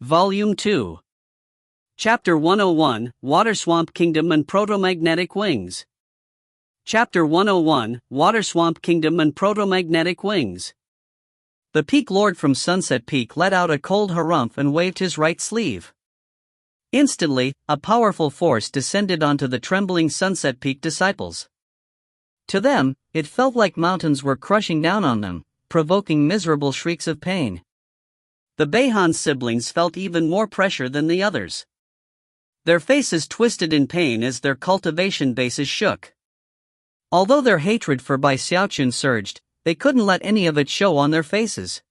Volume 2. Chapter 101, Water Swamp Kingdom and Proto-Magnetic Wings. Chapter 101, Water Swamp Kingdom and Proto-Magnetic Wings. The Peak Lord from Sunset Peak let out a cold harumph and waved his right sleeve. Instantly, a powerful force descended onto the trembling Sunset Peak disciples. To them, it felt like mountains were crushing down on them, provoking miserable shrieks of pain. The Beihan siblings felt even more pressure than the others. Their faces twisted in pain as their cultivation bases shook. Although their hatred for Bai Xiaochun surged, they couldn't let any of it show on their faces.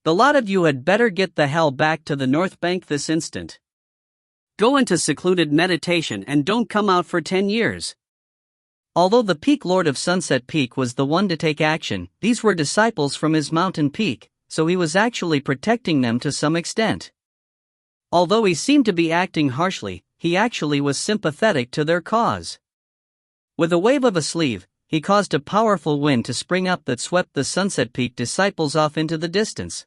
The lot of you had better get the hell back to the North Bank this instant. Go into secluded meditation and don't come out for 10 years. Although the Peak Lord of Sunset Peak was the one to take action, these were disciples from his mountain peak, so he was actually protecting them to some extent. Although he seemed to be acting harshly, he actually was sympathetic to their cause. With a wave of a sleeve, he caused a powerful wind to spring up that swept the Sunset Peak disciples off into the distance.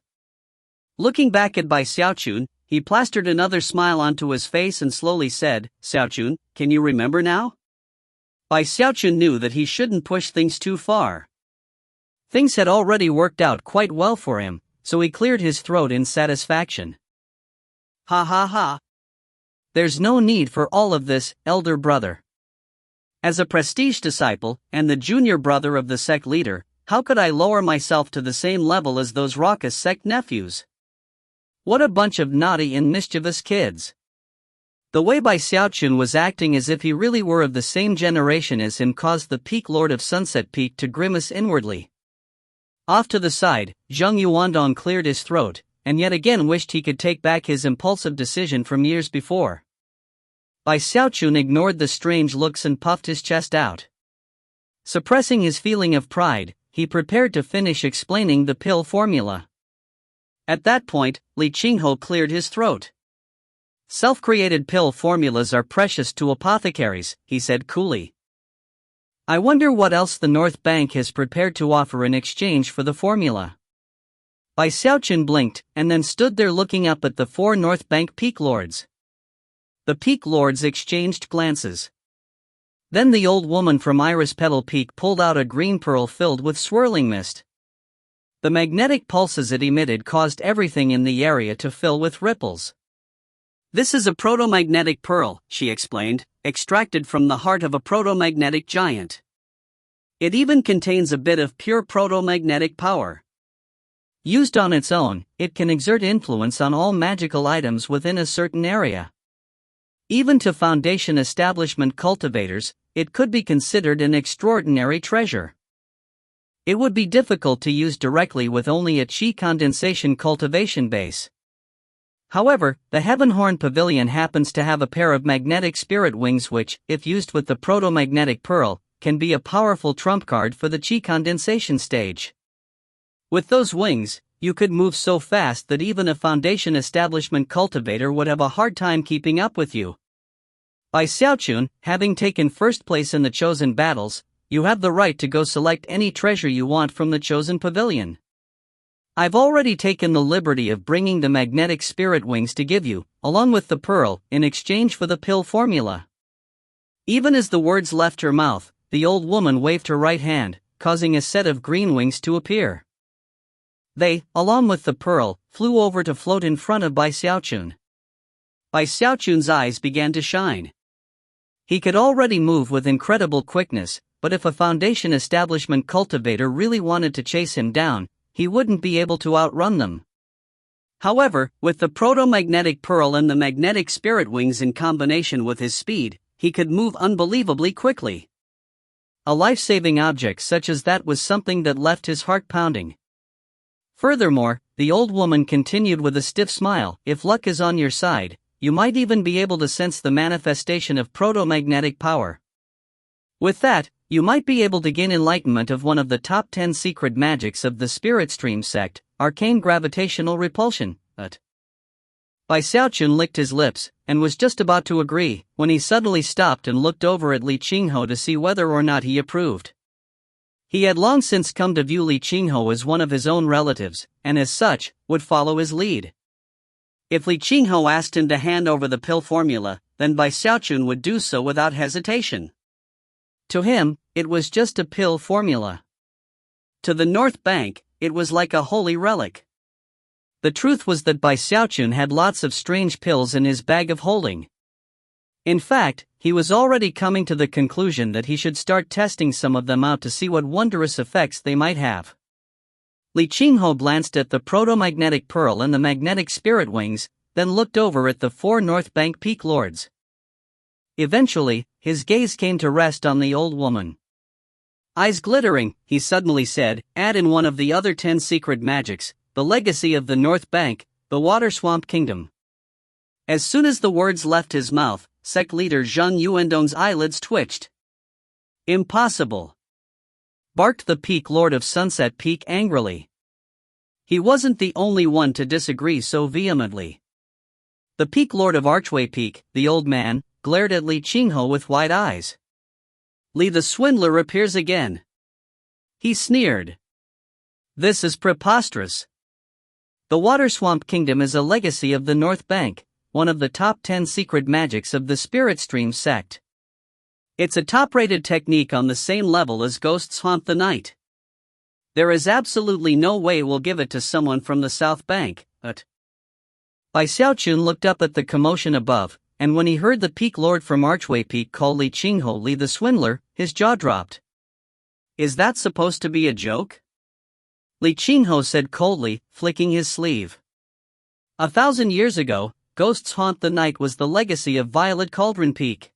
Looking back at Bai Xiaochun, he plastered another smile onto his face and slowly said, "Xiaochun, can you remember now?" Bai Xiaochun knew that he shouldn't push things too far. Things had already worked out quite well for him, so he cleared his throat in satisfaction. Ha ha ha. There's no need for all of this, elder brother. As a prestige disciple, and the junior brother of the sect leader, how could I lower myself to the same level as those raucous sect nephews? What a bunch of naughty and mischievous kids. The way Bai Xiaochun was acting as if he really were of the same generation as him caused the Peak Lord of Sunset Peak to grimace inwardly. Off to the side, Zheng Yuandong cleared his throat, and yet again wished he could take back his impulsive decision from years before. Bai Xiaochun ignored the strange looks and puffed his chest out. Suppressing his feeling of pride, he prepared to finish explaining the pill formula. At that point, Li Qingho cleared his throat. Self-created pill formulas are precious to apothecaries, he said coolly. I wonder what else the North Bank has prepared to offer in exchange for the formula. Bai Xiaochun blinked, and then stood there looking up at the 4 North Bank Peak Lords. The Peak Lords exchanged glances. Then the old woman from Iris Petal Peak pulled out a green pearl filled with swirling mist. The magnetic pulses it emitted caused everything in the area to fill with ripples. This is a proto-magnetic pearl, she explained, extracted from the heart of a proto-magnetic giant. It even contains a bit of pure proto-magnetic power. Used on its own, it can exert influence on all magical items within a certain area. Even to Foundation establishment cultivators, it could be considered an extraordinary treasure. It would be difficult to use directly with only a chi condensation cultivation base. However, the Heavenhorn Pavilion happens to have a pair of magnetic spirit wings which, if used with the proto-magnetic pearl, can be a powerful trump card for the chi condensation stage. With those wings, you could move so fast that even a Foundation establishment cultivator would have a hard time keeping up with you. Bai Xiaochun, having taken first place in the chosen battles, you have the right to go select any treasure you want from the chosen pavilion. I've already taken the liberty of bringing the magnetic spirit wings to give you, along with the pearl, in exchange for the pill formula. Even as the words left her mouth, the old woman waved her right hand, causing a set of green wings to appear. They, along with the pearl, flew over to float in front of Bai Xiaochun. Bai Xiaochun's eyes began to shine. He could already move with incredible quickness, but if a Foundation establishment cultivator really wanted to chase him down, he wouldn't be able to outrun them. However, with the proto-magnetic pearl and the magnetic spirit wings in combination with his speed, he could move unbelievably quickly. A life-saving object such as that was something that left his heart pounding. Furthermore, the old woman continued with a stiff smile, if luck is on your side, you might even be able to sense the manifestation of proto-magnetic power. With that, you might be able to gain enlightenment of one of the top 10 secret magics of the Spirit Stream sect, arcane gravitational repulsion, Bai Xiaochun licked his lips, and was just about to agree, when he suddenly stopped and looked over at Li Qingho to see whether or not he approved. He had long since come to view Li Qingho as one of his own relatives, and as such, would follow his lead. If Li Qinghe asked him to hand over the pill formula, then Bai Xiaochun would do so without hesitation. To him, it was just a pill formula. To the North Bank, it was like a holy relic. The truth was that Bai Xiaochun had lots of strange pills in his bag of holding. In fact, he was already coming to the conclusion that he should start testing some of them out to see what wondrous effects they might have. Li Qinghe glanced at the proto-magnetic pearl and the magnetic spirit wings, then looked over at the 4 North Bank peak lords. Eventually, his gaze came to rest on the old woman. Eyes glittering, he suddenly said, "Add in one of the other 10 secret magics, the legacy of the North Bank, the Water Swamp Kingdom." As soon as the words left his mouth, sect leader Zhang Yuandong's eyelids twitched. "Impossible!" barked the peak lord of Sunset Peak angrily. He wasn't the only one to disagree so vehemently. The peak lord of Archway Peak, the old man, glared at Li Qinghe with wide eyes. "Li the swindler appears again," he sneered. "This is preposterous. The Water Swamp Kingdom is a legacy of the North Bank, one of the top 10 secret magics of the Spirit Stream sect. It's a top-rated technique on the same level as ghosts haunt the night. There is absolutely no way we'll give it to someone from the South Bank, but..." Bai Xiaochun looked up at the commotion above, and when he heard the peak lord from Archway Peak call Li Qinghe Li the swindler, his jaw dropped. "Is that supposed to be a joke?" Li Qinghe said coldly, flicking his sleeve. 1,000 years ago, Ghosts Haunt the Night was the legacy of Violet Cauldron Peak.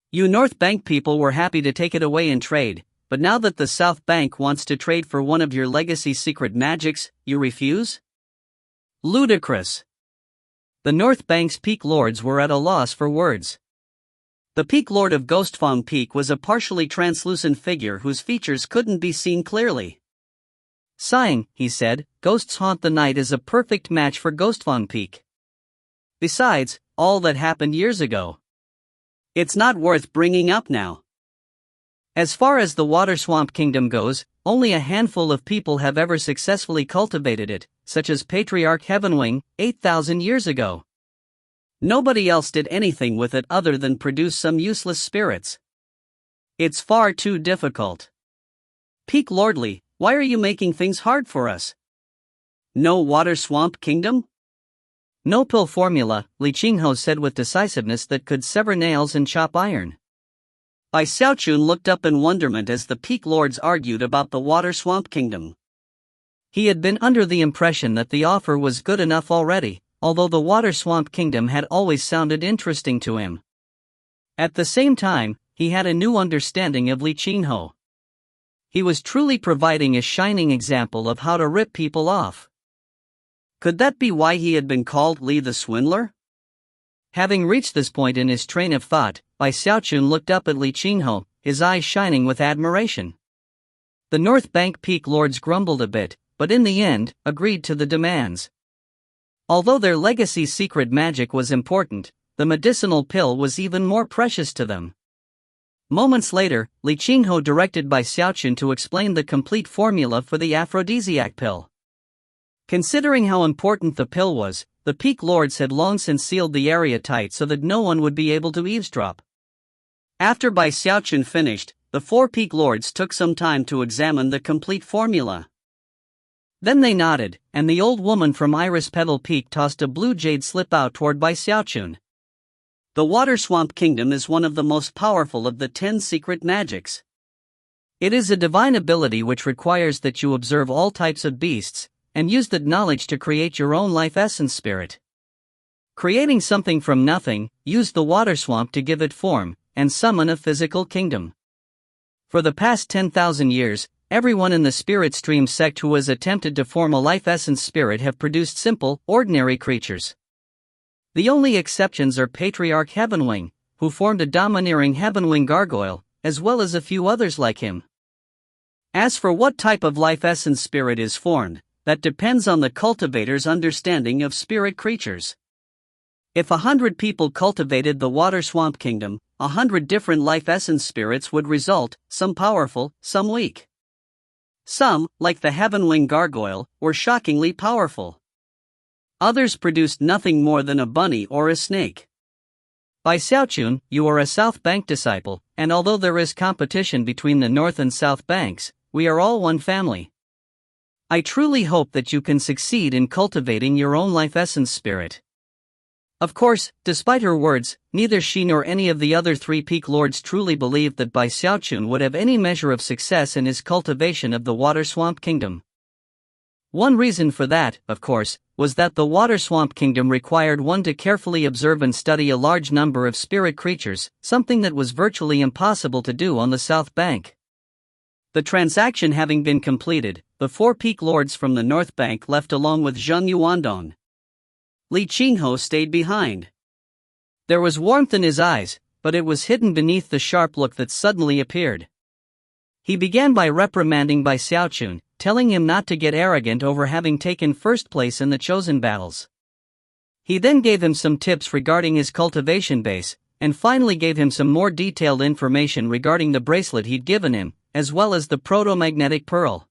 You North Bank people were happy to take it away in trade, but now that the South Bank wants to trade for one of your legacy secret magics, you refuse? Ludicrous. The North Bank's peak lords were at a loss for words. The peak lord of Ghostfang Peak was a partially translucent figure whose features couldn't be seen clearly. Sighing, he said, "Ghosts Haunt the Night is a perfect match for Ghostfang Peak. Besides, all that happened years ago. It's not worth bringing up now. As far as the Water Swamp Kingdom goes, only a handful of people have ever successfully cultivated it, such as Patriarch Heavenwing, 8,000 years ago. Nobody else did anything with it other than produce some useless spirits. It's far too difficult. Peak Lordly, why are you making things hard for us? No Water Swamp Kingdom? No pill formula, Li Qinghe said with decisiveness that could sever nails and chop iron. Bai Xiaochun looked up in wonderment as the peak lords argued about the Water Swamp Kingdom. He had been under the impression that the offer was good enough already, although the Water Swamp Kingdom had always sounded interesting to him. At the same time, he had a new understanding of Li Qinghe. He was truly providing a shining example of how to rip people off. Could that be why he had been called Li the Swindler? Having reached this point in his train of thought, Bai Xiaochun looked up at Li Qinghe, his eyes shining with admiration. The North Bank peak lords grumbled a bit, but in the end, agreed to the demands. Although their legacy secret magic was important, the medicinal pill was even more precious to them. Moments later, Li Qinghe directed Bai Xiaochun to explain the complete formula for the aphrodisiac pill. Considering how important the pill was, the peak lords had long since sealed the area tight so that no one would be able to eavesdrop. After Bai Xiaochun finished, the 4 peak lords took some time to examine the complete formula. Then they nodded, and the old woman from Iris Petal Peak tossed a blue jade slip out toward Bai Xiaochun. The Water Swamp Kingdom is one of the most powerful of the 10 secret magics. It is a divine ability which requires that you observe all types of beasts, and use that knowledge to create your own life essence spirit. Creating something from nothing, use the water swamp to give it form, and summon a physical kingdom. For the past 10,000 years, everyone in the Spirit Stream sect who has attempted to form a life essence spirit have produced simple, ordinary creatures. The only exceptions are Patriarch Heavenwing, who formed a domineering Heavenwing gargoyle, as well as a few others like him. As for what type of life essence spirit is formed, that depends on the cultivator's understanding of spirit creatures. If 100 people cultivated the Water Swamp Kingdom, 100 different life essence spirits would result, some powerful, some weak. Some, like the Heavenwing gargoyle, were shockingly powerful. Others produced nothing more than a bunny or a snake. By Xiaochun, you are a South Bank disciple, and although there is competition between the North and South Banks, we are all one family. I truly hope that you can succeed in cultivating your own life essence spirit. Of course, despite her words, neither she nor any of the other three peak lords truly believed that Bai Xiaochun would have any measure of success in his cultivation of the Water Swamp Kingdom. One reason for that, of course, was that the Water Swamp Kingdom required one to carefully observe and study a large number of spirit creatures, something that was virtually impossible to do on the South Bank. The transaction having been completed, the four peak lords from the North Bank left along with Zheng Yuandong. Li Qinghe stayed behind. There was warmth in his eyes, but it was hidden beneath the sharp look that suddenly appeared. He began by reprimanding Bai Xiaochun, telling him not to get arrogant over having taken first place in the chosen battles. He then gave him some tips regarding his cultivation base, and finally gave him some more detailed information regarding the bracelet he'd given him, as well as the proto-magnetic pearl.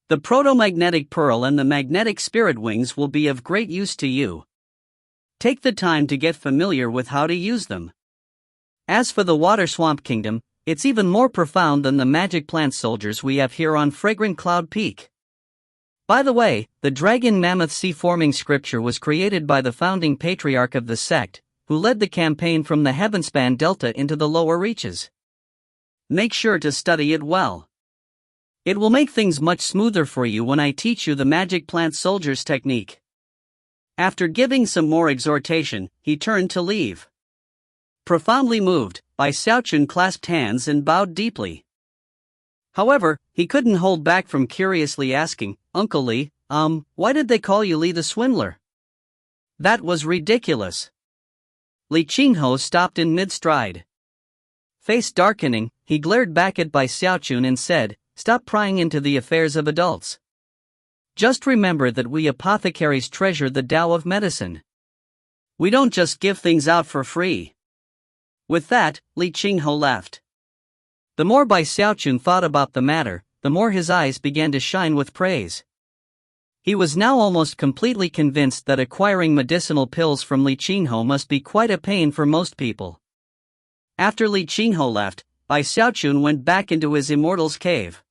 The proto-magnetic pearl and the magnetic spirit wings will be of great use to you. Take the time to get familiar with how to use them. As for the Water Swamp Kingdom, it's even more profound than the magic plant soldiers we have here on Fragrant Cloud Peak. By the way, the Dragon Mammoth Sea-forming scripture was created by the founding patriarch of the sect, who led the campaign from the Heavenspan Delta into the lower reaches. Make sure to study it well. It will make things much smoother for you when I teach you the magic plant soldiers technique. After giving some more exhortation, he turned to leave. Profoundly moved, Bai Xiaochun clasped hands and bowed deeply. However, he couldn't hold back from curiously asking, "Uncle Li, why did they call you Li the Swindler?" That was ridiculous. Li Qinghe stopped in mid-stride. Face darkening, he glared back at Bai Xiaochun and said, "Stop prying into the affairs of adults. Just remember that we apothecaries treasure the Tao of medicine. We don't just give things out for free." With that, Li Qinghe left. The more Bai Xiaochun thought about the matter, the more his eyes began to shine with praise. He was now almost completely convinced that acquiring medicinal pills from Li Qinghe must be quite a pain for most people. After Li Qinghe left, Bai Xiaochun went back into his Immortal's Cave.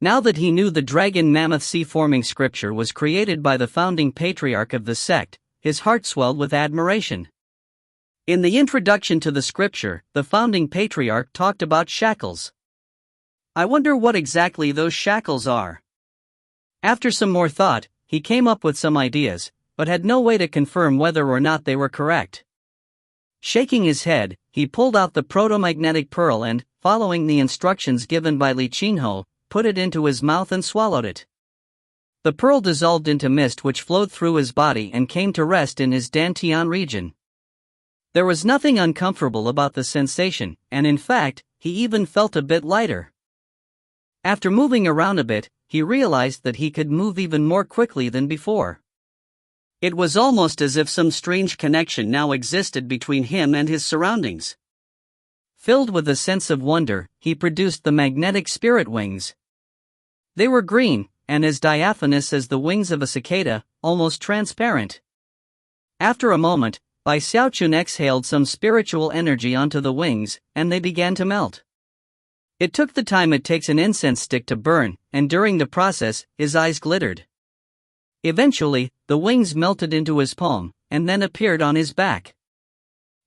Now that he knew the Dragon Mammoth Sea-forming scripture was created by the founding patriarch of the sect, his heart swelled with admiration. In the introduction to the scripture, the founding patriarch talked about shackles. I wonder what exactly those shackles are. After some more thought, he came up with some ideas, but had no way to confirm whether or not they were correct. Shaking his head, he pulled out the proto-magnetic pearl and, following the instructions given by Li Qinghe, put it into his mouth and swallowed it. The pearl dissolved into mist which flowed through his body and came to rest in his dantian region. There was nothing uncomfortable about the sensation, and in fact, he even felt a bit lighter. After moving around a bit, he realized that he could move even more quickly than before. It was almost as if some strange connection now existed between him and his surroundings. Filled with a sense of wonder, he produced the magnetic spirit wings. They were green, and as diaphanous as the wings of a cicada, almost transparent. After a moment, Bai Xiaochun exhaled some spiritual energy onto the wings, and they began to melt. It took the time it takes an incense stick to burn, and during the process, his eyes glittered. Eventually, the wings melted into his palm, and then appeared on his back.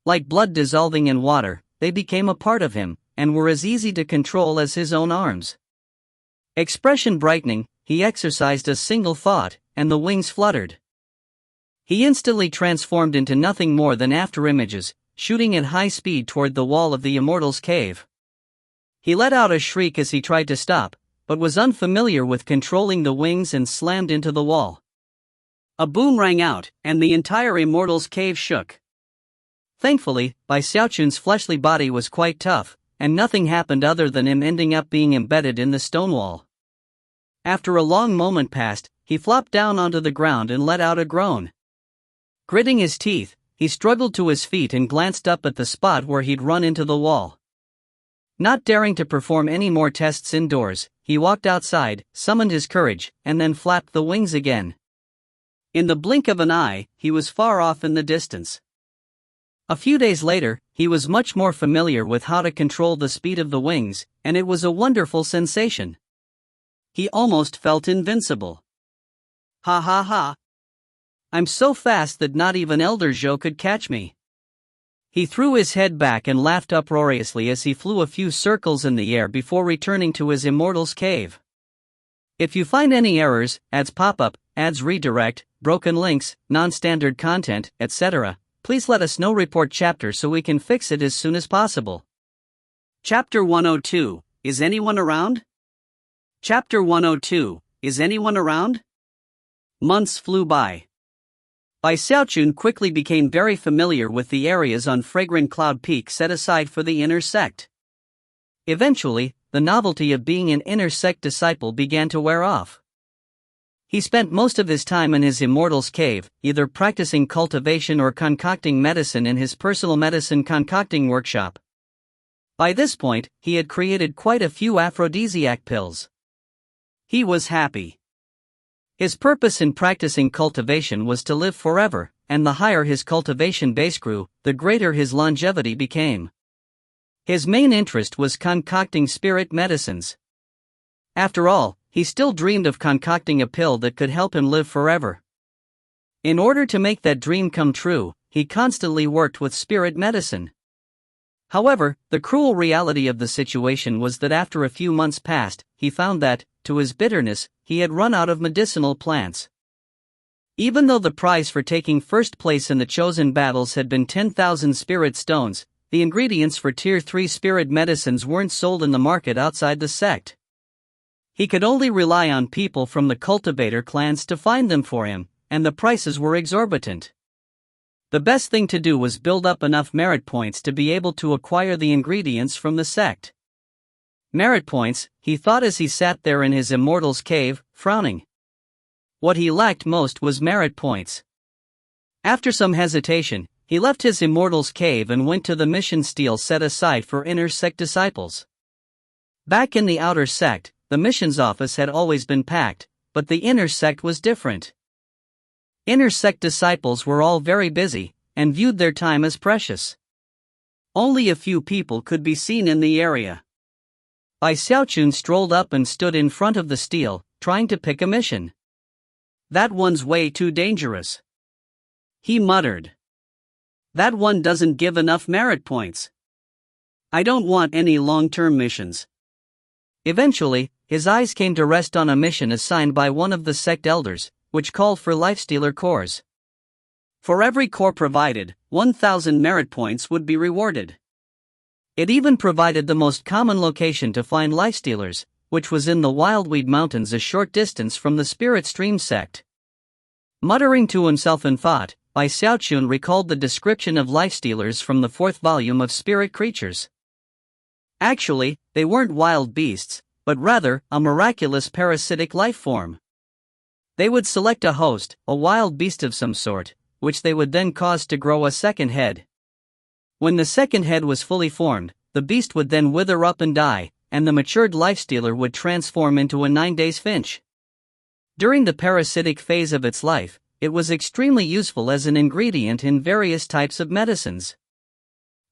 Like blood dissolving in water, they became a part of him, and were as easy to control as his own arms. Expression brightening, he exercised a single thought, and the wings fluttered. He instantly transformed into nothing more than afterimages, shooting at high speed toward the wall of the Immortal's Cave. He let out a shriek as he tried to stop, but was unfamiliar with controlling the wings and slammed into the wall. A boom rang out, and the entire Immortal's Cave shook. Thankfully, Bai Xiaochun's fleshly body was quite tough, and nothing happened other than him ending up being embedded in the stone wall. After a long moment passed, he flopped down onto the ground and let out a groan. Gritting his teeth, he struggled to his feet and glanced up at the spot where he'd run into the wall. Not daring to perform any more tests indoors, he walked outside, summoned his courage, and then flapped the wings again. In the blink of an eye, he was far off in the distance. A few days later, he was much more familiar with how to control the speed of the wings, and it was a wonderful sensation. He almost felt invincible. Ha ha ha! I'm so fast that not even Elder Zhou could catch me. He threw his head back and laughed uproariously as he flew a few circles in the air before returning to his immortal's cave. If you find any errors, ads pop-up, ads redirect, broken links, non-standard content, etc., please let us know. Report chapter so we can fix it as soon as possible. Chapter 102, Is anyone around? Chapter 102, Is anyone around? Months flew by. Xiaochun quickly became very familiar with the areas on Fragrant Cloud Peak set aside for the inner sect. Eventually, the novelty of being an inner sect disciple began to wear off. He spent most of his time in his immortal's cave, either practicing cultivation or concocting medicine in his personal medicine concocting workshop. By this point, he had created quite a few aphrodisiac pills. He was happy. His purpose in practicing cultivation was to live forever, and the higher his cultivation base grew, the greater his longevity became. His main interest was concocting spirit medicines. After all, he still dreamed of concocting a pill that could help him live forever. In order to make that dream come true, he constantly worked with spirit medicine. However, the cruel reality of the situation was that after a few months passed, he found that, to his bitterness, he had run out of medicinal plants. Even though the prize for taking first place in the chosen battles had been 10,000 spirit stones, the ingredients for Tier 3 spirit medicines weren't sold in the market outside the sect. He could only rely on people from the cultivator clans to find them for him, and the prices were exorbitant. The best thing to do was build up enough merit points to be able to acquire the ingredients from the sect. Merit points, he thought as he sat there in his immortal's cave, frowning. What he lacked most was merit points. After some hesitation, he left his immortal's cave and went to the mission stele set aside for inner sect disciples. Back in the outer sect, the missions office had always been packed, but the inner sect was different. Inner sect disciples were all very busy, and viewed their time as precious. Only a few people could be seen in the area. Xiaochun strolled up and stood in front of the stele, trying to pick a mission. That one's way too dangerous. He muttered. That one doesn't give enough merit points. I don't want any long-term missions. Eventually, his eyes came to rest on a mission assigned by one of the sect elders, which called for lifestealer cores. For every core provided, 1,000 merit points would be rewarded. It even provided the most common location to find lifestealers, which was in the Wildweed Mountains a short distance from the Spirit Stream sect. Muttering to himself in thought, Xiaochun recalled the description of lifestealers from the 4th volume of Spirit Creatures. Actually, they weren't wild beasts, but rather a miraculous parasitic life form. They would select a host, a wild beast of some sort, which they would then cause to grow a second head. When the second head was fully formed, the beast would then wither up and die, and the matured lifestealer would transform into a 9-days finch. During the parasitic phase of its life, it was extremely useful as an ingredient in various types of medicines.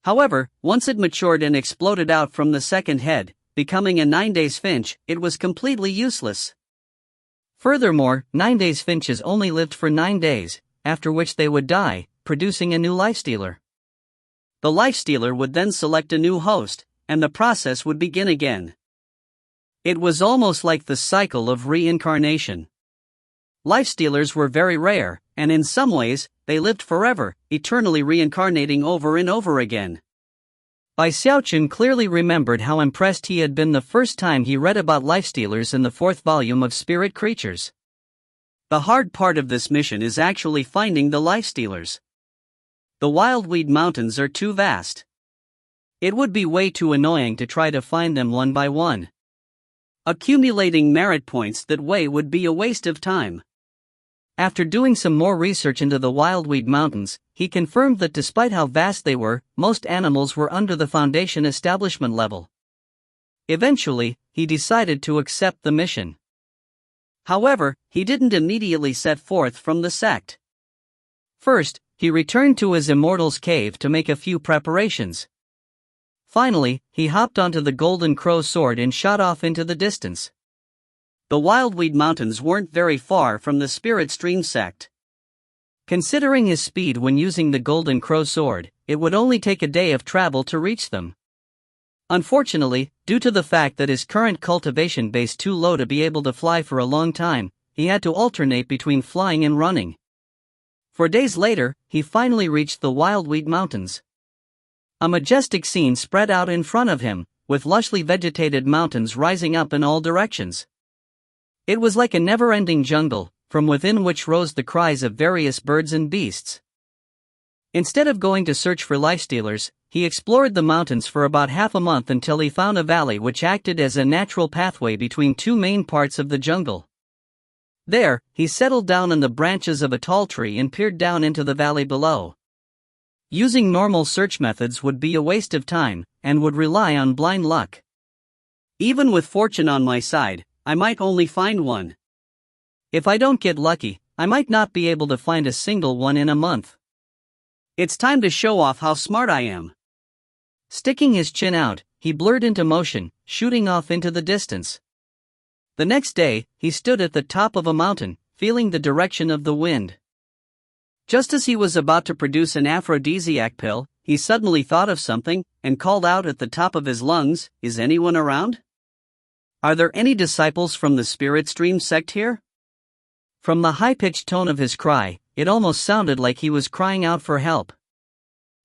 However, once it matured and exploded out from the second head, becoming a 9-days finch, it was completely useless. Furthermore, 9-days finches only lived for 9 days, after which they would die, producing a new lifestealer. The lifestealer would then select a new host, and the process would begin again. It was almost like the cycle of reincarnation. Lifestealers were very rare, and in some ways, they lived forever, eternally reincarnating over and over again. Xiaochun clearly remembered how impressed he had been the first time he read about lifestealers in the 4th volume of Spirit Creatures. The hard part of this mission is actually finding the lifestealers. The Wildweed Mountains are too vast. It would be way too annoying to try to find them one by one. Accumulating merit points that way would be a waste of time. After doing some more research into the Wildweed Mountains, he confirmed that despite how vast they were, most animals were under the Foundation establishment level. Eventually, he decided to accept the mission. However, he didn't immediately set forth from the sect. First, he returned to his immortal's cave to make a few preparations. Finally, he hopped onto the Golden Crow sword and shot off into the distance. The Wildweed Mountains weren't very far from the Spirit Stream sect. Considering his speed when using the Golden Crow sword, it would only take a day of travel to reach them. Unfortunately, due to the fact that his current cultivation base too low to be able to fly for a long time, he had to alternate between flying and running. 4 days later, he finally reached the Wildweed Mountains. A majestic scene spread out in front of him, with lushly vegetated mountains rising up in all directions. It was like a never-ending jungle, from within which rose the cries of various birds and beasts. Instead of going to search for lifestealers, he explored the mountains for about half a month until he found a valley which acted as a natural pathway between two main parts of the jungle. There, he settled down in the branches of a tall tree and peered down into the valley below. Using normal search methods would be a waste of time, and would rely on blind luck. Even with fortune on my side, I might only find one. If I don't get lucky, I might not be able to find a single one in a month. It's time to show off how smart I am. Sticking his chin out, he blurred into motion, shooting off into the distance. The next day, he stood at the top of a mountain, feeling the direction of the wind. Just as he was about to produce an aphrodisiac pill, he suddenly thought of something, and called out at the top of his lungs, "Is anyone around? Are there any disciples from the Spirit Stream sect here?" From the high-pitched tone of his cry, it almost sounded like he was crying out for help.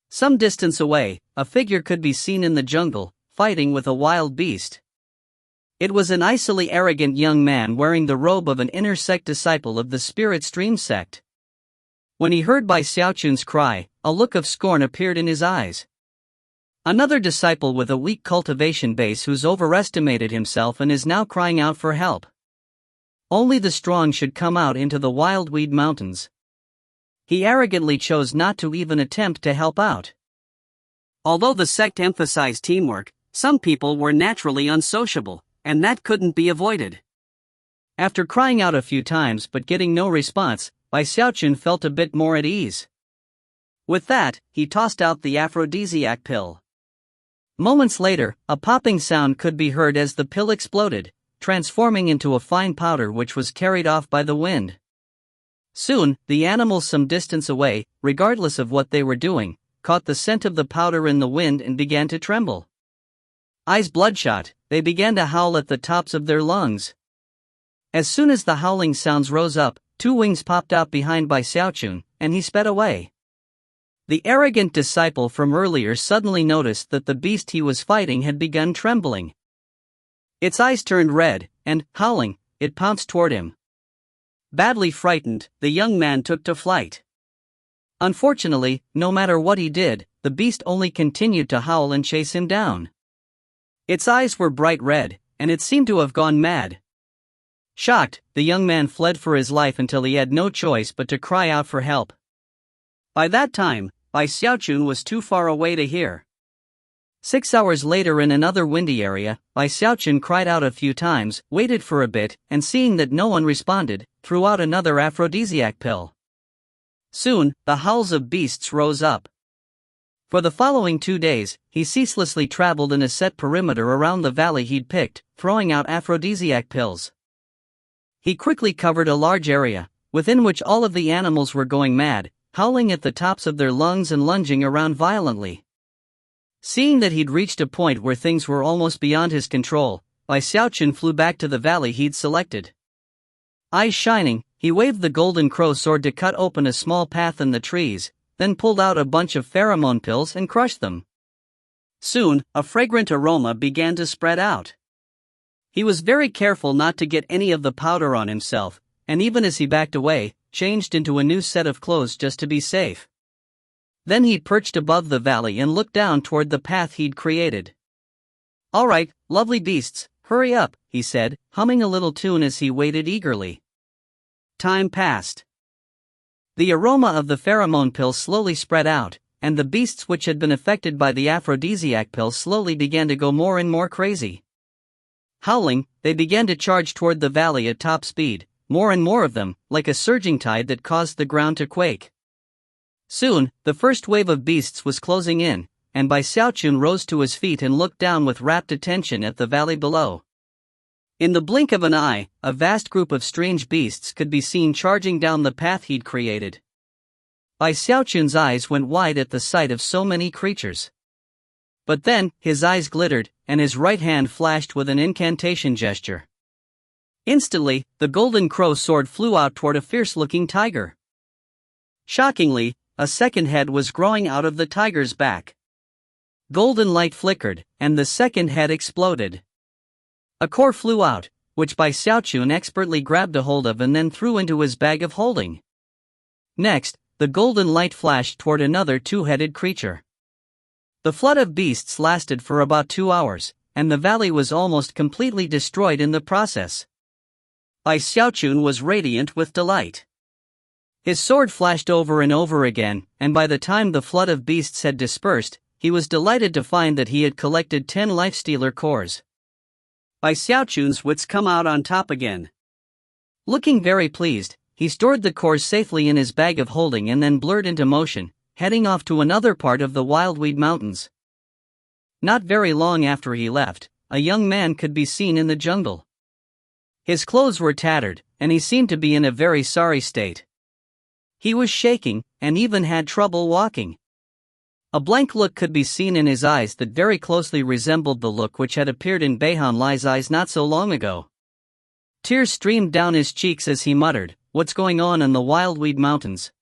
Some distance away, a figure could be seen in the jungle, fighting with a wild beast. It was an icily arrogant young man wearing the robe of an inner sect disciple of the Spirit Stream sect. When he heard Bai Xiaochun's cry, a look of scorn appeared in his eyes. Another disciple with a weak cultivation base who's overestimated himself and is now crying out for help. Only the strong should come out into the Wildweed Mountains. He arrogantly chose not to even attempt to help out. Although the sect emphasized teamwork, some people were naturally unsociable, and that couldn't be avoided. After crying out a few times but getting no response, Bai Xiaochun felt a bit more at ease. With that, he tossed out the aphrodisiac pill. Moments later, a popping sound could be heard as the pill exploded, transforming into a fine powder which was carried off by the wind. Soon, the animals some distance away, regardless of what they were doing, caught the scent of the powder in the wind and began to tremble. Eyes bloodshot, they began to howl at the tops of their lungs. As soon as the howling sounds rose up, 2 wings popped out behind Bai Xiaochun, and he sped away. The arrogant disciple from earlier suddenly noticed that the beast he was fighting had begun trembling. Its eyes turned red, and, howling, it pounced toward him. Badly frightened, the young man took to flight. Unfortunately, no matter what he did, the beast only continued to howl and chase him down. Its eyes were bright red, and it seemed to have gone mad. Shocked, the young man fled for his life until he had no choice but to cry out for help. By that time, Bai Xiaochun was too far away to hear. 6 hours later in another windy area, Bai Xiaochun cried out a few times, waited for a bit, and seeing that no one responded, threw out another aphrodisiac pill. Soon, the howls of beasts rose up. For the following 2 days, he ceaselessly traveled in a set perimeter around the valley he'd picked, throwing out aphrodisiac pills. He quickly covered a large area, within which all of the animals were going mad, howling at the tops of their lungs and lunging around violently. Seeing that he'd reached a point where things were almost beyond his control, Bai Xiaochun flew back to the valley he'd selected. Eyes shining, he waved the Golden Crow sword to cut open a small path in the trees, then pulled out a bunch of pheromone pills and crushed them. Soon, a fragrant aroma began to spread out. He was very careful not to get any of the powder on himself, and even as he backed away, changed into a new set of clothes just to be safe. Then he perched above the valley and looked down toward the path he'd created. "All right, lovely beasts, hurry up," he said, humming a little tune as he waited eagerly. Time passed. The aroma of the pheromone pill slowly spread out, and the beasts which had been affected by the aphrodisiac pill slowly began to go more and more crazy. Howling, they began to charge toward the valley at top speed, more and more of them, like a surging tide that caused the ground to quake. Soon, the first wave of beasts was closing in, and Xiaochun rose to his feet and looked down with rapt attention at the valley below. In the blink of an eye, a vast group of strange beasts could be seen charging down the path he'd created. Xiaochun's eyes went wide at the sight of so many creatures. But then, his eyes glittered, and his right hand flashed with an incantation gesture. Instantly, the golden crow sword flew out toward a fierce-looking tiger. Shockingly, a second head was growing out of the tiger's back. Golden light flickered, and the second head exploded. A core flew out, which Xiaochun expertly grabbed a hold of and then threw into his bag of holding. Next, the golden light flashed toward another two-headed creature. The flood of beasts lasted for about 2 hours, and the valley was almost completely destroyed in the process. Xiaochun was radiant with delight. His sword flashed over and over again, and by the time the flood of beasts had dispersed, he was delighted to find that he had collected 10 lifestealer cores. Xiaochun's wits come out on top again. Looking very pleased, he stored the cores safely in his bag of holding and then blurred into motion, heading off to another part of the Wildweed Mountains. Not very long after he left, a young man could be seen in the jungle. His clothes were tattered, and he seemed to be in a very sorry state. He was shaking, and even had trouble walking. A blank look could be seen in his eyes that very closely resembled the look which had appeared in Beihan Lai's eyes not so long ago. Tears streamed down his cheeks as he muttered, "What's going on in the Wildweed Mountains?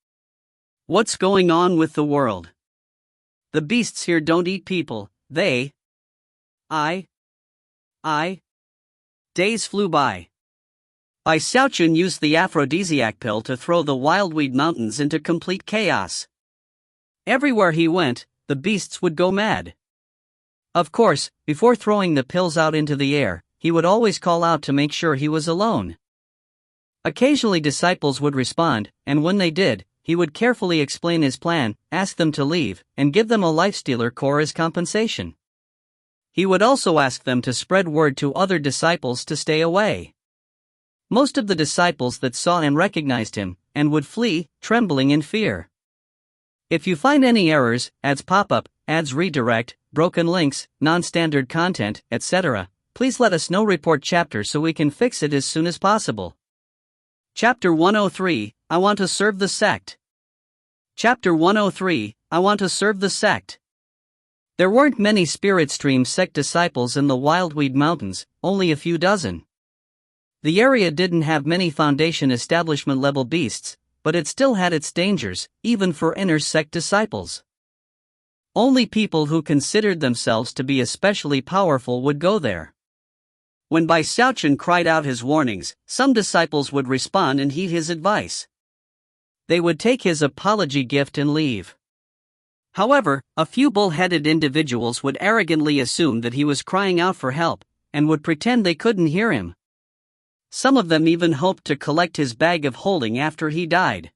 What's going on with the world? The beasts here don't eat people, they... Days flew by. Xiaochun used the aphrodisiac pill to throw the Wildweed Mountains into complete chaos. Everywhere he went, the beasts would go mad. Of course, before throwing the pills out into the air, he would always call out to make sure he was alone. Occasionally disciples would respond, and when they did, he would carefully explain his plan, ask them to leave, and give them a lifestealer core as compensation. He would also ask them to spread word to other disciples to stay away. Most of the disciples that saw and recognized him, and would flee, trembling in fear. If you find any errors, ads pop up, ads redirect, broken links, non-standard content, etc., please let us know. Report chapter so we can fix it as soon as possible. Chapter 103, I want to serve the sect. Chapter 103, I want to serve the sect. There weren't many Spirit Stream sect disciples in the Wildweed Mountains, only a few dozen. The area didn't have many Foundation establishment level beasts, but it still had its dangers, even for inner sect disciples. Only people who considered themselves to be especially powerful would go there. When Xiaochun cried out his warnings, some disciples would respond and heed his advice. They would take his apology gift and leave. However, a few bull-headed individuals would arrogantly assume that he was crying out for help, and would pretend they couldn't hear him. Some of them even hoped to collect his bag of holding after he died.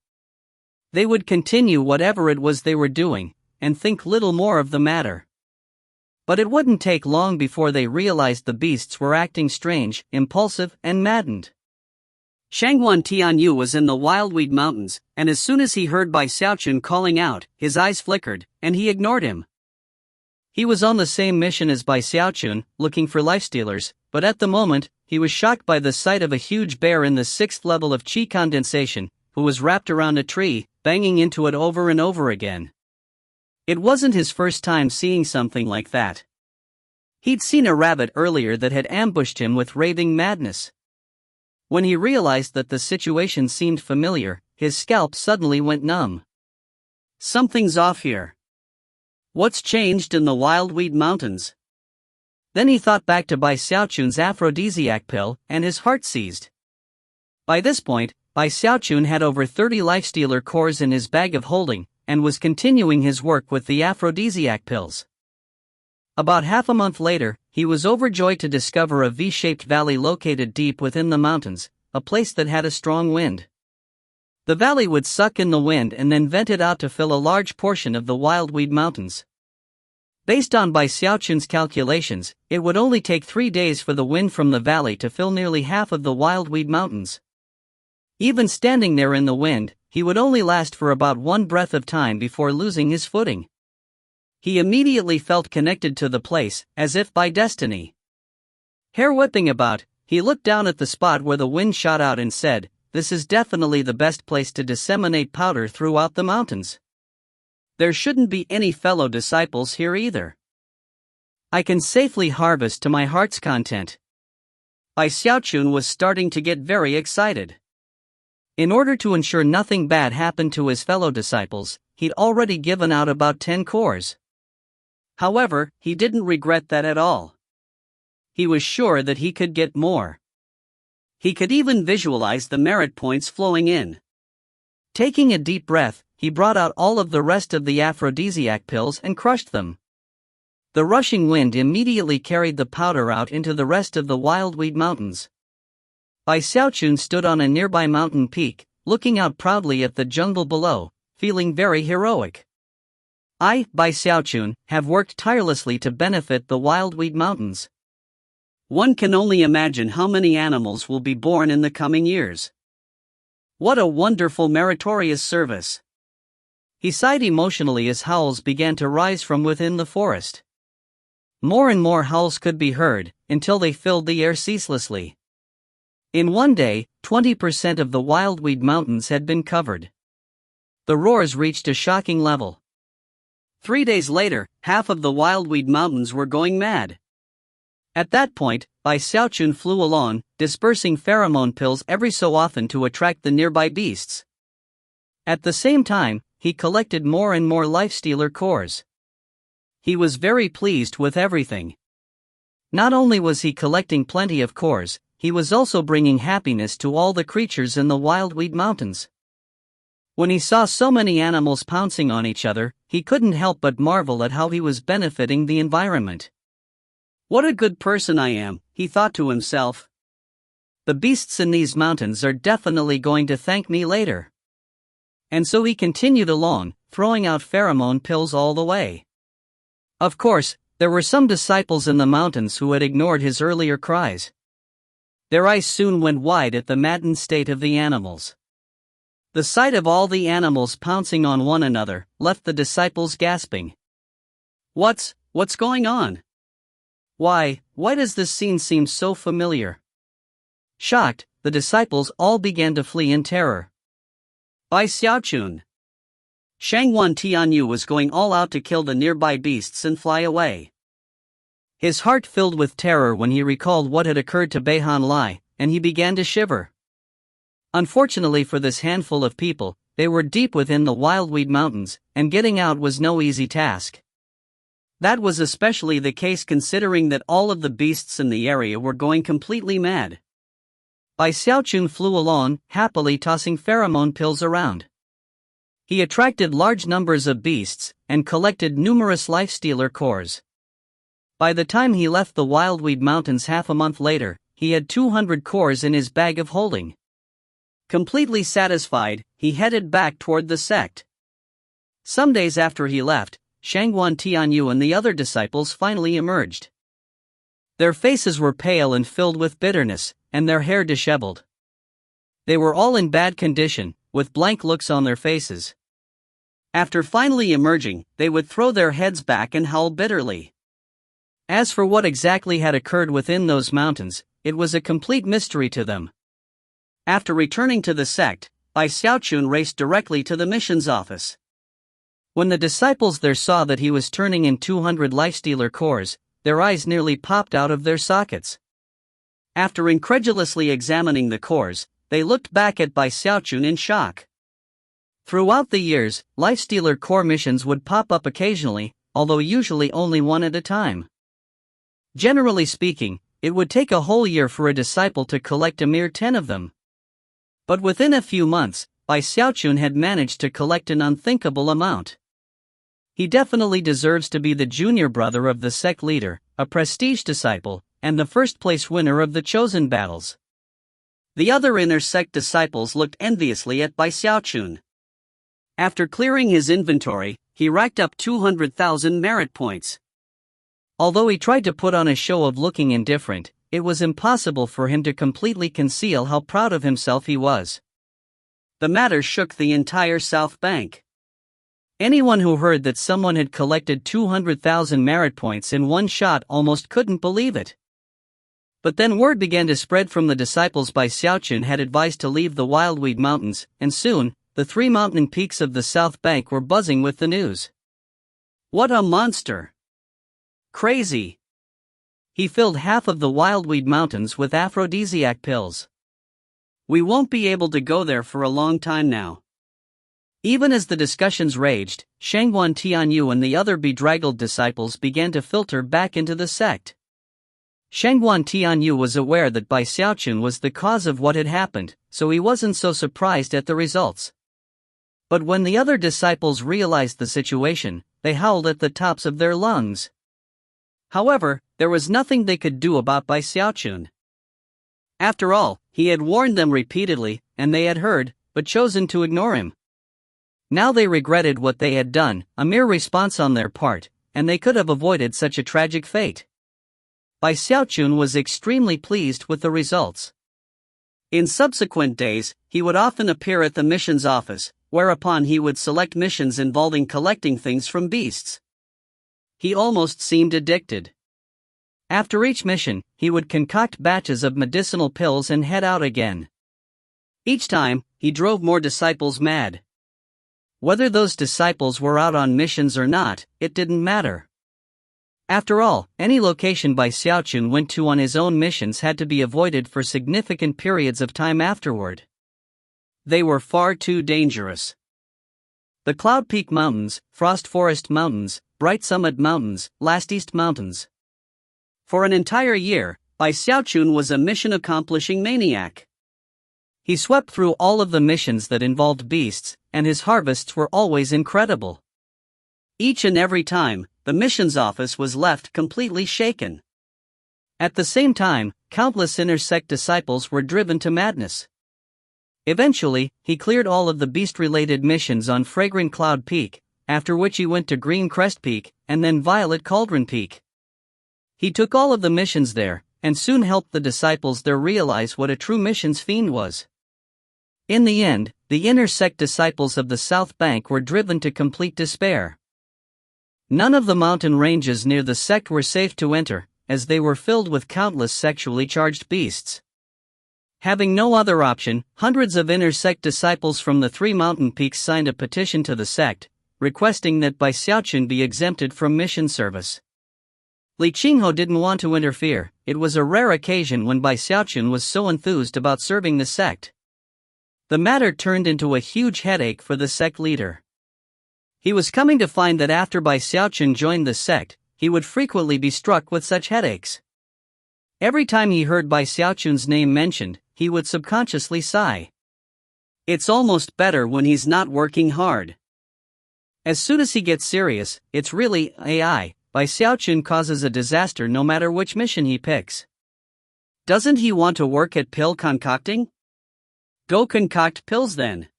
They would continue whatever it was they were doing, and think little more of the matter. But it wouldn't take long before they realized the beasts were acting strange, impulsive, and maddened. Shanghuan Tianyu was in the Wildweed Mountains, and as soon as he heard Xiaochun calling out, his eyes flickered, and he ignored him. He was on the same mission as Xiaochun, looking for lifestealers, but at the moment, he was shocked by the sight of a huge bear in the 6th level of Qi condensation, who was wrapped around a tree, banging into it over and over again. It wasn't his first time seeing something like that. He'd seen a rabbit earlier that had ambushed him with raving madness. When he realized that the situation seemed familiar, his scalp suddenly went numb. Something's off here. What's changed in the Wildweed Mountains? Then he thought back to Xiaochun's aphrodisiac pill, and his heart seized. By this point, Xiaochun had over 30 lifestealer cores in his bag of holding, and was continuing his work with the aphrodisiac pills. About half a month later, he was overjoyed to discover a V-shaped valley located deep within the mountains, a place that had a strong wind. The valley would suck in the wind and then vent it out to fill a large portion of the Wildweed Mountains. Based on Xiaochun's calculations, it would only take 3 days for the wind from the valley to fill nearly half of the Wildweed Mountains. Even standing there in the wind, he would only last for about one breath of time before losing his footing. He immediately felt connected to the place, as if by destiny. Hair whipping about, he looked down at the spot where the wind shot out and said, "This is definitely the best place to disseminate powder throughout the mountains. There shouldn't be any fellow disciples here either. I can safely harvest to my heart's content." Xiaochun was starting to get very excited. In order to ensure nothing bad happened to his fellow disciples, he'd already given out about 10 cores. However, he didn't regret that at all. He was sure that he could get more. He could even visualize the merit points flowing in. Taking a deep breath, he brought out all of the rest of the aphrodisiac pills and crushed them. The rushing wind immediately carried the powder out into the rest of the wildweed mountains. Xiaochun stood on a nearby mountain peak, looking out proudly at the jungle below, feeling very heroic. I, Xiaochun, have worked tirelessly to benefit the wildweed mountains. One can only imagine how many animals will be born in the coming years. What a wonderful meritorious service. He sighed emotionally as howls began to rise from within the forest. More and more howls could be heard, until they filled the air ceaselessly. In one day, 20% of the wildweed mountains had been covered. The roars reached a shocking level. 3 days later, half of the wildweed mountains were going mad. At that point, Xiaochun flew along, dispersing pheromone pills every so often to attract the nearby beasts. At the same time, he collected more and more lifestealer cores. He was very pleased with everything. Not only was he collecting plenty of cores, he was also bringing happiness to all the creatures in the wildweed mountains. When he saw so many animals pouncing on each other, he couldn't help but marvel at how he was benefiting the environment. What a good person I am, he thought to himself. The beasts in these mountains are definitely going to thank me later. And so he continued along, throwing out pheromone pills all the way. Of course, there were some disciples in the mountains who had ignored his earlier cries. Their eyes soon went wide at the maddened state of the animals. The sight of all the animals pouncing on one another left the disciples gasping. What's going on? Why does this scene seem so familiar? Shocked, the disciples all began to flee in terror. Xiaochun. Shangwan Tianyu was going all out to kill the nearby beasts and fly away. His heart filled with terror when he recalled what had occurred to Beihan Lai, and he began to shiver. Unfortunately for this handful of people, they were deep within the wildweed mountains, and getting out was no easy task. That was especially the case considering that all of the beasts in the area were going completely mad. Xiaochun flew along, happily tossing pheromone pills around. He attracted large numbers of beasts, and collected numerous lifestealer cores. By the time he left the wildweed mountains half a month later, he had 200 cores in his bag of holding. Completely satisfied, he headed back toward the sect. Some days after he left, Shangwan Tianyu and the other disciples finally emerged. Their faces were pale and filled with bitterness, and their hair disheveled. They were all in bad condition, with blank looks on their faces. After finally emerging, they would throw their heads back and howl bitterly. As for what exactly had occurred within those mountains, it was a complete mystery to them. After returning to the sect, Xiaochun raced directly to the missions office. When the disciples there saw that he was turning in 200 lifestealer cores, their eyes nearly popped out of their sockets. After incredulously examining the cores, they looked back at Xiaochun in shock. Throughout the years, lifestealer core missions would pop up occasionally, although usually only one at a time. Generally speaking, it would take a whole year for a disciple to collect a mere 10 of them. But within a few months, Xiaochun had managed to collect an unthinkable amount. He definitely deserves to be the junior brother of the sect leader, a prestige disciple, and the first-place winner of the chosen battles. The other inner sect disciples looked enviously at Xiaochun. After clearing his inventory, he racked up 200,000 merit points. Although he tried to put on a show of looking indifferent, it was impossible for him to completely conceal how proud of himself he was. The matter shook the entire South Bank. Anyone who heard that someone had collected 200,000 merit points in one shot almost couldn't believe it. But then word began to spread from the disciples by Xiaochun had advised to leave the Wildweed Mountains, and soon, the 3 mountain peaks of the South Bank were buzzing with the news. What a monster! Crazy! He filled half of the Wildweed Mountains with aphrodisiac pills. We won't be able to go there for a long time now. Even as the discussions raged, Shangguan Tianyu and the other bedraggled disciples began to filter back into the sect. Shangguan Tianyu was aware that Bai Xiaochun was the cause of what had happened, so he wasn't so surprised at the results. But when the other disciples realized the situation, they howled at the tops of their lungs. However, there was nothing they could do about Bai Xiaochun. After all, he had warned them repeatedly, and they had heard, but chosen to ignore him. Now they regretted what they had done, a mere response on their part, and they could have avoided such a tragic fate. Bai Xiaochun was extremely pleased with the results. In subsequent days, he would often appear at the missions office, whereupon he would select missions involving collecting things from beasts. He almost seemed addicted. After each mission, he would concoct batches of medicinal pills and head out again. Each time, he drove more disciples mad. Whether those disciples were out on missions or not, it didn't matter. After all, any location Bai Xiaochun went to on his own missions had to be avoided for significant periods of time afterward. They were far too dangerous. The Cloud Peak Mountains, Frost Forest Mountains, Bright Summit Mountains, Last East Mountains. For an entire year, Bai Xiaochun was a mission-accomplishing maniac. He swept through all of the missions that involved beasts, and his harvests were always incredible. Each and every time, the missions office was left completely shaken. At the same time, countless inner sect disciples were driven to madness. Eventually, he cleared all of the beast-related missions on Fragrant Cloud Peak, after which he went to Green Crest Peak, and then Violet Cauldron Peak. He took all of the missions there, and soon helped the disciples there realize what a true missions fiend was. In the end, the inner sect disciples of the South Bank were driven to complete despair. None of the mountain ranges near the sect were safe to enter, as they were filled with countless sexually charged beasts. Having no other option, hundreds of inner sect disciples from the 3 mountain peaks signed a petition to the sect, requesting that Bai Xiaochun be exempted from mission service. Li Qingho didn't want to interfere. It was a rare occasion when Bai Xiaochun was so enthused about serving the sect. The matter turned into a huge headache for the sect leader. He was coming to find that after Bai Xiaochun joined the sect, he would frequently be struck with such headaches. Every time he heard Bai Xiaochun's name mentioned, he would subconsciously sigh. It's almost better when he's not working hard. As soon as he gets serious, it's really AI. Bai Xiaochun causes a disaster no matter which mission he picks. Doesn't he want to work at pill concocting? Go concoct pills then.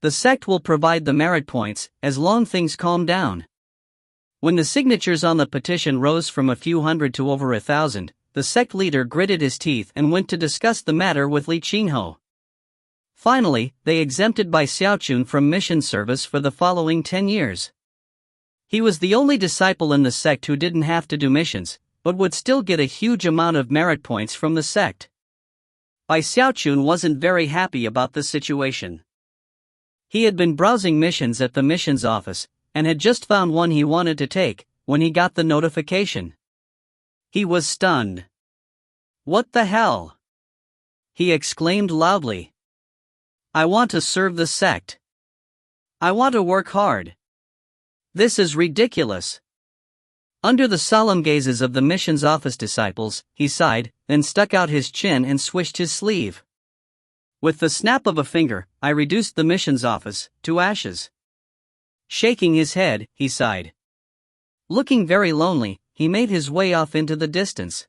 The sect will provide the merit points, as long things calm down. When the signatures on the petition rose from a few hundred to over 1,000, the sect leader gritted his teeth and went to discuss the matter with Li Qingho. Finally, they exempted Bai Xiaochun from mission service for the following 10 years. He was the only disciple in the sect who didn't have to do missions, but would still get a huge amount of merit points from the sect. Bai Xiaochun wasn't very happy about the situation. He had been browsing missions at the missions office, and had just found one he wanted to take, when he got the notification. He was stunned. What the hell? He exclaimed loudly. I want to serve the sect. I want to work hard. This is ridiculous. Under the solemn gazes of the missions office disciples, he sighed, then stuck out his chin and swished his sleeve. With the snap of a finger, I reduced the missions office to ashes. Shaking his head, he sighed. Looking very lonely, he made his way off into the distance.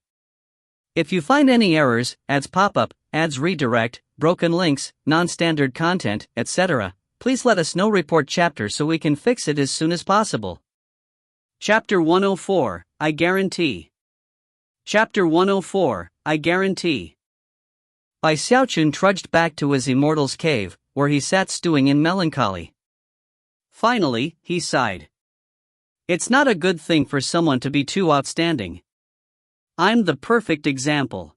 If you find any errors, ads pop up, ads redirect, broken links, non-standard content, etc., please let us know. Report chapter so we can fix it as soon as possible. Chapter 104, I guarantee. Chapter 104, I guarantee. Bai Xiaochun trudged back to his immortal's cave, where he sat stewing in melancholy. Finally, he sighed. It's not a good thing for someone to be too outstanding. I'm the perfect example.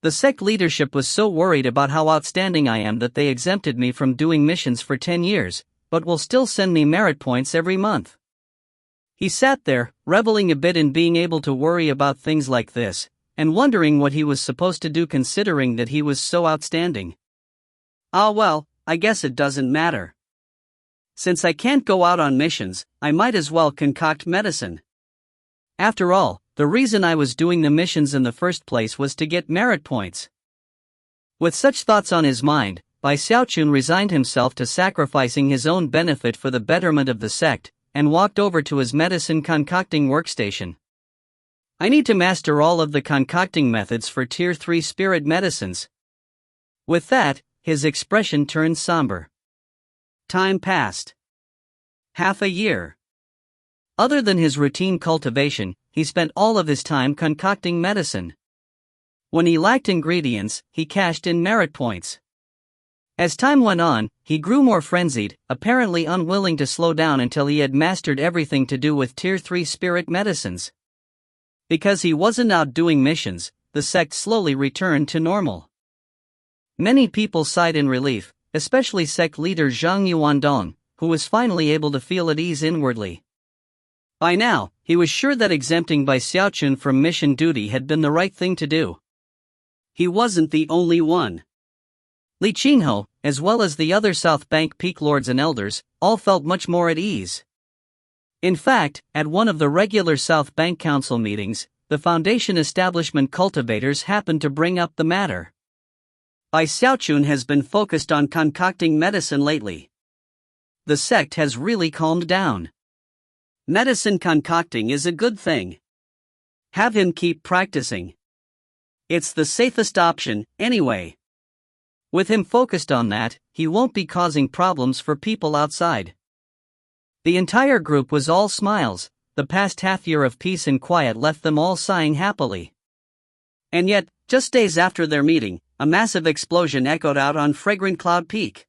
The sect leadership was so worried about how outstanding I am that they exempted me from doing missions for 10 years, but will still send me merit points every month. He sat there, reveling a bit in being able to worry about things like this, and wondering what he was supposed to do considering that he was so outstanding. Ah well, I guess it doesn't matter. Since I can't go out on missions, I might as well concoct medicine. After all, the reason I was doing the missions in the first place was to get merit points. With such thoughts on his mind, Xiaochun resigned himself to sacrificing his own benefit for the betterment of the sect, and walked over to his medicine concocting workstation. I need to master all of the concocting methods for Tier 3 spirit medicines. With that, his expression turned somber. Time passed. Half a year. Other than his routine cultivation, he spent all of his time concocting medicine. When he lacked ingredients, he cashed in merit points. As time went on, he grew more frenzied, apparently unwilling to slow down until he had mastered everything to do with Tier 3 spirit medicines. Because he wasn't out doing missions, the sect slowly returned to normal. Many people sighed in relief, especially sect leader Zhang Yuandong, who was finally able to feel at ease inwardly. By now, he was sure that exempting Xiaochun from mission duty had been the right thing to do. He wasn't the only one. Li Qingho, as well as the other South Bank peak lords and elders, all felt much more at ease. In fact, at one of the regular South Bank Council meetings, the Foundation establishment cultivators happened to bring up the matter. Xiaochun has been focused on concocting medicine lately. The sect has really calmed down. Medicine concocting is a good thing. Have him keep practicing. It's the safest option, anyway. With him focused on that, he won't be causing problems for people outside. The entire group was all smiles. The past half year of peace and quiet left them all sighing happily. And yet, just days after their meeting, a massive explosion echoed out on Fragrant Cloud Peak.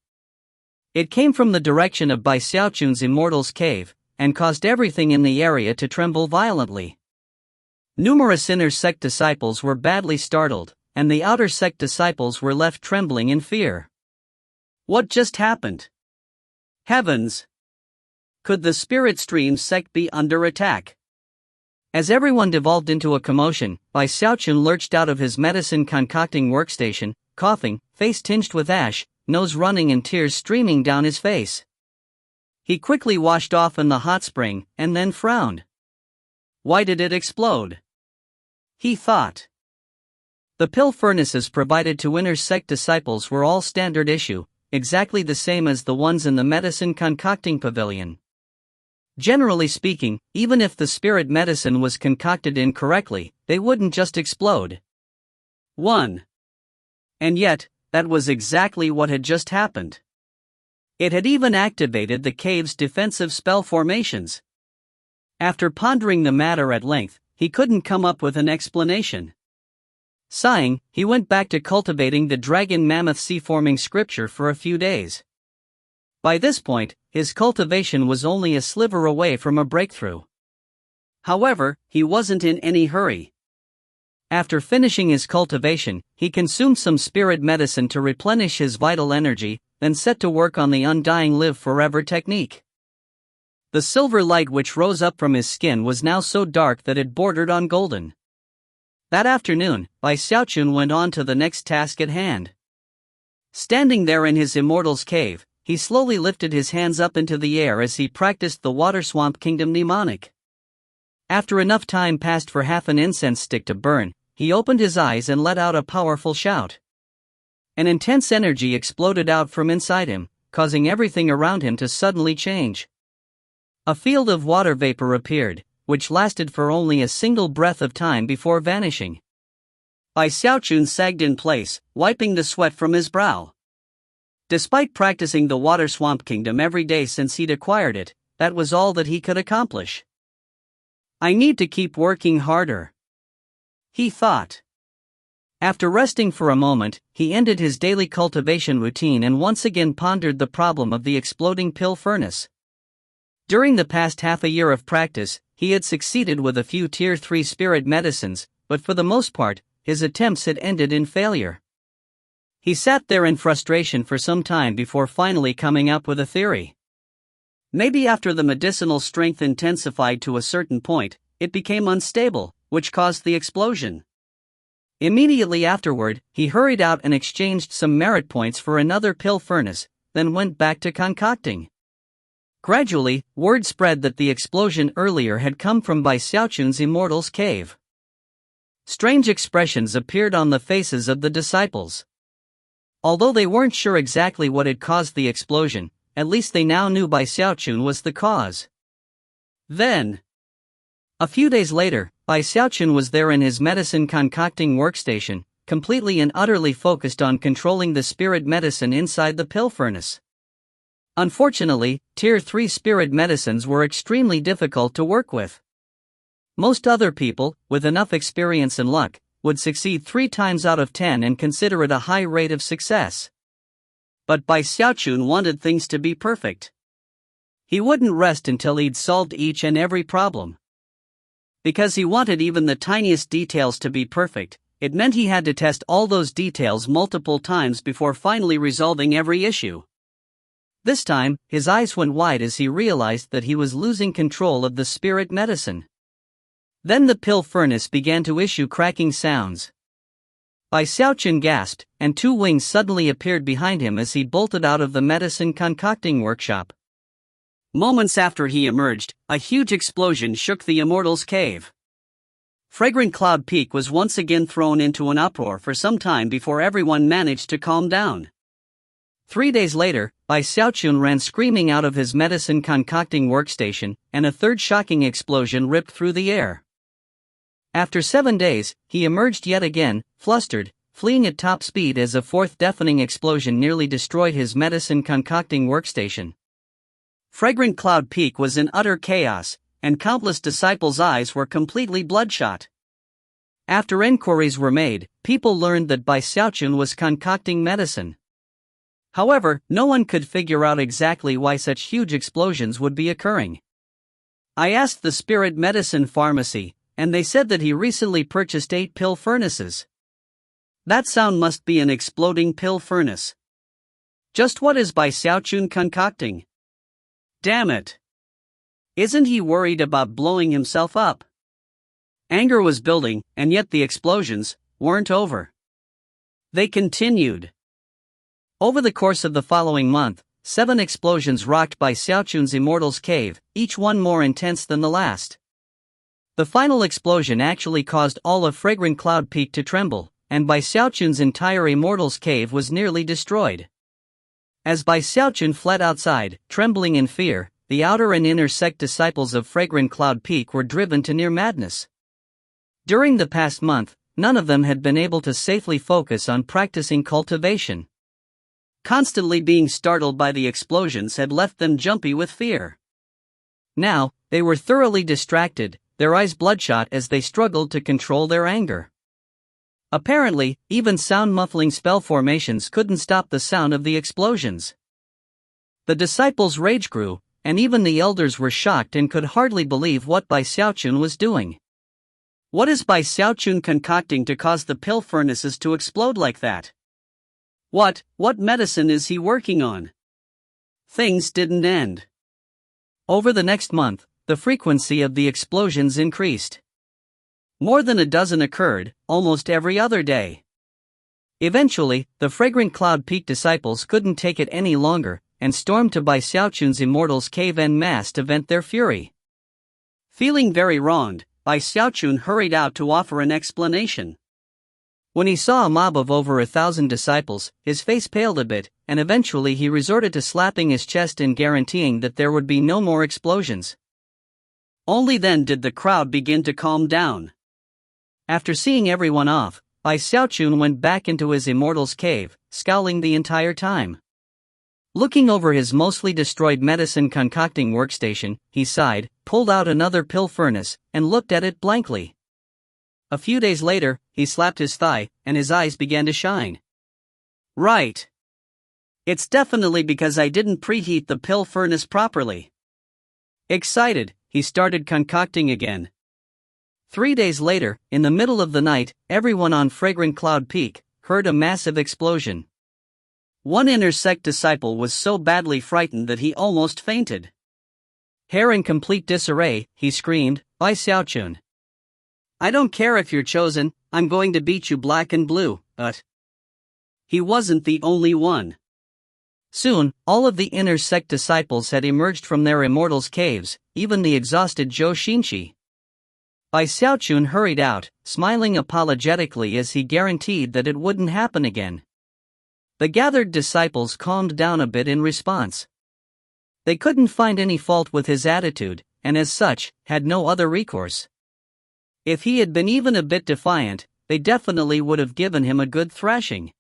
It came from the direction of Xiaochun's Immortal's Cave, and caused everything in the area to tremble violently. Numerous inner sect disciples were badly startled, and the outer sect disciples were left trembling in fear. What just happened? Heavens! Could the Spirit Stream sect be under attack? As everyone devolved into a commotion, Xiaochun lurched out of his medicine concocting workstation, coughing, face tinged with ash, nose running and tears streaming down his face. He quickly washed off in the hot spring, and then frowned. Why did it explode? He thought. The pill furnaces provided to inner sect disciples were all standard issue, exactly the same as the ones in the medicine concocting pavilion. Generally speaking, even if the spirit medicine was concocted incorrectly, they wouldn't just explode. 1. And yet, that was exactly what had just happened. It had even activated the cave's defensive spell formations. After pondering the matter at length, he couldn't come up with an explanation. Sighing, he went back to cultivating the dragon mammoth sea-forming scripture for a few days. By this point, his cultivation was only a sliver away from a breakthrough. However, he wasn't in any hurry. After finishing his cultivation, he consumed some spirit medicine to replenish his vital energy, then set to work on the undying live forever technique. The silver light which rose up from his skin was now so dark that it bordered on golden. That afternoon, Xiaochun went on to the next task at hand. Standing there in his Immortal's Cave, he slowly lifted his hands up into the air as he practiced the Water Swamp Kingdom mnemonic. After enough time passed for half an incense stick to burn, he opened his eyes and let out a powerful shout. An intense energy exploded out from inside him, causing everything around him to suddenly change. A field of water vapor appeared, which lasted for only a single breath of time before vanishing. Xiaochun sagged in place, wiping the sweat from his brow. Despite practicing the Water Swamp Kingdom every day since he'd acquired it, that was all that he could accomplish. I need to keep working harder, he thought. After resting for a moment, he ended his daily cultivation routine and once again pondered the problem of the exploding pill furnace. During the past half a year of practice, he had succeeded with a few Tier 3 spirit medicines, but for the most part, his attempts had ended in failure. He sat there in frustration for some time before finally coming up with a theory. Maybe after the medicinal strength intensified to a certain point, it became unstable, which caused the explosion. Immediately afterward, he hurried out and exchanged some merit points for another pill furnace, then went back to concocting. Gradually, word spread that the explosion earlier had come from Xiaochun's Immortal's Cave. Strange expressions appeared on the faces of the disciples. Although they weren't sure exactly what had caused the explosion, at least they now knew Xiaochun was the cause. Then, a few days later, Xiaochun was there in his medicine concocting workstation, completely and utterly focused on controlling the spirit medicine inside the pill furnace. Unfortunately, Tier 3 spirit medicines were extremely difficult to work with. Most other people, with enough experience and luck, would succeed 3 times out of 10 and consider it a high rate of success. But Xiaochun wanted things to be perfect. He wouldn't rest until he'd solved each and every problem. Because he wanted even the tiniest details to be perfect, it meant he had to test all those details multiple times before finally resolving every issue. This time, his eyes went wide as he realized that he was losing control of the spirit medicine. Then the pill furnace began to issue cracking sounds. Xiaochun gasped, and 2 wings suddenly appeared behind him as he bolted out of the medicine concocting workshop. Moments after he emerged, a huge explosion shook the Immortal's Cave. Fragrant Cloud Peak was once again thrown into an uproar for some time before everyone managed to calm down. 3 days later, Xiaochun ran screaming out of his medicine concocting workstation, and a third shocking explosion ripped through the air. After 7 days, he emerged yet again, flustered, fleeing at top speed as a fourth deafening explosion nearly destroyed his medicine concocting workstation. Fragrant Cloud Peak was in utter chaos, and countless disciples' eyes were completely bloodshot. After inquiries were made, people learned that Xiaochun was concocting medicine. However, no one could figure out exactly why such huge explosions would be occurring. I asked the spirit medicine pharmacy, and they said that he recently purchased 8 pill furnaces. That sound must be an exploding pill furnace. Just what is Xiaochun concocting? Damn it! Isn't he worried about blowing himself up? Anger was building, and yet the explosions weren't over. They continued. Over the course of the following month, 7 explosions rocked Xiaochun's Immortal's Cave, each one more intense than the last. The final explosion actually caused all of Fragrant Cloud Peak to tremble, and Xiaochun's entire Immortal's Cave was nearly destroyed. As Xiaochun fled outside, trembling in fear, the outer and inner sect disciples of Fragrant Cloud Peak were driven to near madness. During the past month, none of them had been able to safely focus on practicing cultivation. Constantly being startled by the explosions had left them jumpy with fear. Now, they were thoroughly distracted, their eyes bloodshot as they struggled to control their anger. Apparently, even sound-muffling spell formations couldn't stop the sound of the explosions. The disciples' rage grew, and even the elders were shocked and could hardly believe what Xiaochun was doing. What is Xiaochun concocting to cause the pill furnaces to explode like that? What medicine is he working on? Things didn't end. Over the next month, the frequency of the explosions increased. More than a dozen occurred, almost every other day. Eventually, the Fragrant Cloud Peak disciples couldn't take it any longer, and stormed to Xiaochun's Immortal's Cave en masse to vent their fury. Feeling very wronged, Xiaochun hurried out to offer an explanation. When he saw a mob of over 1,000 disciples, his face paled a bit, and eventually he resorted to slapping his chest and guaranteeing that there would be no more explosions. Only then did the crowd begin to calm down. After seeing everyone off, Xiaochun went back into his Immortal's Cave, scowling the entire time. Looking over his mostly destroyed medicine concocting workstation, he sighed, pulled out another pill furnace, and looked at it blankly. A few days later, he slapped his thigh, and his eyes began to shine. Right. It's definitely because I didn't preheat the pill furnace properly. Excited, he started concocting again. 3 days later, in the middle of the night, everyone on Fragrant Cloud Peak heard a massive explosion. One inner sect disciple was so badly frightened that he almost fainted. Hair in complete disarray, he screamed, "By Xiaochun! I don't care if you're chosen, I'm going to beat you black and blue." But he wasn't the only one. Soon, all of the inner sect disciples had emerged from their immortals' caves, even the exhausted Zhou Xinqi. Bai Xiaochun hurried out, smiling apologetically as he guaranteed that it wouldn't happen again. The gathered disciples calmed down a bit in response. They couldn't find any fault with his attitude, and as such, had no other recourse. If he had been even a bit defiant, they definitely would have given him a good thrashing.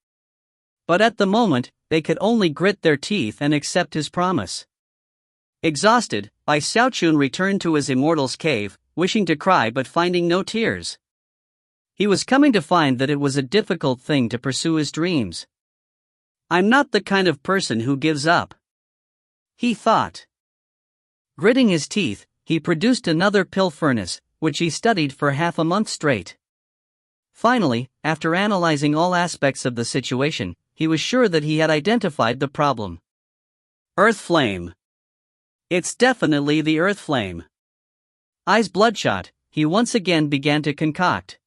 But at the moment, they could only grit their teeth and accept his promise. Exhausted, Bai Xiaochun returned to his immortal's cave, wishing to cry but finding no tears. He was coming to find that it was a difficult thing to pursue his dreams. "I'm not the kind of person who gives up," he thought. Gritting his teeth, he produced another pill furnace, which he studied for half a month straight. Finally, after analyzing all aspects of the situation, he was sure that he had identified the problem. Earth flame. It's definitely the earth flame. Eyes bloodshot, he once again began to concoct.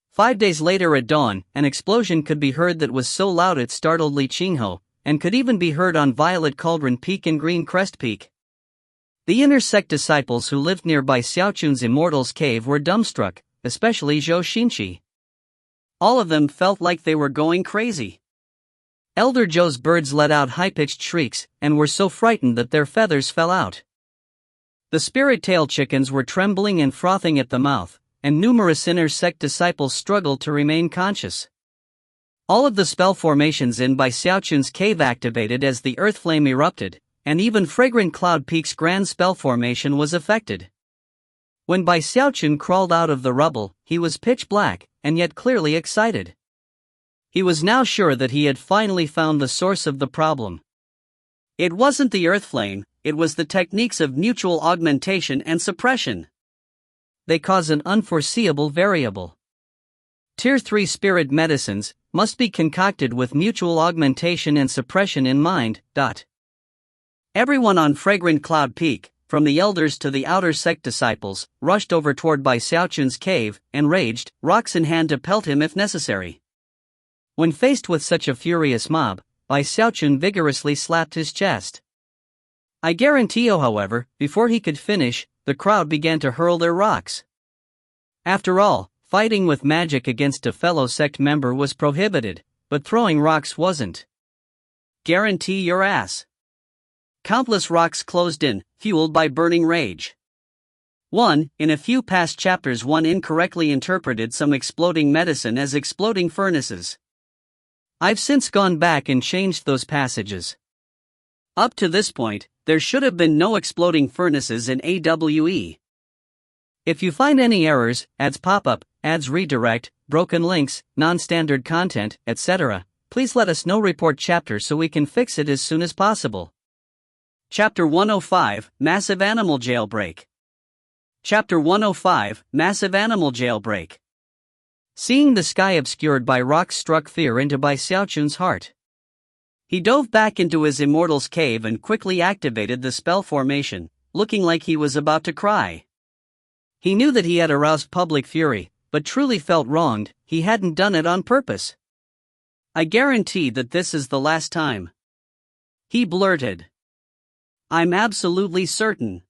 5 days later at dawn, an explosion could be heard that was so loud it startled Li Qingho, and could even be heard on Violet Cauldron Peak and Green Crest Peak. The inner sect disciples who lived nearby Xiaochun's immortal's cave were dumbstruck, especially Zhou Xinqi. All of them felt like they were going crazy. Elder Zhou's birds let out high-pitched shrieks, and were so frightened that their feathers fell out. The spirit-tailed chickens were trembling and frothing at the mouth, and numerous inner sect disciples struggled to remain conscious. All of the spell formations in Bai Xiaochun's cave activated as the earth flame erupted, and even Fragrant Cloud Peak's grand spell formation was affected. When Bai Xiaochun crawled out of the rubble, he was pitch black, and yet clearly excited. He was now sure that he had finally found the source of the problem. It wasn't the earth flame, it was the techniques of mutual augmentation and suppression. They cause an unforeseeable variable. Tier 3 spirit medicines must be concocted with mutual augmentation and suppression in mind. Everyone on Fragrant Cloud Peak, from the elders to the outer sect disciples, rushed over toward Bai Xiaochun's cave, enraged, rocks in hand to pelt him if necessary. When faced with such a furious mob, Bai Xiaochun vigorously slapped his chest. I guarantee you, however, before he could finish, the crowd began to hurl their rocks. After all, fighting with magic against a fellow sect member was prohibited, but throwing rocks wasn't. Guarantee your ass. Countless rocks closed in, fueled by burning rage. In a few past chapters one incorrectly interpreted some exploding medicine as exploding furnaces. I've since gone back and changed those passages. Up to this point, there should have been no exploding furnaces in AWE. If you find any errors, ads pop up, ads redirect, broken links, non-standard content, etc., please let us know. Report chapter so we can fix it as soon as possible. Chapter 105, Massive Animal Jailbreak. Chapter 105, Massive Animal Jailbreak. Seeing the sky obscured by rocks struck fear into Bai Xiaochun's heart. He dove back into his immortal's cave and quickly activated the spell formation, looking like he was about to cry. He knew that he had aroused public fury, but truly felt wronged. He hadn't done it on purpose. I guarantee that this is the last time, he blurted. I'm absolutely certain.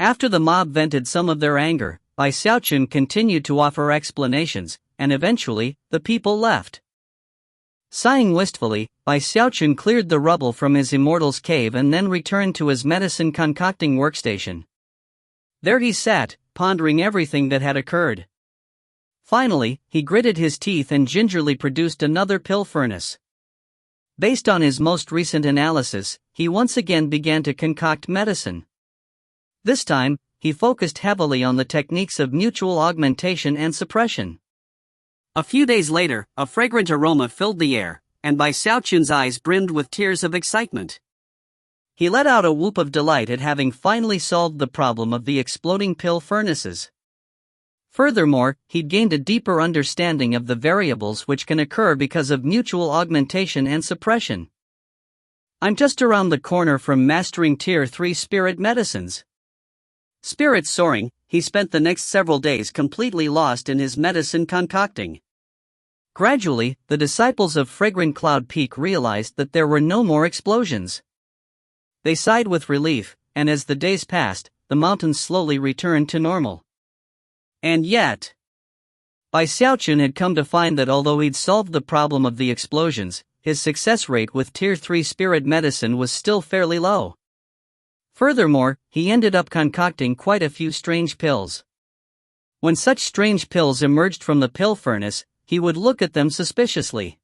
After the mob vented some of their anger, Bai Xiaochun continued to offer explanations, and eventually, the people left. Sighing wistfully, Bai Xiaochun cleared the rubble from his immortal's cave and then returned to his medicine concocting workstation. There he sat, pondering everything that had occurred. Finally, he gritted his teeth and gingerly produced another pill furnace. Based on his most recent analysis, he once again began to concoct medicine. This time, he focused heavily on the techniques of mutual augmentation and suppression. A few days later, a fragrant aroma filled the air, and Bai Xiaochun's eyes brimmed with tears of excitement. He let out a whoop of delight at having finally solved the problem of the exploding pill furnaces. Furthermore, he'd gained a deeper understanding of the variables which can occur because of mutual augmentation and suppression. I'm just around the corner from mastering Tier 3 spirit medicines. Spirits soaring, he spent the next several days completely lost in his medicine concocting. Gradually, the disciples of Fragrant Cloud Peak realized that there were no more explosions. They sighed with relief, and as the days passed, the mountains slowly returned to normal. And yet, Bai Xiaochun had come to find that although he'd solved the problem of the explosions, his success rate with Tier 3 spirit medicine was still fairly low. Furthermore, he ended up concocting quite a few strange pills. When such strange pills emerged from the pill furnace, he would look at them suspiciously.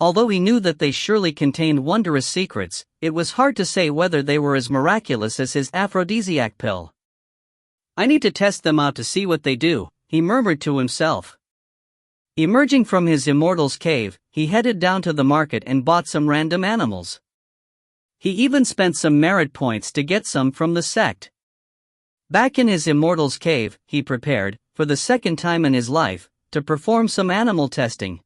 Although he knew that they surely contained wondrous secrets, it was hard to say whether they were as miraculous as his aphrodisiac pill. I need to test them out to see what they do, he murmured to himself. Emerging from his immortal's cave, he headed down to the market and bought some random animals. He even spent some merit points to get some from the sect. Back in his immortal's cave, he prepared, for the second time in his life, to perform some animal testing.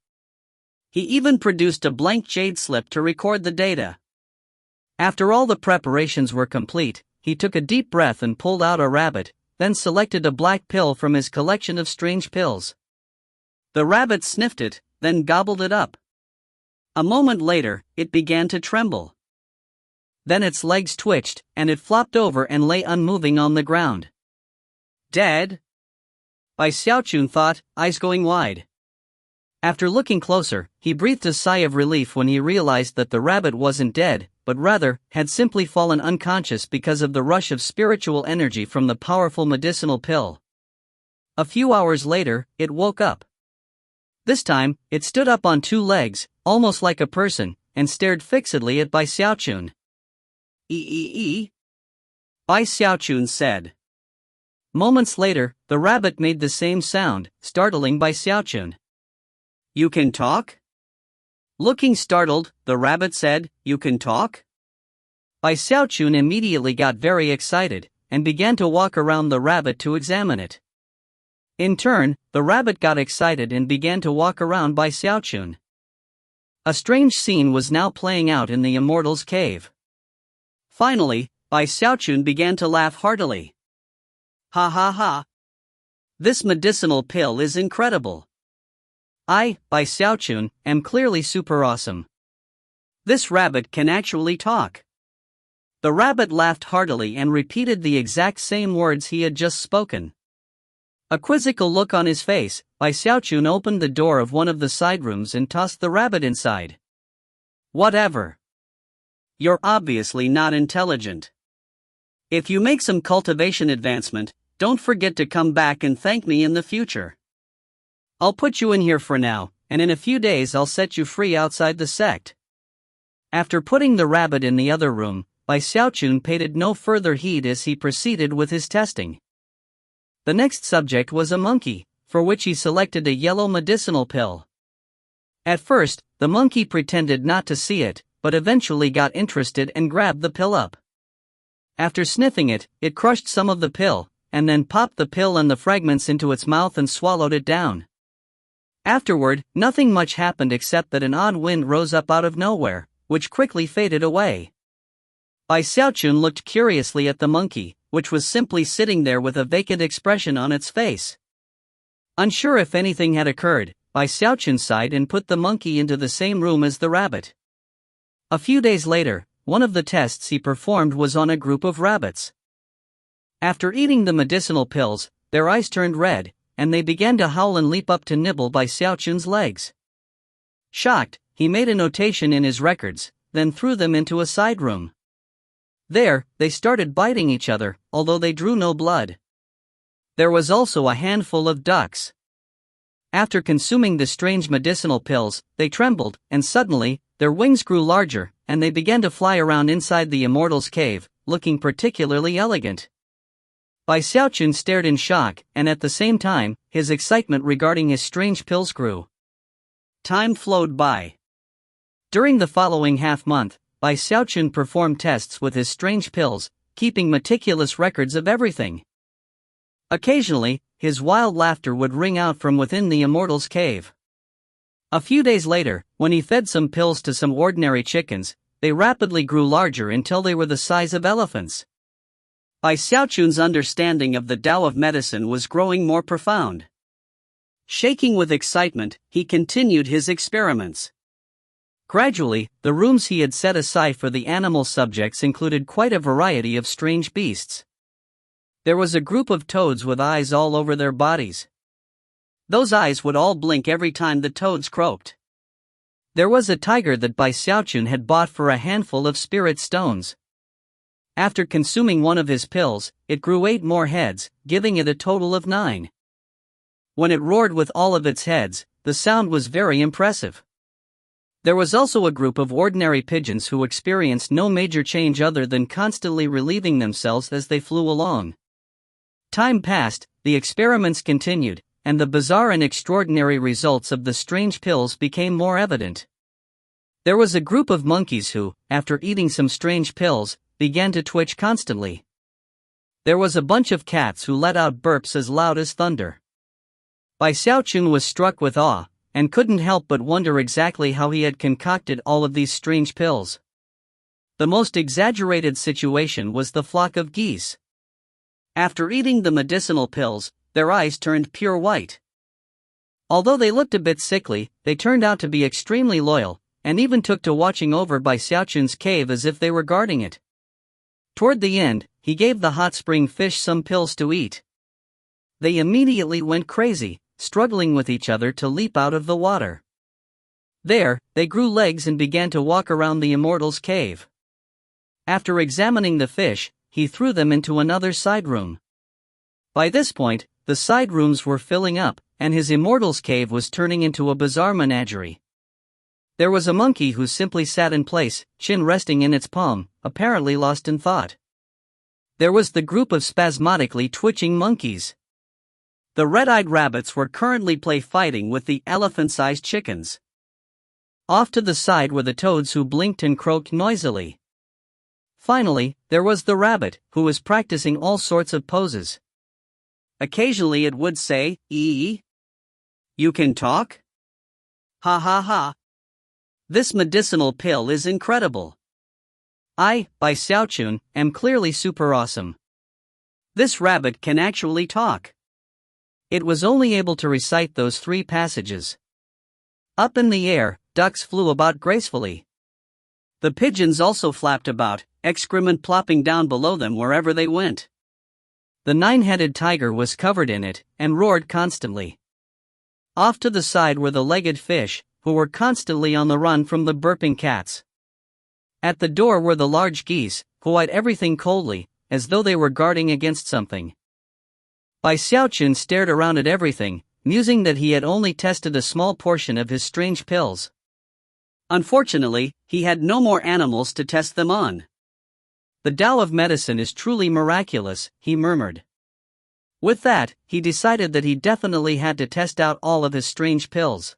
He even produced a blank jade slip to record the data. After all the preparations were complete, he took a deep breath and pulled out a rabbit, then selected a black pill from his collection of strange pills. The rabbit sniffed it, then gobbled it up. A moment later, it began to tremble. Then its legs twitched, and it flopped over and lay unmoving on the ground. Dead? Bai Xiaochun thought, eyes going wide. After looking closer, he breathed a sigh of relief when he realized that the rabbit wasn't dead, but rather, had simply fallen unconscious because of the rush of spiritual energy from the powerful medicinal pill. A few hours later, it woke up. This time, it stood up on two legs, almost like a person, and stared fixedly at Bai Xiaochun. Bai Xiaochun said. Moments later, the rabbit made the same sound, startling Bai Xiaochun. You can talk? Looking startled, the rabbit said, You can talk? Bai Xiaochun immediately got very excited, and began to walk around the rabbit to examine it. In turn, the rabbit got excited and began to walk around Bai Xiaochun. A strange scene was now playing out in the immortal's cave. Finally, Bai Xiaochun began to laugh heartily. Ha ha ha! This medicinal pill is incredible. I, Bai Xiaochun, am clearly super awesome. This rabbit can actually talk. The rabbit laughed heartily and repeated the exact same words he had just spoken. A quizzical look on his face, Bai Xiaochun opened the door of one of the side rooms and tossed the rabbit inside. Whatever. You're obviously not intelligent. If you make some cultivation advancement, don't forget to come back and thank me in the future. I'll put you in here for now, and in a few days I'll set you free outside the sect. After putting the rabbit in the other room, Bai Xiaochun paid no further heed as he proceeded with his testing. The next subject was a monkey, for which he selected a yellow medicinal pill. At first, the monkey pretended not to see it, but eventually got interested and grabbed the pill up. After sniffing it, it crushed some of the pill, and then popped the pill and the fragments into its mouth and swallowed it down. Afterward, nothing much happened except that an odd wind rose up out of nowhere, which quickly faded away. Bai Xiaochun looked curiously at the monkey, which was simply sitting there with a vacant expression on its face. Unsure if anything had occurred, Bai Xiaochun sighed and put the monkey into the same room as the rabbit. A few days later, one of the tests he performed was on a group of rabbits. After eating the medicinal pills, their eyes turned red, and they began to howl and leap up to nibble Bai Xiaochun's legs. Shocked, he made a notation in his records, then threw them into a side room. There, they started biting each other, although they drew no blood. There was also a handful of ducks. After consuming the strange medicinal pills, they trembled, and suddenly, their wings grew larger, and they began to fly around inside the immortal's cave, looking particularly elegant. Xiaochun stared in shock, and at the same time, his excitement regarding his strange pills grew. Time flowed by. During the following half-month, Xiaochun performed tests with his strange pills, keeping meticulous records of everything. Occasionally, his wild laughter would ring out from within the immortal's cave. A few days later, when he fed some pills to some ordinary chickens, they rapidly grew larger until they were the size of elephants. Xiaochun's understanding of the Tao of medicine was growing more profound. Shaking with excitement, he continued his experiments. Gradually, the rooms he had set aside for the animal subjects included quite a variety of strange beasts. There was a group of toads with eyes all over their bodies. Those eyes would all blink every time the toads croaked. There was a tiger that Xiaochun had bought for a handful of spirit stones. After consuming one of his pills, it grew 8 more heads, giving it a total of 9. When it roared with all of its heads, the sound was very impressive. There was also a group of ordinary pigeons who experienced no major change other than constantly relieving themselves as they flew along. Time passed, the experiments continued, and the bizarre and extraordinary results of the strange pills became more evident. There was a group of monkeys who, after eating some strange pills, began to twitch constantly. There was a bunch of cats who let out burps as loud as thunder. Xiaochun was struck with awe, and couldn't help but wonder exactly how he had concocted all of these strange pills. The most exaggerated situation was the flock of geese. After eating the medicinal pills, their eyes turned pure white. Although they looked a bit sickly, they turned out to be extremely loyal, and even took to watching over Xiaochun's cave as if they were guarding it. Toward the end, he gave the hot spring fish some pills to eat. They immediately went crazy, struggling with each other to leap out of the water. There, they grew legs and began to walk around the immortal's cave. After examining the fish, he threw them into another side room. By this point, the side rooms were filling up, and his immortal's cave was turning into a bizarre menagerie. There was a monkey who simply sat in place, chin resting in its palm, apparently lost in thought. There was the group of spasmodically twitching monkeys. The red-eyed rabbits were currently fighting with the elephant-sized chickens. Off to the side were the toads who blinked and croaked noisily. Finally, there was the rabbit, who was practicing all sorts of poses. Occasionally it would say, "Ee? You can talk? Ha ha ha. This medicinal pill is incredible. I, Xiaochun, am clearly super awesome. This rabbit can actually talk." It was only able to recite those 3 passages. Up in the air, ducks flew about gracefully. The pigeons also flapped about, excrement plopping down below them wherever they went. The 9-headed tiger was covered in it, and roared constantly. Off to the side were the legged fish, who were constantly on the run from the burping cats. At the door were the large geese, who eyed everything coldly, as though they were guarding against something. Xiaochun stared around at everything, musing that he had only tested a small portion of his strange pills. Unfortunately, he had no more animals to test them on. "The Tao of medicine is truly miraculous," he murmured. With that, he decided that he definitely had to test out all of his strange pills.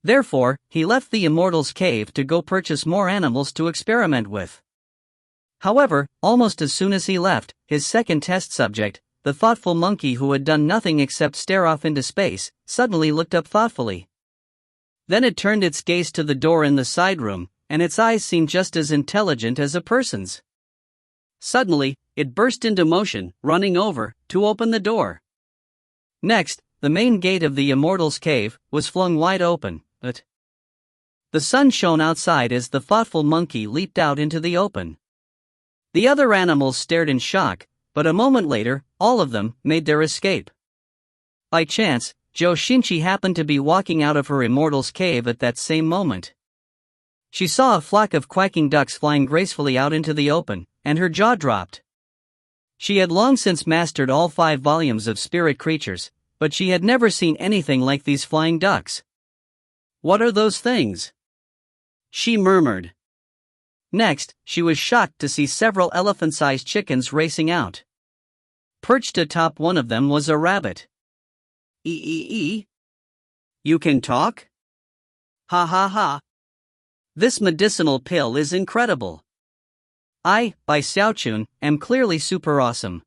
Therefore, he left the immortal's cave to go purchase more animals to experiment with. However, almost as soon as he left, his second test subject, the thoughtful monkey who had done nothing except stare off into space, suddenly looked up thoughtfully. Then it turned its gaze to the door in the side room, and its eyes seemed just as intelligent as a person's. Suddenly, it burst into motion, running over, to open the door. Next, the main gate of the immortal's cave was flung wide open, but the sun shone outside as the thoughtful monkey leaped out into the open. The other animals stared in shock, but a moment later, all of them made their escape. By chance, Zhou Xinqi happened to be walking out of her immortal's cave at that same moment. She saw a flock of quacking ducks flying gracefully out into the open, and her jaw dropped. She had long since mastered all 5 volumes of spirit creatures, but she had never seen anything like these flying ducks. "What are those things?" she murmured. Next, she was shocked to see several elephant-sized chickens racing out. Perched atop one of them was a rabbit. Ee. You can talk? Ha ha ha. This medicinal pill is incredible. I, by Xiaochun, am clearly super awesome.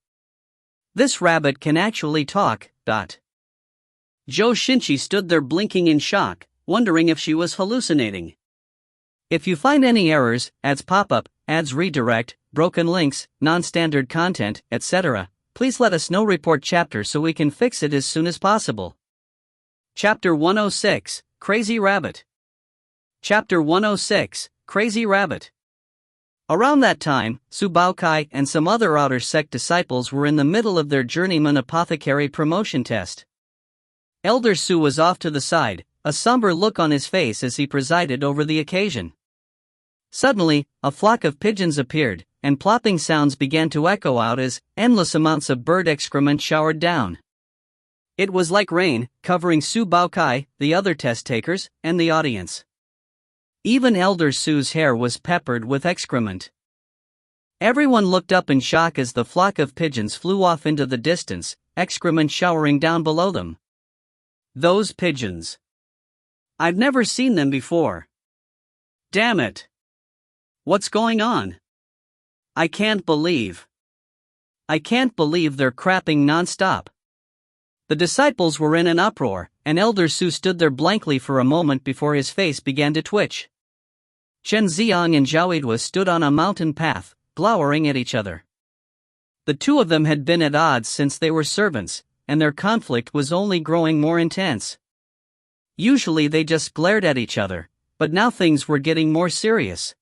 This rabbit can actually talk. Zhou Xinqi stood there blinking in shock, wondering if she was hallucinating. If you find any errors, ads pop up, ads redirect, broken links, non-standard content, etc., please let us know. Report chapter so we can fix it as soon as possible. Chapter 106, Crazy Rabbit. Chapter 106, Crazy Rabbit. Around that time, Su Baokai and some other outer sect disciples were in the middle of their journeyman apothecary promotion test. Elder Su was off to the side, a somber look on his face as he presided over the occasion. Suddenly, a flock of pigeons appeared, and plopping sounds began to echo out as endless amounts of bird excrement showered down. It was like rain, covering Su Baokai, the other test takers, and the audience. Even Elder Su's hair was peppered with excrement. Everyone looked up in shock as the flock of pigeons flew off into the distance, excrement showering down below them. Those pigeons. I've never seen them before. Damn it. What's going on? I can't believe they're crapping non-stop. The disciples were in an uproar, and Elder Su stood there blankly for a moment before his face began to twitch. Chen Ziang and Zhao Yidwa stood on a mountain path, glowering at each other. The two of them had been at odds since they were servants, and their conflict was only growing more intense. Usually they just glared at each other, but now things were getting more serious.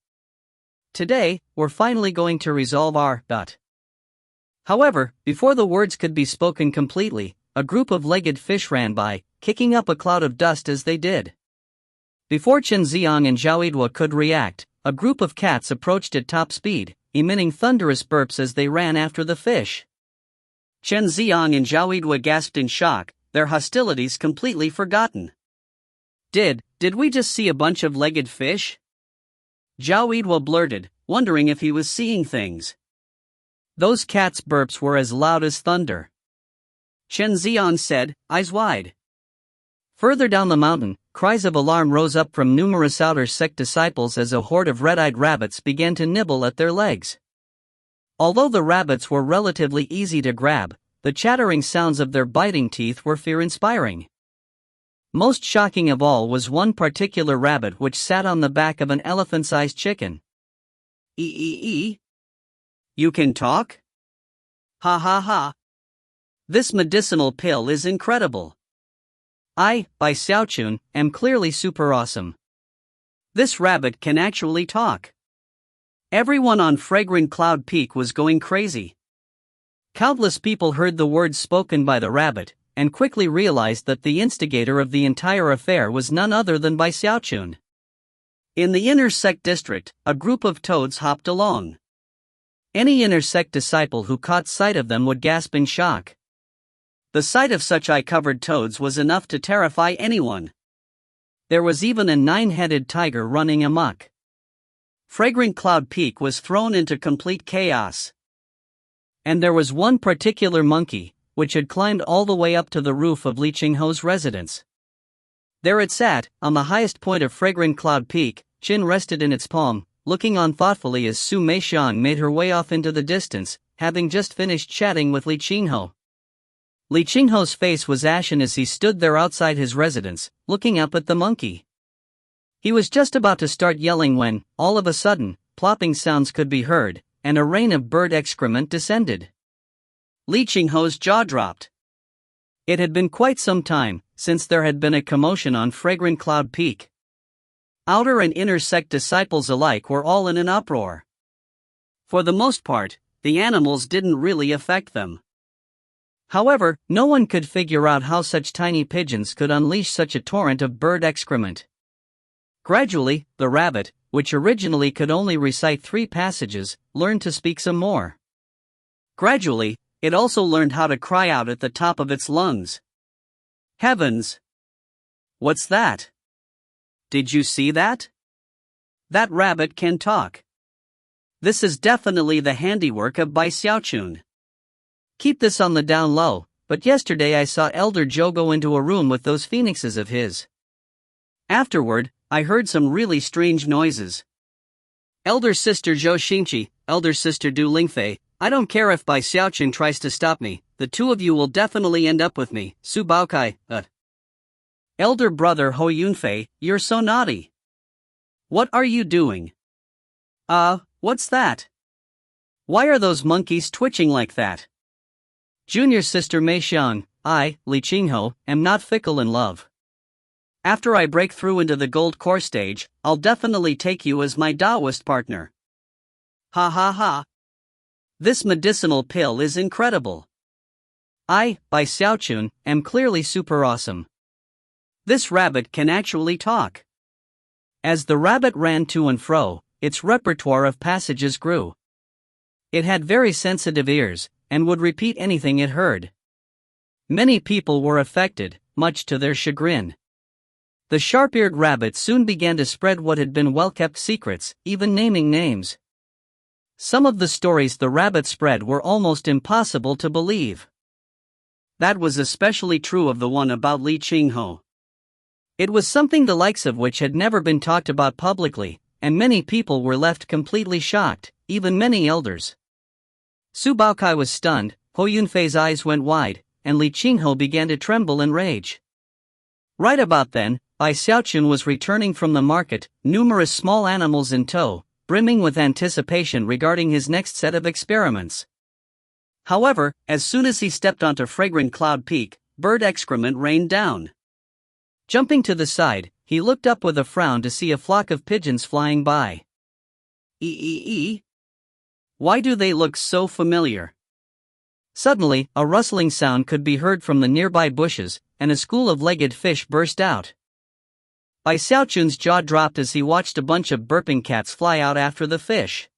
Today, we're finally going to resolve our. However, before the words could be spoken completely, a group of legged fish ran by, kicking up a cloud of dust as they did. Before Chen Ziang and Zhao Yidwa could react, a group of cats approached at top speed, emitting thunderous burps as they ran after the fish. Chen Ziang and Zhao Yidwa gasped in shock, their hostilities completely forgotten. Did we just see a bunch of legged fish? Zhao Yidwa blurted, wondering if he was seeing things. Those cats' burps were as loud as thunder. Chen Ziang said, eyes wide. Further down the mountain, cries of alarm rose up from numerous outer sect disciples as a horde of red-eyed rabbits began to nibble at their legs. Although the rabbits were relatively easy to grab, the chattering sounds of their biting teeth were fear-inspiring. Most shocking of all was one particular rabbit which sat on the back of an elephant-sized chicken. You can talk? Ha ha ha. This medicinal pill is incredible. I, by Xiaochun, am clearly super awesome. This rabbit can actually talk. Everyone on Fragrant Cloud Peak was going crazy. Countless people heard the words spoken by the rabbit, and quickly realized that the instigator of the entire affair was none other than Bai Xiaochun. In the inner sect district, a group of toads hopped along. Any inner sect disciple who caught sight of them would gasp in shock. The sight of such eye-covered toads was enough to terrify anyone. There was even a 9-headed tiger running amok. Fragrant Cloud Peak was thrown into complete chaos. And there was one particular monkey, which had climbed all the way up to the roof of Li Qingho's residence. There it sat, on the highest point of Fragrant Cloud Peak, chin rested in its palm, looking on thoughtfully as Su Meixiang made her way off into the distance, having just finished chatting with Li Qingho. Li Qingho's face was ashen as he stood there outside his residence, looking up at the monkey. He was just about to start yelling when, all of a sudden, plopping sounds could be heard, and a rain of bird excrement descended. Li Qingho's jaw dropped. It had been quite some time since there had been a commotion on Fragrant Cloud Peak. Outer and inner sect disciples alike were all in an uproar. For the most part, the animals didn't really affect them. However, no one could figure out how such tiny pigeons could unleash such a torrent of bird excrement. Gradually, the rabbit, which originally could only recite 3 passages, learned to speak some more. Gradually, it also learned how to cry out at the top of its lungs. Heavens! What's that? Did you see that? That rabbit can talk. This is definitely the handiwork of Bai Xiaochun. Keep this on the down low, but yesterday I saw Elder Joe go into a room with those phoenixes of his. Afterward, I heard some really strange noises. Elder Sister Zhou Xingqi, Elder Sister Du Lingfei, I don't care if Bai Xiaochun tries to stop me, the two of you will definitely end up with me, Su Baokai, Elder Brother Ho Yunfei, you're so naughty. What are you doing? What's that? Why are those monkeys twitching like that? Junior Sister Mei Xiang, I, Li Qingho, am not fickle in love. After I break through into the gold core stage, I'll definitely take you as my Taoist partner. Ha ha ha. This medicinal pill is incredible. I, Bai Xiaochun, am clearly super awesome. This rabbit can actually talk. As the rabbit ran to and fro, its repertoire of passages grew. It had very sensitive ears, and would repeat anything it heard. Many people were affected, much to their chagrin. The sharp-eared rabbit soon began to spread what had been well-kept secrets, even naming names. Some of the stories the rabbit spread were almost impossible to believe. That was especially true of the one about Li Qingho. It was something the likes of which had never been talked about publicly, and many people were left completely shocked, even many elders. Su Baokai was stunned, Ho Yunfei's eyes went wide, and Li Qingho began to tremble in rage. Right about then, Bai Xiaochun was returning from the market, numerous small animals in tow, brimming with anticipation regarding his next set of experiments. However, as soon as he stepped onto Fragrant Cloud Peak, bird excrement rained down. Jumping to the side, he looked up with a frown to see a flock of pigeons flying by. Why do they look so familiar? Suddenly, a rustling sound could be heard from the nearby bushes, and a school of legged fish burst out. Bai Xiaochun's jaw dropped as he watched a bunch of burping cats fly out after the fish.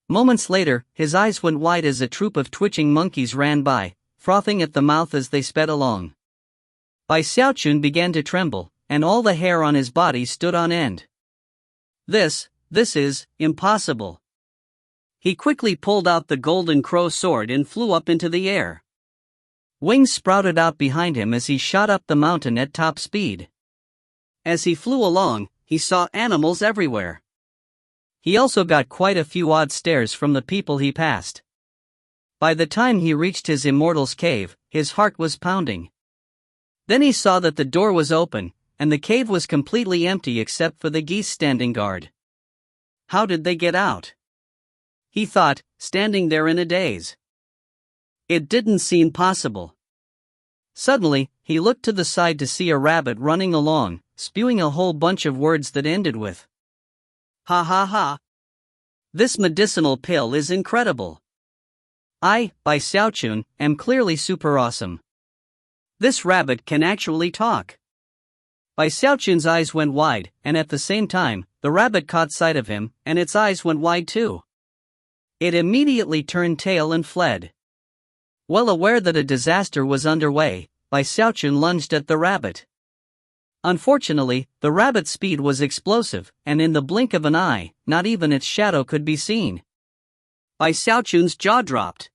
Moments later, his eyes went wide as a troop of twitching monkeys ran by, frothing at the mouth as they sped along. Bai Xiaochun began to tremble, and all the hair on his body stood on end. This is impossible. He quickly pulled out the golden crow sword and flew up into the air. Wings sprouted out behind him as he shot up the mountain at top speed. As he flew along, he saw animals everywhere. He also got quite a few odd stares from the people he passed. By the time he reached his immortal's cave, his heart was pounding. Then he saw that the door was open, and the cave was completely empty except for the geese standing guard. How did they get out? He thought, standing there in a daze. It didn't seem possible. Suddenly, he looked to the side to see a rabbit running along, spewing a whole bunch of words that ended with ha ha ha. This medicinal pill is incredible. I, Bai Xiaochun, am clearly super awesome. This rabbit can actually talk. Bai Xiaochun's eyes went wide, and at the same time, the rabbit caught sight of him, and its eyes went wide too. It immediately turned tail and fled. Well aware that a disaster was underway, Bai Xiaochun lunged at the rabbit. Unfortunately, the rabbit's speed was explosive, and in the blink of an eye, not even its shadow could be seen. Bai Xiaochun's jaw dropped.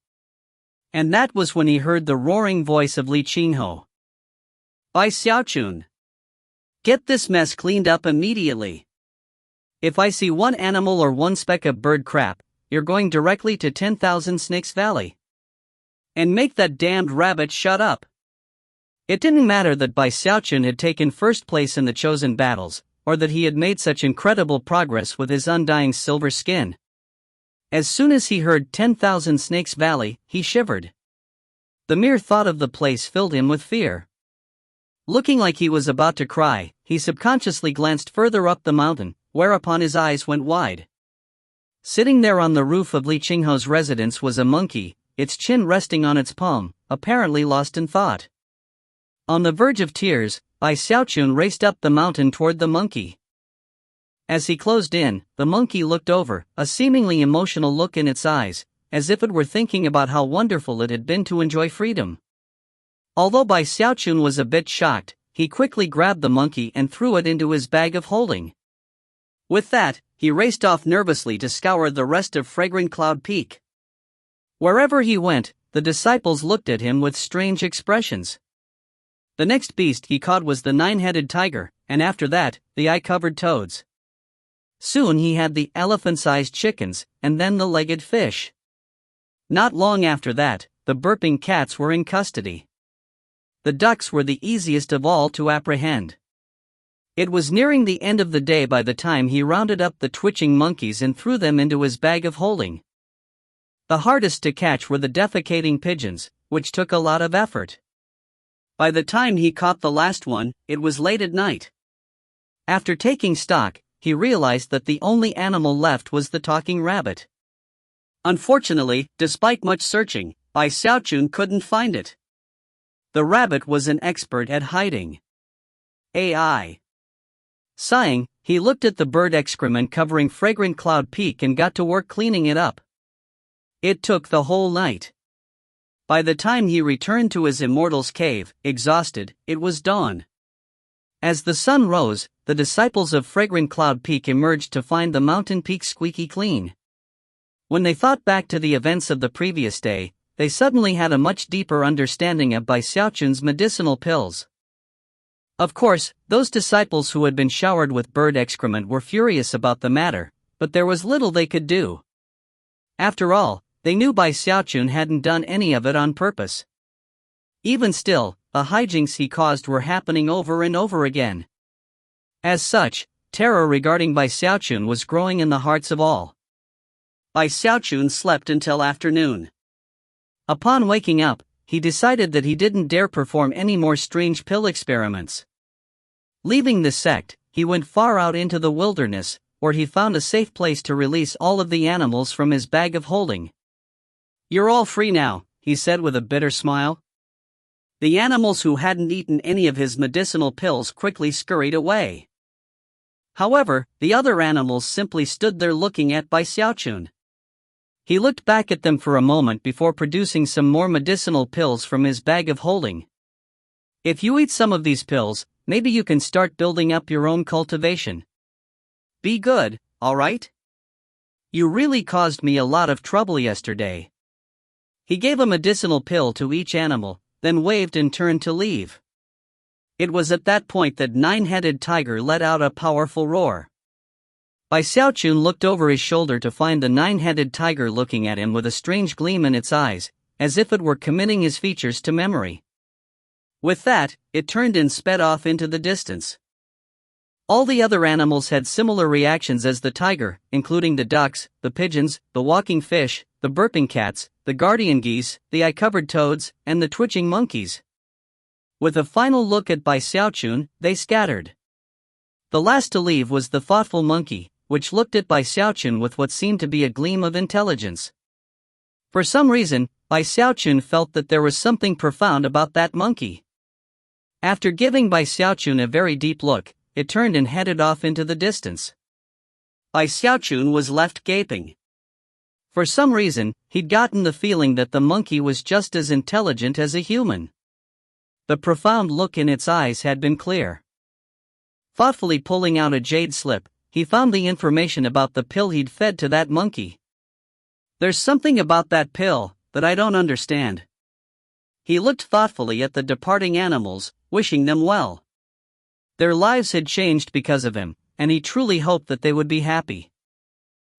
And that was when he heard the roaring voice of Li Qingho. Bai Xiaochun, get this mess cleaned up immediately. If I see one animal or one speck of bird crap, you're going directly to 10,000 Snakes Valley. And make that damned rabbit shut up. It didn't matter that Bai Xiaochun had taken first place in the chosen battles, or that he had made such incredible progress with his undying silver skin. As soon as he heard 10,000 Snakes Valley, he shivered. The mere thought of the place filled him with fear. Looking like he was about to cry, he subconsciously glanced further up the mountain, whereupon his eyes went wide. Sitting there on the roof of Li Qingho's residence was a monkey, its chin resting on its palm, apparently lost in thought. On the verge of tears, Bai Xiaochun raced up the mountain toward the monkey. As he closed in, the monkey looked over, a seemingly emotional look in its eyes, as if it were thinking about how wonderful it had been to enjoy freedom. Although Bai Xiaochun was a bit shocked, he quickly grabbed the monkey and threw it into his bag of holding. With that, he raced off nervously to scour the rest of Fragrant Cloud Peak. Wherever he went, the disciples looked at him with strange expressions. The next beast he caught was the 9-headed tiger, and after that, the eye-covered toads. Soon he had the elephant-sized chickens, and then the legged fish. Not long after that, the burping cats were in custody. The ducks were the easiest of all to apprehend. It was nearing the end of the day by the time he rounded up the twitching monkeys and threw them into his bag of holding. The hardest to catch were the defecating pigeons, which took a lot of effort. By the time he caught the last one, it was late at night. After taking stock, he realized that the only animal left was the talking rabbit. Unfortunately, despite much searching, Xiaochun couldn't find it. The rabbit was an expert at hiding. AI. Sighing, he looked at the bird excrement covering Fragrant Cloud Peak and got to work cleaning it up. It took the whole night. By the time he returned to his immortal's cave, exhausted, it was dawn. As the sun rose, the disciples of Fragrant Cloud Peak emerged to find the mountain peak squeaky clean. When they thought back to the events of the previous day, they suddenly had a much deeper understanding of Xiaochun's medicinal pills. Of course, those disciples who had been showered with bird excrement were furious about the matter, but there was little they could do. After all, they knew Xiaochun hadn't done any of it on purpose. Even still, the hijinks he caused were happening over and over again. As such, terror regarding Xiaochun was growing in the hearts of all. Xiaochun slept until afternoon. Upon waking up, he decided that he didn't dare perform any more strange pill experiments. Leaving the sect, he went far out into the wilderness, where he found a safe place to release all of the animals from his bag of holding. "You're all free now," he said with a bitter smile. The animals who hadn't eaten any of his medicinal pills quickly scurried away. However, the other animals simply stood there looking at Xiaochun. He looked back at them for a moment before producing some more medicinal pills from his bag of holding. "If you eat some of these pills, maybe you can start building up your own cultivation. Be good, alright? You really caused me a lot of trouble yesterday." He gave a medicinal pill to each animal, then waved and turned to leave. It was at that point that 9-headed tiger let out a powerful roar. Xiaochun looked over his shoulder to find the 9-headed tiger looking at him with a strange gleam in its eyes, as if it were committing his features to memory. With that, it turned and sped off into the distance. All the other animals had similar reactions as the tiger, including the ducks, the pigeons, the walking fish, the burping cats, the guardian geese, the eye-covered toads, and the twitching monkeys. With a final look at Xiaochun, they scattered. The last to leave was the thoughtful monkey, which looked at Xiaochun with what seemed to be a gleam of intelligence. For some reason, Xiaochun felt that there was something profound about that monkey. After giving Xiaochun a very deep look, it turned and headed off into the distance. Xiaochun was left gaping. For some reason, he'd gotten the feeling that the monkey was just as intelligent as a human. The profound look in its eyes had been clear. Thoughtfully pulling out a jade slip, he found the information about the pill he'd fed to that monkey. "There's something about that pill that I don't understand." He looked thoughtfully at the departing animals, wishing them well. Their lives had changed because of him, and he truly hoped that they would be happy.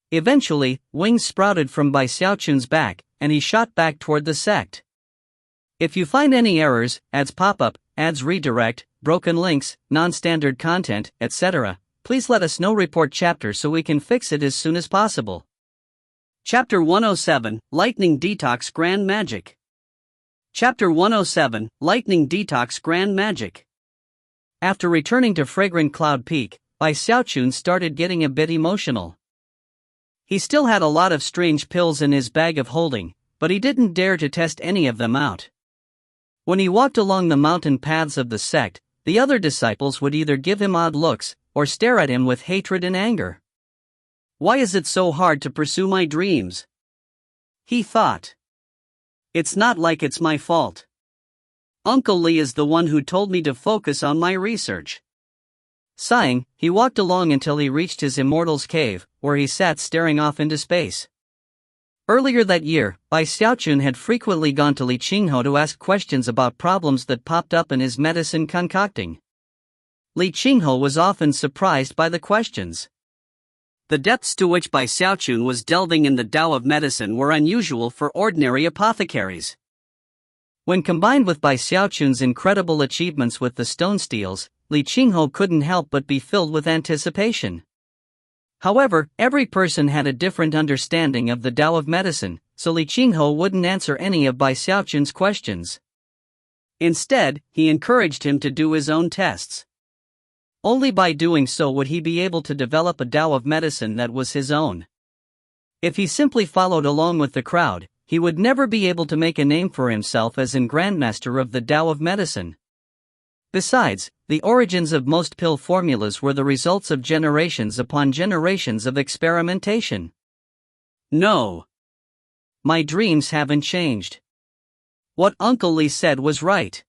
Eventually, wings sprouted from Xiaochun's back, and he shot back toward the sect. If you find any errors, ads pop up, ads redirect, broken links, non-standard content, etc., please let us know. Report chapter so we can fix it as soon as possible. Chapter 107, Lightning Detox Grand Magic. Chapter 107, Lightning Detox Grand Magic. After returning to Fragrant Cloud Peak, Xiaochun started getting a bit emotional. He still had a lot of strange pills in his bag of holding, but he didn't dare to test any of them out. When he walked along the mountain paths of the sect, the other disciples would either give him odd looks, or stare at him with hatred and anger. "Why is it so hard to pursue my dreams?" he thought. "It's not like it's my fault. Uncle Lee is the one who told me to focus on my research." Sighing, he walked along until he reached his immortal's cave, where he sat staring off into space. Earlier that year, Bai Xiaochun had frequently gone to Li Qinghe to ask questions about problems that popped up in his medicine concocting. Li Qinghe was often surprised by the questions. The depths to which Bai Xiaochun was delving in the Tao of medicine were unusual for ordinary apothecaries. When combined with Bai Xiaochun's incredible achievements with the stone steels, Li Qinghe couldn't help but be filled with anticipation. However, every person had a different understanding of the Tao of medicine, so Li Qinghe wouldn't answer any of Bai Xiaochun's questions. Instead, he encouraged him to do his own tests. Only by doing so would he be able to develop a Tao of medicine that was his own. If he simply followed along with the crowd, he would never be able to make a name for himself as an Grandmaster of the Tao of medicine. Besides, the origins of most pill formulas were the results of generations upon generations of experimentation. No. My dreams haven't changed. What Uncle Li said was right.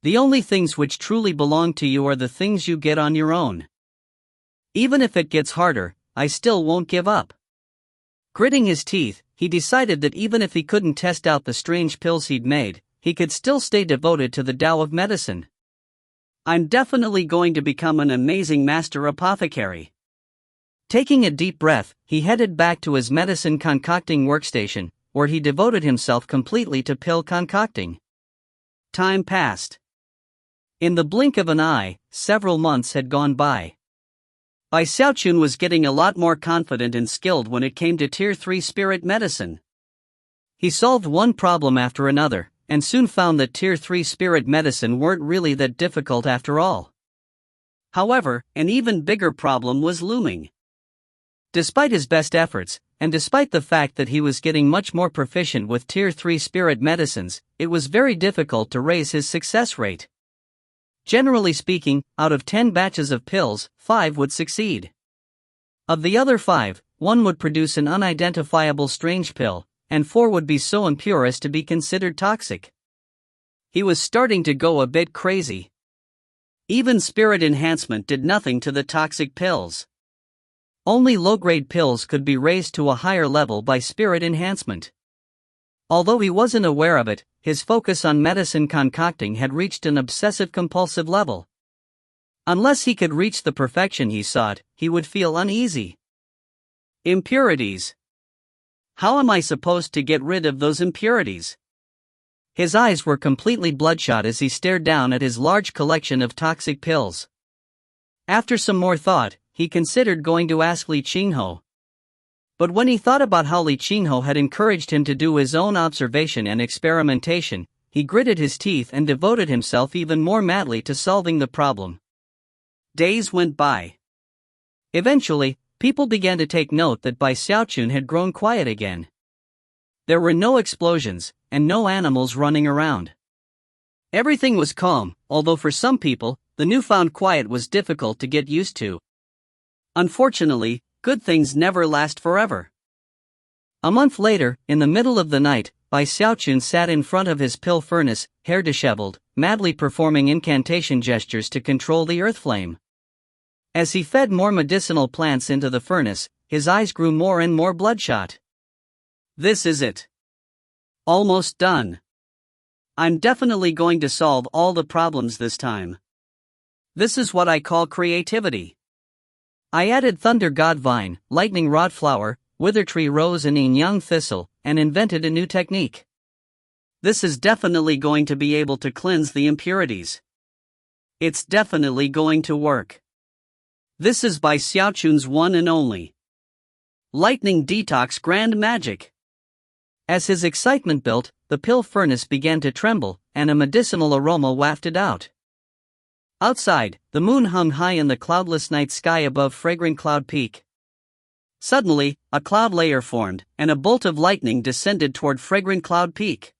The only things which truly belong to you are the things you get on your own. Even if it gets harder, I still won't give up. Gritting his teeth, he decided that even if he couldn't test out the strange pills he'd made, he could still stay devoted to the Tao of medicine. I'm definitely going to become an amazing master apothecary. Taking a deep breath, he headed back to his medicine concocting workstation, where he devoted himself completely to pill concocting. Time passed. In the blink of an eye, several months had gone by. Bai Xiaochun was getting a lot more confident and skilled when it came to Tier 3 spirit medicine. He solved one problem after another, and soon found that Tier 3 spirit medicine weren't really that difficult after all. However, an even bigger problem was looming. Despite his best efforts, and despite the fact that he was getting much more proficient with Tier 3 spirit medicines, it was very difficult to raise his success rate. Generally speaking, out of 10 batches of pills, 5 would succeed. Of the other 5, 1 would produce an unidentifiable strange pill, and 4 would be so impure as to be considered toxic. He was starting to go a bit crazy. Even spirit enhancement did nothing to the toxic pills. Only low-grade pills could be raised to a higher level by spirit enhancement. Although he wasn't aware of it, his focus on medicine concocting had reached an obsessive-compulsive level. Unless he could reach the perfection he sought, he would feel uneasy. Impurities. How am I supposed to get rid of those impurities? His eyes were completely bloodshot as he stared down at his large collection of toxic pills. After some more thought, he considered going to ask Li Qinghe. But when he thought about how Li Qinghe had encouraged him to do his own observation and experimentation, he gritted his teeth and devoted himself even more madly to solving the problem. Days went by. Eventually, people began to take note that Bai Xiaochun had grown quiet again. There were no explosions, and no animals running around. Everything was calm, although for some people, the newfound quiet was difficult to get used to. Unfortunately, good things never last forever. A month later, in the middle of the night, Bai Xiaochun sat in front of his pill furnace, hair disheveled, madly performing incantation gestures to control the earth flame. As he fed more medicinal plants into the furnace, his eyes grew more and more bloodshot. This is it. Almost done. I'm definitely going to solve all the problems this time. This is what I call creativity. I added thunder god vine, lightning rod flower, wither tree rose and yin yang thistle, and invented a new technique. This is definitely going to be able to cleanse the impurities. It's definitely going to work. This is Bai Xiaochun's one and only lightning detox grand magic. As his excitement built, the pill furnace began to tremble, and a medicinal aroma wafted out. Outside, the moon hung high in the cloudless night sky above Fragrant Cloud Peak. Suddenly, a cloud layer formed, and a bolt of lightning descended toward Fragrant Cloud Peak.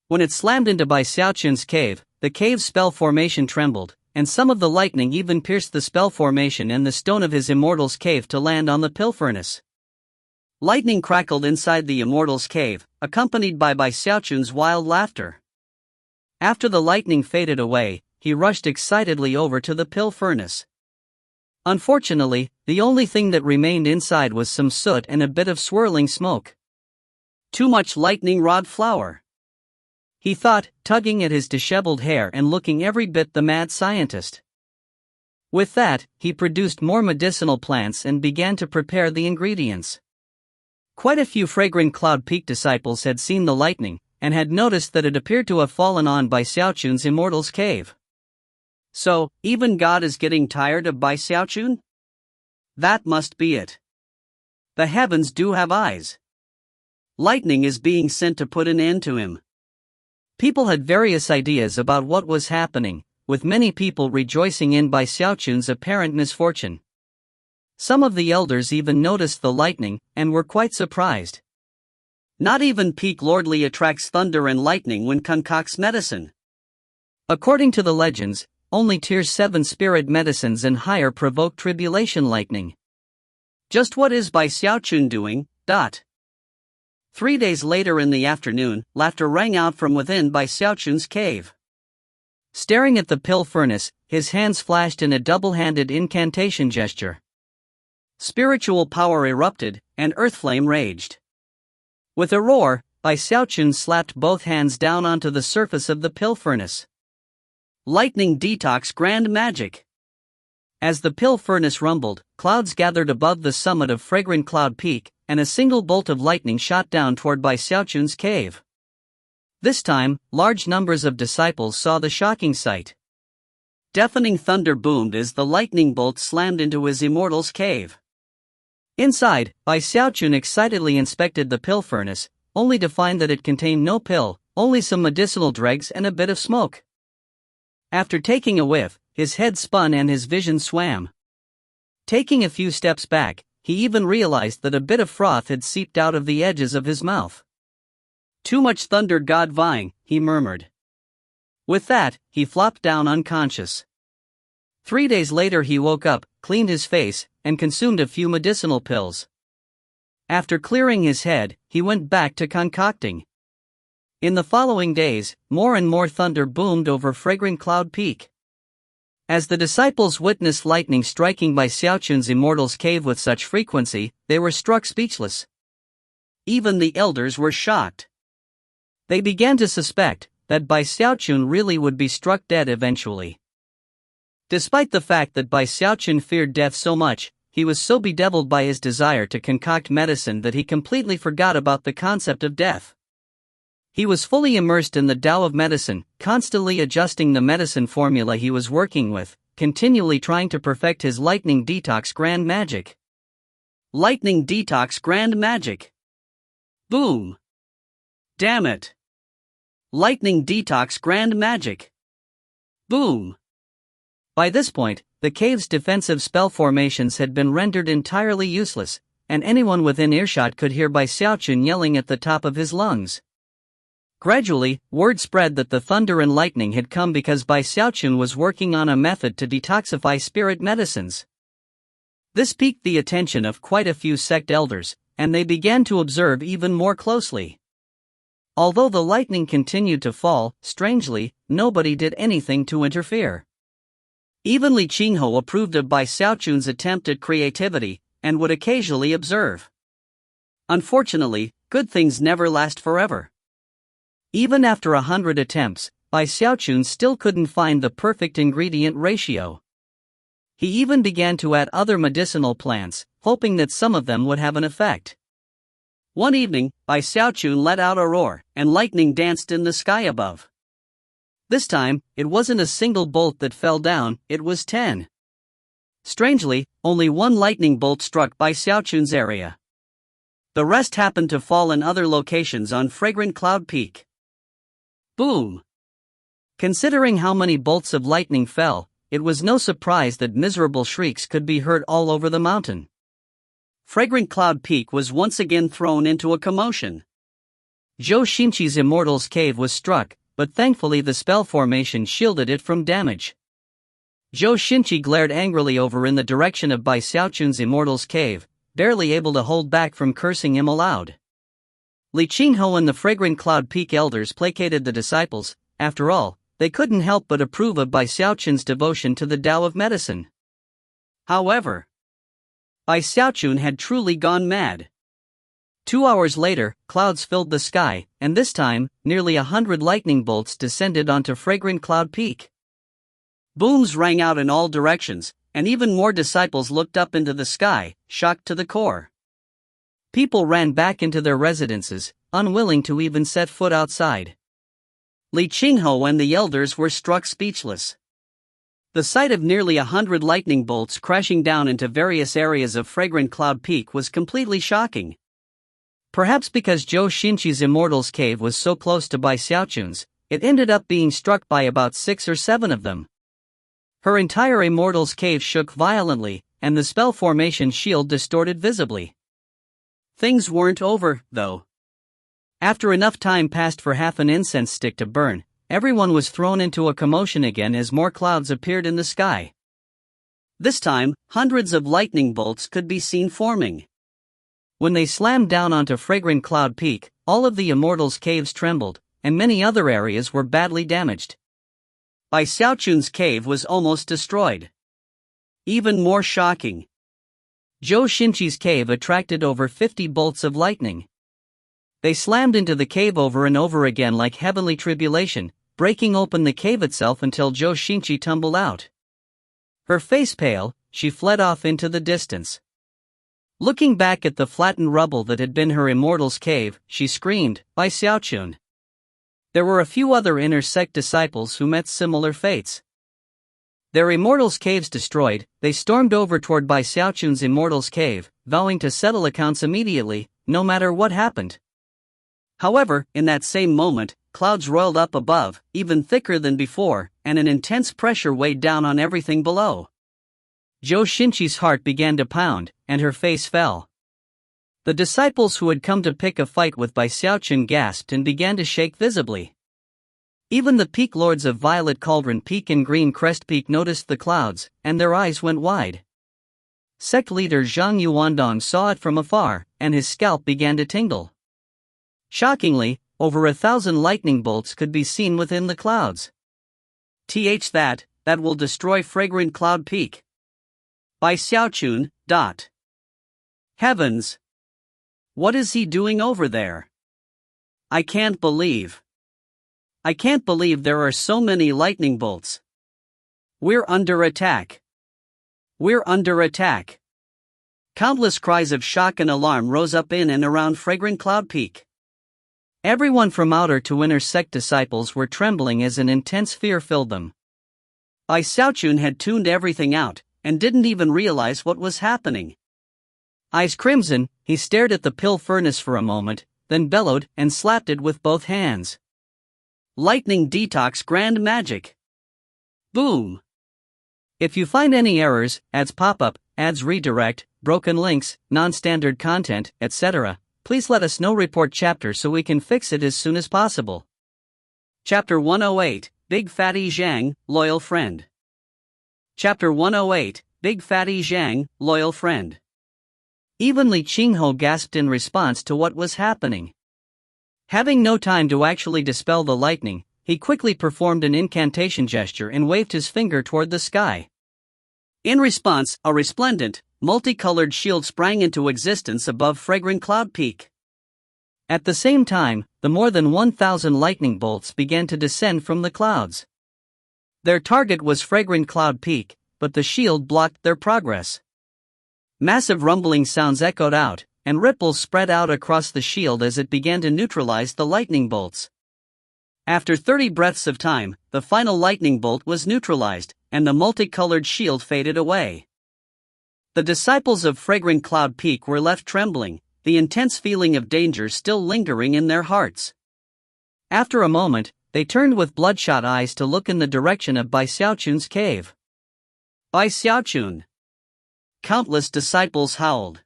When it slammed into Bai Xiaochun's cave, the cave's spell formation trembled, and some of the lightning even pierced the spell formation and the stone of his immortal's cave to land on the pill furnace. Lightning crackled inside the immortal's cave, accompanied by Bai Xiaochun's wild laughter. After the lightning faded away, he rushed excitedly over to the pill furnace. Unfortunately, the only thing that remained inside was some soot and a bit of swirling smoke. Too much lightning rod flour, he thought, tugging at his disheveled hair and looking every bit the mad scientist. With that, he produced more medicinal plants and began to prepare the ingredients. Quite a few Fragrant Cloud Peak disciples had seen the lightning, and had noticed that it appeared to have fallen on Bai Xiaochun's Immortal's Cave. So, even God is getting tired of Bai Xiaochun? That must be it. The heavens do have eyes. Lightning is being sent to put an end to him. People had various ideas about what was happening, with many people rejoicing in Bai Xiaochun's apparent misfortune. Some of the elders even noticed the lightning, and were quite surprised. Not even Peak Lordly attracts thunder and lightning when concocts medicine. According to the legends, only Tier 7 spirit medicines and higher provoke tribulation lightning. Just what is Bai Xiaochun doing? 3 days later in the afternoon, laughter rang out from within Bai Xiaochun's cave. Staring at the pill furnace, his hands flashed in a double-handed incantation gesture. Spiritual power erupted, and earth flame raged. With a roar, Bai Xiaochun slapped both hands down onto the surface of the pill furnace. Lightning detox grand magic. As the pill furnace rumbled, clouds gathered above the summit of Fragrant Cloud Peak, and a single bolt of lightning shot down toward Bai Xiaochun's cave. This time, large numbers of disciples saw the shocking sight. Deafening thunder boomed as the lightning bolt slammed into his Immortal's Cave. Inside, Bai Xiaochun excitedly inspected the pill furnace, only to find that it contained no pill, only some medicinal dregs and a bit of smoke. After taking a whiff, his head spun and his vision swam. Taking a few steps back, he even realized that a bit of froth had seeped out of the edges of his mouth. Too much thunder God vying, he murmured. With that, he flopped down unconscious. 3 days later he woke up, cleaned his face, and consumed a few medicinal pills. After clearing his head, he went back to concocting. In the following days, more and more thunder boomed over Fragrant Cloud Peak. As the disciples witnessed lightning striking Bai Xiaochun's Immortal's Cave with such frequency, they were struck speechless. Even the elders were shocked. They began to suspect that Bai Xiaochun really would be struck dead eventually. Despite the fact that Bai Xiaochun feared death so much, he was so bedeviled by his desire to concoct medicine that he completely forgot about the concept of death. He was fully immersed in the Tao of medicine, constantly adjusting the medicine formula he was working with, continually trying to perfect his lightning detox grand magic. Lightning detox grand magic. Boom. Damn it. Lightning detox grand magic. Boom. By this point, the cave's defensive spell formations had been rendered entirely useless, and anyone within earshot could hear Bai Xiaochun yelling at the top of his lungs. Gradually, word spread that the thunder and lightning had come because Bai Xiaochun was working on a method to detoxify spirit medicines. This piqued the attention of quite a few sect elders, and they began to observe even more closely. Although the lightning continued to fall, strangely, nobody did anything to interfere. Even Li Qingho approved of Bai Xiaochun's attempt at creativity, and would occasionally observe. Unfortunately, good things never last forever. Even after 100 attempts, Bai Xiaochun still couldn't find the perfect ingredient ratio. He even began to add other medicinal plants, hoping that some of them would have an effect. One evening, Bai Xiaochun let out a roar, and lightning danced in the sky above. This time, it wasn't a single bolt that fell down, it was 10. Strangely, only one lightning bolt struck Bai Xiaochun's area. The rest happened to fall in other locations on Fragrant Cloud Peak. Boom! Considering how many bolts of lightning fell, it was no surprise that miserable shrieks could be heard all over the mountain. Fragrant Cloud Peak was once again thrown into a commotion. Zhou Xinqi's Immortal's Cave was struck, but thankfully the spell formation shielded it from damage. Zhou Xinqi glared angrily over in the direction of Bai Xiaochun's Immortal's Cave, barely able to hold back from cursing him aloud. Li Qingho and the Fragrant Cloud Peak elders placated the disciples. After all, they couldn't help but approve of Bai Xiaochun's devotion to the Tao of medicine. However, Bai Xiaochun had truly gone mad. 2 hours later, clouds filled the sky, and this time, nearly 100 lightning bolts descended onto Fragrant Cloud Peak. Booms rang out in all directions, and even more disciples looked up into the sky, shocked to the core. People ran back into their residences, unwilling to even set foot outside. Li Qinghe and the elders were struck speechless. The sight of nearly 100 lightning bolts crashing down into various areas of Fragrant Cloud Peak was completely shocking. Perhaps because Zhou Xinqi's Immortal's Cave was so close to Bai Xiaochun's, it ended up being struck by about 6 or 7 of them. Her entire Immortal's Cave shook violently, and the spell formation shield distorted visibly. Things weren't over, though. After enough time passed for half an incense stick to burn, everyone was thrown into a commotion again as more clouds appeared in the sky. This time, hundreds of lightning bolts could be seen forming. When they slammed down onto Fragrant Cloud Peak, all of the Immortals' caves trembled, and many other areas were badly damaged. Bai Xiaochun's cave was almost destroyed. Even more shocking, Zhou Xinqi's cave attracted over 50 bolts of lightning. They slammed into the cave over and over again like heavenly tribulation, breaking open the cave itself until Zhou Xinqi tumbled out. Her face pale, she fled off into the distance. Looking back at the flattened rubble that had been her Immortal's Cave, she screamed, "Bai Xiaochun!" There were a few other inner sect disciples who met similar fates. Their Immortal's Caves destroyed, they stormed over toward Bai Xiaochun's Immortal's Cave, vowing to settle accounts immediately, no matter what happened. However, in that same moment, clouds roiled up above, even thicker than before, and an intense pressure weighed down on everything below. Zhou Xinqi's heart began to pound, and her face fell. The disciples who had come to pick a fight with Bai Xiaochun gasped and began to shake visibly. Even the peak lords of Violet Cauldron Peak and Green Crest Peak noticed the clouds, and their eyes went wide. Sect leader Zhang Yuandong saw it from afar, and his scalp began to tingle. Shockingly, over 1,000 lightning bolts could be seen within the clouds. That will destroy Fragrant Cloud Peak. Bai Xiaochun. Heavens! What is he doing over there? I can't believe there are so many lightning bolts. We're under attack. Countless cries of shock and alarm rose up in and around Fragrant Cloud Peak. Everyone from outer to inner sect disciples were trembling as an intense fear filled them. Bai Xiaochun had tuned everything out, and didn't even realize what was happening. Eyes crimson, he stared at the pill furnace for a moment, then bellowed and slapped it with both hands. Lightning detox grand magic. Boom! If you find any errors, ads pop up, ads redirect, broken links, non-standard content, etc., please let us know. Report chapter so we can fix it as soon as possible. Chapter 108, Big Fatty Zhang, Loyal Friend. Chapter 108, Big Fatty Zhang, Loyal Friend. Even Li Qinghe gasped in response to what was happening. Having no time to actually dispel the lightning, he quickly performed an incantation gesture and waved his finger toward the sky. In response, a resplendent, multicolored shield sprang into existence above Fragrant Cloud Peak. At the same time, the more than 1,000 lightning bolts began to descend from the clouds. Their target was Fragrant Cloud Peak, but the shield blocked their progress. Massive rumbling sounds echoed out, and ripples spread out across the shield as it began to neutralize the lightning bolts. After 30 breaths of time, the final lightning bolt was neutralized, and the multicolored shield faded away. The disciples of Fragrant Cloud Peak were left trembling, the intense feeling of danger still lingering in their hearts. After a moment, they turned with bloodshot eyes to look in the direction of Bai Xiaochun's cave. Bai Xiaochun! Countless disciples howled.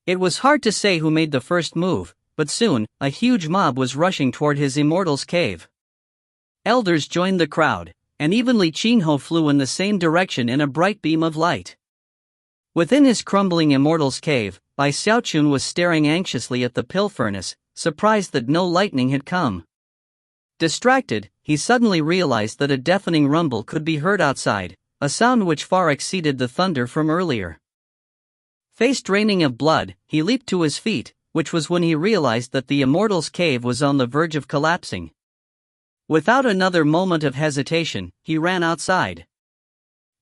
It was hard to say who made the first move, but soon, a huge mob was rushing toward his Immortal's Cave. Elders joined the crowd, and even Li Qinghe flew in the same direction in a bright beam of light. Within his crumbling Immortal's Cave, Bai Xiaochun was staring anxiously at the pill furnace, surprised that no lightning had come. Distracted, he suddenly realized that a deafening rumble could be heard outside, a sound which far exceeded the thunder from earlier. Face draining of blood, he leaped to his feet, which was when he realized that the immortal's cave was on the verge of collapsing. Without another moment of hesitation, he ran outside.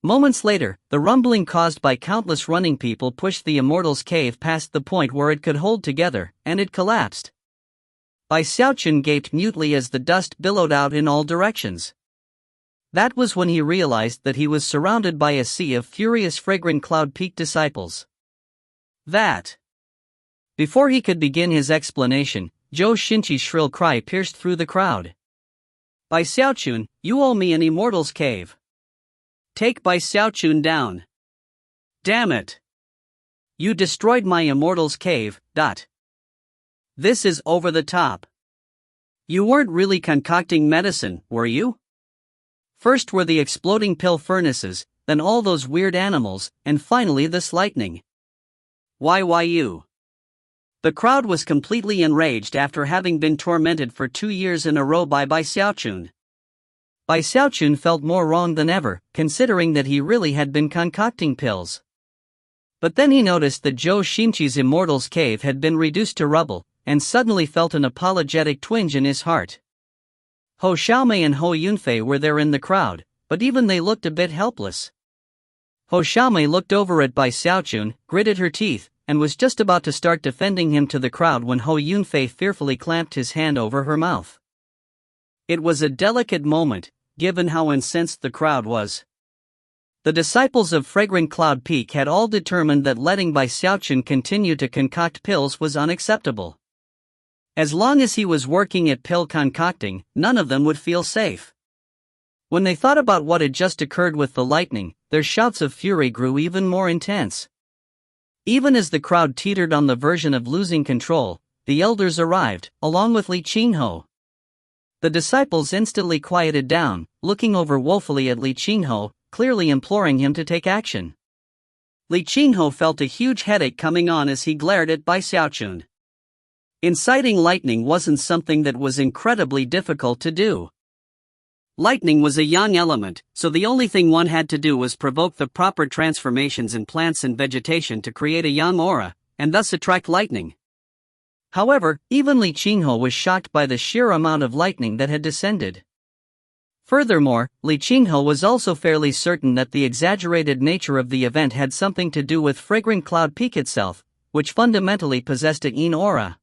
Moments later, the rumbling caused by countless running people pushed the immortal's cave past the point where it could hold together, and it collapsed. Xiaochun gaped mutely as the dust billowed out in all directions. That was when he realized that he was surrounded by a sea of furious Fragrant Cloud Peak disciples. Before he could begin his explanation, Zhou Xinqi's shrill cry pierced through the crowd. Xiaochun, you owe me an immortal's cave. Take Xiaochun down. Damn it! You destroyed my immortal's cave. This is over the top. You weren't really concocting medicine, were you? First were the exploding pill furnaces, then all those weird animals, and finally this lightning. Why you? The crowd was completely enraged after having been tormented for 2 years in a row by Xiaochun. Xiaochun felt more wrong than ever, considering that he really had been concocting pills. But then he noticed that Zhou Xinqi's immortal's cave had been reduced to rubble, and suddenly felt an apologetic twinge in his heart. Hou Xiaomei and Hou Yunfei were there in the crowd, but even they looked a bit helpless. Hou Xiaomei looked over at Xiaochun, gritted her teeth, and was just about to start defending him to the crowd when Hou Yunfei fearfully clamped his hand over her mouth. It was a delicate moment, given how incensed the crowd was. The disciples of Fragrant Cloud Peak had all determined that letting Xiaochun continue to concoct pills was unacceptable. As long as he was working at pill concocting, none of them would feel safe. When they thought about what had just occurred with the lightning, their shouts of fury grew even more intense. Even as the crowd teetered on the verge of losing control, the elders arrived, along with Li Qinghe. The disciples instantly quieted down, looking over woefully at Li Qinghe, clearly imploring him to take action. Li Qinghe felt a huge headache coming on as he glared at Xiaochun. Inciting lightning wasn't something that was incredibly difficult to do. Lightning was a yang element, so the only thing one had to do was provoke the proper transformations in plants and vegetation to create a yang aura, and thus attract lightning. However, even Li Qinghe was shocked by the sheer amount of lightning that had descended. Furthermore, Li Qinghe was also fairly certain that the exaggerated nature of the event had something to do with Fragrant Cloud Peak itself, which fundamentally possessed a yin aura.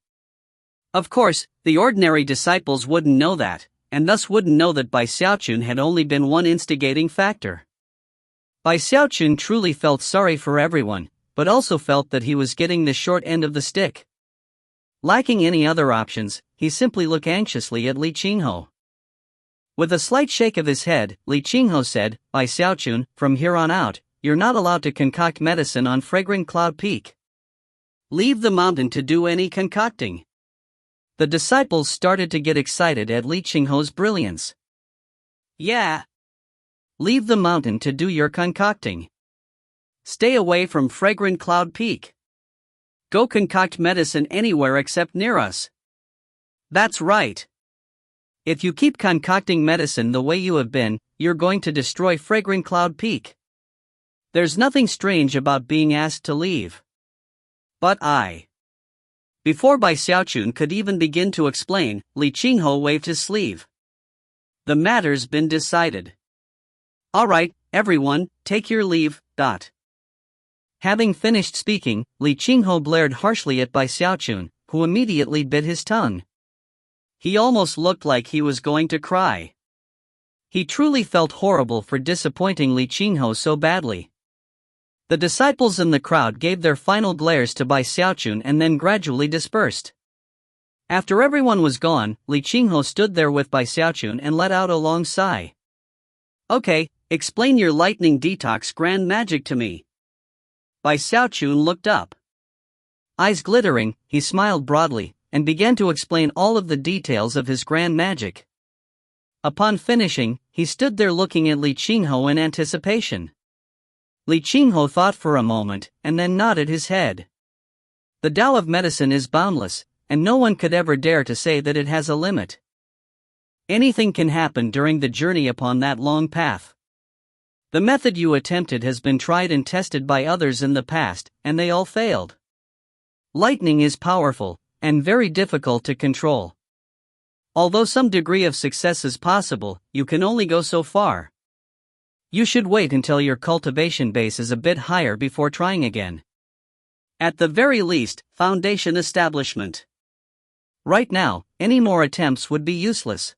Of course, the ordinary disciples wouldn't know that, and thus wouldn't know that Xiaochun had only been one instigating factor. Xiaochun truly felt sorry for everyone, but also felt that he was getting the short end of the stick. Lacking any other options, he simply looked anxiously at Li Qinghe. With a slight shake of his head, Li Qinghe said, Xiaochun, from here on out, you're not allowed to concoct medicine on Fragrant Cloud Peak. Leave the mountain to do any concocting. The disciples started to get excited at Li Qinghe's brilliance. Yeah. Leave the mountain to do your concocting. Stay away from Fragrant Cloud Peak. Go concoct medicine anywhere except near us. That's right. If you keep concocting medicine the way you have been, you're going to destroy Fragrant Cloud Peak. There's nothing strange about being asked to leave. But Before Xiaochun could even begin to explain, Li Qinghe waved his sleeve. The matter's been decided. All right, everyone, take your leave. Having finished speaking, Li Qinghe blared harshly at Xiaochun, who immediately bit his tongue. He almost looked like he was going to cry. He truly felt horrible for disappointing Li Qinghe so badly. The disciples in the crowd gave their final glares to Xiaochun and then gradually dispersed. After everyone was gone, Li Qinghe stood there with Xiaochun and let out a long sigh. Okay, explain your lightning detox grand magic to me. Xiaochun looked up. Eyes glittering, he smiled broadly, and began to explain all of the details of his grand magic. Upon finishing, he stood there looking at Li Qinghe in anticipation. Li Qinghe thought for a moment, and then nodded his head. The Tao of medicine is boundless, and no one could ever dare to say that it has a limit. Anything can happen during the journey upon that long path. The method you attempted has been tried and tested by others in the past, and they all failed. Lightning is powerful, and very difficult to control. Although some degree of success is possible, you can only go so far. You should wait until your cultivation base is a bit higher before trying again. At the very least, foundation establishment. Right now, any more attempts would be useless.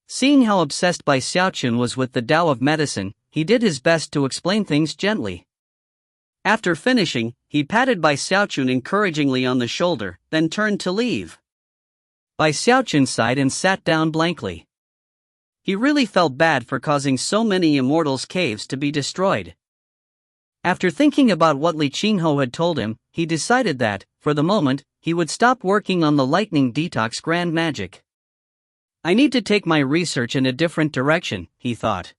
Seeing how obsessed Bai Xiaochun was with the Tao of medicine, he did his best to explain things gently. After finishing, he patted Bai Xiaochun encouragingly on the shoulder, then turned to leave. Bai Xiaochun sighed and sat down blankly. He really felt bad for causing so many immortals' caves to be destroyed. After thinking about what Li Qingho had told him, he decided that, for the moment, he would stop working on the lightning detox grand magic. I need to take my research in a different direction, he thought.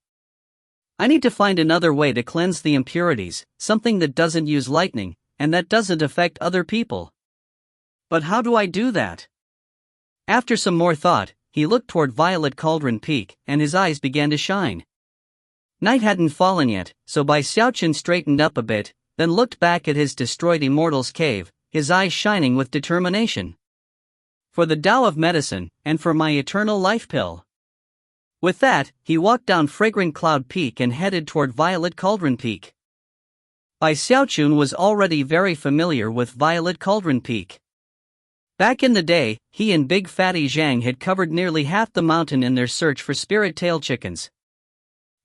I need to find another way to cleanse the impurities, something that doesn't use lightning, and that doesn't affect other people. But how do I do that? After some more thought, he looked toward Violet Cauldron Peak, and his eyes began to shine. Night hadn't fallen yet, so Bai Xiaochun straightened up a bit, then looked back at his destroyed immortal's cave, his eyes shining with determination. For the Tao of medicine, and for my eternal life pill. With that, he walked down Fragrant Cloud Peak and headed toward Violet Cauldron Peak. Bai Xiaochun was already very familiar with Violet Cauldron Peak. Back in the day, he and Big Fatty Zhang had covered nearly half the mountain in their search for spirit-tailed chickens.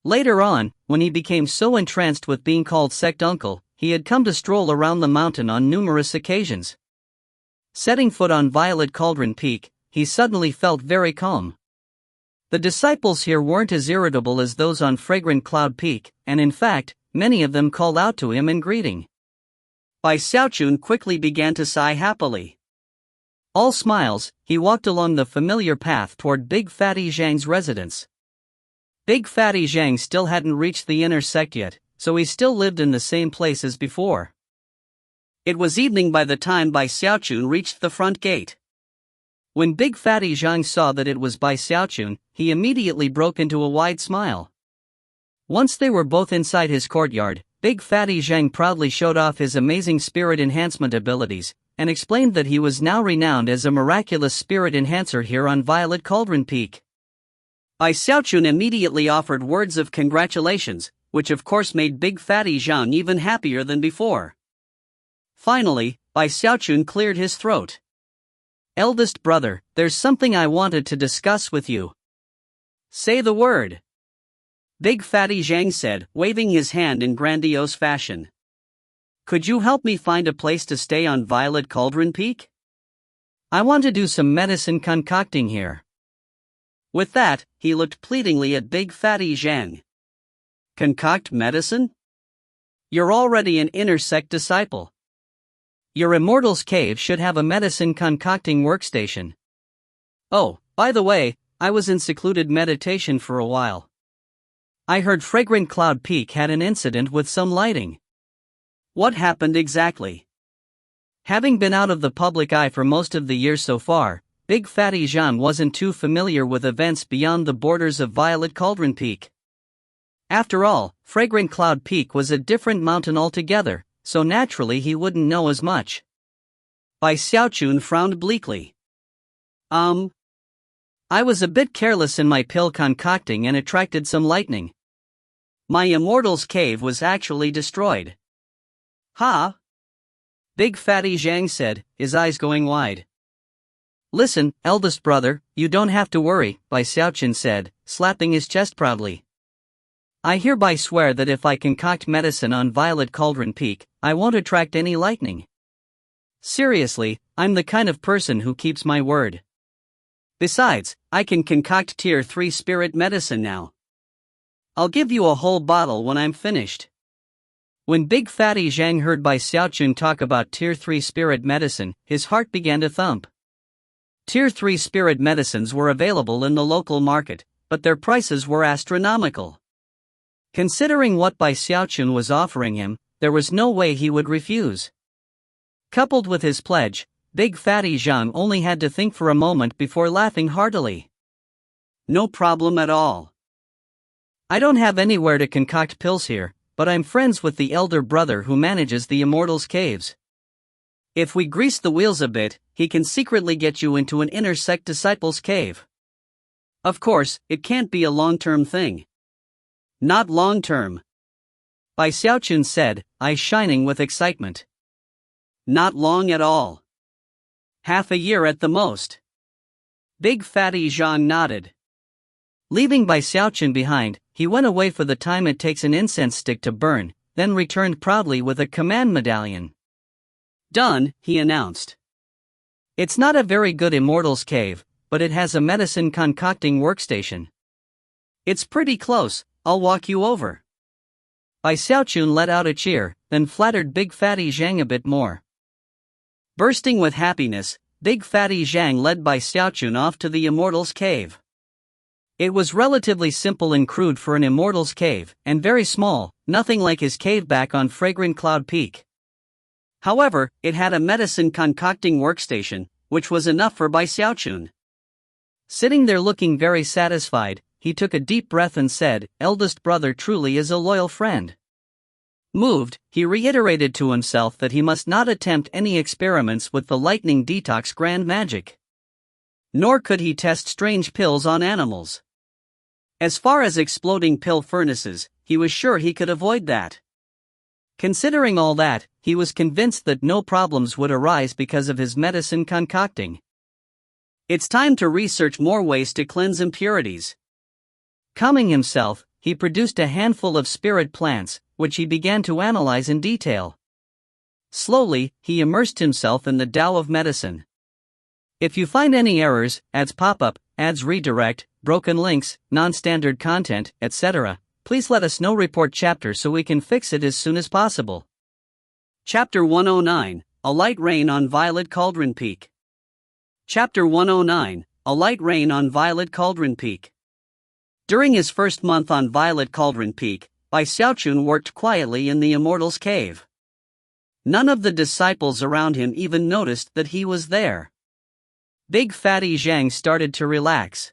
Later on, when he became so entranced with being called Sect Uncle, he had come to stroll around the mountain on numerous occasions. Setting foot on Violet Cauldron Peak, he suddenly felt very calm. The disciples here weren't as irritable as those on Fragrant Cloud Peak, and in fact, many of them called out to him in greeting. Bai Xiaochun quickly began to sigh happily. All smiles, he walked along the familiar path toward Big Fatty Zhang's residence. Big Fatty Zhang still hadn't reached the inner sect yet, so he still lived in the same place as before. It was evening by the time Bai Xiaochun reached the front gate. When Big Fatty Zhang saw that it was Bai Xiaochun, he immediately broke into a wide smile. Once they were both inside his courtyard, Big Fatty Zhang proudly showed off his amazing spirit enhancement abilities, and explained that he was now renowned as a miraculous spirit enhancer here on Violet Cauldron Peak. Bai Xiaochun immediately offered words of congratulations, which of course made Big Fatty Zhang even happier than before. Finally, Bai Xiaochun cleared his throat. Eldest brother, there's something I wanted to discuss with you. Say the word. Big Fatty Zhang said, waving his hand in grandiose fashion. Could you help me find a place to stay on Violet Cauldron Peak? I want to do some medicine concocting here. With that, he looked pleadingly at Big Fatty Zhang. Concoct medicine? You're already an inner sect disciple. Your immortal's cave should have a medicine concocting workstation. Oh, by the way, I was in secluded meditation for a while. I heard Fragrant Cloud Peak had an incident with some lighting. What happened exactly? Having been out of the public eye for most of the year so far, Big Fatty Zhang wasn't too familiar with events beyond the borders of Violet Cauldron Peak. After all, Fragrant Cloud Peak was a different mountain altogether, so naturally he wouldn't know as much. Bai Xiaochun frowned bleakly. I was a bit careless in my pill concocting and attracted some lightning. My immortal's cave was actually destroyed. Huh? Big Fatty Zhang said, his eyes going wide. Listen, eldest brother, you don't have to worry, Bai Xiaochun said, slapping his chest proudly. I hereby swear that if I concoct medicine on Violet Cauldron Peak, I won't attract any lightning. Seriously, I'm the kind of person who keeps my word. Besides, I can concoct Tier 3 spirit medicine now. I'll give you a whole bottle when I'm finished. When Big Fatty Zhang heard Bai Xiaochun talk about Tier 3 spirit medicine, his heart began to thump. Tier 3 spirit medicines were available in the local market, but their prices were astronomical. Considering what Bai Xiaochun was offering him, there was no way he would refuse. Coupled with his pledge, Big Fatty Zhang only had to think for a moment before laughing heartily. No problem at all. I don't have anywhere to concoct pills here, but I'm friends with the elder brother who manages the Immortals' caves. If we grease the wheels a bit, he can secretly get you into an inner sect disciple's cave. Of course, it can't be a long-term thing. Not long-term. Bai Xiaochun said, eyes shining with excitement. Not long at all. Half a year at the most. Big Fatty Zhang nodded. Leaving Bai Xiaochun behind, he went away for the time it takes an incense stick to burn, then returned proudly with a command medallion. Done, he announced. It's not a very good immortal's cave, but it has a medicine concocting workstation. It's pretty close, I'll walk you over. Bai Xiaochun let out a cheer, then flattered Big Fatty Zhang a bit more. Bursting with happiness, Big Fatty Zhang led Bai Xiaochun off to the immortal's cave. It was relatively simple and crude for an immortal's cave, and very small, nothing like his cave back on Fragrant Cloud Peak. However, it had a medicine concocting workstation, which was enough for Bai Xiaochun. Sitting there looking very satisfied, he took a deep breath and said, "Eldest brother truly is a loyal friend." Moved, he reiterated to himself that he must not attempt any experiments with the lightning detox grand magic. Nor could he test strange pills on animals. As far as exploding pill furnaces, he was sure he could avoid that. Considering all that, he was convinced that no problems would arise because of his medicine concocting. It's time to research more ways to cleanse impurities. Calming himself, he produced a handful of spirit plants, which he began to analyze in detail. Slowly, he immersed himself in the Tao of medicine. If you find any errors, ads pop up, ads redirect, broken links, non-standard content, etc., please let us know. Report chapter so we can fix it as soon as possible. Chapter 109, A Light Rain on Violet Cauldron Peak. Chapter 109, A Light Rain on Violet Cauldron Peak. During his first month on Violet Cauldron Peak, Bai Xiaochun worked quietly in the Immortal's Cave. None of the disciples around him even noticed that he was there. Big Fatty Zhang started to relax.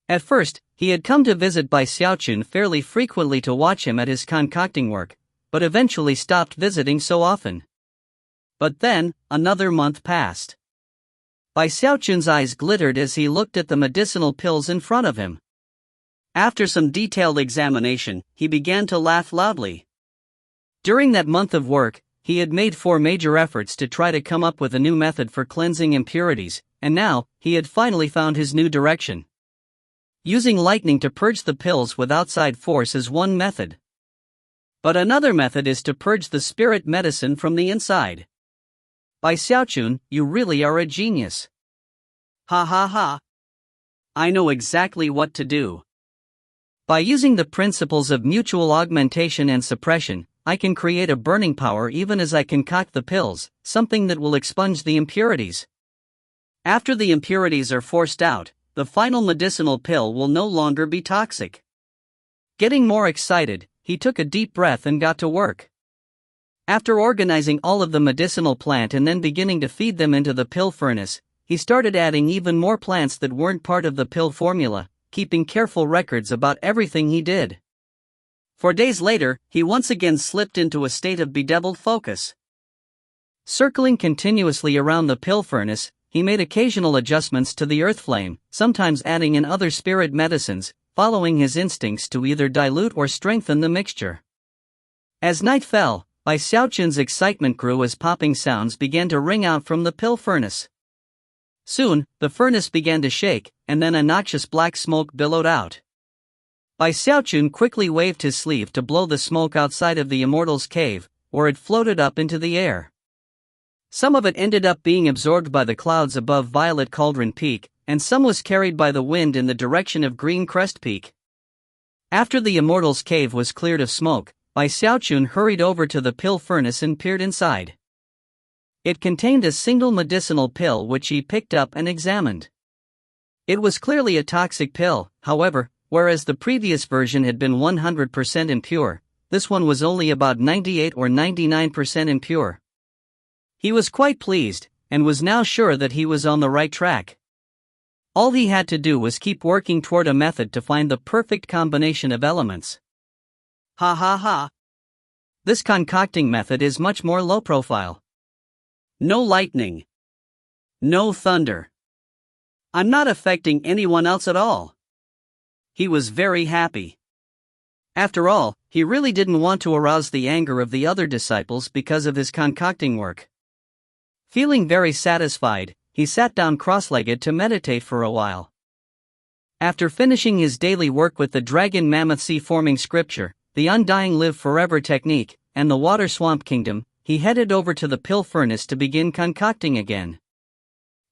At first, he had come to visit Bai Xiaochun fairly frequently to watch him at his concocting work, but eventually stopped visiting so often. But then, another month passed. Bai Xiaochun's eyes glittered as he looked at the medicinal pills in front of him. After some detailed examination, he began to laugh loudly. During that month of work, he had made 4 major efforts to try to come up with a new method for cleansing impurities, and now, he had finally found his new direction. Using lightning to purge the pills with outside force is one method. But another method is to purge the spirit medicine from the inside. Bai Xiaochun, you really are a genius. Ha ha ha. I know exactly what to do. By using the principles of mutual augmentation and suppression, I can create a burning power even as I concoct the pills, something that will expunge the impurities. After the impurities are forced out, the final medicinal pill will no longer be toxic. Getting more excited, he took a deep breath and got to work. After organizing all of the medicinal plant and then beginning to feed them into the pill furnace, he started adding even more plants that weren't part of the pill formula, keeping careful records about everything he did. 4 days later, he once again slipped into a state of bedeviled focus. Circling continuously around the pill furnace, he made occasional adjustments to the earth flame, sometimes adding in other spirit medicines, following his instincts to either dilute or strengthen the mixture. As night fell, Bai Xiaochun's excitement grew as popping sounds began to ring out from the pill furnace. Soon, the furnace began to shake, and then a noxious black smoke billowed out. Bai Xiaochun quickly waved his sleeve to blow the smoke outside of the Immortal's Cave, where it floated up into the air. Some of it ended up being absorbed by the clouds above Violet Cauldron Peak, and some was carried by the wind in the direction of Green Crest Peak. After the Immortal's Cave was cleared of smoke, Bai Xiaochun hurried over to the pill furnace and peered inside. It contained a single medicinal pill which he picked up and examined. It was clearly a toxic pill, however, whereas the previous version had been 100% impure, this one was only about 98 or 99% impure. He was quite pleased, and was now sure that he was on the right track. All he had to do was keep working toward a method to find the perfect combination of elements. Ha ha ha. This concocting method is much more low profile. No lightning. No thunder. I'm not affecting anyone else at all. He was very happy. After all, he really didn't want to arouse the anger of the other disciples because of his concocting work. Feeling very satisfied, he sat down cross-legged to meditate for a while. After finishing his daily work with the Dragon Mammoth Sea forming scripture, the Undying Live Forever technique, and the Water Swamp Kingdom, he headed over to the pill furnace to begin concocting again.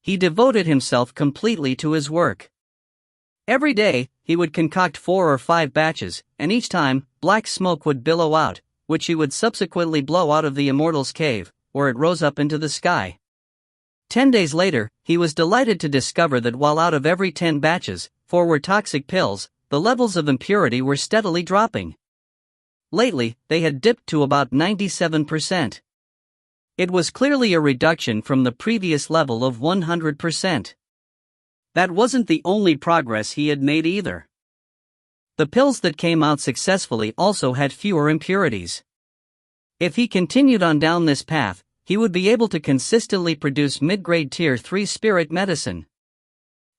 He devoted himself completely to his work. Every day, he would concoct 4 or 5 batches, and each time, black smoke would billow out, which he would subsequently blow out of the Immortal's cave, where it rose up into the sky. 10 days later, he was delighted to discover that while out of every 10 batches, 4 were toxic pills, the levels of impurity were steadily dropping. Lately, they had dipped to about 97%. It was clearly a reduction from the previous level of 100%. That wasn't the only progress he had made either. The pills that came out successfully also had fewer impurities. If he continued on down this path, he would be able to consistently produce mid-grade Tier 3 spirit medicine.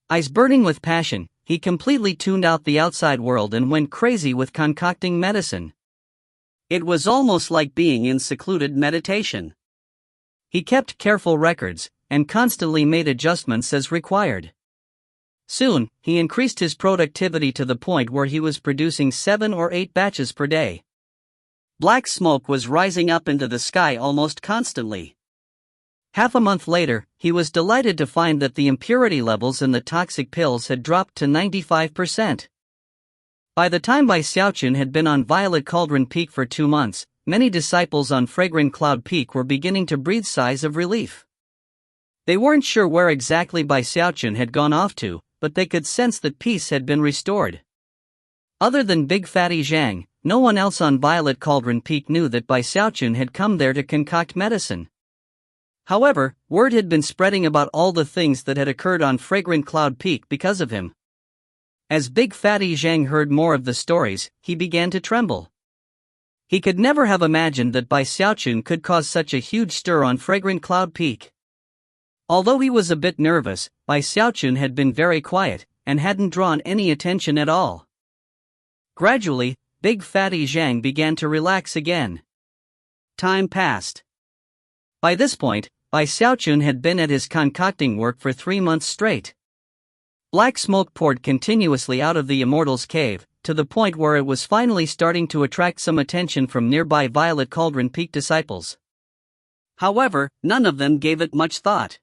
Eyes burning with passion, he completely tuned out the outside world and went crazy with concocting medicine. It was almost like being in secluded meditation. He kept careful records, and constantly made adjustments as required. Soon, he increased his productivity to the point where he was producing 7 or 8 batches per day. Black smoke was rising up into the sky almost constantly. Half a month later, he was delighted to find that the impurity levels in the toxic pills had dropped to 95%. By the time Xiaochun had been on Violet Cauldron Peak for 2 months, many disciples on Fragrant Cloud Peak were beginning to breathe sighs of relief. They weren't sure where exactly Xiaochun had gone off to, but they could sense that peace had been restored. Other than Big Fatty Zhang, no one else on Violet Cauldron Peak knew that Xiaochun had come there to concoct medicine. However, word had been spreading about all the things that had occurred on Fragrant Cloud Peak because of him. As Big Fatty Zhang heard more of the stories, he began to tremble. He could never have imagined that Xiaochun could cause such a huge stir on Fragrant Cloud Peak. Although he was a bit nervous, Xiaochun had been very quiet, and hadn't drawn any attention at all. Gradually, Big Fatty Zhang began to relax again. Time passed. By this point, Xiaochun had been at his concocting work for 3 months straight. Black smoke poured continuously out of the Immortal's cave, to the point where it was finally starting to attract some attention from nearby Violet Cauldron Peak disciples. However, none of them gave it much thought.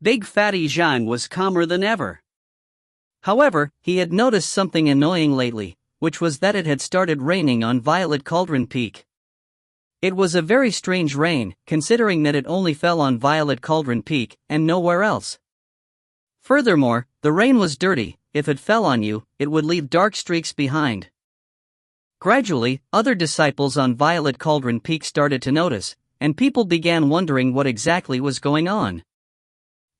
Big Fatty Zhang was calmer than ever. However, he had noticed something annoying lately, which was that it had started raining on Violet Cauldron Peak. It was a very strange rain, considering that it only fell on Violet Cauldron Peak, and nowhere else. Furthermore, the rain was dirty. If it fell on you, it would leave dark streaks behind. Gradually, other disciples on Violet Cauldron Peak started to notice, and people began wondering what exactly was going on.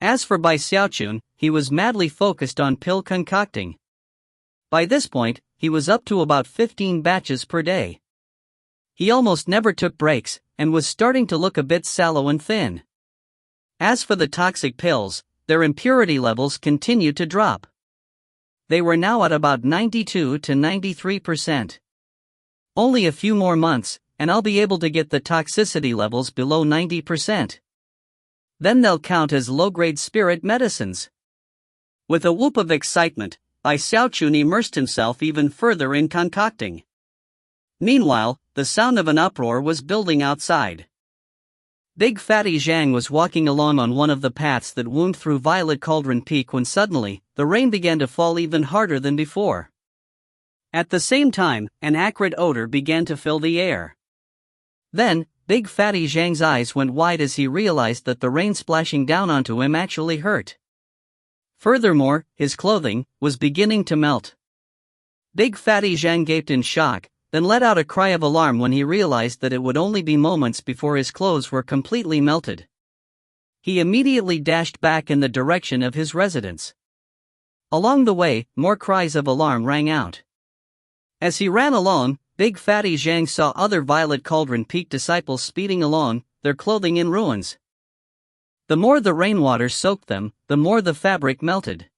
As for Xiaochun, he was madly focused on pill concocting. By this point, he was up to about 15 batches per day. He almost never took breaks, and was starting to look a bit sallow and thin. As for the toxic pills, their impurity levels continued to drop. They were now at about 92 to 93%. Only a few more months, and I'll be able to get the toxicity levels below 90%. Then they'll count as low-grade spirit medicines. With a whoop of excitement, Xiaochun immersed himself even further in concocting. Meanwhile, the sound of an uproar was building outside. Big Fatty Zhang was walking along on one of the paths that wound through Violet Cauldron Peak when suddenly, the rain began to fall even harder than before. At the same time, an acrid odor began to fill the air. Then, Big Fatty Zhang's eyes went wide as he realized that the rain splashing down onto him actually hurt. Furthermore, his clothing was beginning to melt. Big Fatty Zhang gaped in shock, then let out a cry of alarm when he realized that it would only be moments before his clothes were completely melted. He immediately dashed back in the direction of his residence. Along the way, more cries of alarm rang out. As he ran along, Big Fatty Zhang saw other Violet Cauldron Peak disciples speeding along, their clothing in ruins. The more the rainwater soaked them, the more the fabric melted.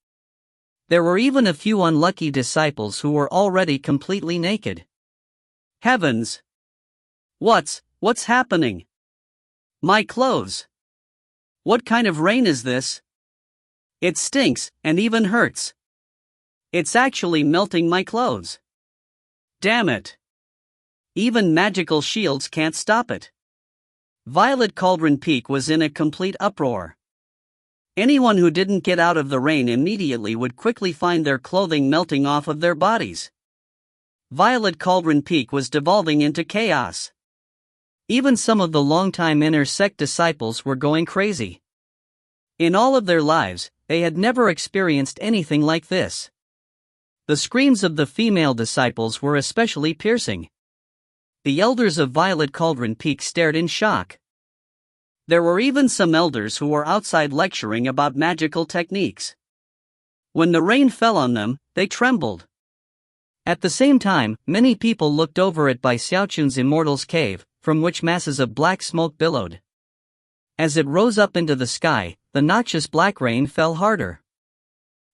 There were even a few unlucky disciples who were already completely naked. Heavens! What's happening? My clothes! What kind of rain is this? It stinks, and even hurts. It's actually melting my clothes. Damn it! Even magical shields can't stop it. Violet Cauldron Peak was in a complete uproar. Anyone who didn't get out of the rain immediately would quickly find their clothing melting off of their bodies. Violet Cauldron Peak was devolving into chaos. Even some of the longtime inner sect disciples were going crazy. In all of their lives, they had never experienced anything like this. The screams of the female disciples were especially piercing. The elders of Violet Cauldron Peak stared in shock. There were even some elders who were outside lecturing about magical techniques. When the rain fell on them, they trembled. At the same time, many people looked over at Xiaochun's Immortal's Cave, from which masses of black smoke billowed. As it rose up into the sky, the noxious black rain fell harder.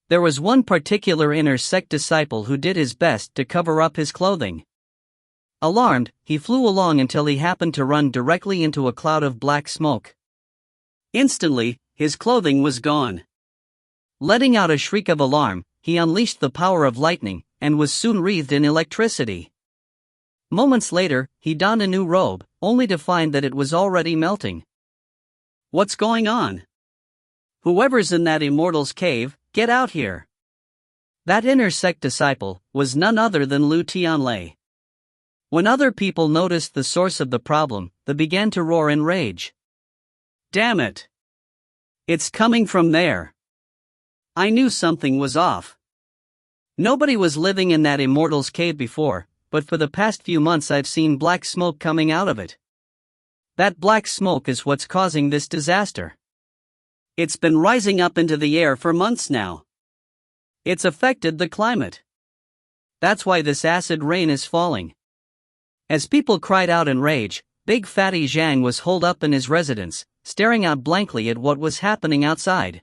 There was one particular inner sect disciple who did his best to cover up his clothing. Alarmed, he flew along until he happened to run directly into a cloud of black smoke. Instantly, his clothing was gone. Letting out a shriek of alarm, he unleashed the power of lightning, and was soon wreathed in electricity. Moments later, he donned a new robe, only to find that it was already melting. What's going on? Whoever's in that Immortal's Cave, get out here! That inner sect disciple was none other than Lu Tianlei. When other people noticed the source of the problem, they began to roar in rage. Damn it! It's coming from there! I knew something was off. Nobody was living in that Immortal's Cave before, but for the past few months I've seen black smoke coming out of it. That black smoke is what's causing this disaster. It's been rising up into the air for months now. It's affected the climate. That's why this acid rain is falling. As people cried out in rage, Big Fatty Zhang was holed up in his residence, staring out blankly at what was happening outside.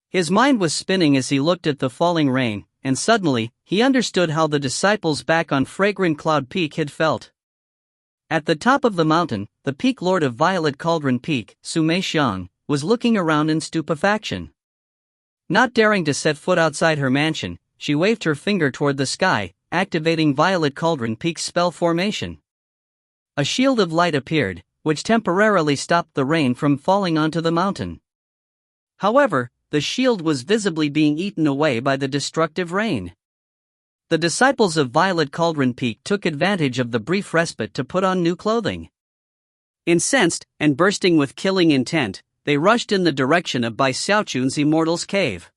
His mind was spinning as he looked at the falling rain, and suddenly, he understood how the disciples back on Fragrant Cloud Peak had felt. At the top of the mountain, the peak lord of Violet Cauldron Peak, Sumei Xiang, was looking around in stupefaction. Not daring to set foot outside her mansion, she waved her finger toward the sky, activating Violet Cauldron Peak's spell formation. A shield of light appeared, which temporarily stopped the rain from falling onto the mountain. However, the shield was visibly being eaten away by the destructive rain. The disciples of Violet Cauldron Peak took advantage of the brief respite to put on new clothing. Incensed, and bursting with killing intent, they rushed in the direction of Xiaochun's Immortal's Cave.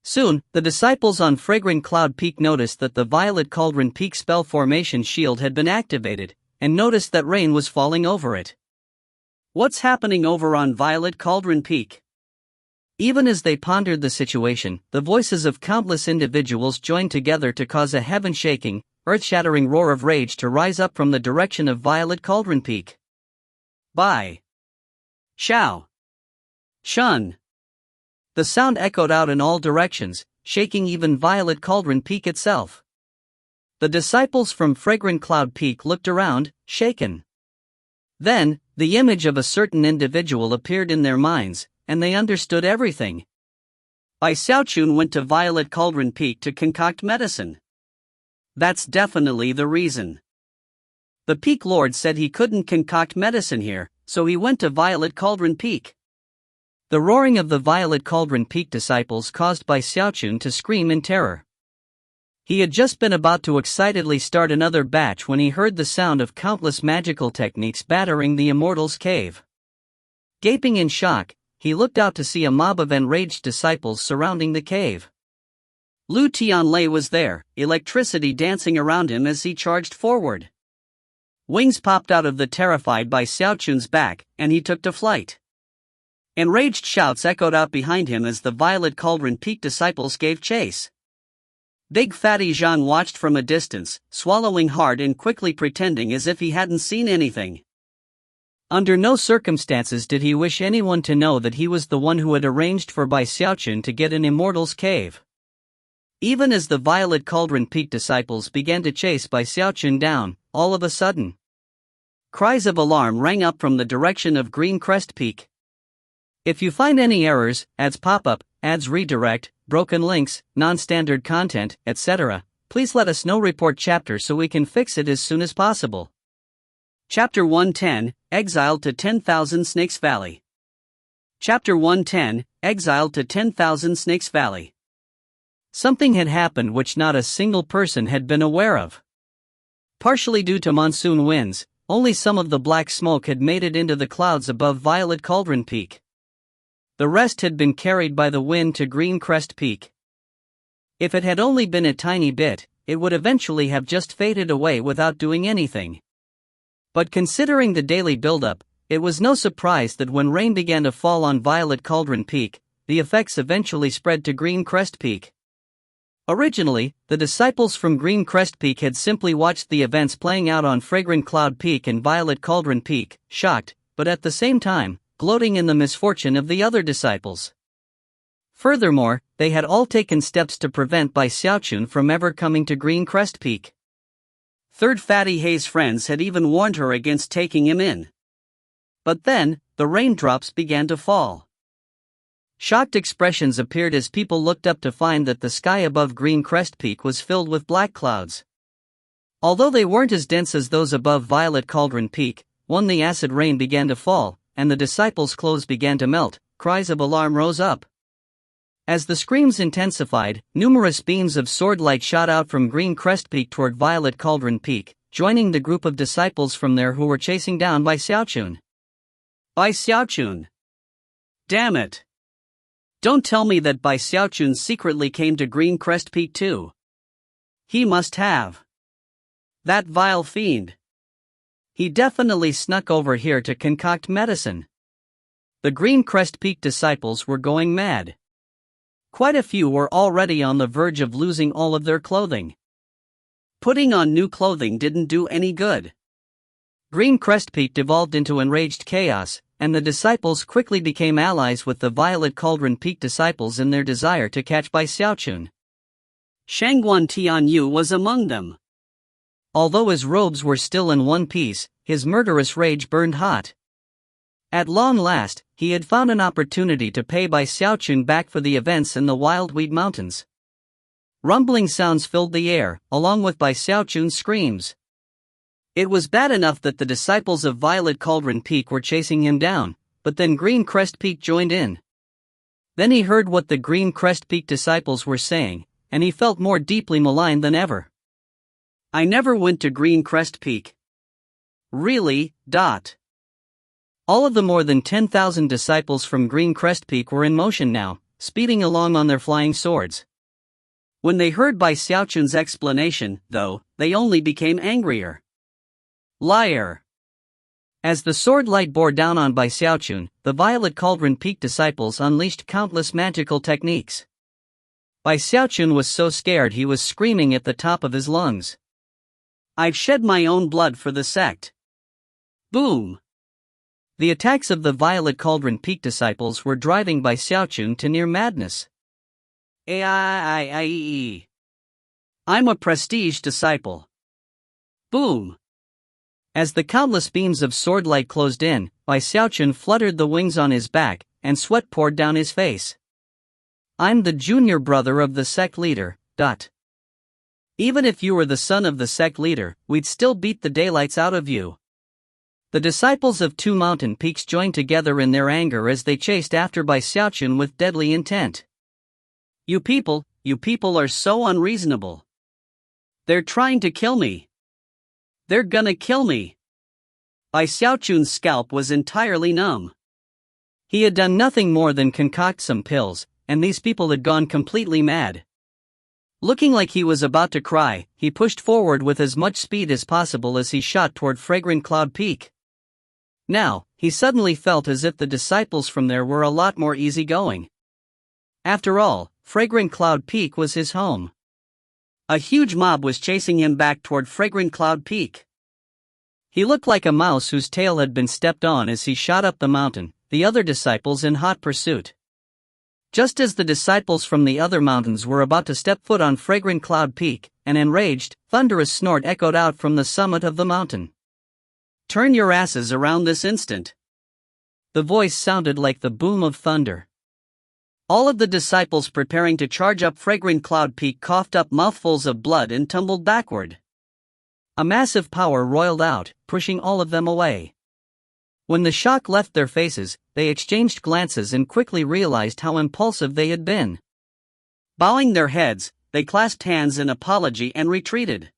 Soon, the disciples on Fragrant Cloud Peak noticed that the Violet Cauldron Peak spell formation shield had been activated, and noticed that rain was falling over it. What's happening over on Violet Cauldron Peak? Even as they pondered the situation, the voices of countless individuals joined together to cause a heaven-shaking, earth-shattering roar of rage to rise up from the direction of Violet Cauldron Peak. By Xiaochun. The sound echoed out in all directions, shaking even Violet Cauldron Peak itself. The disciples from Fragrant Cloud Peak looked around, shaken. Then, the image of a certain individual appeared in their minds, and they understood everything. Xiaochun went to Violet Cauldron Peak to concoct medicine. That's definitely the reason. The Peak Lord said he couldn't concoct medicine here, so he went to Violet Cauldron Peak. The roaring of the Violet Cauldron Peak disciples caused Xiaochun to scream in terror. He had just been about to excitedly start another batch when he heard the sound of countless magical techniques battering the Immortal's Cave. Gaping in shock, he looked out to see a mob of enraged disciples surrounding the cave. Lu Tianlei was there, electricity dancing around him as he charged forward. Wings popped out of the terrified Xiaochun's back, and he took to flight. Enraged shouts echoed out behind him as the Violet Cauldron Peak disciples gave chase. Big Fatty Zhang watched from a distance, swallowing hard and quickly pretending as if he hadn't seen anything. Under no circumstances did he wish anyone to know that he was the one who had arranged for Bai Xiaochun to get an immortal's cave. Even as the Violet Cauldron Peak disciples began to chase Bai Xiaochun down, all of a sudden, cries of alarm rang up from the direction of Green Crest Peak. If you find any errors, ads pop up, ads redirect, broken links, non-standard content, etc., please let us know. Report chapter so we can fix it as soon as possible. Chapter 110, Exiled to 10,000 Snakes Valley. Chapter 110, Exiled to 10,000 Snakes Valley. Something had happened which not a single person had been aware of. Partially due to monsoon winds, only some of the black smoke had made it into the clouds above Violet Cauldron Peak. The rest had been carried by the wind to Green Crest Peak. If it had only been a tiny bit, it would eventually have just faded away without doing anything. But considering the daily buildup, it was no surprise that when rain began to fall on Violet Cauldron Peak, the effects eventually spread to Green Crest Peak. Originally, the disciples from Green Crest Peak had simply watched the events playing out on Fragrant Cloud Peak and Violet Cauldron Peak, shocked, but at the same time, gloating in the misfortune of the other disciples. Furthermore, they had all taken steps to prevent Bai Xiaochun from ever coming to Green Crest Peak. Third Fatty Hay's friends had even warned her against taking him in. But then, the raindrops began to fall. Shocked expressions appeared as people looked up to find that the sky above Green Crest Peak was filled with black clouds. Although they weren't as dense as those above Violet Cauldron Peak, when the acid rain began to fall, and the disciples' clothes began to melt, cries of alarm rose up. As the screams intensified, numerous beams of swordlight shot out from Green Crest Peak toward Violet Cauldron Peak, joining the group of disciples from there who were chasing down Bai Xiaochun. Bai Xiaochun! Damn it! Don't tell me that Bai Xiaochun secretly came to Green Crest Peak too. He must have. That vile fiend. He definitely snuck over here to concoct medicine. The Green Crest Peak disciples were going mad. Quite a few were already on the verge of losing all of their clothing. Putting on new clothing didn't do any good. Green Crest Peak devolved into enraged chaos, and the disciples quickly became allies with the Violet Cauldron Peak disciples in their desire to catch Bai Xiaochun. Shangguan Tianyu was among them. Although his robes were still in one piece, his murderous rage burned hot. At long last, he had found an opportunity to pay Bai Xiaochun back for the events in the Wildweed Mountains. Rumbling sounds filled the air, along with Bai Xiaochun's screams. It was bad enough that the disciples of Violet Cauldron Peak were chasing him down, but then Green Crest Peak joined in. Then he heard what the Green Crest Peak disciples were saying, and he felt more deeply maligned than ever. I never went to Green Crest Peak. Really, All of the more than 10,000 disciples from Green Crest Peak were in motion now, speeding along on their flying swords. When they heard Bai Xiaochun's explanation, though, they only became angrier. Liar! As the sword light bore down on Bai Xiaochun, the Violet Cauldron Peak disciples unleashed countless magical techniques. Bai Xiaochun was so scared he was screaming at the top of his lungs. I've shed my own blood for the sect. Boom! The attacks of the Violet Cauldron Peak disciples were driving Bai Xiaochun to near madness. I'm a prestige disciple. Boom! As the countless beams of swordlight closed in, Bai Xiaochun fluttered the wings on his back, and sweat poured down his face. I'm the junior brother of the sect leader, Even if you were the son of the sect leader, we'd still beat the daylights out of you. The disciples of two mountain peaks joined together in their anger as they chased after Bai Xiaochun with deadly intent. You people are so unreasonable. They're trying to kill me. They're gonna kill me. Bai Xiaochun's scalp was entirely numb. He had done nothing more than concoct some pills, and these people had gone completely mad. Looking like he was about to cry, he pushed forward with as much speed as possible as he shot toward Fragrant Cloud Peak. Now, he suddenly felt as if the disciples from there were a lot more easygoing. After all, Fragrant Cloud Peak was his home. A huge mob was chasing him back toward Fragrant Cloud Peak. He looked like a mouse whose tail had been stepped on as he shot up the mountain, the other disciples in hot pursuit. Just as the disciples from the other mountains were about to step foot on Fragrant Cloud Peak, an enraged, thunderous snort echoed out from the summit of the mountain. "Turn your asses around this instant." The voice sounded like the boom of thunder. All of the disciples preparing to charge up Fragrant Cloud Peak coughed up mouthfuls of blood and tumbled backward. A massive power roiled out, pushing all of them away. When the shock left their faces, they exchanged glances and quickly realized how impulsive they had been. Bowing their heads, they clasped hands in apology and retreated.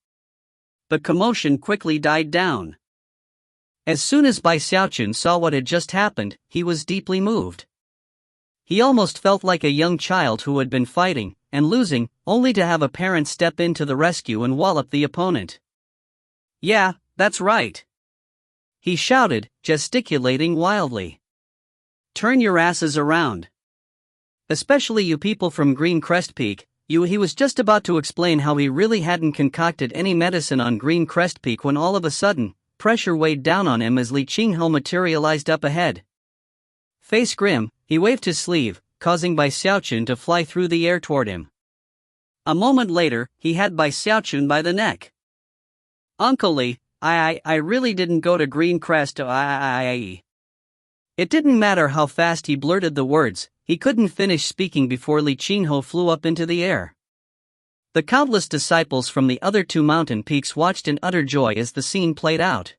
The commotion quickly died down. As soon as Xiaochun saw what had just happened, he was deeply moved. He almost felt like a young child who had been fighting and losing, only to have a parent step in to the rescue and wallop the opponent. "Yeah, that's right," he shouted, gesticulating wildly. "Turn your asses around. Especially you people from Green Crest Peak, you." He was just about to explain how he really hadn't concocted any medicine on Green Crest Peak when all of a sudden, pressure weighed down on him as Li Qinghe materialized up ahead. Face grim, he waved his sleeve, causing Xiaochun to fly through the air toward him. A moment later, he had Xiaochun by the neck. "Uncle Li, I really didn't go to Green Crest. It didn't matter how fast he blurted the words, he couldn't finish speaking before Li Qinghe flew up into the air. The countless disciples from the other two mountain peaks watched in utter joy as the scene played out.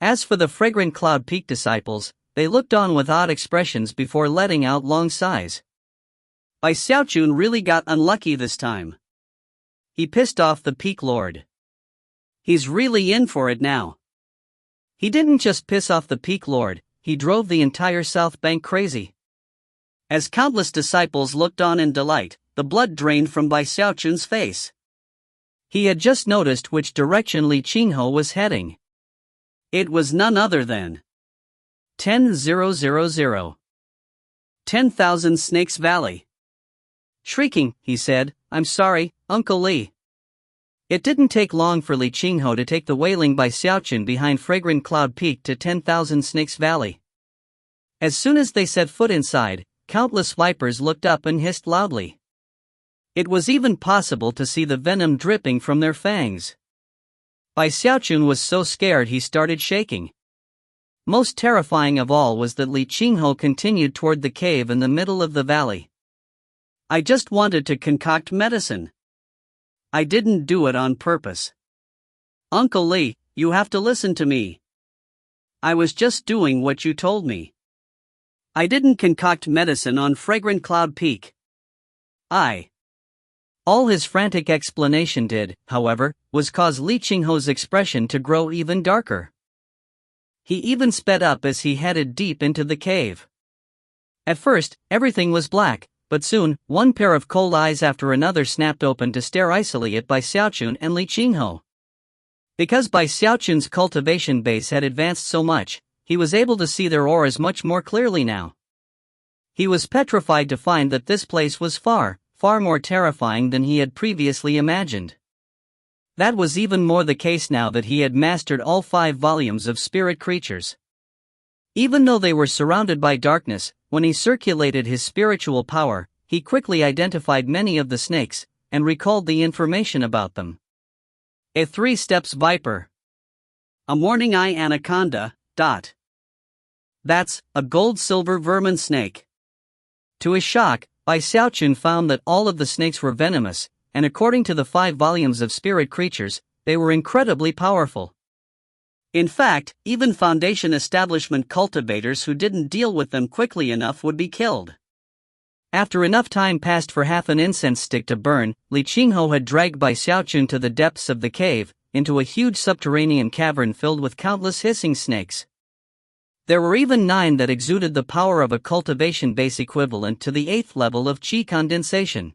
As for the Fragrant Cloud Peak disciples, they looked on with odd expressions before letting out long sighs. Xiaochun really got unlucky this time. He pissed off the Peak Lord. He's really in for it now. He didn't just piss off the Peak Lord, he drove the entire South Bank crazy. As countless disciples looked on in delight, the blood drained from Xiaochun's face. He had just noticed which direction Li Qinghe was heading. It was none other than 10,000. 10,000 Snakes Valley. Shrieking, he said, "I'm sorry, Uncle Li." It didn't take long for Li Qinghe to take the wailing Xiaochun behind Fragrant Cloud Peak to 10,000 Snakes Valley. As soon as they set foot inside, countless vipers looked up and hissed loudly. It was even possible to see the venom dripping from their fangs. Xiaochun was so scared he started shaking. Most terrifying of all was that Li Qinghe continued toward the cave in the middle of the valley. "I just wanted to concoct medicine. I didn't do it on purpose. Uncle Li, you have to listen to me. I was just doing what you told me. I didn't concoct medicine on Fragrant Cloud Peak. All his frantic explanation did, however, was cause Li Qinghe's expression to grow even darker. He even sped up as he headed deep into the cave. At first, everything was black, but soon, one pair of cold eyes after another snapped open to stare icily at Xiaochun and Li Qinghe. Because Xiaochun's cultivation base had advanced so much, he was able to see their auras much more clearly now. He was petrified to find that this place was far more terrifying than he had previously imagined. That was even more the case now that he had mastered all 5 volumes of spirit creatures. Even though they were surrounded by darkness, when he circulated his spiritual power, he quickly identified many of the snakes, and recalled the information about them. A 3-steps viper. A morning eye anaconda. That's a gold-silver vermin snake. To his shock, Xiaochun found that all of the snakes were venomous, and according to the 5 volumes of spirit creatures, they were incredibly powerful. In fact, even Foundation establishment cultivators who didn't deal with them quickly enough would be killed. After enough time passed for half an incense stick to burn, Li Qinghe had dragged Xiaochun to the depths of the cave, into a huge subterranean cavern filled with countless hissing snakes. There were even 9 that exuded the power of a cultivation base equivalent to the 8th level of qi condensation.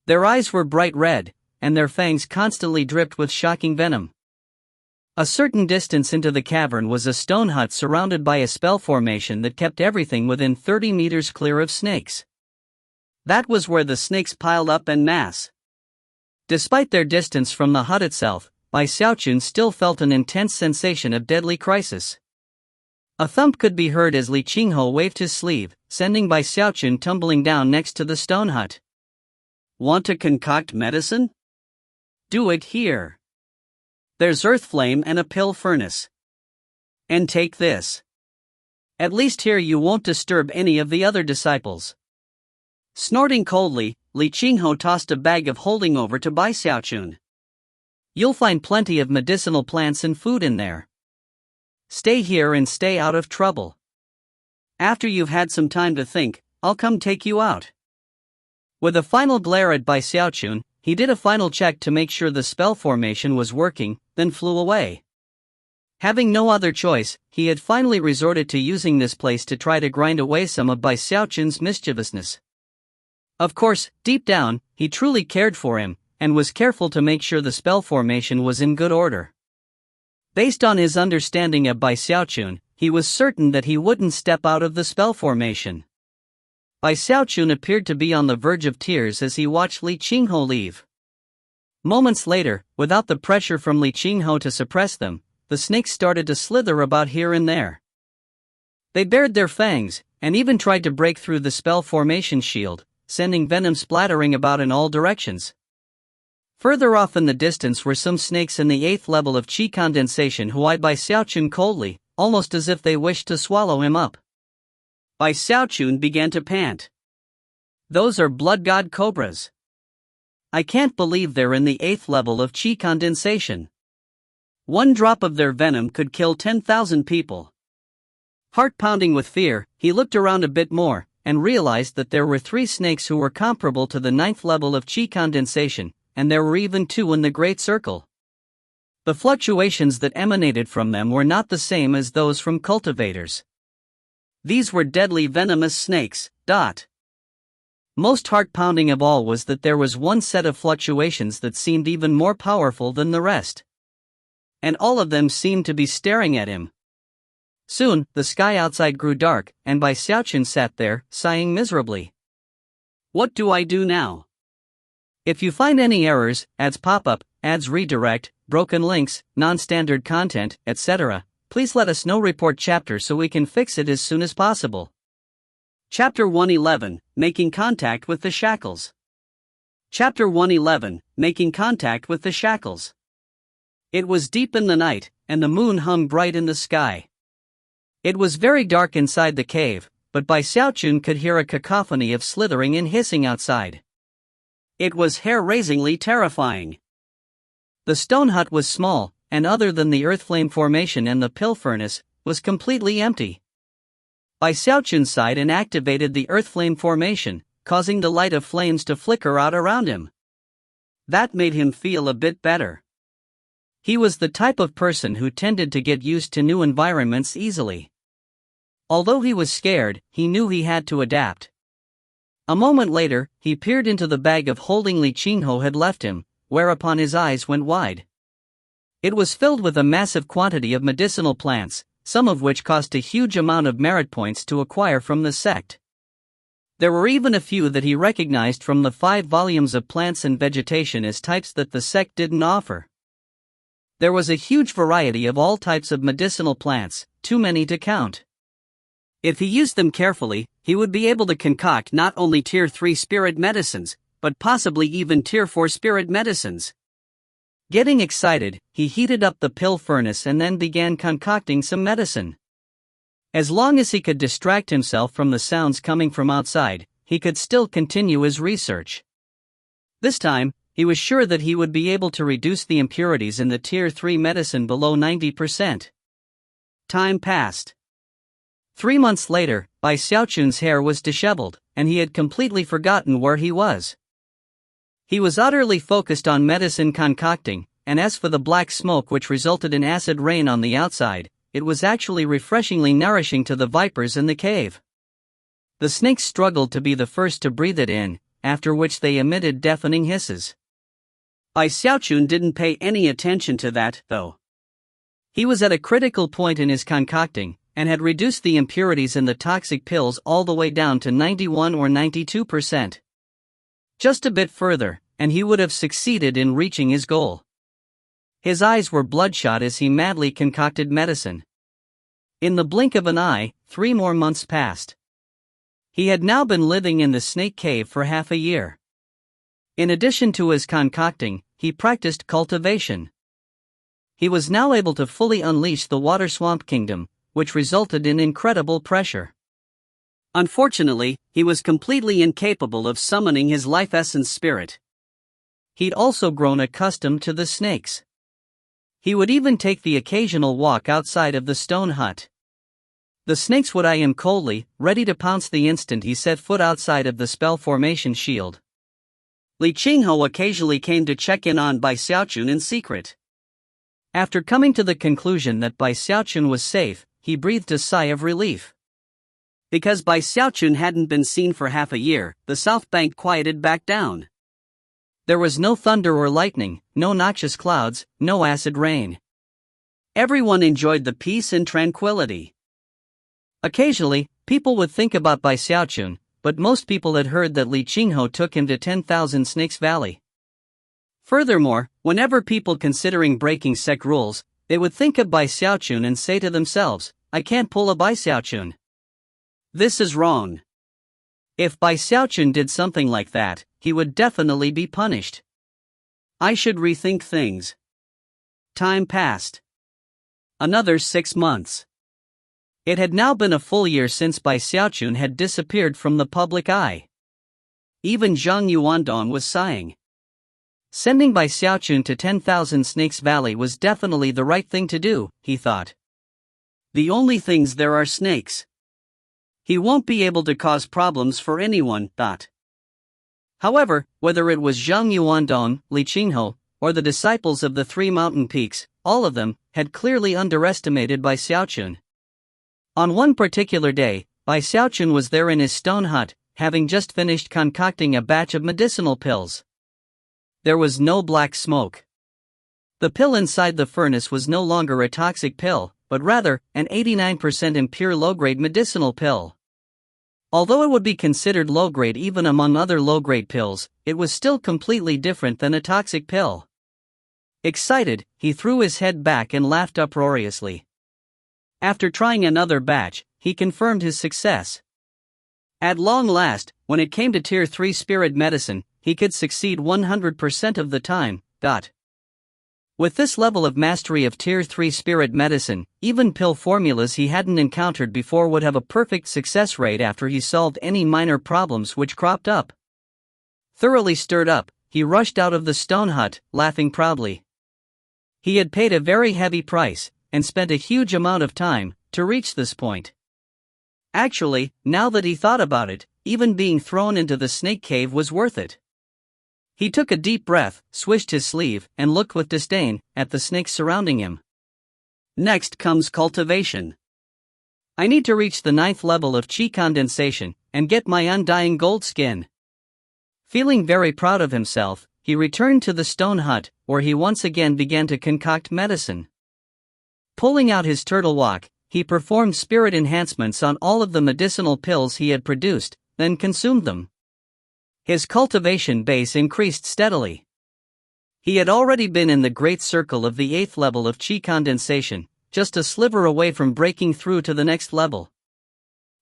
Their eyes were bright red, and their fangs constantly dripped with shocking venom. A certain distance into the cavern was a stone hut surrounded by a spell formation that kept everything within 30 meters clear of snakes. That was where the snakes piled up en masse. Despite their distance from the hut itself, Bai Xiaochun still felt an intense sensation of deadly crisis. A thump could be heard as Li Qinghe waved his sleeve, sending Bai Xiaochun tumbling down next to the stone hut. Want to concoct medicine? Do it here. There's earth flame and a pill furnace. And take this. At least here you won't disturb any of the other disciples. Snorting coldly, Li Qinghe tossed a bag of holding over to Bai Xiaochun. You'll find plenty of medicinal plants and food in there. Stay here and stay out of trouble. After you've had some time to think, I'll come take you out. With a final glare at Bai Xiaochun, he did a final check to make sure the spell formation was working, then flew away. Having no other choice, he had finally resorted to using this place to try to grind away some of Bai Xiaochun's mischievousness. Of course, deep down, he truly cared for him, and was careful to make sure the spell formation was in good order. Based on his understanding of Bai Xiaochun, he was certain that he wouldn't step out of the spell formation. Bai Xiaochun appeared to be on the verge of tears as he watched Li Qinghe leave. Moments later, without the pressure from Li Qinghe to suppress them, the snakes started to slither about here and there. They bared their fangs, and even tried to break through the spell formation shield, sending venom splattering about in all directions. Further off in the distance were some snakes in the 8th level of qi condensation who eyed Bai Xiaochun coldly, almost as if they wished to swallow him up. Bai Xiaochun began to pant. Those are blood god cobras. I can't believe they're in the 8th level of qi condensation. One drop of their venom could kill 10,000 people. Heart pounding with fear, he looked around a bit more, and realized that there were 3 snakes who were comparable to the 9th level of qi condensation, and there were even 2 in the Great Circle. The fluctuations that emanated from them were not the same as those from cultivators. These were deadly venomous snakes. Most heart-pounding of all was that there was one set of fluctuations that seemed even more powerful than the rest. And all of them seemed to be staring at him. Soon, the sky outside grew dark, and Bai Xiaochun sat there, sighing miserably. What do I do now? If you find any errors, ads pop up, ads redirect, broken links, non-standard content, etc., please let us know. Report chapter so we can fix it as soon as possible. Chapter 111, Making Contact with the Shackles. Chapter 111, Making Contact with the Shackles. It was deep in the night, and the moon hung bright in the sky. It was very dark inside the cave, but Bai Xiaochun could hear a cacophony of slithering and hissing outside. It was hair-raisingly terrifying. The stone hut was small, and other than the earth flame formation and the pill furnace, was completely empty. Bai Xiaochun sighed and activated the earth flame formation, causing the light of flames to flicker out around him. That made him feel a bit better. He was the type of person who tended to get used to new environments easily. Although he was scared, he knew he had to adapt. A moment later, he peered into the bag of holding Li Qinghe had left him, whereupon his eyes went wide. It was filled with a massive quantity of medicinal plants, some of which cost a huge amount of merit points to acquire from the sect. There were even a few that he recognized from the 5 volumes of plants and vegetation as types that the sect didn't offer. There was a huge variety of all types of medicinal plants, too many to count. If he used them carefully, he would be able to concoct not only Tier 3 spirit medicines, but possibly even Tier 4 spirit medicines. Getting excited, he heated up the pill furnace and then began concocting some medicine. As long as he could distract himself from the sounds coming from outside, he could still continue his research. This time, he was sure that he would be able to reduce the impurities in the Tier 3 medicine below 90%. Time passed. 3 months later, Bai Xiaochun's hair was disheveled, and he had completely forgotten where he was. He was utterly focused on medicine concocting, and as for the black smoke which resulted in acid rain on the outside, it was actually refreshingly nourishing to the vipers in the cave. The snakes struggled to be the first to breathe it in, after which they emitted deafening hisses. Bai Xiaochun didn't pay any attention to that, though. He was at a critical point in his concocting, and had reduced the impurities in the toxic pills all the way down to 91 or 92%. Just a bit further, and he would have succeeded in reaching his goal. His eyes were bloodshot as he madly concocted medicine. In the blink of an eye, 3 more months passed. He had now been living in the snake cave for half a year. In addition to his concocting, he practiced cultivation. He was now able to fully unleash the water swamp kingdom, which resulted in incredible pressure. Unfortunately, he was completely incapable of summoning his life essence spirit. He'd also grown accustomed to the snakes. He would even take the occasional walk outside of the stone hut. The snakes would eye him coldly, ready to pounce the instant he set foot outside of the spell formation shield. Li Qinghe occasionally came to check in on Bai Xiaochun in secret. After coming to the conclusion that Bai Xiaochun was safe, he breathed a sigh of relief. Because Bai Xiaochun hadn't been seen for half a year, the south bank quieted back down. There was no thunder or lightning, no noxious clouds, no acid rain. Everyone enjoyed the peace and tranquility. Occasionally, people would think about Bai Xiaochun, but most people had heard that Li Qinghe took him to 10,000 Snakes Valley. Furthermore, whenever people considering breaking sect rules, they would think of Bai Xiaochun and say to themselves, "I can't pull a Bai Xiaochun. This is wrong." If Bai Xiaochun did something like that, he would definitely be punished. I should rethink things. Time passed. Another 6 months. It had now been a full year since Bai Xiaochun had disappeared from the public eye. Even Zhang Yuandong was sighing. Sending Bai Xiaochun to 10,000 Snakes Valley was definitely the right thing to do, he thought. The only things there are snakes. He won't be able to cause problems for anyone, thought. However, whether it was Zhang Yuandong, Li Qinghe, or the disciples of the 3 mountain peaks, all of them had clearly underestimated Bai Xiaochun. On one particular day, Bai Xiaochun was there in his stone hut, having just finished concocting a batch of medicinal pills. There was no black smoke. The pill inside the furnace was no longer a toxic pill, but rather, an 89% impure low-grade medicinal pill. Although it would be considered low-grade even among other low-grade pills, it was still completely different than a toxic pill. Excited, he threw his head back and laughed uproariously. After trying another batch, he confirmed his success. At long last, when it came to Tier 3 spirit medicine, he could succeed 100% of the time. With this level of mastery of Tier 3 spirit medicine, even pill formulas he hadn't encountered before would have a perfect success rate after he solved any minor problems which cropped up. Thoroughly stirred up, he rushed out of the stone hut, laughing proudly. He had paid a very heavy price, and spent a huge amount of time, to reach this point. Actually, now that he thought about it, even being thrown into the snake cave was worth it. He took a deep breath, swished his sleeve, and looked with disdain at the snakes surrounding him. Next comes cultivation. I need to reach the 9th level of chi condensation, and get my undying gold skin. Feeling very proud of himself, he returned to the stone hut, where he once again began to concoct medicine. Pulling out his turtle walk, he performed spirit enhancements on all of the medicinal pills he had produced, then consumed them. His cultivation base increased steadily. He had already been in the great circle of the 8th level of chi condensation, just a sliver away from breaking through to the next level.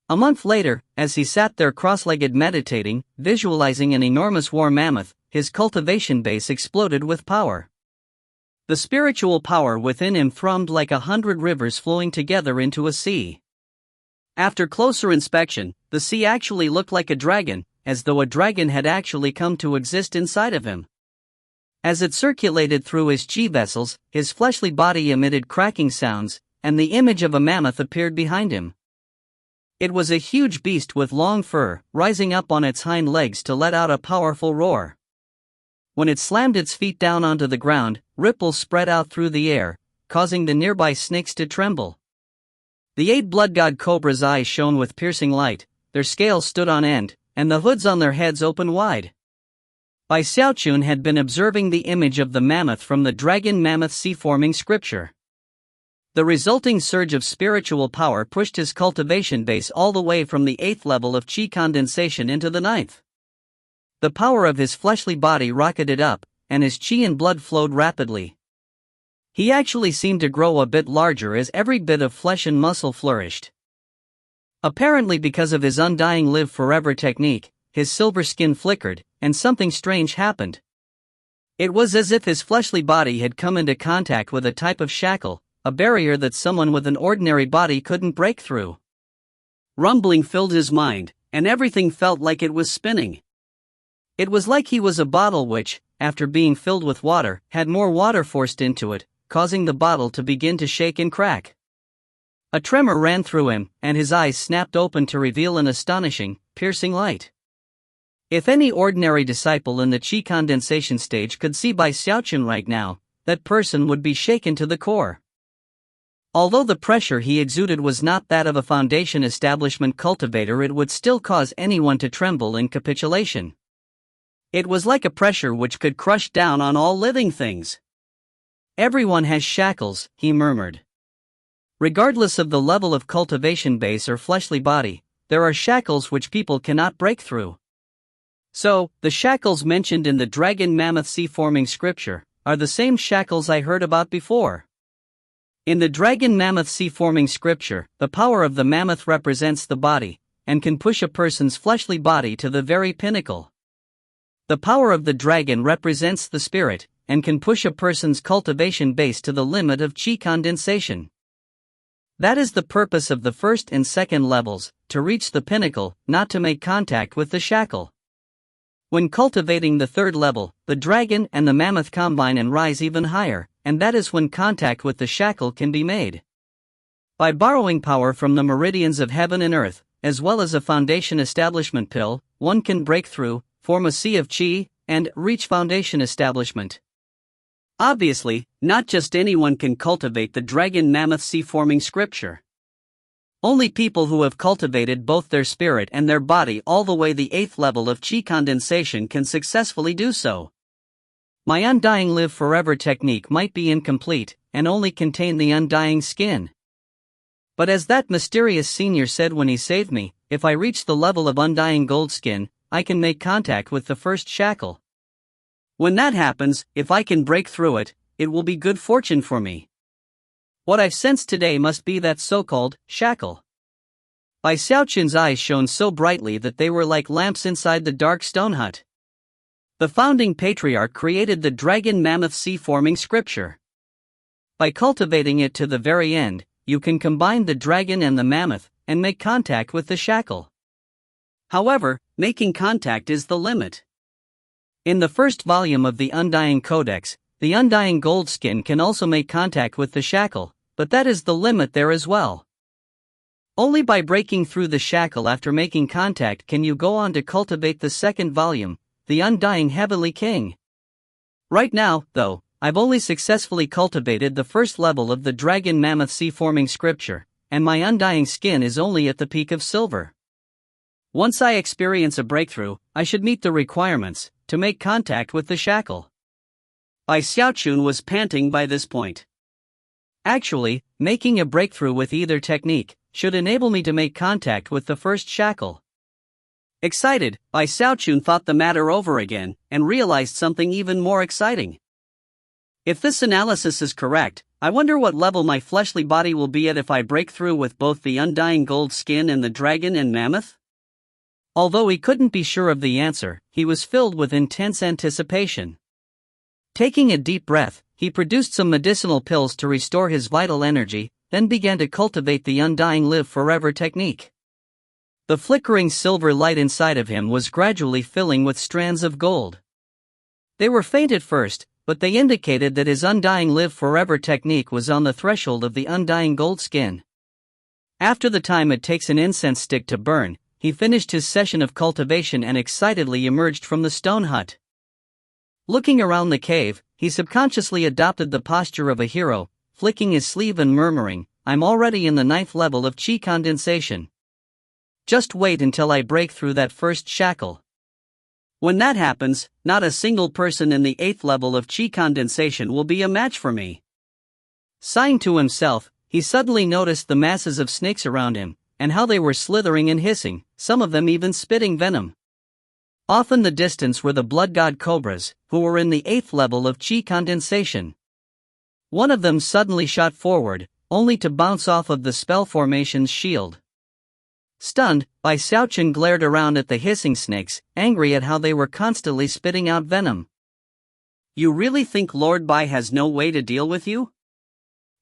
A month later, as he sat there cross-legged meditating, visualizing an enormous war mammoth, his cultivation base exploded with power. The spiritual power within him thrummed like 100 rivers flowing together into a sea. After closer inspection, the sea actually looked like a dragon, as though a dragon had actually come to exist inside of him. As it circulated through his chi vessels, his fleshly body emitted cracking sounds, and the image of a mammoth appeared behind him. It was a huge beast with long fur, rising up on its hind legs to let out a powerful roar. When it slammed its feet down onto the ground, ripples spread out through the air, causing the nearby snakes to tremble. The 8 blood god cobras' eyes shone with piercing light, their scales stood on end, and the hoods on their heads opened wide. Bai Xiaochun had been observing the image of the mammoth from the dragon mammoth sea-forming scripture. The resulting surge of spiritual power pushed his cultivation base all the way from the 8th level of chi condensation into the 9th. The power of his fleshly body rocketed up, and his chi and blood flowed rapidly. He actually seemed to grow a bit larger as every bit of flesh and muscle flourished. Apparently because of his undying live forever technique, his silver skin flickered, and something strange happened. It was as if his fleshly body had come into contact with a type of shackle, a barrier that someone with an ordinary body couldn't break through. Rumbling filled his mind, and everything felt like it was spinning. It was like he was a bottle which, after being filled with water, had more water forced into it, causing the bottle to begin to shake and crack. A tremor ran through him, and his eyes snapped open to reveal an astonishing, piercing light. If any ordinary disciple in the Qi condensation stage could see by Xiaochun right now, that person would be shaken to the core. Although the pressure he exuded was not that of a foundation establishment cultivator, it would still cause anyone to tremble in capitulation. It was like a pressure which could crush down on all living things. "Everyone has shackles," he murmured. "Regardless of the level of cultivation base or fleshly body, there are shackles which people cannot break through. So, the shackles mentioned in the dragon mammoth sea-forming scripture are the same shackles I heard about before. In the dragon mammoth sea-forming scripture, the power of the mammoth represents the body, and can push a person's fleshly body to the very pinnacle. The power of the dragon represents the spirit, and can push a person's cultivation base to the limit of Qi condensation. That is the purpose of the first and second levels, to reach the pinnacle, not to make contact with the shackle. When cultivating the third level, the dragon and the mammoth combine and rise even higher, and that is when contact with the shackle can be made. By borrowing power from the meridians of heaven and earth, as well as a foundation establishment pill, one can break through, form a sea of Qi, and reach foundation establishment. Obviously, not just anyone can cultivate the dragon mammoth sea-forming scripture. Only people who have cultivated both their spirit and their body all the way the 8th level of Qi condensation can successfully do so. My undying live forever technique might be incomplete, and only contain the undying skin. But as that mysterious senior said when he saved me, if I reach the level of undying gold skin, I can make contact with the first shackle. When that happens, if I can break through it, it will be good fortune for me. What I've sensed today must be that so-called shackle. Bai Xiaochun's eyes shone so brightly that they were like lamps inside the dark stone hut. The founding patriarch created the dragon mammoth sea-forming scripture. By cultivating it to the very end, you can combine the dragon and the mammoth, and make contact with the shackle. However, making contact is the limit. In the first volume of the Undying Codex, the undying gold skin can also make contact with the shackle, but that is the limit there as well. Only by breaking through the shackle after making contact can you go on to cultivate the second volume, the Undying Heavenly King. Right now, though, I've only successfully cultivated the first level of the dragon mammoth sea-forming scripture, and my undying skin is only at the peak of silver. Once I experience a breakthrough, I should meet the requirements to make contact with the shackle. Bai Xiaochun was panting by this point. Actually, making a breakthrough with either technique should enable me to make contact with the first shackle. Excited, Bai Xiaochun thought the matter over again, and realized something even more exciting. If this analysis is correct, I wonder what level my fleshly body will be at if I break through with both the undying gold skin and the dragon and mammoth? Although he couldn't be sure of the answer, he was filled with intense anticipation. Taking a deep breath, he produced some medicinal pills to restore his vital energy, then began to cultivate the undying live forever technique. The flickering silver light inside of him was gradually filling with strands of gold. They were faint at first, but they indicated that his undying live forever technique was on the threshold of the undying gold skin. After the time it takes an incense stick to burn, he finished his session of cultivation and excitedly emerged from the stone hut. Looking around the cave, he subconsciously adopted the posture of a hero, flicking his sleeve and murmuring, "I'm already in the 9th level of Qi condensation. Just wait until I break through that first shackle. When that happens, not a single person in the 8th level of Qi condensation will be a match for me." Sighing to himself, he suddenly noticed the masses of snakes around him, and how they were slithering and hissing, some of them even spitting venom. Off in the distance were the blood god cobras, who were in the 8th level of Qi condensation. One of them suddenly shot forward, only to bounce off of the spell formation's shield. Stunned, Bai Xiaochun glared around at the hissing snakes, angry at how they were constantly spitting out venom. You really think Lord Bai has no way to deal with you?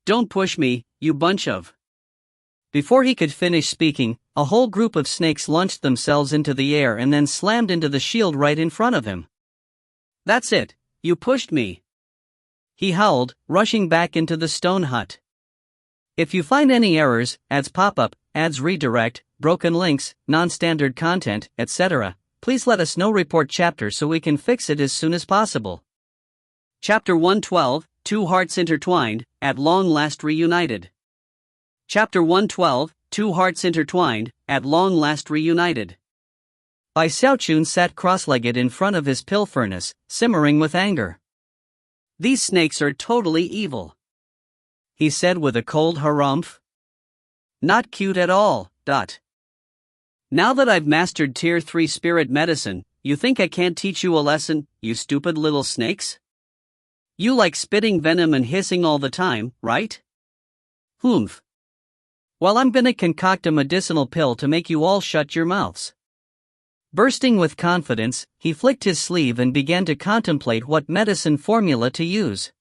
Don't push me, you bunch of... Before he could finish speaking, a whole group of snakes launched themselves into the air and then slammed into the shield right in front of him. That's it, you pushed me. He howled, rushing back into the stone hut. If you find any errors, ads pop up, ads redirect, broken links, non-standard content, etc., please let us know. Report chapter so we can fix it as soon as possible. Chapter 112, Two Hearts Intertwined, at long last reunited. Chapter 112, Two Hearts Intertwined, at long last reunited. Bai Xiaochun sat cross-legged in front of his pill furnace, simmering with anger. These snakes are totally evil, he said with a cold harumph. Not cute at all. Now that I've mastered Tier 3 spirit medicine, you think I can't teach you a lesson, you stupid little snakes? You like spitting venom and hissing all the time, right? Humph. Well, I'm gonna concoct a medicinal pill to make you all shut your mouths. Bursting with confidence, he flicked his sleeve and began to contemplate what medicine formula to use.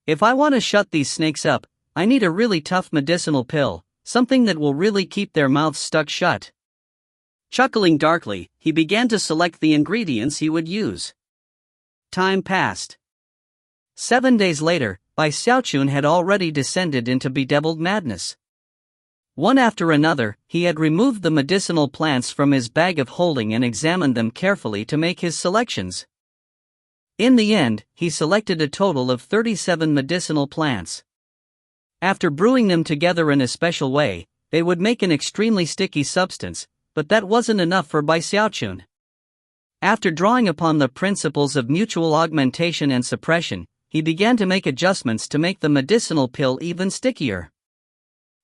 If I want to shut these snakes up, I need a really tough medicinal pill, something that will really keep their mouths stuck shut. Chuckling darkly, he began to select the ingredients he would use. Time passed. 7 days later, Bai Xiaochun had already descended into bedeviled madness. One after another, he had removed the medicinal plants from his bag of holding and examined them carefully to make his selections. In the end, he selected a total of 37 medicinal plants. After brewing them together in a special way, they would make an extremely sticky substance, but that wasn't enough for Bai Xiaochun. After drawing upon the principles of mutual augmentation and suppression, he began to make adjustments to make the medicinal pill even stickier.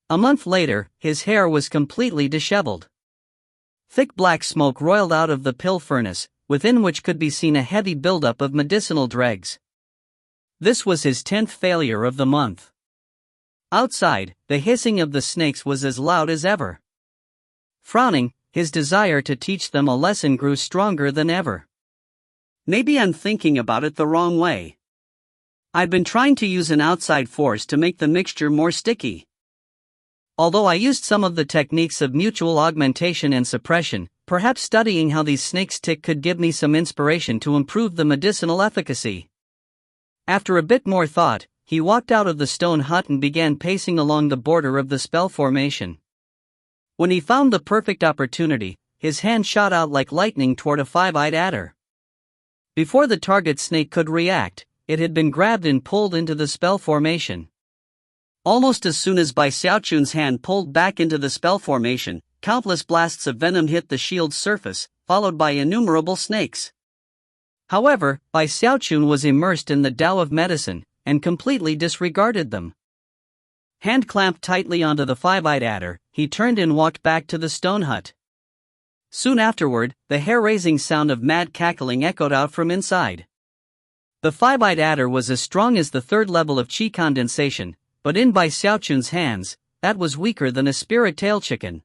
A month later, his hair was completely disheveled. Thick black smoke roiled out of the pill furnace, within which could be seen a heavy buildup of medicinal dregs. This was his 10th failure of the month. Outside, the hissing of the snakes was as loud as ever. Frowning, his desire to teach them a lesson grew stronger than ever. Maybe I'm thinking about it the wrong way. I've been trying to use an outside force to make the mixture more sticky. Although I used some of the techniques of mutual augmentation and suppression, perhaps studying how these snakes tick could give me some inspiration to improve the medicinal efficacy. After a bit more thought, he walked out of the stone hut and began pacing along the border of the spell formation. When he found the perfect opportunity, his hand shot out like lightning toward a five-eyed adder. Before the target snake could react, it had been grabbed and pulled into the spell formation. Almost as soon as Bai Xiaochun's hand pulled back into the spell formation, countless blasts of venom hit the shield's surface, followed by innumerable snakes. However, Bai Xiaochun was immersed in the Tao of medicine, and completely disregarded them. Hand clamped tightly onto the five-eyed adder, he turned and walked back to the stone hut. Soon afterward, the hair-raising sound of mad cackling echoed out from inside. The five-eyed adder was as strong as the third level of qi condensation, but in Bai Xiaochun's hands, that was weaker than a spirit tail chicken.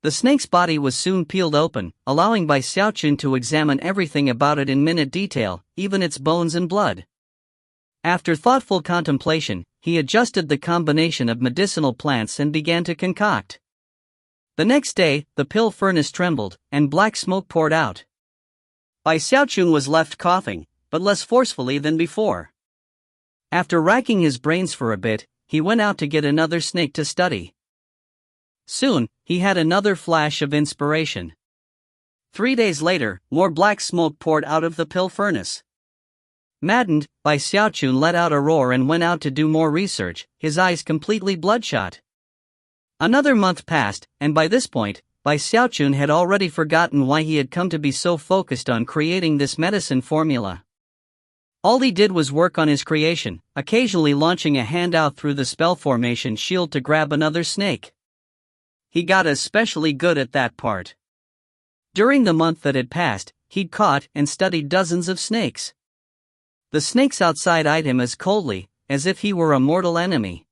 The snake's body was soon peeled open, allowing Bai Xiaochun to examine everything about it in minute detail, even its bones and blood. After thoughtful contemplation, he adjusted the combination of medicinal plants and began to concoct. The next day, the pill furnace trembled, and black smoke poured out. Bai Xiaochun was left coughing, but less forcefully than before. After racking his brains for a bit, he went out to get another snake to study. Soon, he had another flash of inspiration. 3 days later, more black smoke poured out of the pill furnace. Maddened, Bai Xiaochun let out a roar and went out to do more research, his eyes completely bloodshot. Another month passed, and by this point, Bai Xiaochun had already forgotten why he had come to be so focused on creating this medicine formula. All he did was work on his creation, occasionally launching a hand out through the spell formation shield to grab another snake. He got especially good at that part. During the month that had passed, he'd caught and studied dozens of snakes. The snakes outside eyed him as coldly, as if he were a mortal enemy.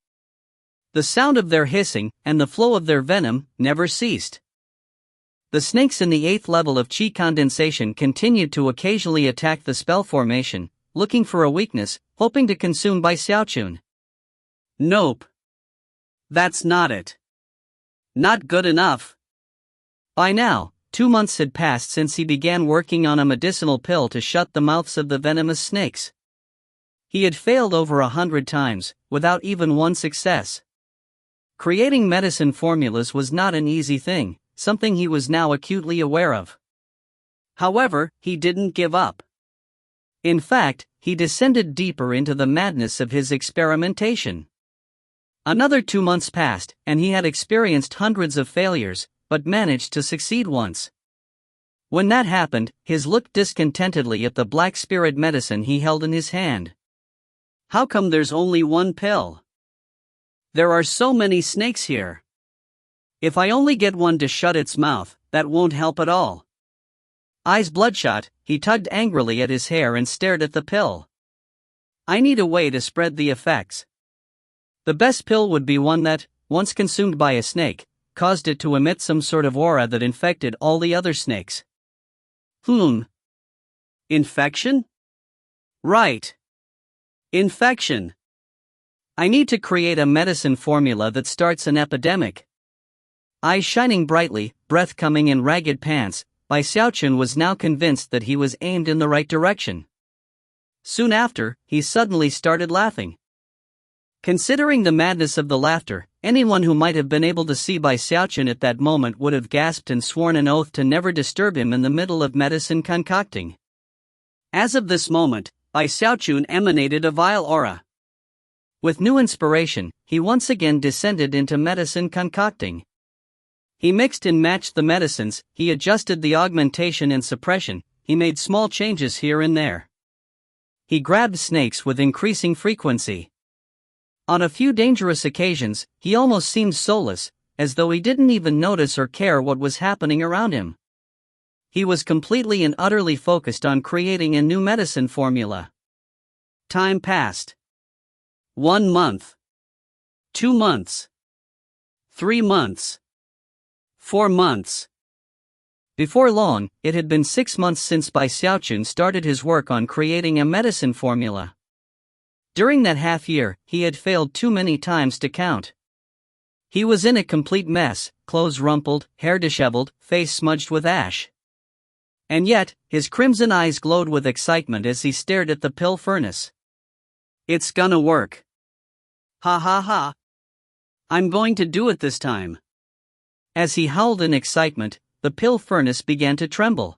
The sound of their hissing, and the flow of their venom, never ceased. The snakes in the 8th level of Qi condensation continued to occasionally attack the spell formation, looking for a weakness, hoping to consume Bai Xiaochun. Nope. That's not it. Not good enough. By now, 2 months had passed since he began working on a medicinal pill to shut the mouths of the venomous snakes. He had failed over 100 times, without even one success. Creating medicine formulas was not an easy thing, something he was now acutely aware of. However, he didn't give up. In fact, he descended deeper into the madness of his experimentation. Another 2 months passed, and he had experienced hundreds of failures, but managed to succeed once. When that happened, he looked discontentedly at the black spirit medicine he held in his hand. How come there's only one pill? There are so many snakes here. If I only get one to shut its mouth, that won't help at all. Eyes bloodshot, he tugged angrily at his hair and stared at the pill. I need a way to spread the effects. The best pill would be one that, once consumed by a snake, caused it to emit some sort of aura that infected all the other snakes. Infection? Right. Infection. I need to create a medicine formula that starts an epidemic. Eyes shining brightly, breath coming in ragged pants, Bai Xiaochun was now convinced that he was aimed in the right direction. Soon after, he suddenly started laughing. Considering the madness of the laughter, anyone who might have been able to see Bai Xiaochun at that moment would have gasped and sworn an oath to never disturb him in the middle of medicine concocting. As of this moment, Bai Xiaochun emanated a vile aura. With new inspiration, he once again descended into medicine concocting. He mixed and matched the medicines, he adjusted the augmentation and suppression, he made small changes here and there. He grabbed snakes with increasing frequency. On a few dangerous occasions, he almost seemed soulless, as though he didn't even notice or care what was happening around him. He was completely and utterly focused on creating a new medicine formula. Time passed. 1 month. 2 months. 3 months. 4 months. Before long, it had been 6 months since Bai Xiaochun started his work on creating a medicine formula. During that half year, he had failed too many times to count. He was in a complete mess, clothes rumpled, hair disheveled, face smudged with ash. And yet, his crimson eyes glowed with excitement as he stared at the pill furnace. It's gonna work. Ha ha ha. I'm going to do it this time. As he howled in excitement, the pill furnace began to tremble.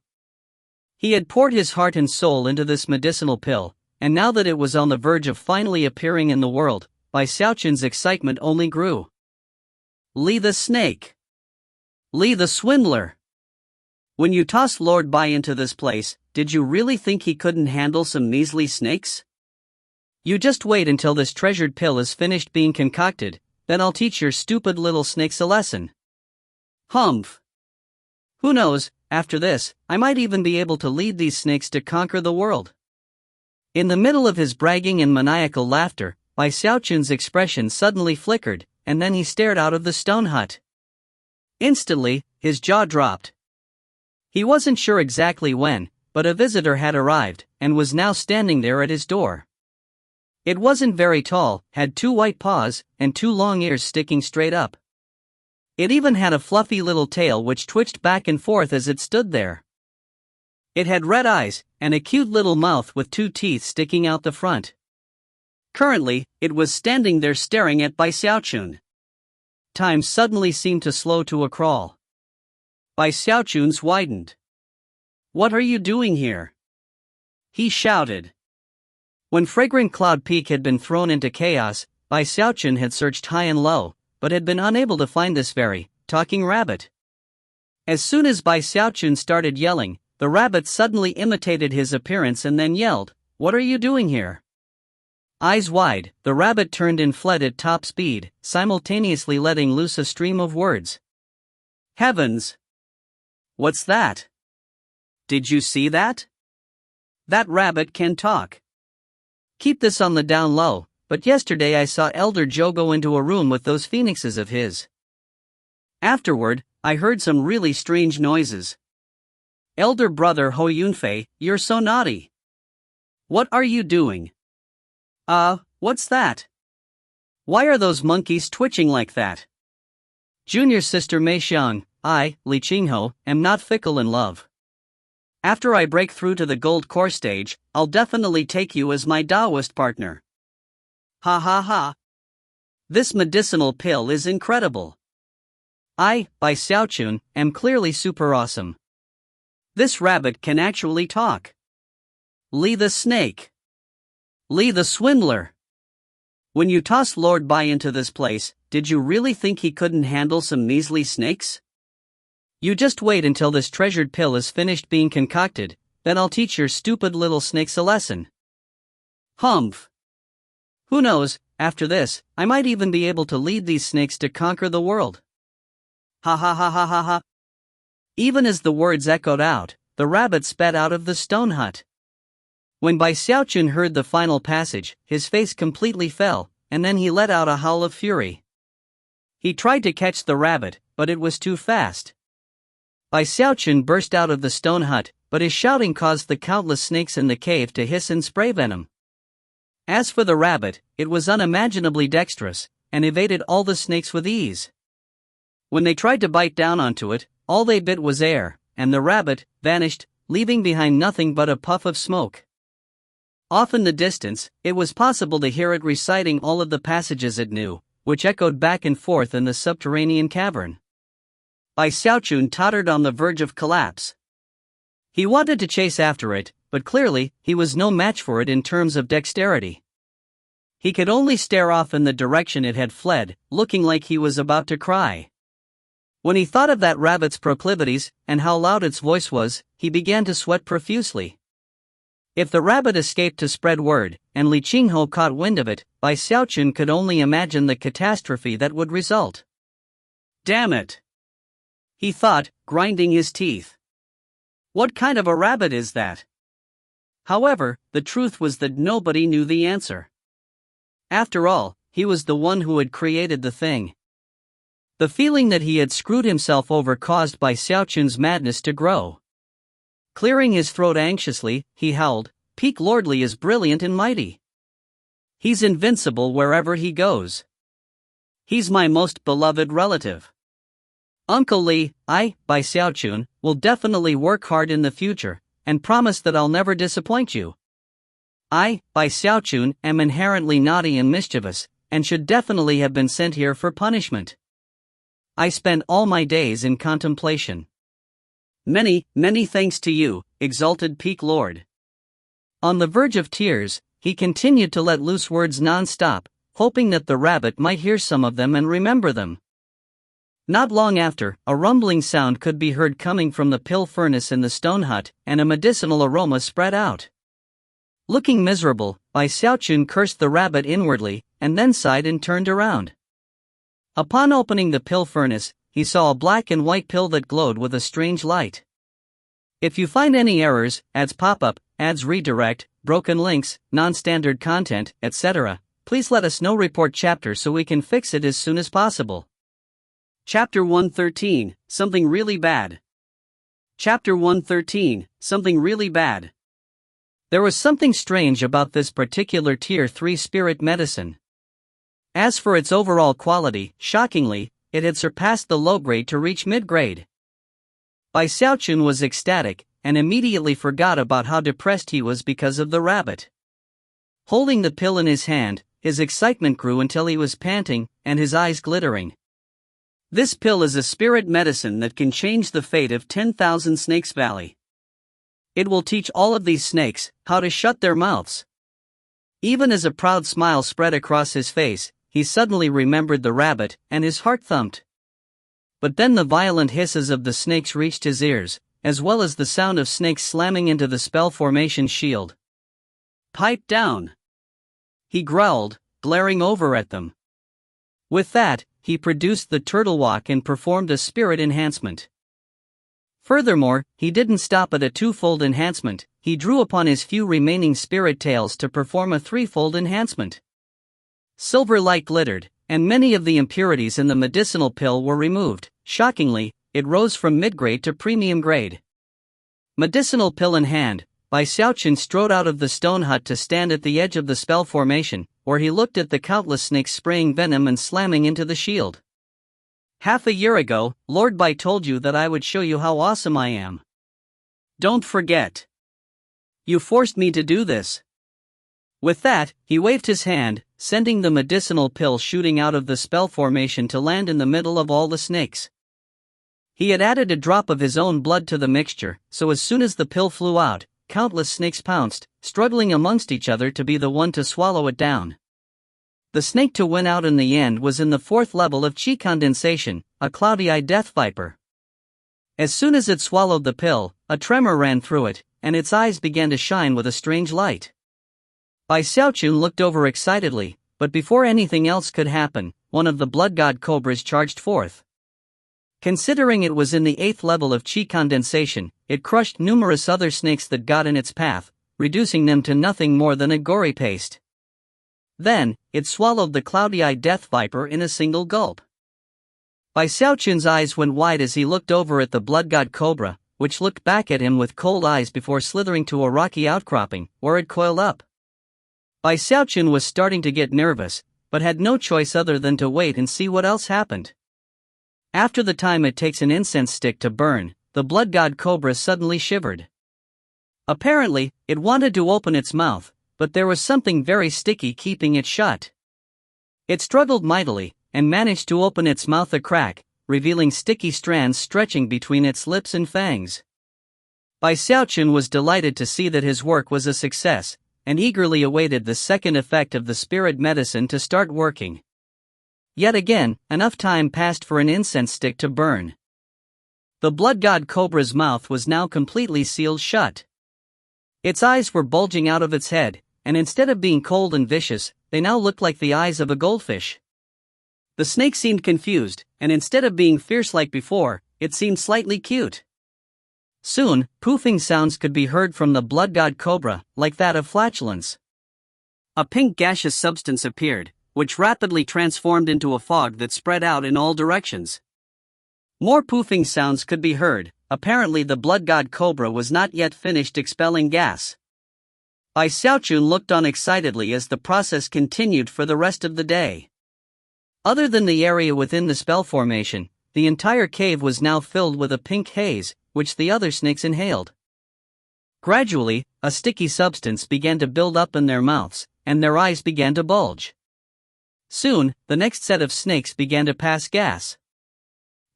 He had poured his heart and soul into this medicinal pill, and now that it was on the verge of finally appearing in the world, Bai Xiaochun's excitement only grew. Li the snake. Li the swindler. When you tossed Lord Bai into this place, did you really think he couldn't handle some measly snakes? You just wait until this treasured pill is finished being concocted, then I'll teach your stupid little snakes a lesson. Humph. Who knows, after this, I might even be able to lead these snakes to conquer the world. In the middle of his bragging and maniacal laughter, Bai Xiaochun's expression suddenly flickered, and then he stared out of the stone hut. Instantly, his jaw dropped. He wasn't sure exactly when, but a visitor had arrived, and was now standing there at his door. It wasn't very tall, had 2 white paws, and 2 long ears sticking straight up. It even had a fluffy little tail which twitched back and forth as it stood there. It had red eyes, and a cute little mouth with 2 teeth sticking out the front. Currently, it was standing there staring at Bai Xiaochun. Time suddenly seemed to slow to a crawl. Bai Xiaochun's widened. What are you doing here? He shouted. When Fragrant Cloud Peak had been thrown into chaos, Bai Xiaochun had searched high and low, but had been unable to find this very talking rabbit. As soon as Bai Xiaochun started yelling, the rabbit suddenly imitated his appearance and then yelled, "What are you doing here?" Eyes wide, the rabbit turned and fled at top speed, simultaneously letting loose a stream of words. Heavens! What's that? Did you see that? That rabbit can talk. Keep this on the down low, but yesterday I saw Elder Joe go into a room with those phoenixes of his. Afterward, I heard some really strange noises. Elder brother Ho Yunfei, you're so naughty. What are you doing? What's that? Why are those monkeys twitching like that? Junior sister Mei Xiang, I, Li Qingho, am not fickle in love. After I break through to the gold core stage, I'll definitely take you as my Taoist partner. Ha ha ha. This medicinal pill is incredible. I, by Xiaochun, am clearly super awesome. This rabbit can actually talk. Li the snake. Li the swindler. When you tossed Lord Bai into this place, did you really think he couldn't handle some measly snakes? You just wait until this treasured pill is finished being concocted, then I'll teach your stupid little snakes a lesson. Humph. Who knows, after this, I might even be able to lead these snakes to conquer the world. Ha ha ha ha ha ha. Even as the words echoed out, the rabbit sped out of the stone hut. When Bai Xiaochun heard the final passage, his face completely fell, and then he let out a howl of fury. He tried to catch the rabbit, but it was too fast. Bai Xiaochun burst out of the stone hut, but his shouting caused the countless snakes in the cave to hiss and spray venom. As for the rabbit, it was unimaginably dexterous, and evaded all the snakes with ease. When they tried to bite down onto it, all they bit was air, and the rabbit vanished, leaving behind nothing but a puff of smoke. Off in the distance, it was possible to hear it reciting all of the passages it knew, which echoed back and forth in the subterranean cavern. Bai Xiaochun tottered on the verge of collapse. He wanted to chase after it, but clearly, he was no match for it in terms of dexterity. He could only stare off in the direction it had fled, looking like he was about to cry. When he thought of that rabbit's proclivities, and how loud its voice was, he began to sweat profusely. If the rabbit escaped to spread word, and Li Qingho caught wind of it, Bai Xiaochun could only imagine the catastrophe that would result. Damn it! He thought, grinding his teeth. What kind of a rabbit is that? However, the truth was that nobody knew the answer. After all, he was the one who had created the thing. The feeling that he had screwed himself over caused Bai Xiaochun's madness to grow. Clearing his throat anxiously, he howled, "Peak Lordly is brilliant and mighty. He's invincible wherever he goes. He's my most beloved relative. Uncle Li, I, Bai Xiaochun, will definitely work hard in the future, and promise that I'll never disappoint you. I, Bai Xiaochun, am inherently naughty and mischievous, and should definitely have been sent here for punishment. I spend all my days in contemplation. Many, many thanks to you, exalted Peak Lord." On the verge of tears, he continued to let loose words non-stop, hoping that the rabbit might hear some of them and remember them. Not long after, a rumbling sound could be heard coming from the pill furnace in the stone hut, and a medicinal aroma spread out. Looking miserable, Bai Xiaochun cursed the rabbit inwardly, and then sighed and turned around. Upon opening the pill furnace, he saw a black and white pill that glowed with a strange light. If you find any errors, ads pop-up, ads redirect, broken links, non-standard content, etc., please let us know. Report chapter so we can fix it as soon as possible. Chapter 113, Something Really Bad. Chapter 113, Something Really Bad. There was something strange about this particular Tier 3 spirit medicine. As for its overall quality, shockingly, it had surpassed the low grade to reach mid-grade. Bai Xiaochun was ecstatic, and immediately forgot about how depressed he was because of the rabbit. Holding the pill in his hand, his excitement grew until he was panting, and his eyes glittering. This pill is a spirit medicine that can change the fate of 10,000 Snakes Valley. It will teach all of these snakes how to shut their mouths. Even as a proud smile spread across his face, he suddenly remembered the rabbit, and his heart thumped. But then the violent hisses of the snakes reached his ears, as well as the sound of snakes slamming into the spell formation shield. "Pipe down!" he growled, glaring over at them. With that, he produced the turtle walk and performed a spirit enhancement. Furthermore, he didn't stop at a twofold enhancement, he drew upon his few remaining spirit tails to perform a threefold enhancement. Silver light glittered, and many of the impurities in the medicinal pill were removed. Shockingly, it rose from mid-grade to premium grade. Medicinal pill in hand, Bai Xiaochun strode out of the stone hut to stand at the edge of the spell formation, where he looked at the countless snakes spraying venom and slamming into the shield. Half a year ago, Lord Bai told you that I would show you how awesome I am. Don't forget. You forced me to do this. With that, he waved his hand, sending the medicinal pill shooting out of the spell formation to land in the middle of all the snakes. He had added a drop of his own blood to the mixture, so as soon as the pill flew out, countless snakes pounced, struggling amongst each other to be the one to swallow it down. The snake to win out in the end was in the 4th level of Qi condensation, a cloudy-eyed death viper. As soon as it swallowed the pill, a tremor ran through it, and its eyes began to shine with a strange light. Bai Xiaochun looked over excitedly, but before anything else could happen, one of the blood god cobras charged forth. Considering it was in the 8th level of Qi condensation, it crushed numerous other snakes that got in its path, reducing them to nothing more than a gory paste. Then, it swallowed the cloudy-eyed death viper in a single gulp. Bai Xiaochun's eyes went wide as he looked over at the blood god cobra, which looked back at him with cold eyes before slithering to a rocky outcropping, where it coiled up. Bai Xiaochun was starting to get nervous, but had no choice other than to wait and see what else happened. After the time it takes an incense stick to burn, the blood god cobra suddenly shivered. Apparently, it wanted to open its mouth, but there was something very sticky keeping it shut. It struggled mightily, and managed to open its mouth a crack, revealing sticky strands stretching between its lips and fangs. Bai Xiaochun was delighted to see that his work was a success, and eagerly awaited the second effect of the spirit medicine to start working. Yet again, enough time passed for an incense stick to burn. The blood god cobra's mouth was now completely sealed shut. Its eyes were bulging out of its head, and instead of being cold and vicious, they now looked like the eyes of a goldfish. The snake seemed confused, and instead of being fierce like before, it seemed slightly cute. Soon, poofing sounds could be heard from the blood god cobra, like that of flatulence. A pink gaseous substance appeared, which rapidly transformed into a fog that spread out in all directions. More poofing sounds could be heard. Apparently the blood god cobra was not yet finished expelling gas. Bai Xiaochun looked on excitedly as the process continued for the rest of the day. Other than the area within the spell formation, the entire cave was now filled with a pink haze, which the other snakes inhaled. Gradually, a sticky substance began to build up in their mouths, and their eyes began to bulge. Soon, the next set of snakes began to pass gas.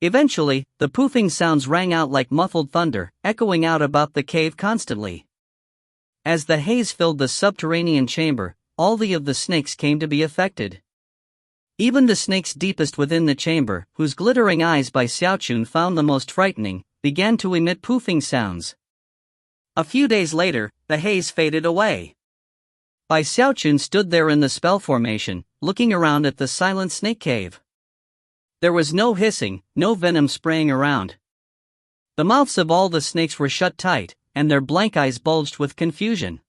Eventually, the poofing sounds rang out like muffled thunder, echoing out about the cave constantly. As the haze filled the subterranean chamber, all of the snakes came to be affected. Even the snakes deepest within the chamber, whose glittering eyes Bai Xiaochun found the most frightening, began to emit poofing sounds. A few days later, the haze faded away. Bai Xiaochun stood there in the spell formation, looking around at the silent snake cave. There was no hissing, no venom spraying around. The mouths of all the snakes were shut tight, and their blank eyes bulged with confusion.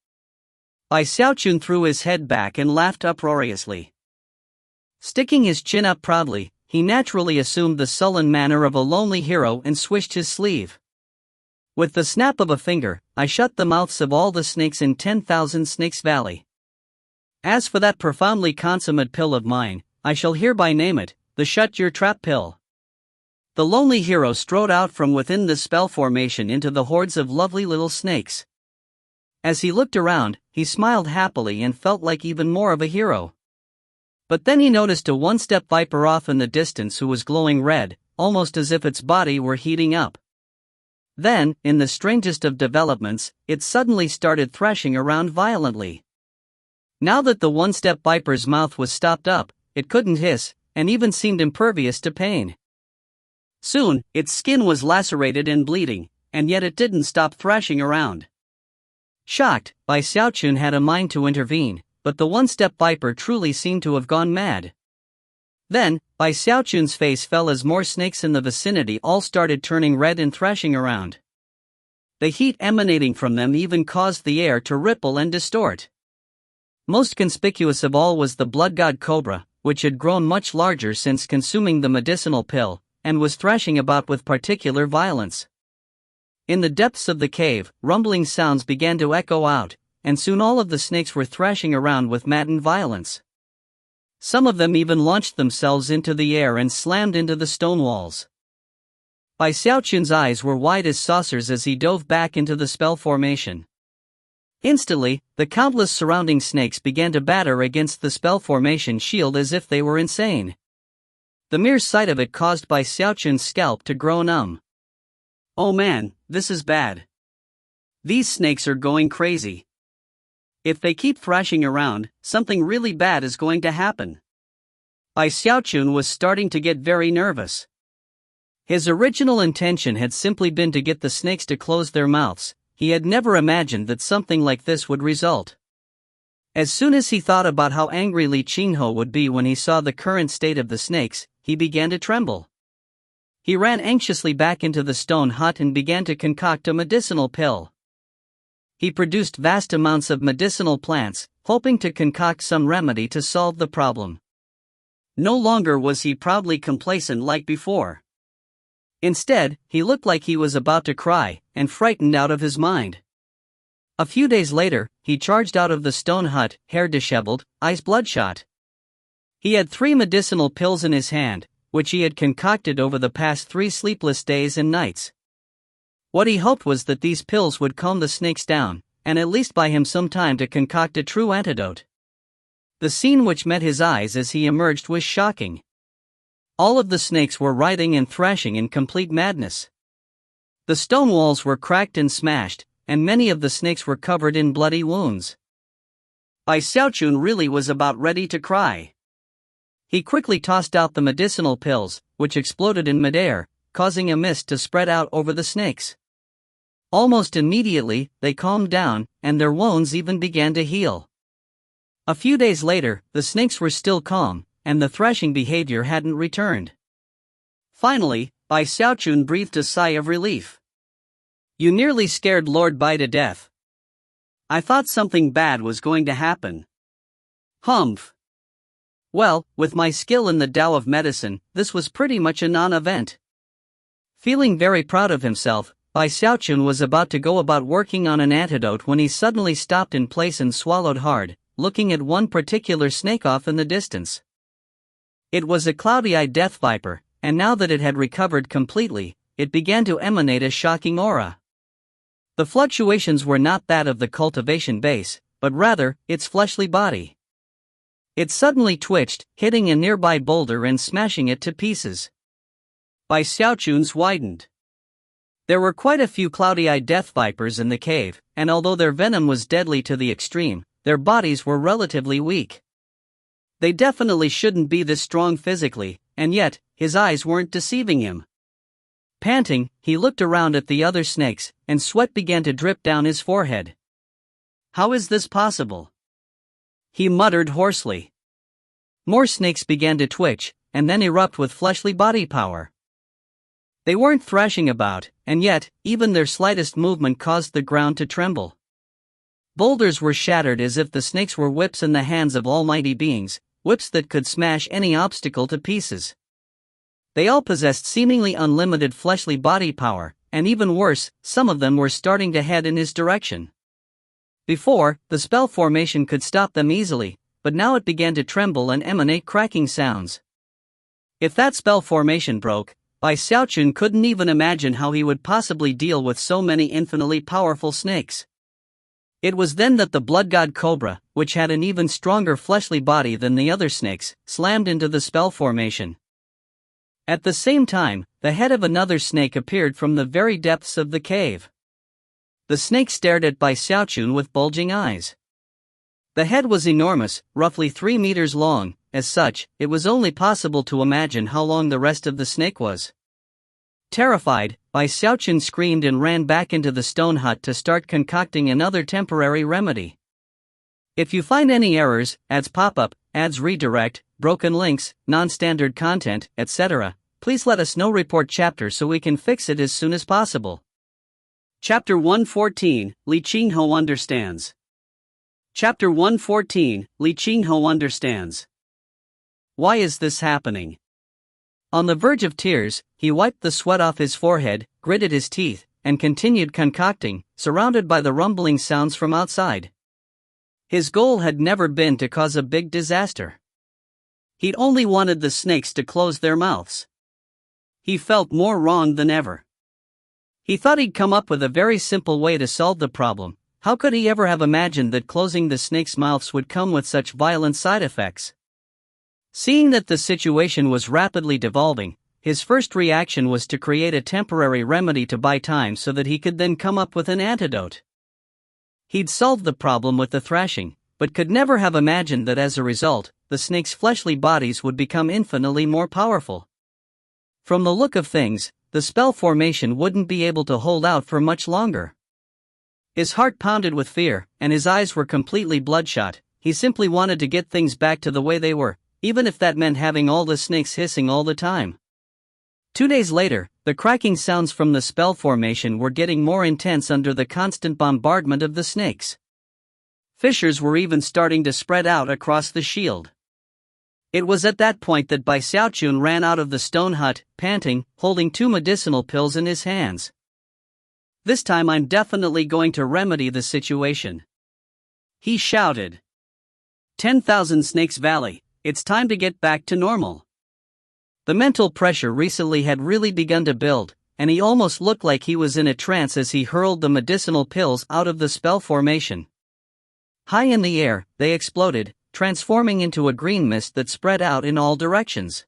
Bai Xiaochun threw his head back and laughed uproariously. Sticking his chin up proudly, he naturally assumed the sullen manner of a lonely hero and swished his sleeve. With the snap of a finger, I shut the mouths of all the snakes in 10,000 Snakes Valley. As for that profoundly consummate pill of mine, I shall hereby name it, the Shut Your Trap Pill. The lonely hero strode out from within the spell formation into the hordes of lovely little snakes. As he looked around, he smiled happily and felt like even more of a hero. But then he noticed a one-step viper off in the distance who was glowing red, almost as if its body were heating up. Then, in the strangest of developments, it suddenly started thrashing around violently. Now that the one-step viper's mouth was stopped up, it couldn't hiss, and even seemed impervious to pain. Soon, its skin was lacerated and bleeding, and yet it didn't stop thrashing around. Shocked, Bai Xiaochun had a mind to intervene, but the one-step viper truly seemed to have gone mad. Then, Bai Xiaochun's face fell as more snakes in the vicinity all started turning red and thrashing around. The heat emanating from them even caused the air to ripple and distort. Most conspicuous of all was the blood god cobra, which had grown much larger since consuming the medicinal pill, and was thrashing about with particular violence. In the depths of the cave, rumbling sounds began to echo out, and soon all of the snakes were thrashing around with maddened violence. Some of them even launched themselves into the air and slammed into the stone walls. Bai Xiaochun's eyes were wide as saucers as he dove back into the spell formation. Instantly, the countless surrounding snakes began to batter against the spell formation shield as if they were insane. The mere sight of it caused Bai Xiaochun's scalp to grow numb. Oh man, this is bad. These snakes are going crazy. If they keep thrashing around, something really bad is going to happen. Bai Xiaochun was starting to get very nervous. His original intention had simply been to get the snakes to close their mouths. He had never imagined that something like this would result. As soon as he thought about how angry Li Qinghe would be when he saw the current state of the snakes, he began to tremble. He ran anxiously back into the stone hut and began to concoct a medicinal pill. He produced vast amounts of medicinal plants, hoping to concoct some remedy to solve the problem. No longer was he proudly complacent like before. Instead, he looked like he was about to cry, and frightened out of his mind. A few days later, he charged out of the stone hut, hair disheveled, eyes bloodshot. He had 3 medicinal pills in his hand, which he had concocted over the past 3 sleepless days and nights. What he hoped was that these pills would calm the snakes down, and at least buy him some time to concoct a true antidote. The scene which met his eyes as he emerged was shocking. All of the snakes were writhing and thrashing in complete madness. The stone walls were cracked and smashed, and many of the snakes were covered in bloody wounds. Bai Xiaochun really was about ready to cry. He quickly tossed out the medicinal pills, which exploded in midair, causing a mist to spread out over the snakes. Almost immediately, they calmed down, and their wounds even began to heal. A few days later, the snakes were still calm, and the thrashing behavior hadn't returned. Finally, Bai Xiaochun breathed a sigh of relief. You nearly scared Lord Bai to death. I thought something bad was going to happen. Humph. Well, with my skill in the Tao of medicine, this was pretty much a non-event. Feeling very proud of himself, Bai Xiaochun was about to go about working on an antidote when he suddenly stopped in place and swallowed hard, looking at one particular snake off in the distance. It was a cloudy-eyed death viper, and now that it had recovered completely, it began to emanate a shocking aura. The fluctuations were not that of the cultivation base, but rather, its fleshly body. It suddenly twitched, hitting a nearby boulder and smashing it to pieces. Bai Xiaochun's widened. There were quite a few cloudy-eyed death vipers in the cave, and although their venom was deadly to the extreme, their bodies were relatively weak. They definitely shouldn't be this strong physically, and yet, his eyes weren't deceiving him. Panting, he looked around at the other snakes, and sweat began to drip down his forehead. How is this possible? He muttered hoarsely. More snakes began to twitch, and then erupt with fleshly body power. They weren't thrashing about, and yet, even their slightest movement caused the ground to tremble. Boulders were shattered as if the snakes were whips in the hands of almighty beings, whips that could smash any obstacle to pieces. They all possessed seemingly unlimited fleshly body power, and even worse, some of them were starting to head in his direction. Before, the spell formation could stop them easily, but now it began to tremble and emanate cracking sounds. If that spell formation broke, Bai Xiaochun couldn't even imagine how he would possibly deal with so many infinitely powerful snakes. It was then that the blood god cobra, which had an even stronger fleshly body than the other snakes, slammed into the spell formation. At the same time, the head of another snake appeared from the very depths of the cave. The snake stared at Bai Xiaochun with bulging eyes. The head was enormous, roughly 3 meters long. As such, it was only possible to imagine how long the rest of the snake was. Terrified, Bai Xiaochun screamed and ran back into the stone hut to start concocting another temporary remedy. If you find any errors, ads pop up, ads redirect, broken links, non-standard content, etc., please let us know. Report chapter so we can fix it as soon as possible. Chapter 114, Li Qinghe Understands. Chapter 114, Li Qinghe understands. Why is this happening? On the verge of tears, he wiped the sweat off his forehead, gritted his teeth, and continued concocting, surrounded by the rumbling sounds from outside. His goal had never been to cause a big disaster. He'd only wanted the snakes to close their mouths. He felt more wrong than ever. He thought he'd come up with a very simple way to solve the problem. How could he ever have imagined that closing the snakes' mouths would come with such violent side effects? Seeing that the situation was rapidly devolving, his first reaction was to create a temporary remedy to buy time so that he could then come up with an antidote. He'd solved the problem with the thrashing, but could never have imagined that as a result, the snakes' fleshly bodies would become infinitely more powerful. From the look of things, the spell formation wouldn't be able to hold out for much longer. His heart pounded with fear, and his eyes were completely bloodshot. He simply wanted to get things back to the way they were, even if that meant having all the snakes hissing all the time. 2 days later, the cracking sounds from the spell formation were getting more intense under the constant bombardment of the snakes. Fissures were even starting to spread out across the shield. It was at that point that Xiaochun ran out of the stone hut, panting, holding 2 medicinal pills in his hands. This time I'm definitely going to remedy the situation, he shouted. 10,000 Snakes Valley, it's time to get back to normal. The mental pressure recently had really begun to build, and he almost looked like he was in a trance as he hurled the medicinal pills out of the spell formation. High in the air, they exploded, transforming into a green mist that spread out in all directions.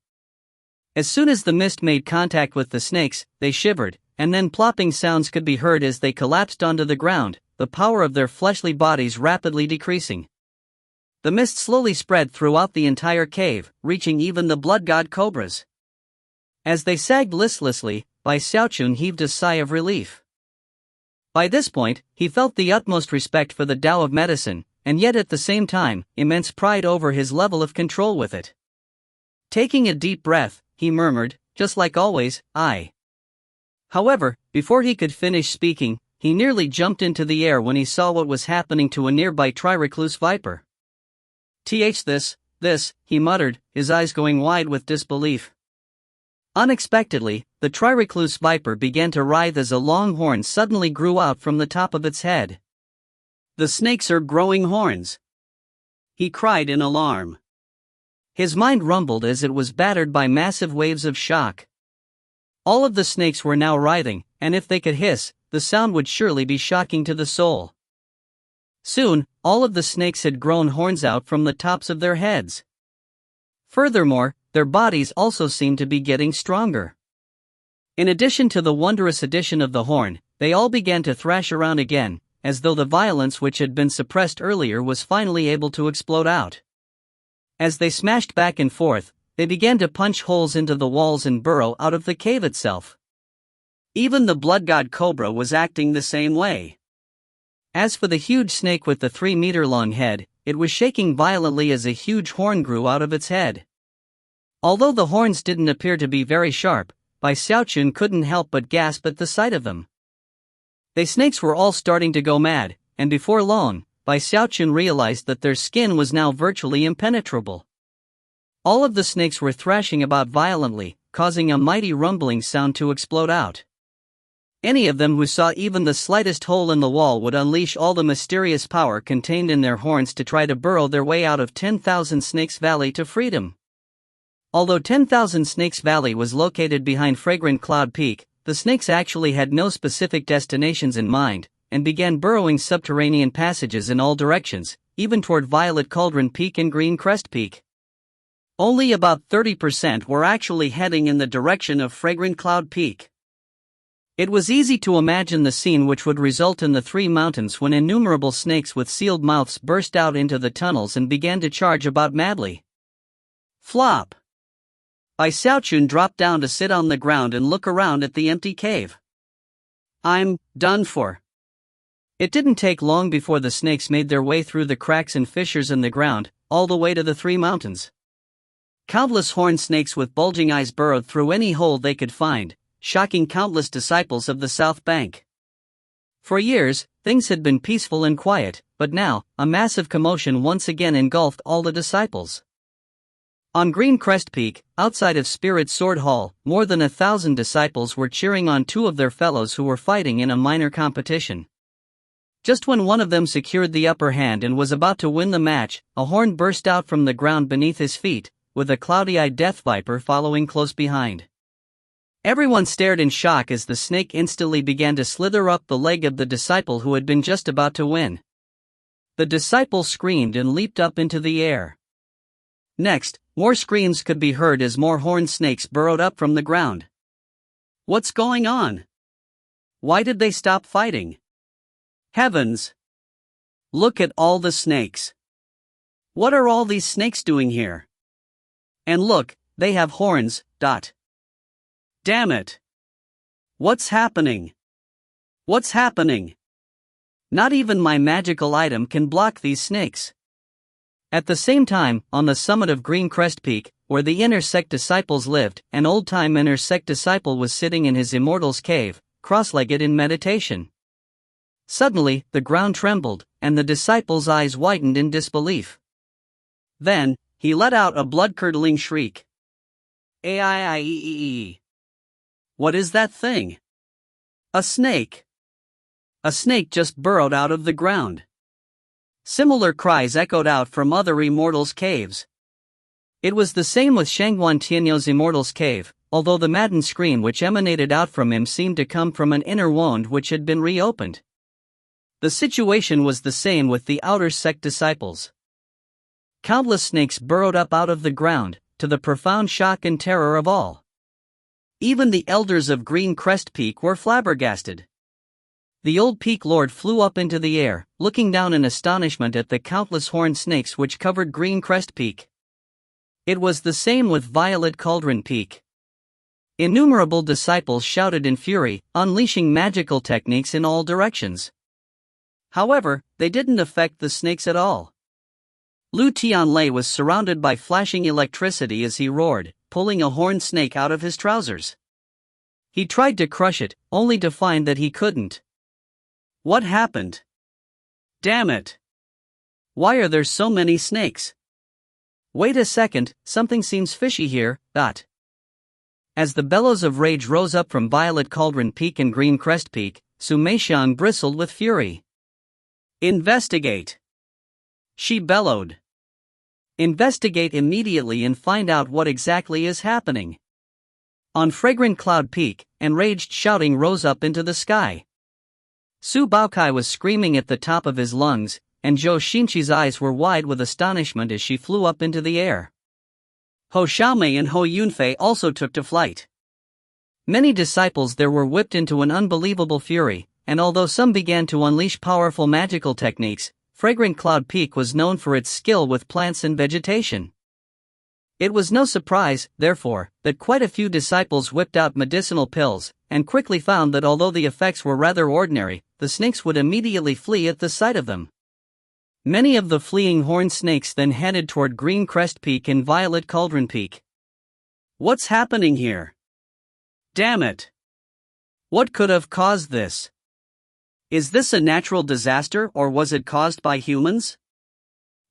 As soon as the mist made contact with the snakes, they shivered, and then plopping sounds could be heard as they collapsed onto the ground, the power of their fleshly bodies rapidly decreasing. The mist slowly spread throughout the entire cave, reaching even the blood god cobras. As they sagged listlessly, Xiaochun heaved a sigh of relief. By this point, he felt the utmost respect for the Tao of medicine, and yet at the same time, immense pride over his level of control with it. Taking a deep breath, he murmured, just like always, I. However, before he could finish speaking, he nearly jumped into the air when he saw what was happening to a nearby tri-recluse viper. This, he muttered, his eyes going wide with disbelief. Unexpectedly, the tri-recluse viper began to writhe as a long horn suddenly grew out from the top of its head. The snakes are growing horns, he cried in alarm. His mind rumbled as it was battered by massive waves of shock. All of the snakes were now writhing, and if they could hiss, the sound would surely be shocking to the soul. Soon, all of the snakes had grown horns out from the tops of their heads. Furthermore, their bodies also seemed to be getting stronger. In addition to the wondrous addition of the horn, they all began to thrash around again, as though the violence which had been suppressed earlier was finally able to explode out. As they smashed back and forth, they began to punch holes into the walls and burrow out of the cave itself. Even the blood god cobra was acting the same way. As for the huge snake with the 3-meter-long head, it was shaking violently as a huge horn grew out of its head. Although the horns didn't appear to be very sharp, Xiaochun couldn't help but gasp at the sight of them. The snakes were all starting to go mad, and before long, Xiaochun realized that their skin was now virtually impenetrable. All of the snakes were thrashing about violently, causing a mighty rumbling sound to explode out. Any of them who saw even the slightest hole in the wall would unleash all the mysterious power contained in their horns to try to burrow their way out of 10,000 Snakes Valley to freedom. Although 10,000 Snakes Valley was located behind Fragrant Cloud Peak, the snakes actually had no specific destinations in mind, and began burrowing subterranean passages in all directions, even toward Violet Cauldron Peak and Green Crest Peak. Only about 30% were actually heading in the direction of Fragrant Cloud Peak. It was easy to imagine the scene which would result in the 3 mountains when innumerable snakes with sealed mouths burst out into the tunnels and began to charge about madly. Flop! Xiaochun dropped down to sit on the ground and look around at the empty cave. I'm done for. It didn't take long before the snakes made their way through the cracks and fissures in the ground, all the way to the 3 mountains. Countless horned snakes with bulging eyes burrowed through any hole they could find, shocking countless disciples of the South Bank. For years, things had been peaceful and quiet, but now, a massive commotion once again engulfed all the disciples. On Green Crest Peak, outside of Spirit Sword Hall, more than 1,000 disciples were cheering on two of their fellows who were fighting in a minor competition. Just when one of them secured the upper hand and was about to win the match, a horn burst out from the ground beneath his feet, with a cloudy-eyed death viper following close behind. Everyone stared in shock as the snake instantly began to slither up the leg of the disciple who had been just about to win. The disciple screamed and leaped up into the air. Next, more screams could be heard as more horned snakes burrowed up from the ground. What's going on? Why did they stop fighting? Heavens! Look at all the snakes. What are all these snakes doing here? And look, they have horns. Damn it! What's happening? What's happening? Not even my magical item can block these snakes. At the same time, on the summit of Green Crest Peak, where the inner sect disciples lived, an old-time inner sect disciple was sitting in his immortal's cave, cross-legged in meditation. Suddenly, the ground trembled, and the disciple's eyes widened in disbelief. Then, he let out a blood-curdling shriek. Aiiiee. What is that thing? A snake. A snake just burrowed out of the ground. Similar cries echoed out from other immortals' caves. It was the same with Shangguan Tianyo's immortal's cave, although the maddened scream which emanated out from him seemed to come from an inner wound which had been reopened. The situation was the same with the outer sect disciples. Countless snakes burrowed up out of the ground, to the profound shock and terror of all. Even the elders of Green Crest Peak were flabbergasted. The old peak lord flew up into the air, looking down in astonishment at the countless horned snakes which covered Green Crest Peak. It was the same with Violet Cauldron Peak. Innumerable disciples shouted in fury, unleashing magical techniques in all directions. However, they didn't affect the snakes at all. Lu Tianlei was surrounded by flashing electricity as he roared, pulling a horned snake out of his trousers. He tried to crush it, only to find that he couldn't. What happened? Damn it! Why are there so many snakes? Wait a second, something seems fishy here. As the bellows of rage rose up from Violet Cauldron Peak and Green Crest Peak, Su Meixiang bristled with fury. Investigate! She bellowed. Investigate immediately and find out what exactly is happening. On Fragrant Cloud Peak, enraged shouting rose up into the sky. Su Baokai was screaming at the top of his lungs, and Zhou Xinqi's eyes were wide with astonishment as she flew up into the air. Ho Xiaomei and Ho Yunfei also took to flight. Many disciples there were whipped into an unbelievable fury, and although some began to unleash powerful magical techniques, Fragrant Cloud Peak was known for its skill with plants and vegetation. It was no surprise, therefore, that quite a few disciples whipped out medicinal pills, and quickly found that although the effects were rather ordinary, the snakes would immediately flee at the sight of them. Many of the fleeing horned snakes then headed toward Green Crest Peak and Violet Cauldron Peak. What's happening here? Damn it! What could have caused this? Is this a natural disaster or was it caused by humans?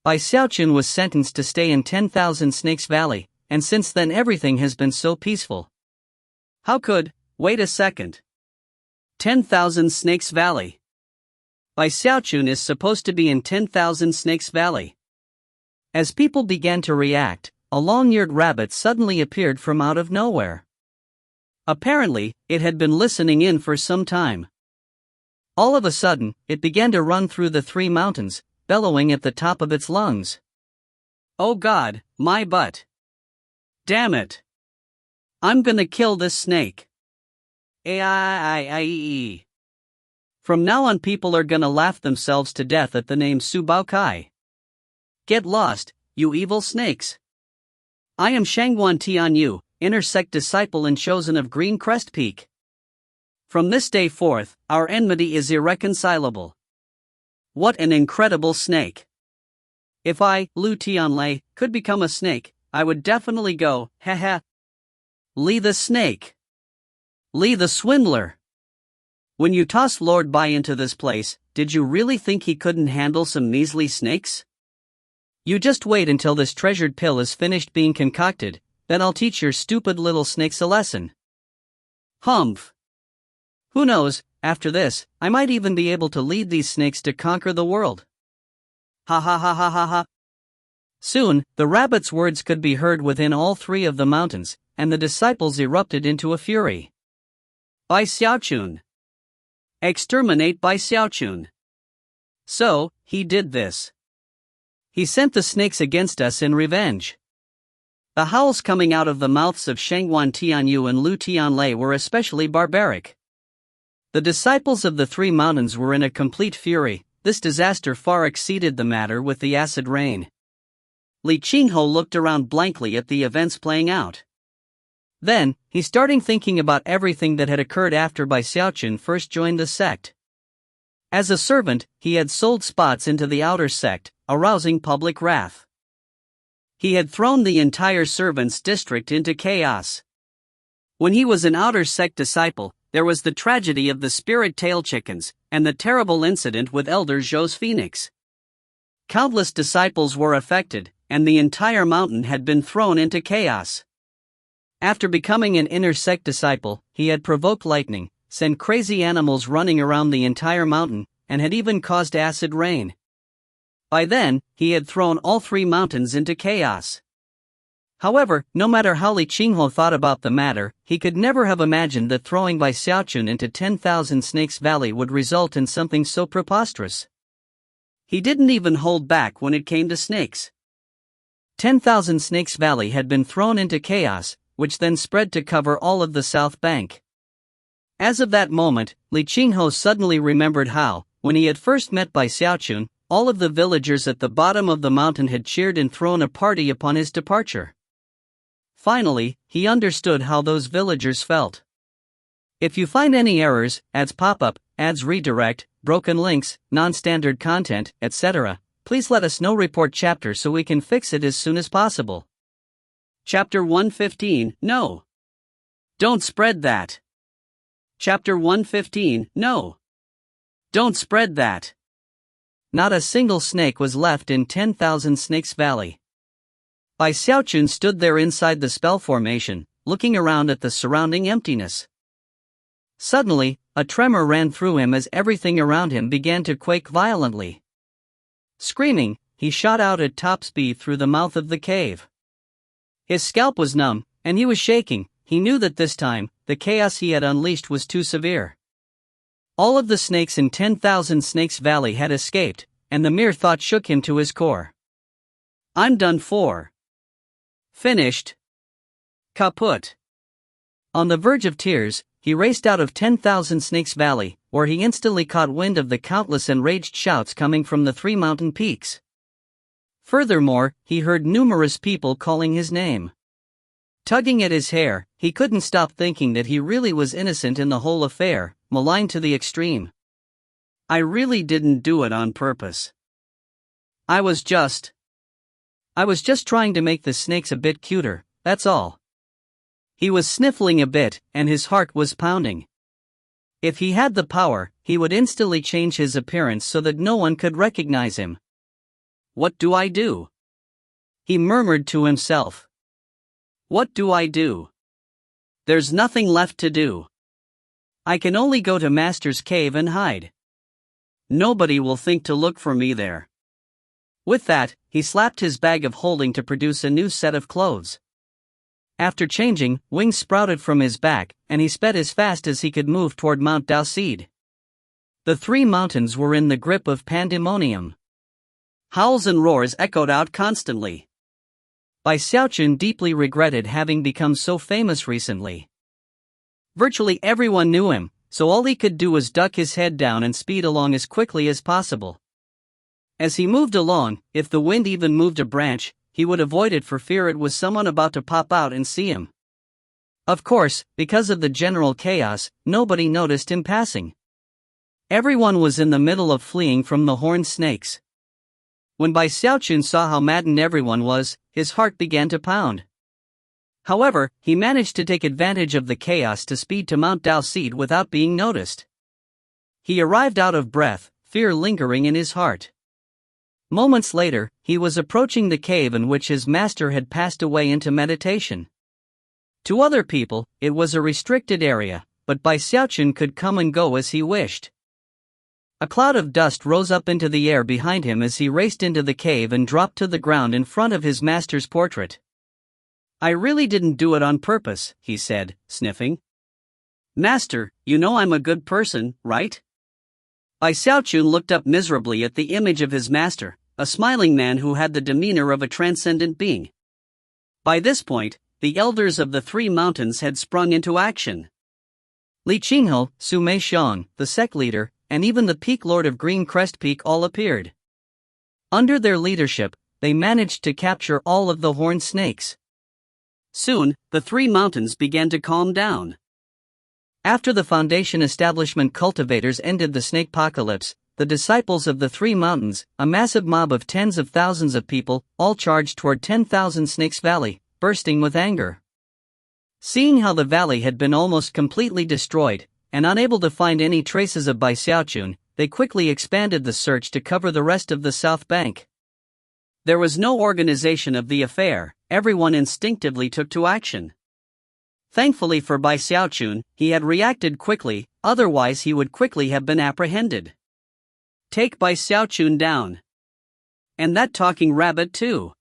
Xiaochun was sentenced to stay in 10,000 Snakes Valley, and since then everything has been so peaceful. How could, wait a second. 10,000 Snakes Valley. Xiaochun is supposed to be in 10,000 Snakes Valley. As people began to react, a long-eared rabbit suddenly appeared from out of nowhere. Apparently, it had been listening in for some time. All of a sudden, it began to run through the 3 mountains, bellowing at the top of its lungs. Oh God, my butt! Damn it! I'm gonna kill this snake. Aiiiee. From now on people are gonna laugh themselves to death at the name Su Baokai. Get lost, you evil snakes. I am Shangguan Tianyu, inner sect disciple and chosen of Green Crest Peak. From this day forth, our enmity is irreconcilable. What an incredible snake! If I, Lu Tianlei, could become a snake, I would definitely go, haha. Li the snake. Li the swindler. When you tossed Lord Bai into this place, did you really think he couldn't handle some measly snakes? You just wait until this treasured pill is finished being concocted, then I'll teach your stupid little snakes a lesson. Humph. Who knows, after this, I might even be able to lead these snakes to conquer the world. Ha ha ha ha ha ha. Soon, the rabbit's words could be heard within all three of the mountains, and the disciples erupted into a fury. By Xiaochun. Exterminate by Xiaochun. So, he did this. He sent the snakes against us in revenge. The howls coming out of the mouths of Shangwan Tianyu and Lu Tianlei were especially barbaric. The disciples of the three mountains were in a complete fury. This disaster far exceeded the matter with the acid rain. Li Qingho looked around blankly at the events playing out. Then, he started thinking about everything that had occurred after Bai Xiaochun first joined the sect. As a servant, he had sold spots into the outer sect, arousing public wrath. He had thrown the entire servants' district into chaos. When he was an outer sect disciple, there was the tragedy of the spirit tail chickens, and the terrible incident with Elder Zhou's phoenix. Countless disciples were affected, and the entire mountain had been thrown into chaos. After becoming an inner sect disciple, he had provoked lightning, sent crazy animals running around the entire mountain, and had even caused acid rain. By then, he had thrown all three mountains into chaos. However, no matter how Li Qingho thought about the matter, he could never have imagined that throwing Bai Xiaochun into 10,000 Snakes Valley would result in something so preposterous. He didn't even hold back when it came to snakes. 10,000 Snakes Valley had been thrown into chaos, which then spread to cover all of the south bank. As of that moment, Li Qingho suddenly remembered how, when he had first met Bai Xiaochun, all of the villagers at the bottom of the mountain had cheered and thrown a party upon his departure. Finally, he understood how those villagers felt. If you find any errors, ads pop up, ads redirect, broken links, non-standard content, etc., please let us know. Report chapter so we can fix it as soon as possible. Chapter 115, No. Don't spread that. Chapter 115, No. Don't spread that. Not a single snake was left in 10,000 Snakes Valley. Bai Xiaochun stood there inside the spell formation, looking around at the surrounding emptiness. Suddenly, a tremor ran through him as everything around him began to quake violently. Screaming, he shot out at top speed through the mouth of the cave. His scalp was numb, and he was shaking. He knew that this time, the chaos he had unleashed was too severe. All of the snakes in 10,000 Snakes Valley had escaped, and the mere thought shook him to his core. I'm done for. Finished. Kaput. On the verge of tears, he raced out of 10,000 Snakes Valley, where he instantly caught wind of the countless enraged shouts coming from the three mountain peaks. Furthermore, he heard numerous people calling his name. Tugging at his hair, he couldn't stop thinking that he really was innocent in the whole affair, maligned to the extreme. I really didn't do it on purpose. I was just trying to make the snakes a bit cuter, that's all. He was sniffling a bit, and his heart was pounding. If he had the power, he would instantly change his appearance so that no one could recognize him. What do I do? He murmured to himself. What do I do? There's nothing left to do. I can only go to Master's cave and hide. Nobody will think to look for me there. With that, he slapped his bag of holding to produce a new set of clothes. After changing, wings sprouted from his back, and he sped as fast as he could move toward Mount Daoseed. The three mountains were in the grip of pandemonium. Howls and roars echoed out constantly. Bai Xiaochun deeply regretted having become so famous recently. Virtually everyone knew him, so all he could do was duck his head down and speed along as quickly as possible. As he moved along, if the wind even moved a branch, he would avoid it for fear it was someone about to pop out and see him. Of course, because of the general chaos, nobody noticed him passing. Everyone was in the middle of fleeing from the horned snakes. When Bai Xiaochun saw how maddened everyone was, his heart began to pound. However, he managed to take advantage of the chaos to speed to Mount Daoseed without being noticed. He arrived out of breath, fear lingering in his heart. Moments later, he was approaching the cave in which his master had passed away into meditation. To other people, it was a restricted area, but Bai Xiaochun could come and go as he wished. A cloud of dust rose up into the air behind him as he raced into the cave and dropped to the ground in front of his master's portrait. "I really didn't do it on purpose," he said, sniffing. "Master, you know I'm a good person, right?" Bai Xiaochun looked up miserably at the image of his master, a smiling man who had the demeanor of a transcendent being. By this point, the elders of the three mountains had sprung into action. Li Qinghe, Su Meixiang, the sect leader, and even the peak lord of Green Crest Peak all appeared. Under their leadership, they managed to capture all of the horned snakes. Soon, the three mountains began to calm down. After the Foundation establishment cultivators ended the snakepocalypse, the disciples of the three mountains, a massive mob of tens of thousands of people, all charged toward 10,000 Snakes Valley, bursting with anger. Seeing how the valley had been almost completely destroyed, and unable to find any traces of Bai Xiaochun, they quickly expanded the search to cover the rest of the south bank. There was no organization of the affair, everyone instinctively took to action. Thankfully for Bai Xiaochun, he had reacted quickly, otherwise he would quickly have been apprehended. "Take Bai Xiaochun down. And that talking rabbit too.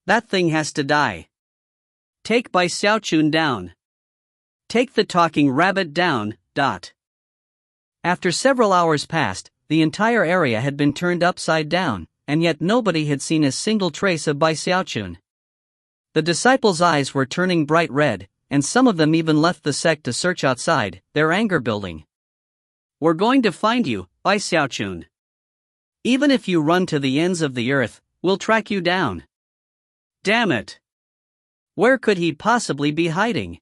That thing has to die. Take Bai Xiaochun down. Take the talking rabbit down." After several hours passed, the entire area had been turned upside down, and yet nobody had seen a single trace of Bai Xiaochun. The disciples' eyes were turning bright red, and some of them even left the sect to search outside, their anger building. "We're going to find you, Bai Xiaochun. Even if you run to the ends of the earth, we'll track you down. Damn it! Where could he possibly be hiding?"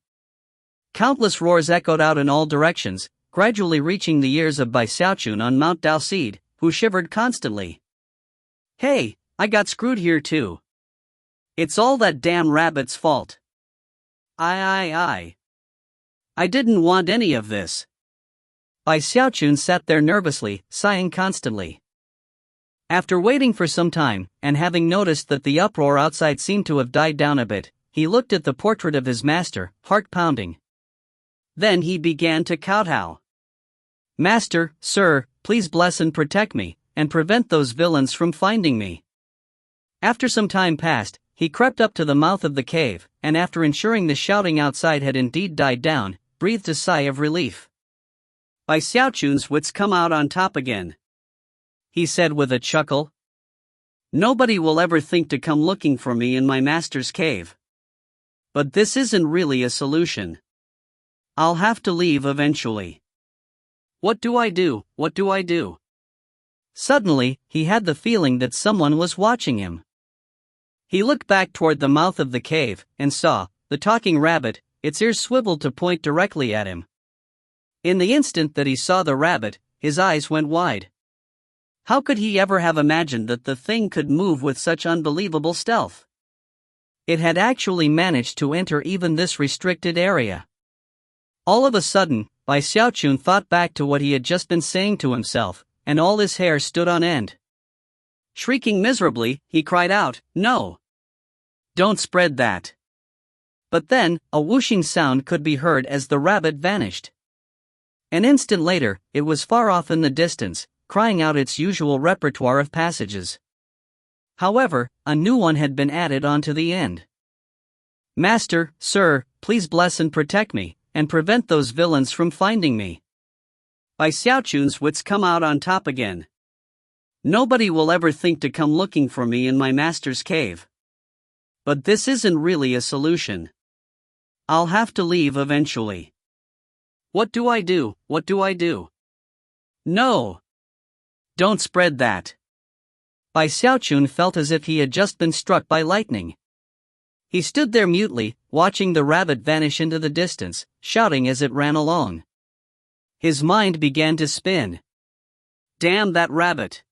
Countless roars echoed out in all directions, gradually reaching the ears of Bai Xiaochun on Mount Daoxide, who shivered constantly. "Hey, I got screwed here too. It's all that damn rabbit's fault. I didn't want any of this." Bai Xiaochun sat there nervously, sighing constantly. After waiting for some time, and having noticed that the uproar outside seemed to have died down a bit, he looked at the portrait of his master, heart pounding. Then he began to kowtow. "Master, sir, please bless and protect me, and prevent those villains from finding me." After some time passed, he crept up to the mouth of the cave, and after ensuring the shouting outside had indeed died down, breathed a sigh of relief. "Bai Xiaochun's wits come out on top again," he said with a chuckle. "Nobody will ever think to come looking for me in my master's cave. But this isn't really a solution. I'll have to leave eventually. What do I do? What do I do?" Suddenly, he had the feeling that someone was watching him. He looked back toward the mouth of the cave, and saw the talking rabbit, its ears swiveled to point directly at him. In the instant that he saw the rabbit, his eyes went wide. How could he ever have imagined that the thing could move with such unbelievable stealth? It had actually managed to enter even this restricted area. All of a sudden, Bai Xiaochun thought back to what he had just been saying to himself, and all his hair stood on end. Shrieking miserably, he cried out, "No! Don't spread that!" But then, a whooshing sound could be heard as the rabbit vanished. An instant later, it was far off in the distance, crying out its usual repertoire of passages. However, a new one had been added onto the end. "Master, sir, please bless and protect me, and prevent those villains from finding me." Bai Xiaochun's wits come out on top again. "Nobody will ever think to come looking for me in my master's cave. But this isn't really a solution. I'll have to leave eventually. What do I do? What do I do? No! Don't spread that!" Bai Xiaochun felt as if he had just been struck by lightning. He stood there mutely, watching the rabbit vanish into the distance, shouting as it ran along. His mind began to spin. "Damn that rabbit!"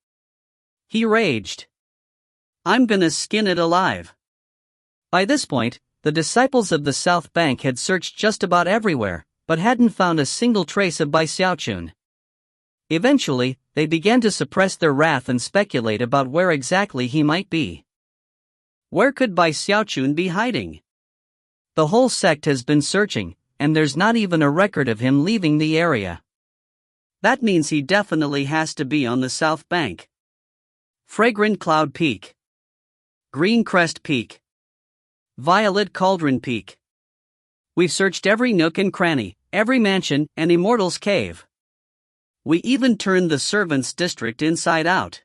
he raged. "I'm gonna skin it alive." By this point, the disciples of the South Bank had searched just about everywhere, but hadn't found a single trace of Bai Xiaochun. Eventually, they began to suppress their wrath and speculate about where exactly he might be. Where could Bai Xiaochun be hiding? The whole sect has been searching, and there's not even a record of him leaving the area. That means he definitely has to be on the south bank. Fragrant Cloud Peak, Green Crest Peak, Violet Cauldron Peak. We've searched every nook and cranny, every mansion and immortal's cave. We even turned the servants' district inside out.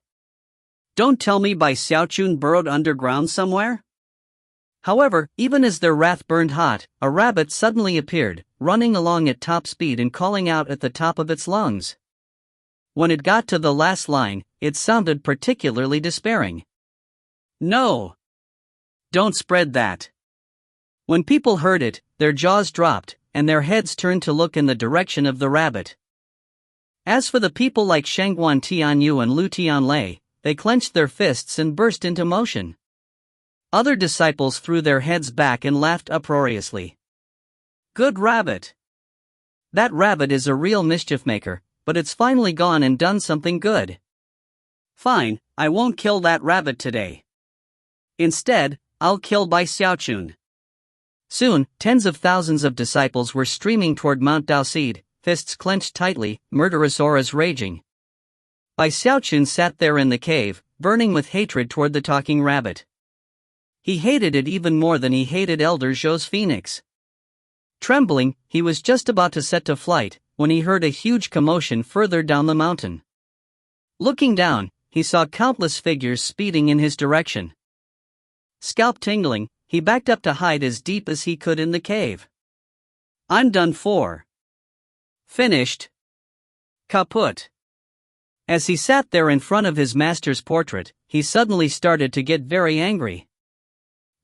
Don't tell me Bai Xiaochun burrowed underground somewhere? However, even as their wrath burned hot, a rabbit suddenly appeared, running along at top speed and calling out at the top of its lungs. When it got to the last line, it sounded particularly despairing. No! Don't spread that. When people heard it, their jaws dropped, and their heads turned to look in the direction of the rabbit. As for the people like Shangguan Tianyu and Lu Tianlei, they clenched their fists and burst into motion. Other disciples threw their heads back and laughed uproariously. Good rabbit! That rabbit is a real mischief maker, but it's finally gone and done something good. Fine, I won't kill that rabbit today. Instead, I'll kill Bai Xiaochun. Soon, tens of thousands of disciples were streaming toward Mount Daoseed, fists clenched tightly, murderous auras raging. Bai Xiaochun sat there in the cave, burning with hatred toward the talking rabbit. He hated it even more than he hated Elder Zhou's phoenix. Trembling, he was just about to set to flight, when he heard a huge commotion further down the mountain. Looking down, he saw countless figures speeding in his direction. Scalp tingling, he backed up to hide as deep as he could in the cave. I'm done for. Finished. Kaput. As he sat there in front of his master's portrait, he suddenly started to get very angry.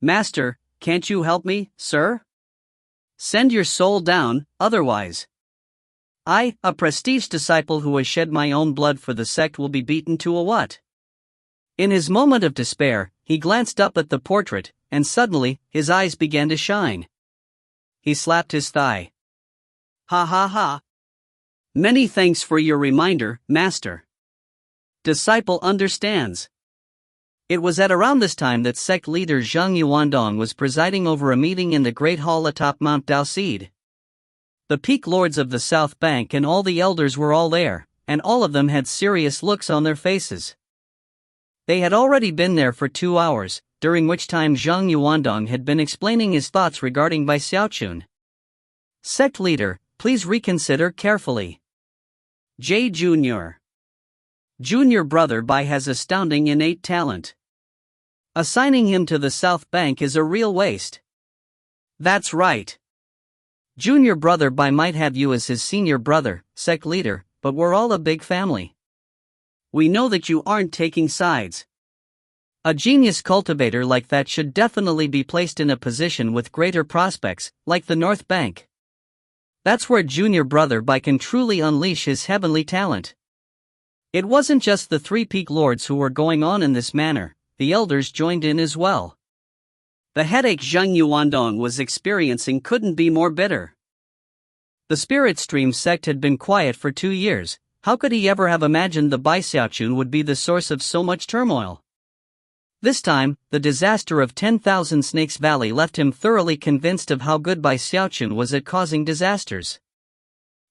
Master, can't you help me, sir? Send your soul down, otherwise. I, a prestige disciple who has shed my own blood for the sect, will be beaten to a what? In his moment of despair, he glanced up at the portrait, and suddenly, his eyes began to shine. He slapped his thigh. Ha ha ha. Many thanks for your reminder, Master. Disciple understands. It was at around this time that sect leader Zhang Yuandong was presiding over a meeting in the Great Hall atop Mount Daoseed. The peak lords of the South Bank and all the elders were all there, and all of them had serious looks on their faces. They had already been there for 2 hours, during which time Zhang Yuandong had been explaining his thoughts regarding Bai Xiaochun. Sect leader, please reconsider carefully. J. Jr. Junior brother Bai has astounding innate talent. Assigning him to the South Bank is a real waste. That's right. Junior brother Bai might have you as his senior brother, sect leader, but we're all a big family. We know that you aren't taking sides. A genius cultivator like that should definitely be placed in a position with greater prospects, like the North Bank. That's where junior brother Bai can truly unleash his heavenly talent. It wasn't just the 3 peak lords who were going on in this manner, the elders joined in as well. The headache Zhang Yuandong was experiencing couldn't be more bitter. The Spirit Stream sect had been quiet for 2 years. How could he ever have imagined the Bai Xiaochun would be the source of so much turmoil? This time, the disaster of 10,000 Snakes Valley left him thoroughly convinced of how good Bai Xiaochun was at causing disasters.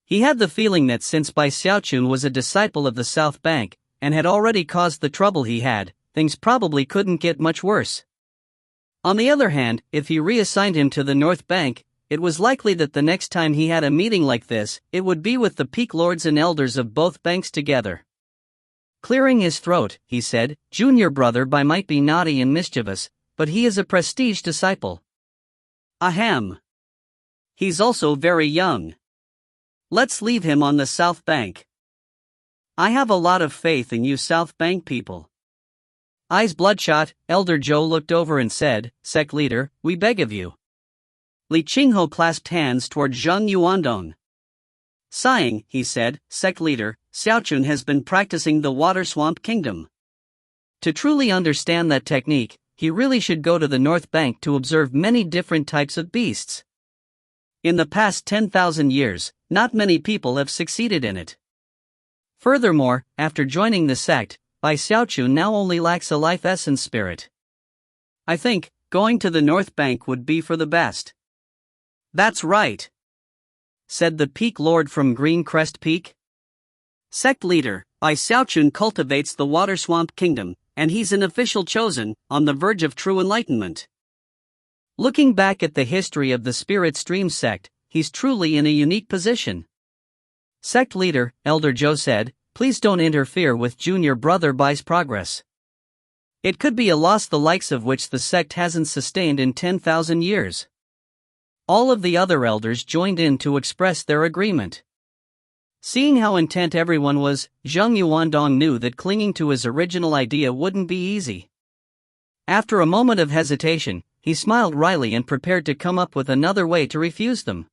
He had the feeling that since Bai Xiaochun was a disciple of the South Bank, and had already caused the trouble he had, things probably couldn't get much worse. On the other hand, if he reassigned him to the North Bank, it was likely that the next time he had a meeting like this, it would be with the peak lords and elders of both banks together. Clearing his throat, he said, Junior brother Bai might be naughty and mischievous, but he is a prestige disciple. Ahem. He's also very young. Let's leave him on the South Bank. I have a lot of faith in you South Bank people. Eyes bloodshot, Elder Zhou looked over and said, Sect leader, we beg of you. Li Qingho clasped hands toward Zhang Yuandong. Sighing, he said, Sect leader, Xiaochun has been practicing the Water Swamp Kingdom. To truly understand that technique, he really should go to the North Bank to observe many different types of beasts. In the past 10,000 years, not many people have succeeded in it. Furthermore, after joining the sect, Bai Xiaochun now only lacks a life essence spirit. I think going to the North Bank would be for the best. That's right, said the Peak Lord from Green Crest Peak. Sect leader, Bai Xiaochun cultivates the Water Swamp Kingdom, and he's an official chosen, on the verge of true enlightenment. Looking back at the history of the Spirit Stream sect, he's truly in a unique position. Sect leader, Elder Zhou said, please don't interfere with junior brother Bai's progress. It could be a loss the likes of which the sect hasn't sustained in 10,000 years. All of the other elders joined in to express their agreement. Seeing how intent everyone was, Zheng Yuandong knew that clinging to his original idea wouldn't be easy. After a moment of hesitation, he smiled wryly and prepared to come up with another way to refuse them.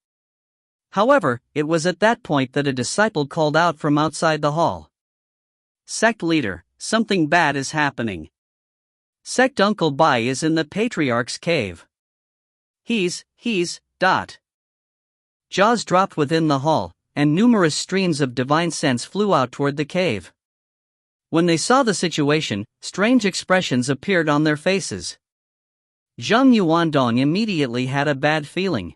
However, it was at that point that a disciple called out from outside the hall. Sect leader, something bad is happening. Sect Uncle Bai is in the Patriarch's cave. He's. Jaws dropped within the hall, and numerous streams of divine sense flew out toward the cave. When they saw the situation, strange expressions appeared on their faces. Zheng Yuandong immediately had a bad feeling.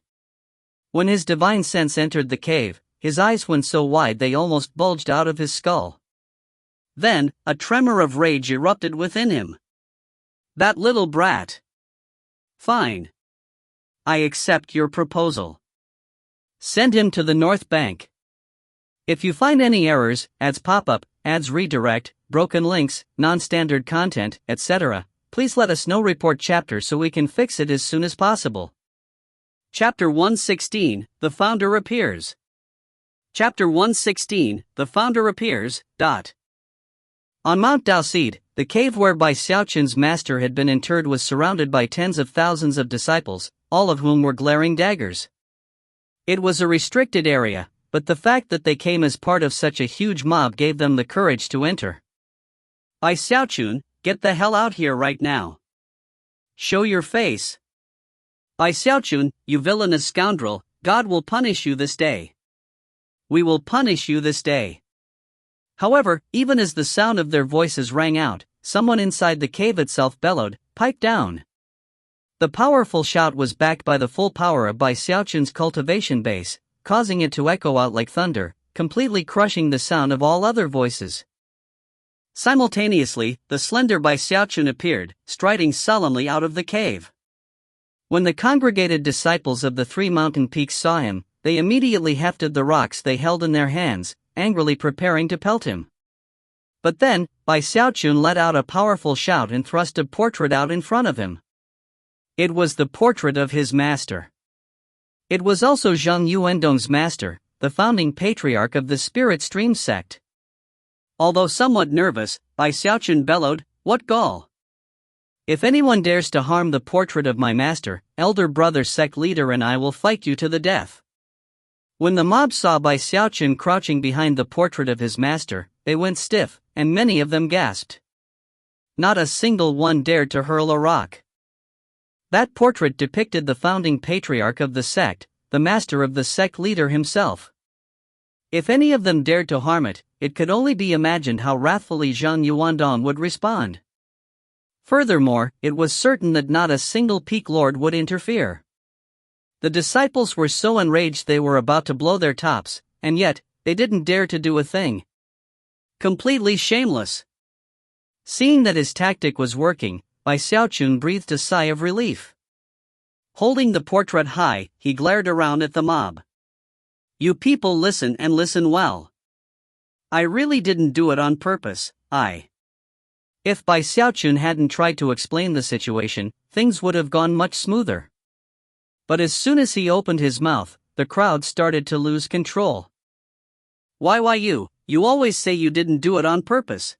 When his divine sense entered the cave, his eyes went so wide they almost bulged out of his skull. Then, a tremor of rage erupted within him. That little brat. Fine. I accept your proposal. Send him to the North Bank. If you find any errors, ads pop-up, ads redirect, broken links, non-standard content, etc., please let us know. Report chapter so we can fix it as soon as possible. Chapter 116, The Founder Appears. Chapter 116, The Founder Appears. On Mount Daoseed, the cave where Bai Xiaochun's master had been interred was surrounded by tens of thousands of disciples, all of whom were glaring daggers. It was a restricted area, but the fact that they came as part of such a huge mob gave them the courage to enter. Bai Xiaochun, get the hell out here right now. Show your face. Bai Xiaochun, you villainous scoundrel, God will punish you this day. We will punish you this day. However, even as the sound of their voices rang out, someone inside the cave itself bellowed, "Pipe down." The powerful shout was backed by the full power of Bai Xiaochun's cultivation base, causing it to echo out like thunder, completely crushing the sound of all other voices. Simultaneously, the slender Bai Xiaochun appeared, striding solemnly out of the cave. When the congregated disciples of the three mountain peaks saw him, they immediately hefted the rocks they held in their hands, angrily preparing to pelt him. But then, Bai Xiaochun let out a powerful shout and thrust a portrait out in front of him. It was the portrait of his master. It was also Zheng Yuandong's master, the founding patriarch of the Spirit Stream sect. Although somewhat nervous, Bai Xiaochun bellowed, "What gall! If anyone dares to harm the portrait of my master, elder brother sect leader and I will fight you to the death." When the mob saw Bai Xiaochun crouching behind the portrait of his master, they went stiff, and many of them gasped. Not a single one dared to hurl a rock. That portrait depicted the founding patriarch of the sect, the master of the sect leader himself. If any of them dared to harm it, it could only be imagined how wrathfully Zheng Yuandong would respond. Furthermore, it was certain that not a single peak lord would interfere. The disciples were so enraged they were about to blow their tops, and yet, they didn't dare to do a thing. Completely shameless. Seeing that his tactic was working, Bai Xiaochun breathed a sigh of relief. Holding the portrait high, he glared around at the mob. You people listen and listen well. I really didn't do it on purpose, If Bai Xiaochun hadn't tried to explain the situation, things would have gone much smoother. But as soon as he opened his mouth, the crowd started to lose control. Why you always say you didn't do it on purpose.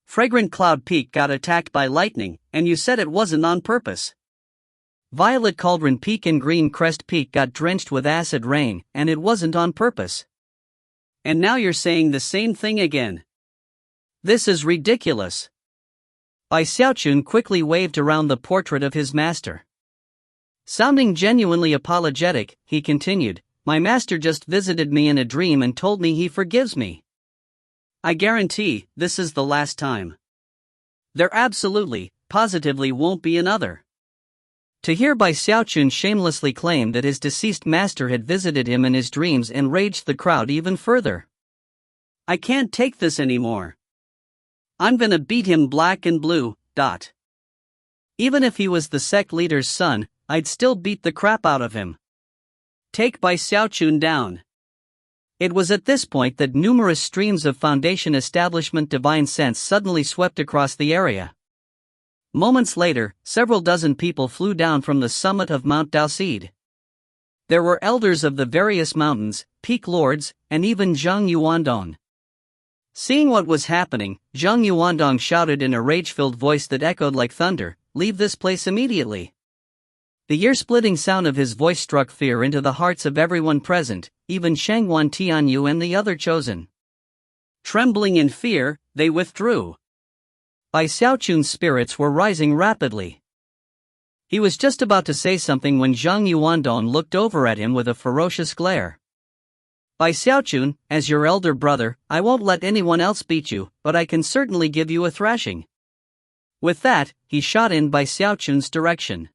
Fragrant Cloud Peak got attacked by lightning, and you said it wasn't on purpose. Violet Cauldron Peak and Green Crest Peak got drenched with acid rain, and it wasn't on purpose. And now you're saying the same thing again. This is ridiculous. Bai Xiaochun quickly waved around the portrait of his master. Sounding genuinely apologetic, he continued, My master just visited me in a dream and told me he forgives me. I guarantee, this is the last time. There absolutely, positively won't be another. To hear Bai Xiaochun shamelessly claim that his deceased master had visited him in his dreams enraged the crowd even further. I can't take this anymore. I'm gonna beat him black and blue. Even if he was the sect leader's son, I'd still beat the crap out of him. Take Bai Xiaochun down. It was at this point that numerous streams of Foundation Establishment divine sense suddenly swept across the area. Moments later, several dozen people flew down from the summit of Mount Daoseed. There were elders of the various mountains, peak lords, and even Zhang Yuandong. Seeing what was happening, Zhang Yuandong shouted in a rage-filled voice that echoed like thunder, "Leave this place immediately!" The ear-splitting sound of his voice struck fear into the hearts of everyone present, even Shangwan Tianyu and the other chosen. Trembling in fear, they withdrew. Bai Xiaochun's spirits were rising rapidly. He was just about to say something when Zhang Yuandong looked over at him with a ferocious glare. Bai Xiaochun, as your elder brother, I won't let anyone else beat you, but I can certainly give you a thrashing. With that, he shot in Bai Xiaochun's direction.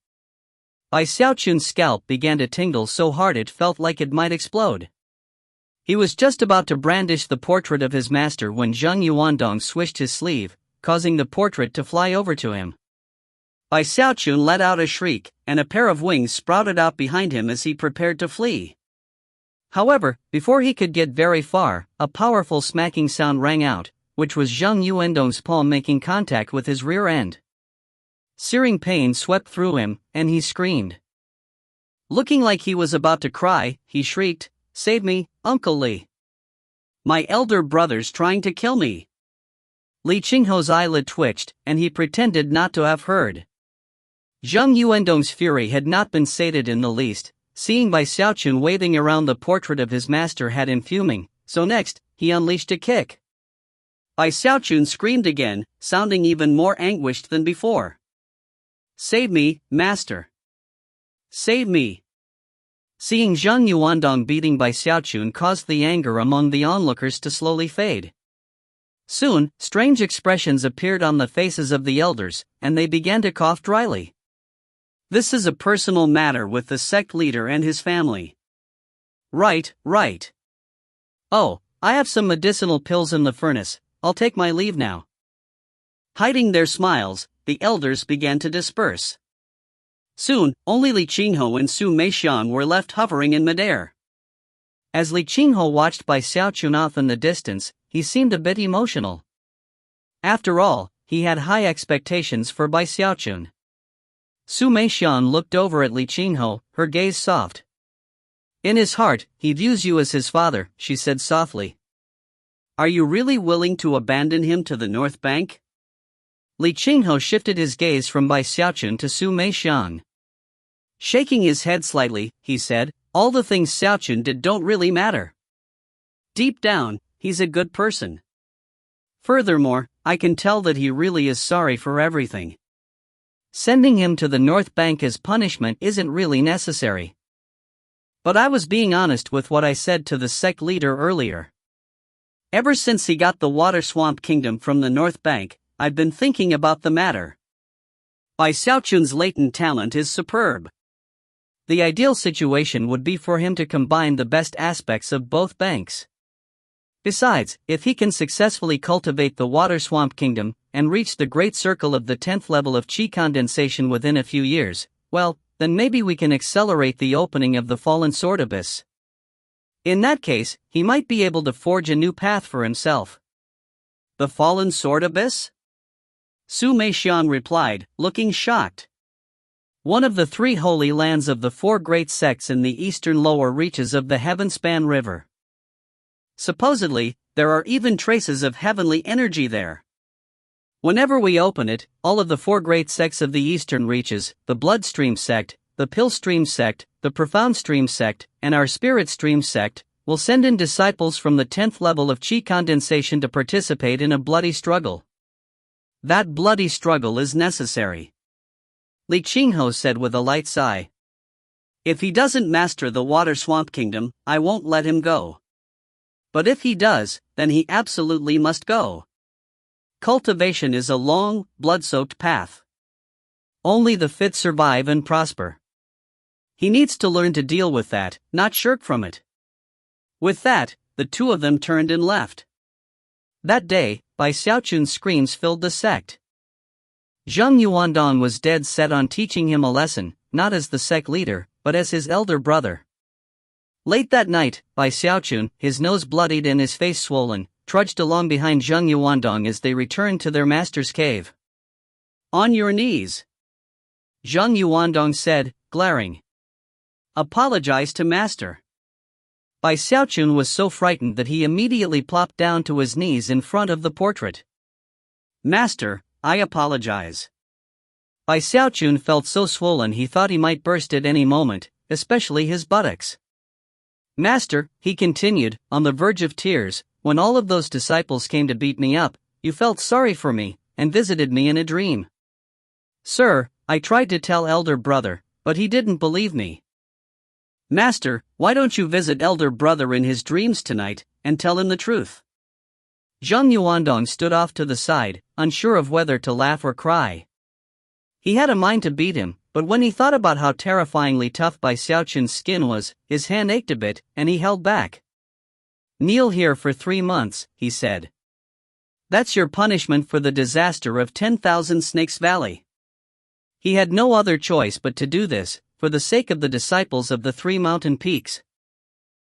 Bai Xiaochun's scalp began to tingle so hard it felt like it might explode. He was just about to brandish the portrait of his master when Zhang Yuandong swished his sleeve, causing the portrait to fly over to him. Bai Xiaochun let out a shriek, and a pair of wings sprouted out behind him as he prepared to flee. However, before he could get very far, a powerful smacking sound rang out, which was Zhang Yuandong's palm making contact with his rear end. Searing pain swept through him, and he screamed. Looking like he was about to cry, he shrieked, "Save me, Uncle Li! My elder brother's trying to kill me!" Li Qingho's eyelid twitched, and he pretended not to have heard. Zhang Yuandong's fury had not been sated in the least. Seeing Bai Xiaochun waving around the portrait of his master had him fuming, so next, he unleashed a kick. Bai Xiaochun screamed again, sounding even more anguished than before. "Save me, master! Save me!" Seeing Zhang Yuandong beating Bai Xiaochun caused the anger among the onlookers to slowly fade. Soon, strange expressions appeared on the faces of the elders, and they began to cough dryly. This is a personal matter with the sect leader and his family. Right. Oh, I have some medicinal pills in the furnace, I'll take my leave now. Hiding their smiles, the elders began to disperse. Soon, only Li Qingho and Su Meixian were left hovering in midair. As Li Qingho watched Bai Xiaochun off in the distance, he seemed a bit emotional. After all, he had high expectations for Bai Xiaochun. Su Meixian looked over at Li Qingho, her gaze soft. "In his heart, he views you as his father," she said softly. "Are you really willing to abandon him to the North Bank?" Li Qingho shifted his gaze from Bai Xiaochun to Su Meixian. Shaking his head slightly, he said, "All the things Xiaochun did don't really matter. Deep down, he's a good person. Furthermore, I can tell that he really is sorry for everything. Sending him to the North Bank as punishment isn't really necessary. But I was being honest with what I said to the sect leader earlier. Ever since he got the Water Swamp Kingdom from the North Bank, I've been thinking about the matter. Bai Xiaochun's latent talent is superb. The ideal situation would be for him to combine the best aspects of both banks. Besides, if he can successfully cultivate the Water Swamp Kingdom, and reach the great circle of the 10th level of Qi condensation within a few years, well, then maybe we can accelerate the opening of the Fallen Sword Abyss. In that case, he might be able to forge a new path for himself. The Fallen Sword Abyss? Su Meixian replied, looking shocked. One of the 3 holy lands of the 4 great sects in the eastern lower reaches of the Heavenspan River. Supposedly, there are even traces of heavenly energy there. Whenever we open it, all of the 4 great sects of the eastern reaches, the Bloodstream sect, the Pillstream sect, the Profound Stream sect, and our Spirit Stream sect, will send in disciples from the 10th level of Qi condensation to participate in a bloody struggle. That bloody struggle is necessary. Li Qingho said with a light sigh. If he doesn't master the Water Swamp Kingdom, I won't let him go. But if he does, then he absolutely must go. Cultivation is a long, blood-soaked path. Only the fit survive and prosper. He needs to learn to deal with that, not shirk from it. With that, the two of them turned and left. That day, Bai Xiaochun's screams filled the sect. Zheng Yuandong was dead set on teaching him a lesson, not as the sect leader, but as his elder brother. Late that night, Bai Xiaochun, his nose bloodied and his face swollen, trudged along behind Zheng Yuandong as they returned to their master's cave. On your knees, Zheng Yuandong said, glaring. Apologize to master. Bai Xiaochun was so frightened that he immediately plopped down to his knees in front of the portrait. Master, I apologize. Bai Xiaochun felt so swollen he thought he might burst at any moment, especially his buttocks. Master, he continued, on the verge of tears, when all of those disciples came to beat me up, you felt sorry for me, and visited me in a dream. Sir, I tried to tell elder brother, but he didn't believe me. Master, why don't you visit elder brother in his dreams tonight, and tell him the truth? Zheng Yuandong stood off to the side, unsure of whether to laugh or cry. He had a mind to beat him, but when he thought about how terrifyingly tough Bai Xiaochun's skin was, his hand ached a bit, and he held back. Kneel here for 3 months, he said. That's your punishment for the disaster of 10,000 Snakes Valley. He had no other choice but to do this, for the sake of the disciples of the 3 mountain peaks.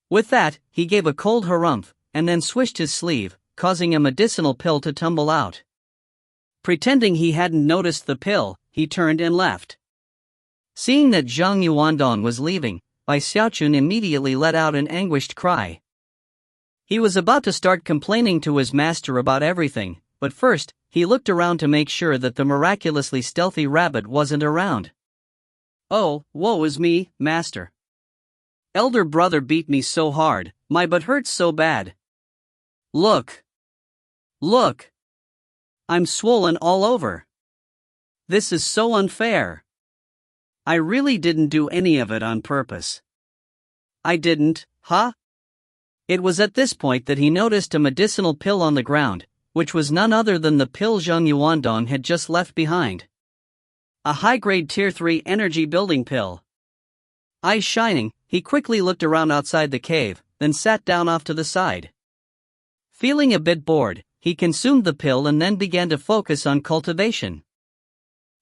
With that, he gave a cold harumph, and then swished his sleeve, causing a medicinal pill to tumble out. Pretending he hadn't noticed the pill, he turned and left. Seeing that Zheng Yuandong was leaving, Bai Xiaochun immediately let out an anguished cry. He was about to start complaining to his master about everything, but first, he looked around to make sure that the miraculously stealthy rabbit wasn't around. Oh, woe is me, master. Elder brother beat me so hard, my butt hurts so bad. Look. Look. I'm swollen all over. This is so unfair. I really didn't do any of it on purpose. I didn't, huh? It was at this point that he noticed a medicinal pill on the ground, which was none other than the pill Zheng Yuandong had just left behind. A high-grade Tier 3 energy building pill. Eyes shining, he quickly looked around outside the cave, then sat down off to the side. Feeling a bit bored, he consumed the pill and then began to focus on cultivation.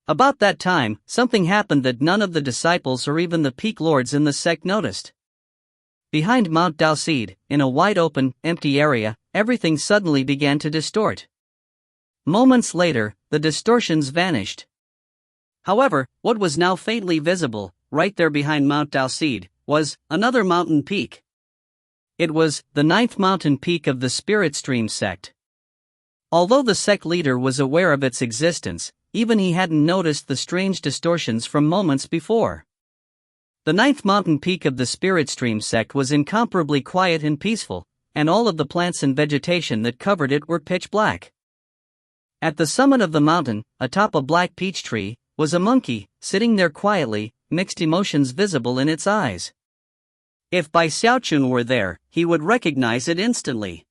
About that time, something happened that none of the disciples or even the peak lords in the sect noticed. Behind Mount Daoseed, in a wide-open, empty area, everything suddenly began to distort. Moments later, the distortions vanished. However, what was now faintly visible, right there behind Mount Daoseed, was another mountain peak. It was the 9th mountain peak of the Spirit Stream sect. Although the sect leader was aware of its existence, even he hadn't noticed the strange distortions from moments before. The 9th mountain peak of the Spirit Stream sect was incomparably quiet and peaceful, and all of the plants and vegetation that covered it were pitch black. At the summit of the mountain, atop a black peach tree, was a monkey, sitting there quietly, mixed emotions visible in its eyes. If Bai Xiaochun were there, he would recognize it instantly.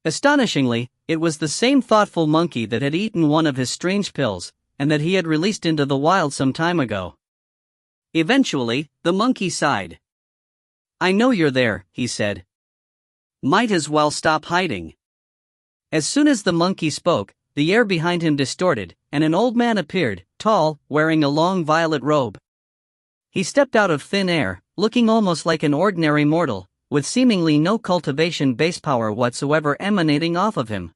Astonishingly, it was the same thoughtful monkey that had eaten one of his strange pills, and that he had released into the wild some time ago. Eventually, the monkey sighed. I know you're there, he said. Might as well stop hiding. As soon as the monkey spoke, the air behind him distorted, and an old man appeared, tall, wearing a long violet robe. He stepped out of thin air, looking almost like an ordinary mortal, with seemingly no cultivation base power whatsoever emanating off of him.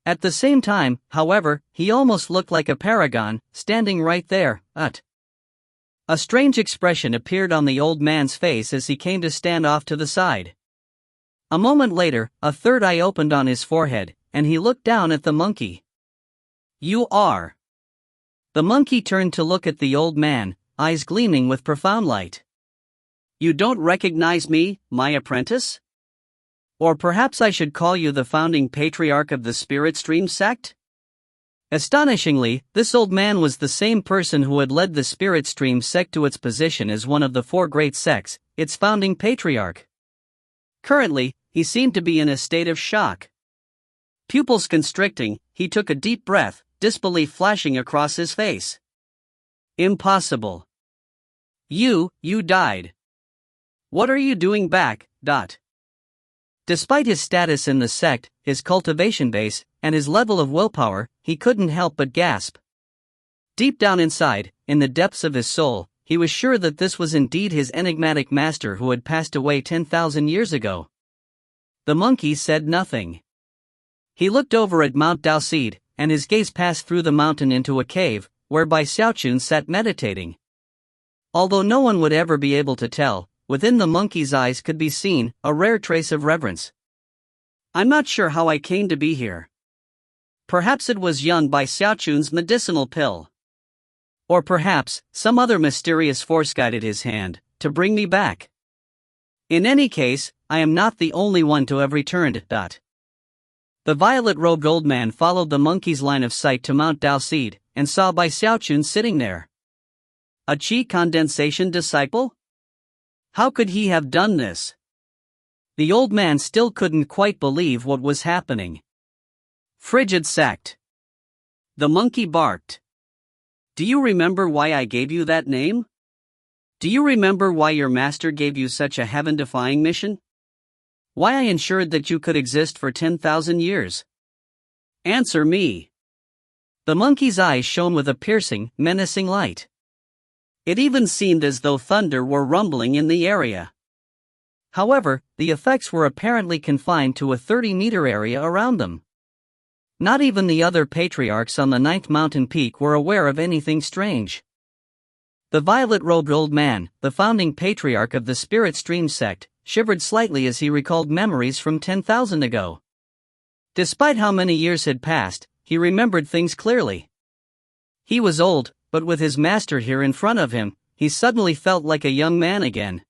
At the same time, however, he almost looked like a paragon, standing right there, A strange expression appeared on the old man's face as he came to stand off to the side. A moment later, a third eye opened on his forehead, and he looked down at the monkey. You are. The monkey turned to look at the old man, eyes gleaming with profound light. You don't recognize me, my apprentice? Or perhaps I should call you the founding patriarch of the Spirit Stream sect? Astonishingly, this old man was the same person who had led the Spirit Stream sect to its position as one of the 4 great sects, its founding patriarch. Currently, he seemed to be in a state of shock. Pupils constricting, he took a deep breath, disbelief flashing across his face. Impossible. You died. What are you doing back? Despite his status in the sect, his cultivation base, and his level of willpower, he couldn't help but gasp. Deep down inside, in the depths of his soul, he was sure that this was indeed his enigmatic master who had passed away 10,000 years ago. The monkey said nothing. He looked over at Mount Daoseed, and his gaze passed through the mountain into a cave, whereby Xiaochun sat meditating. Although no one would ever be able to tell, within the monkey's eyes could be seen a rare trace of reverence. I'm not sure how I came to be here. Perhaps it was young by Xiaochun's medicinal pill. Or perhaps some other mysterious force guided his hand to bring me back. In any case, I am not the only one to have returned. The violet-robed old man followed the monkey's line of sight to Mount Daoseed, and saw Bai Xiaochun sitting there. A qi condensation disciple? How could he have done this? The old man still couldn't quite believe what was happening. Frigid sect. The monkey barked. Do you remember why I gave you that name? Do you remember why your master gave you such a heaven-defying mission? Why I ensured that you could exist for 10,000 years? Answer me. The monkey's eyes shone with a piercing, menacing light. It even seemed as though thunder were rumbling in the area. However, the effects were apparently confined to a 30-meter area around them. Not even the other patriarchs on the 9th mountain peak were aware of anything strange. The violet-robed old man, the founding patriarch of the Spirit Stream sect, shivered slightly as he recalled memories from 10,000 ago. Despite how many years had passed, he remembered things clearly. He was old, but with his master here in front of him, he suddenly felt like a young man again.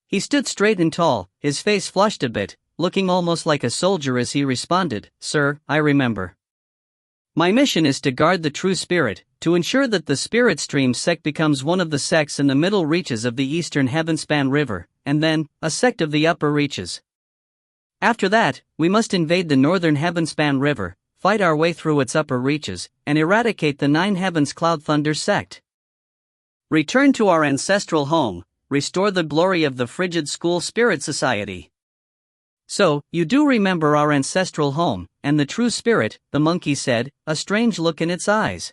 He stood straight and tall, his face flushed a bit, looking almost like a soldier as he responded, "Sir, I remember. My mission is to guard the true spirit, to ensure that the Spirit Stream sect becomes one of the sects in the middle reaches of the eastern Heavenspan River, and then, a sect of the upper reaches. After that, we must invade the northern Heavenspan River, fight our way through its upper reaches, and eradicate the 9 Heavens Cloud Thunder sect. Return to our ancestral home, restore the glory of the Frigid School Spirit Society." So, you do remember our ancestral home, and the true spirit, the monkey said, a strange look in its eyes.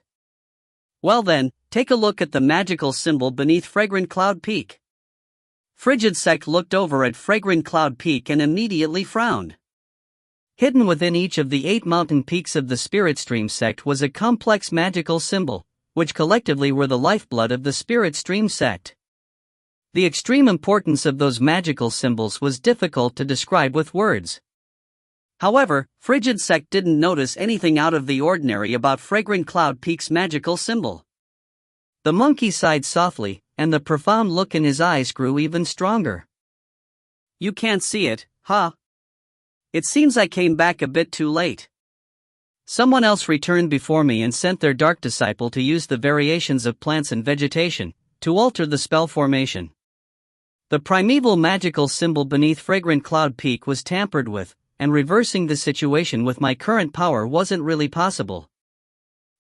Well then, take a look at the magical symbol beneath Fragrant Cloud Peak. Frigid sect looked over at Fragrant Cloud Peak and immediately frowned. Hidden within each of the 8 mountain peaks of the Spirit Stream sect was a complex magical symbol, which collectively were the lifeblood of the Spirit Stream sect. The extreme importance of those magical symbols was difficult to describe with words. However, Frigid sect didn't notice anything out of the ordinary about Fragrant Cloud Peak's magical symbol. The monkey sighed softly, and the profound look in his eyes grew even stronger. You can't see it, huh? It seems I came back a bit too late. Someone else returned before me and sent their dark disciple to use the variations of plants and vegetation to alter the spell formation. The primeval magical symbol beneath Fragrant Cloud Peak was tampered with, and reversing the situation with my current power wasn't really possible.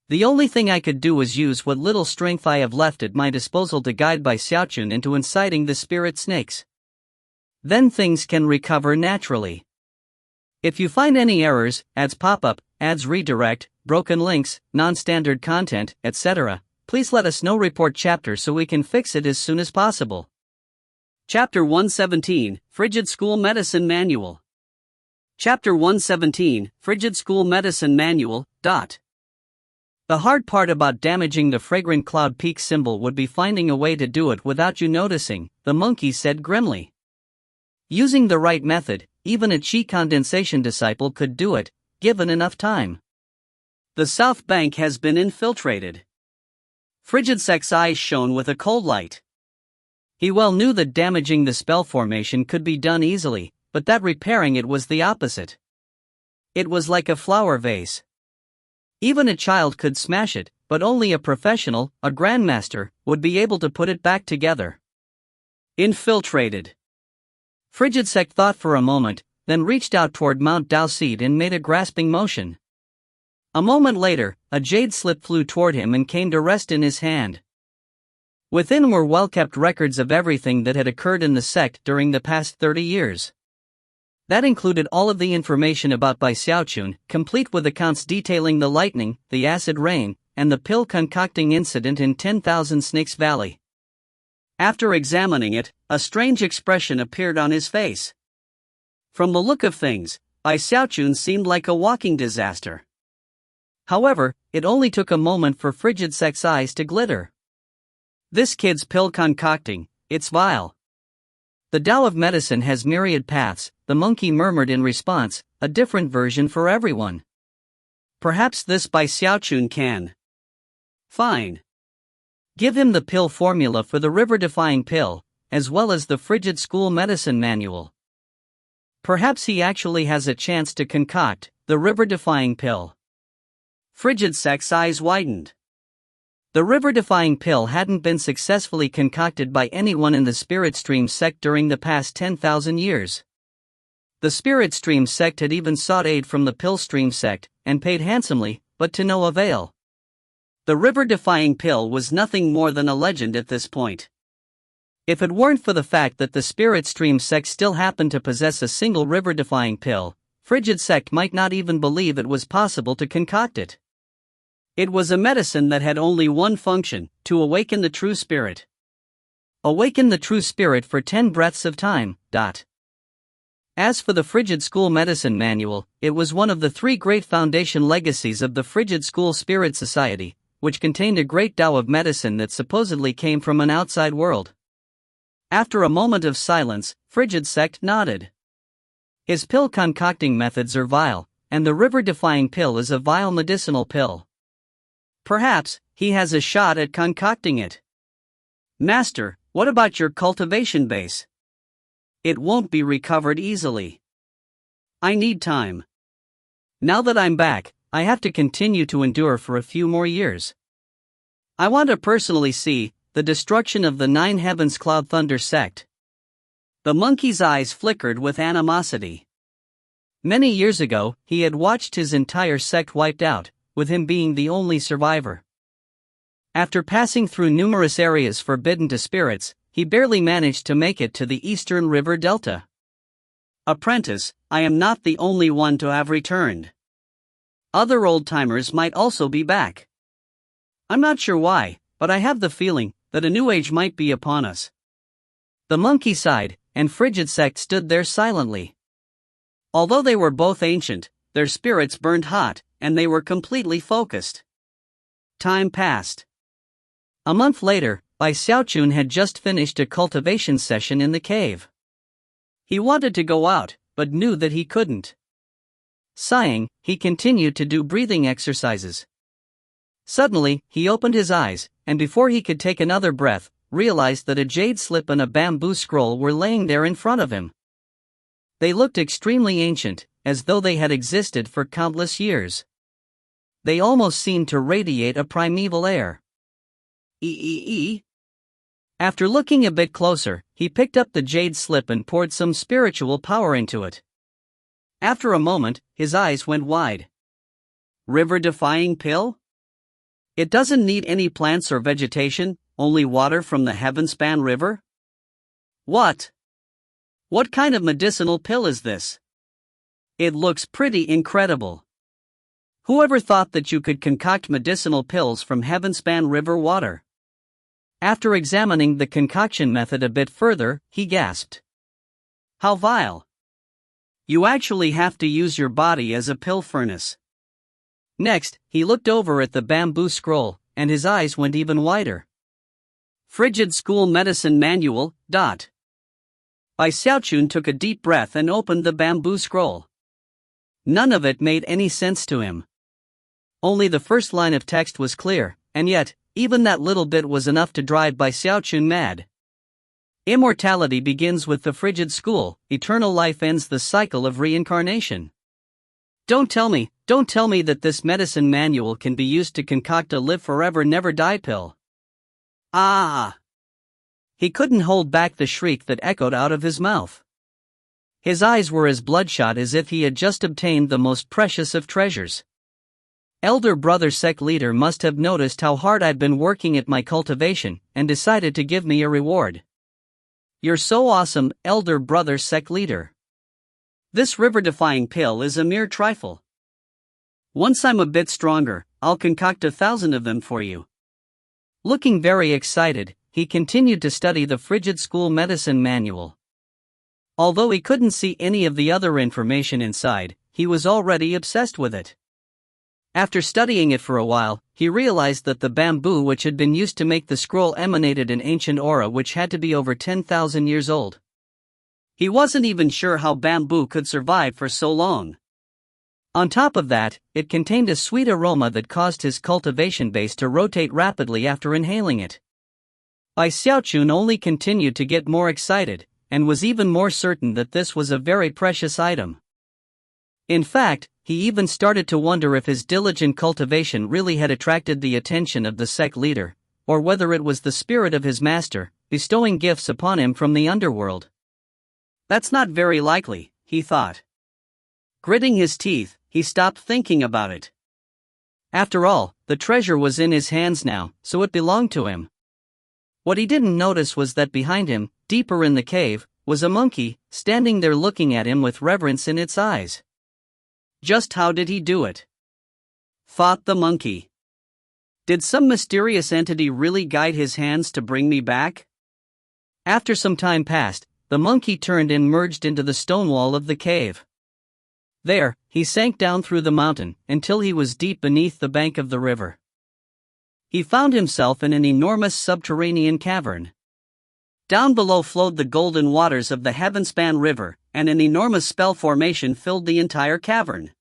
The only thing I could do was use what little strength I have left at my disposal to guide Bai Xiaochun into inciting the spirit snakes. Then things can recover naturally. If you find any errors, ads pop up, ads redirect, broken links, non-standard content, etc., please let us know. Report chapter so we can fix it as soon as possible. Chapter 117, Frigid School Medicine Manual. Chapter 117, Frigid School Medicine Manual. The hard part about damaging the Fragrant Cloud Peak symbol would be finding a way to do it without you noticing, the monkey said grimly. Using the right method, even a qi condensation disciple could do it, given enough time. The south bank has been infiltrated. Frigid sect's eyes shone with a cold light. He well knew that damaging the spell formation could be done easily, but that repairing it was the opposite. It was like a flower vase. Even a child could smash it, but only a professional, a grandmaster, would be able to put it back together. Infiltrated. Frigid sect thought for a moment, then reached out toward Mount Daoseed and made a grasping motion. A moment later, a jade slip flew toward him and came to rest in his hand. Within were well-kept records of everything that had occurred in the sect during the past 30 years. That included all of the information about Bai Xiaochun, complete with accounts detailing the lightning, the acid rain, and the pill concocting incident in 10,000 Snakes Valley. After examining it, a strange expression appeared on his face. From the look of things, Bai Xiaochun seemed like a walking disaster. However, it only took a moment for Frigid Sec's eyes to glitter. This kid's pill concocting, it's vile. The Tao of medicine has myriad paths, the monkey murmured in response, a different version for everyone. Perhaps this Bai Xiaochun can. Fine. Give him the pill formula for the river-defying pill, as well as the Frigid School Medicine Manual. Perhaps he actually has a chance to concoct the river-defying pill. Frigid Sec's eyes widened. The river-defying pill hadn't been successfully concocted by anyone in the Spirit Stream sect during the past 10,000 years. The Spirit Stream sect had even sought aid from the Pill Stream sect, and paid handsomely, but to no avail. The river-defying pill was nothing more than a legend at this point. If it weren't for the fact that the Spirit Stream sect still happened to possess a single river-defying pill, Frigid Sect might not even believe it was possible to concoct it. It was a medicine that had only one function, to awaken the true spirit. Awaken the true spirit for 10 breaths of time. As for the Frigid School Medicine Manual, it was one of the 3 great foundation legacies of the Frigid School Spirit Society, which contained a great Tao of medicine that supposedly came from an outside world. After a moment of silence, Frigid Sect nodded. His pill concocting methods are vile, and the river-defying pill is a vile medicinal pill. Perhaps he has a shot at concocting it. Master, what about your cultivation base? It won't be recovered easily. I need time. Now that I'm back, I have to continue to endure for a few more years. I want to personally see the destruction of the 9 Heavens Cloud Thunder sect. The monkey's eyes flickered with animosity. Many years ago, he had watched his entire sect wiped out, with him being the only survivor. After passing through numerous areas forbidden to spirits, he barely managed to make it to the Eastern River Delta. Apprentice, I am not the only one to have returned. Other old-timers might also be back. I'm not sure why, but I have the feeling that a new age might be upon us. The monkey sighed, and Frigid Sect stood there silently. Although they were both ancient, their spirits burned hot, and they were completely focused. Time passed. A month later, Bai Xiaochun had just finished a cultivation session in the cave. He wanted to go out, but knew that he couldn't. Sighing, he continued to do breathing exercises. Suddenly, he opened his eyes, and before he could take another breath, realized that a jade slip and a bamboo scroll were laying there in front of him. They looked extremely ancient, as though they had existed for countless years. They almost seemed to radiate a primeval air. After looking a bit closer, he picked up the jade slip and poured some spiritual power into it. After a moment, his eyes went wide. River-defying pill? It doesn't need any plants or vegetation, only water from the Heavenspan River? What? What kind of medicinal pill is this? It looks pretty incredible. Whoever thought that you could concoct medicinal pills from Heavenspan River water? After examining the concoction method a bit further, he gasped. How vile! You actually have to use your body as a pill furnace. Next, he looked over at the bamboo scroll, and his eyes went even wider. Frigid School Medicine Manual. Bai Xiaochun took a deep breath and opened the bamboo scroll. None of it made any sense to him. Only the first line of text was clear, and yet, even that little bit was enough to drive Bai Xiaochun mad. Immortality begins with the Frigid School, eternal life ends the cycle of reincarnation. Don't tell me that this medicine manual can be used to concoct a live forever never die pill. Ah! He couldn't hold back the shriek that echoed out of his mouth. His eyes were as bloodshot as if he had just obtained the most precious of treasures. Elder brother sect leader must have noticed how hard I'd been working at my cultivation and decided to give me a reward. You're so awesome, elder brother sect leader. This river-defying pill is a mere trifle. Once I'm a bit stronger, I'll concoct 1,000 of them for you. Looking very excited, he continued to study the frigid school medicine manual. Although he couldn't see any of the other information inside, he was already obsessed with it. After studying it for a while, he realized that the bamboo which had been used to make the scroll emanated an ancient aura which had to be over 10,000 years old. He wasn't even sure how bamboo could survive for so long. On top of that, it contained a sweet aroma that caused his cultivation base to rotate rapidly after inhaling it. Xiaochun only continued to get more excited, and was even more certain that this was a very precious item. In fact, he even started to wonder if his diligent cultivation really had attracted the attention of the sect leader, or whether it was the spirit of his master, bestowing gifts upon him from the underworld. That's not very likely, he thought. Gritting his teeth, he stopped thinking about it. After all, the treasure was in his hands now, so it belonged to him. What he didn't notice was that behind him, deeper in the cave, was a monkey, standing there looking at him with reverence in its eyes. Just how did he do it? Thought the monkey. Did some mysterious entity really guide his hands to bring me back? After some time passed, the monkey turned and merged into the stone wall of the cave. There, he sank down through the mountain until he was deep beneath the bank of the river. He found himself in an enormous subterranean cavern. Down below flowed the golden waters of the Heavenspan River, and an enormous spell formation filled the entire cavern.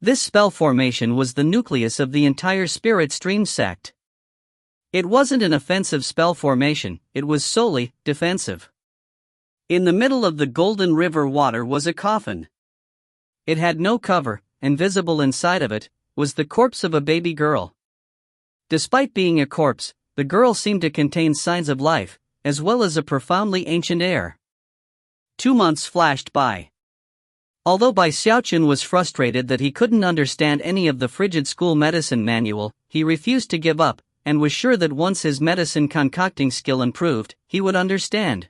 This spell formation was the nucleus of the entire Spirit Stream sect. It wasn't an offensive spell formation, it was solely defensive. In the middle of the golden river water was a coffin. It had no cover, and visible inside of it was the corpse of a baby girl. Despite being a corpse, the girl seemed to contain signs of life, as well as a profoundly ancient air. 2 months flashed by. Although Xiaochun was frustrated that he couldn't understand any of the frigid school medicine manual, he refused to give up, and was sure that once his medicine concocting skill improved, he would understand.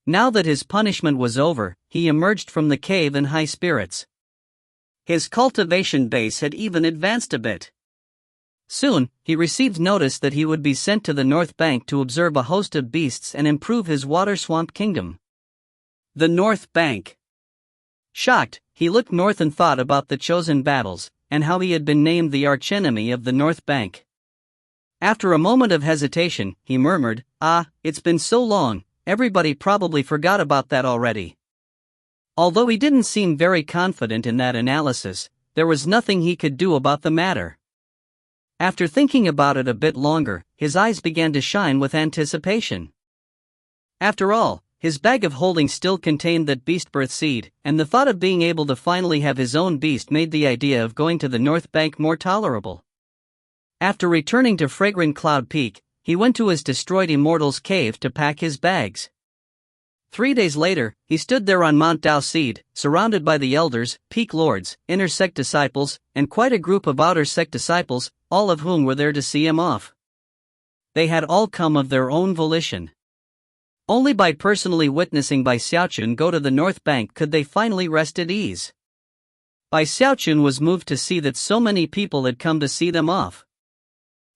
Now that his punishment was over, he emerged from the cave in high spirits. His cultivation base had even advanced a bit. Soon, he received notice that he would be sent to the North Bank to observe a host of beasts and improve his water swamp kingdom. The North Bank. Shocked, he looked north and thought about the chosen battles, and how he had been named the archenemy of the North Bank. After a moment of hesitation, he murmured, "It's been so long, everybody probably forgot about that already." Although he didn't seem very confident in that analysis, there was nothing he could do about the matter. After thinking about it a bit longer, his eyes began to shine with anticipation. After all, his bag of holding still contained that beast birth seed, and the thought of being able to finally have his own beast made the idea of going to the North Bank more tolerable. After returning to fragrant Cloud Peak, he went to his destroyed immortal's cave to pack his bags. 3 days later, he stood there on Mount Dao Seed, surrounded by the elders, peak lords, inner sect disciples, and quite a group of outer sect disciples, all of whom were there to see him off. They had all come of their own volition. Only by personally witnessing Xiaochun go to the North Bank could they finally rest at ease. Xiaochun was moved to see that so many people had come to see them off.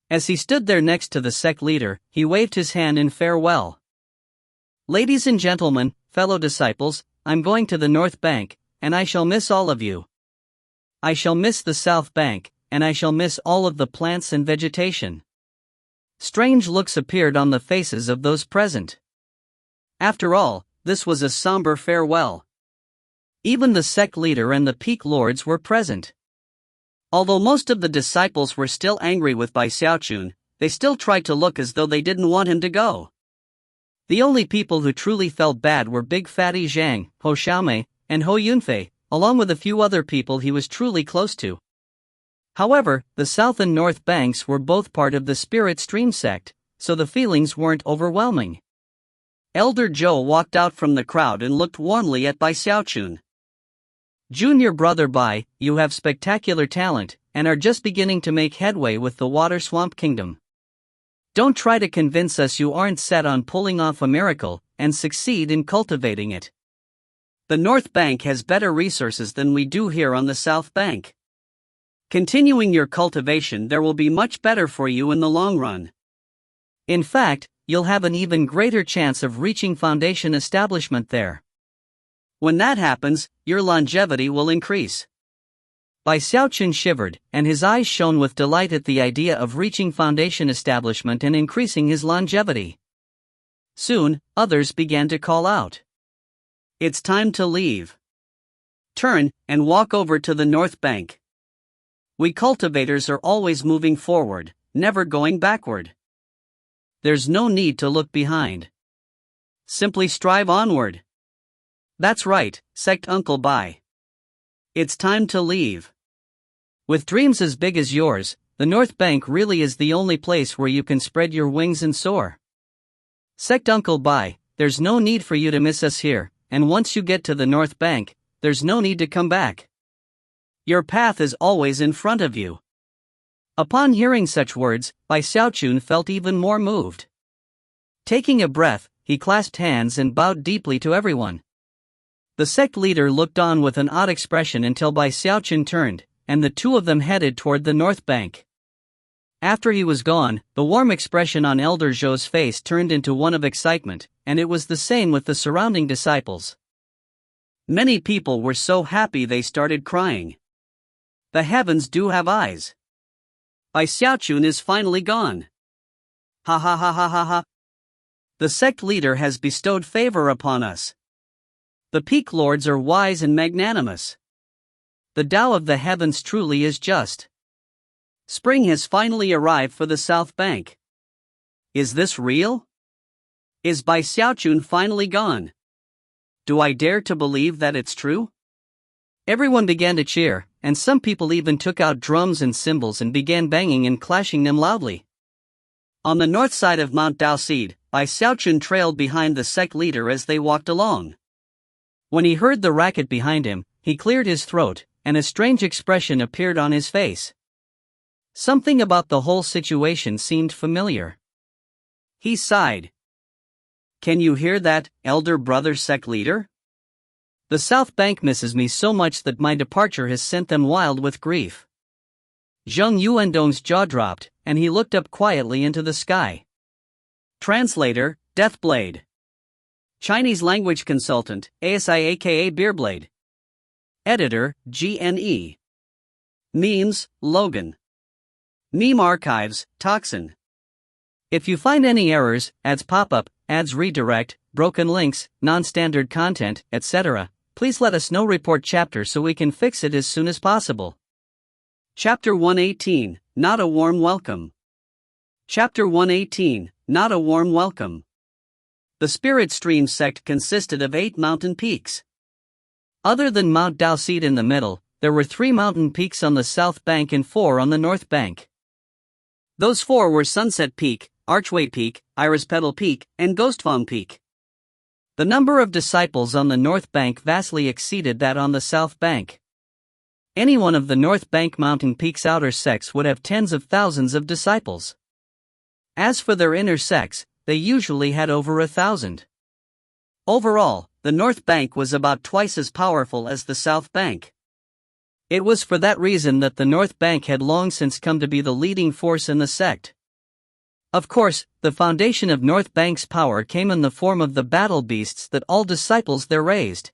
As he stood there next to the sect leader, he waved his hand in farewell. "Ladies and gentlemen, fellow disciples, I'm going to the North Bank, and I shall miss all of you. I shall miss the South Bank, and I shall miss all of the plants and vegetation." Strange looks appeared on the faces of those present. After all, this was a somber farewell. Even the sect leader and the peak lords were present. Although most of the disciples were still angry with Xiaochun, they still tried to look as though they didn't want him to go. The only people who truly felt bad were Big Fatty Zhang, Ho Xiaomei, and Ho Yunfei, along with a few other people he was truly close to. However, the South and North Banks were both part of the Spirit Stream sect, so the feelings weren't overwhelming. Elder Zhou walked out from the crowd and looked warmly at Bai Xiaochun. Junior brother Bai, you have spectacular talent, and are just beginning to make headway with the Water Swamp Kingdom. Don't try to convince us you aren't set on pulling off a miracle, and succeed in cultivating it. The North Bank has better resources than we do here on the South Bank. Continuing your cultivation there will be much better for you in the long run. In fact, you'll have an even greater chance of reaching foundation establishment there. When that happens, your longevity will increase. Bai Xiaochun shivered, and his eyes shone with delight at the idea of reaching foundation establishment and increasing his longevity. Soon, others began to call out. It's time to leave. Turn, and walk over to the North Bank. We cultivators are always moving forward, never going backward. There's no need to look behind. Simply strive onward. That's right, sect Uncle Bai. It's time to leave. With dreams as big as yours, the North Bank really is the only place where you can spread your wings and soar. Sect Uncle Bai, there's no need for you to miss us here, and once you get to the North Bank, there's no need to come back. Your path is always in front of you. Upon hearing such words, Bai Xiaochun felt even more moved. Taking a breath, he clasped hands and bowed deeply to everyone. The sect leader looked on with an odd expression until Bai Xiaochun turned, and the two of them headed toward the North Bank. After he was gone, the warm expression on Elder Zhou's face turned into one of excitement, and it was the same with the surrounding disciples. Many people were so happy they started crying. The heavens do have eyes. Bai Xiaochun is finally gone. Ha ha ha ha ha ha. The sect leader has bestowed favor upon us. The peak lords are wise and magnanimous. The Tao of the heavens truly is just. Spring has finally arrived for the South Bank. Is this real? Is Bai Xiaochun finally gone? Do I dare to believe that it's true? Everyone began to cheer, and some people even took out drums and cymbals and began banging and clashing them loudly. On the north side of Mount Daoseed, Bai Xiaochun trailed behind the sect leader as they walked along. When he heard the racket behind him, he cleared his throat, and a strange expression appeared on his face. Something about the whole situation seemed familiar. He sighed. Can you hear that, elder brother sect leader? The South Bank misses me so much that my departure has sent them wild with grief. Zheng Yuandong's jaw dropped, and he looked up quietly into the sky. Translator, Deathblade. Chinese language consultant, ASI aka Beerblade. Editor, GNE. Memes, Logan. Meme archives, Toxin. If you find any errors, ads pop up, ads redirect, broken links, non-standard content, etc., please let us know. Report chapter so we can fix it as soon as possible. Chapter 118, Not a Warm Welcome. Chapter 118, Not a Warm Welcome. The Spirit Stream sect consisted of 8 mountain peaks. Other than Mount Daoseed in the middle, there were 3 mountain peaks on the south bank and 4 on the north bank. Those 4 were Sunset Peak, Archway Peak, Iris Petal Peak, and Ghostfang Peak. The number of disciples on the north bank vastly exceeded that on the south bank. Any one of the north bank mountain peaks' outer sects would have tens of thousands of disciples. As for their inner sects, they usually had over 1,000. Overall, the north bank was about twice as powerful as the south bank. It was for that reason that the north bank had long since come to be the leading force in the sect. Of course, the foundation of North Bank's power came in the form of the battle beasts that all disciples there raised.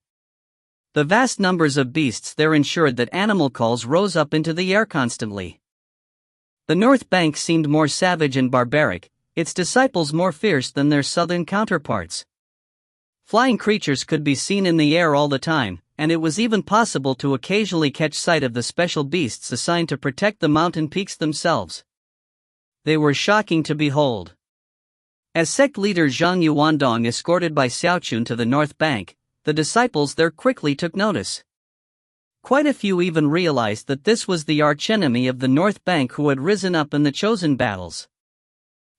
The vast numbers of beasts there ensured that animal calls rose up into the air constantly. The North Bank seemed more savage and barbaric, its disciples more fierce than their southern counterparts. Flying creatures could be seen in the air all the time, and it was even possible to occasionally catch sight of the special beasts assigned to protect the mountain peaks themselves. They were shocking to behold. As sect leader Zhang Yuandong escorted Bai Xiaochun to the north bank, the disciples there quickly took notice. Quite a few even realized that this was the archenemy of the north bank who had risen up in the chosen battles.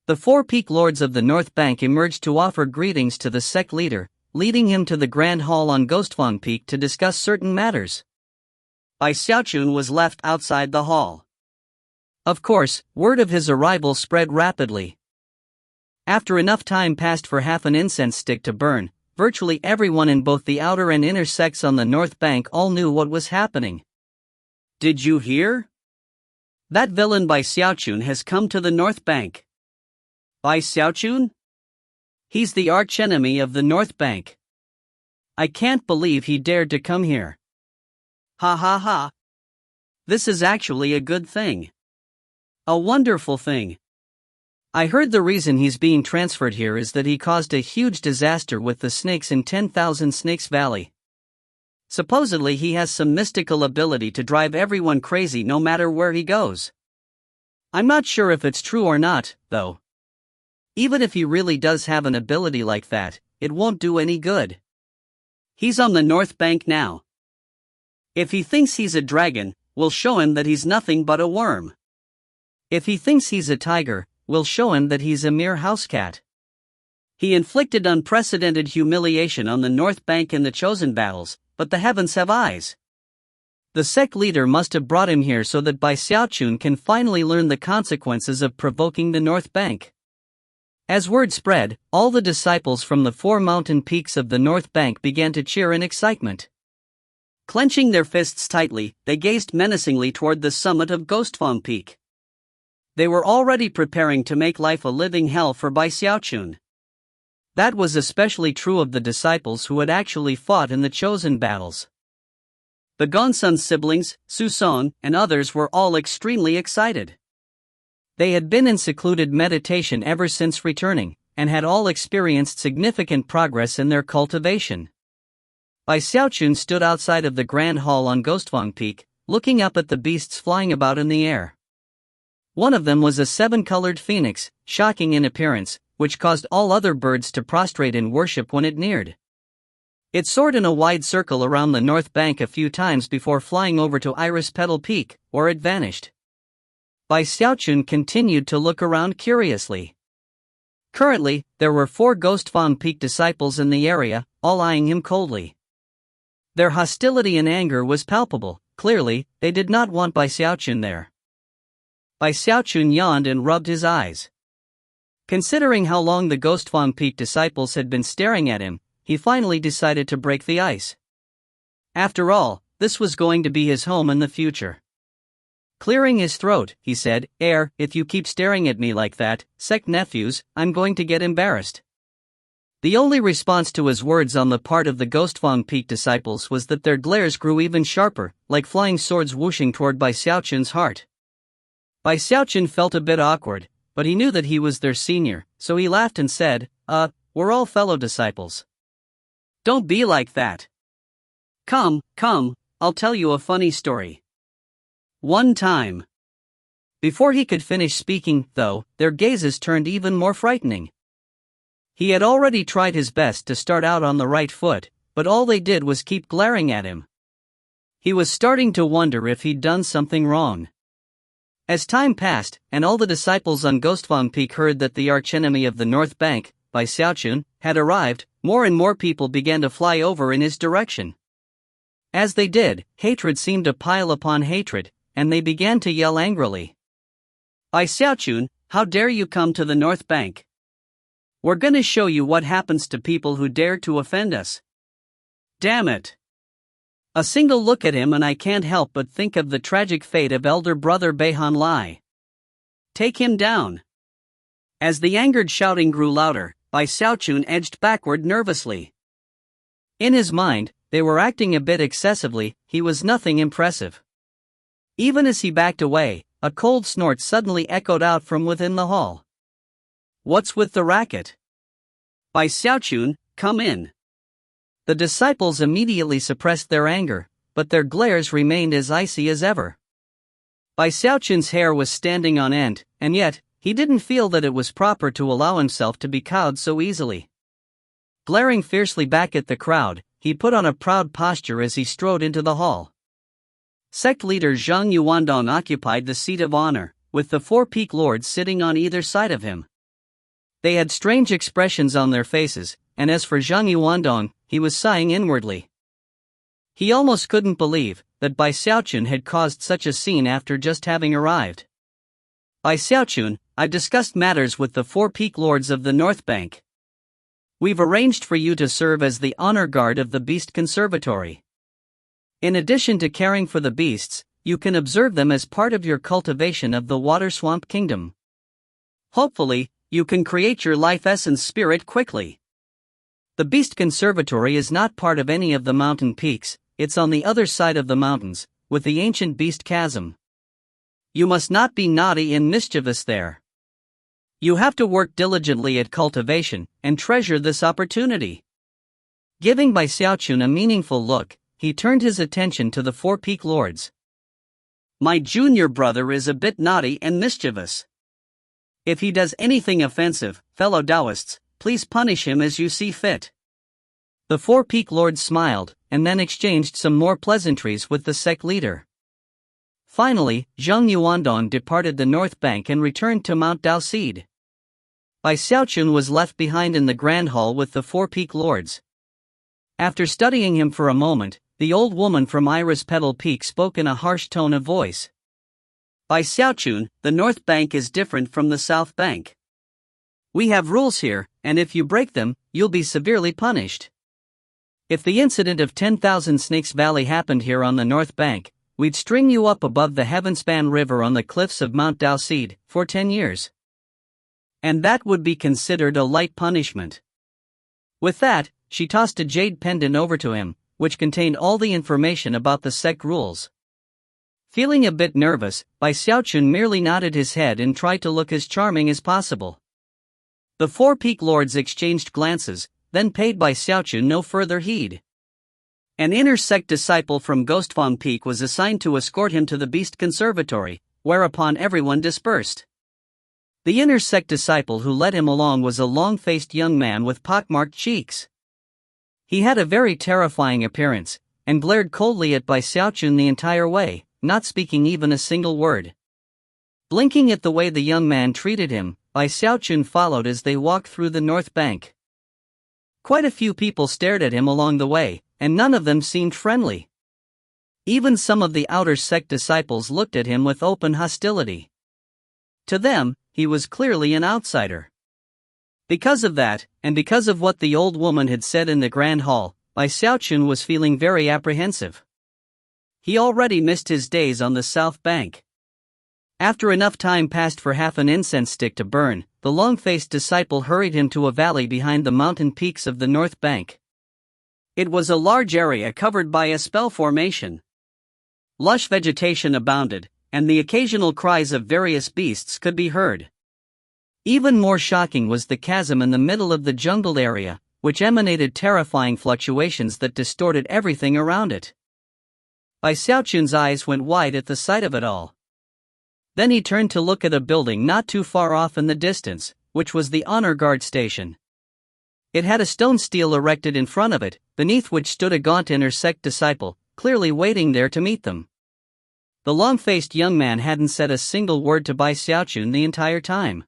The four peak lords of the North Bank emerged to offer greetings to the sect leader, leading him to the Grand Hall on Ghostfang Peak to discuss certain matters. Xiaochun was left outside the hall. Of course, word of his arrival spread rapidly. After enough time passed for half an incense stick to burn, virtually everyone in both the outer and inner sects on the North Bank all knew what was happening. Did you hear? That villain Xiaochun has come to the North Bank. Xiaochun? He's the archenemy of the North Bank. I can't believe he dared to come here. Ha ha ha. This is actually a good thing. A wonderful thing. I heard the reason he's being transferred here is that he caused a huge disaster with the snakes in 10,000 Snakes Valley. Supposedly he has some mystical ability to drive everyone crazy no matter where he goes. I'm not sure if it's true or not, though. Even if he really does have an ability like that, it won't do any good. He's on the North Bank now. If he thinks he's a dragon, we'll show him that he's nothing but a worm. If he thinks he's a tiger, we'll show him that he's a mere housecat. He inflicted unprecedented humiliation on the North Bank in the chosen battles, but the heavens have eyes. The sect leader must have brought him here so that Xiaochun can finally learn the consequences of provoking the North Bank. As word spread, all the disciples from the four mountain peaks of the North Bank began to cheer in excitement. Clenching their fists tightly, they gazed menacingly toward the summit of Ghostfang Peak. They were already preparing to make life a living hell for Xiaochun. That was especially true of the disciples who had actually fought in the chosen battles. The Gonsun siblings, Suson, and others were all extremely excited. They had been in secluded meditation ever since returning, and had all experienced significant progress in their cultivation. Xiaochun stood outside of the Grand Hall on Ghostfang Peak, looking up at the beasts flying about in the air. One of them was a seven-colored phoenix, shocking in appearance, which caused all other birds to prostrate in worship when it neared. It soared in a wide circle around the North Bank a few times before flying over to Iris Petal Peak, where it vanished. Xiaochun continued to look around curiously. Currently, there were 4 Ghostfang Peak disciples in the area, all eyeing him coldly. Their hostility and anger was palpable. Clearly, they did not want Xiaochun there. Xiaochun yawned and rubbed his eyes. Considering how long the Ghostfang Peak disciples had been staring at him, he finally decided to break the ice. After all, this was going to be his home in the future. Clearing his throat, he said, if you keep staring at me like that, sect nephews, I'm going to get embarrassed." The only response to his words on the part of the Ghostfang Peak disciples was that their glares grew even sharper, like flying swords whooshing toward Xiaochun's heart. Xiaochun felt a bit awkward, but he knew that he was their senior, so he laughed and said, we're all fellow disciples. Don't be like that. Come, I'll tell you a funny story. One time. Before he could finish speaking, though, their gazes turned even more frightening. He had already tried his best to start out on the right foot, but all they did was keep glaring at him. He was starting to wonder if he'd done something wrong. As time passed, and all the disciples on Ghostfang Peak heard that the archenemy of the North Bank, Xiaochun, had arrived, more and more people began to fly over in his direction. As they did, hatred seemed to pile upon hatred, and they began to yell angrily. Xiaochun, how dare you come to the North Bank? We're gonna show you what happens to people who dare to offend us. Damn it. A single look at him and I can't help but think of the tragic fate of elder brother Beihan Lai. Take him down. As the angered shouting grew louder, Xiaochun edged backward nervously. In his mind, they were acting a bit excessively. He was nothing impressive. Even as he backed away, a cold snort suddenly echoed out from within the hall. What's with the racket? Xiaochun, come in. The disciples immediately suppressed their anger, but their glares remained as icy as ever. Xiaochun's hair was standing on end, and yet, he didn't feel that it was proper to allow himself to be cowed so easily. Glaring fiercely back at the crowd, he put on a proud posture as he strode into the hall. Sect leader Zhang Yuandong occupied the seat of honor, with the 4 peak lords sitting on either side of him. They had strange expressions on their faces, and as for Zhang Yuandong, he was sighing inwardly. He almost couldn't believe that Bai Xiaochun had caused such a scene after just having arrived. Bai Xiaochun, I've discussed matters with the four peak lords of the North Bank. We've arranged for you to serve as the honor guard of the Beast Conservatory. In addition to caring for the beasts, you can observe them as part of your cultivation of the Water Swamp Kingdom. Hopefully, you can create your life essence spirit quickly. The Beast Conservatory is not part of any of the mountain peaks, it's on the other side of the mountains, with the ancient Beast Chasm. You must not be naughty and mischievous there. You have to work diligently at cultivation, and treasure this opportunity. Giving Bai Xiaochun a meaningful look, he turned his attention to the four peak lords. My junior brother is a bit naughty and mischievous. If he does anything offensive, fellow Taoists, please punish him as you see fit. The four peak lords smiled, and then exchanged some more pleasantries with the sect leader. Finally, Zhang Yuandong departed the North Bank and returned to Mount Daoseed. Bai Xiaochun was left behind in the Grand Hall with the four peak lords. After studying him for a moment, the old woman from Iris Petal Peak spoke in a harsh tone of voice. Bai Xiaochun, the North Bank is different from the South Bank. We have rules here, and if you break them, you'll be severely punished. If the incident of 10,000 Snakes Valley happened here on the North Bank, we'd string you up above the Heavenspan River on the cliffs of Mount Daoseed for 10 years. And that would be considered a light punishment. With that, she tossed a jade pendant over to him, which contained all the information about the sect rules. Feeling a bit nervous, Bai Xiaochun merely nodded his head and tried to look as charming as possible. The four peak lords exchanged glances, then paid Bai Xiaochun no further heed. An inner sect disciple from Ghostfang Peak was assigned to escort him to the Beast Conservatory, whereupon everyone dispersed. The inner sect disciple who led him along was a long-faced young man with pockmarked cheeks. He had a very terrifying appearance, and glared coldly at Bai Xiaochun the entire way, not speaking even a single word. Blinking at the way the young man treated him, Bai Xiaochun followed as they walked through the North Bank. Quite a few people stared at him along the way, and none of them seemed friendly. Even some of the outer sect disciples looked at him with open hostility. To them, he was clearly an outsider. Because of that, and because of what the old woman had said in the Grand Hall, Bai Xiaochun was feeling very apprehensive. He already missed his days on the South Bank. After enough time passed for half an incense stick to burn, the long-faced disciple hurried him to a valley behind the mountain peaks of the North Bank. It was a large area covered by a spell formation. Lush vegetation abounded, and the occasional cries of various beasts could be heard. Even more shocking was the chasm in the middle of the jungled area, which emanated terrifying fluctuations that distorted everything around it. Bai Xiaochun's eyes went wide at the sight of it all. Then he turned to look at a building not too far off in the distance, which was the honor guard station. It had a stone stele erected in front of it, beneath which stood a gaunt inner sect disciple, clearly waiting there to meet them. The long-faced young man hadn't said a single word to Bai Xiaochun the entire time.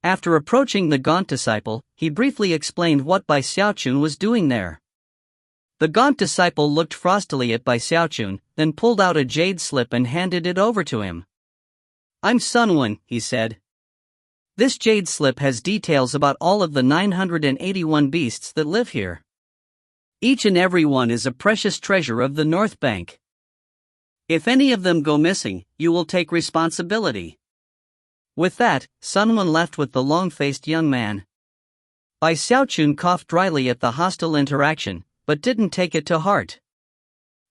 After approaching the gaunt disciple, he briefly explained what Bai Xiaochun was doing there. The gaunt disciple looked frostily at Bai Xiaochun, then pulled out a jade slip and handed it over to him. I'm Sunwen, he said. This jade slip has details about all of the 981 beasts that live here. Each and every one is a precious treasure of the North Bank. If any of them go missing, you will take responsibility. With that, Sunwen left with the long-faced young man. Bai Xiaochun coughed dryly at the hostile interaction, but didn't take it to heart.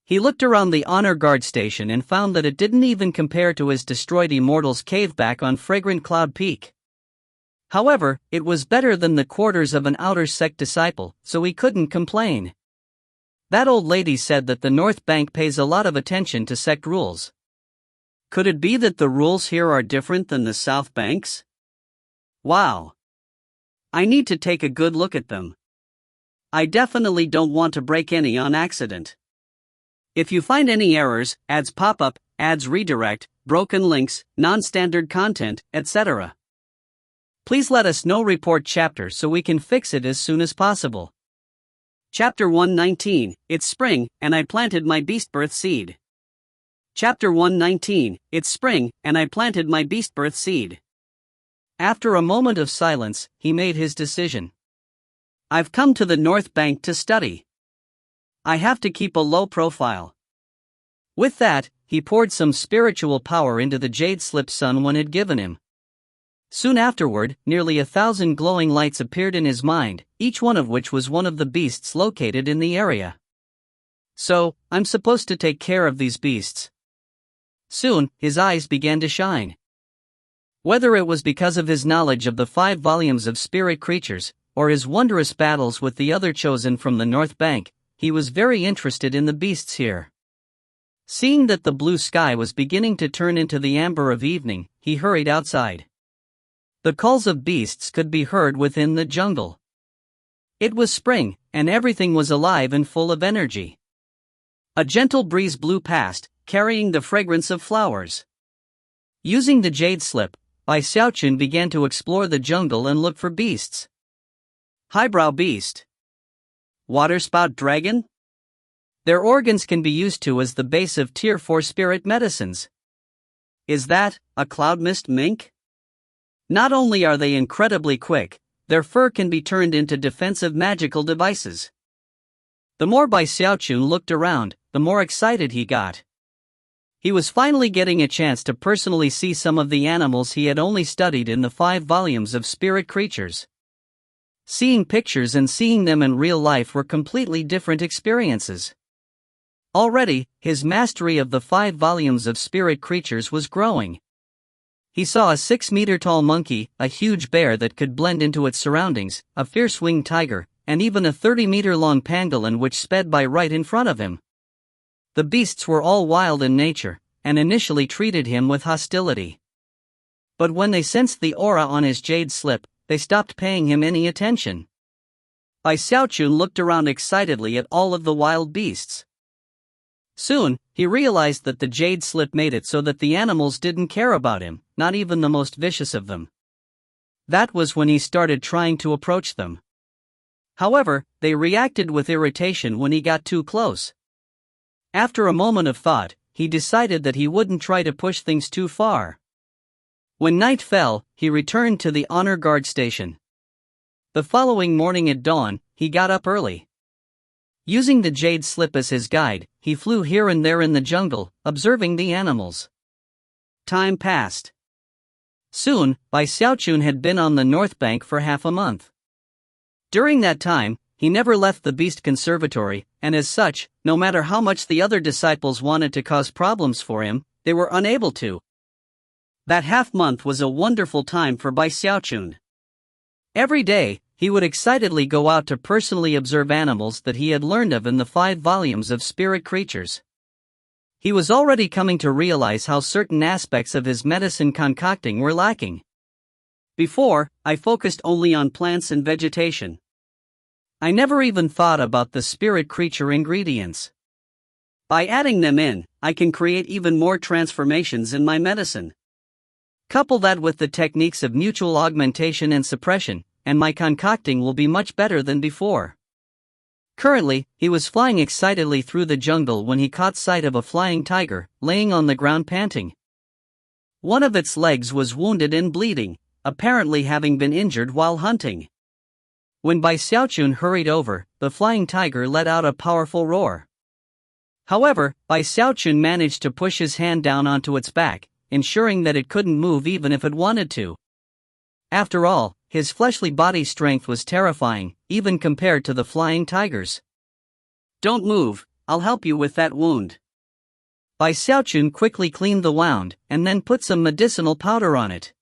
He looked around the honor guard station and found that it didn't even compare to his destroyed immortal's cave back on Fragrant Cloud Peak. However, it was better than the quarters of an outer sect disciple, so he couldn't complain. That old lady said that the North Bank pays a lot of attention to sect rules. Could it be that the rules here are different than the South Bank's? Wow. I need to take a good look at them. I definitely don't want to break any on accident. If you find any errors, ads pop up, ads redirect, broken links, non-standard content, etc., Please let us know report chapter so we can fix it as soon as possible. Chapter 119, It's spring, and I planted my beast birth seed. Chapter 119, It's spring, and I planted my beast birth seed. After a moment of silence, he made his decision. I've come to the North Bank to study. I have to keep a low profile. With that, he poured some spiritual power into the jade slip Sun One had given him. Soon afterward, nearly 1,000 glowing lights appeared in his mind, each one of which was one of the beasts located in the area. So, I'm supposed to take care of these beasts. Soon, his eyes began to shine. Whether it was because of his knowledge of the 5 volumes of spirit creatures, or his wondrous battles with the other chosen from the North Bank, he was very interested in the beasts here. Seeing that the blue sky was beginning to turn into the amber of evening, he hurried outside. The calls of beasts could be heard within the jungle. It was spring, and everything was alive and full of energy. A gentle breeze blew past, carrying the fragrance of flowers. Using the jade slip, Xiaochun began to explore the jungle and look for beasts. Highbrow beast. Waterspout dragon? Their organs can be used to as the base of Tier 4 spirit medicines. Is that a cloud mist mink? Not only are they incredibly quick, their fur can be turned into defensive magical devices. The more Xiaochun looked around, the more excited he got. He was finally getting a chance to personally see some of the animals he had only studied in the 5 volumes of spirit creatures. Seeing pictures and seeing them in real life were completely different experiences. Already, his mastery of the 5 volumes of spirit creatures was growing. He saw a 6-meter-tall monkey, a huge bear that could blend into its surroundings, a fierce winged tiger, and even a 30-meter-long pangolin which sped by right in front of him. The beasts were all wild in nature, and initially treated him with hostility. But when they sensed the aura on his jade slip, they stopped paying him any attention. Xiaochun looked around excitedly at all of the wild beasts. Soon, he realized that the jade slip made it so that the animals didn't care about him, not even the most vicious of them. That was when he started trying to approach them. However, they reacted with irritation when he got too close. After a moment of thought, he decided that he wouldn't try to push things too far. When night fell, he returned to the honor guard station. The following morning at dawn, he got up early. Using the jade slip as his guide, he flew here and there in the jungle, observing the animals. Time passed. Soon, Xiaochun had been on the North Bank for half a month. During that time, he never left the beast conservatory, and as such, no matter how much the other disciples wanted to cause problems for him, they were unable to. That half-month was a wonderful time for Xiaochun. Every day, he would excitedly go out to personally observe animals that he had learned of in the 5 volumes of spirit creatures. He was already coming to realize how certain aspects of his medicine concocting were lacking. Before, I focused only on plants and vegetation. I never even thought about the spirit creature ingredients. By adding them in, I can create even more transformations in my medicine. Couple that with the techniques of mutual augmentation and suppression, and my concocting will be much better than before. Currently, he was flying excitedly through the jungle when he caught sight of a flying tiger, laying on the ground panting. One of its legs was wounded and bleeding, apparently having been injured while hunting. When Xiaochun hurried over, the flying tiger let out a powerful roar. However, Xiaochun managed to push his hand down onto its back, ensuring that it couldn't move even if it wanted to. After all, his fleshly body strength was terrifying, even compared to the flying tiger's. Don't move, I'll help you with that wound. Xiaochun quickly cleaned the wound, and then put some medicinal powder on it.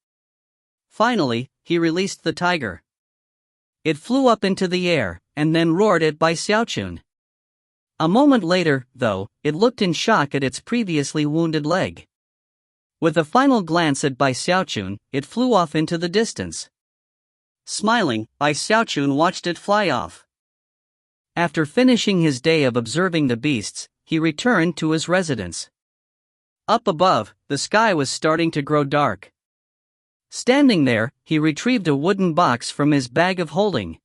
Finally, he released the tiger. It flew up into the air, and then roared at Xiaochun. A moment later, though, it looked in shock at its previously wounded leg. With a final glance at Xiaochun, it flew off into the distance. Smiling, Xiaochun watched it fly off. After finishing his day of observing the beasts, he returned to his residence. Up above, the sky was starting to grow dark. Standing there, he retrieved a wooden box from his bag of holding.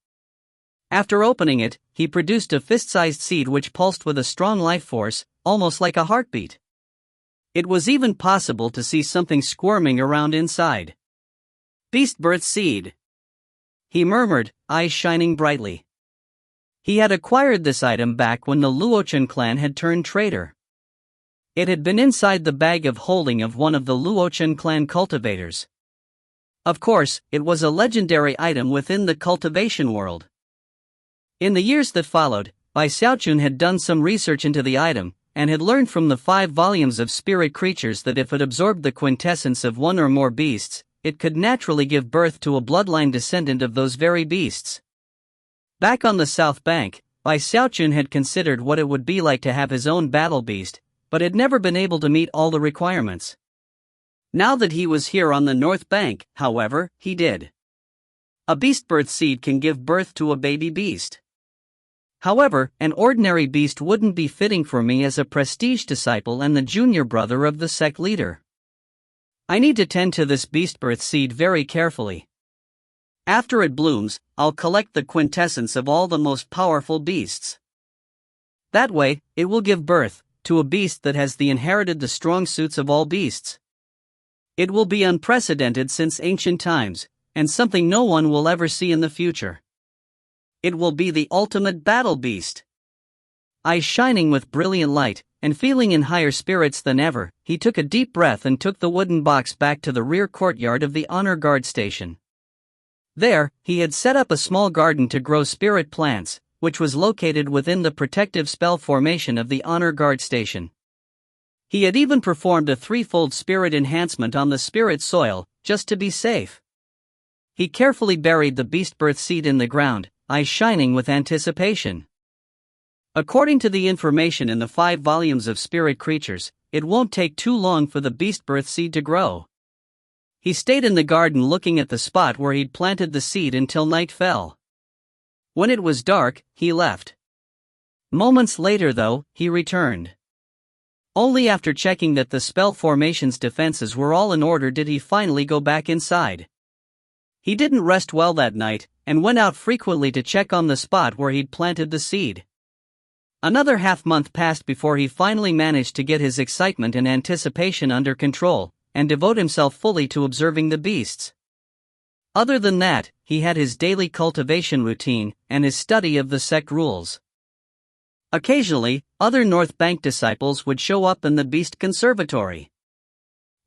After opening it, he produced a fist-sized seed which pulsed with a strong life force, almost like a heartbeat. It was even possible to see something squirming around inside. Beast Birth Seed, he murmured, eyes shining brightly. He had acquired this item back when the Xiaochun clan had turned traitor. It had been inside the bag of holding of one of the Xiaochun clan cultivators. Of course, it was a legendary item within the cultivation world. In the years that followed, Xiaochun had done some research into the item, and had learned from the 5 volumes of spirit creatures that if it absorbed the quintessence of one or more beasts, it could naturally give birth to a bloodline descendant of those very beasts. Back on the south bank, Xiaochun had considered what it would be like to have his own battle beast, but had never been able to meet all the requirements. Now that he was here on the north bank, however, he did. A beast birth seed can give birth to a baby beast. However, an ordinary beast wouldn't be fitting for me as a prestige disciple and the junior brother of the sect leader. I need to tend to this beast birth seed very carefully. After it blooms, I'll collect the quintessence of all the most powerful beasts. That way, it will give birth to a beast that has inherited the strong suits of all beasts. It will be unprecedented since ancient times, and something no one will ever see in the future. It will be the ultimate battle beast. Eyes shining with brilliant light, and feeling in higher spirits than ever, he took a deep breath and took the wooden box back to the rear courtyard of the honor guard station. There, he had set up a small garden to grow spirit plants, which was located within the protective spell formation of the honor guard station. He had even performed a 3-fold spirit enhancement on the spirit soil, just to be safe. He carefully buried the beast birth seed in the ground, eyes shining with anticipation. According to the information in the 5 volumes of spirit creatures, it won't take too long for the beast birth seed to grow. He stayed in the garden looking at the spot where he'd planted the seed until night fell. When it was dark, he left. Moments later though, he returned. Only after checking that the spell formation's defenses were all in order did he finally go back inside. He didn't rest well that night, and went out frequently to check on the spot where he'd planted the seed. Another half-month passed before he finally managed to get his excitement and anticipation under control, and devote himself fully to observing the beasts. Other than that, he had his daily cultivation routine, and his study of the sect rules. Occasionally, other North Bank disciples would show up in the Beast Conservatory.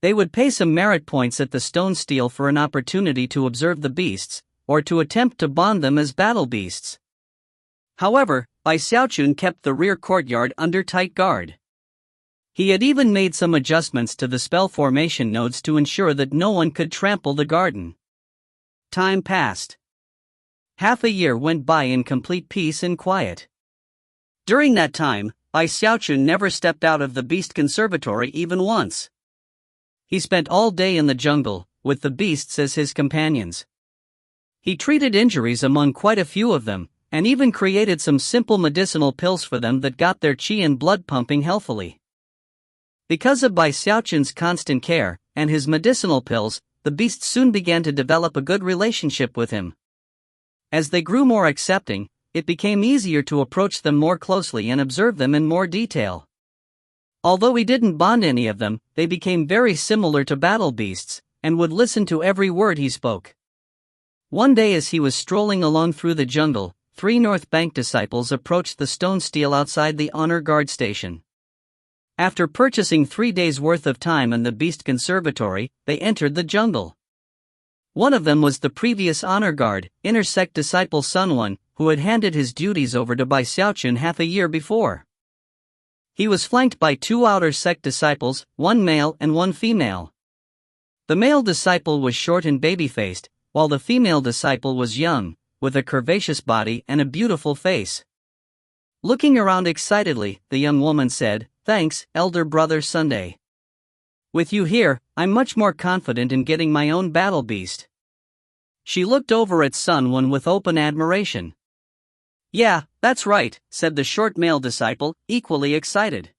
They would pay some merit points at the stone steel for an opportunity to observe the beasts, or to attempt to bond them as battle beasts. However, Xiaochun kept the rear courtyard under tight guard. He had even made some adjustments to the spell formation nodes to ensure that no one could trample the garden. Time passed. Half a year went by in complete peace and quiet. During that time, Xiaochun never stepped out of the Beast Conservatory even once. He spent all day in the jungle, with the beasts as his companions. He treated injuries among quite a few of them, and even created some simple medicinal pills for them that got their qi and blood pumping healthily. Because of Xiaochun's constant care, and his medicinal pills, the beasts soon began to develop a good relationship with him. As they grew more accepting, it became easier to approach them more closely and observe them in more detail. Although he didn't bond any of them, they became very similar to battle beasts, and would listen to every word he spoke. One day as he was strolling along through the jungle, 3 North Bank disciples approached the stone steel outside the honor guard station. After purchasing 3 days' worth of time in the Beast Conservatory, they entered the jungle. One of them was the previous honor guard, inner sect disciple Sunwon, who had handed his duties over to Xiaochun half a year before. He was flanked by 2 outer sect disciples, 1 male and 1 female. The male disciple was short and baby-faced, while the female disciple was young, with a curvaceous body and a beautiful face. Looking around excitedly, the young woman said, "Thanks, elder brother Sunday. With you here, I'm much more confident in getting my own battle beast." She looked over at Sunwon with open admiration. "Yeah, that's right," said the short male disciple, equally excited.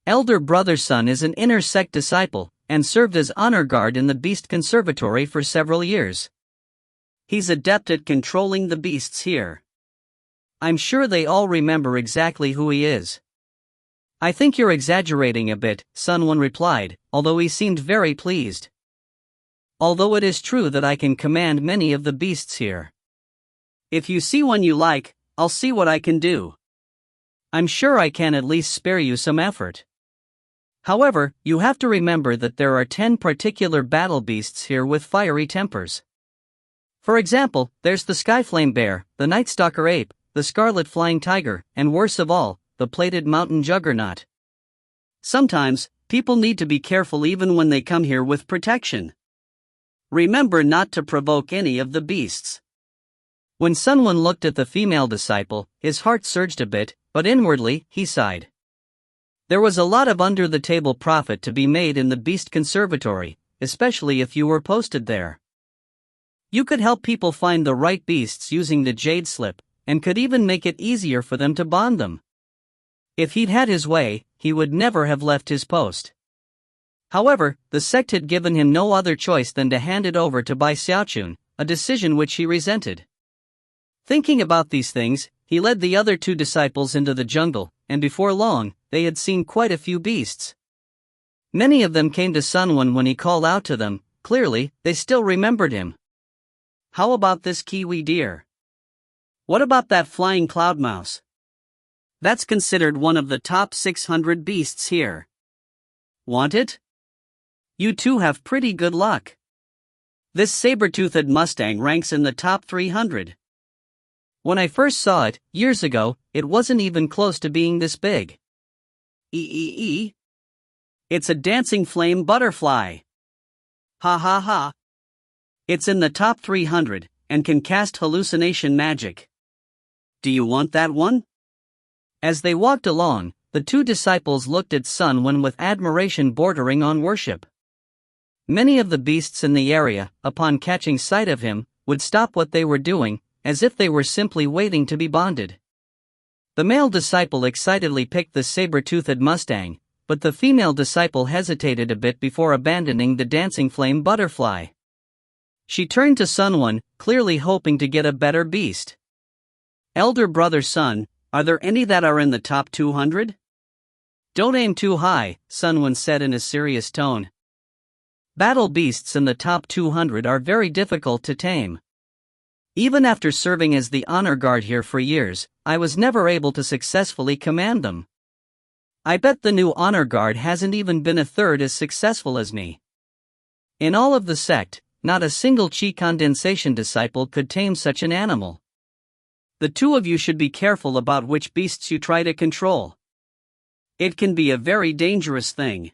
Elder brother Sun is an inner sect disciple, and served as honor guard in the Beast Conservatory for several years. He's adept at controlling the beasts here. I'm sure they all remember exactly who he is. I think you're exaggerating a bit, Sunwon replied, although he seemed very pleased. Although it is true that I can command many of the beasts here. If you see one you like, I'll see what I can do. I'm sure I can at least spare you some effort. However, you have to remember that there are 10 particular battle beasts here with fiery tempers. For example, there's the Skyflame Bear, the Nightstalker Ape, the Scarlet Flying Tiger, and worst of all, the Plated Mountain Juggernaut. Sometimes, people need to be careful even when they come here with protection. Remember not to provoke any of the beasts. When Sunwon looked at the female disciple, his heart surged a bit, but inwardly, he sighed. There was a lot of under-the-table profit to be made in the Beast Conservatory, especially if you were posted there. You could help people find the right beasts using the Jade Slip, and could even make it easier for them to bond them. If he'd had his way, he would never have left his post. However, the sect had given him no other choice than to hand it over to Bai Xiaochun, a decision which he resented. Thinking about these things, he led the other 2 disciples into the jungle, and before long, they had seen quite a few beasts. Many of them came to Sunwon when he called out to them. Clearly, they still remembered him. How about this kiwi deer? What about that flying cloud mouse? That's considered one of the top 600 beasts here. Want it? You two have pretty good luck. This saber-toothed Mustang ranks in the top 300. When I first saw it, years ago, it wasn't even close to being this big. It's a dancing flame butterfly. Ha ha ha. It's in the top 300, and can cast hallucination magic. Do you want that one? As they walked along, the 2 disciples looked at Sunwon with admiration bordering on worship. Many of the beasts in the area, upon catching sight of him, would stop what they were doing, as if they were simply waiting to be bonded. The male disciple excitedly picked the saber-toothed Mustang, but the female disciple hesitated a bit before abandoning the dancing flame butterfly. She turned to Sunwon, clearly hoping to get a better beast. Elder brother Sun, are there any that are in the top 200? Don't aim too high, Sunwon said in a serious tone. Battle beasts in the top 200 are very difficult to tame. Even after serving as the honor guard here for years, I was never able to successfully command them. I bet the new honor guard hasn't even been a third as successful as me. In all of the sect, not a single chi condensation disciple could tame such an animal. The 2 of you should be careful about which beasts you try to control. It can be a very dangerous thing.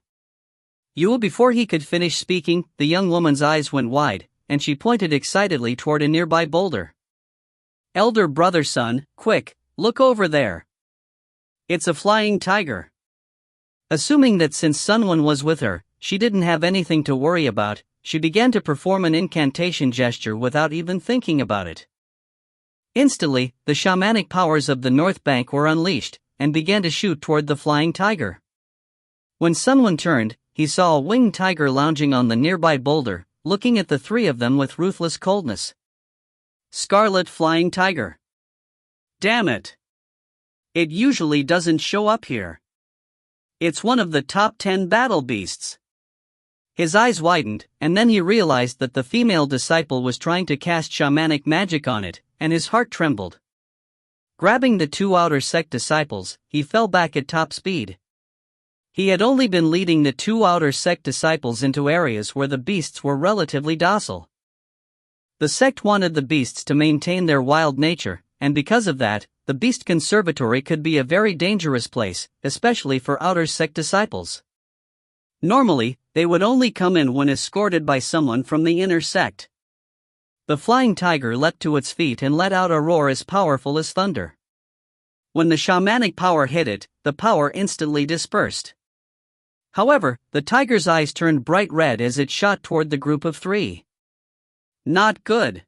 Before he could finish speaking, the young woman's eyes went wide, and she pointed excitedly toward a nearby boulder. Elder brother Sun, quick, look over there. It's a flying tiger. Assuming that since Sunwon was with her, she didn't have anything to worry about, she began to perform an incantation gesture without even thinking about it. Instantly, the shamanic powers of the North Bank were unleashed, and began to shoot toward the flying tiger. When Sunwon turned, he saw a winged tiger lounging on the nearby boulder, looking at the 3 of them with ruthless coldness. Scarlet Flying Tiger. Damn it! It usually doesn't show up here. It's one of the top 10 battle beasts. His eyes widened, and then he realized that the female disciple was trying to cast shamanic magic on it, and his heart trembled. Grabbing the 2 outer sect disciples, he fell back at top speed. He had only been leading the 2 outer sect disciples into areas where the beasts were relatively docile. The sect wanted the beasts to maintain their wild nature, and because of that, the Beast Conservatory could be a very dangerous place, especially for outer sect disciples. Normally, they would only come in when escorted by someone from the inner sect. The flying tiger leapt to its feet and let out a roar as powerful as thunder. When the shamanic power hit it, the power instantly dispersed. However, the tiger's eyes turned bright red as it shot toward the group of 3. Not good.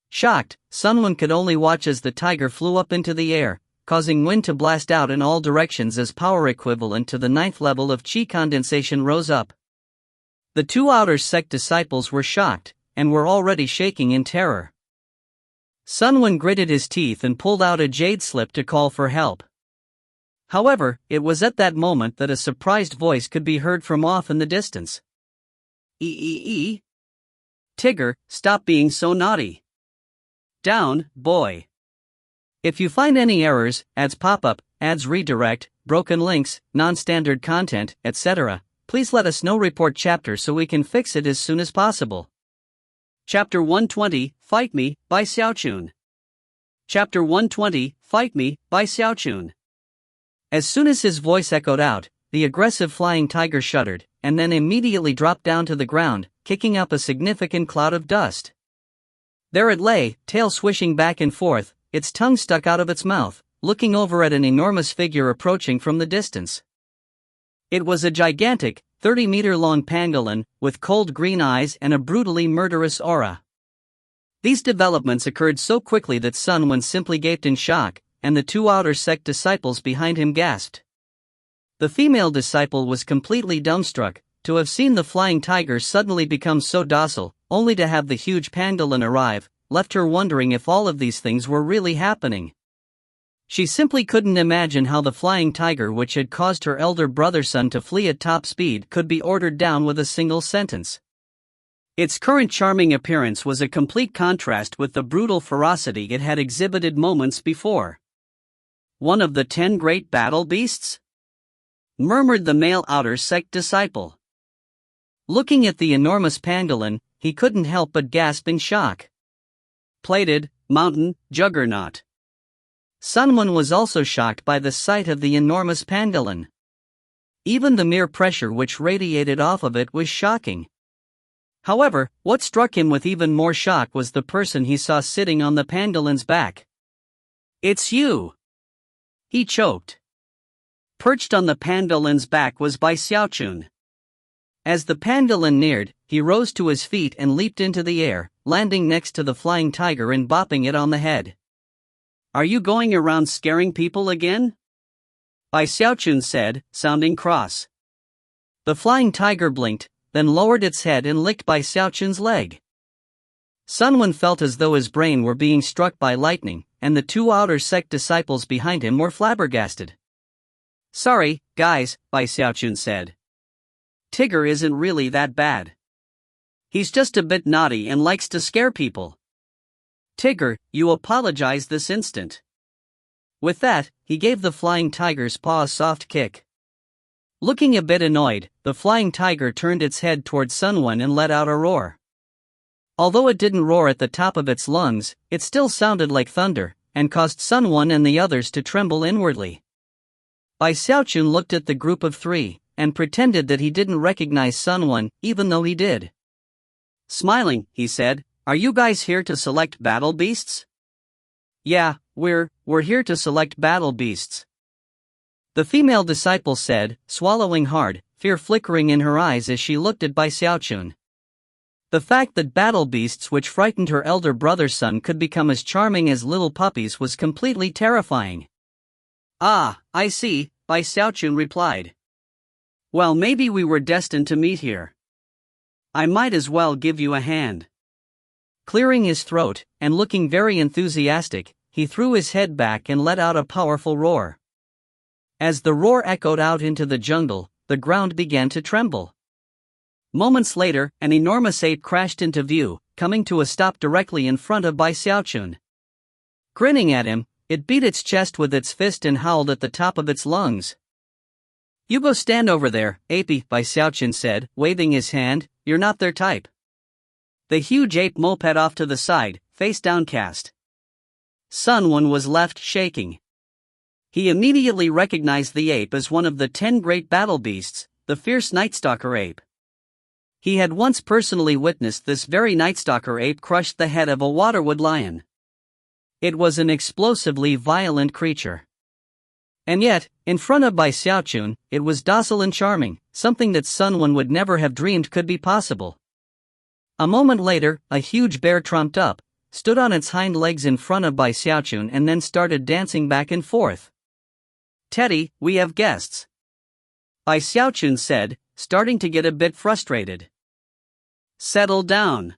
Shocked, Sunwon could only watch as the tiger flew up into the air, causing wind to blast out in all directions as power equivalent to the 9th level of chi condensation rose up. The two outer sect disciples were shocked, and were already shaking in terror. Sunwon gritted his teeth and pulled out a jade slip to call for help. However, it was at that moment that a surprised voice could be heard from off in the distance. "Ee. Tigger, stop being so naughty. Down, boy. If you find any errors, ads pop up, ads redirect, broken links, non-standard content, etc., please let us know. Report chapter so we can fix it as soon as possible." Chapter 120, Fight Me, by Xiaochun. Chapter 120, Fight Me, by Xiaochun. As soon as his voice echoed out, the aggressive flying tiger shuddered, and then immediately dropped down to the ground, kicking up a significant cloud of dust. There it lay, tail swishing back and forth, its tongue stuck out of its mouth, looking over at an enormous figure approaching from the distance. It was a gigantic, 30-meter-long pangolin, with cold green eyes and a brutally murderous aura. These developments occurred so quickly that Sunwon simply gaped in shock, and the two outer sect disciples behind him gasped. The female disciple was completely dumbstruck, to have seen the flying tiger suddenly become so docile, only to have the huge pangolin arrive, left her wondering if all of these things were really happening. She simply couldn't imagine how the flying tiger, which had caused her elder brother's son to flee at top speed, could be ordered down with a single sentence. Its current charming appearance was a complete contrast with the brutal ferocity it had exhibited moments before. "One of the 10 great battle beasts?" murmured the male outer sect disciple. Looking at the enormous pangolin, he couldn't help but gasp in shock. Plated, mountain, juggernaut. Sunwon was also shocked by the sight of the enormous pangolin. Even the mere pressure which radiated off of it was shocking. However, what struck him with even more shock was the person he saw sitting on the pangolin's back. "It's you!" he choked. Perched on the pangolin's back was Bai Xiaochun. As the pangolin neared, he rose to his feet and leaped into the air, landing next to the flying tiger and bopping it on the head. "Are you going around scaring people again?" Bai Xiaochun said, sounding cross. The flying tiger blinked, then lowered its head and licked Bai Xiaochun's leg. Sunwon felt as though his brain were being struck by lightning, and the two outer sect disciples behind him were flabbergasted. "Sorry, guys," Bai Xiaochun said. "Tigger isn't really that bad. He's just a bit naughty and likes to scare people. Tigger, you apologize this instant." With that, he gave the flying tiger's paw a soft kick. Looking a bit annoyed, the flying tiger turned its head towards Sunwon and let out a roar. Although it didn't roar at the top of its lungs, it still sounded like thunder, and caused Sunwon and the others to tremble inwardly. Bai Xiaochun looked at the group of three, and pretended that he didn't recognize Sunwon, even though he did. Smiling, he said, "Are you guys here to select battle beasts?" "Yeah, we're here to select battle beasts," the female disciple said, swallowing hard, fear flickering in her eyes as she looked at Bai Xiaochun. The fact that battle beasts which frightened her elder brother's son could become as charming as little puppies was completely terrifying. "Ah, I see," Bai Xiaochun replied. "Well, maybe we were destined to meet here. I might as well give you a hand." Clearing his throat, and looking very enthusiastic, he threw his head back and let out a powerful roar. As the roar echoed out into the jungle, the ground began to tremble. Moments later, an enormous ape crashed into view, coming to a stop directly in front of Bai Xiaochun. Grinning at him, it beat its chest with its fist and howled at the top of its lungs. "You go stand over there, apey," Bai Xiaochun said, waving his hand, "you're not their type." The huge ape moped off to the side, face downcast. Sunwon was left shaking. He immediately recognized the ape as one of the 10 great battle beasts, the fierce Nightstalker ape. He had once personally witnessed this very Nightstalker ape crush the head of a waterwood lion. It was an explosively violent creature. And yet, in front of Bai Xiaochun, it was docile and charming, something that Sunwon would never have dreamed could be possible. A moment later, a huge bear trumped up, stood on its hind legs in front of Bai Xiaochun and then started dancing back and forth. "Teddy, we have guests," Bai Xiaochun said, starting to get a bit frustrated. Settle down.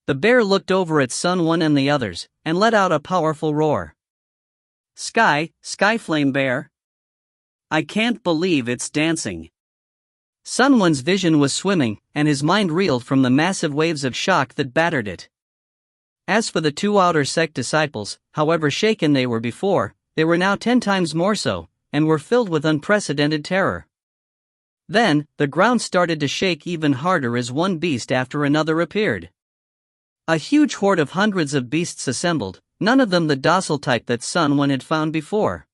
The bear looked over at Sun One and the others, and let out a powerful roar. Skyflame bear. I can't believe it's dancing. Sun One's vision was swimming, and his mind reeled from the massive waves of shock that battered it. As for the two outer sect disciples, however shaken they were before, they were now 10 times more so, and were filled with unprecedented terror. Then, the ground started to shake even harder as one beast after another appeared. A huge horde of hundreds of beasts assembled, none of them the docile type that Sun One had found before.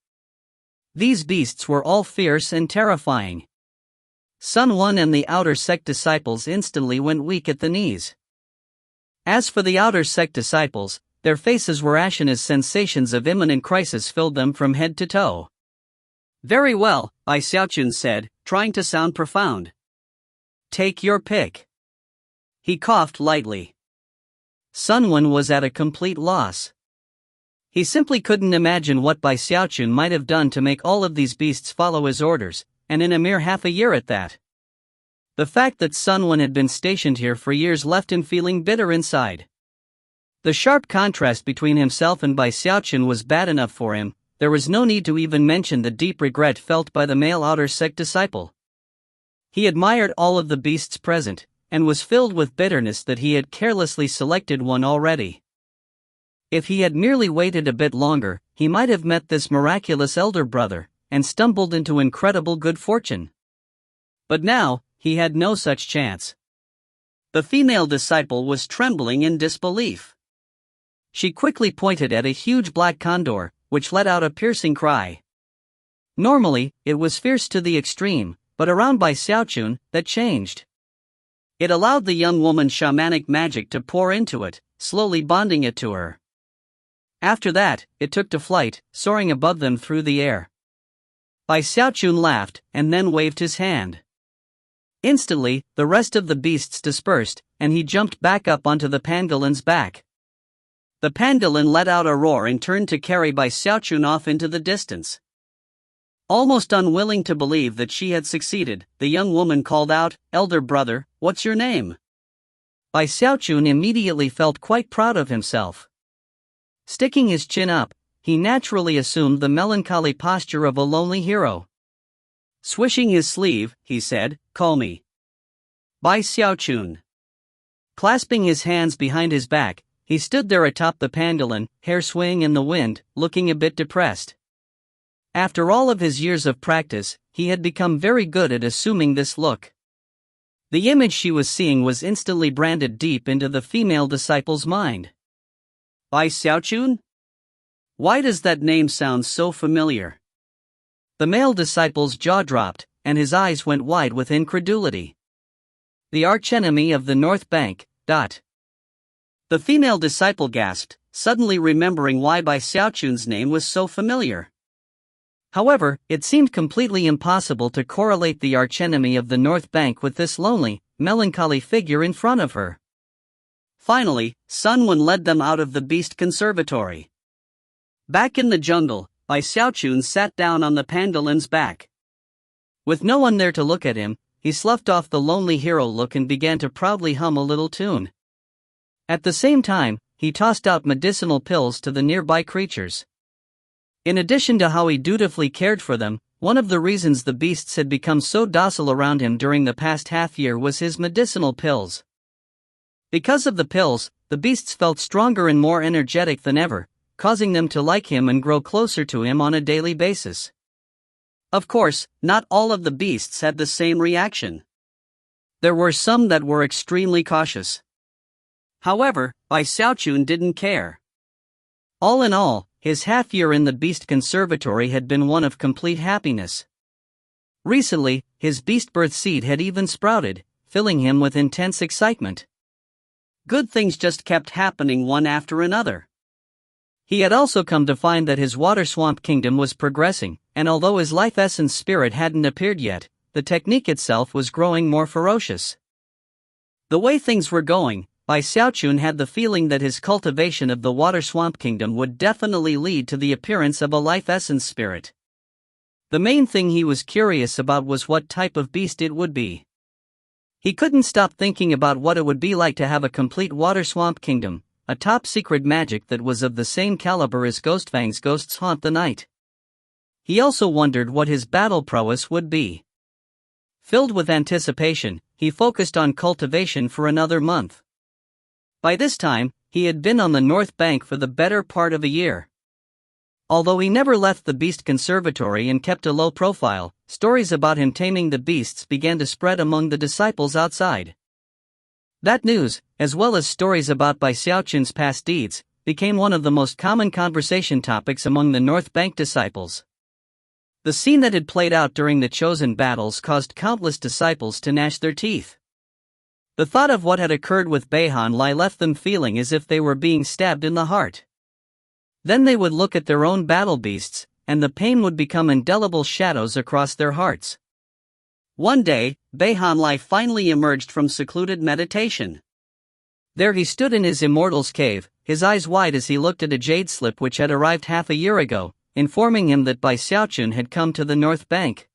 These beasts were all fierce and terrifying. Sun One and the outer sect disciples instantly went weak at the knees. As for the outer sect disciples, their faces were ashen as sensations of imminent crisis filled them from head to toe. Very well, Xiaochun said, trying to sound profound. Take your pick. He coughed lightly. Sun One was at a complete loss. He simply couldn't imagine what Xiaochun might have done to make all of these beasts follow his orders, and in a mere half a year at that. The fact that Sun One had been stationed here for years left him feeling bitter inside. The sharp contrast between himself and Xiaochun was bad enough for him. There was no need to even mention the deep regret felt by the male outer sect disciple. He admired all of the beasts present, and was filled with bitterness that he had carelessly selected one already. If he had merely waited a bit longer, he might have met this miraculous elder brother, and stumbled into incredible good fortune. But now, he had no such chance. The female disciple was trembling in disbelief. She quickly pointed at a huge black condor, which let out a piercing cry. Normally, it was fierce to the extreme, but around Xiaochun, that changed. It allowed the young woman's shamanic magic to pour into it, slowly bonding it to her. After that, it took to flight, soaring above them through the air. Xiaochun laughed, and then waved his hand. Instantly, the rest of the beasts dispersed, and he jumped back up onto the pangolin's back. The pangolin let out a roar and turned to carry Xiaochun off into the distance. Almost unwilling to believe that she had succeeded, the young woman called out, "Elder brother, what's your name?" Xiaochun immediately felt quite proud of himself. Sticking his chin up, he naturally assumed the melancholy posture of a lonely hero. Swishing his sleeve, he said, "Call me Xiaochun." Clasping his hands behind his back, he stood there atop the pangolin, hair swaying in the wind, looking a bit depressed. After all of his years of practice, he had become very good at assuming this look. The image she was seeing was instantly branded deep into the female disciple's mind. Xiaochun? Why does that name sound so familiar? The male disciple's jaw dropped, and his eyes went wide with incredulity. The archenemy of the North Bank, ... The female disciple gasped, suddenly remembering why Xiaochun's name was so familiar. However, it seemed completely impossible to correlate the archenemy of the North Bank with this lonely, melancholy figure in front of her. Finally, Sun One led them out of the beast conservatory. Back in the jungle, Xiaochun sat down on the pangolin's back. With no one there to look at him, he sloughed off the lonely hero look and began to proudly hum a little tune. At the same time, he tossed out medicinal pills to the nearby creatures. In addition to how he dutifully cared for them, one of the reasons the beasts had become so docile around him during the past half-year was his medicinal pills. Because of the pills, the beasts felt stronger and more energetic than ever, causing them to like him and grow closer to him on a daily basis. Of course, not all of the beasts had the same reaction. There were some that were extremely cautious. However, Xiaochun didn't care. All in all, his half-year in the Beast Conservatory had been one of complete happiness. Recently, his beast birth seed had even sprouted, filling him with intense excitement. Good things just kept happening one after another. He had also come to find that his water swamp kingdom was progressing, and although his life essence spirit hadn't appeared yet, the technique itself was growing more ferocious. The way things were going, Xiaochun had the feeling that his cultivation of the water swamp kingdom would definitely lead to the appearance of a life essence spirit. The main thing he was curious about was what type of beast it would be. He couldn't stop thinking about what it would be like to have a complete water swamp kingdom, a top-secret magic that was of the same caliber as Ghostfang's Ghosts Haunt the Night. He also wondered what his battle prowess would be. Filled with anticipation, he focused on cultivation for another month. By this time, he had been on the North Bank for the better part of a year. Although he never left the Beast Conservatory and kept a low profile, stories about him taming the beasts began to spread among the disciples outside. That news, as well as stories about Xiaochun's past deeds, became one of the most common conversation topics among the North Bank disciples. The scene that had played out during the chosen battles caused countless disciples to gnash their teeth. The thought of what had occurred with Beihan Lai left them feeling as if they were being stabbed in the heart. Then they would look at their own battle beasts, and the pain would become indelible shadows across their hearts. One day, Beihan Lai finally emerged from secluded meditation. There he stood in his immortal's cave, his eyes wide as he looked at a jade slip which had arrived half a year ago, informing him that Xiaochun had come to the North Bank.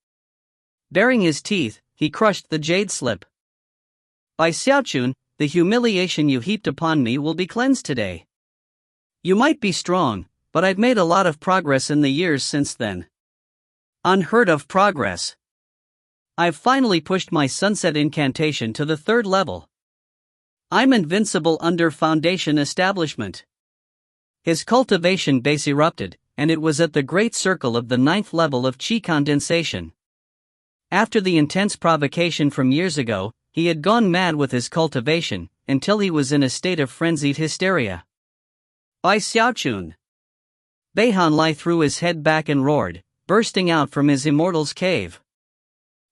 Baring his teeth, he crushed the jade slip. Xiaochun, the humiliation you heaped upon me will be cleansed today. You might be strong, but I've made a lot of progress in the years since then. Unheard of progress. I've finally pushed my sunset incantation to the 3rd level. I'm invincible under foundation establishment. His cultivation base erupted, and it was at the great circle of the 9th level of chi condensation. After the intense provocation from years ago, he had gone mad with his cultivation, until he was in a state of frenzied hysteria. Xiaochun. Beihan Lai threw his head back and roared, bursting out from his immortal's cave.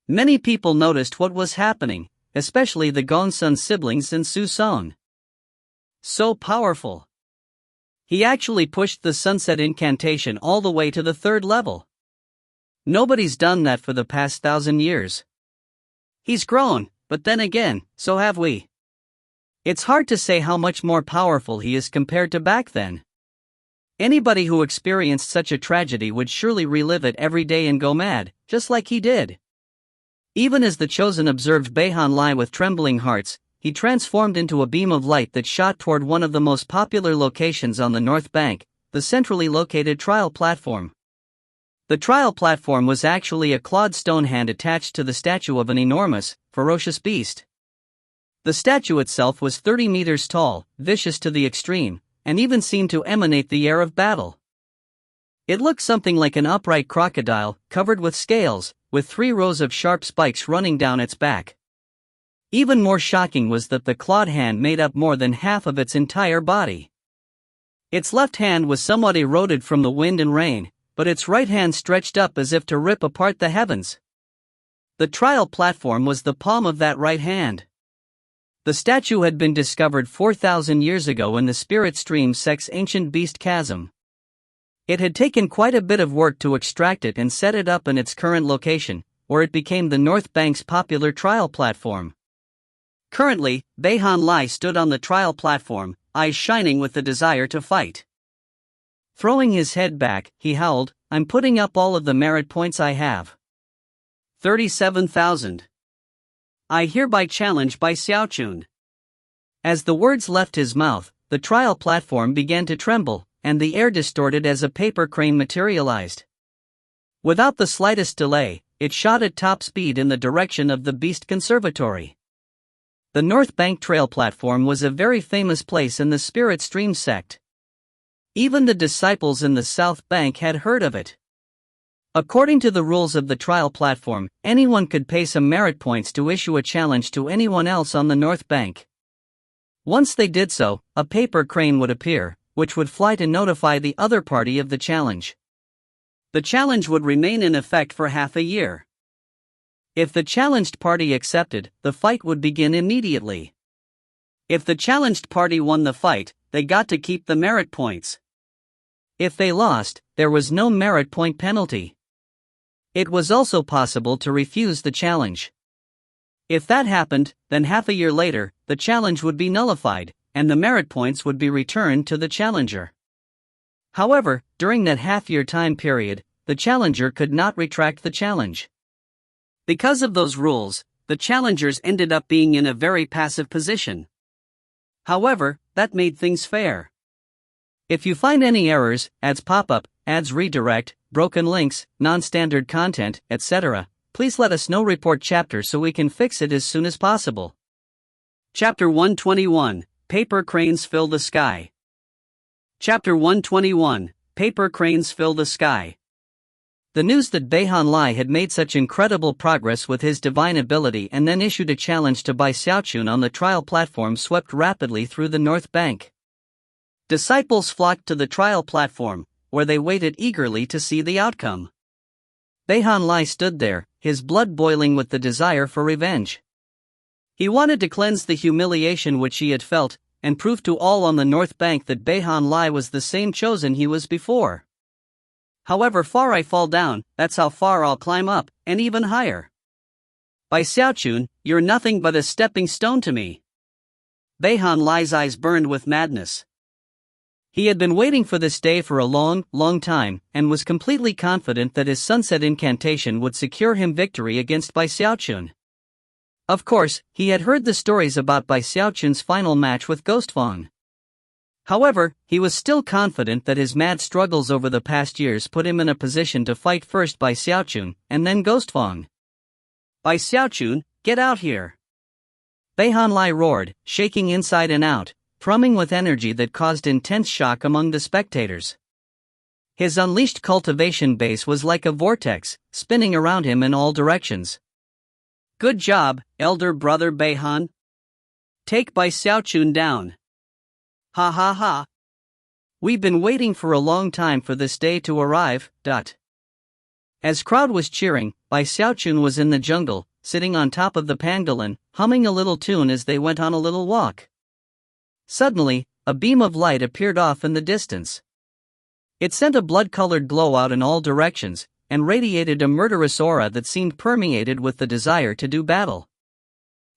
Many people noticed what was happening, especially the Gongsun siblings and Su Song. So powerful. He actually pushed the sunset incantation all the way to the 3rd level. Nobody's done that for the past 1,000 years. He's grown, but then again, so have we. It's hard to say how much more powerful he is compared to back then. Anybody who experienced such a tragedy would surely relive it every day and go mad, just like he did. Even as the Chosen observed Beihan Lai with trembling hearts, he transformed into a beam of light that shot toward one of the most popular locations on the North Bank, the centrally located trial platform. The trial platform was actually a clawed stone hand attached to the statue of an enormous, ferocious beast. The statue itself was 30 meters tall, vicious to the extreme, and even seemed to emanate the air of battle. It looked something like an upright crocodile, covered with scales, with 3 rows of sharp spikes running down its back. Even more shocking was that the clawed hand made up more than half of its entire body. Its left hand was somewhat eroded from the wind and rain, but its right hand stretched up as if to rip apart the heavens. The trial platform was the palm of that right hand. The statue had been discovered 4,000 years ago in the spirit stream Sek's ancient beast chasm. It had taken quite a bit of work to extract it and set it up in its current location, where it became the North Bank's popular trial platform. Currently, Beihan Lai stood on the trial platform, eyes shining with the desire to fight. Throwing his head back, he howled, "I'm putting up all of the merit points I have. 37,000. I hereby challenge Xiaochun." As the words left his mouth, the trial platform began to tremble, and the air distorted as a paper crane materialized. Without the slightest delay, it shot at top speed in the direction of the Beast Conservatory. The North Bank Trail platform was a very famous place in the Spirit Stream sect. Even the disciples in the South Bank had heard of it. According to the rules of the trial platform, anyone could pay some merit points to issue a challenge to anyone else on the North Bank. Once they did so, a paper crane would appear, which would fly to notify the other party of the challenge. The challenge would remain in effect for half a year. If the challenged party accepted, the fight would begin immediately. If the challenged party won the fight, they got to keep the merit points. If they lost, there was no merit point penalty. It was also possible to refuse the challenge. If that happened, then half a year later, the challenge would be nullified, and the merit points would be returned to the challenger. However, during that half-year time period, the challenger could not retract the challenge. Because of those rules, the challengers ended up being in a very passive position. However, that made things fair. If you find any errors, ads pop up, ads redirect, broken links, non-standard content, etc., please let us know. Report chapter so we can fix it as soon as possible. Chapter 121, Paper Cranes Fill the Sky. Chapter 121, Paper Cranes Fill the Sky. The news that Beihan Lai had made such incredible progress with his divine ability and then issued a challenge to Bai Xiaochun on the trial platform swept rapidly through the North Bank. Disciples flocked to the trial platform, where they waited eagerly to see the outcome. Beihan Lai stood there, his blood boiling with the desire for revenge. He wanted to cleanse the humiliation which he had felt, and prove to all on the North Bank that Beihan Lai was the same chosen he was before. However far I fall down, that's how far I'll climb up, and even higher. Bai Xiaochun, you're nothing but a stepping stone to me. Beihan Lai's eyes burned with madness. He had been waiting for this day for a long, long time, and was completely confident that his sunset incantation would secure him victory against Bai Xiaochun. Of course, he had heard the stories about Bai Xiaochun's final match with Ghostfang. However, he was still confident that his mad struggles over the past years put him in a position to fight first Bai Xiaochun, and then Ghostfang. Bai Xiaochun, get out here! Beihan Lai roared, shaking inside and out, thrumming with energy that caused intense shock among the spectators. His unleashed cultivation base was like a vortex, spinning around him in all directions. Good job, elder brother Beihan. Take Bai Xiaochun down. Ha ha ha. We've been waiting for a long time for this day to arrive. As crowd was cheering, Bai Xiaochun was in the jungle, sitting on top of the pangolin, humming a little tune as they went on a little walk. Suddenly, a beam of light appeared off in the distance. It sent a blood-colored glow out in all directions, and radiated a murderous aura that seemed permeated with the desire to do battle.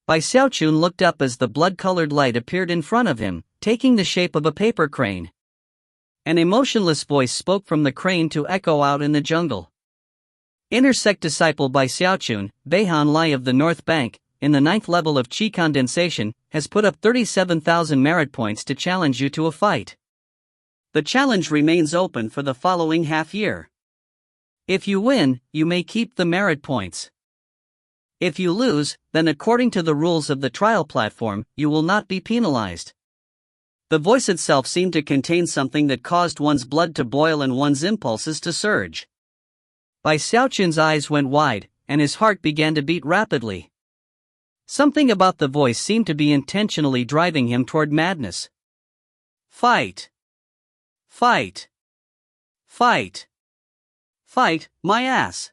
Bai Xiaochun looked up as the blood-colored light appeared in front of him, taking the shape of a paper crane. An emotionless voice spoke from the crane to echo out in the jungle. Inner sect disciple Bai Xiaochun, Beihan Lai of the North Bank, in the 9th level of Qi condensation, has put up 37,000 merit points to challenge you to a fight. The challenge remains open for the following half year. If you win, you may keep the merit points. If you lose, then according to the rules of the trial platform, you will not be penalized. The voice itself seemed to contain something that caused one's blood to boil and one's impulses to surge. Bai Xiaochun's eyes went wide, and his heart began to beat rapidly. Something about the voice seemed to be intentionally driving him toward madness. Fight! Fight! Fight! Fight, my ass!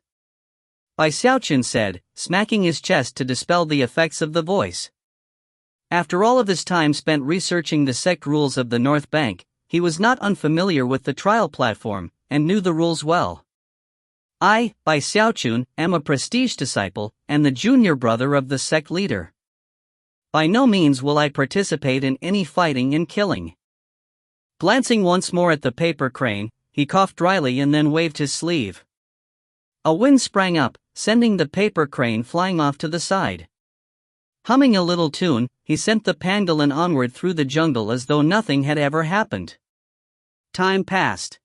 Bai Xiaochun said, smacking his chest to dispel the effects of the voice. After all of his time spent researching the sect rules of the North Bank, he was not unfamiliar with the trial platform, and knew the rules well. I, Bai Xiaochun, am a prestige disciple, and the junior brother of the sect leader. By no means will I participate in any fighting and killing. Glancing once more at the paper crane, he coughed dryly and then waved his sleeve. A wind sprang up, sending the paper crane flying off to the side. Humming a little tune, he sent the pangolin onward through the jungle as though nothing had ever happened. Time passed.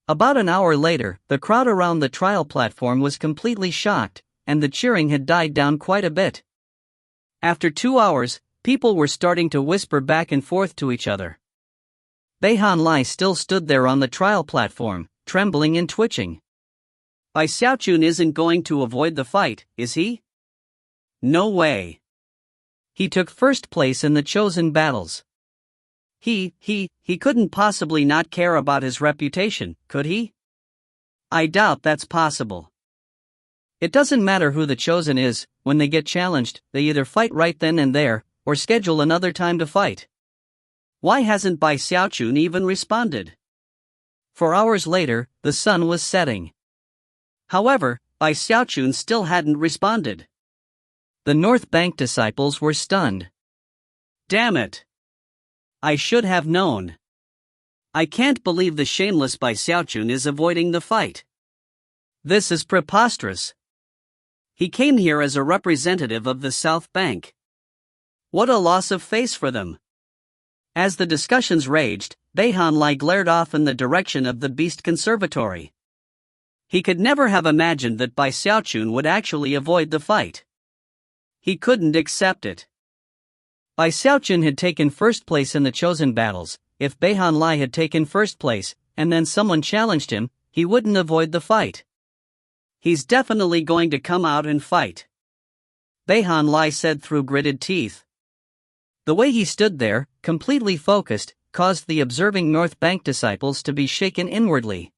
About an hour later, the crowd around the trial platform was completely shocked, and the cheering had died down quite a bit. After 2 hours, people were starting to whisper back and forth to each other. Beihan Lai still stood there on the trial platform, trembling and twitching. Bai Xiaochun isn't going to avoid the fight, is he? No way. He took first place in the chosen battles. He couldn't possibly not care about his reputation, could he? I doubt that's possible. It doesn't matter who the chosen is, when they get challenged, they either fight right then and there, or schedule another time to fight. Why hasn't Bai Xiaochun even responded? 4 hours later, the sun was setting. However, Bai Xiaochun still hadn't responded. The North Bank disciples were stunned. Damn it! I should have known. I can't believe the shameless Bai Xiaochun is avoiding the fight. This is preposterous. He came here as a representative of the South Bank. What a loss of face for them. As the discussions raged, Beihan Lai glared off in the direction of the Beast Conservatory. He could never have imagined that Bai Xiaochun would actually avoid the fight. He couldn't accept it. Bai Xiaochun had taken first place in the chosen battles. If Beihan Lai had taken first place, and then someone challenged him, he wouldn't avoid the fight. He's definitely going to come out and fight, Beihan Lai said through gritted teeth. The way he stood there, completely focused, caused the observing North Bank disciples to be shaken inwardly.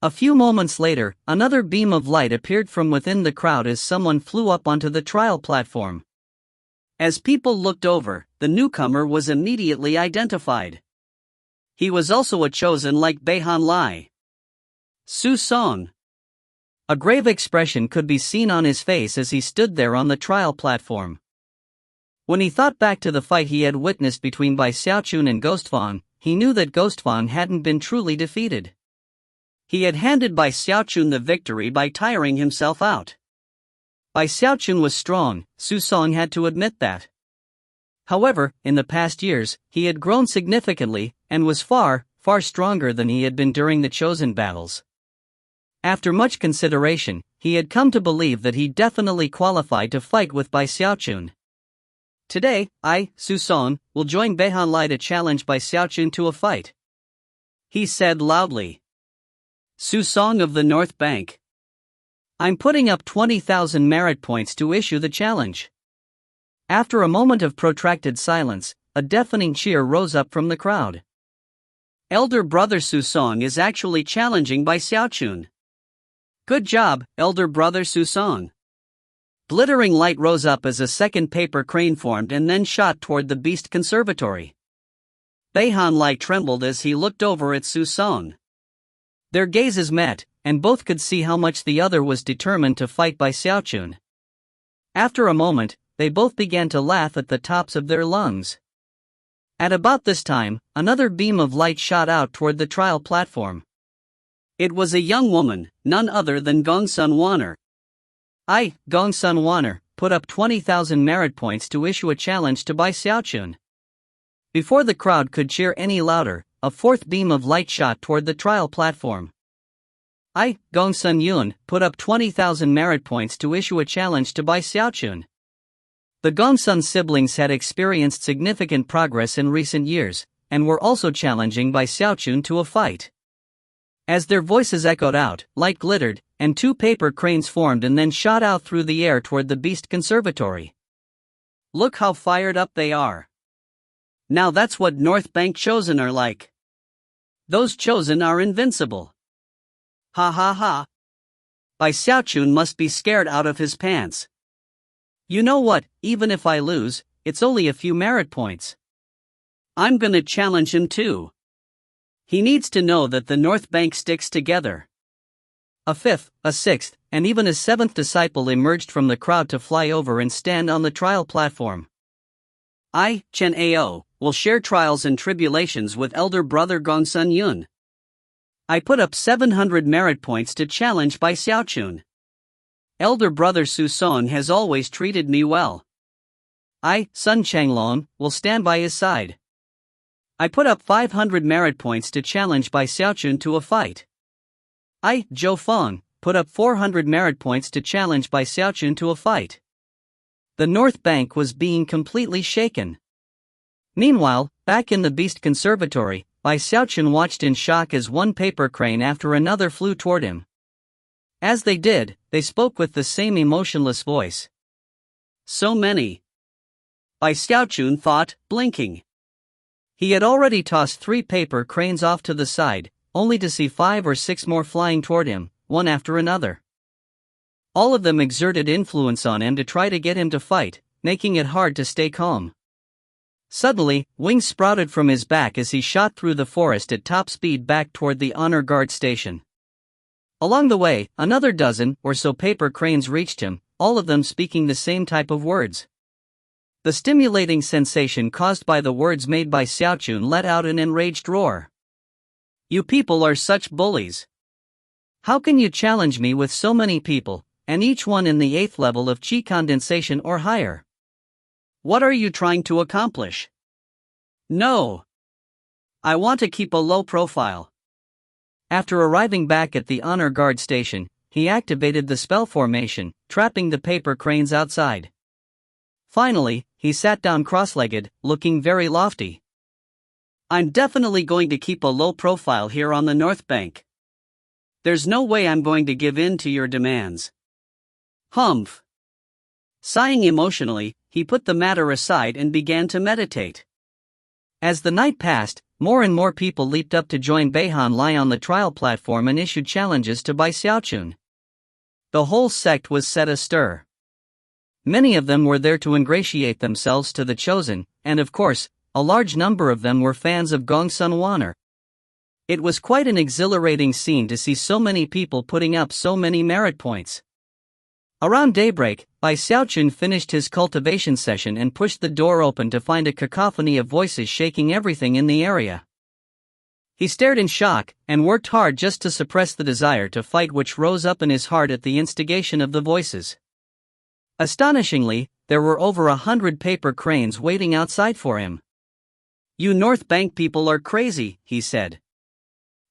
A few moments later, another beam of light appeared from within the crowd as someone flew up onto the trial platform. As people looked over, the newcomer was immediately identified. He was also a chosen like Beihan Lai. Su Song. A grave expression could be seen on his face as he stood there on the trial platform. When he thought back to the fight he had witnessed between Bai Xiaochun and Ghostfang, he knew that Ghostfang hadn't been truly defeated. He had handed Bai Xiaochun the victory by tiring himself out. Bai Xiaochun was strong, Su Song had to admit that. However, in the past years, he had grown significantly, and was far, far stronger than he had been during the chosen battles. After much consideration, he had come to believe that he definitely qualified to fight with Bai Xiaochun. Today, I, Su Song, will join Beihan Lai to challenge Bai Xiaochun to a fight, he said loudly. Su Song of the North Bank. I'm putting up 20,000 merit points to issue the challenge. After a moment of protracted silence, a deafening cheer rose up from the crowd. Elder brother Su Song is actually challenging Bai Xiaochun. Good job, elder brother Su Song. Glittering light rose up as a second paper crane formed and then shot toward the Beast Conservatory. Beihan Lai trembled as he looked over at Su Song. Their gazes met, and both could see how much the other was determined to fight Bai Xiaochun. After a moment, they both began to laugh at the tops of their lungs. At about this time, another beam of light shot out toward the trial platform. It was a young woman, none other than Gongsun Wanner. I, Gongsun Wanner, put up 20,000 merit points to issue a challenge to Bai Xiaochun. Before the crowd could cheer any louder, a fourth beam of light shot toward the trial platform. I, Gongsun Yun, put up 20,000 merit points to issue a challenge to Bai Xiaochun. The Gongsun siblings had experienced significant progress in recent years, and were also challenging Bai Xiaochun to a fight. As their voices echoed out, light glittered, and two paper cranes formed and then shot out through the air toward the Beast Conservatory. Look how fired up they are. Now that's what North Bank Chosen are like. Those Chosen are invincible. Ha ha ha. Bai Xiaochun must be scared out of his pants. You know what, even if I lose, it's only a few merit points. I'm gonna challenge him too. He needs to know that the North Bank sticks together. A fifth, a sixth, and even a seventh disciple emerged from the crowd to fly over and stand on the trial platform. I, Chen Ao, will share trials and tribulations with elder brother Gongsun Yun. I put up 700 merit points to challenge Bai Xiaochun. Elder brother Su Song has always treated me well. I, Sun Changlong, will stand by his side. I put up 500 merit points to challenge Bai Xiaochun to a fight. I, Zhou Feng, put up 400 merit points to challenge Bai Xiaochun to a fight. The North Bank was being completely shaken. Meanwhile, back in the Beast Conservatory, Bai Xiaochun watched in shock as one paper crane after another flew toward him. As they did, they spoke with the same emotionless voice. So many. Bai Xiaochun thought, blinking. He had already tossed 3 paper cranes off to the side, only to see 5 or 6 more flying toward him, one after another. All of them exerted influence on him to try to get him to fight, making it hard to stay calm. Suddenly, wings sprouted from his back as he shot through the forest at top speed back toward the honor guard station. Along the way, another dozen or so paper cranes reached him, all of them speaking the same type of words. The stimulating sensation caused by the words made by Xiaochun let out an enraged roar. You people are such bullies. How can you challenge me with so many people, and each one in the 8th level of Qi condensation or higher. What are you trying to accomplish? No. I want to keep a low profile. After arriving back at the honor guard station, he activated the spell formation, trapping the paper cranes outside. Finally, he sat down cross-legged, looking very lofty. I'm definitely going to keep a low profile here on the North Bank. There's no way I'm going to give in to your demands. Humph. Sighing emotionally, he put the matter aside and began to meditate. As the night passed, more and more people leaped up to join Beihan Lai on the trial platform and issued challenges to Bai Xiaochun. The whole sect was set astir. Many of them were there to ingratiate themselves to the chosen, and of course, a large number of them were fans of Gongsun Wan'er. It was quite an exhilarating scene to see so many people putting up so many merit points. Around daybreak, Bai Xiaochun finished his cultivation session and pushed the door open to find a cacophony of voices shaking everything in the area. He stared in shock, and worked hard just to suppress the desire to fight which rose up in his heart at the instigation of the voices. Astonishingly, there were over 100 paper cranes waiting outside for him. You North Bank people are crazy, he said.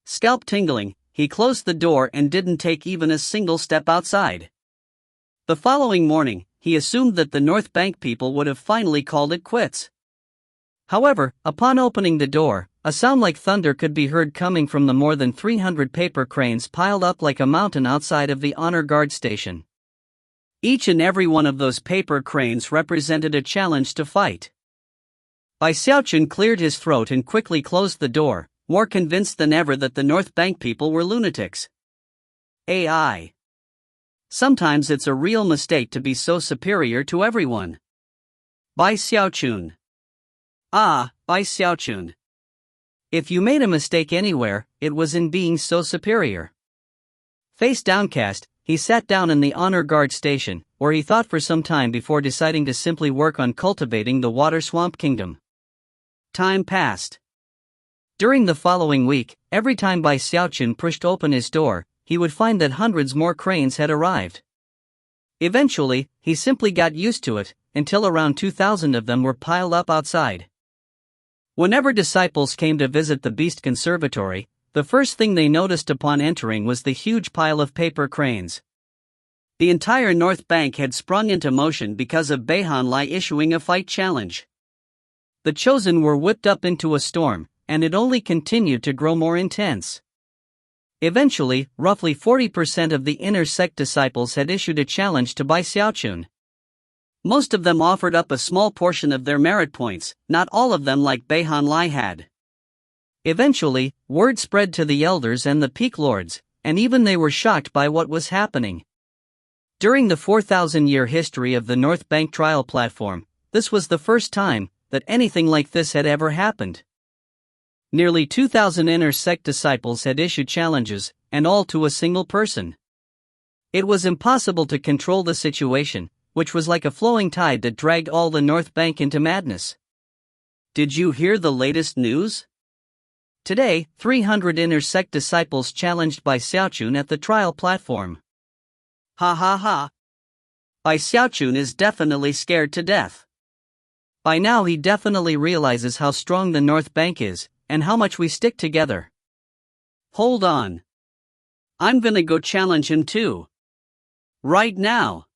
Scalp tingling, he closed the door and didn't take even a single step outside. The following morning, he assumed that the North Bank people would have finally called it quits. However, upon opening the door, a sound like thunder could be heard coming from the more than 300 paper cranes piled up like a mountain outside of the honor guard station. Each and every one of those paper cranes represented a challenge to fight. Bai Xiaochun cleared his throat and quickly closed the door, more convinced than ever that the North Bank people were lunatics. AI. Sometimes it's a real mistake to be so superior to everyone. Bai Xiaochun. Ah, Bai Xiaochun. If you made a mistake anywhere, it was in being so superior. Face downcast, he sat down in the honor guard station, where he thought for some time before deciding to simply work on cultivating the Water Swamp Kingdom. Time passed. During the following week, every time Bai Xiaochun pushed open his door, he would find that hundreds more cranes had arrived. Eventually, he simply got used to it, until around 2,000 of them were piled up outside. Whenever disciples came to visit the Beast Conservatory, the first thing they noticed upon entering was the huge pile of paper cranes. The entire North Bank had sprung into motion because of Beihan Lai issuing a fight challenge. The chosen were whipped up into a storm, and it only continued to grow more intense. Eventually, roughly 40% of the inner sect disciples had issued a challenge to Bai Xiaochun. Most of them offered up a small portion of their merit points, not all of them like Beihan Lai had. Eventually, word spread to the elders and the peak lords, and even they were shocked by what was happening. During the 4,000-year history of the North Bank trial platform, this was the first time that anything like this had ever happened. Nearly 2,000 inner sect disciples had issued challenges, and all to a single person. It was impossible to control the situation, which was like a flowing tide that dragged all the North Bank into madness. Did you hear the latest news? Today, 300 inner sect disciples challenged Bai Xiaochun at the trial platform. Ha ha ha. Bai Xiaochun is definitely scared to death. By now he definitely realizes how strong the North Bank is, and how much we stick together. Hold on. I'm gonna go challenge him too. Right now.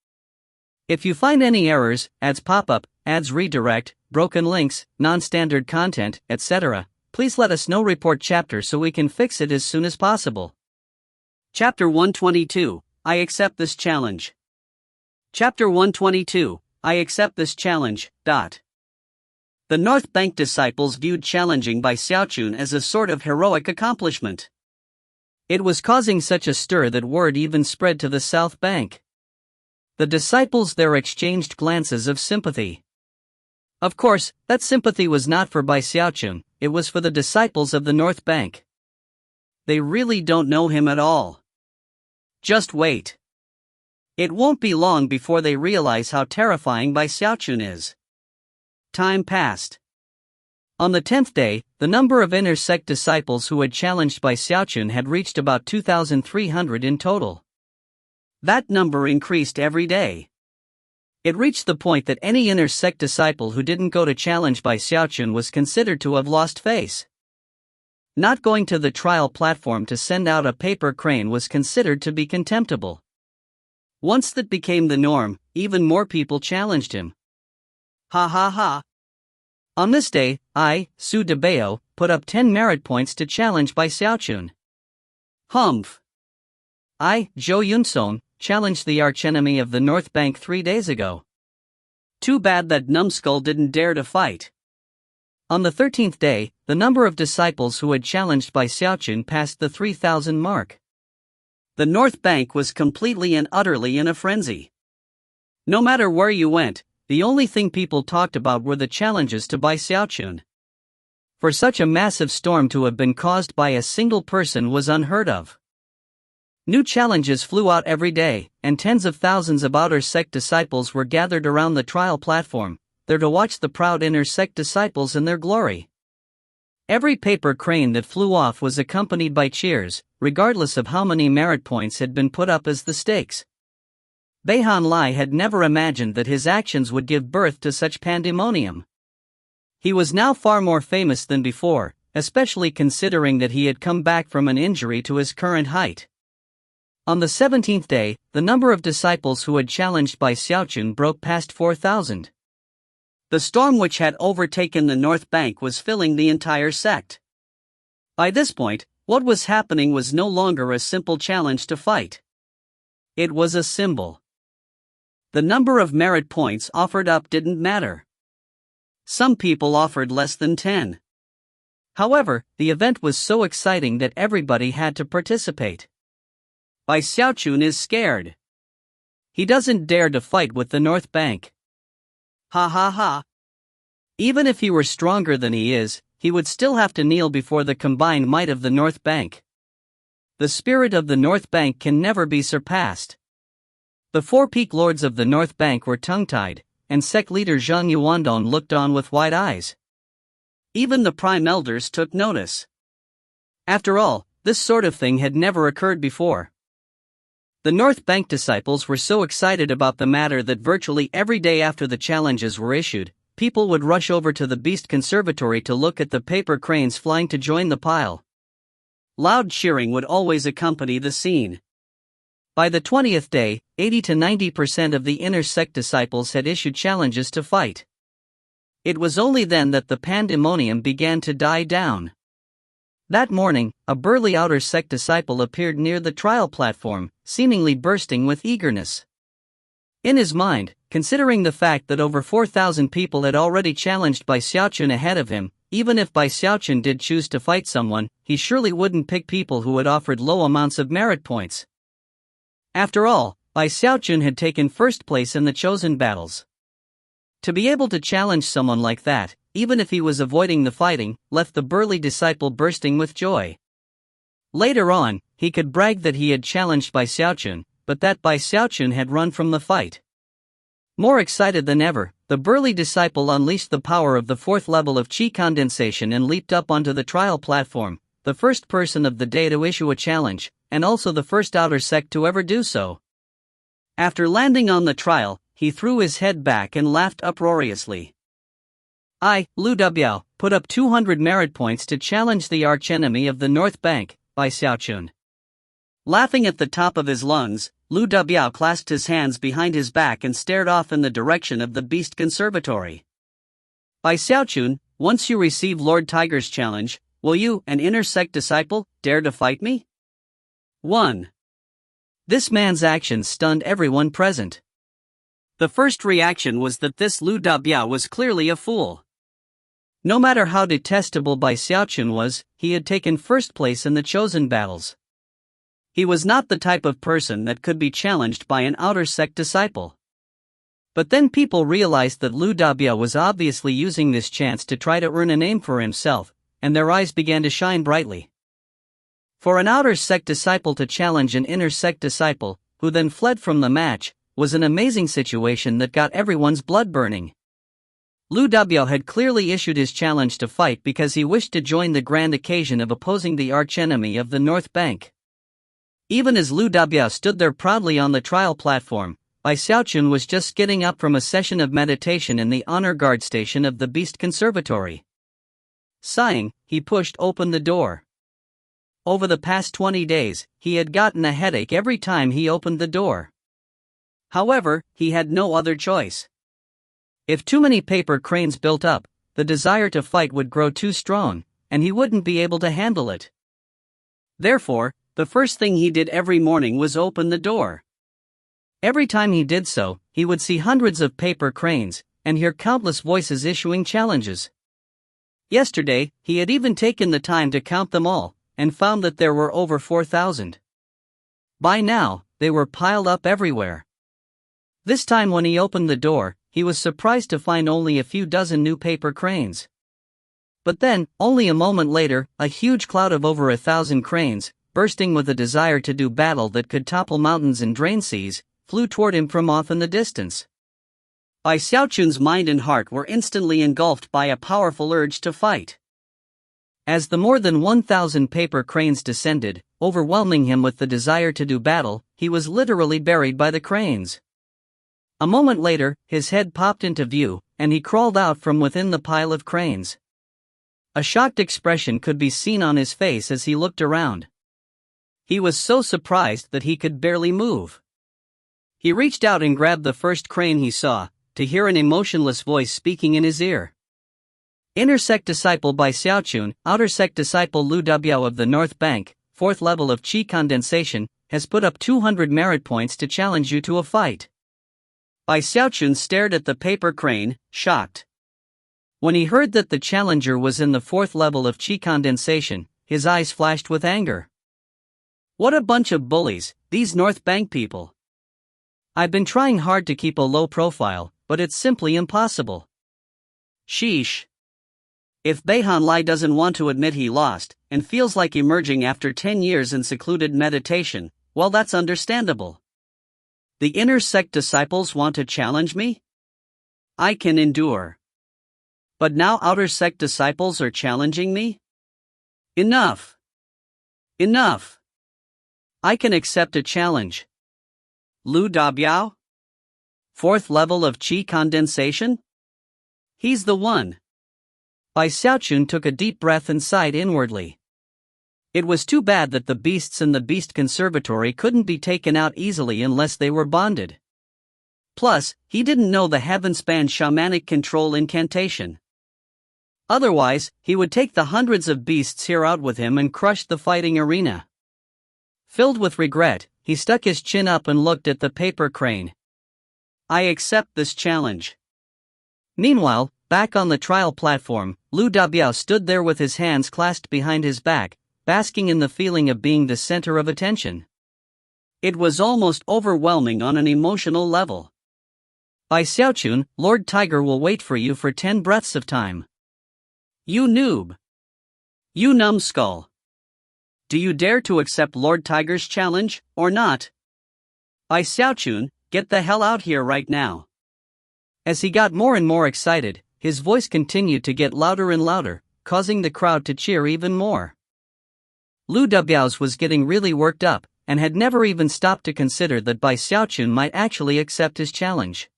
If you find any errors, ads pop up, ads redirect, broken links, non-standard content, etc., please let us know. Report chapter so we can fix it as soon as possible. Chapter 122, I accept this challenge. Chapter 122, I accept this challenge. The North Bank disciples viewed challenging Bai Xiaochun as a sort of heroic accomplishment. It was causing such a stir that word even spread to the South Bank. The disciples there exchanged glances of sympathy. Of course, that sympathy was not for Bai Xiaochun, it was for the disciples of the North Bank. They really don't know him at all. Just wait. It won't be long before they realize how terrifying Bai Xiaochun is. Time passed. On the 10th day, the number of inner sect disciples who had challenged Bai Xiaochun had reached about 2,300 in total. That number increased every day. It reached the point that any inner sect disciple who didn't go to challenge by Xiaochun was considered to have lost face. Not going to the trial platform to send out a paper crane was considered to be contemptible. Once that became the norm, even more people challenged him. Ha ha ha. On this day, I, Su Debao, put up 10 merit points to challenge by Xiaochun. Humph. I, Zhou Yunson, challenged the archenemy of the North Bank 3 days ago. Too bad that numbskull didn't dare to fight. On the 13th day, the number of disciples who had challenged by Xiaochun passed the 3,000 mark. The North Bank was completely and utterly in a frenzy. No matter where you went, the only thing people talked about were the challenges to by Xiaochun. For such a massive storm to have been caused by a single person was unheard of. New challenges flew out every day, and tens of thousands of outer sect disciples were gathered around the trial platform, there to watch the proud inner sect disciples in their glory. Every paper crane that flew off was accompanied by cheers, regardless of how many merit points had been put up as the stakes. Beihan Lai had never imagined that his actions would give birth to such pandemonium. He was now far more famous than before, especially considering that he had come back from an injury to his current height. On the 17th day, the number of disciples who had challenged by Xiaochun broke past 4,000. The storm which had overtaken the North Bank was filling the entire sect. By this point, what was happening was no longer a simple challenge to fight. It was a symbol. The number of merit points offered up didn't matter. Some people offered less than 10. However, the event was so exciting that everybody had to participate. Bai Xiaochun is scared. He doesn't dare to fight with the North Bank. Ha ha ha. Even if he were stronger than he is, he would still have to kneel before the combined might of the North Bank. The spirit of the North Bank can never be surpassed. The 4 peak lords of the North Bank were tongue-tied, and sect leader Zhang Yuandong looked on with wide eyes. Even the prime elders took notice. After all, this sort of thing had never occurred before. The North Bank disciples were so excited about the matter that virtually every day after the challenges were issued, people would rush over to the Beast Conservatory to look at the paper cranes flying to join the pile. Loud cheering would always accompany the scene. By the 20th day, 80 to 90% of the inner sect disciples had issued challenges to fight. It was only then that the pandemonium began to die down. That morning, a burly outer sect disciple appeared near the trial platform, seemingly bursting with eagerness. In his mind, considering the fact that over 4,000 people had already challenged Bai Xiaochun ahead of him, even if Bai Xiaochun did choose to fight someone, he surely wouldn't pick people who had offered low amounts of merit points. After all, Bai Xiaochun had taken first place in the chosen battles. To be able to challenge someone like that, even if he was avoiding the fighting, left the burly disciple bursting with joy. Later on, he could brag that he had challenged Bai Xiaochun, but that Bai Xiaochun had run from the fight. More excited than ever, the burly disciple unleashed the power of the 4th level of qi condensation and leaped up onto the trial platform, the first person of the day to issue a challenge, and also the first outer sect to ever do so. After landing on the trial, he threw his head back and laughed uproariously. I, Lu Dubiao, put up 200 merit points to challenge the archenemy of the North Bank, Bai Xiaochun. Laughing at the top of his lungs, Lu Dubiao clasped his hands behind his back and stared off in the direction of the Beast Conservatory. Bai Xiaochun, once you receive Lord Tiger's challenge, will you, an inner sect disciple, dare to fight me? 1. This man's actions stunned everyone present. The first reaction was that this Lu Dubiao was clearly a fool. No matter how detestable Bai Xiaochun was, he had taken first place in the chosen battles. He was not the type of person that could be challenged by an outer sect disciple. But then people realized that Lu Dubiao was obviously using this chance to try to earn a name for himself, and their eyes began to shine brightly. For an outer sect disciple to challenge an inner sect disciple, who then fled from the match, was an amazing situation that got everyone's blood burning. Lu Dubiao had clearly issued his challenge to fight because he wished to join the grand occasion of opposing the archenemy of the North Bank. Even as Lu Dabiao stood there proudly on the trial platform, Bai Xiaochun was just getting up from a session of meditation in the honor guard station of the Beast Conservatory. Sighing, he pushed open the door. Over the past 20 days, he had gotten a headache every time he opened the door. However, he had no other choice. If too many paper cranes built up, the desire to fight would grow too strong, and he wouldn't be able to handle it. Therefore, the first thing he did every morning was open the door. Every time he did so, he would see hundreds of paper cranes, and hear countless voices issuing challenges. Yesterday, he had even taken the time to count them all, and found that there were over 4,000. By now, they were piled up everywhere. This time when he opened the door, he was surprised to find only a few dozen new paper cranes. But then, only a moment later, a huge cloud of over 1,000 cranes, bursting with a desire to do battle that could topple mountains and drain seas, flew toward him from off in the distance. Bai Xiaochun's mind and heart were instantly engulfed by a powerful urge to fight. As the more than 1,000 paper cranes descended, overwhelming him with the desire to do battle, he was literally buried by the cranes. A moment later, his head popped into view, and he crawled out from within the pile of cranes. A shocked expression could be seen on his face as he looked around. He was so surprised that he could barely move. He reached out and grabbed the first crane he saw, to hear an emotionless voice speaking in his ear. Inner sect disciple Bai Xiaochun, outer sect disciple Lu Dabiao of the North Bank, 4th level of Qi condensation, has put up 200 merit points to challenge you to a fight. Bai Xiaochun stared at the paper crane, shocked. When he heard that the challenger was in the 4th level of Qi condensation, his eyes flashed with anger. What a bunch of bullies, these North Bank people. I've been trying hard to keep a low profile, but it's simply impossible. Sheesh. If Beihan Lai doesn't want to admit he lost, and feels like emerging after 10 years in secluded meditation, well, that's understandable. The inner sect disciples want to challenge me? I can endure. But now outer sect disciples are challenging me? Enough. Enough. I can accept a challenge. Lu Dabiao? 4th level of Qi condensation? He's the one. Bai Xiaochun took a deep breath and sighed inwardly. It was too bad that the beasts in the Beast Conservatory couldn't be taken out easily unless they were bonded. Plus, he didn't know the heaven-span shamanic control incantation. Otherwise, he would take the hundreds of beasts here out with him and crush the fighting arena. Filled with regret, he stuck his chin up and looked at the paper crane. I accept this challenge. Meanwhile, back on the trial platform, Lu Dabiao stood there with his hands clasped behind his back, basking in the feeling of being the center of attention. It was almost overwhelming on an emotional level. Bai Xiaochun, Lord Tiger will wait for you for 10 breaths of time. You noob. You numbskull. Do you dare to accept Lord Tiger's challenge, or not? Bai Xiaochun, get the hell out here right now. As he got more and more excited, his voice continued to get louder and louder, causing the crowd to cheer even more. Lu Dabiao's was getting really worked up, and had never even stopped to consider that Bai Xiaochun might actually accept his challenge.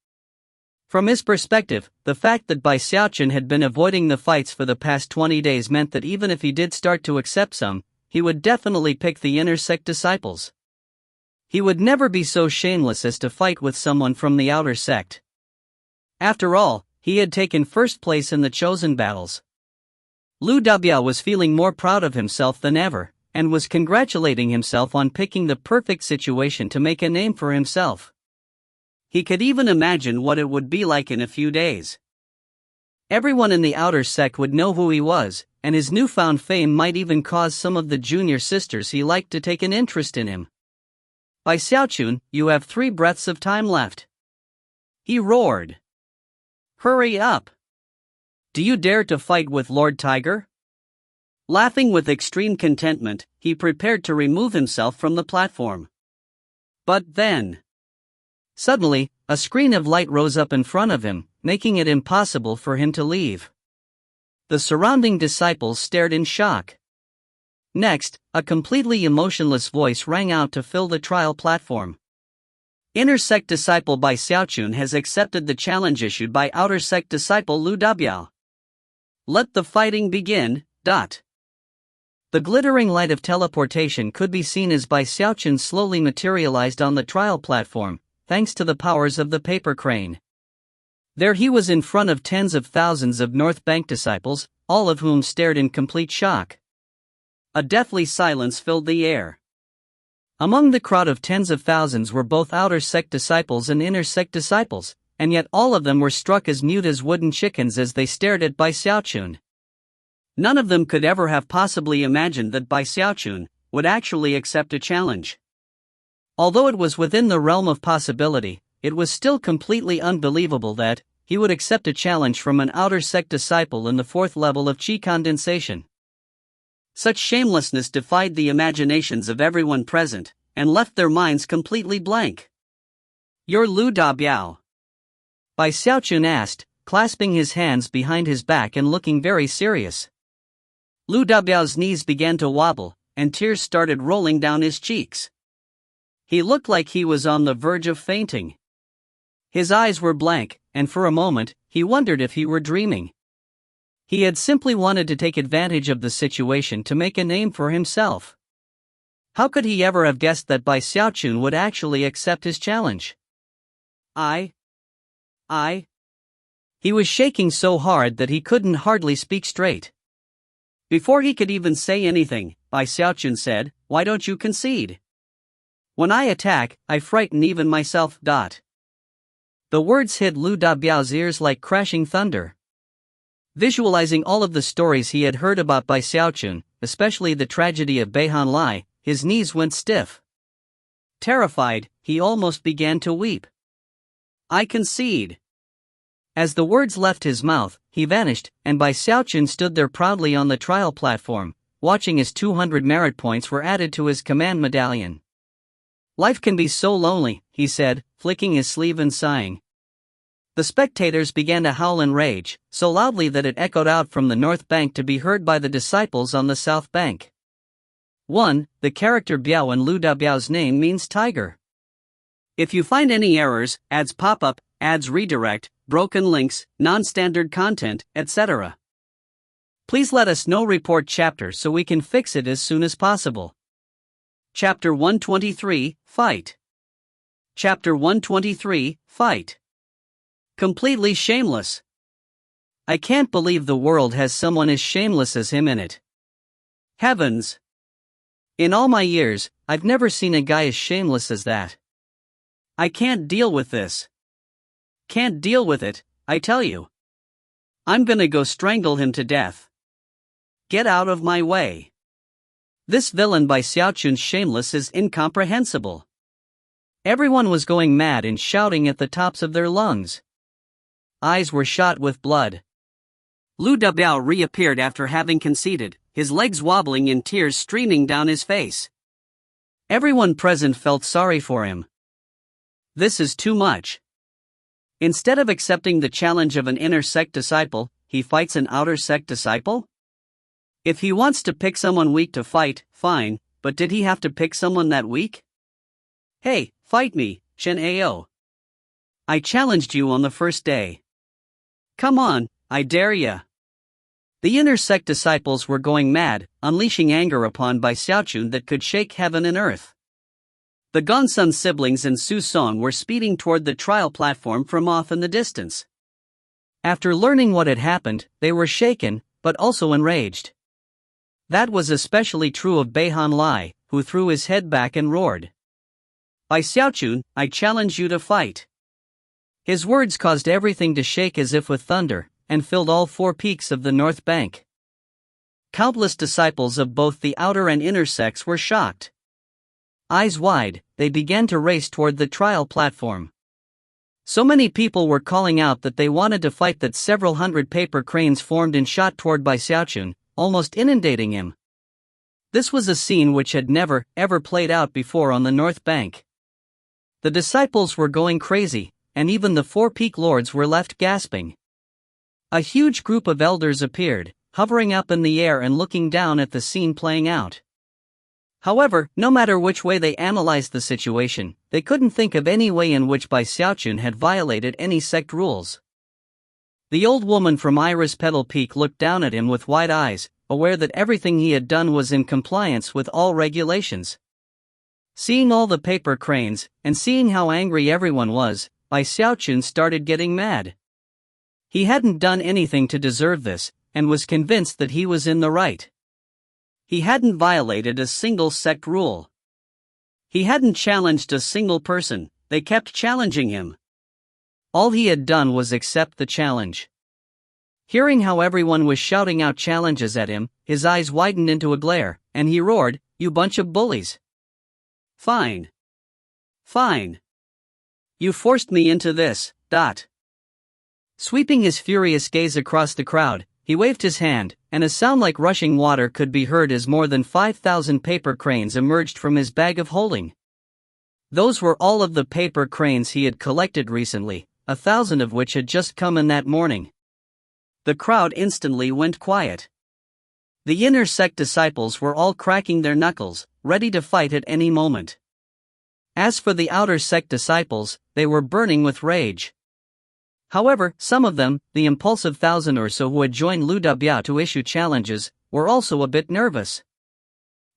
From his perspective, the fact that Bai Xiaochun had been avoiding the fights for the past 20 days meant that even if he did start to accept some, he would definitely pick the inner sect disciples. He would never be so shameless as to fight with someone from the outer sect. After all, he had taken first place in the chosen battles. Lu Dabiao was feeling more proud of himself than ever, and was congratulating himself on picking the perfect situation to make a name for himself. He could even imagine what it would be like in a few days. Everyone in the outer sect would know who he was, and his newfound fame might even cause some of the junior sisters he liked to take an interest in him. Bai Xiaochun, you have 3 breaths of time left. He roared. Hurry up! Do you dare to fight with Lord Tiger? Laughing with extreme contentment, he prepared to remove himself from the platform. But then, suddenly, a screen of light rose up in front of him, making it impossible for him to leave. The surrounding disciples stared in shock. Next, a completely emotionless voice rang out to fill the trial platform. Inner sect disciple by Xiaochun has accepted the challenge issued by outer sect disciple Lu Dabiao. Let the fighting begin. The glittering light of teleportation could be seen as Bai Xiaochun slowly materialized on the trial platform, thanks to the powers of the paper crane. There he was in front of tens of thousands of North Bank disciples, all of whom stared in complete shock. A deathly silence filled the air. Among the crowd of tens of thousands were both outer sect disciples and inner sect disciples, and yet all of them were struck as mute as wooden chickens as they stared at Bai Xiaochun. None of them could ever have possibly imagined that Bai Xiaochun would actually accept a challenge. Although it was within the realm of possibility, it was still completely unbelievable that he would accept a challenge from an outer sect disciple in the 4th level of Qi condensation. Such shamelessness defied the imaginations of everyone present, and left their minds completely blank. "You're Lu Dabiao?" Bai Xiaochun asked, clasping his hands behind his back and looking very serious. Lu Dabiao's knees began to wobble, and tears started rolling down his cheeks. He looked like he was on the verge of fainting. His eyes were blank, and for a moment, he wondered if he were dreaming. He had simply wanted to take advantage of the situation to make a name for himself. How could he ever have guessed that Bai Xiaochun would actually accept his challenge? I. He was shaking so hard that he couldn't hardly speak straight. Before he could even say anything, Bai Xiaochun said, "Why don't you concede? When I attack, I frighten even myself." The words hit Lu Dabiao's ears like crashing thunder. Visualizing all of the stories he had heard about Bai Xiaochun, especially the tragedy of Beihan Lai, his knees went stiff. Terrified, he almost began to weep. "I concede." As the words left his mouth, he vanished, and Bai Xiaochun stood there proudly on the trial platform, watching as 200 merit points were added to his command medallion. "Life can be so lonely," he said, flicking his sleeve and sighing. The spectators began to howl in rage, so loudly that it echoed out from the north bank to be heard by the disciples on the south bank. 1. The character Biao in Lu Dabiao's name means tiger. If you find any errors, ads pop up, ads redirect, broken links, non-standard content, etc., please let us know. Report chapter so we can fix it as soon as possible. Chapter 123, Fight. Chapter 123, Fight. Completely shameless. I can't believe the world has someone as shameless as him in it. Heavens! In all my years, I've never seen a guy as shameless as that. I can't deal with this. Can't deal with it, I tell you. I'm gonna go strangle him to death. Get out of my way. This villain Bai Xiaochun's shameless is incomprehensible. Everyone was going mad and shouting at the tops of their lungs. Eyes were shot with blood. Lu Dabiao reappeared after having conceded, his legs wobbling and tears streaming down his face. Everyone present felt sorry for him. This is too much. Instead of accepting the challenge of an inner sect disciple, he fights an outer sect disciple? If he wants to pick someone weak to fight, fine, but did he have to pick someone that weak? Hey, fight me, Shen Ao. I challenged you on the first day. Come on, I dare ya. The inner sect disciples were going mad, unleashing anger upon Bai Xiaochun that could shake heaven and earth. The Gongsun siblings and Su Song were speeding toward the trial platform from off in the distance. After learning what had happened, they were shaken, but also enraged. That was especially true of Beihan Lai, who threw his head back and roared. Bai Xiaochun, I challenge you to fight. His words caused everything to shake as if with thunder, and filled all 4 peaks of the north bank. Countless disciples of both the outer and inner sects were shocked. Eyes wide, they began to race toward the trial platform. So many people were calling out that they wanted to fight that several hundred paper cranes formed and shot toward Bai Xiaochun, almost inundating him. This was a scene which had never, ever played out before on the north bank. The disciples were going crazy, and even the 4 peak lords were left gasping. A huge group of elders appeared, hovering up in the air and looking down at the scene playing out. However, no matter which way they analyzed the situation, they couldn't think of any way in which Bai Xiaochun had violated any sect rules. The old woman from Iris Petal Peak looked down at him with wide eyes, aware that everything he had done was in compliance with all regulations. Seeing all the paper cranes, and seeing how angry everyone was, Bai Xiaochun started getting mad. He hadn't done anything to deserve this, and was convinced that he was in the right. He hadn't violated a single sect rule. He hadn't challenged a single person, they kept challenging him. All he had done was accept the challenge. Hearing how everyone was shouting out challenges at him, his eyes widened into a glare, and he roared, "You bunch of bullies! Fine. Fine. You forced me into this, . Sweeping his furious gaze across the crowd, he waved his hand, and a sound like rushing water could be heard as more than 5,000 paper cranes emerged from his bag of holding. Those were all of the paper cranes he had collected recently, 1,000 of which had just come in that morning. The crowd instantly went quiet. The inner sect disciples were all cracking their knuckles, ready to fight at any moment. As for the outer sect disciples, they were burning with rage. However, some of them, the impulsive 1,000 or so who had joined Lu Dabia to issue challenges, were also a bit nervous.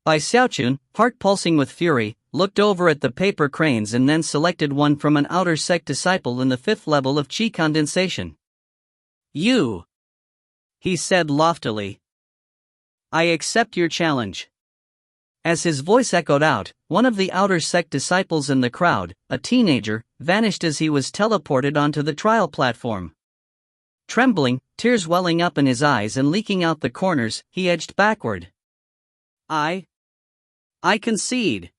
Bai Xiaochun, heart pulsing with fury, looked over at the paper cranes and then selected one from an outer sect disciple in the 5th level of qi condensation. "You," he said loftily. "I accept your challenge." As his voice echoed out, one of the outer sect disciples in the crowd, a teenager, vanished as he was teleported onto the trial platform. Trembling, tears welling up in his eyes and leaking out the corners, he edged backward. I concede."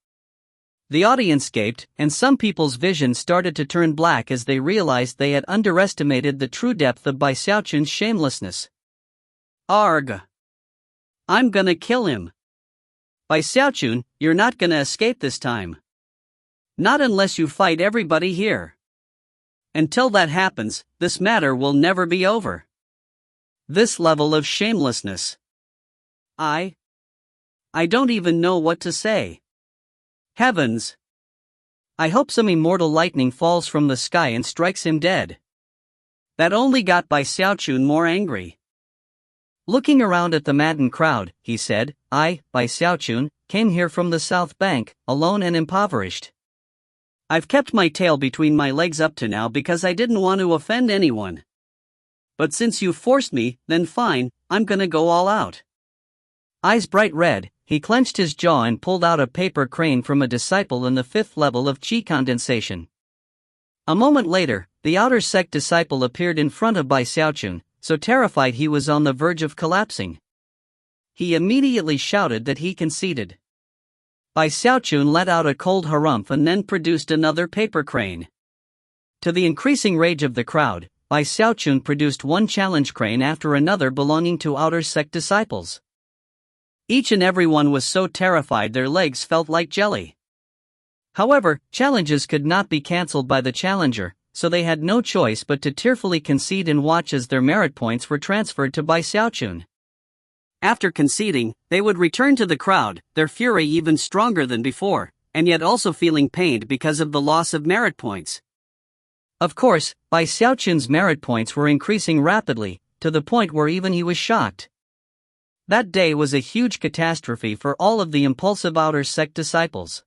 The audience gaped, and some people's vision started to turn black as they realized they had underestimated the true depth of Bai Xiaochun's shamelessness. "Arg! I'm gonna kill him. Bai Xiaochun, you're not gonna escape this time. Not unless you fight everybody here. Until that happens, this matter will never be over. This level of shamelessness. I don't even know what to say. Heavens! I hope some immortal lightning falls from the sky and strikes him dead." That only got Bai Xiaochun more angry. Looking around at the maddened crowd, he said, "I, Bai Xiaochun, came here from the South Bank, alone and impoverished. I've kept my tail between my legs up to now because I didn't want to offend anyone. But since you forced me, then fine, I'm gonna go all out." Eyes bright red, he clenched his jaw and pulled out a paper crane from a disciple in the 5th level of qi condensation. A moment later, the outer sect disciple appeared in front of Bai Xiaochun, so terrified he was on the verge of collapsing. He immediately shouted that he conceded. Bai Xiaochun let out a cold harumph and then produced another paper crane. To the increasing rage of the crowd, Bai Xiaochun produced one challenge crane after another belonging to outer sect disciples. Each and every one was so terrified their legs felt like jelly. However, challenges could not be cancelled by the challenger, so they had no choice but to tearfully concede and watch as their merit points were transferred to Bai Xiaochun. After conceding, they would return to the crowd, their fury even stronger than before, and yet also feeling pained because of the loss of merit points. Of course, Bai Xiaochun's merit points were increasing rapidly, to the point where even he was shocked. That day was a huge catastrophe for all of the impulsive outer sect disciples.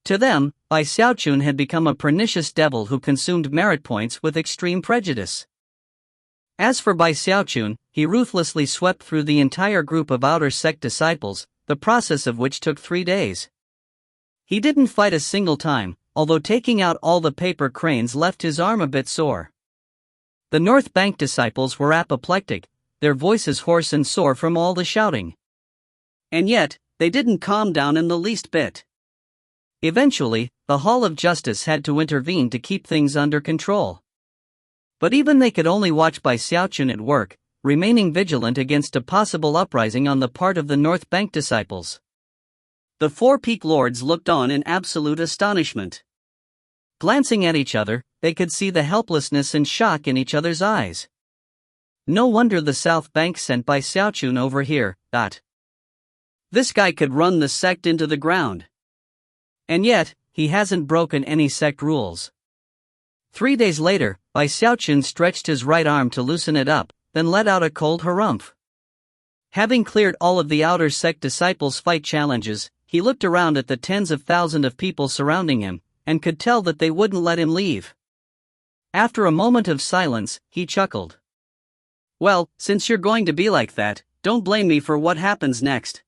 To them, Bai Xiaochun had become a pernicious devil who consumed merit points with extreme prejudice. As for Bai Xiaochun, he ruthlessly swept through the entire group of outer sect disciples, the process of which took 3 days. He didn't fight a single time, although taking out all the paper cranes left his arm a bit sore. The North Bank disciples were apoplectic, their voices hoarse and sore from all the shouting. And yet, they didn't calm down in the least bit. Eventually, the Hall of Justice had to intervene to keep things under control. But even they could only watch Bai Xiaochun at work, remaining vigilant against a possible uprising on the part of the North Bank disciples. The 4 peak lords looked on in absolute astonishment. Glancing at each other, they could see the helplessness and shock in each other's eyes. No wonder the South Bank sent Bai Xiaochun over here. This guy could run the sect into the ground. And yet, he hasn't broken any sect rules. 3 days later, Xiaochun stretched his right arm to loosen it up, then let out a cold harumph. Having cleared all of the outer sect disciples' fight challenges, he looked around at the tens of thousands of people surrounding him, and could tell that they wouldn't let him leave. After a moment of silence, he chuckled. Well, since you're going to be like that, don't blame me for what happens next.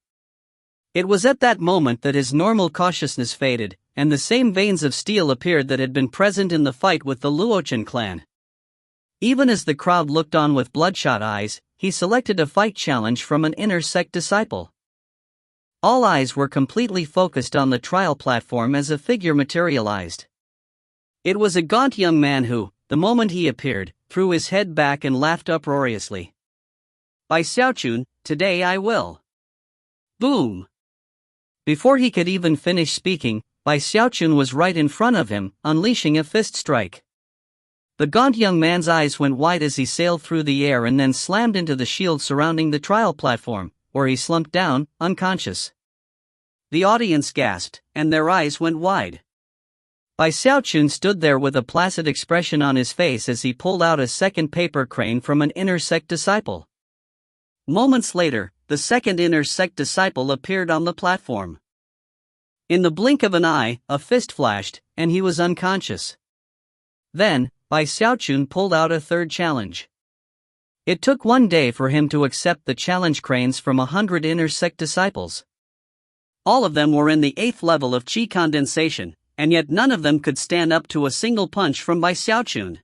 It was at that moment that his normal cautiousness faded, and the same veins of steel appeared that had been present in the fight with the Xiaochun clan. Even as the crowd looked on with bloodshot eyes, he selected a fight challenge from an inner sect disciple. All eyes were completely focused on the trial platform as a figure materialized. It was a gaunt young man who, the moment he appeared, threw his head back and laughed uproariously. Xiaochun, today I will. Boom! Before he could even finish speaking, Xiaochun was right in front of him, unleashing a fist strike. The gaunt young man's eyes went wide as he sailed through the air and then slammed into the shield surrounding the trial platform, where he slumped down, unconscious. The audience gasped, and their eyes went wide. Xiaochun stood there with a placid expression on his face as he pulled out a second paper crane from an inner sect disciple. Moments later, the second inner sect disciple appeared on the platform. In the blink of an eye, a fist flashed, and he was unconscious. Then, Xiaochun pulled out a third challenge. It took 1 day for him to accept the challenge cranes from 100 inner sect disciples. All of them were in the 8th level of qi condensation, and yet none of them could stand up to a single punch from Xiaochun.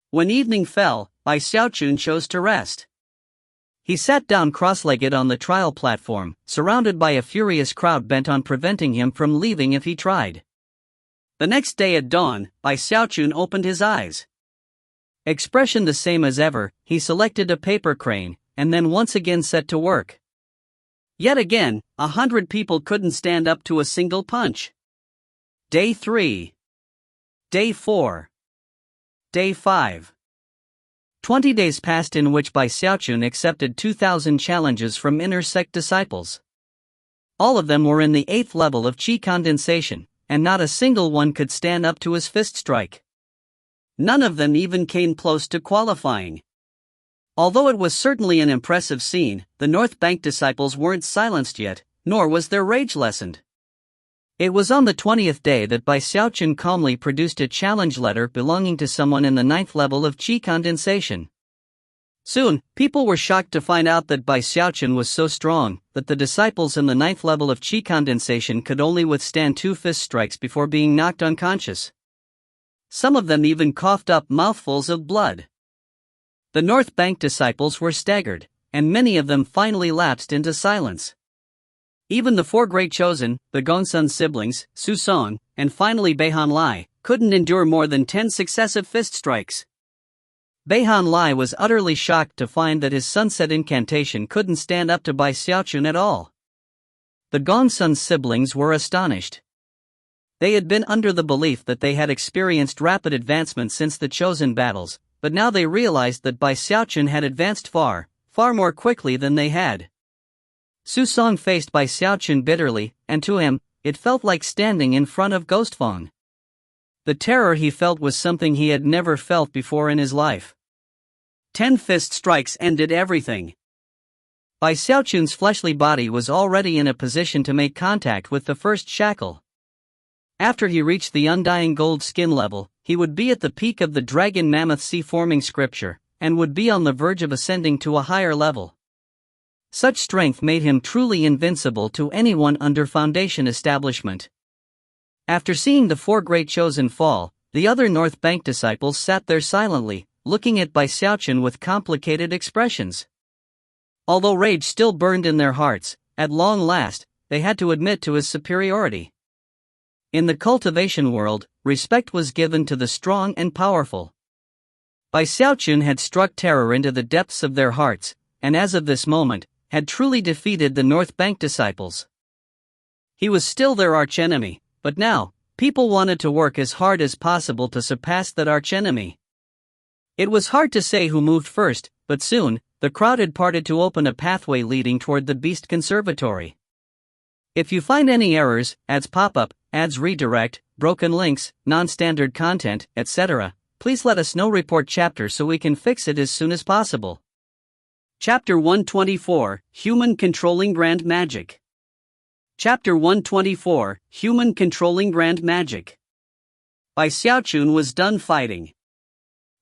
When evening fell, Xiaochun chose to rest. He sat down cross-legged on the trial platform, surrounded by a furious crowd bent on preventing him from leaving if he tried. The next day at dawn, Xiaochun opened his eyes. Expression the same as ever, he selected a paper crane, and then once again set to work. Yet again, 100 people couldn't stand up to a single punch. Day 3. Day 4. Day 5. 20 days passed in which Xiaochun accepted 2,000 challenges from inner sect disciples. All of them were in the 8th level of qi condensation, and not a single one could stand up to his fist strike. None of them even came close to qualifying. Although it was certainly an impressive scene, the North Bank disciples weren't silenced yet, nor was their rage lessened. It was on the 20th day that Xiaochun calmly produced a challenge letter belonging to someone in the 9th level of qi condensation. Soon, people were shocked to find out that Xiaochun was so strong that the disciples in the 9th level of qi condensation could only withstand 2 fist strikes before being knocked unconscious. Some of them even coughed up mouthfuls of blood. The North Bank disciples were staggered, and many of them finally lapsed into silence. Even the 4 great chosen, the Gongsun siblings, Su Song, and finally Beihan Lai, couldn't endure more than 10 successive fist strikes. Beihan Lai was utterly shocked to find that his sunset incantation couldn't stand up to Xiaochun at all. The Gongsun siblings were astonished. They had been under the belief that they had experienced rapid advancement since the chosen battles, but now they realized that Xiaochun had advanced far, far more quickly than they had. Su Song faced Xiaochun bitterly, and to him, it felt like standing in front of Ghostfang. The terror he felt was something he had never felt before in his life. 10 fist strikes ended everything. Xiaochun's fleshly body was already in a position to make contact with the first shackle. After he reached the undying gold skin level, he would be at the peak of the dragon mammoth sea-forming scripture, and would be on the verge of ascending to a higher level. Such strength made him truly invincible to anyone under Foundation establishment. After seeing the 4 great chosen fall, the other North Bank disciples sat there silently, looking at Xiaochun with complicated expressions. Although rage still burned in their hearts, at long last, they had to admit to his superiority. In the cultivation world, respect was given to the strong and powerful. Xiaochun had struck terror into the depths of their hearts, and as of this moment, had truly defeated the North Bank disciples. He was still their archenemy, but now, people wanted to work as hard as possible to surpass that archenemy. It was hard to say who moved first, but soon, the crowd had parted to open a pathway leading toward the Beast Conservatory. If you find any errors, ads pop up, ads redirect, broken links, non-standard content, etc., please let us know. Report chapter so we can fix it as soon as possible. Chapter 124, Human Controlling Grand Magic. Chapter 124, Human Controlling Grand Magic. By Xiaochun was done fighting.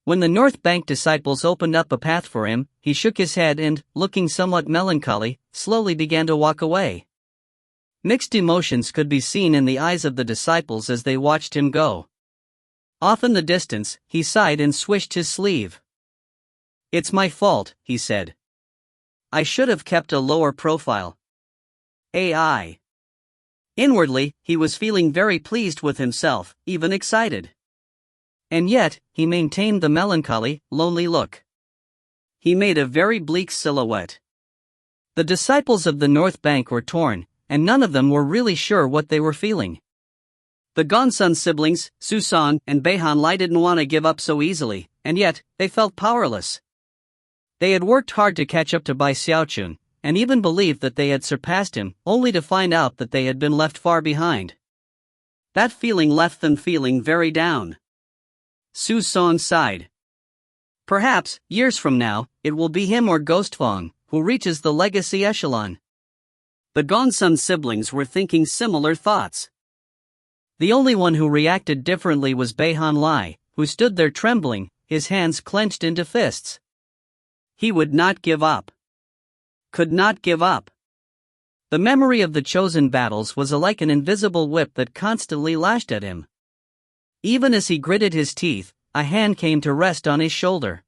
When the North Bank disciples opened up a path for him, he shook his head and, looking somewhat melancholy, slowly began to walk away. Mixed emotions could be seen in the eyes of the disciples as they watched him go. Off in the distance, he sighed and swished his sleeve. "It's my fault," he said. "I should have kept a lower profile." AI. Inwardly, he was feeling very pleased with himself, even excited. And yet, he maintained the melancholy, lonely look. He made a very bleak silhouette. The disciples of the North Bank were torn, and none of them were really sure what they were feeling. The Gongsun siblings, Susan and Beihan Lai, didn't want to give up so easily, and yet, they felt powerless. They had worked hard to catch up to Bai Xiaochun, and even believed that they had surpassed him, only to find out that they had been left far behind. That feeling left them feeling very down. Su Song sighed. Perhaps, years from now, it will be him or Ghost Fong who reaches the legacy echelon. The Gongsun siblings were thinking similar thoughts. The only one who reacted differently was Beihan Lai, who stood there trembling, his hands clenched into fists. He would not give up. Could not give up. The memory of the chosen battles was like an invisible whip that constantly lashed at him. Even as he gritted his teeth, a hand came to rest on his shoulder.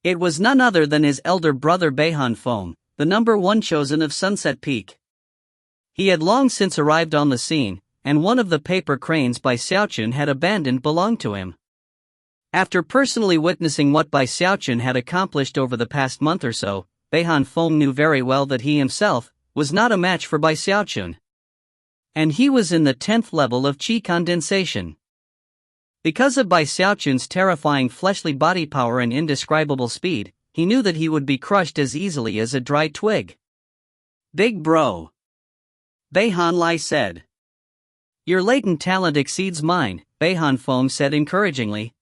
It was none other than his elder brother Beihan Fong, the #1 chosen of Sunset Peak. He had long since arrived on the scene, and one of the paper cranes Bai Xiaochun had abandoned belonged to him. After personally witnessing what Bai Xiaochun had accomplished over the past month or so, Beihan Fong knew very well that he himself was not a match for Bai Xiaochun. And he was in the 10th level of qi condensation. Because of Bai Xiaochun's terrifying fleshly body power and indescribable speed, he knew that he would be crushed as easily as a dry twig. "Big bro," Beihan Lai said. "Your latent talent exceeds mine," Beihan Fong said encouragingly.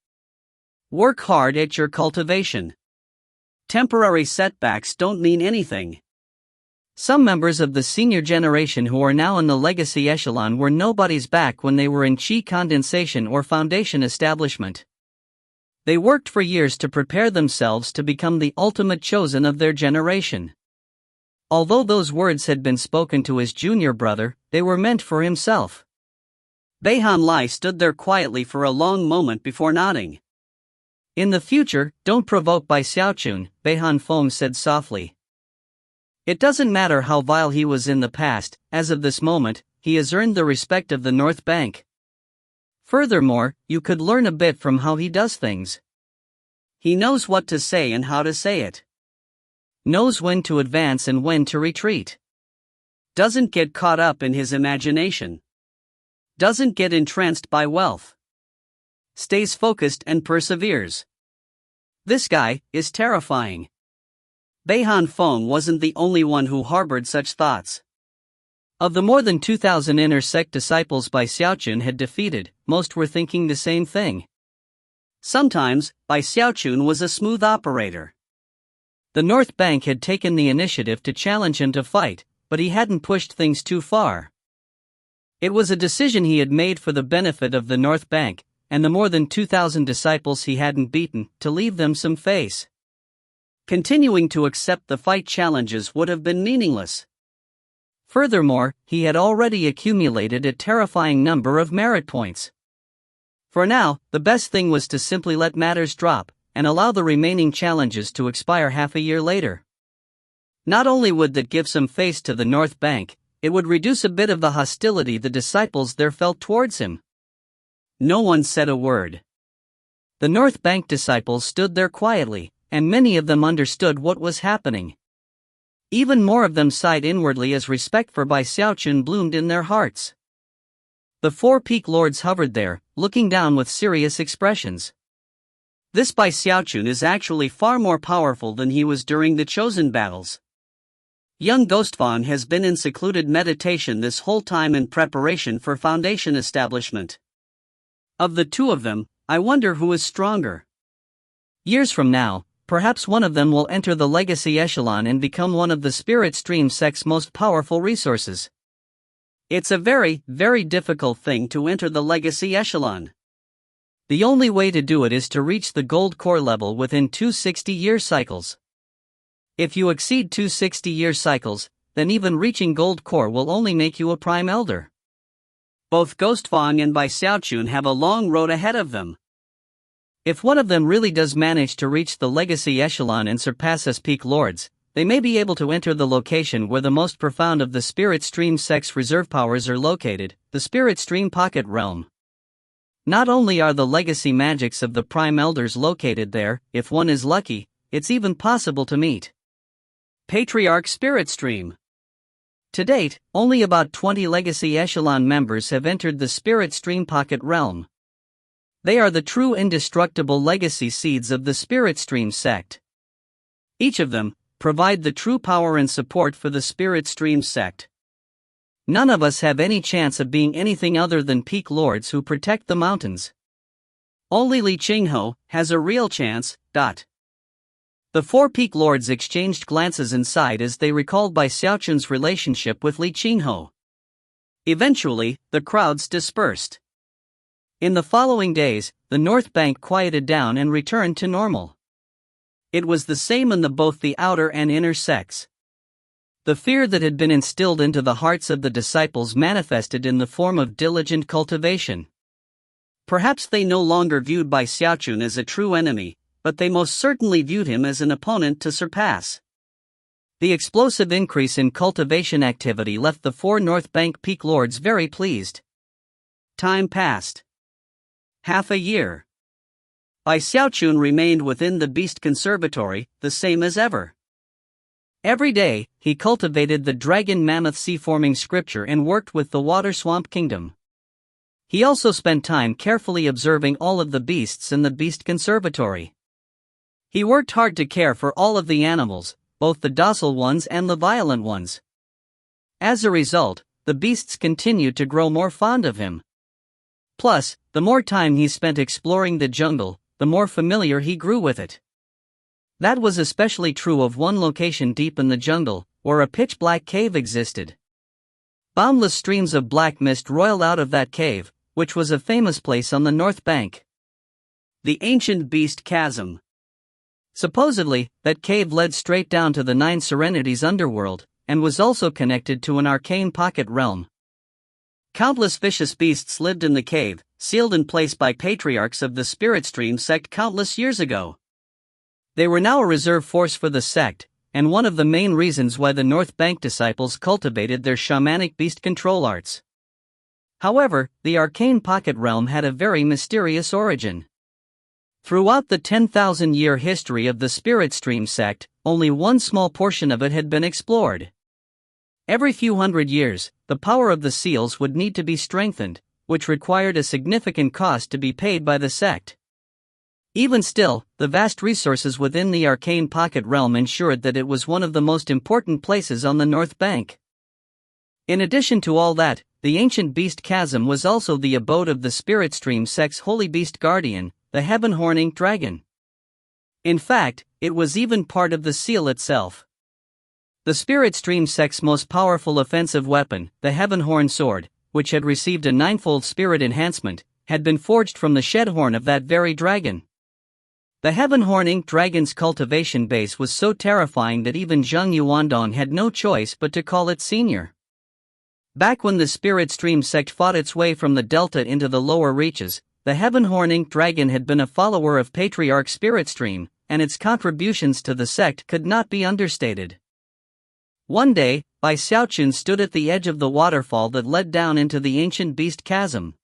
"Work hard at your cultivation. Temporary setbacks don't mean anything." Some members of the senior generation who are now in the legacy echelon were nobodies back when they were in qi condensation or foundation establishment. They worked for years to prepare themselves to become the ultimate chosen of their generation. Although those words had been spoken to his junior brother, they were meant for himself. Beihan Lai stood there quietly for a long moment before nodding. "In the future, don't provoke Bai Xiaochun," Beihan Fong said softly. "It doesn't matter how vile he was in the past, as of this moment, he has earned the respect of the North Bank. Furthermore, you could learn a bit from how he does things. He knows what to say and how to say it. Knows when to advance and when to retreat. Doesn't get caught up in his imagination. Doesn't get entranced by wealth. Stays focused and perseveres. This guy is terrifying." Beihan Fong wasn't the only one who harbored such thoughts. Of the more than 2,000 inner sect disciples Bai Xiaochun had defeated, most were thinking the same thing. Sometimes, Bai Xiaochun was a smooth operator. The North Bank had taken the initiative to challenge him to fight, but he hadn't pushed things too far. It was a decision he had made for the benefit of the North Bank, and the more than 2,000 disciples he hadn't beaten, to leave them some face. Continuing to accept the fight challenges would have been meaningless. Furthermore, he had already accumulated a terrifying number of merit points. For now, the best thing was to simply let matters drop, and allow the remaining challenges to expire half a year later. Not only would that give some face to the North Bank, it would reduce a bit of the hostility the disciples there felt towards him. No one said a word. The North Bank disciples stood there quietly, and many of them understood what was happening. Even more of them sighed inwardly as respect for Bai Xiaochun bloomed in their hearts. The 4 peak lords hovered there, looking down with serious expressions. This Bai Xiaochun is actually far more powerful than he was during the chosen battles. Young Ghostfang has been in secluded meditation this whole time in preparation for foundation establishment. Of the two of them, I wonder who is stronger. Years from now, perhaps one of them will enter the legacy echelon and become one of the spirit stream sect's most powerful resources. It's a very, very difficult thing to enter the legacy echelon. The only way to do it is to reach the gold core level within 2 60-year cycles. If you exceed 2 60-year cycles, then even reaching gold core will only make you a prime elder. Both Ghostfang and Xiaochun have a long road ahead of them. If one of them really does manage to reach the legacy echelon and surpass us peak lords, they may be able to enter the location where the most profound of the spirit stream sect's reserve powers are located, the spirit stream pocket realm. Not only are the legacy magics of the prime elders located there, if one is lucky, it's even possible to meet Patriarch Spirit Stream. To date, only about 20 legacy echelon members have entered the spirit stream pocket realm. They are the true indestructible legacy seeds of the spirit stream sect. Each of them provide the true power and support for the spirit stream sect. None of us have any chance of being anything other than peak lords who protect the mountains. Only Li Qingho has a real chance. The 4 peak lords exchanged glances and sighed as they recalled Xiaochun's relationship with Li Qingho. Eventually, the crowds dispersed. In the following days, the North Bank quieted down and returned to normal. It was the same in both the outer and inner sects. The fear that had been instilled into the hearts of the disciples manifested in the form of diligent cultivation. Perhaps they no longer viewed Xiaochun as a true enemy, but they most certainly viewed him as an opponent to surpass. The explosive increase in cultivation activity left the 4 North Bank peak lords very pleased. Time passed. Half a year. Xiaochun remained within the Beast Conservatory, the same as ever. Every day, he cultivated the Dragon Mammoth Sea-forming scripture and worked with the Water Swamp Kingdom. He also spent time carefully observing all of the beasts in the Beast Conservatory. He worked hard to care for all of the animals, both the docile ones and the violent ones. As a result, the beasts continued to grow more fond of him. Plus, the more time he spent exploring the jungle, the more familiar he grew with it. That was especially true of one location deep in the jungle, where a pitch-black cave existed. Boundless streams of black mist roiled out of that cave, which was a famous place on the North Bank. The Ancient Beast Chasm. Supposedly, that cave led straight down to the 9 Serenities underworld, and was also connected to an arcane pocket realm. Countless vicious beasts lived in the cave, sealed in place by patriarchs of the Spirit Stream sect countless years ago. They were now a reserve force for the sect, and one of the main reasons why the North Bank disciples cultivated their shamanic beast control arts. However, the arcane pocket realm had a very mysterious origin. Throughout the 10,000-year history of the Spirit Stream sect, only one small portion of it had been explored. Every few hundred years, the power of the seals would need to be strengthened, which required a significant cost to be paid by the sect. Even still, the vast resources within the arcane pocket realm ensured that it was one of the most important places on the North Bank. In addition to all that, the ancient beast chasm was also the abode of the Spirit Stream sect's holy beast guardian, the heaven-horning dragon. In fact, it was even part of the seal itself. The Spirit Stream sect's most powerful offensive weapon, the heaven-horn sword, which had received a 9-fold spirit enhancement, had been forged from the shed horn of that very dragon. The heaven-horning dragon's cultivation base was so terrifying that even Zhang Yuandong had no choice but to call it senior. Back when the Spirit Stream sect fought its way from the delta into the lower reaches, the heaven-horning dragon had been a follower of Patriarch Spirit Stream, and its contributions to the sect could not be understated. One day, Xiaochun stood at the edge of the waterfall that led down into the ancient beast chasm.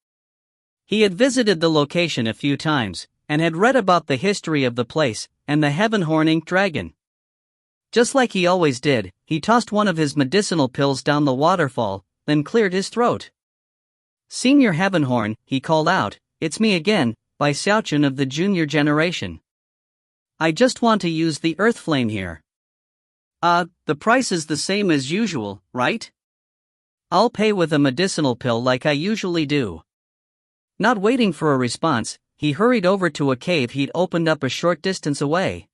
He had visited the location a few times, and had read about the history of the place, and the heaven-horning dragon. Just like he always did, he tossed one of his medicinal pills down the waterfall, then cleared his throat. "Senior Heavenhorn," he called out, "it's me again, Xiaochun of the junior generation. I just want to use the earth flame here." The price is the same as usual, right? I'll pay with a medicinal pill like I usually do. Not waiting for a response, he hurried over to a cave he'd opened up a short distance away.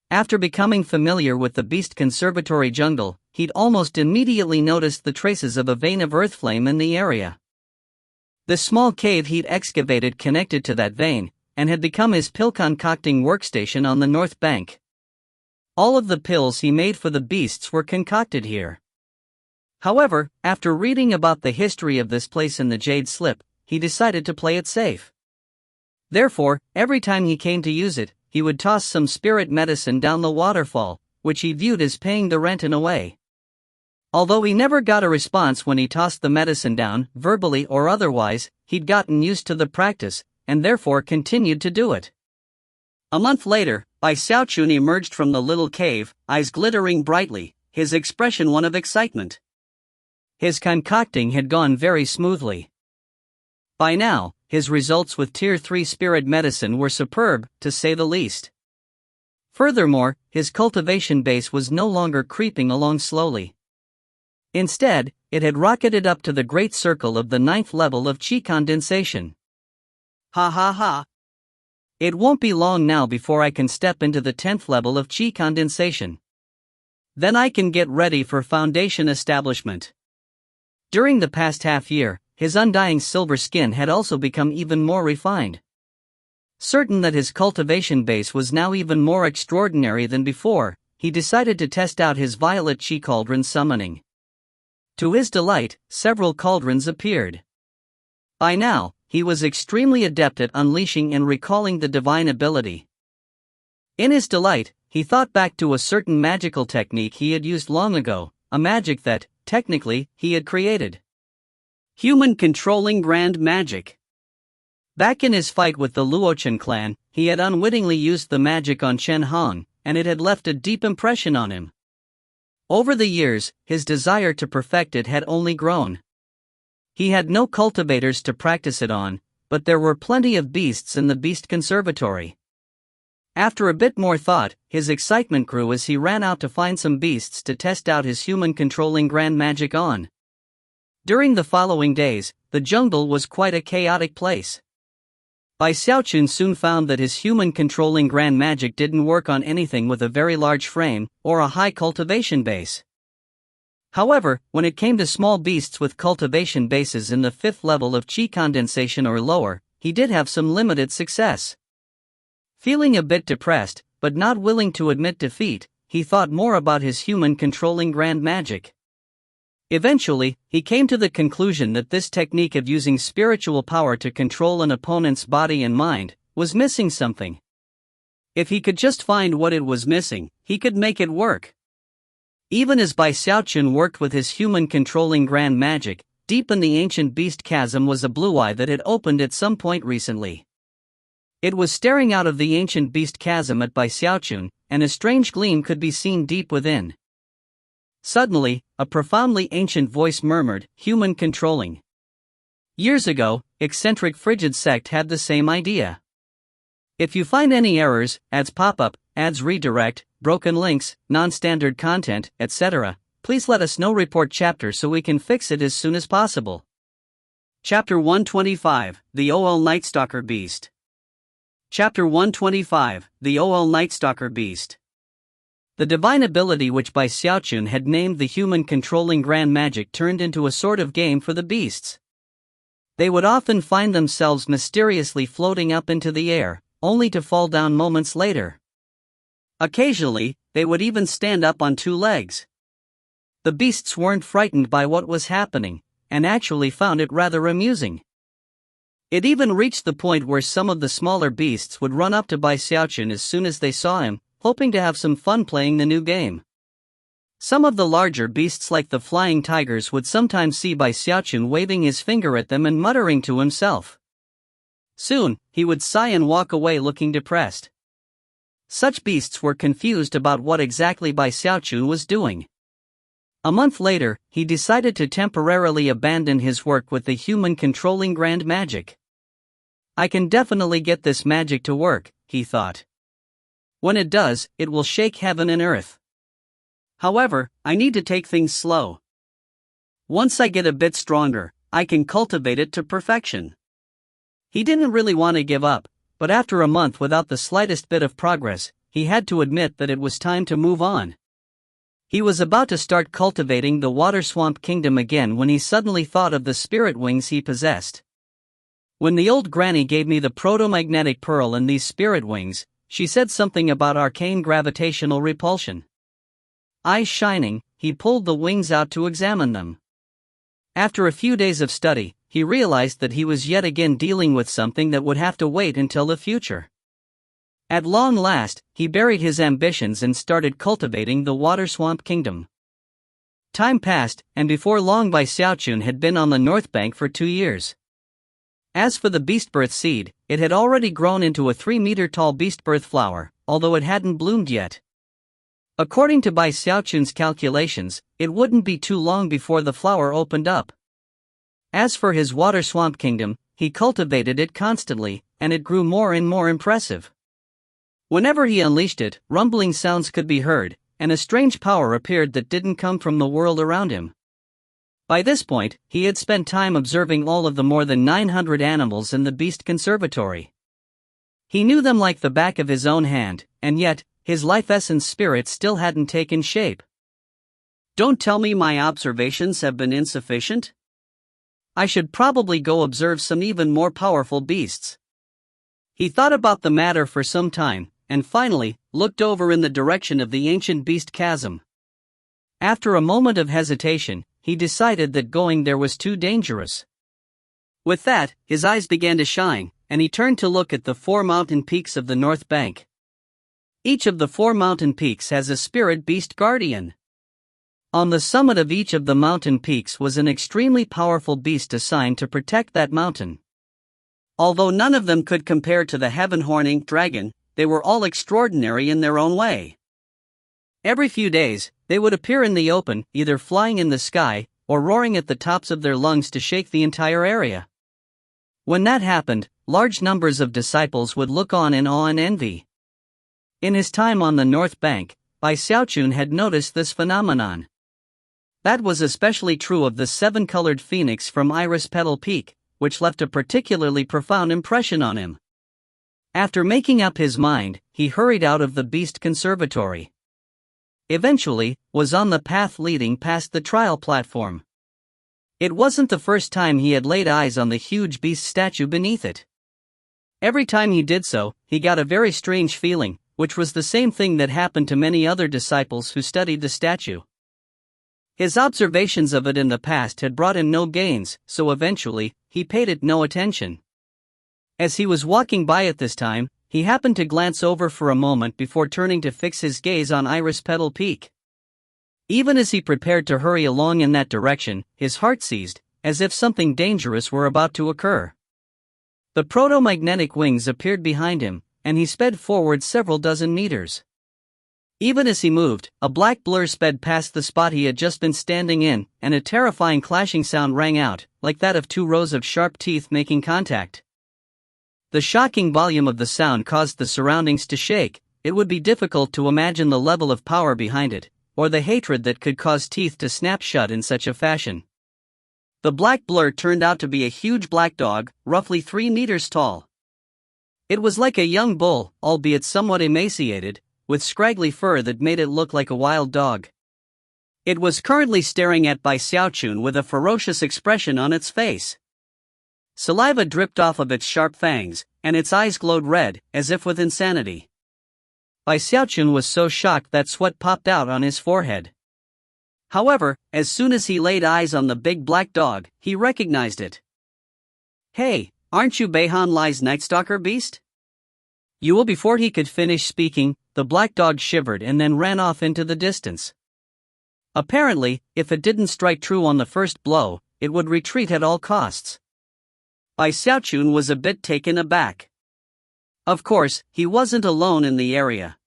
After becoming familiar with the beast conservatory jungle, he'd almost immediately noticed the traces of a vein of earth flame in the area. The small cave he'd excavated connected to that vein, and had become his pill concocting workstation on the north bank. All of the pills he made for the beasts were concocted here. However, after reading about the history of this place in the Jade Slip, he decided to play it safe. Therefore, every time he came to use it, he would toss some spirit medicine down the waterfall, which he viewed as paying the rent in a way. Although he never got a response when he tossed the medicine down, verbally or otherwise, he'd gotten used to the practice, and therefore continued to do it. A month later, Xiaochun emerged from the little cave, eyes glittering brightly, his expression one of excitement. His concocting had gone very smoothly. By now, his results with Tier 3 spirit medicine were superb, to say the least. Furthermore, his cultivation base was no longer creeping along slowly. Instead, it had rocketed up to the great circle of the 9th level of Qi condensation. Ha ha ha. It won't be long now before I can step into the 10th level of Qi condensation. Then I can get ready for foundation establishment. During the past half year, his undying silver skin had also become even more refined. Certain that his cultivation base was now even more extraordinary than before, he decided to test out his violet Qi cauldron summoning. To his delight, several cauldrons appeared. By now, he was extremely adept at unleashing and recalling the divine ability. In his delight, he thought back to a certain magical technique he had used long ago, a magic that, technically, he had created. Human controlling grand magic. Back in his fight with the Luochen clan, he had unwittingly used the magic on Chen Hong, and it had left a deep impression on him. Over the years, his desire to perfect it had only grown. He had no cultivators to practice it on, but there were plenty of beasts in the beast conservatory. After a bit more thought, his excitement grew as he ran out to find some beasts to test out his human-controlling grand magic on. During the following days, the jungle was quite a chaotic place. Xiaochun soon found that his human-controlling grand magic didn't work on anything with a very large frame or a high cultivation base. However, when it came to small beasts with cultivation bases in the 5th level of Qi condensation or lower, he did have some limited success. Feeling a bit depressed, but not willing to admit defeat, he thought more about his human-controlling grand magic. Eventually, he came to the conclusion that this technique of using spiritual power to control an opponent's body and mind was missing something. If he could just find what it was missing, he could make it work. Even as Xiaochun worked with his human-controlling grand magic, deep in the ancient beast chasm was a blue eye that had opened at some point recently. It was staring out of the ancient beast chasm at Xiaochun, and a strange gleam could be seen deep within. Suddenly, a profoundly ancient voice murmured, "Human controlling." Years ago, eccentric frigid sect had the same idea. If you find any errors, ads pop up, ads redirect, broken links, non-standard content, etc., please let us know. Report chapter so we can fix it as soon as possible. Chapter 125, The OL Nightstalker Beast. Chapter 125, The OL Nightstalker Beast. The divine ability which Xiaochun had named the human-controlling grand magic turned into a sort of game for the beasts. They would often find themselves mysteriously floating up into the air, only to fall down moments later. Occasionally, they would even stand up on two legs. The beasts weren't frightened by what was happening, and actually found it rather amusing. It even reached the point where some of the smaller beasts would run up to Xiaochun as soon as they saw him, hoping to have some fun playing the new game. Some of the larger beasts like the flying tigers would sometimes see Xiaochun waving his finger at them and muttering to himself. Soon, he would sigh and walk away looking depressed. Such beasts were confused about what exactly Xiaochun was doing. A month later, he decided to temporarily abandon his work with the human-controlling grand magic. I can definitely get this magic to work, he thought. When it does, it will shake heaven and earth. However, I need to take things slow. Once I get a bit stronger, I can cultivate it to perfection. He didn't really want to give up, but after a month without the slightest bit of progress, he had to admit that it was time to move on. He was about to start cultivating the Water Swamp Kingdom again when he suddenly thought of the spirit wings he possessed. When the old granny gave me the proto-magnetic pearl and these spirit wings, she said something about arcane gravitational repulsion. Eyes shining, he pulled the wings out to examine them. After a few days of study, he realized that he was yet again dealing with something that would have to wait until the future. At long last, he buried his ambitions and started cultivating the Water Swamp Kingdom. Time passed, and before long Xiaochun had been on the North Bank for 2 years. As for the beastbirth seed, it had already grown into a 3-meter-tall beastbirth flower, although it hadn't bloomed yet. According to Xiaochun's calculations, it wouldn't be too long before the flower opened up. As for his Water Swamp Kingdom, he cultivated it constantly, and it grew more and more impressive. Whenever he unleashed it, rumbling sounds could be heard, and a strange power appeared that didn't come from the world around him. By this point, he had spent time observing all of the more than 900 animals in the Beast Conservatory. He knew them like the back of his own hand, and yet, his life essence spirit still hadn't taken shape. Don't tell me my observations have been insufficient? I should probably go observe some even more powerful beasts. He thought about the matter for some time, and finally, looked over in the direction of the ancient beast chasm. After a moment of hesitation, he decided that going there was too dangerous. With that, his eyes began to shine, and he turned to look at the 4 mountain peaks of the North Bank. Each of the 4 mountain peaks has a spirit beast guardian. On the summit of each of the mountain peaks was an extremely powerful beast assigned to protect that mountain. Although none of them could compare to the heaven-horning dragon, they were all extraordinary in their own way. Every few days, they would appear in the open, either flying in the sky, or roaring at the tops of their lungs to shake the entire area. When that happened, large numbers of disciples would look on in awe and envy. In his time on the North Bank, Xiaochun had noticed this phenomenon. That was especially true of the 7-colored phoenix from Iris Petal Peak, which left a particularly profound impression on him. After making up his mind, he hurried out of the Beast Conservatory. Eventually, was on the path leading past the trial platform. It wasn't the first time he had laid eyes on the huge beast statue beneath it. Every time he did so, he got a very strange feeling, which was the same thing that happened to many other disciples who studied the statue. His observations of it in the past had brought him no gains, so eventually, he paid it no attention. As he was walking by at this time, he happened to glance over for a moment before turning to fix his gaze on Iris Petal Peak. Even as he prepared to hurry along in that direction, his heart seized, as if something dangerous were about to occur. The proto-magnetic wings appeared behind him, and he sped forward several dozen meters. Even as he moved, a black blur sped past the spot he had just been standing in, and a terrifying clashing sound rang out, like that of 2 rows of sharp teeth making contact. The shocking volume of the sound caused the surroundings to shake. It would be difficult to imagine the level of power behind it, or the hatred that could cause teeth to snap shut in such a fashion. The black blur turned out to be a huge black dog, roughly 3 meters tall. It was like a young bull, albeit somewhat emaciated, with scraggly fur that made it look like a wild dog. It was currently staring at Xiaochun with a ferocious expression on its face. Saliva dripped off of its sharp fangs, and its eyes glowed red, as if with insanity. Xiaochun was so shocked that sweat popped out on his forehead. However, as soon as he laid eyes on the big black dog, he recognized it. "Hey, aren't you Beihan Lai's Nightstalker beast?" Before he could finish speaking, the black dog shivered and then ran off into the distance. Apparently, if it didn't strike true on the first blow, it would retreat at all costs. Xiaochun was a bit taken aback. Of course, he wasn't alone in the area.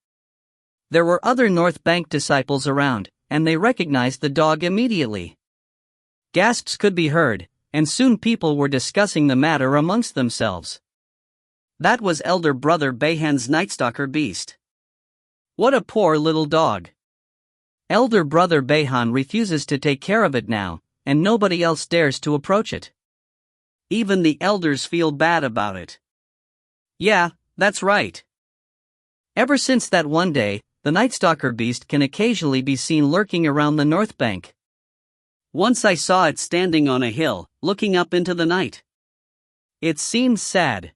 There were other North Bank disciples around, and they recognized the dog immediately. Gasps could be heard, and soon people were discussing the matter amongst themselves. That was elder brother Beihan's Nightstalker beast. What a poor little dog. Elder brother Beihan refuses to take care of it now, and nobody else dares to approach it. Even the elders feel bad about it. Yeah, that's right. Ever since that one day, the Night Stalker beast can occasionally be seen lurking around the north bank. Once I saw it standing on a hill, looking up into the night. It seemed sad.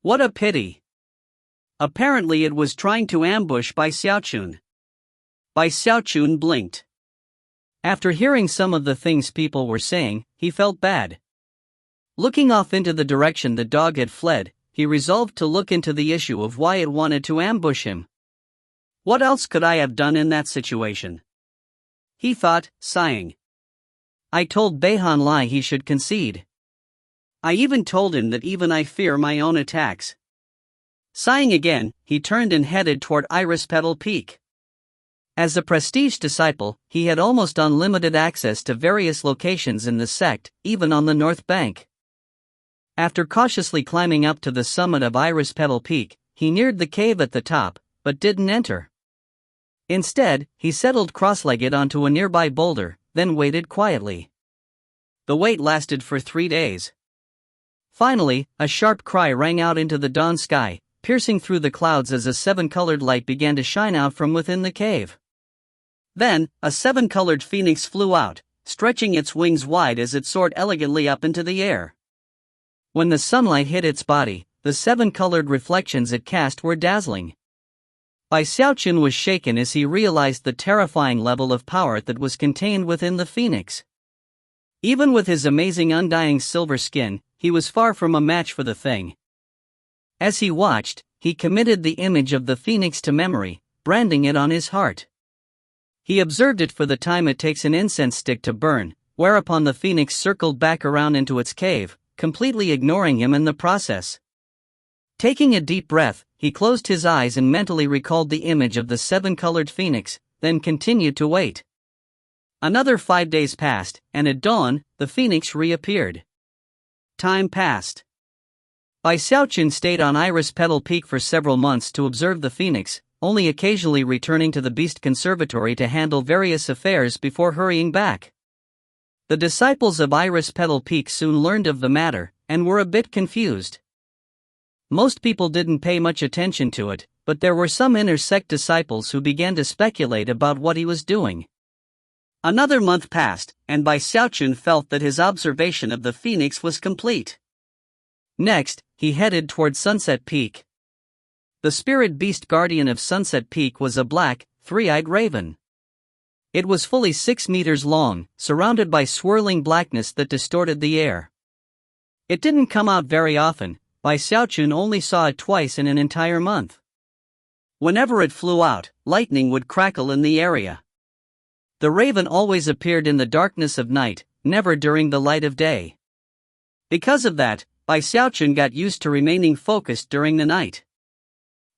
What a pity. Apparently it was trying to ambush Bai Xiaochun. Bai Xiaochun blinked. After hearing some of the things people were saying, he felt bad. Looking off into the direction the dog had fled, he resolved to look into the issue of why it wanted to ambush him. What else could I have done in that situation? He thought, sighing. I told Beihan Lai he should concede. I even told him that even I fear my own attacks. Sighing again, he turned and headed toward Iris Petal Peak. As a prestige disciple, he had almost unlimited access to various locations in the sect, even on the north bank. After cautiously climbing up to the summit of Iris Petal Peak, he neared the cave at the top, but didn't enter. Instead, he settled cross-legged onto a nearby boulder, then waited quietly. The wait lasted for 3 days. Finally, a sharp cry rang out into the dawn sky, piercing through the clouds as a 7-colored light began to shine out from within the cave. Then, a 7-colored phoenix flew out, stretching its wings wide as it soared elegantly up into the air. When the sunlight hit its body, the 7-colored reflections it cast were dazzling. Bai Xiaochun was shaken as he realized the terrifying level of power that was contained within the phoenix. Even with his amazing undying silver skin, he was far from a match for the thing. As he watched, he committed the image of the phoenix to memory, branding it on his heart. He observed it for the time it takes an incense stick to burn, whereupon the phoenix circled back around into its cave, completely ignoring him in the process. Taking a deep breath, he closed his eyes and mentally recalled the image of the 7-colored phoenix, then continued to wait. Another 5 days passed, and at dawn, the phoenix reappeared. Time passed. Bai Xiaochun stayed on Iris Petal Peak for several months to observe the phoenix, only occasionally returning to the Beast Conservatory to handle various affairs before hurrying back. The disciples of Iris Petal Peak soon learned of the matter, and were a bit confused. Most people didn't pay much attention to it, but there were some inner sect disciples who began to speculate about what he was doing. Another month passed, and Bai Xiaochun felt that his observation of the phoenix was complete. Next, he headed toward Sunset Peak. The spirit beast guardian of Sunset Peak was a black, 3-eyed raven. It was fully 6 meters long, surrounded by swirling blackness that distorted the air. It didn't come out very often. Bai Xiaochun only saw it twice in an entire month. Whenever it flew out, lightning would crackle in the area. The raven always appeared in the darkness of night, never during the light of day. Because of that, Bai Xiaochun got used to remaining focused during the night.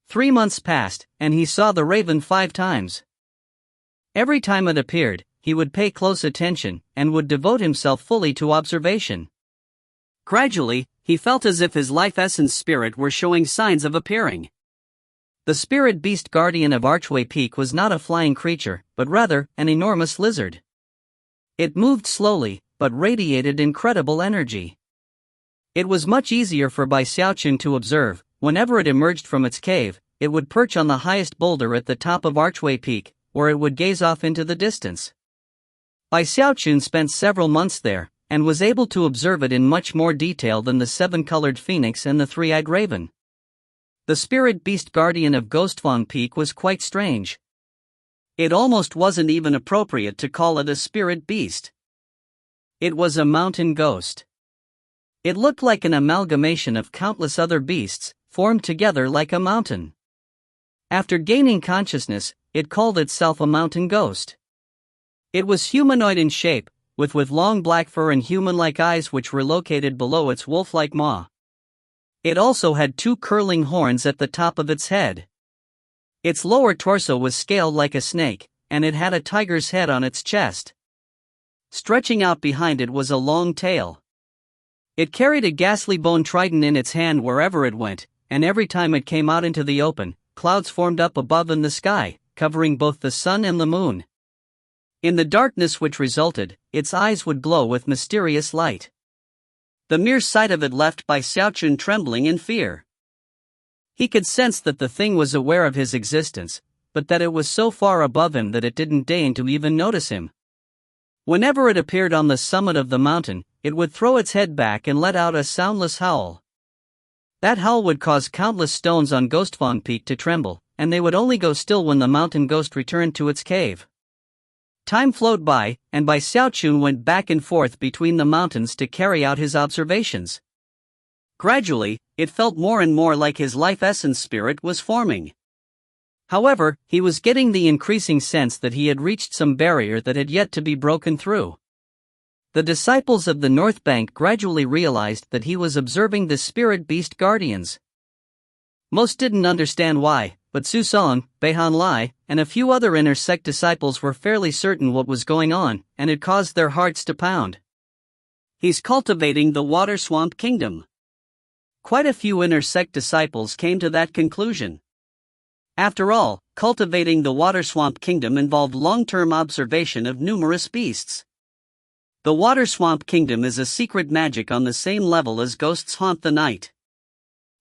3 months passed, and he saw the raven 5 times. Every time it appeared, he would pay close attention, and would devote himself fully to observation. Gradually, he felt as if his life essence spirit were showing signs of appearing. The spirit beast guardian of Archway Peak was not a flying creature, but rather an enormous lizard. It moved slowly, but radiated incredible energy. It was much easier for Bai Xiaochun to observe. Whenever it emerged from its cave, it would perch on the highest boulder at the top of Archway Peak, where it would gaze off into the distance. Bai Xiaochun spent several months there, and was able to observe it in much more detail than the 7-colored phoenix and the 3-eyed raven. The spirit beast guardian of Ghostfang Peak was quite strange. It almost wasn't even appropriate to call it a spirit beast. It was a mountain ghost. It looked like an amalgamation of countless other beasts, formed together like a mountain. After gaining consciousness, it called itself a mountain ghost. It was humanoid in shape, with long black fur and human-like eyes which were located below its wolf-like maw. It also had 2 curling horns at the top of its head. Its lower torso was scaled like a snake, and it had a tiger's head on its chest. Stretching out behind it was a long tail. It carried a ghastly bone trident in its hand wherever it went, and every time it came out into the open, clouds formed up above in the sky, covering both the sun and the moon, In the darkness which resulted, its eyes would glow with mysterious light. The mere sight of it left Bai Xiaochun trembling in fear. He could sense that the thing was aware of his existence, but that it was so far above him that it didn't deign to even notice him. Whenever it appeared on the summit of the mountain, it would throw its head back and let out a soundless howl. That howl would cause countless stones on Ghostfang Peak to tremble, and they would only go still when the mountain ghost returned to its cave. Time flowed by, and Bai Xiaochun went back and forth between the mountains to carry out his observations. Gradually, it felt more and more like his life essence spirit was forming. However, he was getting the increasing sense that he had reached some barrier that had yet to be broken through. The disciples of the North Bank gradually realized that he was observing the spirit beast guardians. Most didn't understand why, but Su Song, Beihan Lai, and a few other inner sect disciples were fairly certain what was going on, and it caused their hearts to pound. He's cultivating the Water Swamp Kingdom. Quite a few inner sect disciples came to that conclusion. After all, cultivating the Water Swamp Kingdom involved long-term observation of numerous beasts. The Water Swamp Kingdom is a secret magic on the same level as ghosts haunt the night.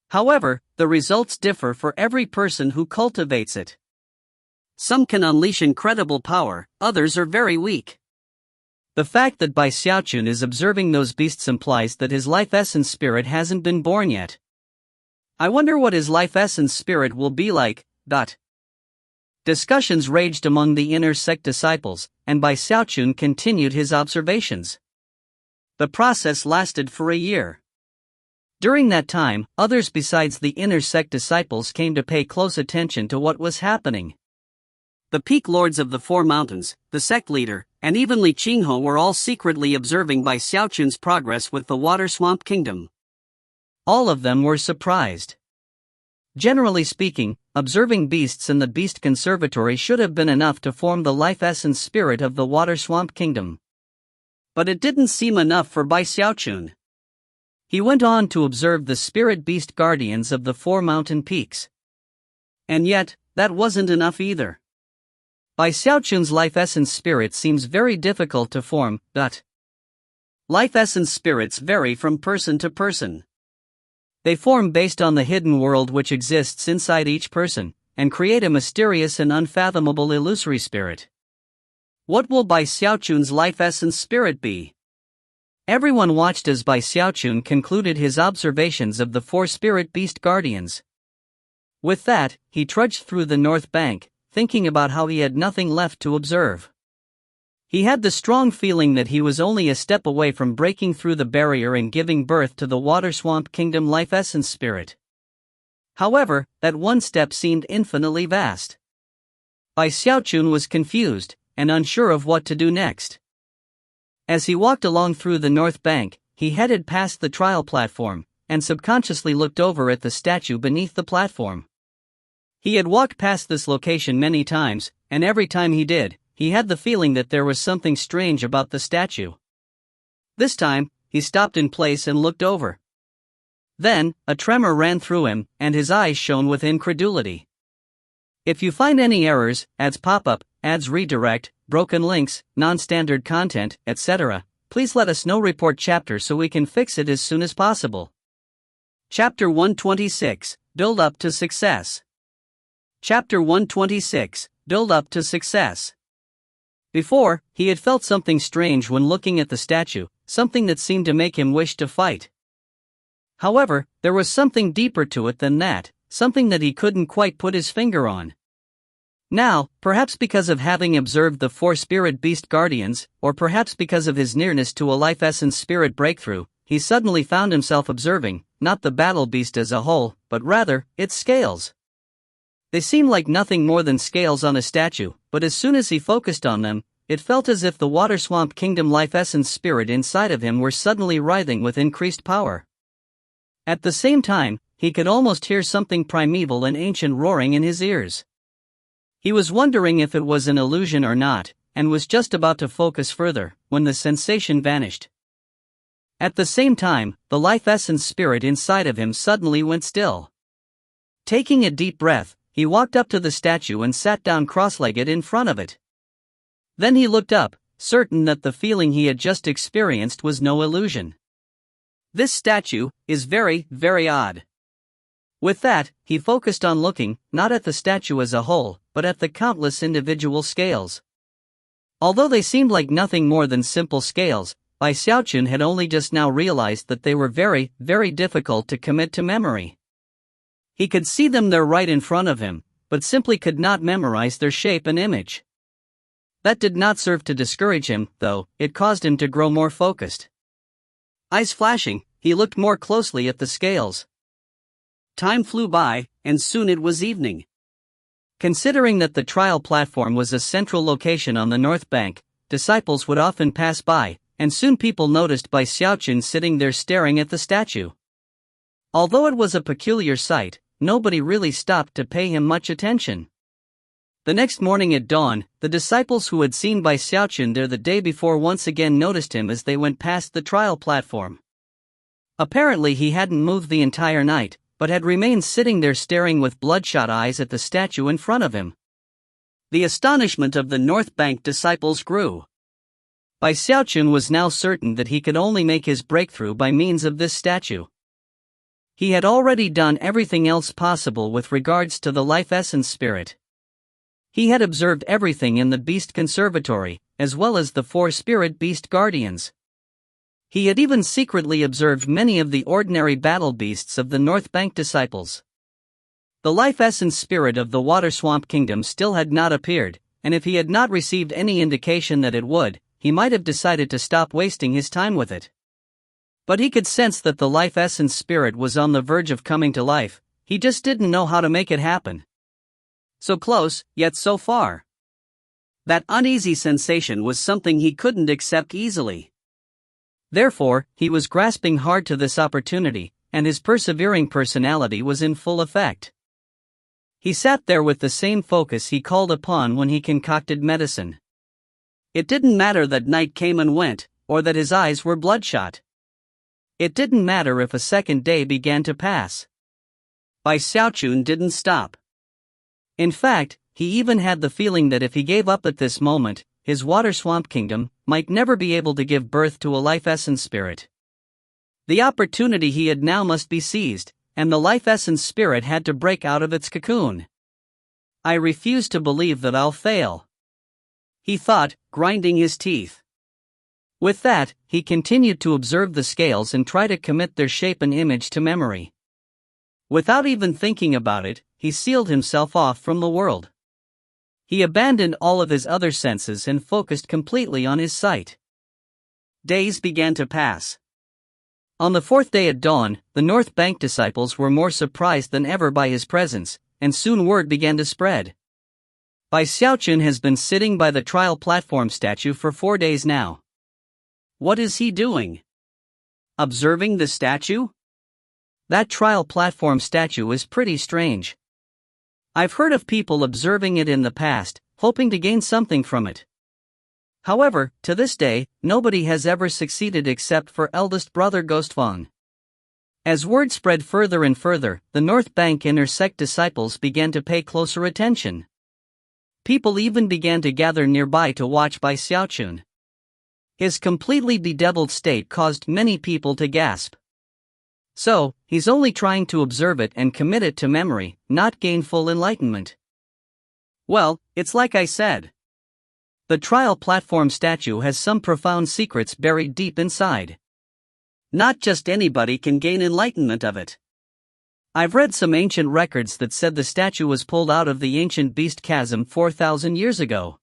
However, the results differ for every person who cultivates it. Some can unleash incredible power, others are very weak. The fact that Bai Xiaochun is observing those beasts implies that his life essence spirit hasn't been born yet. I wonder what his life essence spirit will be like. Discussions raged among the inner sect disciples, and Bai Xiaochun continued his observations. The process lasted for a year. During that time, others besides the inner sect disciples came to pay close attention to what was happening. The peak lords of the Four Mountains, the sect leader, and even Li Qinghe were all secretly observing Bai Xiaochun's progress with the Water Swamp Kingdom. All of them were surprised. Generally speaking, observing beasts in the Beast Conservatory should have been enough to form the life essence spirit of the Water Swamp Kingdom. But it didn't seem enough for Bai Xiaochun. He went on to observe the spirit beast guardians of the Four Mountain Peaks. And yet, that wasn't enough either. Bai Xiaochun's life essence spirit seems very difficult to form. Life essence spirits vary from person to person. They form based on the hidden world which exists inside each person, and create a mysterious and unfathomable illusory spirit. What will Bai Xiaochun's life essence spirit be? Everyone watched as Bai Xiaochun concluded his observations of the four spirit beast guardians. With that, he trudged through the North Bank, thinking about how he had nothing left to observe. He had the strong feeling that he was only a step away from breaking through the barrier and giving birth to the Water Swamp Kingdom life essence spirit. However, that one step seemed infinitely vast. Bai Xiaochun was confused, and unsure of what to do next. As he walked along through the North Bank, he headed past the trial platform, and subconsciously looked over at the statue beneath the platform. He had walked past this location many times, and every time he did, he had the feeling that there was something strange about the statue. This time, he stopped in place and looked over. Then, a tremor ran through him, and his eyes shone with incredulity. If you find any errors, ads pop up, ads redirect, broken links, non-standard content, etc., please let us know. Report chapter so we can fix it as soon as possible. Chapter 126, Build Up to Success. Chapter 126, Build Up to Success. Before, he had felt something strange when looking at the statue, something that seemed to make him wish to fight. However, there was something deeper to it than that, something that he couldn't quite put his finger on. Now, perhaps because of having observed the four spirit beast guardians, or perhaps because of his nearness to a life essence spirit breakthrough, he suddenly found himself observing, not the battle beast as a whole, but rather, its scales. They seemed like nothing more than scales on a statue, but as soon as he focused on them, it felt as if the Water Swamp Kingdom life essence spirit inside of him were suddenly writhing with increased power. At the same time, he could almost hear something primeval and ancient roaring in his ears. He was wondering if it was an illusion or not, and was just about to focus further, when the sensation vanished. At the same time, the life essence spirit inside of him suddenly went still. Taking a deep breath, he walked up to the statue and sat down cross-legged in front of it. Then he looked up, certain that the feeling he had just experienced was no illusion. This statue is very, very odd. With that, he focused on looking, not at the statue as a whole, but at the countless individual scales. Although they seemed like nothing more than simple scales, Xiaochun had only just now realized that they were very, very difficult to commit to memory. He could see them there right in front of him, but simply could not memorize their shape and image. That did not serve to discourage him, though. It caused him to grow more focused. Eyes flashing, he looked more closely at the scales. Time flew by, and soon it was evening. Considering that the trial platform was a central location on the north bank, disciples would often pass by, and soon people noticed Xiaochun sitting there staring at the statue. Although it was a peculiar sight, nobody really stopped to pay him much attention. The next morning at dawn, the disciples who had seen Xiaochun there the day before once again noticed him as they went past the trial platform. Apparently he hadn't moved the entire night, but had remained sitting there staring with bloodshot eyes at the statue in front of him. The astonishment of the North Bank disciples grew. Xiaochun was now certain that he could only make his breakthrough by means of this statue. He had already done everything else possible with regards to the life essence spirit. He had observed everything in the beast conservatory, as well as the 4 spirit beast guardians. He had even secretly observed many of the ordinary battle beasts of the North Bank disciples. The life essence spirit of the Water Swamp Kingdom still had not appeared, and if he had not received any indication that it would, he might have decided to stop wasting his time with it. But he could sense that the life essence spirit was on the verge of coming to life. He just didn't know how to make it happen. So close, yet so far. That uneasy sensation was something he couldn't accept easily. Therefore, he was grasping hard to this opportunity, and his persevering personality was in full effect. He sat there with the same focus he called upon when he concocted medicine. It didn't matter that night came and went, or that his eyes were bloodshot. It didn't matter if a second day began to pass. Xiaochun didn't stop. In fact, he even had the feeling that if he gave up at this moment, his Water Swamp Kingdom might never be able to give birth to a life essence spirit. The opportunity he had now must be seized, and the life essence spirit had to break out of its cocoon. I refuse to believe that I'll fail, he thought, grinding his teeth. With that, he continued to observe the scales and try to commit their shape and image to memory. Without even thinking about it, he sealed himself off from the world. He abandoned all of his other senses and focused completely on his sight. Days began to pass. On the 4th day at dawn, the North Bank disciples were more surprised than ever by his presence, and soon word began to spread. Xiaochun has been sitting by the trial platform statue for 4 days now. What is he doing? Observing the statue? That trial platform statue is pretty strange. I've heard of people observing it in the past, hoping to gain something from it. However, to this day, nobody has ever succeeded except for eldest brother Ghostfang. As word spread further and further, the North Bank inner sect disciples began to pay closer attention. People even began to gather nearby to watch Xiaochun. His completely bedeviled state caused many people to gasp. So, he's only trying to observe it and commit it to memory, not gain full enlightenment. Well, it's like I said. The trial platform statue has some profound secrets buried deep inside. Not just anybody can gain enlightenment of it. I've read some ancient records that said the statue was pulled out of the ancient beast chasm 4,000 years ago.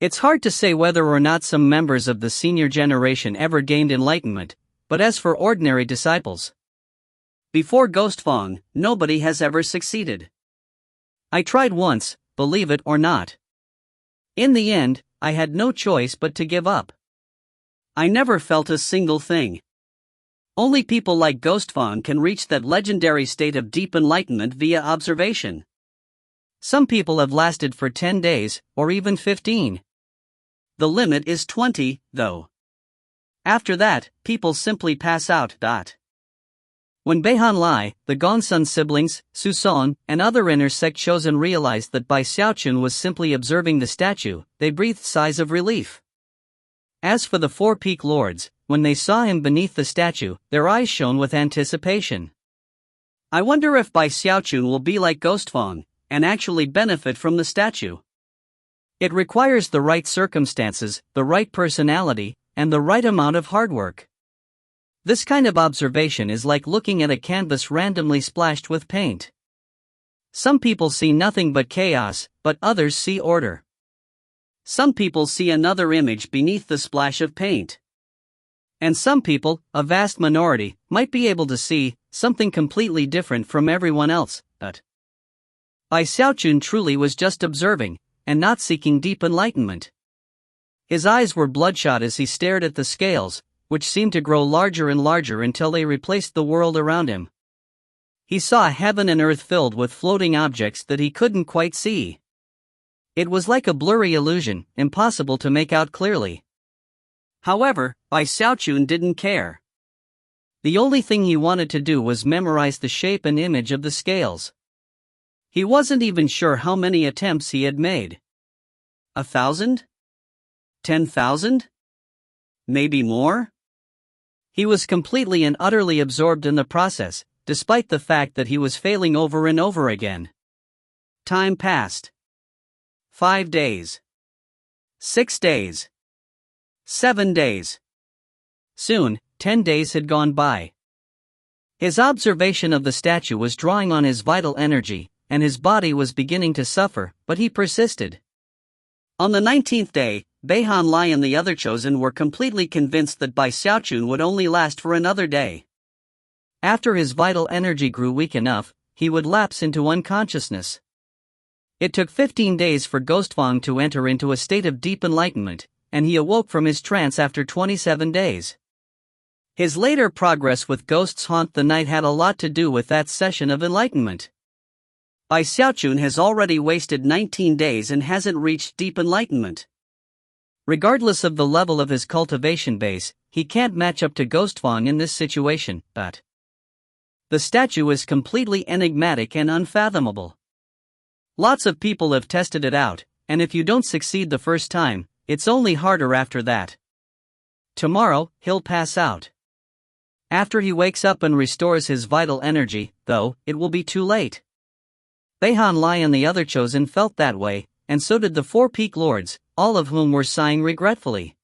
It's hard to say whether or not some members of the senior generation ever gained enlightenment, but as for ordinary disciples, before Ghostfang, nobody has ever succeeded. I tried once, believe it or not. In the end, I had no choice but to give up. I never felt a single thing. Only people like Ghostfang can reach that legendary state of deep enlightenment via observation. Some people have lasted for 10 days, or even 15. The limit is 20, though. After that, people simply pass out. When Beihan Lai, the Gongsun siblings, Suson, and other inner sect chosen realized that Bai Xiaochun was simply observing the statue, they breathed sighs of relief. As for the four peak lords, when they saw him beneath the statue, their eyes shone with anticipation. I wonder if Bai Xiaochun will be like Ghostfang, and actually benefit from the statue. It requires the right circumstances, the right personality, and the right amount of hard work. This kind of observation is like looking at a canvas randomly splashed with paint. Some people see nothing but chaos, but others see order. Some people see another image beneath the splash of paint. And some people, a vast minority, might be able to see something completely different from everyone else, but Bai Xiaochun truly was just observing, and not seeking deep enlightenment. His eyes were bloodshot as he stared at the scales, which seemed to grow larger and larger until they replaced the world around him. He saw heaven and earth filled with floating objects that he couldn't quite see. It was like a blurry illusion, impossible to make out clearly. However, Bai Xiaochun didn't care. The only thing he wanted to do was memorize the shape and image of the scales. He wasn't even sure how many attempts he had made. 1,000? 10,000? Maybe more? He was completely and utterly absorbed in the process, despite the fact that he was failing over and over again. Time passed. 5 days. 6 days. 7 days. Soon, 10 days had gone by. His observation of the statue was drawing on his vital energy, and his body was beginning to suffer, but he persisted. On the 19th day, Beihan Lai and the other chosen were completely convinced that Bai Xiaochun would only last for another day. After his vital energy grew weak enough, he would lapse into unconsciousness. It took 15 days for Ghostfang to enter into a state of deep enlightenment, and he awoke from his trance after 27 days. His later progress with Ghosts Haunt the Night had a lot to do with that session of enlightenment. Bai Xiaochun has already wasted 19 days and hasn't reached deep enlightenment. Regardless of the level of his cultivation base, he can't match up to Ghostfang in this situation, but the statue is completely enigmatic and unfathomable. Lots of people have tested it out, and if you don't succeed the first time, it's only harder after that. Tomorrow, he'll pass out. After he wakes up and restores his vital energy, though, it will be too late. Beihan Lai and the other chosen felt that way, and so did the four peak lords, all of whom were sighing regretfully.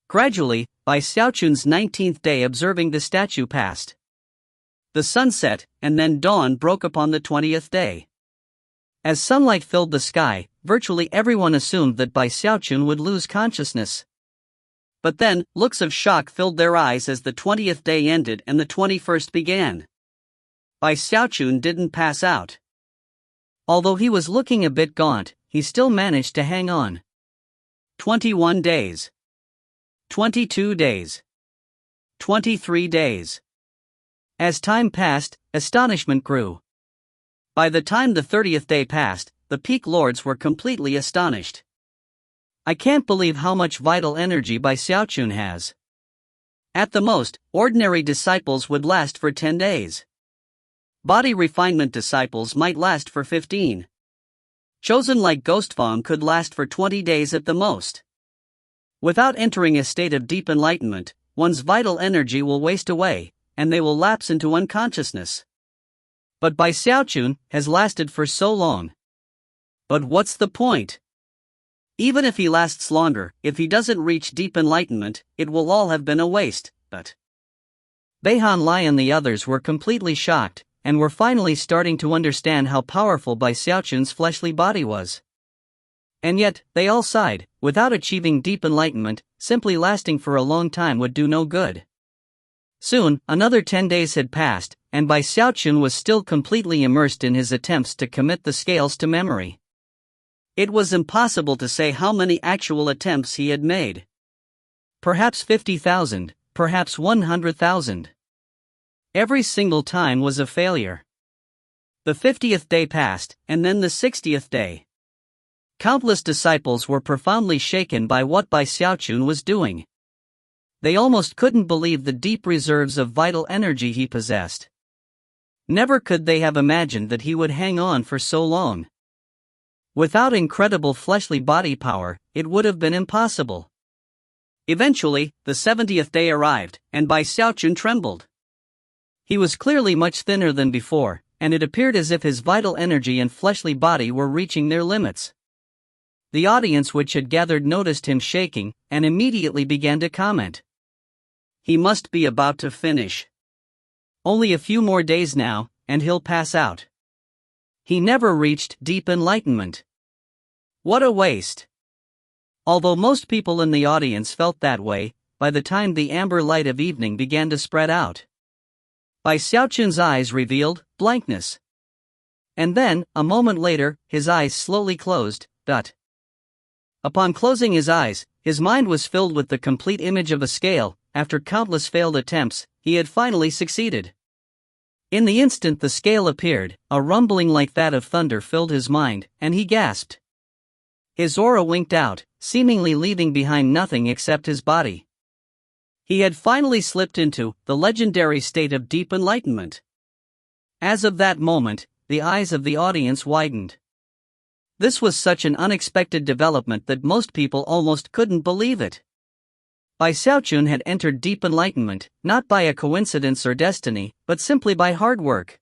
Gradually, Bai Xiaochun's 19th day observing the statue passed. The sun set, and then dawn broke upon the 20th day. As sunlight filled the sky, virtually everyone assumed that Bai Xiaochun would lose consciousness. But then, looks of shock filled their eyes as the 20th day ended and the 21st began. Bai Xiaochun didn't pass out. Although he was looking a bit gaunt, he still managed to hang on. 21 days. 22 days. 23 days. As time passed, astonishment grew. By the time the 30th day passed, the peak lords were completely astonished. I can't believe how much vital energy Bai Xiaochun has. At the most, ordinary disciples would last for 10 days. Body refinement disciples might last for 15. Chosen like Ghostfang could last for 20 days at the most. Without entering a state of deep enlightenment, one's vital energy will waste away, and they will lapse into unconsciousness. But Bai Xiaochun has lasted for so long. But what's the point? Even if he lasts longer, if he doesn't reach deep enlightenment, it will all have been a waste, but Beihan Lai and the others were completely shocked, and were finally starting to understand how powerful Bai Xiaochun's fleshly body was. And yet, they all sighed, without achieving deep enlightenment, simply lasting for a long time would do no good. Soon, another 10 days had passed, and Bai Xiaochun was still completely immersed in his attempts to commit the scales to memory. It was impossible to say how many actual attempts he had made. Perhaps 50,000, perhaps 100,000. Every single time was a failure. The 50th day passed, and then the 60th day. Countless disciples were profoundly shaken by what Bai Xiaochun was doing. They almost couldn't believe the deep reserves of vital energy he possessed. Never could they have imagined that he would hang on for so long. Without incredible fleshly body power, it would have been impossible. Eventually, the 70th day arrived, and Bai Xiaochun trembled. He was clearly much thinner than before, and it appeared as if his vital energy and fleshly body were reaching their limits. The audience which had gathered noticed him shaking, and immediately began to comment. He must be about to finish. Only a few more days now, and he'll pass out. He never reached deep enlightenment. What a waste! Although most people in the audience felt that way, by the time the amber light of evening began to spread out, Bai Xiaochun's eyes revealed blankness. And then, a moment later, his eyes slowly closed. Upon closing his eyes, his mind was filled with the complete image of a scale. After countless failed attempts, he had finally succeeded. In the instant the scale appeared, a rumbling like that of thunder filled his mind, and he gasped. His aura winked out, seemingly leaving behind nothing except his body. He had finally slipped into the legendary state of deep enlightenment. As of that moment, the eyes of the audience widened. This was such an unexpected development that most people almost couldn't believe it. Bai Xiaochun had entered deep enlightenment, not by a coincidence or destiny, but simply by hard work.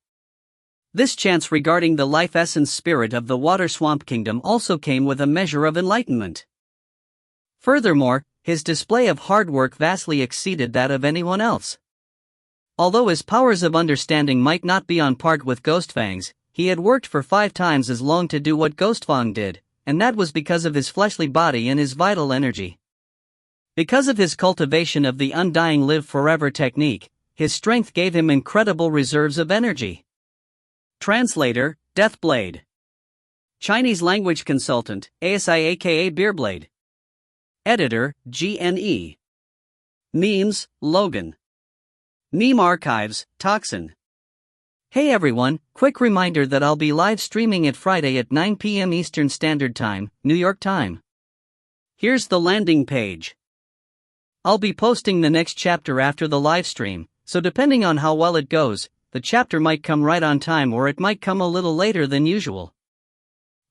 This chance regarding the life essence spirit of the water swamp kingdom also came with a measure of enlightenment. Furthermore, his display of hard work vastly exceeded that of anyone else. Although his powers of understanding might not be on par with Ghostfang's, he had worked for 5 times as long to do what Ghostfang did, and that was because of his fleshly body and his vital energy. Because of his cultivation of the undying live forever technique, his strength gave him incredible reserves of energy. Translator, Deathblade. Chinese language consultant, ASI aka Beerblade. Editor, GNE. Memes, Logan. Meme Archives, Toxin. Hey everyone, quick reminder that I'll be live streaming at Friday at 9 p.m. Eastern Standard Time, New York time. Here's the landing page. I'll be posting the next chapter after the live stream, so depending on how well it goes, the chapter might come right on time or it might come a little later than usual.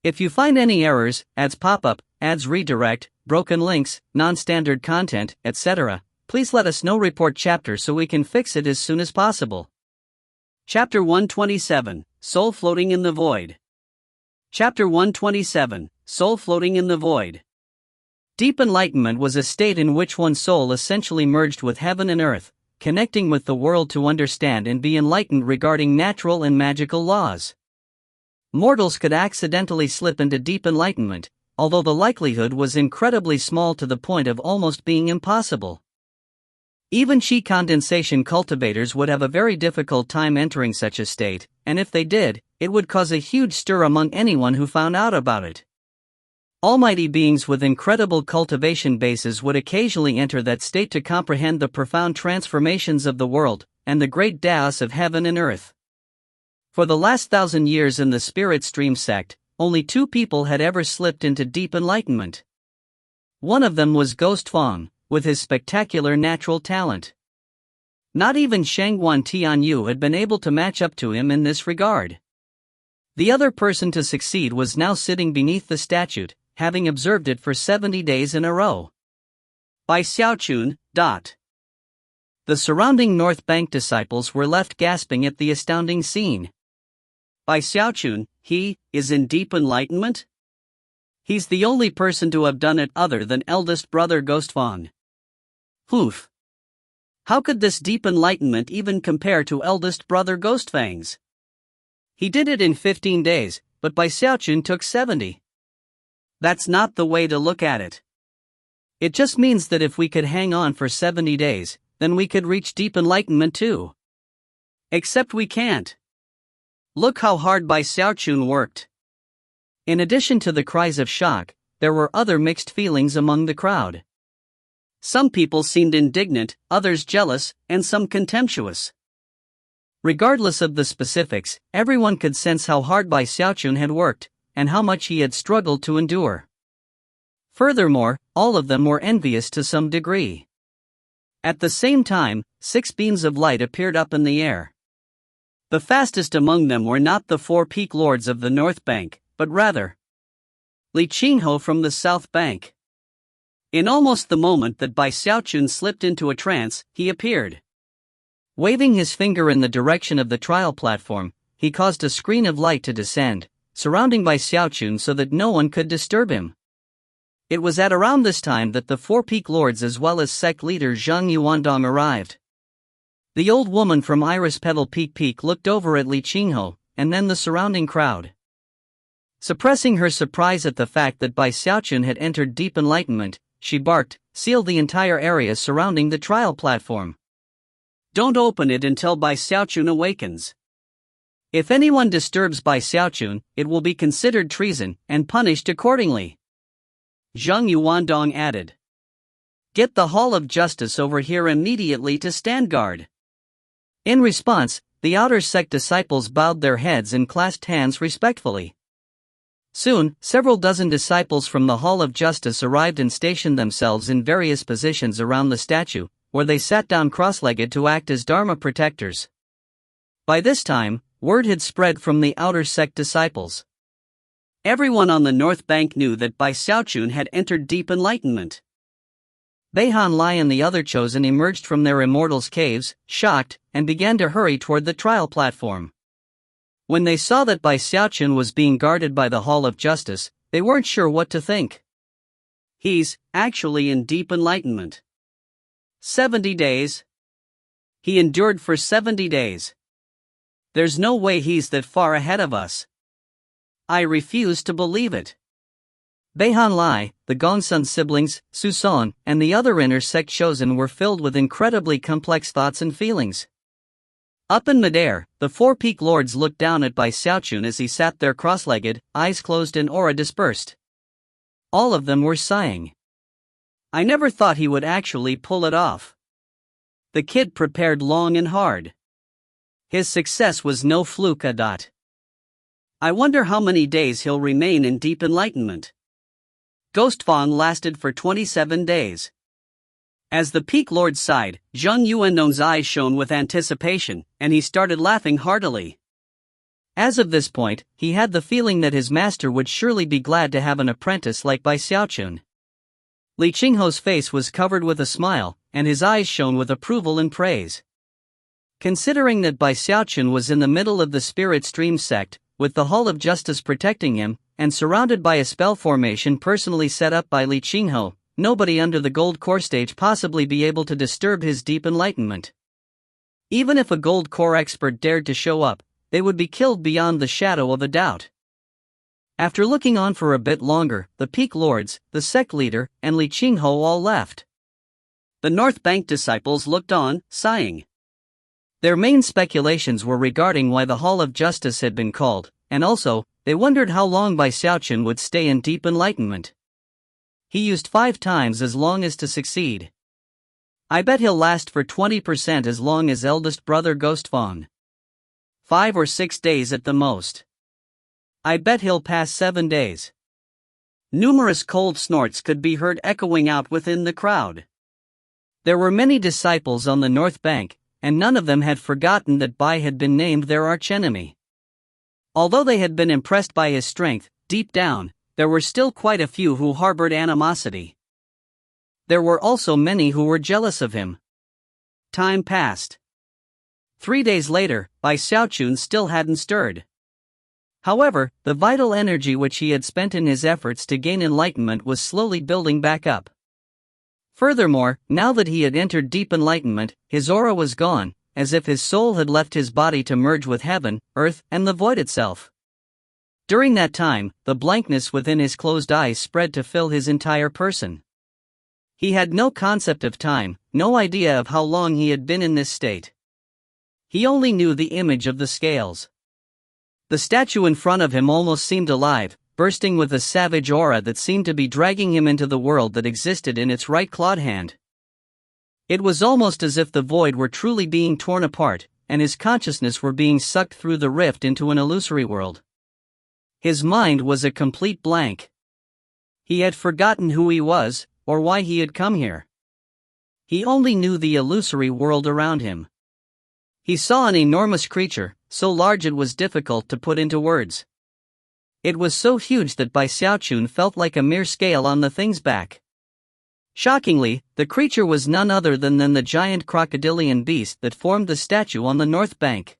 If you find any errors, ads pop up, ads redirect, broken links, non-standard content, etc., please let us know. Report chapter so we can fix it as soon as possible. Chapter 127, Soul Floating in the Void. Chapter 127, Soul Floating in the Void. Deep enlightenment was a state in which one's soul essentially merged with heaven and earth, connecting with the world to understand and be enlightened regarding natural and magical laws. Mortals could accidentally slip into deep enlightenment, although the likelihood was incredibly small to the point of almost being impossible. Even Qi condensation cultivators would have a very difficult time entering such a state, and if they did, it would cause a huge stir among anyone who found out about it. Almighty beings with incredible cultivation bases would occasionally enter that state to comprehend the profound transformations of the world, and the great Taos of heaven and earth. For the last 1,000 years in the Spirit Stream sect, only 2 people had ever slipped into deep enlightenment. One of them was Ghostfang, with his spectacular natural talent. Not even Shangguan Tianyu had been able to match up to him in this regard. The other person to succeed was now sitting beneath the statue, having observed it for 70 days in a row. Bai Xiaochun. The surrounding North Bank disciples were left gasping at the astounding scene. Bai Xiaochun, he is in deep enlightenment? He's the only person to have done it other than eldest brother Ghostfang. Oof. How could this deep enlightenment even compare to eldest brother Ghostfang's? He did it in 15 days, but Bai Xiaochun took 70. That's not the way to look at it. It just means that if we could hang on for 70 days, then we could reach deep enlightenment too. Except we can't. Look how hard Bai Xiaochun worked. In addition to the cries of shock, there were other mixed feelings among the crowd. Some people seemed indignant, others jealous, and some contemptuous. Regardless of the specifics, everyone could sense how hard Bai Xiaochun had worked, and how much he had struggled to endure. Furthermore, all of them were envious to some degree. At the same time, 6 beams of light appeared up in the air. The fastest among them were not the 4 peak lords of the north bank, but rather Li Qinghe from the south bank. In almost the moment that Bai Xiaochun slipped into a trance, he appeared. Waving his finger in the direction of the trial platform, he caused a screen of light to descend, surrounding Bai Xiaochun so that no one could disturb him. It was at around this time that the 4 peak lords as well as sect leader Zhang Yuandong arrived. The old woman from Iris Petal Peak looked over at Li Qinghe, and then the surrounding crowd. Suppressing her surprise at the fact that Bai Xiaochun had entered deep enlightenment, she barked, "Seal the entire area surrounding the trial platform. Don't open it until Bai Xiaochun awakens. If anyone disturbs Bai Xiaochun, it will be considered treason and punished accordingly." Zhang Yuandong added. "Get the Hall of Justice over here immediately to stand guard." In response, the outer sect disciples bowed their heads and clasped hands respectfully. Soon, several dozen disciples from the Hall of Justice arrived and stationed themselves in various positions around the statue, where they sat down cross-legged to act as Dharma protectors. By this time, word had spread from the outer sect disciples. Everyone on the north bank knew that Bai Xiaochun had entered deep enlightenment. Beihan Lai and the other chosen emerged from their immortals' caves, shocked, and began to hurry toward the trial platform. When they saw that Bai Xiaochun was being guarded by the Hall of Justice, they weren't sure what to think. He's actually in deep enlightenment. 70 days? He endured for 70 days. There's no way he's that far ahead of us. I refuse to believe it. Beihan Lai, the Gongsun siblings, Su Son, and the other inner sect chosen were filled with incredibly complex thoughts and feelings. Up in midair, the 4 peak lords looked down at Bai Xiaochun as he sat there cross-legged, eyes closed and aura dispersed. All of them were sighing. I never thought he would actually pull it off. The kid prepared long and hard. His success was no fluke. I wonder how many days he'll remain in deep enlightenment. Ghostfang lasted for 27 days. As the peak lord sighed, Zhang Yuandong's eyes shone with anticipation, and he started laughing heartily. As of this point, he had the feeling that his master would surely be glad to have an apprentice like Bai Xiaochun. Li Qinghe's face was covered with a smile, and his eyes shone with approval and praise. Considering that Bai Xiaochun was in the middle of the Spirit Stream sect, with the Hall of Justice protecting him, and surrounded by a spell formation personally set up by Li Qinghe, nobody under the gold core stage possibly be able to disturb his deep enlightenment. Even if a gold core expert dared to show up, they would be killed beyond the shadow of a doubt. After looking on for a bit longer, the peak lords, the sect leader, and Li Qinghe all left. The North Bank disciples looked on, sighing. Their main speculations were regarding why the Hall of Justice had been called, and also, they wondered how long Bai Xiaochun would stay in deep enlightenment. He used 5 times as long as to succeed. I bet he'll last for 20% as long as eldest brother Ghostfang. 5 or 6 days at the most. I bet he'll pass 7 days. Numerous cold snorts could be heard echoing out within the crowd. There were many disciples on the north bank, and none of them had forgotten that Bai had been named their archenemy. Although they had been impressed by his strength, deep down, there were still quite a few who harbored animosity. There were also many who were jealous of him. Time passed. 3 days later, Bai Xiaochun still hadn't stirred. However, the vital energy which he had spent in his efforts to gain enlightenment was slowly building back up. Furthermore, now that he had entered deep enlightenment, his aura was gone, as if his soul had left his body to merge with heaven, earth, and the void itself. During that time, the blankness within his closed eyes spread to fill his entire person. He had no concept of time, no idea of how long he had been in this state. He only knew the image of the scales. The statue in front of him almost seemed alive, bursting with a savage aura that seemed to be dragging him into the world that existed in its right clawed hand. It was almost as if the void were truly being torn apart, and his consciousness were being sucked through the rift into an illusory world. His mind was a complete blank. He had forgotten who he was, or why he had come here. He only knew the illusory world around him. He saw an enormous creature, so large it was difficult to put into words. It was so huge that Bai Xiaochun felt like a mere scale on the thing's back. Shockingly, the creature was none other than the giant crocodilian beast that formed the statue on the north bank.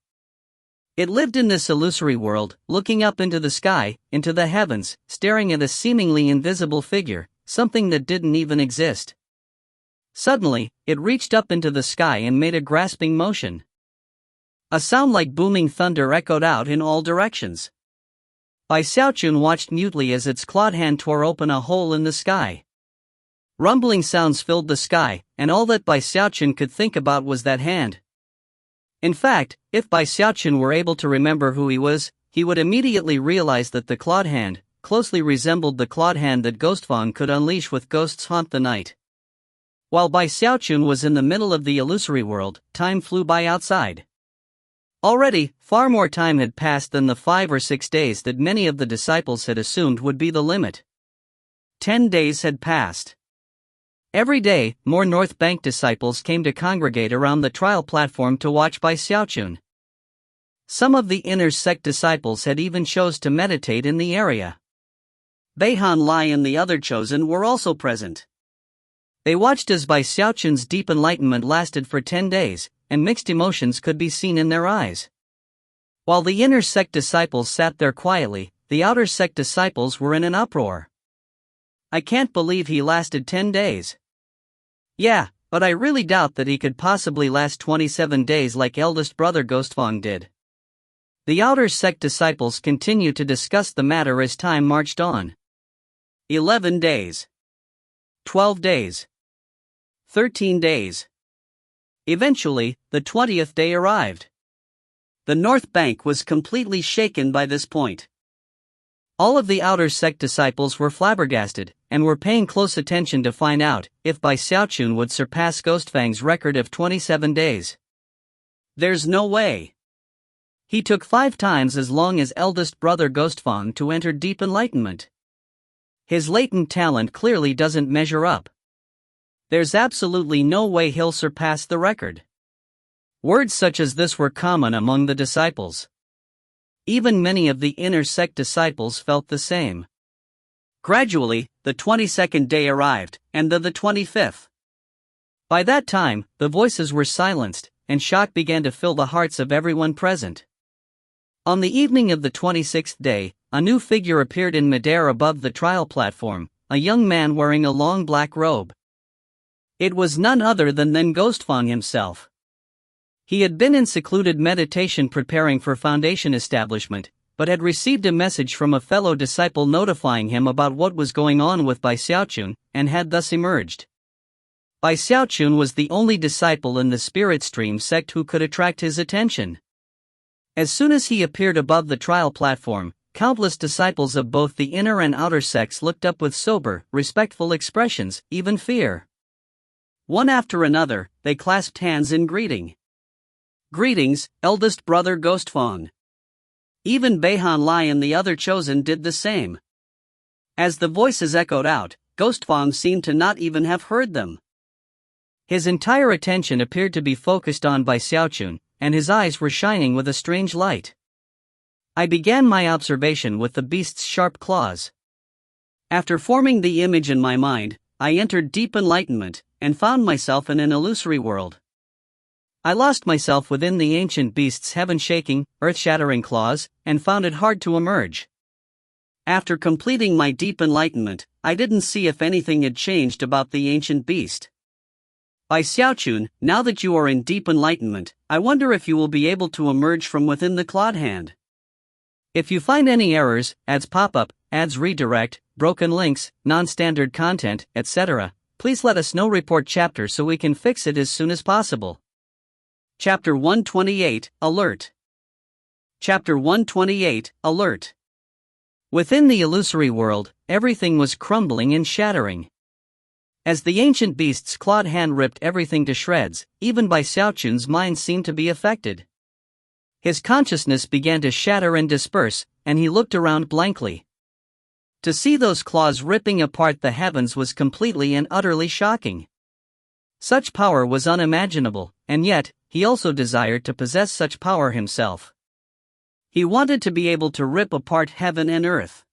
It lived in this illusory world, looking up into the sky, into the heavens, staring at a seemingly invisible figure, something that didn't even exist. Suddenly, it reached up into the sky and made a grasping motion. A sound like booming thunder echoed out in all directions. Bai Xiaochun watched mutely as its clawed hand tore open a hole in the sky. Rumbling sounds filled the sky, and all that Bai Xiaochun could think about was that hand. In fact, if Bai Xiaochun were able to remember who he was, he would immediately realize that the clawed hand closely resembled the clawed hand that Ghostfang could unleash with Ghosts Haunt the Night. While Bai Xiaochun was in the middle of the illusory world, time flew by outside. Already, far more time had passed than the 5 or 6 days that many of the disciples had assumed would be the limit. 10 days had passed. Every day, more North Bank disciples came to congregate around the trial platform to watch Bai Xiaochun. Some of the inner sect disciples had even chose to meditate in the area. Beihan Lai and the other chosen were also present. They watched as Bai Xiaochun's deep enlightenment lasted for 10 days, and mixed emotions could be seen in their eyes. While the inner sect disciples sat there quietly, the outer sect disciples were in an uproar. I can't believe he lasted 10 days. Yeah, but I really doubt that he could possibly last 27 days like eldest brother Ghostfang did. The outer sect disciples continued to discuss the matter as time marched on. 11 days. 12 days. 13 days. Eventually, the 20th day arrived. The North Bank was completely shaken by this point. All of the outer sect disciples were flabbergasted, and were paying close attention to find out if Bai Xiaochun would surpass Ghostfang's record of 27 days. There's no way. He took 5 times as long as eldest brother Ghostfang to enter deep enlightenment. His latent talent clearly doesn't measure up. There's absolutely no way he'll surpass the record. Words such as this were common among the disciples. Even many of the inner sect disciples felt the same. Gradually, the 22nd day arrived, and the 25th. By that time, the voices were silenced, and shock began to fill the hearts of everyone present. On the evening of the 26th day, a new figure appeared in midair above the trial platform, a young man wearing a long black robe. It was none other than Ghostfang himself. He had been in secluded meditation preparing for foundation establishment, but had received a message from a fellow disciple notifying him about what was going on with Bai Xiaochun, and had thus emerged. Bai Xiaochun was the only disciple in the Spirit Stream sect who could attract his attention. As soon as he appeared above the trial platform, countless disciples of both the inner and outer sects looked up with sober, respectful expressions, even fear. One after another, they clasped hands in greeting. Greetings, eldest brother Ghostfang. Even Beihan Lai and the other chosen did the same. As the voices echoed out, Ghostfang seemed to not even have heard them. His entire attention appeared to be focused on Bai Xiaochun, and his eyes were shining with a strange light. I began my observation with the beast's sharp claws. After forming the image in my mind, I entered deep enlightenment, and found myself in an illusory world. I lost myself within the ancient beast's heaven-shaking, earth-shattering claws, and found it hard to emerge. After completing my deep enlightenment, I didn't see if anything had changed about the ancient beast. Bai Xiaochun, now that you are in deep enlightenment, I wonder if you will be able to emerge from within the clawed hand. If you find any errors, ads pop up, ads redirect, broken links, non-standard content, etc., please let us know. Report chapter so we can fix it as soon as possible. Chapter 128, Alert. Chapter 128, Alert. Within the illusory world, everything was crumbling and shattering. As the ancient beast's clawed hand ripped everything to shreds, even Bai Xiaochun's mind seemed to be affected. His consciousness began to shatter and disperse, and he looked around blankly. To see those claws ripping apart the heavens was completely and utterly shocking. Such power was unimaginable, and yet, he also desired to possess such power himself. He wanted to be able to rip apart heaven and earth.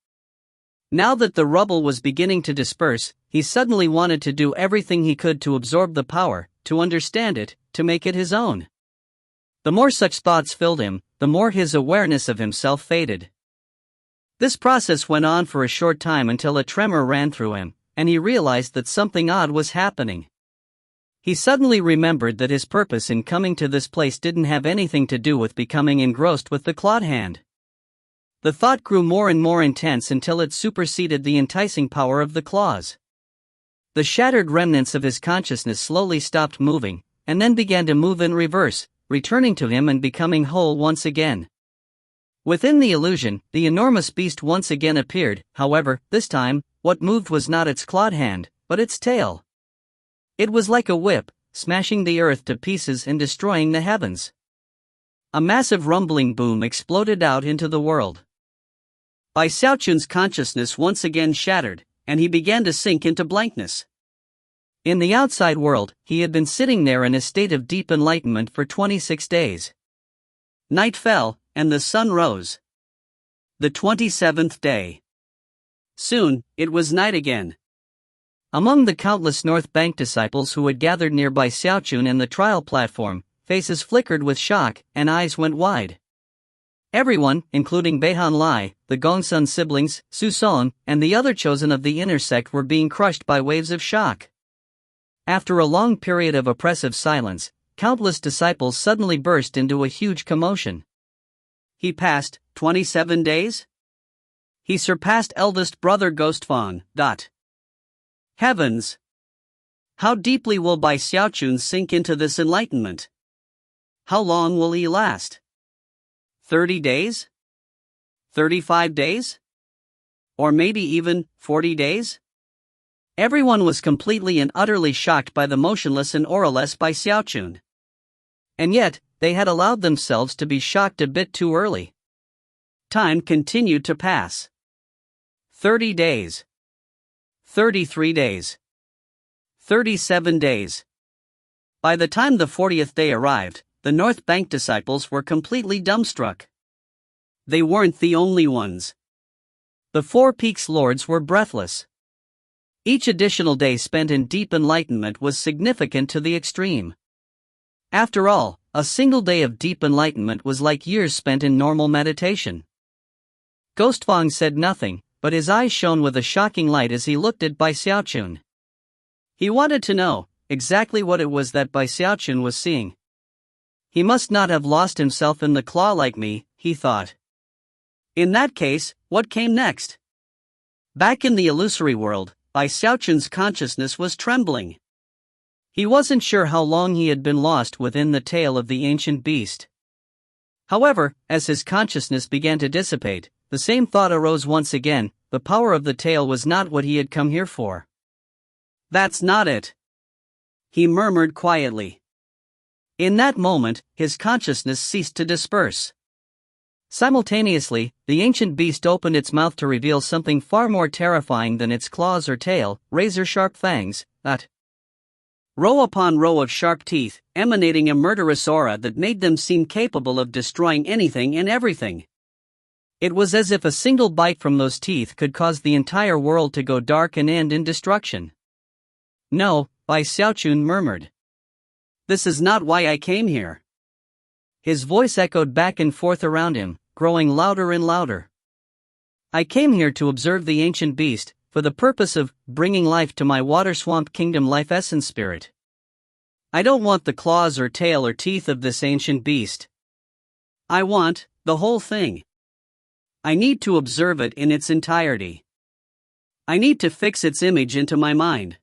Now that the rubble was beginning to disperse, he suddenly wanted to do everything he could to absorb the power, to understand it, to make it his own. The more such thoughts filled him, the more his awareness of himself faded. This process went on for a short time until a tremor ran through him, and he realized that something odd was happening. He suddenly remembered that his purpose in coming to this place didn't have anything to do with becoming engrossed with the clawed hand. The thought grew more and more intense until it superseded the enticing power of the claws. The shattered remnants of his consciousness slowly stopped moving, and then began to move in reverse, returning to him and becoming whole once again. Within the illusion, the enormous beast once again appeared. However, this time, what moved was not its clawed hand, but its tail. It was like a whip, smashing the earth to pieces and destroying the heavens. A massive rumbling boom exploded out into the world. Bai Xiaochun's consciousness once again shattered, and he began to sink into blankness. In the outside world, he had been sitting there in a state of deep enlightenment for 26 days. Night fell, and the sun rose. The 27th day. Soon, it was night again. Among the countless North Bank disciples who had gathered near Bai Xiaochun and the trial platform, faces flickered with shock, and eyes went wide. Everyone, including Beihan Lai, the Gongsun siblings, Su Song, and the other chosen of the inner sect were being crushed by waves of shock. After a long period of oppressive silence, countless disciples suddenly burst into a huge commotion. He passed 27 days? He surpassed eldest brother Ghostfang. Heavens! How deeply will Bai Xiaochun sink into this enlightenment? How long will he last? 30 days? 35 days? Or maybe even 40 days? Everyone was completely and utterly shocked by the motionless and auraless Bai Xiaochun. And yet, they had allowed themselves to be shocked a bit too early. Time continued to pass. 30 days. 33 days. 37 days. By the time the 40th day arrived, the North Bank disciples were completely dumbstruck. They weren't the only ones. The Four Peaks lords were breathless. Each additional day spent in deep enlightenment was significant to the extreme. After all, a single day of deep enlightenment was like years spent in normal meditation. Ghostfang said nothing, but his eyes shone with a shocking light as he looked at Bai Xiaochun. He wanted to know exactly what it was that Bai Xiaochun was seeing. He must not have lost himself in the claw like me, he thought. In that case, what came next? Back in the illusory world, Bai Xiaochun's consciousness was trembling. He wasn't sure how long he had been lost within the tail of the ancient beast. However, as his consciousness began to dissipate, the same thought arose once again: the power of the tail was not what he had come here for. That's not it, he murmured quietly. In that moment, his consciousness ceased to disperse. Simultaneously, the ancient beast opened its mouth to reveal something far more terrifying than its claws or tail: razor-sharp fangs, row upon row of sharp teeth, emanating a murderous aura that made them seem capable of destroying anything and everything. It was as if a single bite from those teeth could cause the entire world to go dark and end in destruction. No, Bai Xiaochun murmured. This is not why I came here. His voice echoed back and forth around him, growing louder and louder. I came here to observe the ancient beast, for the purpose of bringing life to my water swamp kingdom life essence spirit. I don't want the claws or tail or teeth of this ancient beast. I want the whole thing. I need to observe it in its entirety. I need to fix its image into my mind.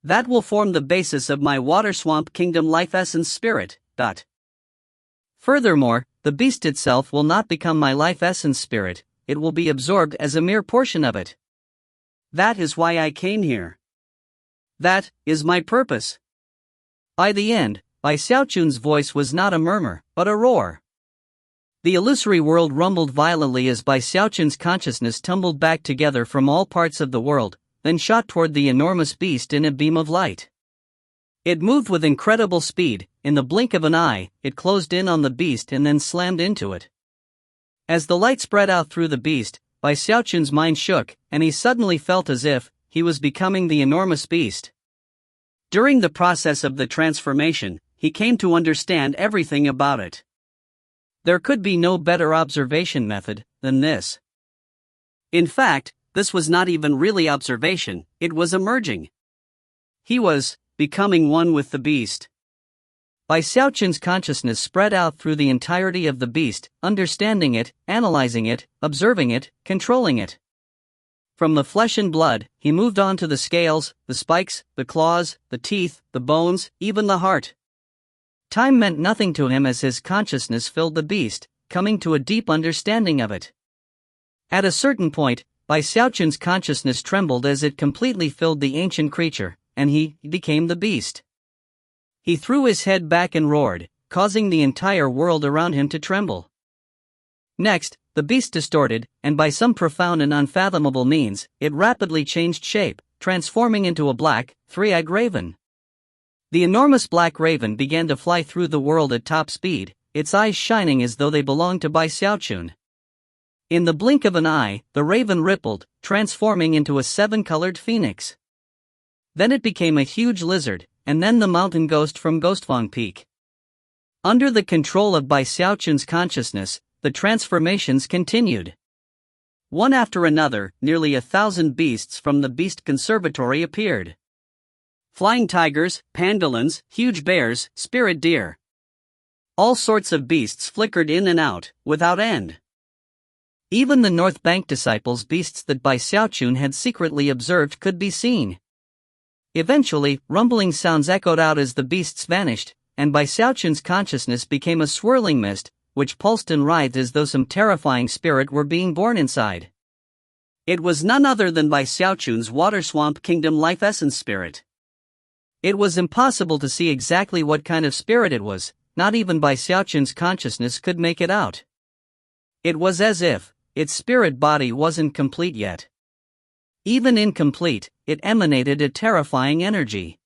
That will form the basis of my water swamp kingdom life essence spirit. Furthermore, the beast itself will not become my life essence spirit, it will be absorbed as a mere portion of it. That is why I came here. That is my purpose. By the end, Bai Xiaochun's voice was not a murmur, but a roar. The illusory world rumbled violently as Bai Xiaochun's consciousness tumbled back together from all parts of the world, then shot toward the enormous beast in a beam of light. It moved with incredible speed. In the blink of an eye, it closed in on the beast and then slammed into it. As the light spread out through the beast, Bai Xiaochun's mind shook, and he suddenly felt as if he was becoming the enormous beast. During the process of the transformation, he came to understand everything about it. There could be no better observation method than this. In fact, this was not even really observation, it was emerging. He was becoming one with the beast. Bai Xiaochun's consciousness spread out through the entirety of the beast, understanding it, analyzing it, observing it, controlling it. From the flesh and blood, he moved on to the scales, the spikes, the claws, the teeth, the bones, even the heart. Time meant nothing to him as his consciousness filled the beast, coming to a deep understanding of it. At a certain point, Bai Xiaochun's consciousness trembled as it completely filled the ancient creature, and he became the beast. He threw his head back and roared, causing the entire world around him to tremble. Next, the beast distorted, and by some profound and unfathomable means, it rapidly changed shape, transforming into a black, three-eyed raven. The enormous black raven began to fly through the world at top speed, its eyes shining as though they belonged to Bai Xiaochun. In the blink of an eye, the raven rippled, transforming into a seven-colored phoenix. Then it became a huge lizard, and then the mountain ghost from Ghostfang Peak. Under the control of Bai Xiaochun's consciousness, the transformations continued. One after another, nearly 1,000 beasts from the Beast Conservatory appeared. Flying tigers, pangolins, huge bears, spirit deer. All sorts of beasts flickered in and out, without end. Even the North Bank disciples' beasts that Bai Xiaochun had secretly observed could be seen. Eventually, rumbling sounds echoed out as the beasts vanished, and Bai Xiaochun's consciousness became a swirling mist, which pulsed and writhed as though some terrifying spirit were being born inside. It was none other than Bai Xiaochun's Water Swamp Kingdom life essence spirit. It was impossible to see exactly what kind of spirit it was, not even Bai Xiaochun's consciousness could make it out. It was as if its spirit body wasn't complete yet. Even incomplete, it emanated a terrifying energy.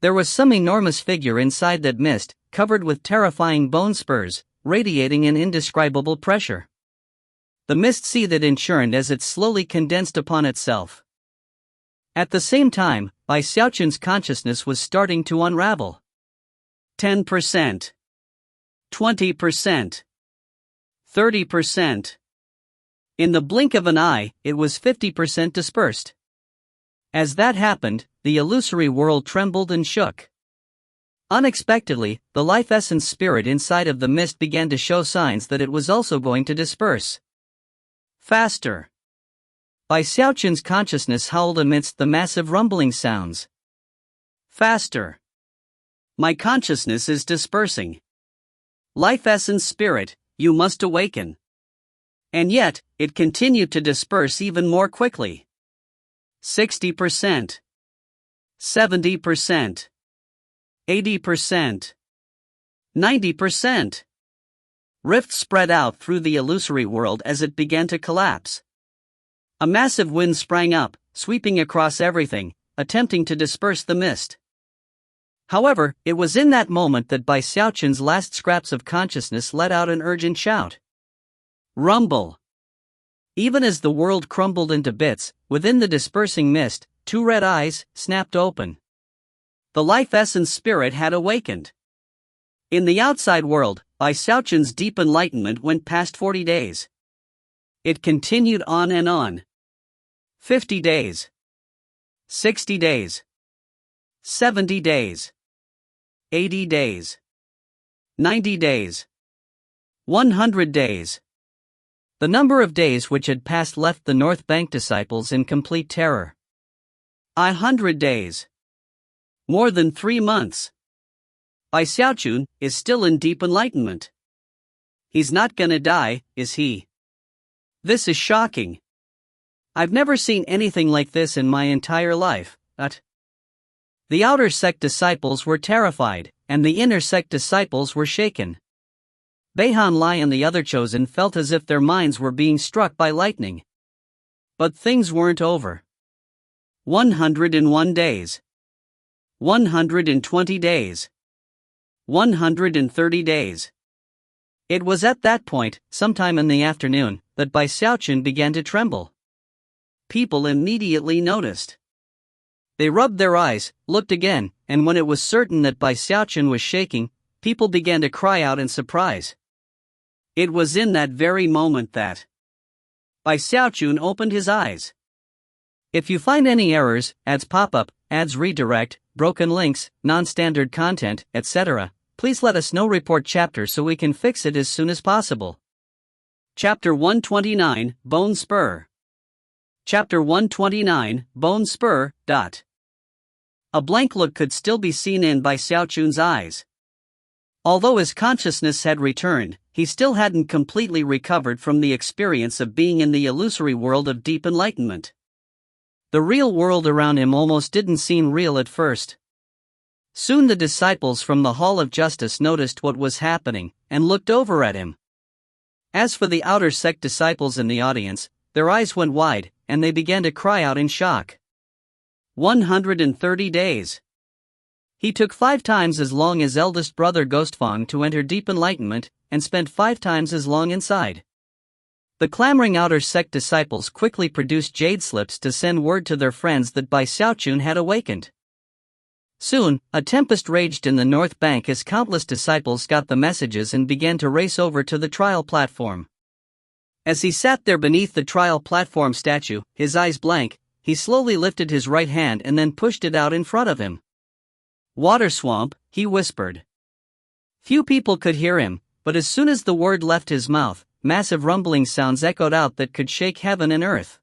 There was some enormous figure inside that mist, covered with terrifying bone spurs, radiating an indescribable pressure. The mist seethed and churned as it slowly condensed upon itself. At the same time, Bai Xiaochun's consciousness was starting to unravel. 10%. 20%. 30%. In the blink of an eye, it was 50% dispersed. As that happened, the illusory world trembled and shook. Unexpectedly, the life essence spirit inside of the mist began to show signs that it was also going to disperse. Faster. Bai Xiaochun's consciousness howled amidst the massive rumbling sounds. Faster. My consciousness is dispersing. Life essence spirit, you must awaken. And yet, it continued to disperse even more quickly. 60%. 70%. 80%. 90%. Rifts spread out through the illusory world as it began to collapse. A massive wind sprang up, sweeping across everything, attempting to disperse the mist. However, it was in that moment that Bai Xiaochun's last scraps of consciousness let out an urgent shout. Rumble! Even as the world crumbled into bits, within the dispersing mist, two red eyes snapped open. The life essence spirit had awakened. In the outside world, Bai Xiaochun's deep enlightenment went past 40 days. It continued on and on. 50 days. 60 days. 70 days. 80 days. 90 days. 100 days. The number of days which had passed left the North Bank disciples in complete terror. 100 days. More than 3 months. Bai Xiaochun is still in deep enlightenment. He's not gonna die, is he? This is shocking. I've never seen anything like this in my entire life. The outer sect disciples were terrified, and the inner sect disciples were shaken. Beihan Lai and the other chosen felt as if their minds were being struck by lightning. But things weren't over. 101 days. 120 days. 130 days. It was at that point, sometime in the afternoon, that Bai Xiaochun began to tremble. People immediately noticed. They rubbed their eyes, looked again, and when it was certain that Bai Xiaochun was shaking, people began to cry out in surprise. It was in that very moment that Bai Xiaochun opened his eyes. If you find any errors, ads pop up, ads redirect, broken links, non-standard content, etc., please let us know. Report chapter so we can fix it as soon as possible. Chapter 129, Bone Spur. Chapter 129, Bone Spur. A blank look could still be seen in Bai Xiaochun's eyes. Although his consciousness had returned, he still hadn't completely recovered from the experience of being in the illusory world of deep enlightenment. The real world around him almost didn't seem real at first. Soon the disciples from the Hall of Justice noticed what was happening, and looked over at him. As for the outer sect disciples in the audience, their eyes went wide, and they began to cry out in shock. 130 days. He took 5 times as long as eldest brother Ghostfang to enter deep enlightenment, and spent 5 times as long inside. The clamoring outer sect disciples quickly produced jade slips to send word to their friends that Bai Xiaochun had awakened. Soon, a tempest raged in the north bank as countless disciples got the messages and began to race over to the trial platform. As he sat there beneath the trial platform statue, his eyes blank, he slowly lifted his right hand and then pushed it out in front of him. "Water swamp," he whispered. Few people could hear him, but as soon as the word left his mouth, massive rumbling sounds echoed out that could shake heaven and earth.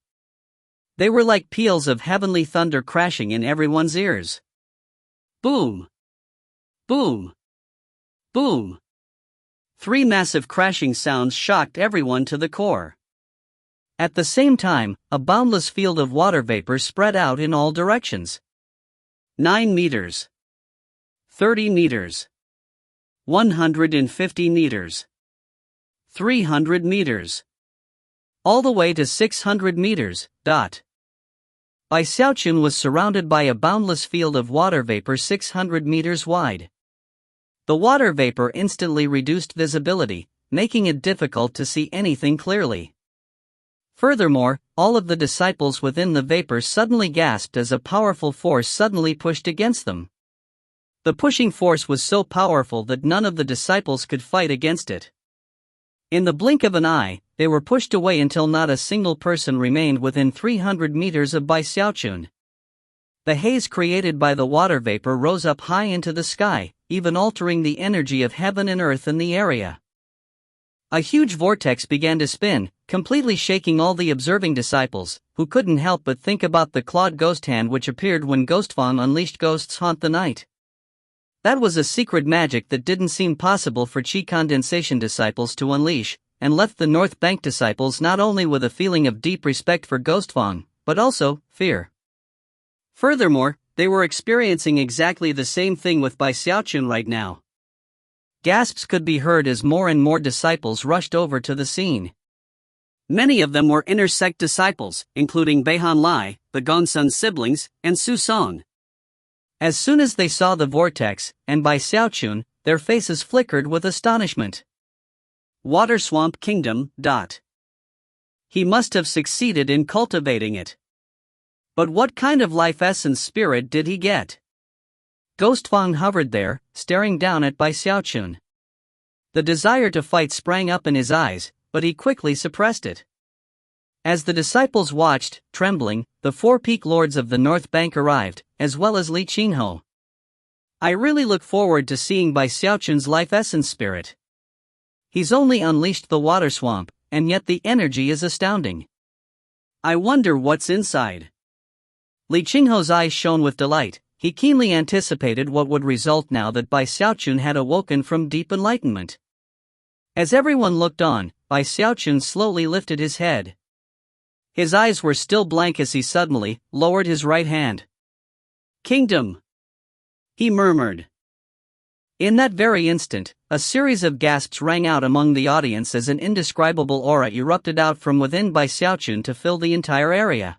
They were like peals of heavenly thunder crashing in everyone's ears. Boom! Boom! Boom! 3 massive crashing sounds shocked everyone to the core. At the same time, a boundless field of water vapor spread out in all directions. 9 meters. 30 meters. 150 meters. 300 meters. All the way to 600 meters. Bai Xiaochun was surrounded by a boundless field of water vapor 600 meters wide. The water vapor instantly reduced visibility, making it difficult to see anything clearly. Furthermore, all of the disciples within the vapor suddenly gasped as a powerful force suddenly pushed against them. The pushing force was so powerful that none of the disciples could fight against it. In the blink of an eye, they were pushed away until not a single person remained within 300 meters of Bai Xiaochun. The haze created by the water vapor rose up high into the sky, even altering the energy of heaven and earth in the area. A huge vortex began to spin, completely shaking all the observing disciples, who couldn't help but think about the clawed ghost hand which appeared when Ghostfang unleashed Ghosts Haunt the Night. That was a secret magic that didn't seem possible for Qi condensation disciples to unleash, and left the North Bank disciples not only with a feeling of deep respect for Ghostfang, but also fear. Furthermore, they were experiencing exactly the same thing with Bai Xiaochun right now. Gasps could be heard as more and more disciples rushed over to the scene. Many of them were inner sect disciples, including Beihan Lai, the Gongsun siblings, and Su Song. As soon as they saw the vortex, and Bai Xiaochun, their faces flickered with astonishment. Water Swamp Kingdom. He must have succeeded in cultivating it. But what kind of life essence spirit did he get? Ghostfang hovered there, staring down at Bai Xiaochun. The desire to fight sprang up in his eyes, but he quickly suppressed it. As the disciples watched, trembling, the 4 peak lords of the North Bank arrived, as well as Li Qingho. I really look forward to seeing Bai Xiaochun's life essence spirit. He's only unleashed the water swamp, and yet the energy is astounding. I wonder what's inside. Li Qingho's eyes shone with delight. He keenly anticipated what would result now that Bai Xiaochun had awoken from deep enlightenment. As everyone looked on, Bai Xiaochun slowly lifted his head. His eyes were still blank as he suddenly lowered his right hand. "Kingdom," he murmured. In that very instant, a series of gasps rang out among the audience as an indescribable aura erupted out from within Bai Xiaochun to fill the entire area.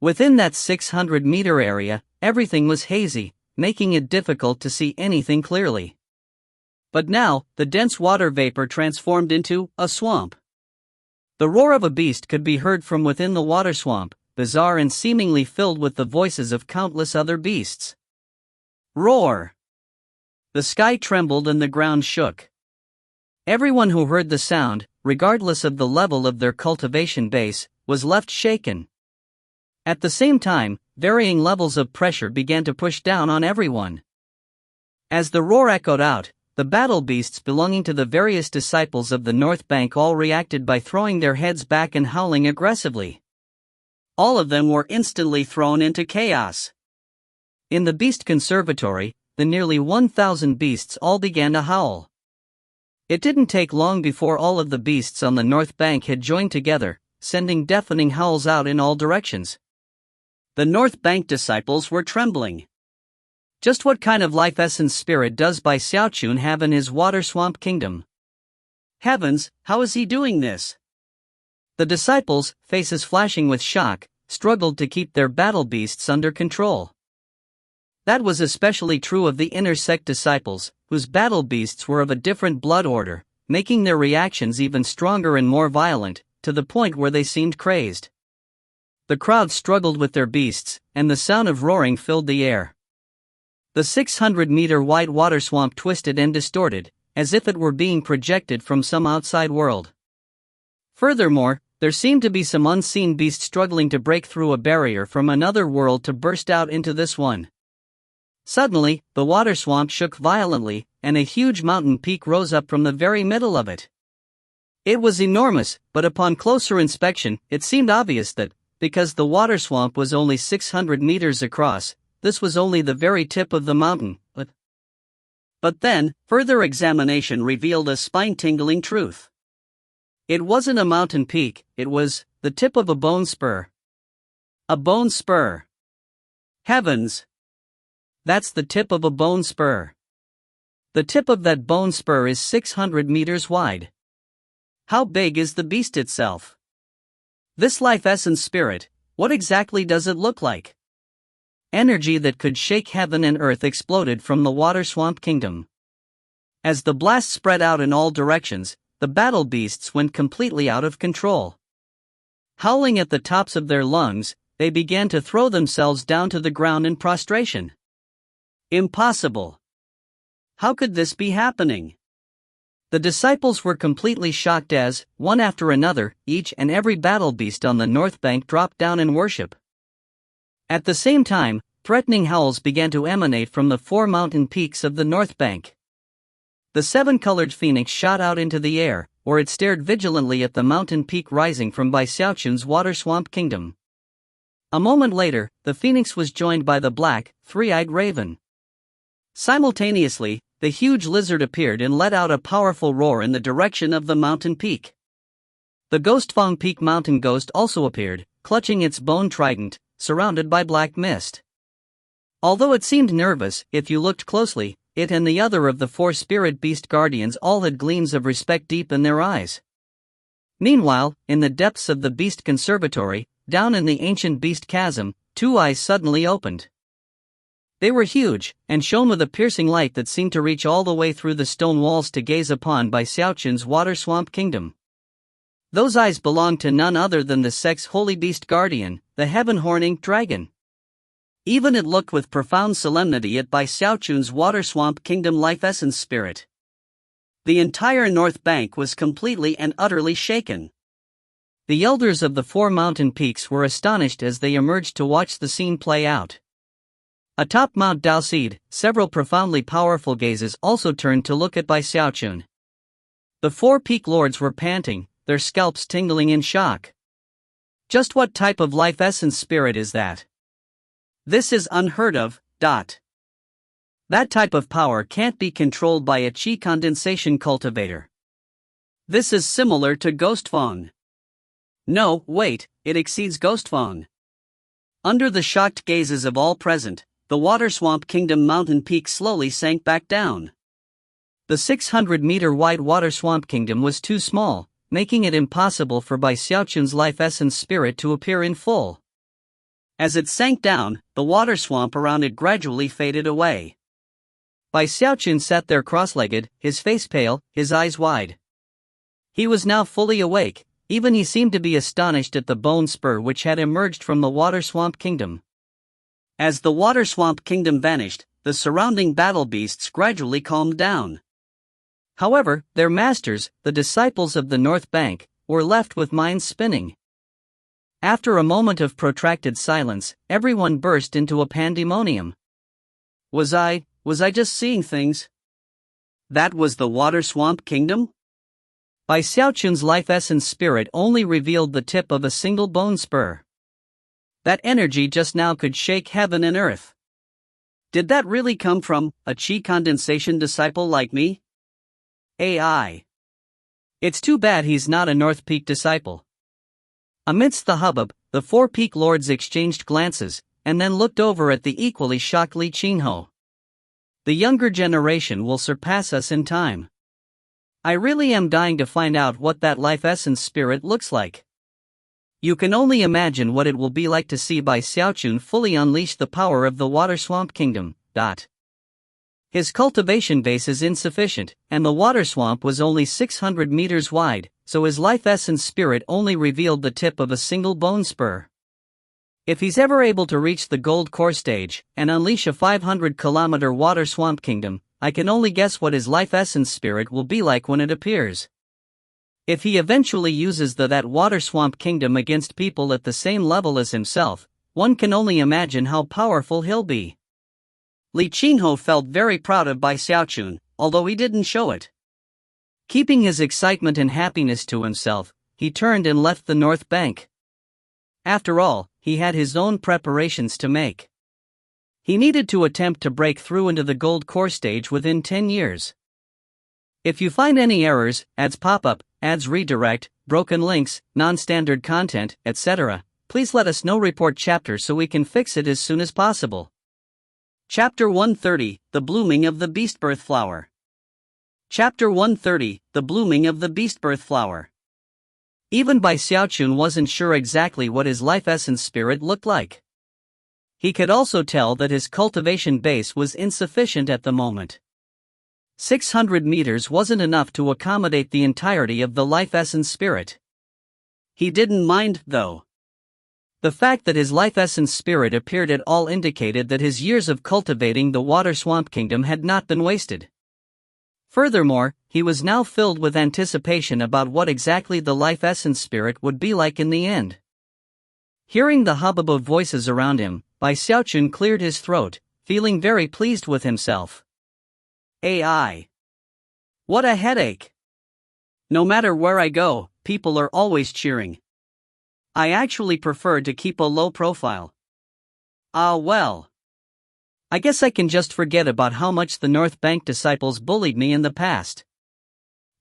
Within that 600-meter area, everything was hazy, making it difficult to see anything clearly. But now, the dense water vapor transformed into a swamp. The roar of a beast could be heard from within the water swamp, bizarre and seemingly filled with the voices of countless other beasts. Roar! The sky trembled and the ground shook. Everyone who heard the sound, regardless of the level of their cultivation base, was left shaken. At the same time, varying levels of pressure began to push down on everyone. As the roar echoed out, the battle beasts belonging to the various disciples of the North Bank all reacted by throwing their heads back and howling aggressively. All of them were instantly thrown into chaos. In the Beast Conservatory, the nearly 1,000 beasts all began to howl. It didn't take long before all of the beasts on the North Bank had joined together, sending deafening howls out in all directions. The North Bank disciples were trembling. Just what kind of life essence spirit does Xiaochun have in his water swamp kingdom? Heavens, how is he doing this? The disciples, faces flashing with shock, struggled to keep their battle beasts under control. That was especially true of the inner sect disciples, whose battle beasts were of a different blood order, making their reactions even stronger and more violent, to the point where they seemed crazed. The crowd struggled with their beasts, and the sound of roaring filled the air. The 600-meter wide water swamp twisted and distorted, as if it were being projected from some outside world. Furthermore, there seemed to be some unseen beast struggling to break through a barrier from another world to burst out into this one. Suddenly, the water swamp shook violently, and a huge mountain peak rose up from the very middle of it. It was enormous, but upon closer inspection, it seemed obvious that, because the water swamp was only 600 meters across, this was only the very tip of the mountain. But then, further examination revealed a spine-tingling truth. It wasn't a mountain peak, it was the tip of a bone spur. A bone spur. Heavens! That's the tip of a bone spur. The tip of that bone spur is 600 meters wide. How big is the beast itself? This life essence spirit, what exactly does it look like? Energy that could shake heaven and earth exploded from the water swamp kingdom. As the blast spread out in all directions, the battle beasts went completely out of control. Howling at the tops of their lungs, they began to throw themselves down to the ground in prostration. Impossible! How could this be happening? The disciples were completely shocked as, one after another, each and every battle beast on the North Bank dropped down in worship. At the same time, threatening howls began to emanate from the 4 mountain peaks of the North Bank. The 7-colored phoenix shot out into the air, where it stared vigilantly at the mountain peak rising from Xiaochun's water swamp kingdom. A moment later, the phoenix was joined by the black, 3-eyed raven. Simultaneously, the huge lizard appeared and let out a powerful roar in the direction of the mountain peak. The Ghostfang Peak mountain ghost also appeared, clutching its bone trident, surrounded by black mist. Although it seemed nervous, if you looked closely, it and the other of the 4 spirit beast guardians all had gleams of respect deep in their eyes. Meanwhile, in the depths of the Beast Conservatory, down in the ancient beast chasm, 2 eyes suddenly opened. They were huge, and shone with a piercing light that seemed to reach all the way through the stone walls to gaze upon Xiaochun's water swamp kingdom. Those eyes belonged to none other than the sect's holy beast guardian, the heaven-horning dragon. Even it looked with profound solemnity at Xiaochun's water swamp kingdom life essence spirit. The entire North Bank was completely and utterly shaken. The elders of the 4 mountain peaks were astonished as they emerged to watch the scene play out. Atop Mount Daoseed, several profoundly powerful gazes also turned to look at Xiaochun. The 4 peak lords were panting, their scalps tingling in shock. Just what type of life essence spirit is that? This is unheard of. That type of power can't be controlled by a chi condensation cultivator. This is similar to Ghostfang. No, wait, it exceeds Ghostfang. Under the shocked gazes of all present, the water swamp kingdom mountain peak slowly sank back down. The 600-meter wide water swamp kingdom was too small, making it impossible for Xiaochun's life essence spirit to appear in full. As it sank down, the water swamp around it gradually faded away. Bai Xiaochun sat there cross-legged, his face pale, his eyes wide. He was now fully awake, even he seemed to be astonished at the bone spur which had emerged from the water swamp kingdom. As the water swamp kingdom vanished, the surrounding battle beasts gradually calmed down. However, their masters, the disciples of the North Bank, were left with minds spinning. After a moment of protracted silence, everyone burst into a pandemonium. Was I just seeing things? That was the water swamp kingdom? Bai Xiaochun's life essence spirit only revealed the tip of a single bone spur. That energy just now could shake heaven and earth. Did that really come from a chi condensation disciple like me? AI. It's too bad he's not a North Peak disciple. Amidst the hubbub, the four Peak lords exchanged glances, and then looked over at the equally shocked Li Qinho. The younger generation will surpass us in time. I really am dying to find out what that life essence spirit looks like. You can only imagine what it will be like to see Bai Xiaochun fully unleash the power of the water swamp kingdom. His cultivation base is insufficient, and the water swamp was only 600 meters wide, so his life essence spirit only revealed the tip of a single bone spur. If he's ever able to reach the gold core stage and unleash a 500-kilometer water swamp kingdom, I can only guess what his life essence spirit will be like when it appears. If he eventually uses that water swamp kingdom against people at the same level as himself, one can only imagine how powerful he'll be. Li Qinho felt very proud of Bai Xiaochun, although he didn't show it. Keeping his excitement and happiness to himself, he turned and left the North Bank. After all, he had his own preparations to make. He needed to attempt to break through into the gold core stage within 10 years. If you find any errors, ads pop up, ads redirect, broken links, non-standard content, etc., please let us know. Report chapter so we can fix it as soon as possible. Chapter 130, The Blooming of the Beastbirth Flower. Chapter 130, The Blooming of the Beastbirth Flower. Even Bai Xiaochun wasn't sure exactly what his life essence spirit looked like. He could also tell that his cultivation base was insufficient at the moment. 600 meters wasn't enough to accommodate the entirety of the life essence spirit. He didn't mind, though. The fact that his life essence spirit appeared at all indicated that his years of cultivating the water swamp kingdom had not been wasted. Furthermore, he was now filled with anticipation about what exactly the life essence spirit would be like in the end. Hearing the hubbub of voices around him, Bai Xiaochun cleared his throat, feeling very pleased with himself. AI. What a headache. No matter where I go, people are always cheering. I actually prefer to keep a low profile. Well. I guess I can just forget about how much the North Bank disciples bullied me in the past.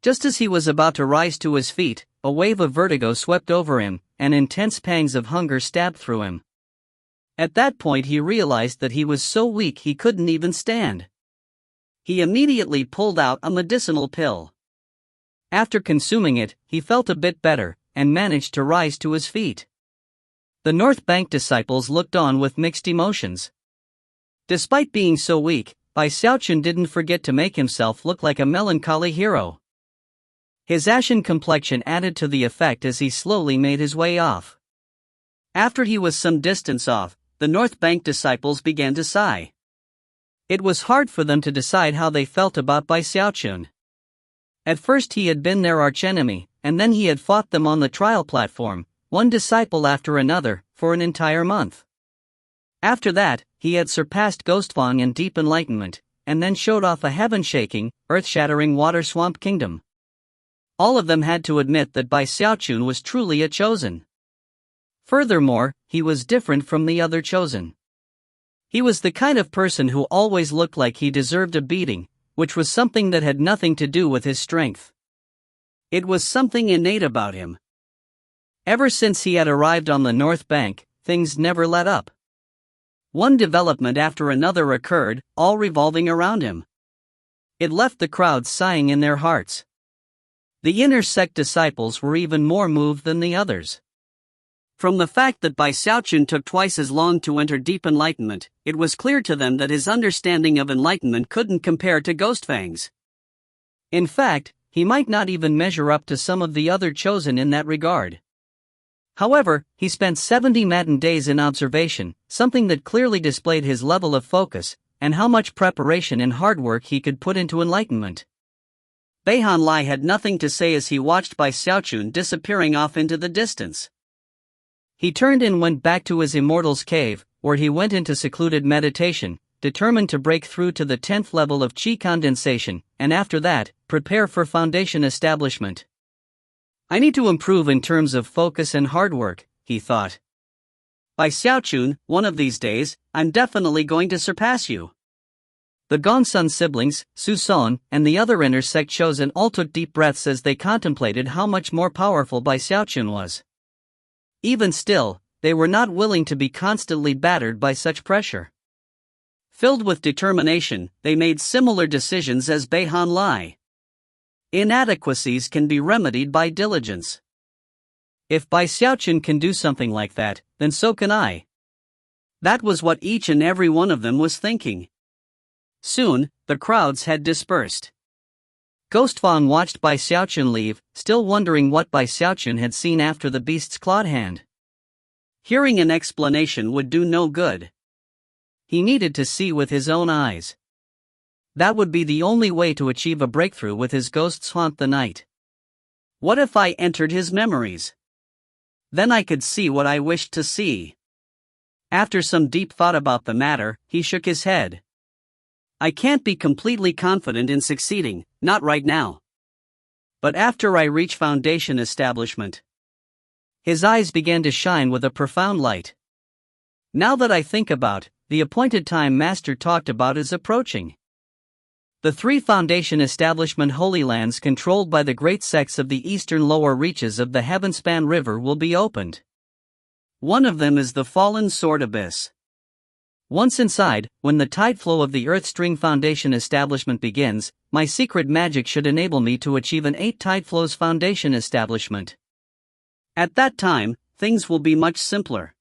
Just as he was about to rise to his feet, a wave of vertigo swept over him, and intense pangs of hunger stabbed through him. At that point he realized that he was so weak he couldn't even stand. He immediately pulled out a medicinal pill. After consuming it, he felt a bit better, and managed to rise to his feet. The North Bank disciples looked on with mixed emotions. Despite being so weak, Bai Xiaochun didn't forget to make himself look like a melancholy hero. His ashen complexion added to the effect as he slowly made his way off. After he was some distance off, the North Bank disciples began to sigh. It was hard for them to decide how they felt about Bai Xiaochun. At first he had been their archenemy, and then he had fought them on the trial platform, one disciple after another, for an entire month. After that, he had surpassed Ghostfang in deep enlightenment, and then showed off a heaven-shaking, earth-shattering water swamp kingdom. All of them had to admit that Bai Xiaochun was truly a chosen. Furthermore, he was different from the other chosen. He was the kind of person who always looked like he deserved a beating, which was something that had nothing to do with his strength. It was something innate about him. Ever since he had arrived on the North Bank, things never let up. One development after another occurred, all revolving around him. It left the crowd sighing in their hearts. The inner sect disciples were even more moved than the others. From the fact that Bai Xiaochun took twice as long to enter deep enlightenment, it was clear to them that his understanding of enlightenment couldn't compare to Ghostfang's. In fact, he might not even measure up to some of the other chosen in that regard. However, he spent 70 matin days in observation, something that clearly displayed his level of focus, and how much preparation and hard work he could put into enlightenment. Beihan Lai had nothing to say as he watched Bai Xiaochun disappearing off into the distance. He turned and went back to his immortal's cave, where he went into secluded meditation, determined to break through to the 10th level of qi condensation, and after that, prepare for foundation establishment. I need to improve in terms of focus and hard work, he thought. Bai Xiaochun, one of these days, I'm definitely going to surpass you. The Gongsun siblings, Su Son, and the other inner sect chosen all took deep breaths as they contemplated how much more powerful Bai Xiaochun was. Even still, they were not willing to be constantly battered by such pressure. Filled with determination, they made similar decisions as Beihan Lai. Inadequacies can be remedied by diligence. If Bai Xiaochun can do something like that, then so can I. That was what each and every one of them was thinking. Soon, the crowds had dispersed. Ghostfang watched Bai Xiaochun leave, still wondering what Bai Xiaochun had seen after the beast's clawed hand. Hearing an explanation would do no good. He needed to see with his own eyes. That would be the only way to achieve a breakthrough with his ghosts haunt the night. What if I entered his memories? Then I could see what I wished to see. After some deep thought about the matter, he shook his head. I can't be completely confident in succeeding, not right now. But after I reach foundation establishment. His eyes began to shine with a profound light. Now that I think about, the appointed time Master talked about is approaching. The 3 foundation establishment holy lands controlled by the great sects of the eastern lower reaches of the Heavenspan River will be opened. One of them is the Fallen Sword Abyss. Once inside, when the tide flow of the Earth String Foundation establishment begins, my secret magic should enable me to achieve an 8 tide flows foundation establishment. At that time, things will be much simpler.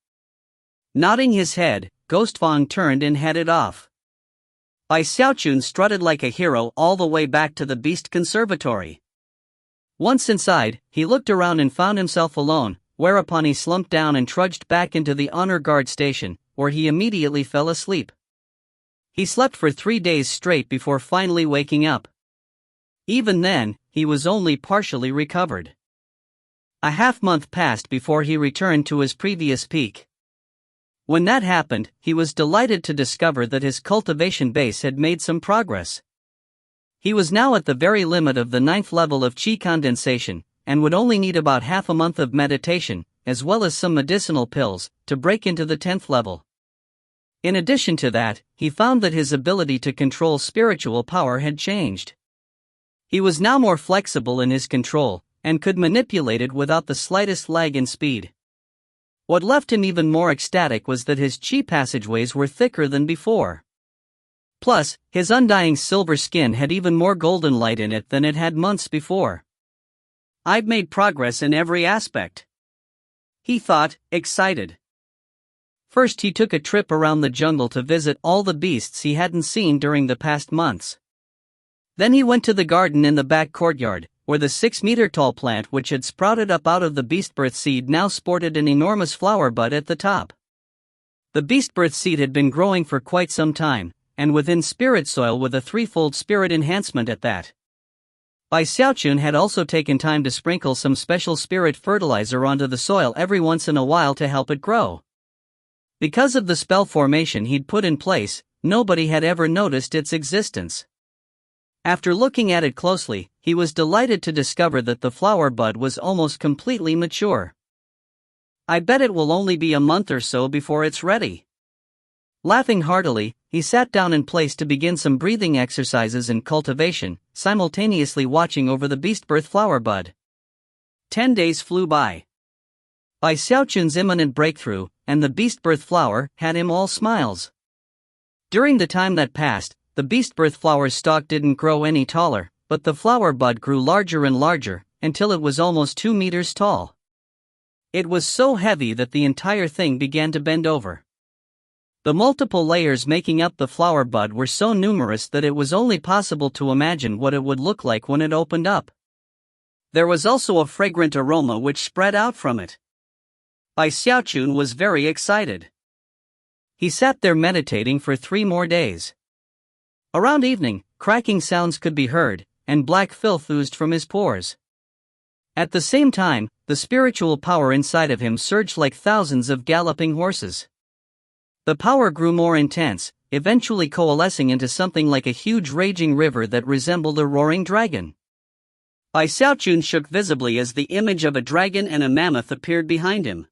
Nodding his head, Ghostfang turned and headed off. Bai Xiaochun strutted like a hero all the way back to the Beast Conservatory. Once inside, he looked around and found himself alone, whereupon he slumped down and trudged back into the honor guard station, where he immediately fell asleep. He slept for 3 days straight before finally waking up. Even then, he was only partially recovered. A half-month passed before he returned to his previous peak. When that happened, he was delighted to discover that his cultivation base had made some progress. He was now at the very limit of the 9th level of qi condensation, and would only need about half a month of meditation, as well as some medicinal pills, to break into the 10th level. In addition to that, he found that his ability to control spiritual power had changed. He was now more flexible in his control, and could manipulate it without the slightest lag in speed. What left him even more ecstatic was that his qi passageways were thicker than before. Plus, his undying silver skin had even more golden light in it than it had months before. I've made progress in every aspect, he thought, excited. First he took a trip around the jungle to visit all the beasts he hadn't seen during the past months. Then he went to the garden in the back courtyard, where the 6-meter-tall plant which had sprouted up out of the beastbirth seed now sported an enormous flower bud at the top. The beastbirth seed had been growing for quite some time, and within spirit soil with a 3-fold spirit enhancement at that. Bai Xiaochun had also taken time to sprinkle some special spirit fertilizer onto the soil every once in a while to help it grow. Because of the spell formation he'd put in place, nobody had ever noticed its existence. After looking at it closely, he was delighted to discover that the flower bud was almost completely mature. I bet it will only be a month or so before it's ready. Laughing heartily, he sat down in place to begin some breathing exercises and cultivation, simultaneously watching over the beastbirth flower bud. 10 days flew by. Bai Xiaochun's imminent breakthrough, and the beastbirth flower, had him all smiles. During the time that passed, the beastbirth flower's stalk didn't grow any taller, but the flower bud grew larger and larger, until it was almost 2 meters tall. It was so heavy that the entire thing began to bend over. The multiple layers making up the flower bud were so numerous that it was only possible to imagine what it would look like when it opened up. There was also a fragrant aroma which spread out from it. Xiaochun was very excited. He sat there meditating for 3 more days. Around evening, cracking sounds could be heard, and black filth oozed from his pores. At the same time, the spiritual power inside of him surged like thousands of galloping horses. The power grew more intense, eventually coalescing into something like a huge raging river that resembled a roaring dragon. Xiaochun shook visibly as the image of a dragon and a mammoth appeared behind him.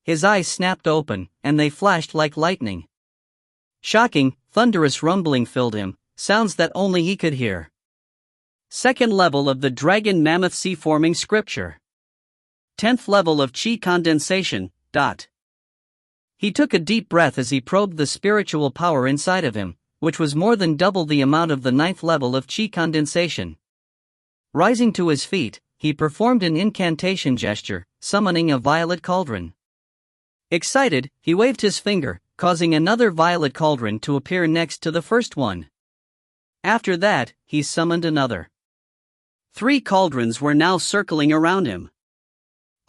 His eyes snapped open, and they flashed like lightning. Shocking, thunderous rumbling filled him, sounds that only he could hear. Second level of the Dragon Mammoth Sea-forming scripture. 10th level of Qi condensation. He took a deep breath as he probed the spiritual power inside of him, which was more than double the amount of the 9th level of Qi condensation. Rising to his feet, he performed an incantation gesture, summoning a violet cauldron. Excited, he waved his finger, causing another violet cauldron to appear next to the first one. After that, he summoned another. 3 cauldrons were now circling around him.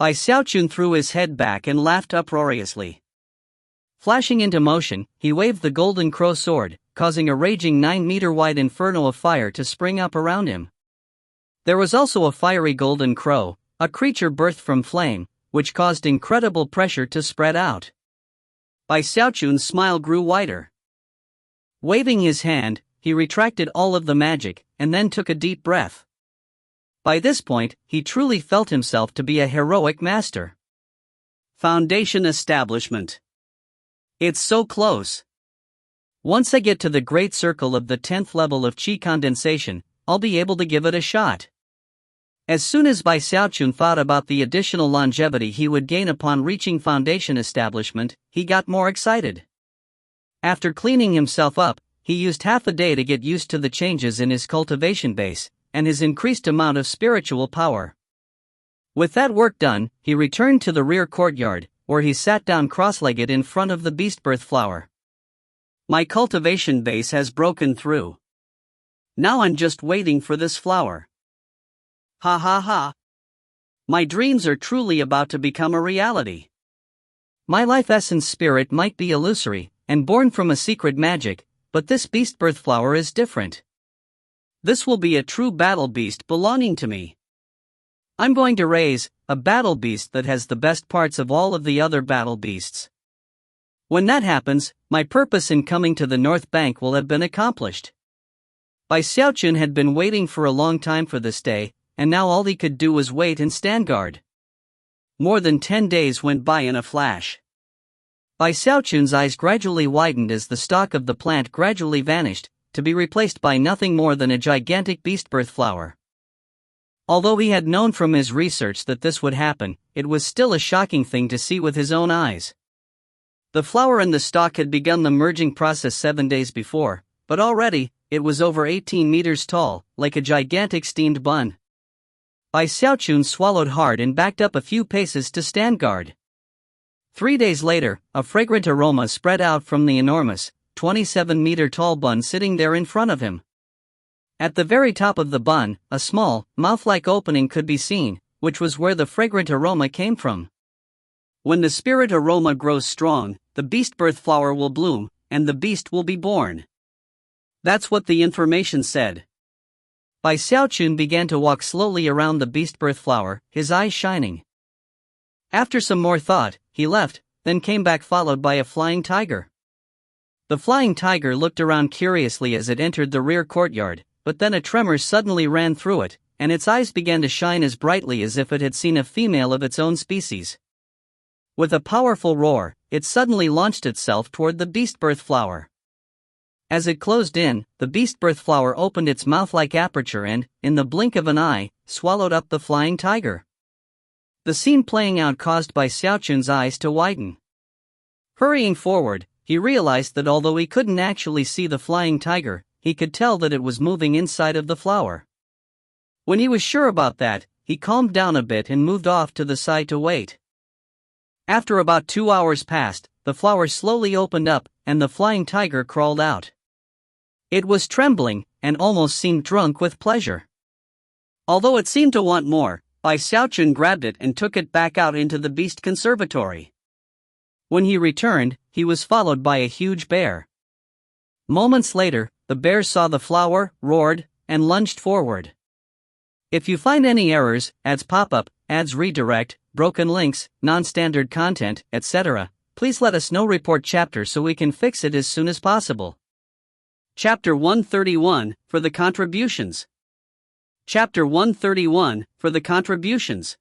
Xiaochun threw his head back and laughed uproariously. Flashing into motion, he waved the golden crow sword, causing a raging 9-meter-wide inferno of fire to spring up around him. There was also a fiery golden crow, a creature birthed from flame, which caused incredible pressure to spread out. Xiaochun's smile grew wider. Waving his hand, he retracted all of the magic, and then took a deep breath. By this point, he truly felt himself to be a heroic master. Foundation establishment. It's so close. Once I get to the great circle of the 10th level of Qi condensation, I'll be able to give it a shot. As soon as Xiaochun thought about the additional longevity he would gain upon reaching foundation establishment, he got more excited. After cleaning himself up, he used half a day to get used to the changes in his cultivation base, and his increased amount of spiritual power. With that work done, he returned to the rear courtyard, where he sat down cross-legged in front of the beastbirth flower. My cultivation base has broken through. Now I'm just waiting for this flower. Ha ha ha. My dreams are truly about to become a reality. My life essence spirit might be illusory, and born from a secret magic, but this beastbirth flower is different. This will be a true battle beast belonging to me. I'm going to raise a battle beast that has the best parts of all of the other battle beasts. When that happens, my purpose in coming to the North Bank will have been accomplished. Xiaochun had been waiting for a long time for this day, and now all he could do was wait and stand guard. More than 10 days went by in a flash. Xiaochun's eyes gradually widened as the stalk of the plant gradually vanished, to be replaced by nothing more than a gigantic beastbirth flower. Although he had known from his research that this would happen, it was still a shocking thing to see with his own eyes. The flower and the stalk had begun the merging process 7 days before, but already, it was over 18 meters tall, like a gigantic steamed bun. Xiaochun swallowed hard and backed up a few paces to stand guard. 3 days later, a fragrant aroma spread out from the enormous, 27-meter-tall bun sitting there in front of him. At the very top of the bun, a small, mouth-like opening could be seen, which was where the fragrant aroma came from. When the spirit aroma grows strong, the beastbirth flower will bloom, and the beast will be born. That's what the information said. Xiaochun began to walk slowly around the beastbirth flower, his eyes shining. After some more thought, he left, then came back followed by a flying tiger. The flying tiger looked around curiously as it entered the rear courtyard, but then a tremor suddenly ran through it, and its eyes began to shine as brightly as if it had seen a female of its own species. With a powerful roar, it suddenly launched itself toward the beastbirth flower. As it closed in, the beastbirth flower opened its mouth-like aperture and, in the blink of an eye, swallowed up the flying tiger. The scene playing out caused Xiaochun's eyes to widen. Hurrying forward, he realized that although he couldn't actually see the flying tiger, he could tell that it was moving inside of the flower. When he was sure about that, he calmed down a bit and moved off to the side to wait. After about 2 hours passed, the flower slowly opened up, and the flying tiger crawled out. It was trembling, and almost seemed drunk with pleasure. Although it seemed to want more, Xiaochun grabbed it and took it back out into the beast conservatory. When he returned, he was followed by a huge bear. Moments later, the bear saw the flower, roared, and lunged forward. If you find any errors, ads pop up, ads redirect, broken links, non-standard content, etc., please let us know. Report chapter so we can fix it as soon as possible. Chapter 131, for the contributions. Chapter 131, for the contributions.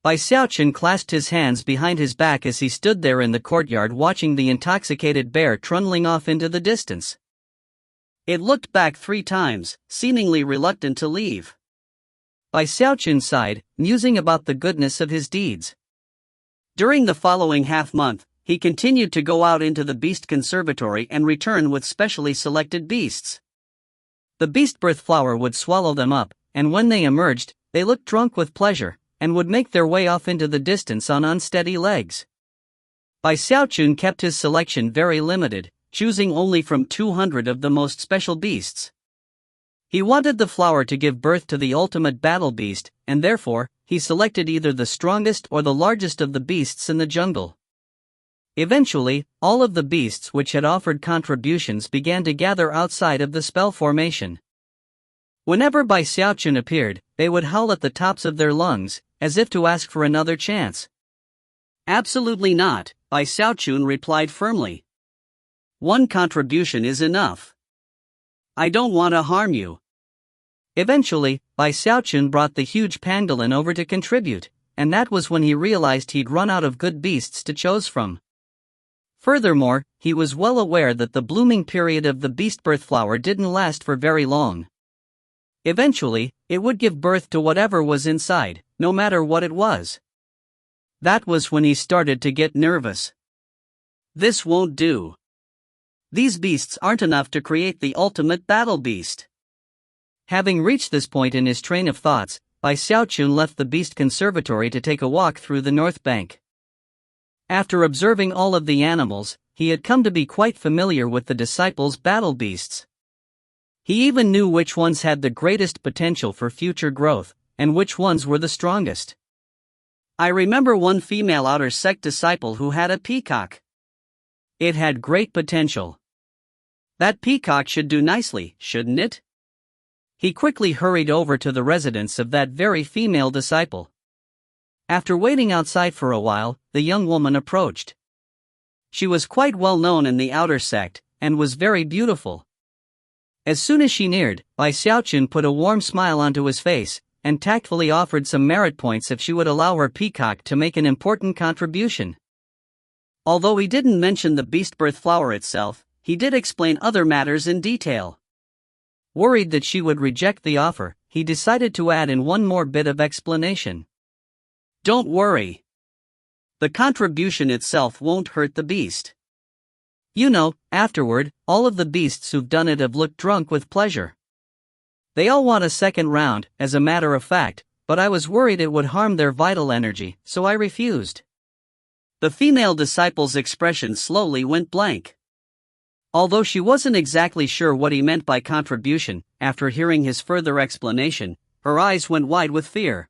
Xiaochun clasped his hands behind his back as he stood there in the courtyard watching the intoxicated bear trundling off into the distance. It looked back 3 times, seemingly reluctant to leave. Xiaochun sighed, musing about the goodness of his deeds. During the following half-month, he continued to go out into the beast conservatory and return with specially selected beasts. The beast birth flower would swallow them up, and when they emerged, they looked drunk with pleasure, and would make their way off into the distance on unsteady legs. Xiaochun kept his selection very limited, choosing only from 200 of the most special beasts. He wanted the flower to give birth to the ultimate battle beast, and therefore, he selected either the strongest or the largest of the beasts in the jungle. Eventually, all of the beasts which had offered contributions began to gather outside of the spell formation. Whenever Xiaochun appeared, they would howl at the tops of their lungs, as if to ask for another chance. Absolutely not, Xiaochun replied firmly. 1 contribution is enough. I don't want to harm you. Eventually, Xiaochun brought the huge pangolin over to contribute, and that was when he realized he'd run out of good beasts to choose from. Furthermore, he was well aware that the blooming period of the beast birth flower didn't last for very long. Eventually, it would give birth to whatever was inside, no matter what it was. That was when he started to get nervous. This won't do. These beasts aren't enough to create the ultimate battle beast. Having reached this point in his train of thoughts, Xiaochun left the beast conservatory to take a walk through the north bank. After observing all of the animals, he had come to be quite familiar with the disciples' battle beasts. He even knew which ones had the greatest potential for future growth, and which ones were the strongest. I remember one female outer sect disciple who had a peacock. It had great potential. That peacock should do nicely, shouldn't it? He quickly hurried over to the residence of that very female disciple. After waiting outside for a while, the young woman approached. She was quite well known in the outer sect, and was very beautiful. As soon as she neared, Xiaochun put a warm smile onto his face, and tactfully offered some merit points if she would allow her peacock to make an important contribution. Although he didn't mention the beast birth flower itself, he did explain other matters in detail. Worried that she would reject the offer, he decided to add in one more bit of explanation. Don't worry. The contribution itself won't hurt the beast. You know, afterward, all of the beasts who've done it have looked drunk with pleasure. They all want a second round, as a matter of fact, but I was worried it would harm their vital energy, so I refused. The female disciple's expression slowly went blank. Although she wasn't exactly sure what he meant by contribution, after hearing his further explanation, her eyes went wide with fear.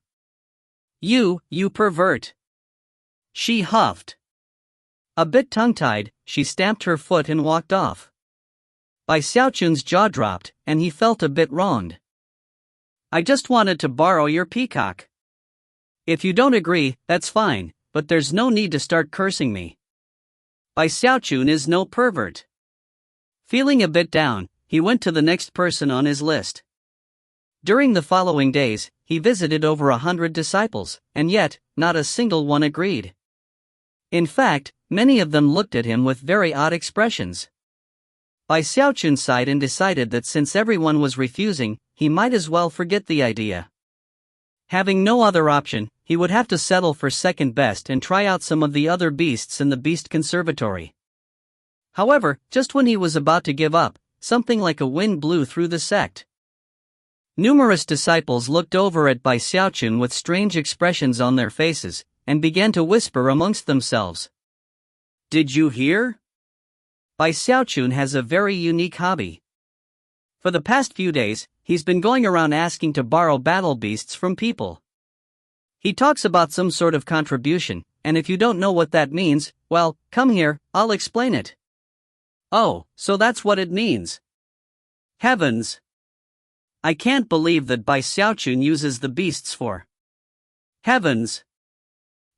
You pervert! She huffed. A bit tongue-tied, she stamped her foot and walked off. Xiaochun's jaw dropped, and he felt a bit wronged. I just wanted to borrow your peacock. If you don't agree, that's fine, but there's no need to start cursing me. Xiaochun is no pervert. Feeling a bit down, he went to the next person on his list. During the following days, he visited over 100 disciples, and yet, not a single one agreed. In fact, many of them looked at him with very odd expressions. Xiaochun sighed and decided that since everyone was refusing, he might as well forget the idea. Having no other option, he would have to settle for second best and try out some of the other beasts in the beast conservatory. However, just when he was about to give up, something like a wind blew through the sect. Numerous disciples looked over at Xiaochun with strange expressions on their faces, and began to whisper amongst themselves. Did you hear? Bai Xiaochun has a very unique hobby. For the past few days, he's been going around asking to borrow battle beasts from people. He talks about some sort of contribution, and if you don't know what that means, well, come here, I'll explain it. Oh, so that's what it means. Heavens! I can't believe that Bai Xiaochun uses the beasts for. Heavens!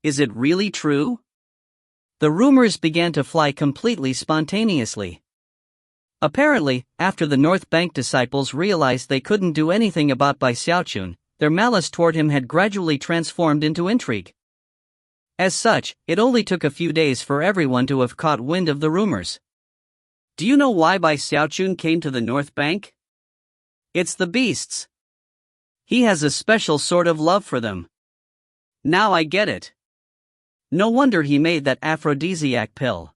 Is it really true? The rumors began to fly completely spontaneously. Apparently, after the North Bank disciples realized they couldn't do anything about Bai Xiaochun, their malice toward him had gradually transformed into intrigue. As such, it only took a few days for everyone to have caught wind of the rumors. Do you know why Bai Xiaochun came to the North Bank? It's the beasts. He has a special sort of love for them. Now I get it. No wonder he made that aphrodisiac pill.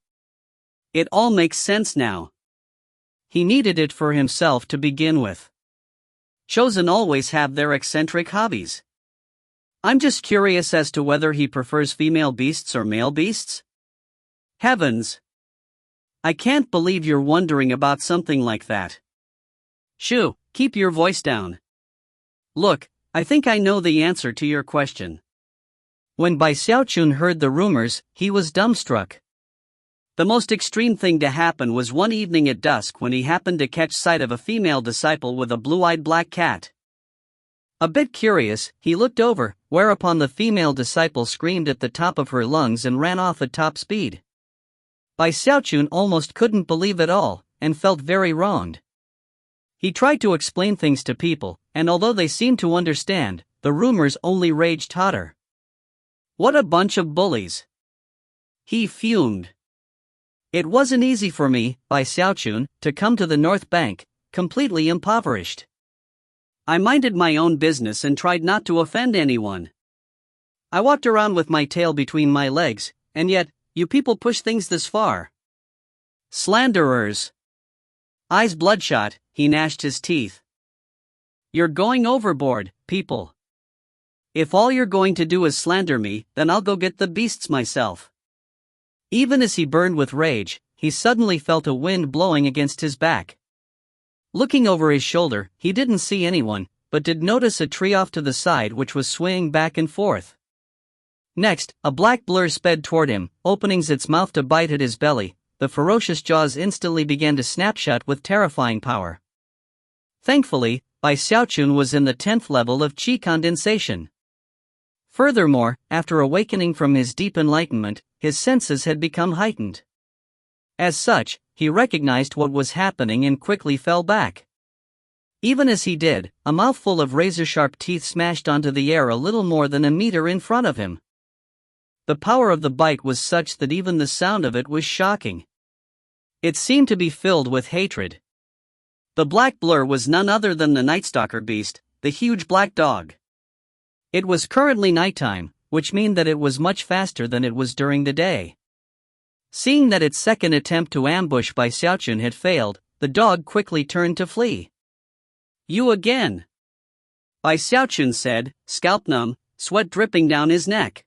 It all makes sense now. He needed it for himself to begin with. Chosen always have their eccentric hobbies. I'm just curious as to whether he prefers female beasts or male beasts. Heavens! I can't believe you're wondering about something like that. Shoo, keep your voice down. Look, I think I know the answer to your question. When Bai Xiaochun heard the rumors, he was dumbstruck. The most extreme thing to happen was one evening at dusk when he happened to catch sight of a female disciple with a blue-eyed black cat. A bit curious, he looked over, whereupon the female disciple screamed at the top of her lungs and ran off at top speed. Bai Xiaochun almost couldn't believe it all, and felt very wronged. He tried to explain things to people, and although they seemed to understand, the rumors only raged hotter. What a bunch of bullies! He fumed. It wasn't easy for me, Bai Xiaochun, to come to the North Bank, completely impoverished. I minded my own business and tried not to offend anyone. I walked around with my tail between my legs, and yet, you people push things this far. Slanderers! Eyes bloodshot, he gnashed his teeth. You're going overboard, people. If all you're going to do is slander me, then I'll go get the beasts myself. Even as he burned with rage, he suddenly felt a wind blowing against his back. Looking over his shoulder, he didn't see anyone, but did notice a tree off to the side which was swaying back and forth. Next, a black blur sped toward him, opening its mouth to bite at his belly. The ferocious jaws instantly began to snap shut with terrifying power. Thankfully, Bai Xiaochun was in the 10th level of qi condensation. Furthermore, after awakening from his deep enlightenment, his senses had become heightened. As such, he recognized what was happening and quickly fell back. Even as he did, a mouthful of razor-sharp teeth smashed onto the air a little more than a meter in front of him. The power of the bite was such that even the sound of it was shocking. It seemed to be filled with hatred. The black blur was none other than the Nightstalker beast, the huge black dog. It was currently nighttime, which meant that it was much faster than it was during the day. Seeing that its second attempt to ambush Bai Xiaochun had failed, the dog quickly turned to flee. You again! Bai Xiaochun said, scalp numb, sweat dripping down his neck.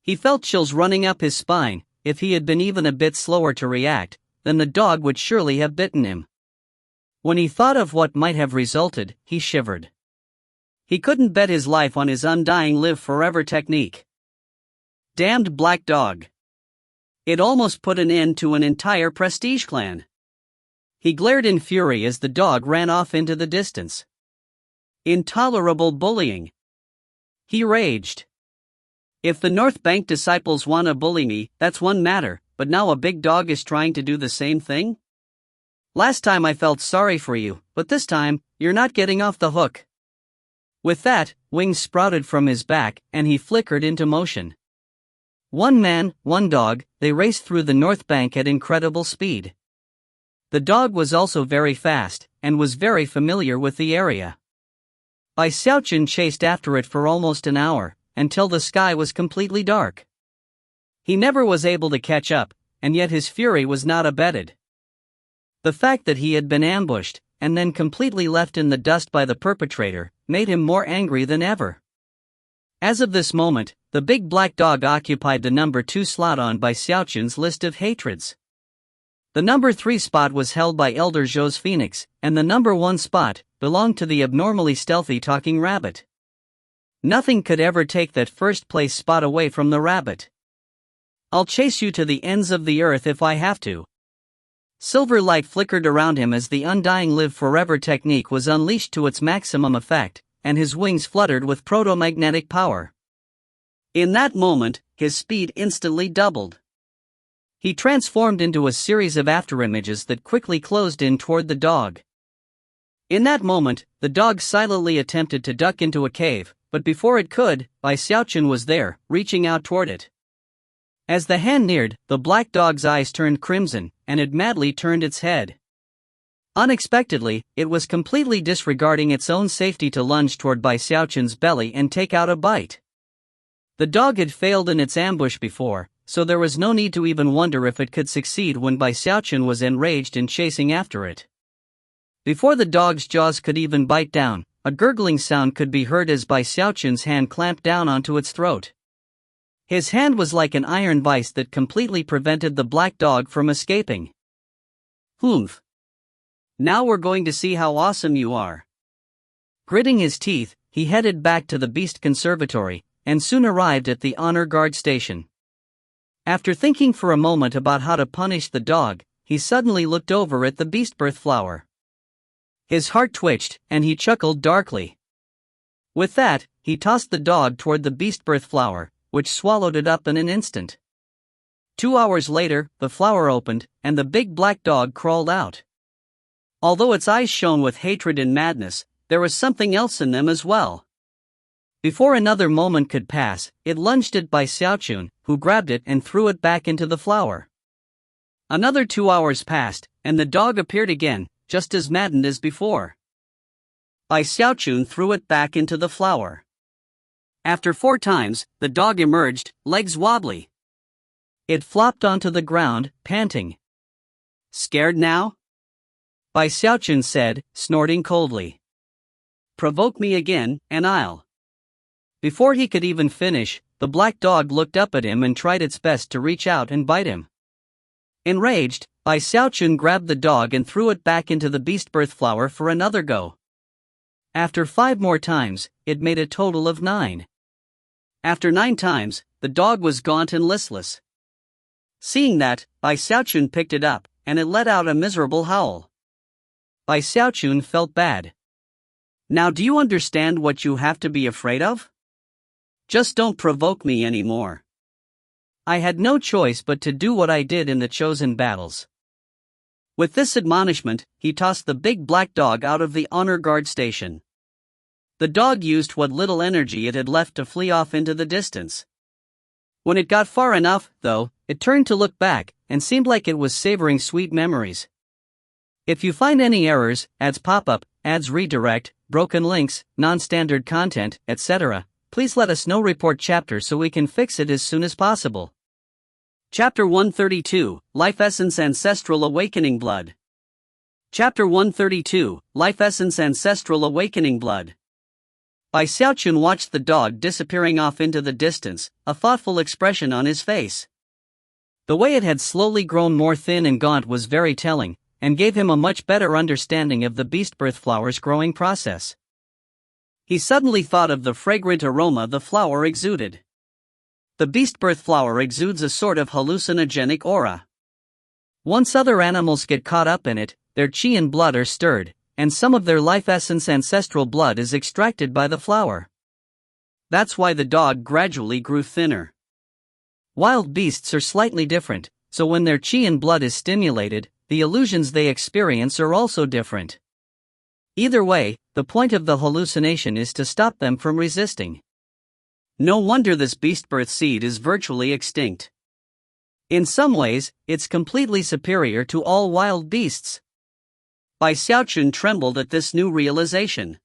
He felt chills running up his spine. If he had been even a bit slower to react, then the dog would surely have bitten him. When he thought of what might have resulted, he shivered. He couldn't bet his life on his undying live forever technique. Damned black dog. It almost put an end to an entire prestige clan. He glared in fury as the dog ran off into the distance. Intolerable bullying. He raged. If the North Bank disciples wanna bully me, that's one matter, but now a big dog is trying to do the same thing? Last time I felt sorry for you, but this time, you're not getting off the hook. With that, wings sprouted from his back, and he flickered into motion. One man, one dog, they raced through the North Bank at incredible speed. The dog was also very fast, and was very familiar with the area. Bai Xiaochun chased after it for almost an hour, until the sky was completely dark. He never was able to catch up, and yet his fury was not abated. The fact that he had been ambushed, and then completely left in the dust by the perpetrator, made him more angry than ever. As of this moment, the big black dog occupied the number 2 slot on by Xiaochun's list of hatreds. The number 3 spot was held by Elder Zhou's Phoenix, and the number 1 spot belonged to the abnormally stealthy talking rabbit. Nothing could ever take that first place spot away from the rabbit. I'll chase you to the ends of the earth if I have to. Silver light flickered around him as the undying live forever technique was unleashed to its maximum effect, and his wings fluttered with proto-magnetic power. In that moment, his speed instantly doubled. He transformed into a series of afterimages that quickly closed in toward the dog. In that moment, the dog silently attempted to duck into a cave, but before it could, Xiaochun was there, reaching out toward it. As the hand neared, the black dog's eyes turned crimson, and it madly turned its head. Unexpectedly, it was completely disregarding its own safety to lunge toward Xiaochun's belly and take out a bite. The dog had failed in its ambush before, so there was no need to even wonder if it could succeed when Xiaochun was enraged in chasing after it. Before the dog's jaws could even bite down, a gurgling sound could be heard as Xiaochun's hand clamped down onto its throat. His hand was like an iron vice that completely prevented the black dog from escaping. "Humph. Now we're going to see how awesome you are." Gritting his teeth, he headed back to the Beast Conservatory, and soon arrived at the honor guard station. After thinking for a moment about how to punish the dog, he suddenly looked over at the beast birth flower. His heart twitched, and he chuckled darkly. With that, he tossed the dog toward the beast birth flower, which swallowed it up in an instant. 2 hours later, the flower opened, and the big black dog crawled out. Although its eyes shone with hatred and madness, there was something else in them as well. Before another moment could pass, it lunged at Xiaochun, who grabbed it and threw it back into the flower. Another 2 hours passed, and the dog appeared again, just as maddened as before. Xiaochun threw it back into the flower. After 4 times, the dog emerged, legs wobbly. It flopped onto the ground, panting. "Scared now?" Xiaochun said, snorting coldly. "Provoke me again, and I'll..." Before he could even finish, the black dog looked up at him and tried its best to reach out and bite him. Enraged, Xiaochun grabbed the dog and threw it back into the beast birth flower for another go. After 5 more times, it made a total of 9. After 9 times, the dog was gaunt and listless. Seeing that, Xiaochun picked it up, and it let out a miserable howl. Xiaochun felt bad. "Now do you understand what you have to be afraid of? Just don't provoke me anymore." I had no choice but to do what I did in the chosen battles. With this admonishment, he tossed the big black dog out of the honor guard station. The dog used what little energy it had left to flee off into the distance. When it got far enough, though, it turned to look back, and seemed like it was savoring sweet memories. If you find any errors, ads pop up, ads redirect, broken links, non-standard content, etc., please let us know. Report chapter so we can fix it as soon as possible. Chapter 132, Life Essence Ancestral Awakening Blood. Chapter 132, Life Essence Ancestral Awakening Blood. Xiaochun watched the dog disappearing off into the distance, a thoughtful expression on his face. The way it had slowly grown more thin and gaunt was very telling, and gave him a much better understanding of the beast birth flower's growing process. He suddenly thought of the fragrant aroma the flower exuded. The beast birth flower exudes a sort of hallucinogenic aura. Once other animals get caught up in it, their qi and blood are stirred, and some of their life essence ancestral blood is extracted by the flower. That's why the dog gradually grew thinner. Wild beasts are slightly different, so when their qi and blood is stimulated, the illusions they experience are also different. Either way, the point of the hallucination is to stop them from resisting. No wonder this beast birth seed is virtually extinct. In some ways, it's completely superior to all wild beasts. Xiaochun trembled at this new realization.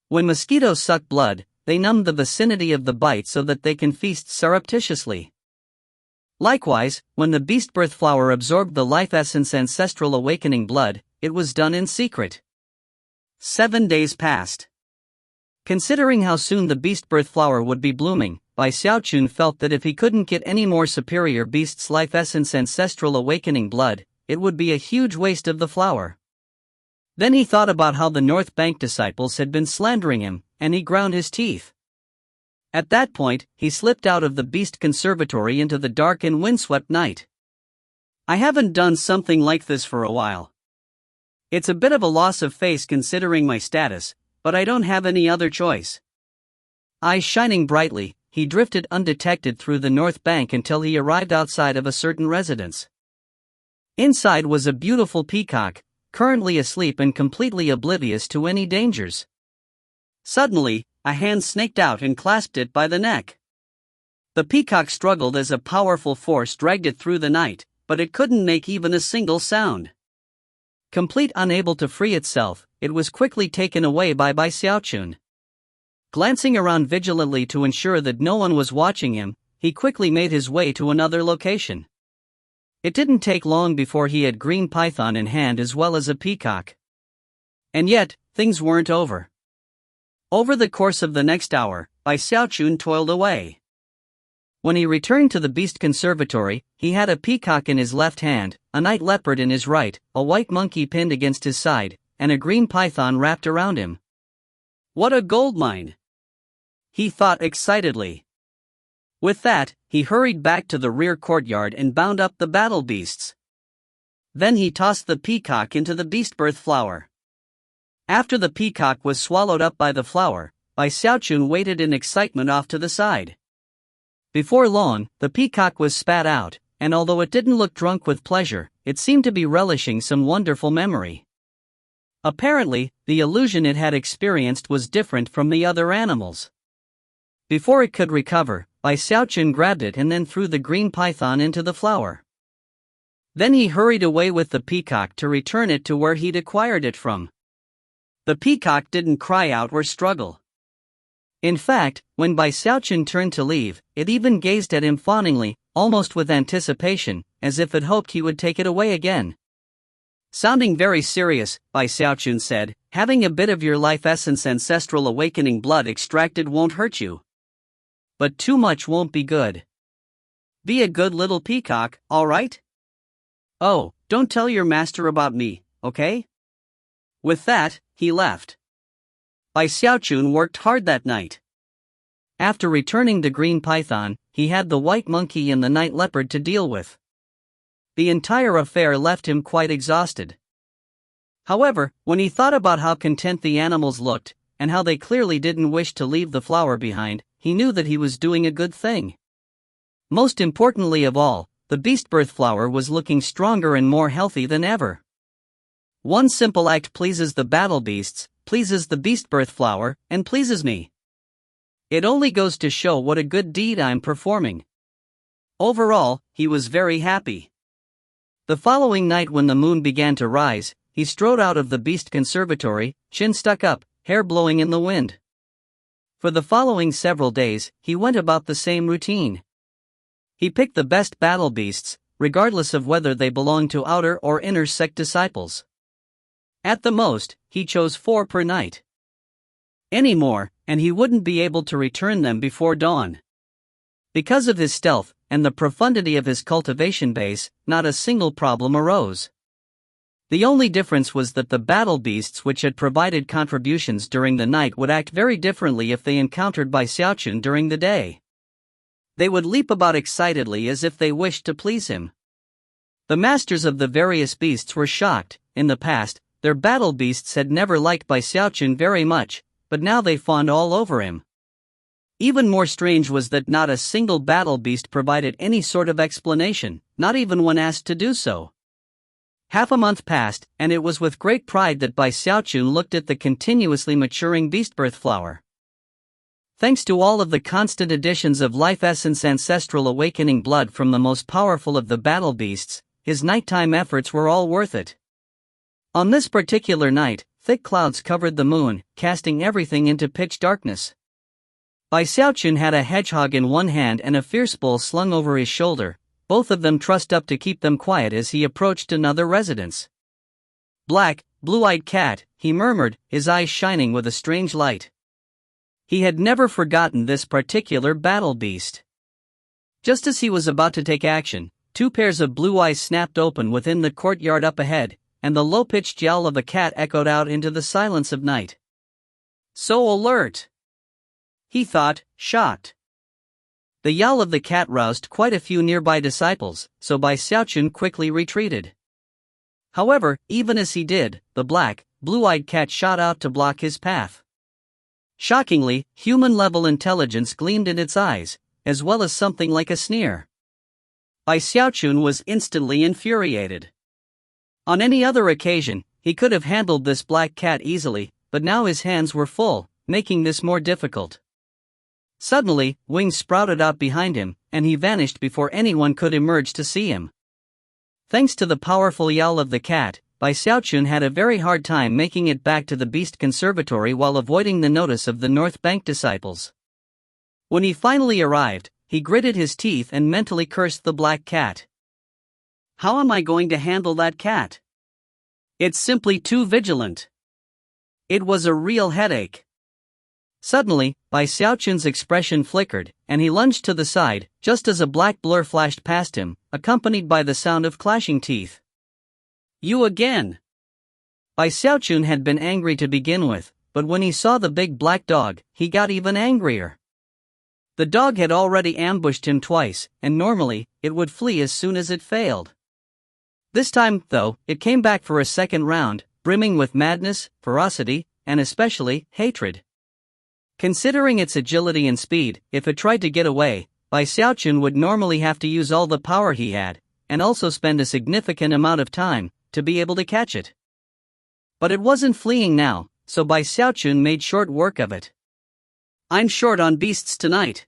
When mosquitoes suck blood, they numb the vicinity of the bite so that they can feast surreptitiously. Likewise, when the beast birth flower absorbed the life essence ancestral awakening blood, it was done in secret. 7 days passed. Considering how soon the beast birth flower would be blooming, Bai Xiaochun felt that if he couldn't get any more superior beast's life essence ancestral awakening blood, it would be a huge waste of the flower. Then he thought about how the North Bank disciples had been slandering him, and he ground his teeth. At that point, he slipped out of the beast conservatory into the dark and windswept night. I haven't done something like this for a while. It's a bit of a loss of face considering my status, but I don't have any other choice. Eyes shining brightly, he drifted undetected through the North Bank until he arrived outside of a certain residence. Inside was a beautiful peacock, currently asleep and completely oblivious to any dangers. Suddenly, a hand snaked out and clasped it by the neck. The peacock struggled as a powerful force dragged it through the night, but it couldn't make even a single sound. Complete unable to free itself, it was quickly taken away by Bai Xiaochun. Glancing around vigilantly to ensure that no one was watching him, he quickly made his way to another location. It didn't take long before he had green python in hand as well as a peacock. And yet, things weren't over. Over the course of the next hour, Bai Xiaochun toiled away. When he returned to the beast conservatory, he had a peacock in his left hand, a night leopard in his right, a white monkey pinned against his side, and a green python wrapped around him. What a gold mine! He thought excitedly. With that, he hurried back to the rear courtyard and bound up the battle beasts. Then he tossed the peacock into the beast birth flower. After the peacock was swallowed up by the flower, Bai Xiaochun waited in excitement off to the side. Before long, the peacock was spat out, and although it didn't look drunk with pleasure, it seemed to be relishing some wonderful memory. Apparently, the illusion it had experienced was different from the other animals. Before it could recover, Bai Xiaochun grabbed it and then threw the green python into the flower. Then he hurried away with the peacock to return it to where he'd acquired it from. The peacock didn't cry out or struggle. In fact, when Bai Xiaochun turned to leave, it even gazed at him fawningly, almost with anticipation, as if it hoped he would take it away again. Sounding very serious, Bai Xiaochun said, "Having a bit of your life essence ancestral awakening blood extracted won't hurt you. But too much won't be good. Be a good little peacock, alright? Oh, don't tell your master about me, okay?" With that, he left. Bai Xiaochun worked hard that night. After returning the green python, he had the white monkey and the night leopard to deal with. The entire affair left him quite exhausted. However, when he thought about how content the animals looked, and how they clearly didn't wish to leave the flower behind, he knew that he was doing a good thing. Most importantly of all, the beast birth flower was looking stronger and more healthy than ever. One simple act pleases the battle beasts, pleases the beast birth flower, and pleases me. It only goes to show what a good deed I'm performing. Overall, he was very happy. The following night when the moon began to rise, he strode out of the beast conservatory, chin stuck up, hair blowing in the wind. For the following several days, he went about the same routine. He picked the best battle beasts, regardless of whether they belonged to outer or inner sect disciples. At the most, he chose 4 per night. Any more, and he wouldn't be able to return them before dawn. Because of his stealth, and the profundity of his cultivation base, not a single problem arose. The only difference was that the battle beasts which had provided contributions during the night would act very differently if they encountered Bai Xiaochun during the day. They would leap about excitedly as if they wished to please him. The masters of the various beasts were shocked. In the past, their battle beasts had never liked Bai Xiaochun very much, but now they fawned all over him. Even more strange was that not a single battle beast provided any sort of explanation, not even when asked to do so. Half a month passed, and it was with great pride that Bai Xiaochun looked at the continuously maturing beast birth flower. Thanks to all of the constant additions of life essence ancestral awakening blood from the most powerful of the battle beasts, his nighttime efforts were all worth it. On this particular night, thick clouds covered the moon, casting everything into pitch darkness. Bai Xiaochun had a hedgehog in one hand and a fierce bull slung over his shoulder, both of them trussed up to keep them quiet as he approached another residence. "Black, blue-eyed cat," he murmured, his eyes shining with a strange light. He had never forgotten this particular battle beast. Just as he was about to take action, two pairs of blue eyes snapped open within the courtyard up ahead, and the low-pitched yowl of a cat echoed out into the silence of night. So alert! He thought, shocked. The yowl of the cat roused quite a few nearby disciples, so Xiaochun quickly retreated. However, even as he did, the black, blue-eyed cat shot out to block his path. Shockingly, human-level intelligence gleamed in its eyes, as well as something like a sneer. Xiaochun was instantly infuriated. On any other occasion, he could have handled this black cat easily, but now his hands were full, making this more difficult. Suddenly, wings sprouted out behind him, and he vanished before anyone could emerge to see him. Thanks to the powerful yowl of the cat, Xiaochun had a very hard time making it back to the Beast Conservatory while avoiding the notice of the North Bank disciples. When he finally arrived, he gritted his teeth and mentally cursed the black cat. How am I going to handle that cat? It's simply too vigilant. It was a real headache. Suddenly, Xiaochun's expression flickered, and he lunged to the side, just as a black blur flashed past him, accompanied by the sound of clashing teeth. You again! Xiaochun had been angry to begin with, but when he saw the big black dog, he got even angrier. The dog had already ambushed him twice, and normally, it would flee as soon as it failed. This time, though, it came back for a second round, brimming with madness, ferocity, and especially, hatred. Considering its agility and speed, if it tried to get away, Xiaochun would normally have to use all the power he had, and also spend a significant amount of time, to be able to catch it. But it wasn't fleeing now, so Xiaochun made short work of it. I'm short on beasts tonight.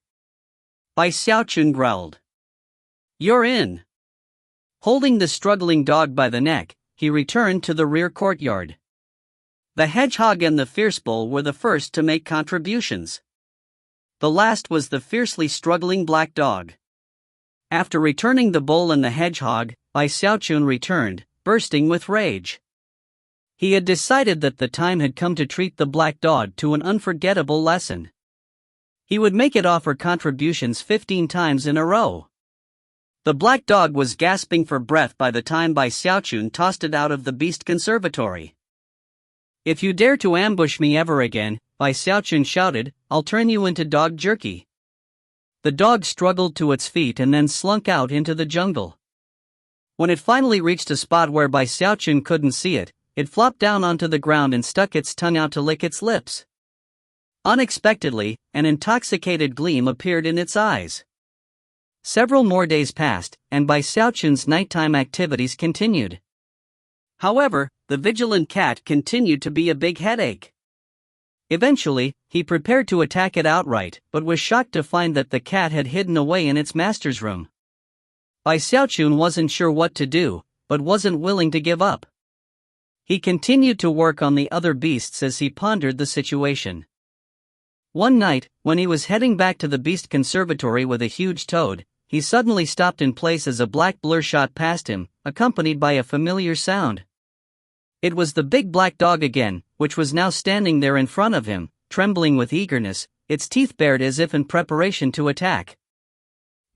Xiaochun growled. You're in. Holding the struggling dog by the neck, he returned to the rear courtyard. The hedgehog and the fierce bull were the first to make contributions. The last was the fiercely struggling black dog. After returning the bull and the hedgehog, Xiaochun returned, bursting with rage. He had decided that the time had come to treat the black dog to an unforgettable lesson. He would make it offer contributions 15 times in a row. The black dog was gasping for breath by the time Xiaochun tossed it out of the Beast Conservatory. If you dare to ambush me ever again, Xiaochun shouted, I'll turn you into dog jerky. The dog struggled to its feet and then slunk out into the jungle. When it finally reached a spot where Xiaochun couldn't see it, it flopped down onto the ground and stuck its tongue out to lick its lips. Unexpectedly, an intoxicated gleam appeared in its eyes. Several more days passed, and Xiaochun's nighttime activities continued. However, the vigilant cat continued to be a big headache. Eventually, he prepared to attack it outright, but was shocked to find that the cat had hidden away in its master's room. Xiaochun wasn't sure what to do, but wasn't willing to give up. He continued to work on the other beasts as he pondered the situation. One night, when he was heading back to the Beast Conservatory with a huge toad, he suddenly stopped in place as a black blur shot past him, accompanied by a familiar sound. It was the big black dog again, which was now standing there in front of him, trembling with eagerness, its teeth bared as if in preparation to attack.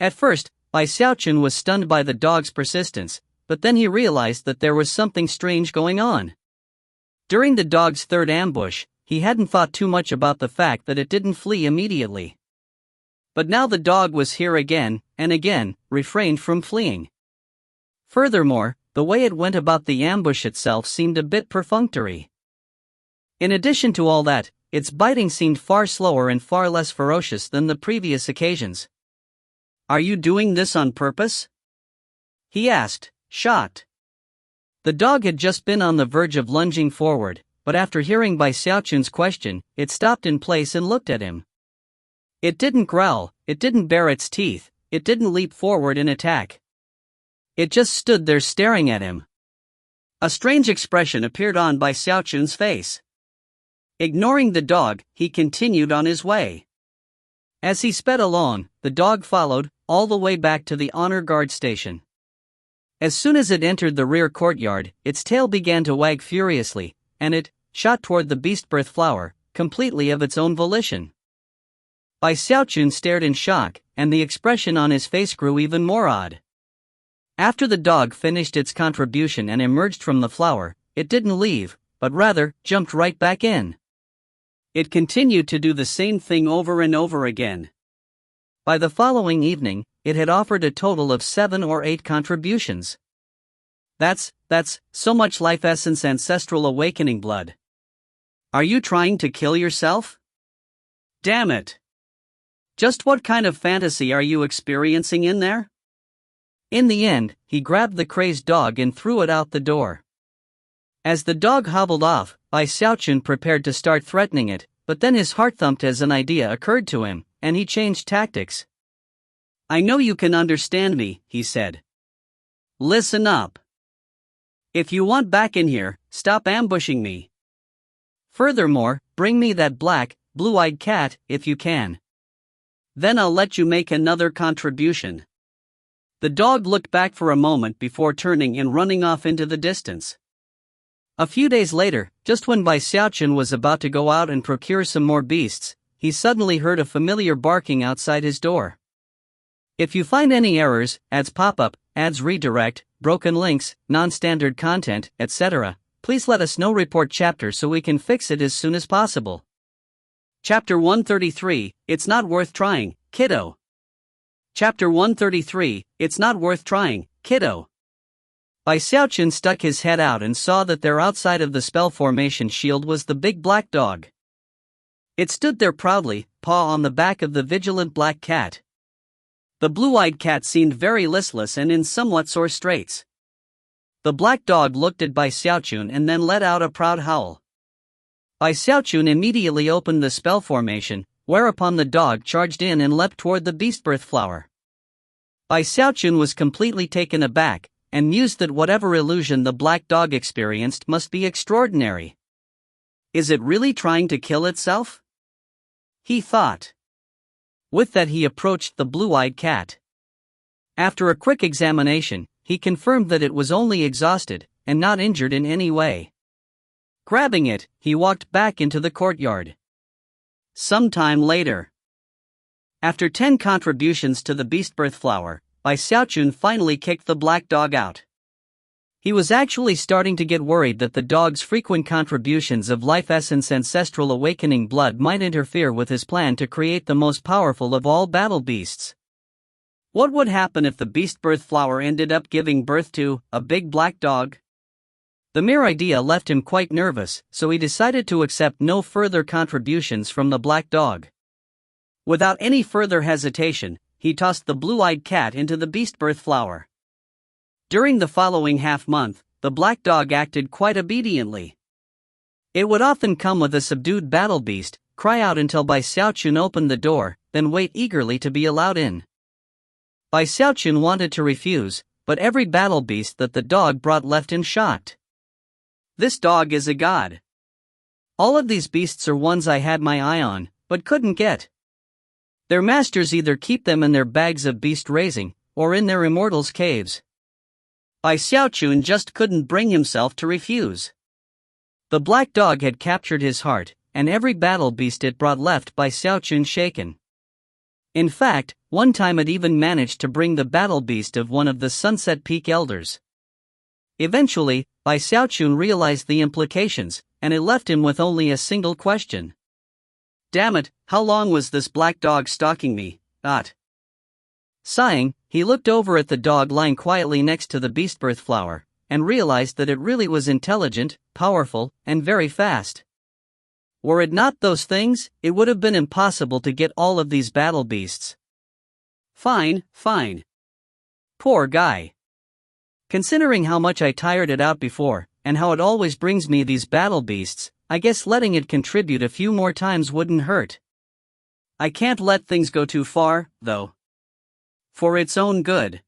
At first, Xiaochun was stunned by the dog's persistence, but then he realized that there was something strange going on. During the dog's third ambush, he hadn't thought too much about the fact that it didn't flee immediately. But now the dog was here again, and again, refrained from fleeing. Furthermore, the way it went about the ambush itself seemed a bit perfunctory. In addition to all that, its biting seemed far slower and far less ferocious than the previous occasions. Are you doing this on purpose? He asked, shocked. The dog had just been on the verge of lunging forward, but after hearing Xiaochun's question, it stopped in place and looked at him. It didn't growl, it didn't bare its teeth, it didn't leap forward in attack. It just stood there staring at him. A strange expression appeared on Xiaochun's face. Ignoring the dog, he continued on his way. As he sped along, the dog followed, all the way back to the honor guard station. As soon as it entered the rear courtyard, its tail began to wag furiously, and it shot toward the beast birth flower, completely of its own volition. Bai Xiaochun stared in shock, and the expression on his face grew even more odd. After the dog finished its contribution and emerged from the flower, it didn't leave, but rather jumped right back in. It continued to do the same thing over and over again. By the following evening, it had offered a total of 7 or 8 contributions. That's so much life essence ancestral awakening blood. Are you trying to kill yourself? Damn it. Just what kind of fantasy are you experiencing in there? In the end, he grabbed the crazed dog and threw it out the door. As the dog hobbled off, Bai Xiaochun prepared to start threatening it, but then his heart thumped as an idea occurred to him, and he changed tactics. I know you can understand me, he said. Listen up. If you want back in here, stop ambushing me. Furthermore, bring me that black, blue-eyed cat, if you can. Then I'll let you make another contribution. The dog looked back for a moment before turning and running off into the distance. A few days later, just when Bai Xiaochun was about to go out and procure some more beasts, he suddenly heard a familiar barking outside his door. If you find any errors, ads pop-up, ads redirect, broken links, non-standard content, etc., please let us know. Report chapter so we can fix it as soon as possible. Chapter 133, It's Not Worth Trying, Kiddo. Chapter 133, It's Not Worth Trying, Kiddo. Bai Xiaochun stuck his head out and saw that there outside of the spell formation shield was the big black dog. It stood there proudly, paw on the back of the vigilant black cat. The blue-eyed cat seemed very listless and in somewhat sore straits. The black dog looked at Bai Xiaochun and then let out a proud howl. Bai Xiaochun immediately opened the spell formation, whereupon the dog charged in and leapt toward the beastbirth flower. Bai Xiaochun was completely taken aback, and mused that whatever illusion the black dog experienced must be extraordinary. Is it really trying to kill itself? He thought. With that he approached the blue-eyed cat. After a quick examination, he confirmed that it was only exhausted, and not injured in any way. Grabbing it, he walked back into the courtyard. Sometime later. After 10 contributions to the beastbirth flower, Bai Xiaochun finally kicked the black dog out. He was actually starting to get worried that the dog's frequent contributions of life essence ancestral awakening blood might interfere with his plan to create the most powerful of all battle beasts. What would happen if the beastbirth flower ended up giving birth to a big black dog? The mere idea left him quite nervous, so he decided to accept no further contributions from the black dog. Without any further hesitation, he tossed the blue-eyed cat into the beastbirth flower. During the following half-month, the black dog acted quite obediently. It would often come with a subdued battle beast, cry out until Bai Xiaochun opened the door, then wait eagerly to be allowed in. Bai Xiaochun wanted to refuse, but every battle beast that the dog brought left him shocked. This dog is a god. All of these beasts are ones I had my eye on, but couldn't get. Their masters either keep them in their bags of beast raising, or in their immortals' caves. Bai Xiaochun just couldn't bring himself to refuse. The black dog had captured his heart, and every battle beast it brought left Bai Xiaochun shaken. In fact, one time it even managed to bring the battle beast of one of the Sunset Peak elders. Eventually, Bai Xiaochun realized the implications, and it left him with only a single question. Damn it, how long was this black dog stalking me? Sighing, he looked over at the dog lying quietly next to the beastbirth flower, and realized that it really was intelligent, powerful, and very fast. Were it not those things, it would have been impossible to get all of these battle beasts. Fine. Poor guy. Considering how much I tired it out before, and how it always brings me these battle beasts, I guess letting it contribute a few more times wouldn't hurt. I can't let things go too far, though. For its own good.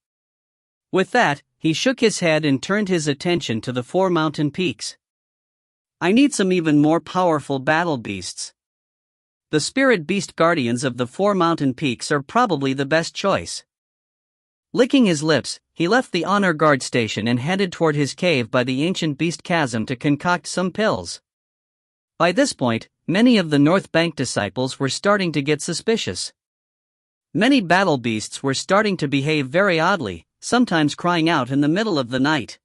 With that, he shook his head and turned his attention to the 4 mountain peaks. I need some even more powerful battle beasts. The spirit beast guardians of the 4 mountain peaks are probably the best choice. Licking his lips, he left the honor guard station and headed toward his cave by the ancient beast chasm to concoct some pills. By this point, many of the North Bank disciples were starting to get suspicious. Many battle beasts were starting to behave very oddly, sometimes crying out in the middle of the night.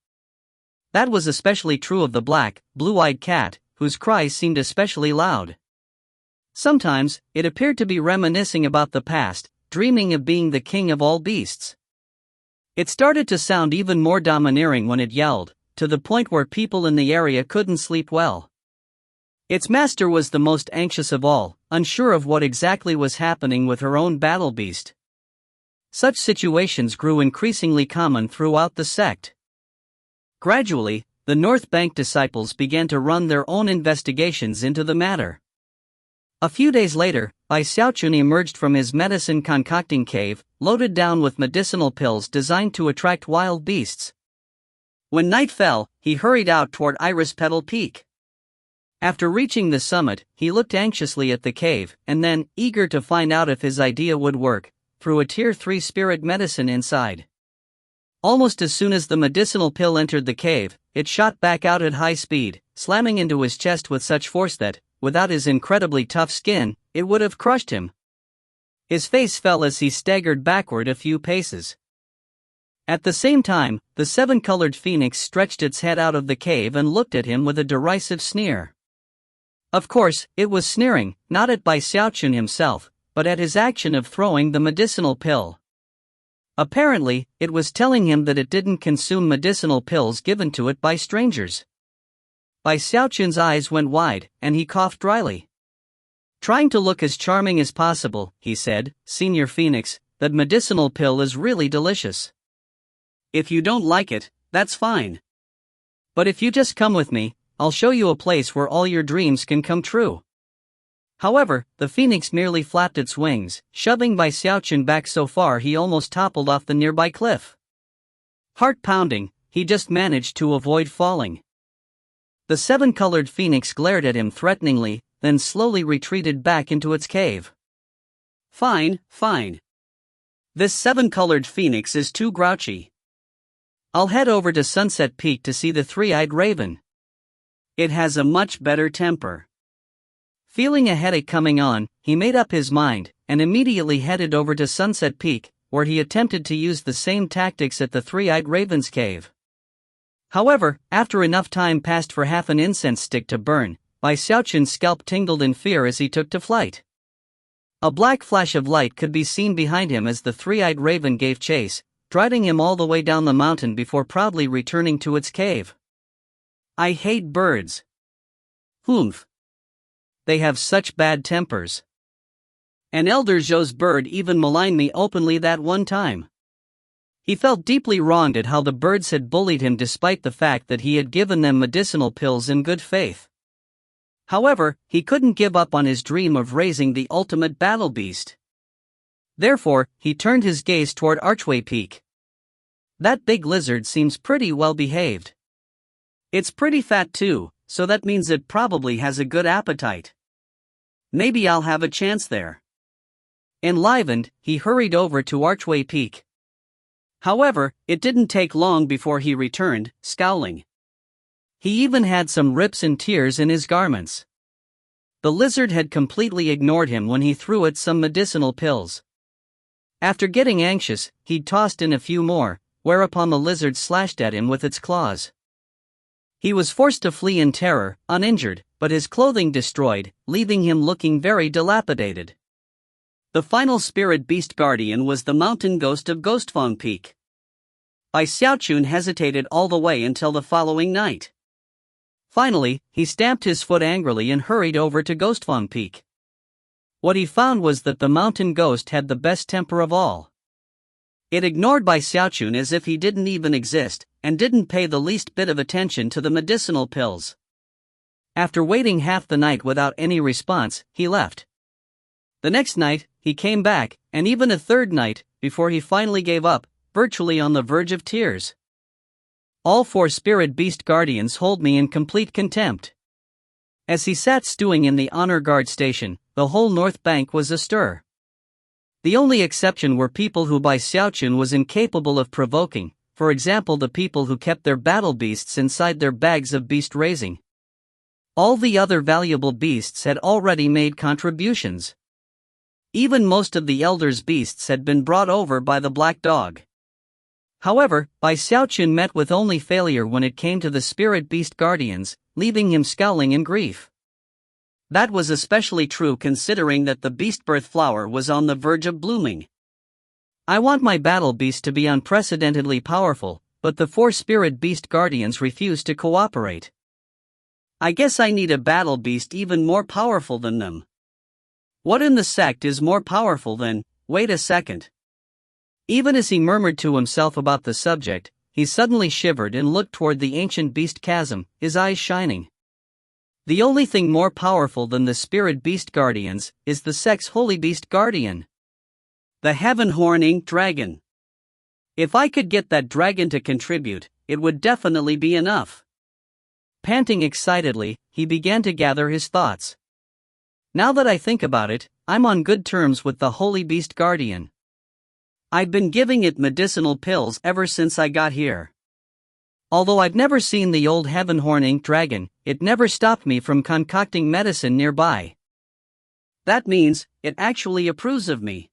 That was especially true of the black, blue-eyed cat, whose cries seemed especially loud. Sometimes, it appeared to be reminiscing about the past, dreaming of being the king of all beasts. It started to sound even more domineering when it yelled, to the point where people in the area couldn't sleep well. Its master was the most anxious of all, unsure of what exactly was happening with her own battle beast. Such situations grew increasingly common throughout the sect. Gradually, the North Bank disciples began to run their own investigations into the matter. A few days later, Xiaochun emerged from his medicine concocting cave, loaded down with medicinal pills designed to attract wild beasts. When night fell, he hurried out toward Iris Petal Peak. After reaching the summit, he looked anxiously at the cave, and then, eager to find out if his idea would work, threw a Tier 3 spirit medicine inside. Almost as soon as the medicinal pill entered the cave, it shot back out at high speed, slamming into his chest with such force that, without his incredibly tough skin, it would have crushed him. His face fell as he staggered backward a few paces. At the same time, the seven-colored phoenix stretched its head out of the cave and looked at him with a derisive sneer. Of course, it was sneering, not at Xiaochun himself, but at his action of throwing the medicinal pill. Apparently, it was telling him that it didn't consume medicinal pills given to it by strangers. Xiaochun's eyes went wide, and he coughed dryly. Trying to look as charming as possible, he said, "Senior Phoenix, that medicinal pill is really delicious. If you don't like it, that's fine. But if you just come with me, I'll show you a place where all your dreams can come true." However, the phoenix merely flapped its wings, shoving Xiaochun back so far he almost toppled off the nearby cliff. Heart pounding, he just managed to avoid falling. The seven-colored phoenix glared at him threateningly, then slowly retreated back into its cave. "Fine, fine. This seven-colored phoenix is too grouchy. I'll head over to Sunset Peak to see the three-eyed raven. It has a much better temper." Feeling a headache coming on, he made up his mind, and immediately headed over to Sunset Peak, where he attempted to use the same tactics at the three-eyed raven's cave. However, after enough time passed for half an incense stick to burn, Xiaochun's scalp tingled in fear as he took to flight. A black flash of light could be seen behind him as the three-eyed raven gave chase, driving him all the way down the mountain before proudly returning to its cave. "I hate birds. Humph. They have such bad tempers. An elder Zhou's bird even maligned me openly that one time." He felt deeply wronged at how the birds had bullied him despite the fact that he had given them medicinal pills in good faith. However, he couldn't give up on his dream of raising the ultimate battle beast. Therefore, he turned his gaze toward Archway Peak. That big lizard seems pretty well behaved. It's pretty fat too, so that means it probably has a good appetite. Maybe I'll have a chance there. Enlivened, he hurried over to Archway Peak. However, it didn't take long before he returned, scowling. He even had some rips and tears in his garments. The lizard had completely ignored him when he threw it some medicinal pills. After getting anxious, he'd tossed in a few more, whereupon the lizard slashed at him with its claws. He was forced to flee in terror, uninjured, but his clothing destroyed, leaving him looking very dilapidated. The final spirit beast guardian was the mountain ghost of Ghostfang Peak. Xiaochun hesitated all the way until the following night. Finally, he stamped his foot angrily and hurried over to Ghostfang Peak. What he found was that the mountain ghost had the best temper of all. It ignored Xiaochun as if he didn't even exist, and didn't pay the least bit of attention to the medicinal pills. After waiting half the night without any response, he left. The next night, he came back, and even a third night, before he finally gave up, virtually on the verge of tears. "All four spirit beast guardians hold me in complete contempt." As he sat stewing in the honor guard station, the whole North Bank was astir. The only exception were people who Xiaochun was incapable of provoking, for example the people who kept their battle beasts inside their bags of beast raising. All the other valuable beasts had already made contributions. Even most of the elders' beasts had been brought over by the black dog. However, Bai Xiaochun met with only failure when it came to the spirit beast guardians, leaving him scowling in grief. That was especially true considering that the beast birth flower was on the verge of blooming. I want my battle beast to be unprecedentedly powerful, but the 4 spirit beast guardians refuse to cooperate. I guess I need a battle beast even more powerful than them. What in the sect is more powerful than, wait a second. Even as he murmured to himself about the subject, he suddenly shivered and looked toward the ancient beast chasm, his eyes shining. The only thing more powerful than the spirit beast guardians is the sect's holy beast guardian. The Heavenhorn Inked Dragon. If I could get that dragon to contribute, it would definitely be enough. Panting excitedly, he began to gather his thoughts. Now that I think about it, I'm on good terms with the holy beast guardian. I've been giving it medicinal pills ever since I got here. Although I've never seen the old Heavenhorn Inked Dragon, it never stopped me from concocting medicine nearby. That means, it actually approves of me.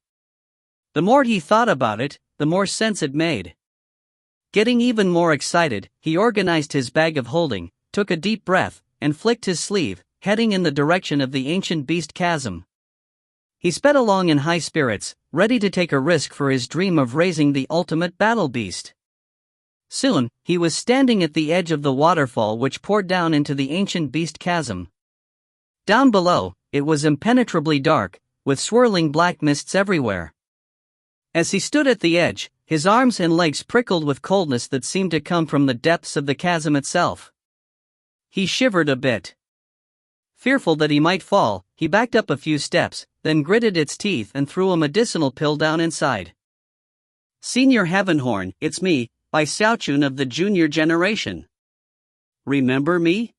The more he thought about it, the more sense it made. Getting even more excited, he organized his bag of holding, took a deep breath, and flicked his sleeve, heading in the direction of the ancient beast chasm. He sped along in high spirits, ready to take a risk for his dream of raising the ultimate battle beast. Soon, he was standing at the edge of the waterfall which poured down into the ancient beast chasm. Down below, it was impenetrably dark, with swirling black mists everywhere. As he stood at the edge, his arms and legs prickled with coldness that seemed to come from the depths of the chasm itself. He shivered a bit. Fearful that he might fall, he backed up a few steps, then gritted its teeth and threw a medicinal pill down inside. Senior Heavenhorn, it's me, Bai Xiaochun of the junior generation. Remember me?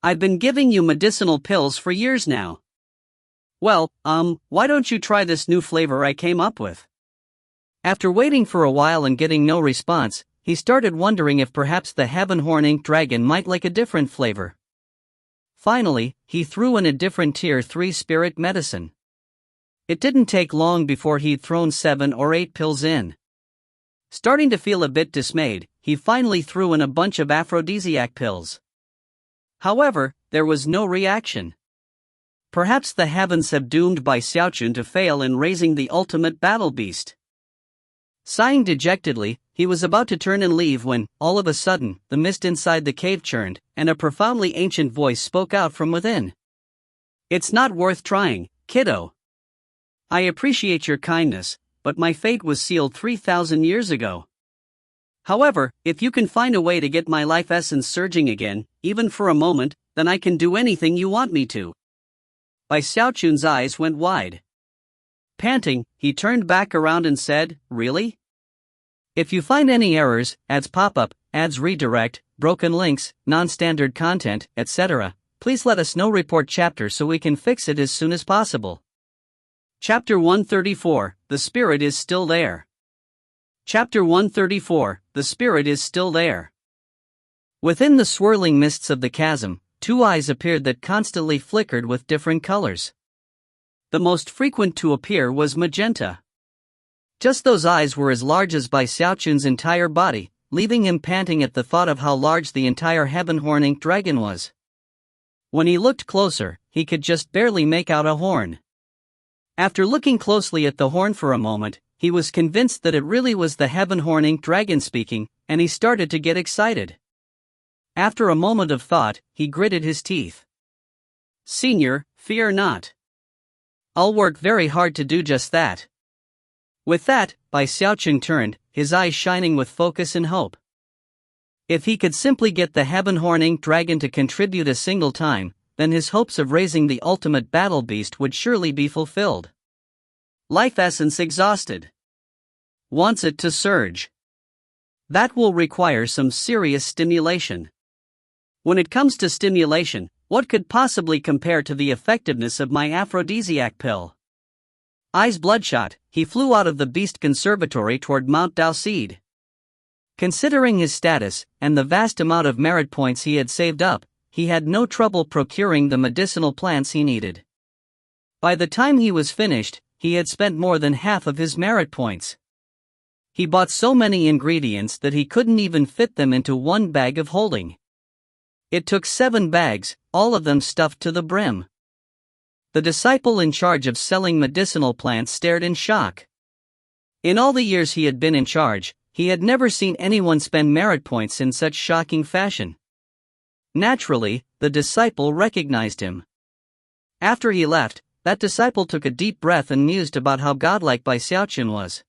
I've been giving you medicinal pills for years now. Well, why don't you try this new flavor I came up with? After waiting for a while and getting no response, he started wondering if perhaps the Heavenhorn Inked Dragon might like a different flavor. Finally, he threw in a different tier 3 spirit medicine. It didn't take long before he'd thrown 7 or 8 pills in. Starting to feel a bit dismayed, he finally threw in a bunch of aphrodisiac pills. However, there was no reaction. Perhaps the heavens have doomed Bai Xiaochun to fail in raising the ultimate battle beast. Sighing dejectedly, he was about to turn and leave when, all of a sudden, the mist inside the cave churned, and a profoundly ancient voice spoke out from within. It's not worth trying, kiddo. I appreciate your kindness, but my fate was sealed 3,000 years ago. However, if you can find a way to get my life essence surging again, even for a moment, then I can do anything you want me to. Bai Xiaochun's eyes went wide. Panting, he turned back around and said, Really? If you find any errors, ads pop up, ads redirect, broken links, non-standard content, etc., please let us know. Report chapter so we can fix it as soon as possible. Chapter 134, The Spirit is Still There. Chapter 134, The Spirit is Still There. Within the swirling mists of the chasm, 2 eyes appeared that constantly flickered with different colors. The most frequent to appear was magenta. Just those eyes were as large as Bai Xiaochun's entire body, leaving him panting at the thought of how large the entire Heavenhorn Inked Dragon was. When he looked closer, he could just barely make out a horn. After looking closely at the horn for a moment, he was convinced that it really was the Heavenhorn Inked Dragon speaking, and he started to get excited. After a moment of thought, he gritted his teeth. Senior, fear not. I'll work very hard to do just that. With that, Bai Xiaochun turned, his eyes shining with focus and hope. If he could simply get the Heavenhorn Inked Dragon to contribute a single time, then his hopes of raising the ultimate battle beast would surely be fulfilled. Life essence exhausted. Wants it to surge. That will require some serious stimulation. When it comes to stimulation, what could possibly compare to the effectiveness of my aphrodisiac pill? Eyes bloodshot, he flew out of the beast conservatory toward Mount Daoseed. Considering his status, and the vast amount of merit points he had saved up, he had no trouble procuring the medicinal plants he needed. By the time he was finished, he had spent more than half of his merit points. He bought so many ingredients that he couldn't even fit them into one bag of holding. It took 7 bags, all of them stuffed to the brim. The disciple in charge of selling medicinal plants stared in shock. In all the years he had been in charge, he had never seen anyone spend merit points in such shocking fashion. Naturally, the disciple recognized him. After he left, that disciple took a deep breath and mused about how godlike Xiaochun was.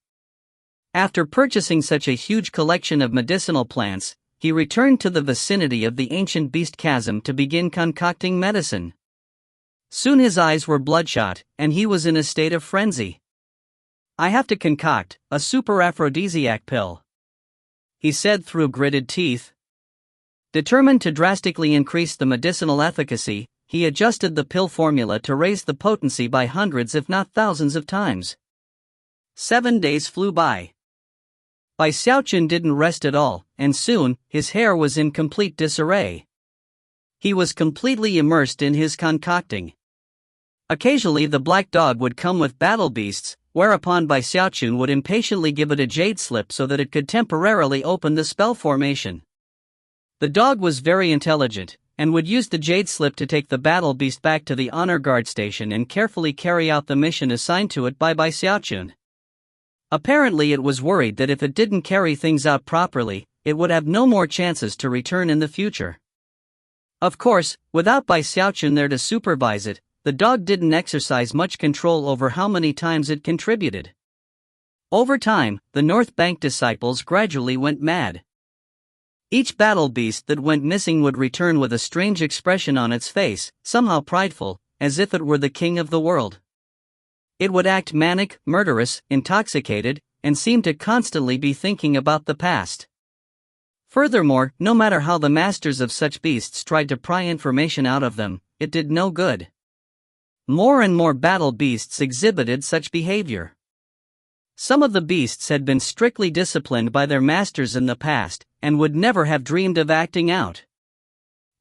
After purchasing such a huge collection of medicinal plants, he returned to the vicinity of the ancient beast chasm to begin concocting medicine. Soon his eyes were bloodshot, and he was in a state of frenzy. "I have to concoct a super aphrodisiac pill," he said through gritted teeth. Determined to drastically increase the medicinal efficacy, he adjusted the pill formula to raise the potency by hundreds if not thousands of times. 7 days flew by. Xiaochun didn't rest at all, and soon, his hair was in complete disarray. He was completely immersed in his concocting. Occasionally the black dog would come with battle beasts, whereupon Xiaochun would impatiently give it a jade slip so that it could temporarily open the spell formation. The dog was very intelligent, and would use the jade slip to take the battle beast back to the honor guard station and carefully carry out the mission assigned to it by Xiaochun. Apparently it was worried that if it didn't carry things out properly, it would have no more chances to return in the future. Of course, without Xiaochun there to supervise it, the dog didn't exercise much control over how many times it contributed. Over time, the North Bank disciples gradually went mad. Each battle beast that went missing would return with a strange expression on its face, somehow prideful, as if it were the king of the world. It would act manic, murderous, intoxicated, and seem to constantly be thinking about the past. Furthermore, no matter how the masters of such beasts tried to pry information out of them, it did no good. More and more battle beasts exhibited such behavior. Some of the beasts had been strictly disciplined by their masters in the past, and would never have dreamed of acting out.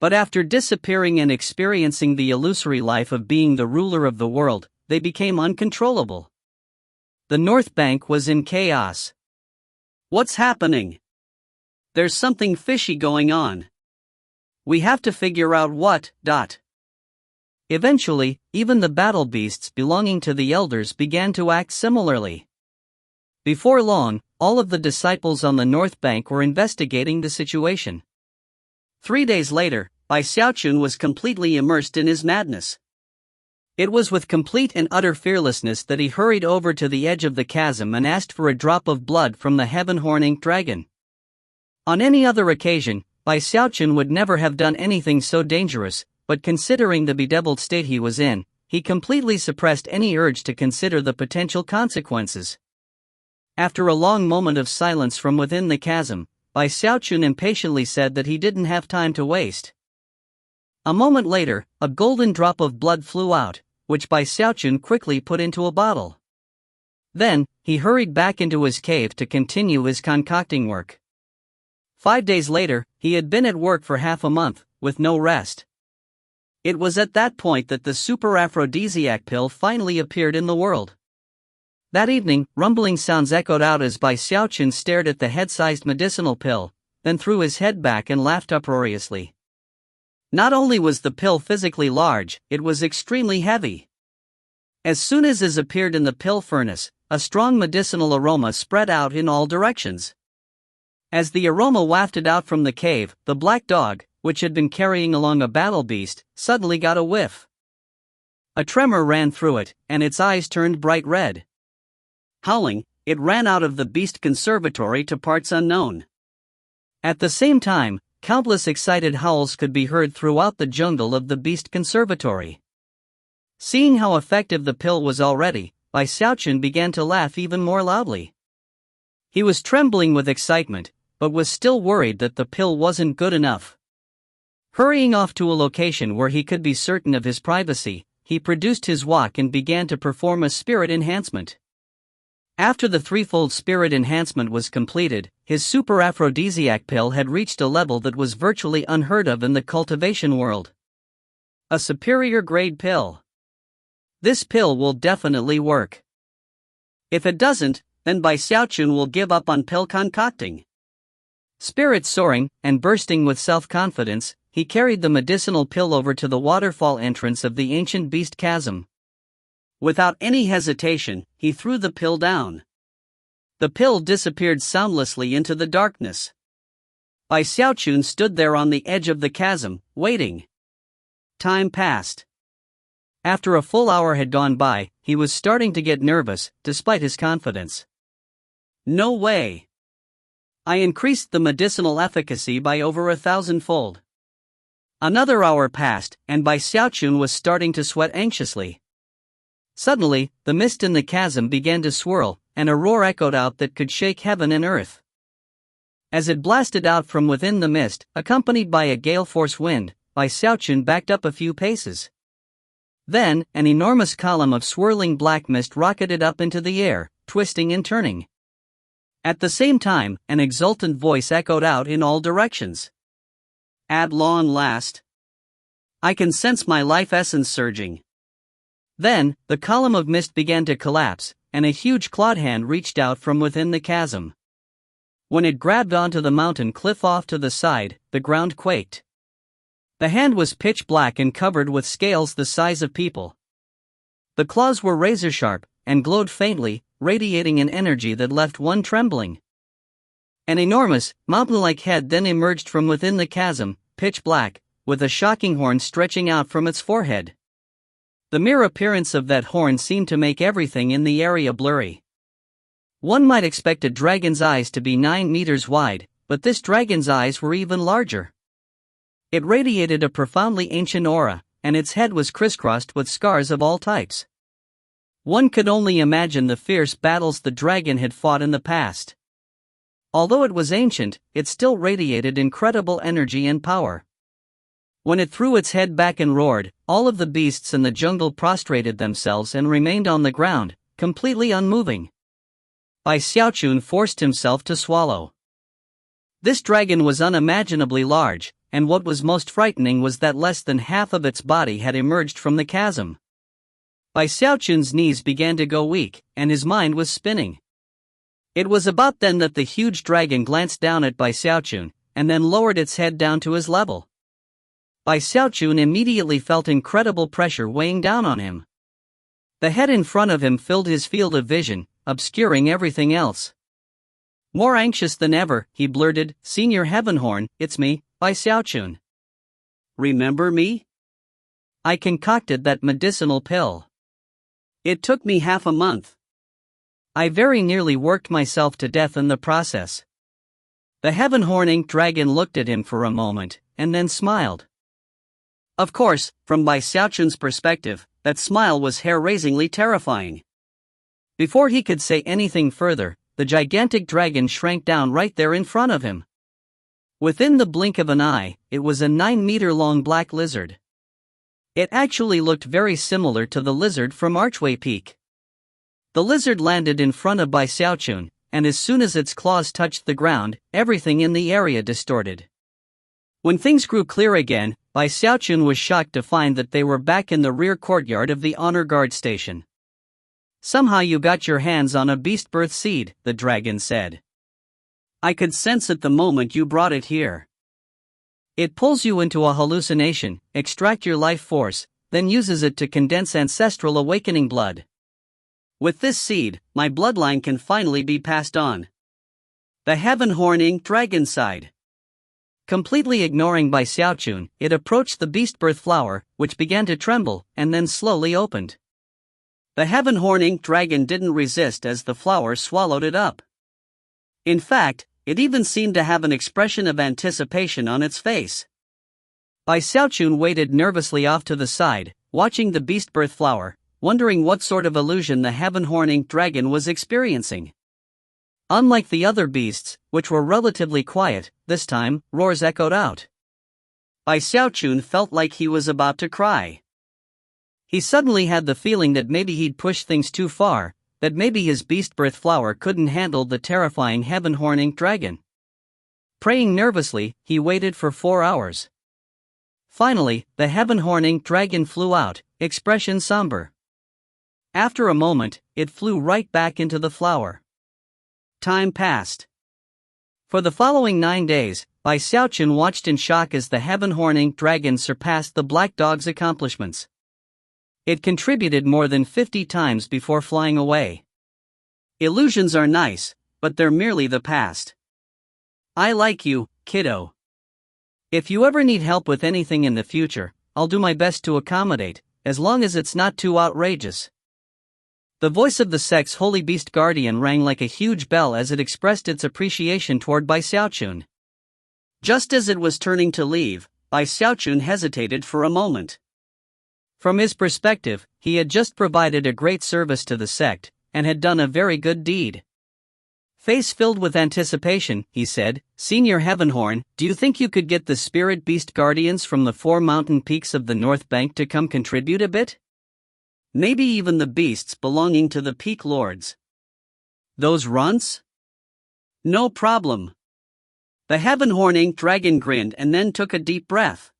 But after disappearing and experiencing the illusory life of being the ruler of the world, they became uncontrollable. The North Bank was in chaos. "What's happening? There's something fishy going on. We have to figure out what." Eventually, even the battle beasts belonging to the elders began to act similarly. Before long, all of the disciples on the North Bank were investigating the situation. 3 days later, Xiaochun was completely immersed in his madness. It was with complete and utter fearlessness that he hurried over to the edge of the chasm and asked for a drop of blood from the heaven-horn ink dragon. On any other occasion, Xiaochun would never have done anything so dangerous, but considering the bedeviled state he was in, he completely suppressed any urge to consider the potential consequences. After a long moment of silence from within the chasm, Xiaochun impatiently said that he didn't have time to waste. A moment later, a golden drop of blood flew out, which Xiaochun quickly put into a bottle. Then, he hurried back into his cave to continue his concocting work. 5 days later, he had been at work for half a month, with no rest. It was at that point that the super aphrodisiac pill finally appeared in the world. That evening, rumbling sounds echoed out as Xiaochun stared at the head-sized medicinal pill, then threw his head back and laughed uproariously. Not only was the pill physically large, it was extremely heavy. As soon as it appeared in the pill furnace, a strong medicinal aroma spread out in all directions. As the aroma wafted out from the cave, the black dog, which had been carrying along a battle beast, suddenly got a whiff. A tremor ran through it, and its eyes turned bright red. Howling, it ran out of the beast conservatory to parts unknown. At the same time, countless excited howls could be heard throughout the jungle of the beast conservatory. Seeing how effective the pill was already, Xiaochun began to laugh even more loudly. He was trembling with excitement, but was still worried that the pill wasn't good enough. Hurrying off to a location where he could be certain of his privacy, he produced his wok and began to perform a spirit enhancement. After the threefold spirit enhancement was completed, his super aphrodisiac pill had reached a level that was virtually unheard of in the cultivation world. A superior grade pill. This pill will definitely work. If it doesn't, then Xiaochun will give up on pill concocting. Spirits soaring and bursting with self-confidence, he carried the medicinal pill over to the waterfall entrance of the ancient beast chasm. Without any hesitation, he threw the pill down. The pill disappeared soundlessly into the darkness. Xiaochun stood there on the edge of the chasm, waiting. Time passed. After a full hour had gone by, he was starting to get nervous, despite his confidence. No way! I increased the medicinal efficacy by over 1,000-fold. Another hour passed, and Xiaochun was starting to sweat anxiously. Suddenly, the mist in the chasm began to swirl, and a roar echoed out that could shake heaven and earth. As it blasted out from within the mist, accompanied by a gale-force wind, Xiaochun backed up a few paces. Then, an enormous column of swirling black mist rocketed up into the air, twisting and turning. At the same time, an exultant voice echoed out in all directions. At long last. I can sense my life essence surging. Then, the column of mist began to collapse, and a huge clawed hand reached out from within the chasm. When it grabbed onto the mountain cliff off to the side, the ground quaked. The hand was pitch black and covered with scales the size of people. The claws were razor sharp, and glowed faintly, radiating an energy that left one trembling. An enormous, mountain-like head then emerged from within the chasm, pitch black, with a shocking horn stretching out from its forehead. The mere appearance of that horn seemed to make everything in the area blurry. One might expect a dragon's eyes to be 9 meters wide, but this dragon's eyes were even larger. It radiated a profoundly ancient aura, and its head was crisscrossed with scars of all types. One could only imagine the fierce battles the dragon had fought in the past. Although it was ancient, it still radiated incredible energy and power. When it threw its head back and roared, all of the beasts in the jungle prostrated themselves and remained on the ground, completely unmoving. Xiaochun forced himself to swallow. This dragon was unimaginably large, and what was most frightening was that less than half of its body had emerged from the chasm. Xiaochun's knees began to go weak, and his mind was spinning. It was about then that the huge dragon glanced down at Xiaochun, and then lowered its head down to his level. Xiaochun immediately felt incredible pressure weighing down on him. The head in front of him filled his field of vision, obscuring everything else. More anxious than ever, he blurted, "Senior Heavenhorn, it's me, Xiaochun. Remember me? I concocted that medicinal pill. It took me half a month. I very nearly worked myself to death in the process." The Heavenhorning dragon looked at him for a moment, and then smiled. Of course, from Xiaochun's perspective, that smile was hair-raisingly terrifying. Before he could say anything further, the gigantic dragon shrank down right there in front of him. Within the blink of an eye, it was a 9-meter-long black lizard. It actually looked very similar to the lizard from Archway Peak. The lizard landed in front of Xiaochun, and as soon as its claws touched the ground, everything in the area distorted. When things grew clear again, Xiaochun was shocked to find that they were back in the rear courtyard of the honor guard station. "Somehow you got your hands on a beast birth seed," the dragon said. "I could sense it the moment you brought it here. It pulls you into a hallucination, extract your life force, then uses it to condense ancestral awakening blood. With this seed, my bloodline can finally be passed on." The Heavenhorning dragon sighed. Completely ignoring Xiaochun, it approached the beast birth flower, which began to tremble, and then slowly opened. The Heavenhorning dragon didn't resist as the flower swallowed it up. In fact, it even seemed to have an expression of anticipation on its face. Xiaochun waited nervously off to the side, watching the beast birth flower, wondering what sort of illusion the Heavenhorning dragon was experiencing. Unlike the other beasts, which were relatively quiet, this time, roars echoed out. Xiaochun felt like he was about to cry. He suddenly had the feeling that maybe he'd pushed things too far, that maybe his beast-birth flower couldn't handle the terrifying heaven-horn ink dragon. Praying nervously, he waited for 4 hours. Finally, the heaven-horn ink dragon flew out, expression somber. After a moment, it flew right back into the flower. Time passed. For the following 9 days, Xiaochun watched in shock as the heaven-horn ink dragon surpassed the black dog's accomplishments. It contributed more than 50 times before flying away. Illusions are nice, but they're merely the past. I like you, kiddo. If you ever need help with anything in the future, I'll do my best to accommodate, as long as it's not too outrageous. The voice of the sect's holy beast guardian rang like a huge bell as it expressed its appreciation toward Xiaochun. Just as it was turning to leave, Xiaochun hesitated for a moment. From his perspective, he had just provided a great service to the sect, and had done a very good deed. Face filled with anticipation, he said, "Senior Heavenhorn, do you think you could get the spirit beast guardians from the 4 mountain peaks of the North Bank to come contribute a bit? Maybe even the beasts belonging to the peak lords. Those runts? No problem." The heaven-horn ink dragon grinned and then took a deep breath.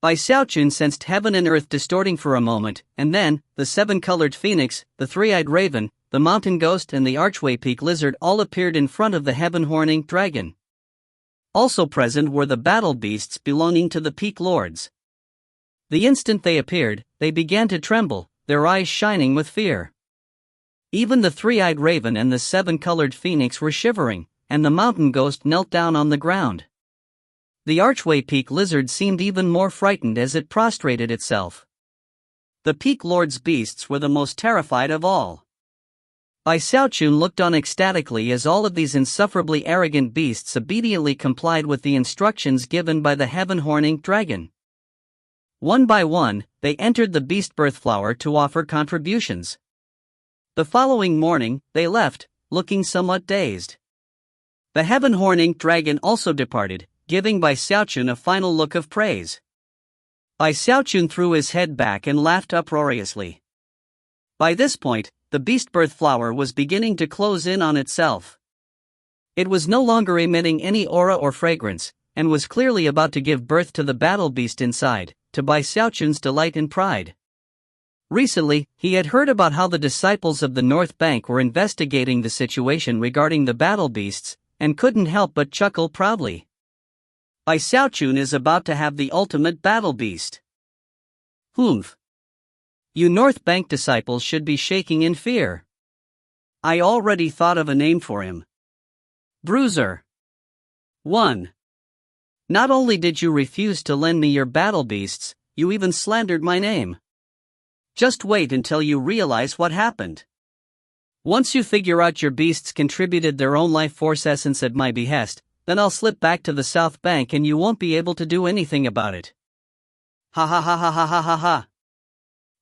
Xiaochun sensed heaven and earth distorting for a moment, and then, the 7-colored phoenix, the 3-eyed raven, the mountain ghost and the archway peak lizard all appeared in front of the heaven-horn ink dragon. Also present were the battle beasts belonging to the peak lords. The instant they appeared, they began to tremble, their eyes shining with fear. Even the 3-eyed raven and the 7-colored phoenix were shivering, and the mountain ghost knelt down on the ground. The archway peak lizard seemed even more frightened as it prostrated itself. The peak lord's beasts were the most terrified of all. Xiaochun looked on ecstatically as all of these insufferably arrogant beasts obediently complied with the instructions given by the heaven-horn ink dragon. One by one, they entered the beast birth flower to offer contributions. The following morning, they left, looking somewhat dazed. The heaven-horn ink dragon also departed, giving Xiaochun a final look of praise. Xiaochun threw his head back and laughed uproariously. By this point, the beast birth flower was beginning to close in on itself. It was no longer emitting any aura or fragrance, and was clearly about to give birth to the battle beast inside, to Xiaochun's delight and pride. Recently, he had heard about how the disciples of the North Bank were investigating the situation regarding the battle beasts, and couldn't help but chuckle proudly. Xiaochun is about to have the ultimate battle beast. Humph. You North Bank disciples should be shaking in fear. I already thought of a name for him. Bruiser. 1. Not only did you refuse to lend me your battle beasts, you even slandered my name. Just wait until you realize what happened. Once you figure out your beasts contributed their own life force essence at my behest, then I'll slip back to the South Bank and you won't be able to do anything about it. Ha ha ha ha ha ha ha ha.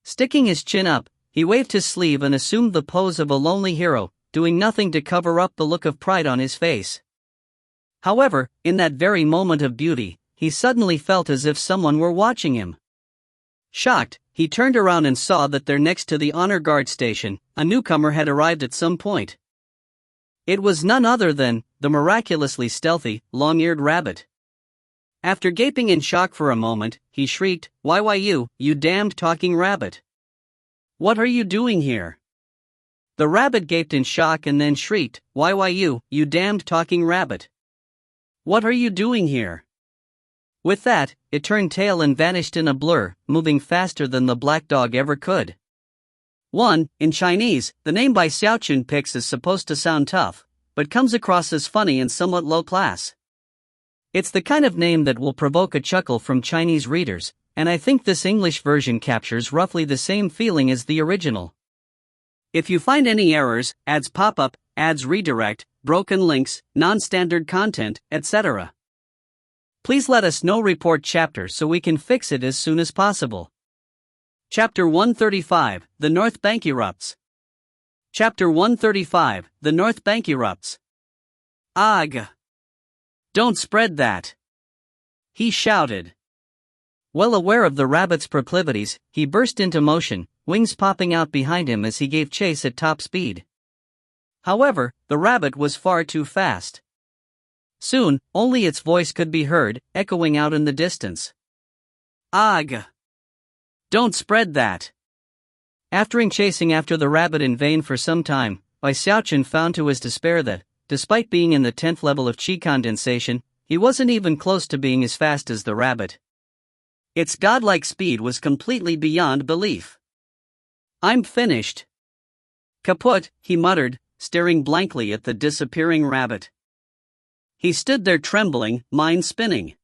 Sticking his chin up, he waved his sleeve and assumed the pose of a lonely hero, doing nothing to cover up the look of pride on his face. However, in that very moment of beauty, he suddenly felt as if someone were watching him. Shocked, he turned around and saw that there next to the honor guard station, a newcomer had arrived at some point. It was none other than the miraculously stealthy, long-eared rabbit. After gaping in shock for a moment, he shrieked, "Why you damned talking rabbit! What are you doing here?" The rabbit gaped in shock and then shrieked, "Why you damned talking rabbit! What are you doing here?" With that, it turned tail and vanished in a blur, moving faster than the black dog ever could. 1. In Chinese, the name Xiaochun picks is supposed to sound tough, but comes across as funny and somewhat low class. It's the kind of name that will provoke a chuckle from Chinese readers, and I think this English version captures roughly the same feeling as the original. If you find any errors, ads pop up, ads redirect, broken links, non-standard content, etc., please let us know. Report chapter so we can fix it as soon as possible. Chapter 135, The North Bank Erupts. Chapter 135, The North Bank Erupts. Ugh! Don't spread that! He shouted. Well aware of the rabbit's proclivities, he burst into motion, wings popping out behind him as he gave chase at top speed. However, the rabbit was far too fast. Soon, only its voice could be heard, echoing out in the distance. Ugh! Don't spread that! After chasing after the rabbit in vain for some time, Xiaochun found to his despair that, despite being in the 10th level of qi condensation, he wasn't even close to being as fast as the rabbit. Its godlike speed was completely beyond belief. I'm finished. Kaput, he muttered, staring blankly at the disappearing rabbit. He stood there trembling, mind spinning.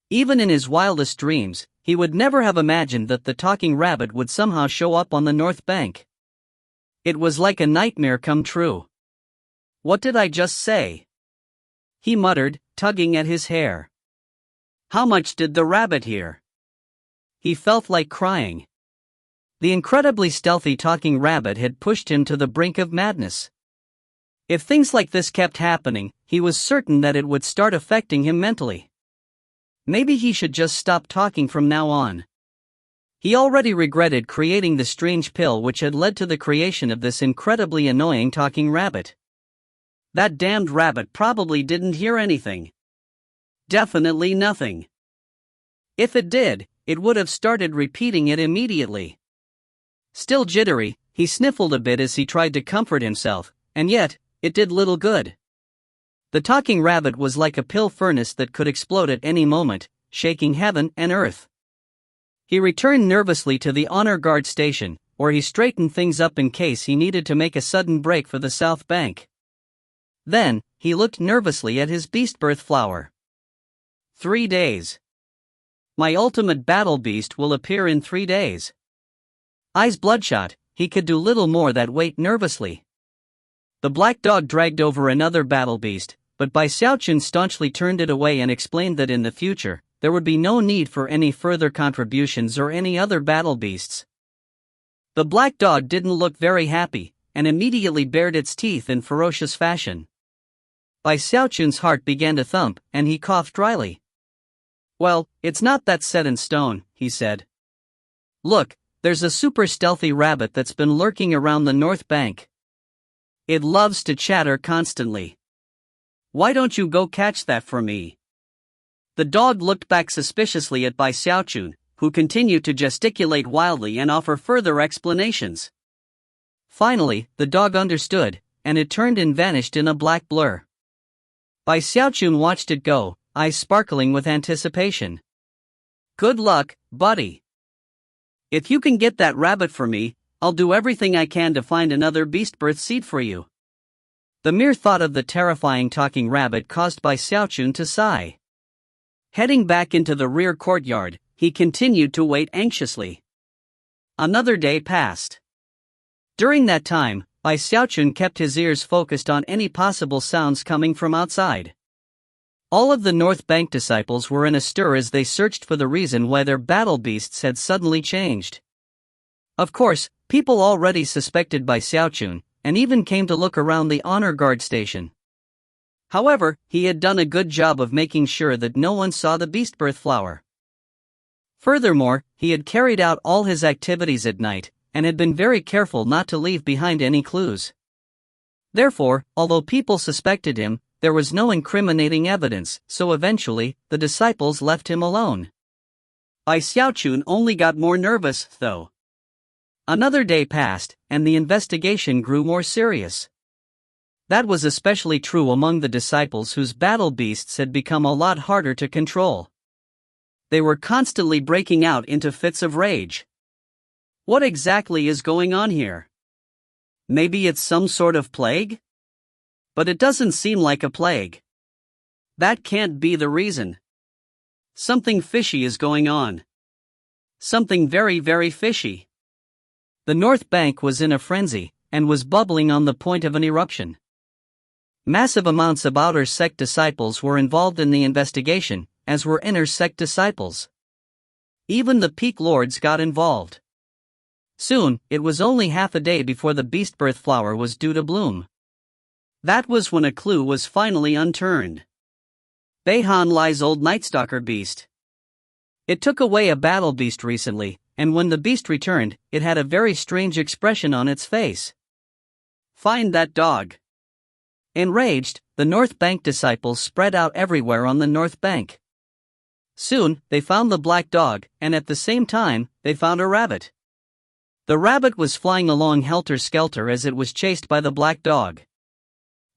Even in his wildest dreams, he would never have imagined that the talking rabbit would somehow show up on the north bank. It was like a nightmare come true. What did I just say? He muttered, tugging at his hair. How much did the rabbit hear? He felt like crying. The incredibly stealthy talking rabbit had pushed him to the brink of madness. If things like this kept happening, he was certain that it would start affecting him mentally. Maybe he should just stop talking from now on. He already regretted creating the strange pill which had led to the creation of this incredibly annoying talking rabbit. That damned rabbit probably didn't hear anything. Definitely nothing. If it did, it would have started repeating it immediately. Still jittery, he sniffled a bit as he tried to comfort himself, and yet, it did little good. The talking rabbit was like a pill furnace that could explode at any moment, shaking heaven and earth. He returned nervously to the honor guard station, where he straightened things up in case he needed to make a sudden break for the south bank. Then, he looked nervously at his beast birth flower. 3 days. My ultimate battle beast will appear in 3 days. Eyes bloodshot, he could do little more than wait nervously. The black dog dragged over another battle beast, but Xiaochun staunchly turned it away and explained that in the future, there would be no need for any further contributions or any other battle beasts. The black dog didn't look very happy, and immediately bared its teeth in ferocious fashion. Xiaochun's heart began to thump, and he coughed dryly. Well, it's not that set in stone, he said. Look, there's a super stealthy rabbit that's been lurking around the north bank. It loves to chatter constantly. Why don't you go catch that for me? The dog looked back suspiciously at Xiaochun, who continued to gesticulate wildly and offer further explanations. Finally, the dog understood, and it turned and vanished in a black blur. Xiaochun watched it go, eyes sparkling with anticipation. Good luck, buddy. If you can get that rabbit for me, I'll do everything I can to find another beast birth seed for you. The mere thought of the terrifying talking rabbit caused Xiaochun to sigh. Heading back into the rear courtyard, he continued to wait anxiously. Another day passed. During that time, Xiaochun kept his ears focused on any possible sounds coming from outside. All of the North Bank disciples were in a stir as they searched for the reason why their battle beasts had suddenly changed. Of course, people already suspected Xiaochun, and even came to look around the honor guard station. However, he had done a good job of making sure that no one saw the beast birth flower. Furthermore, he had carried out all his activities at night, and had been very careful not to leave behind any clues. Therefore, although people suspected him, there was no incriminating evidence, so eventually, the disciples left him alone. Xiaochun only got more nervous, though. Another day passed, and the investigation grew more serious. That was especially true among the disciples whose battle beasts had become a lot harder to control. They were constantly breaking out into fits of rage. What exactly is going on here? Maybe it's some sort of plague? But it doesn't seem like a plague. That can't be the reason. Something fishy is going on. Something very, very fishy. The North Bank was in a frenzy, and was bubbling on the point of an eruption. Massive amounts of outer sect disciples were involved in the investigation, as were inner sect disciples. Even the peak lords got involved. Soon, it was only half a day before the beast birth flower was due to bloom. That was when a clue was finally unturned. Beihan Lai's old Nightstalker beast. It took away a battle beast recently, and when the beast returned, it had a very strange expression on its face. Find that dog. Enraged, the North Bank disciples spread out everywhere on the North Bank. Soon, they found the black dog, and at the same time, they found a rabbit. The rabbit was flying along helter-skelter as it was chased by the black dog.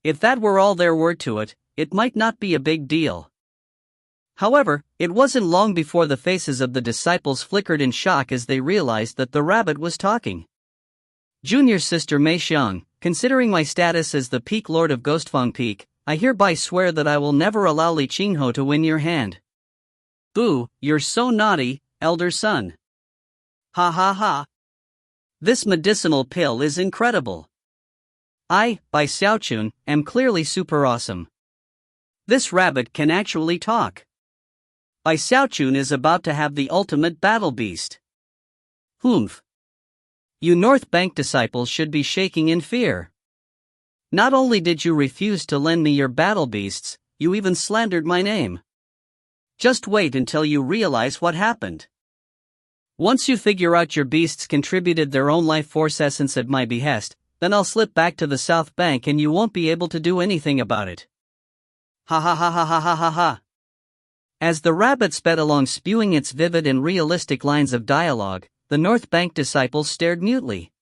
If that were all there were to it, it might not be a big deal. However, it wasn't long before the faces of the disciples flickered in shock as they realized that the rabbit was talking. Junior Sister Mei Xiang, considering my status as the Peak Lord of Ghostfang Peak, I hereby swear that I will never allow Li Qingho to win your hand. Boo, you're so naughty, elder son. Ha ha ha. This medicinal pill is incredible. I, by Xiaochun, am clearly super awesome. This rabbit can actually talk. Bai Xiaochun is about to have the ultimate battle beast. Humph. You North Bank disciples should be shaking in fear. Not only did you refuse to lend me your battle beasts, you even slandered my name. Just wait until you realize what happened. Once you figure out your beasts contributed their own life force essence at my behest, then I'll slip back to the South Bank and you won't be able to do anything about it. Ha ha ha ha ha ha ha ha. As the rabbit sped along spewing its vivid and realistic lines of dialogue, the North Bank disciples stared mutely.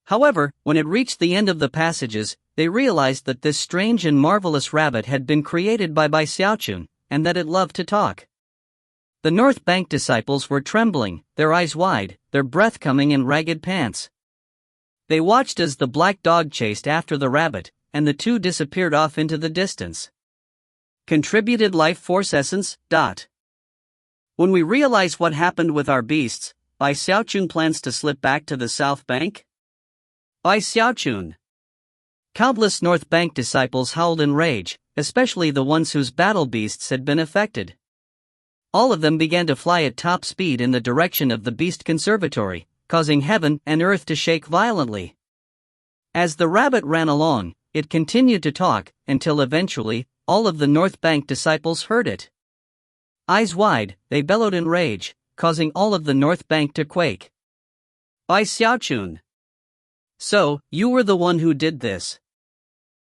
However, when it reached the end of the passages, they realized that this strange and marvelous rabbit had been created by Bai Xiaochun, and that it loved to talk. The North Bank disciples were trembling, their eyes wide, their breath coming in ragged pants. They watched as the black dog chased after the rabbit, and the two disappeared off into the distance. Contributed life force essence. When we realize what happened with our beasts, Bai Xiaochun plans to slip back to the South Bank? Bai Xiaochun. Countless North Bank disciples howled in rage, especially the ones whose battle beasts had been affected. All of them began to fly at top speed in the direction of the Beast Conservatory, causing heaven and earth to shake violently. As the rabbit ran along, it continued to talk, until eventually, all of the North Bank disciples heard it. Eyes wide, they bellowed in rage, causing all of the North Bank to quake. Bai Xiaochun. So, you were the one who did this.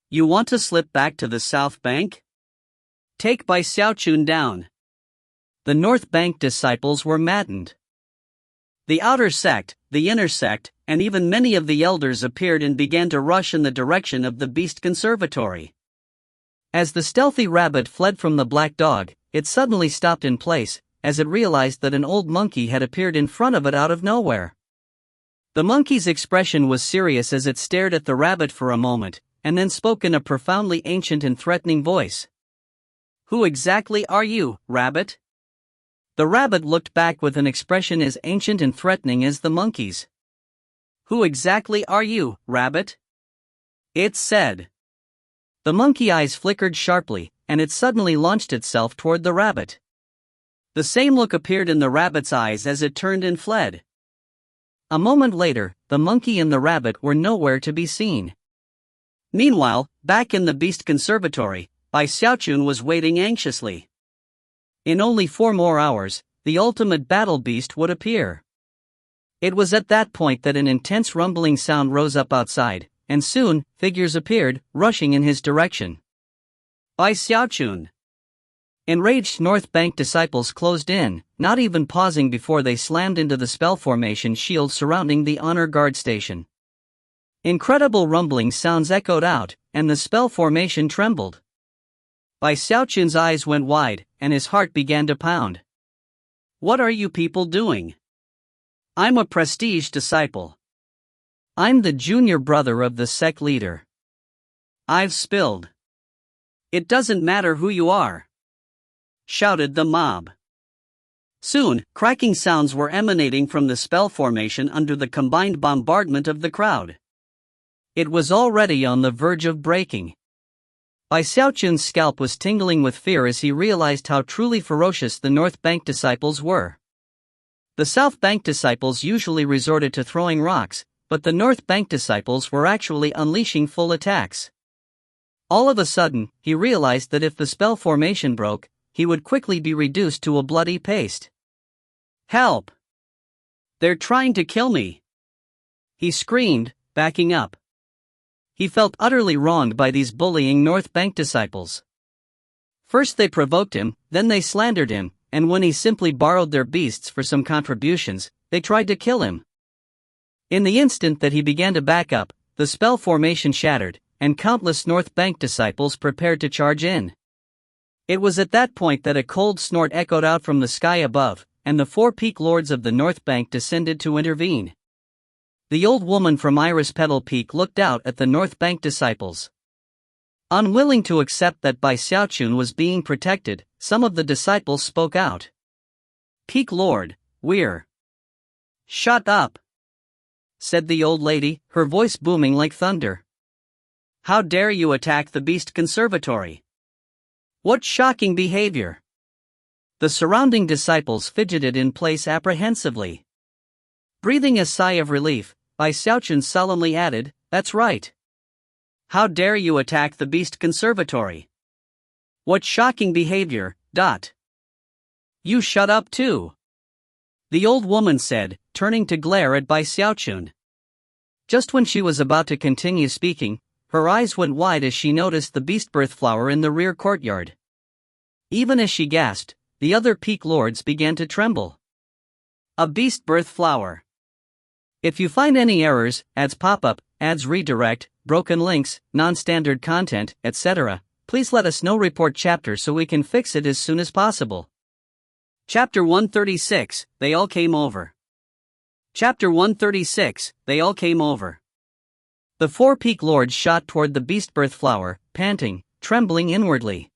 You want to slip back to the South Bank? Take Bai Xiaochun down. The North Bank disciples were maddened. The outer sect, the inner sect, and even many of the elders appeared and began to rush in the direction of the Beast Conservatory. As the stealthy rabbit fled from the black dog, it suddenly stopped in place, as it realized that an old monkey had appeared in front of it out of nowhere. The monkey's expression was serious as it stared at the rabbit for a moment, and then spoke in a profoundly ancient and threatening voice. Who exactly are you, rabbit? The rabbit looked back with an expression as ancient and threatening as the monkey's. Who exactly are you, rabbit? It said. The monkey eyes flickered sharply, and it suddenly launched itself toward the rabbit. The same look appeared in the rabbit's eyes as it turned and fled. A moment later, the monkey and the rabbit were nowhere to be seen. Meanwhile, back in the Beast Conservatory, Bai Xiaochun was waiting anxiously. In only 4 more hours, the ultimate battle beast would appear. It was at that point that an intense rumbling sound rose up outside, and soon, figures appeared, rushing in his direction. Bai Xiaochun. Enraged North Bank disciples closed in, not even pausing before they slammed into the spell formation shield surrounding the honor guard station. Incredible rumbling sounds echoed out, and the spell formation trembled. Bai Xiaochun's eyes went wide, and his heart began to pound. What are you people doing? I'm a prestige disciple. I'm the junior brother of the sect leader. I've spilled. It doesn't matter who you are, shouted the mob. Soon, cracking sounds were emanating from the spell formation under the combined bombardment of the crowd. It was already on the verge of breaking. Bai Xiaochun's scalp was tingling with fear as he realized how truly ferocious the North Bank disciples were. The South Bank disciples usually resorted to throwing rocks, but the North Bank disciples were actually unleashing full attacks. All of a sudden, he realized that if the spell formation broke, he would quickly be reduced to a bloody paste. Help! They're trying to kill me! He screamed, backing up. He felt utterly wronged by these bullying North Bank disciples. First they provoked him, then they slandered him, and when he simply borrowed their beasts for some contributions, they tried to kill him. In the instant that he began to back up, the spell formation shattered, and countless North Bank disciples prepared to charge in. It was at that point that a cold snort echoed out from the sky above, and the 4 peak lords of the North Bank descended to intervene. The old woman from Iris Petal Peak looked out at the North Bank disciples. Unwilling to accept that Bai Xiaochun was being protected, some of the disciples spoke out. "Peak Lord, we're..." "Shut up!" said the old lady, her voice booming like thunder. "How dare you attack the Beast Conservatory? What shocking behavior!" The surrounding disciples fidgeted in place apprehensively. Breathing a sigh of relief, Bai Xiaochun solemnly added, "That's right. How dare you attack the Beast Conservatory? What shocking behavior, ... You shut up too," the old woman said, turning to glare at Bai Xiaochun. Just when she was about to continue speaking, her eyes went wide as she noticed the beast birth flower in the rear courtyard. Even as she gasped, the other peak lords began to tremble. A beast birth flower. If you find any errors, ads pop up, ads redirect, broken links, non-standard content, etc., please let us know. Report chapter so we can fix it as soon as possible. Chapter 136, They All Came Over. Chapter 136, They All Came Over. The 4 peak lords shot toward the beast birth flower, panting, trembling inwardly.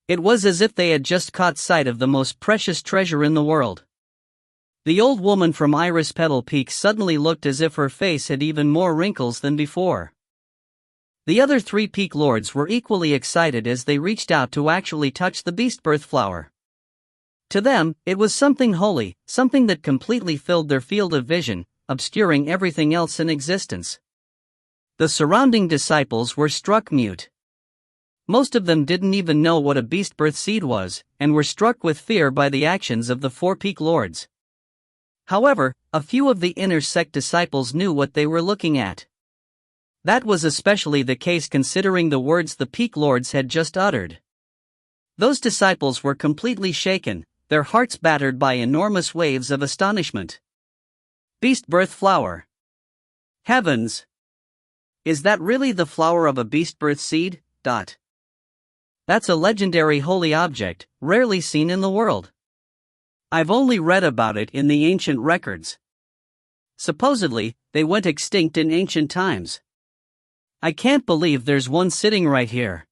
It was as if they had just caught sight of the most precious treasure in the world. The old woman from Iris Petal Peak suddenly looked as if her face had even more wrinkles than before. The other 3 peak lords were equally excited as they reached out to actually touch the beast birth flower. To them, it was something holy, something that completely filled their field of vision, obscuring everything else in existence. The surrounding disciples were struck mute. Most of them didn't even know what a beast birth seed was, and were struck with fear by the actions of the 4 peak lords. However, a few of the inner sect disciples knew what they were looking at. That was especially the case considering the words the peak lords had just uttered. Those disciples were completely shaken, their hearts battered by enormous waves of astonishment. Beast birth flower. Heavens! Is that really the flower of a beast birth seed? That's a legendary holy object, rarely seen in the world. I've only read about it in the ancient records. Supposedly, they went extinct in ancient times. I can't believe there's one sitting right here.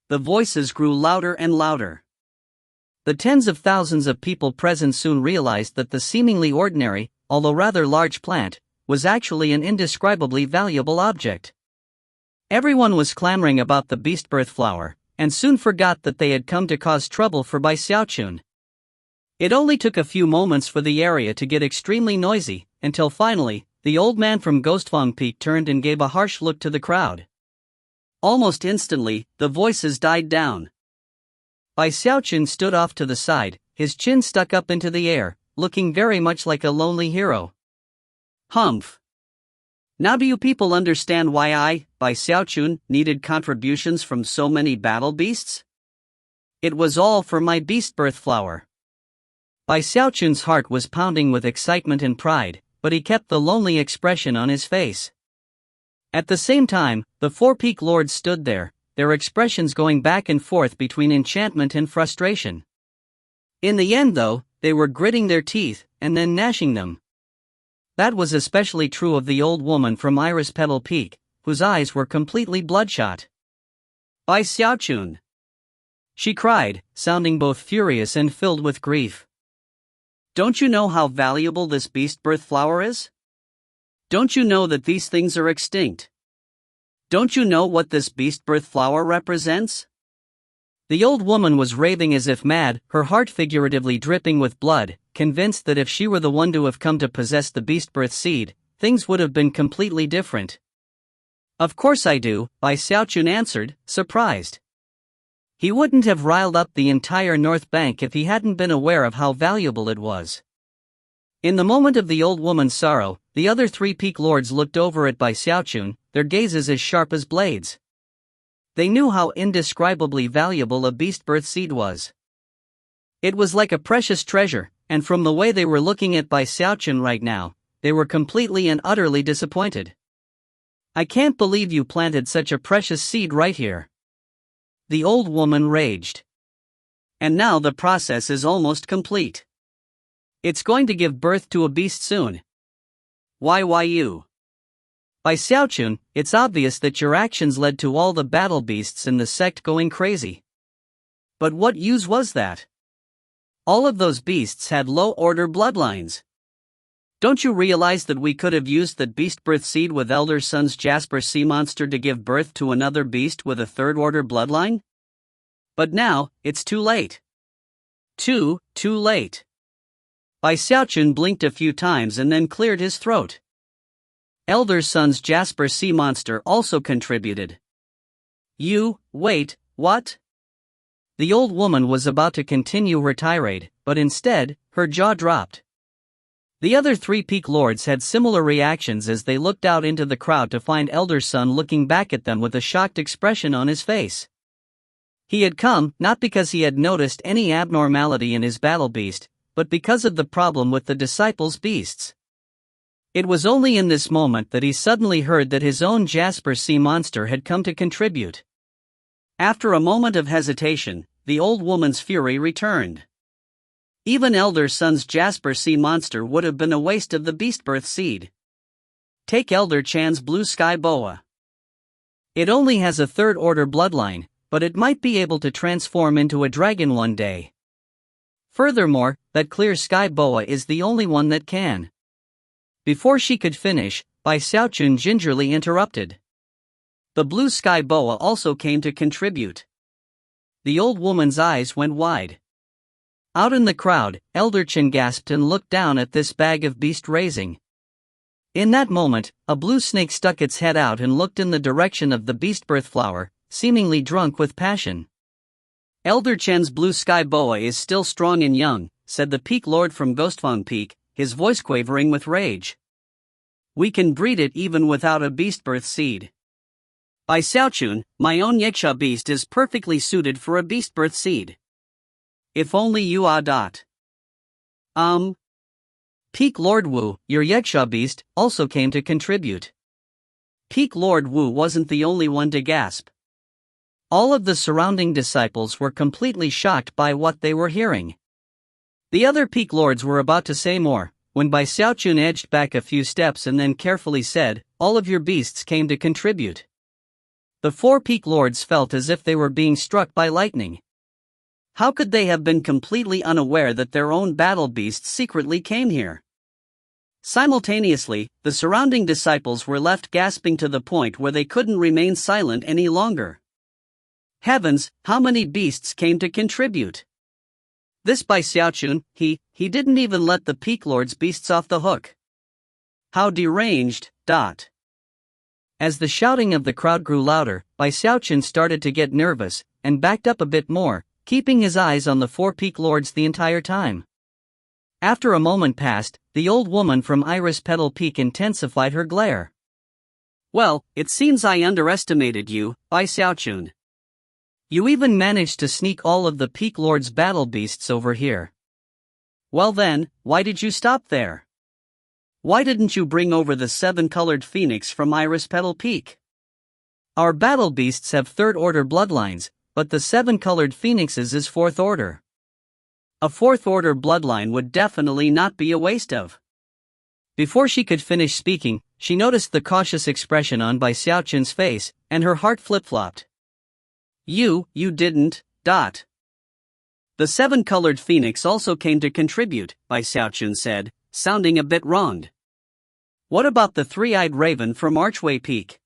The voices grew louder and louder. The tens of thousands of people present soon realized that the seemingly ordinary, although rather large plant, was actually an indescribably valuable object. Everyone was clamoring about the beast birth flower, and soon forgot that they had come to cause trouble for Bai Xiaochun. It only took a few moments for the area to get extremely noisy, until finally, the old man from Ghostfang Peak turned and gave a harsh look to the crowd. Almost instantly, the voices died down. Bai Xiaochun stood off to the side, his chin stuck up into the air, looking very much like a lonely hero. Humph! Now do you people understand why I, Bai Xiaochun, needed contributions from so many battle beasts? It was all for my beast birth flower. Bai Xiaochun's heart was pounding with excitement and pride, but he kept the lonely expression on his face. At the same time, the 4 peak lords stood there, their expressions going back and forth between enchantment and frustration. In the end though, they were gritting their teeth, and then gnashing them. That was especially true of the old woman from Iris Petal Peak, whose eyes were completely bloodshot. Bai Xiaochun! She cried, sounding both furious and filled with grief. Don't you know how valuable this beast birth flower is? Don't you know that these things are extinct? Don't you know what this beast birth flower represents? The old woman was raving as if mad, her heart figuratively dripping with blood, convinced that if she were the one to have come to possess the beast birth seed, things would have been completely different. Of course I do, Bai Xiaochun answered, surprised. He wouldn't have riled up the entire North Bank if he hadn't been aware of how valuable it was. In the moment of the old woman's sorrow, the other three peak lords looked over at Xiaochun, their gazes as sharp as blades. They knew how indescribably valuable a beast birth seed was. It was like a precious treasure, and from the way they were looking at Xiaochun right now, they were completely and utterly disappointed. "I can't believe you planted such a precious seed right here," the old woman raged. "And now the process is almost complete. It's going to give birth to a beast soon. Why you? Xiaochun, it's obvious that your actions led to all the battle beasts in the sect going crazy. But what use was that? All of those beasts had low-order bloodlines. Don't you realize that we could have used that beast birth seed with Elder Sun's Jasper sea monster to give birth to another beast with a third-order bloodline? But now, it's too late. Too late." Xiaochun blinked a few times and then cleared his throat. Elder Sun's Jasper sea monster also contributed. Wait, what? The old woman was about to continue her tirade, but instead, her jaw dropped. The other three peak lords had similar reactions as they looked out into the crowd to find Elder Sun looking back at them with a shocked expression on his face. He had come, not because he had noticed any abnormality in his battle beast, but because of the problem with the disciples' beasts. It was only in this moment that he suddenly heard that his own Jasper sea monster had come to contribute. After a moment of hesitation, the old woman's fury returned. Even Elder Sun's Jasper sea monster would have been a waste of the beast birth seed. Take Elder Chan's blue sky boa. It only has a third-order bloodline, but it might be able to transform into a dragon one day. Furthermore, that clear sky boa is the only one that can. Before she could finish, Xiaochun gingerly interrupted. The blue sky boa also came to contribute. The old woman's eyes went wide. Out in the crowd, Elder Chen gasped and looked down at this bag of beast raising. In that moment, a blue snake stuck its head out and looked in the direction of the beast birth flower, seemingly drunk with passion. "Elder Chen's blue sky boa is still strong and young," said the peak lord from Ghostfang Peak, his voice quavering with rage. "We can breed it even without a beast birth seed. Xiaochun, my own Yiksha beast is perfectly suited for a beast birth seed. If only you are. Peak Lord Wu, your Yiksha beast, also came to contribute." Peak Lord Wu wasn't the only one to gasp. All of the surrounding disciples were completely shocked by what they were hearing. The other peak lords were about to say more, when Xiaochun edged back a few steps and then carefully said, "All of your beasts came to contribute." The four peak lords felt as if they were being struck by lightning. How could they have been completely unaware that their own battle beasts secretly came here? Simultaneously, the surrounding disciples were left gasping to the point where they couldn't remain silent any longer. Heavens, how many beasts came to contribute? This Xiaochun, he didn't even let the peak lord's beasts off the hook. How deranged. As the shouting of the crowd grew louder, Xiaochun started to get nervous, and backed up a bit more, keeping his eyes on the four peak lords the entire time. After a moment passed, the old woman from Iris Petal Peak intensified her glare. "Well, it seems I underestimated you, Xiaochun. You even managed to sneak all of the peak lord's battle beasts over here. Well then, why did you stop there? Why didn't you bring over the 7-colored phoenix from Iris Petal Peak? Our battle beasts have third-order bloodlines, but the 7-colored phoenix's is fourth order. A fourth-order bloodline would definitely not be a waste of." Before she could finish speaking, she noticed the cautious expression on Xiaochun's face, and her heart flip-flopped. You didn't. The 7-colored phoenix also came to contribute," Xiaochun said, sounding a bit wronged. "What about the 3-eyed raven from Archway Peak?"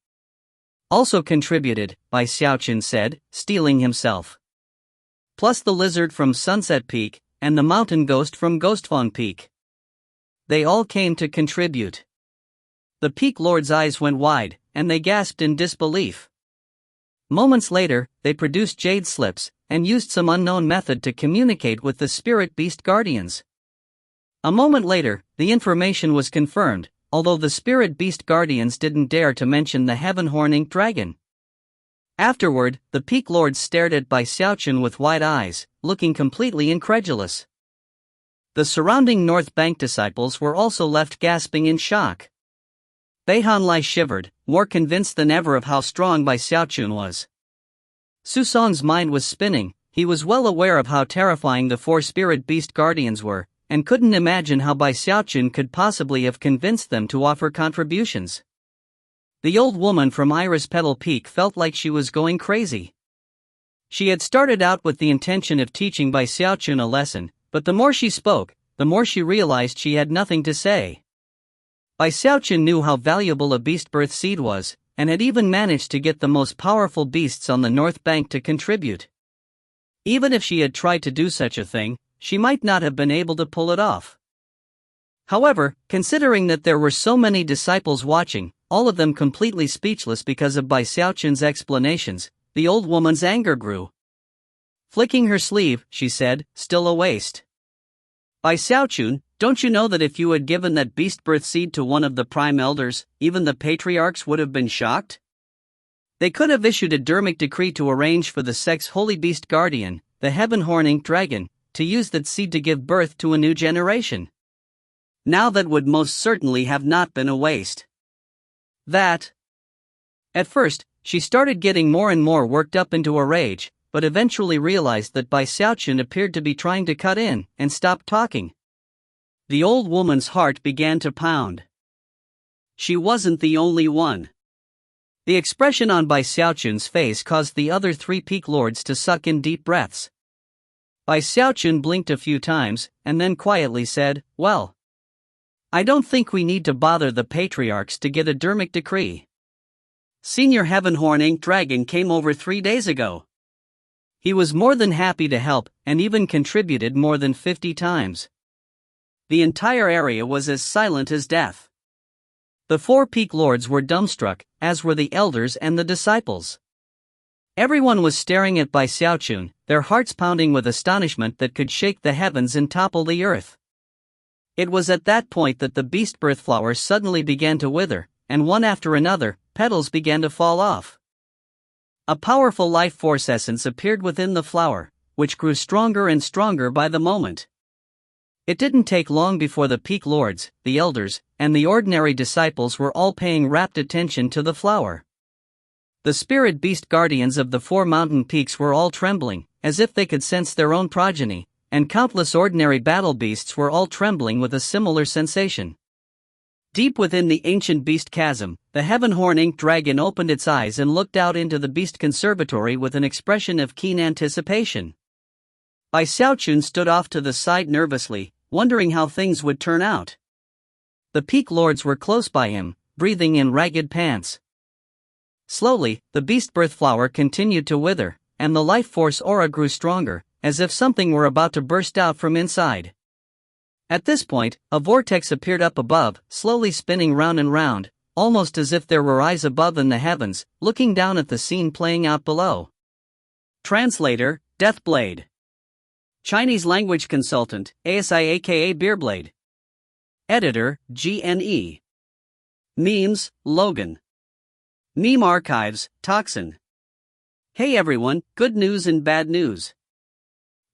"Also contributed," Xiaochun said, steeling himself. "Plus the lizard from Sunset Peak, and the mountain ghost from Ghostfang Peak. They all came to contribute." The peak lord's eyes went wide, and they gasped in disbelief. Moments later, they produced jade slips, and used some unknown method to communicate with the spirit beast guardians. A moment later, the information was confirmed, although the spirit beast guardians didn't dare to mention the heaven-horn-inked dragon. Afterward, the peak lords stared at Bai Xiaochun with wide eyes, looking completely incredulous. The surrounding North Bank disciples were also left gasping in shock. Bai Hanlai shivered, more convinced than ever of how strong Bai Xiaochun was. Su Song's mind was spinning. He was well aware of how terrifying the four spirit beast guardians were, and couldn't imagine how Bai Xiaochun could possibly have convinced them to offer contributions. The old woman from Iris Petal Peak felt like she was going crazy. She had started out with the intention of teaching Bai Xiaochun a lesson, but the more she spoke, the more she realized she had nothing to say. Bai Xiaochun knew how valuable a beast birth seed was, and had even managed to get the most powerful beasts on the North Bank to contribute. Even if she had tried to do such a thing, she might not have been able to pull it off. However, considering that there were so many disciples watching, all of them completely speechless because of Bai Xiaochun's explanations, the old woman's anger grew. Flicking her sleeve, she said, "Still a waste. Bai Xiaochun, don't you know that if you had given that beast birth seed to one of the prime elders, even the patriarchs would have been shocked? They could have issued a dermic decree to arrange for the sect's holy beast guardian, the heaven-horn-inked dragon, to use that seed to give birth to a new generation. Now that would most certainly have not been a waste." That. At first, she started getting more and more worked up into a rage, but eventually realized that Bai Xiaochun appeared to be trying to cut in, and stopped talking. The old woman's heart began to pound. She wasn't the only one. The expression on Bai Xiaochun's face caused the other three peak lords to suck in deep breaths. Bai Xiaochun blinked a few times, and then quietly said, "Well, I don't think we need to bother the patriarchs to get a dermic decree. Senior Heaven-horn-inked dragon came over 3 days ago. He was more than happy to help, and even contributed more than 50 times. The entire area was as silent as death." The four peak lords were dumbstruck, as were the elders and the disciples. Everyone was staring at Bai Xiaochun, their hearts pounding with astonishment that could shake the heavens and topple the earth. It was at that point that the beast birth flowers suddenly began to wither, and one after another, petals began to fall off. A powerful life force essence appeared within the flower, which grew stronger and stronger by the moment. It didn't take long before the peak lords, the elders, and the ordinary disciples were all paying rapt attention to the flower. The spirit beast guardians of the four mountain peaks were all trembling, as if they could sense their own progeny, and countless ordinary battle beasts were all trembling with a similar sensation. Deep within the ancient beast chasm, the heaven-horn-inked dragon opened its eyes and looked out into the beast conservatory with an expression of keen anticipation. Bai Xiaochun stood off to the side nervously, wondering how things would turn out. The peak lords were close by him, breathing in ragged pants. Slowly, the beast birth flower continued to wither, and the life force aura grew stronger, as if something were about to burst out from inside. At this point, a vortex appeared up above, slowly spinning round and round, almost as if there were eyes above in the heavens, looking down at the scene playing out below. Translator, Deathblade. Chinese language consultant, ASI aka Beerblade. Editor, GNE. Memes, Logan. Meme archives, Toxin. Hey everyone, good news and bad news.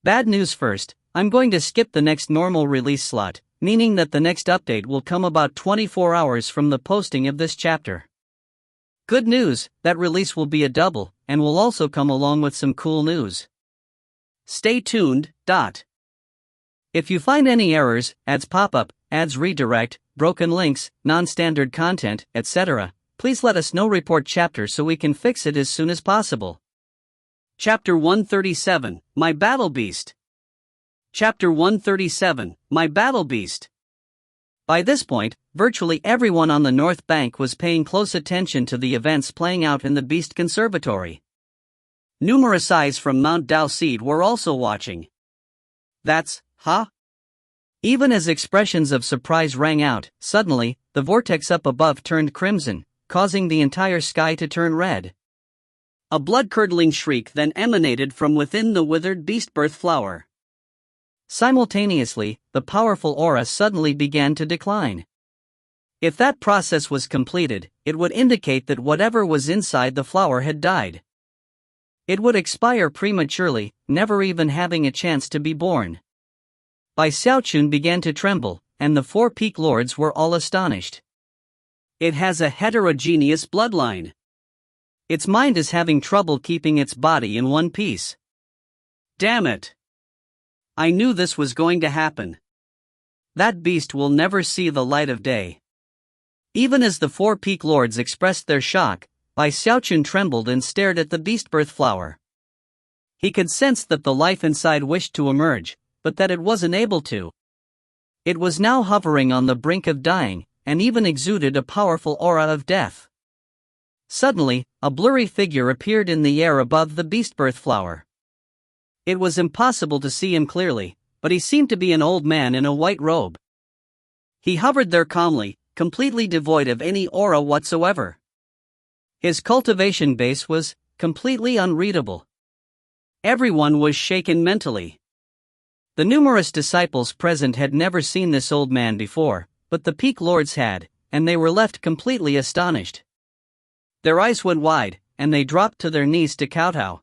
Bad news first, I'm going to skip the next normal release slot, meaning that the next update will come about 24 hours from the posting of this chapter. Good news, that release will be a double, and will also come along with some cool news. Stay tuned. If you find any errors, ads pop up, ads redirect, broken links, non-standard content, etc., please let us know. Report chapter so we can fix it as soon as possible. Chapter 137, My Battle Beast. Chapter 137, My Battle Beast. By this point, virtually everyone on the North Bank was paying close attention to the events playing out in the Beast Conservatory. Numerous eyes from Mount Dao Seed were also watching. That's, Even as expressions of surprise rang out, suddenly, the vortex up above turned crimson, causing the entire sky to turn red. A blood-curdling shriek then emanated from within the withered beast birth flower. Simultaneously, the powerful aura suddenly began to decline. If that process was completed, it would indicate that whatever was inside the flower had died. It would expire prematurely, never even having a chance to be born. Bai Xiaochun began to tremble, and the four peak lords were all astonished. It has a heterogeneous bloodline. Its mind is having trouble keeping its body in one piece. Damn it! I knew this was going to happen. That beast will never see the light of day. Even as the four peak lords expressed their shock, Bai Xiaochun trembled and stared at the beast birth flower. He could sense that the life inside wished to emerge, but that it wasn't able to. It was now hovering on the brink of dying, and even exuded a powerful aura of death. Suddenly, a blurry figure appeared in the air above the beast birth flower. It was impossible to see him clearly, but he seemed to be an old man in a white robe. He hovered there calmly, completely devoid of any aura whatsoever. His cultivation base was completely unreadable. Everyone was shaken mentally. The numerous disciples present had never seen this old man before, but the peak lords had, and they were left completely astonished. Their eyes went wide, and they dropped to their knees to kowtow.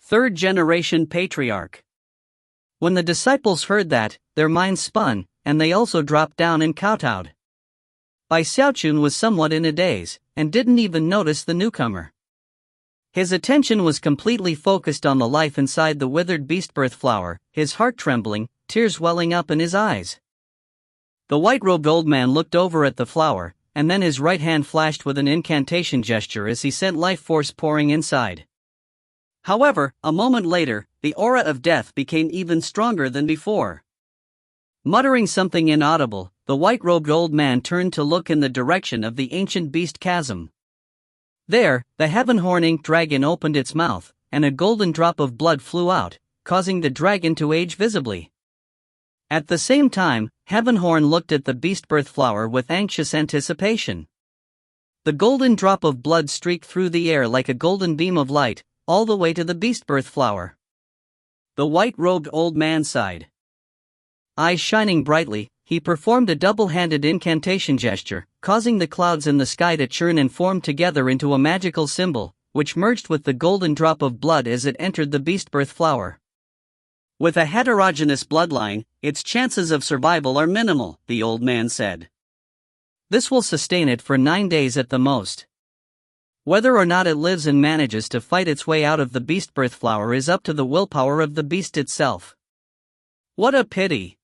Third-generation patriarch. When the disciples heard that, their minds spun, and they also dropped down and kowtowed. Bai Xiaochun was somewhat in a daze, and didn't even notice the newcomer. His attention was completely focused on the life inside the withered beast birth flower, his heart trembling, tears welling up in his eyes. The white-robed old man looked over at the flower, and then his right hand flashed with an incantation gesture as he sent life force pouring inside. However, a moment later, the aura of death became even stronger than before. Muttering something inaudible, the white-robed old man turned to look in the direction of the ancient beast chasm. There, the heaven-horn ink dragon opened its mouth, and a golden drop of blood flew out, causing the dragon to age visibly. At the same time, Heavenhorn looked at the beast birth flower with anxious anticipation. The golden drop of blood streaked through the air like a golden beam of light, all the way to the beast birth flower. The white-robed old man sighed. Eyes shining brightly, he performed a double-handed incantation gesture, causing the clouds in the sky to churn and form together into a magical symbol, which merged with the golden drop of blood as it entered the beast birth flower. With a heterogeneous bloodline, its chances of survival are minimal, the old man said. This will sustain it for 9 days at the most. Whether or not it lives and manages to fight its way out of the beast birth flower is up to the willpower of the beast itself. What a pity!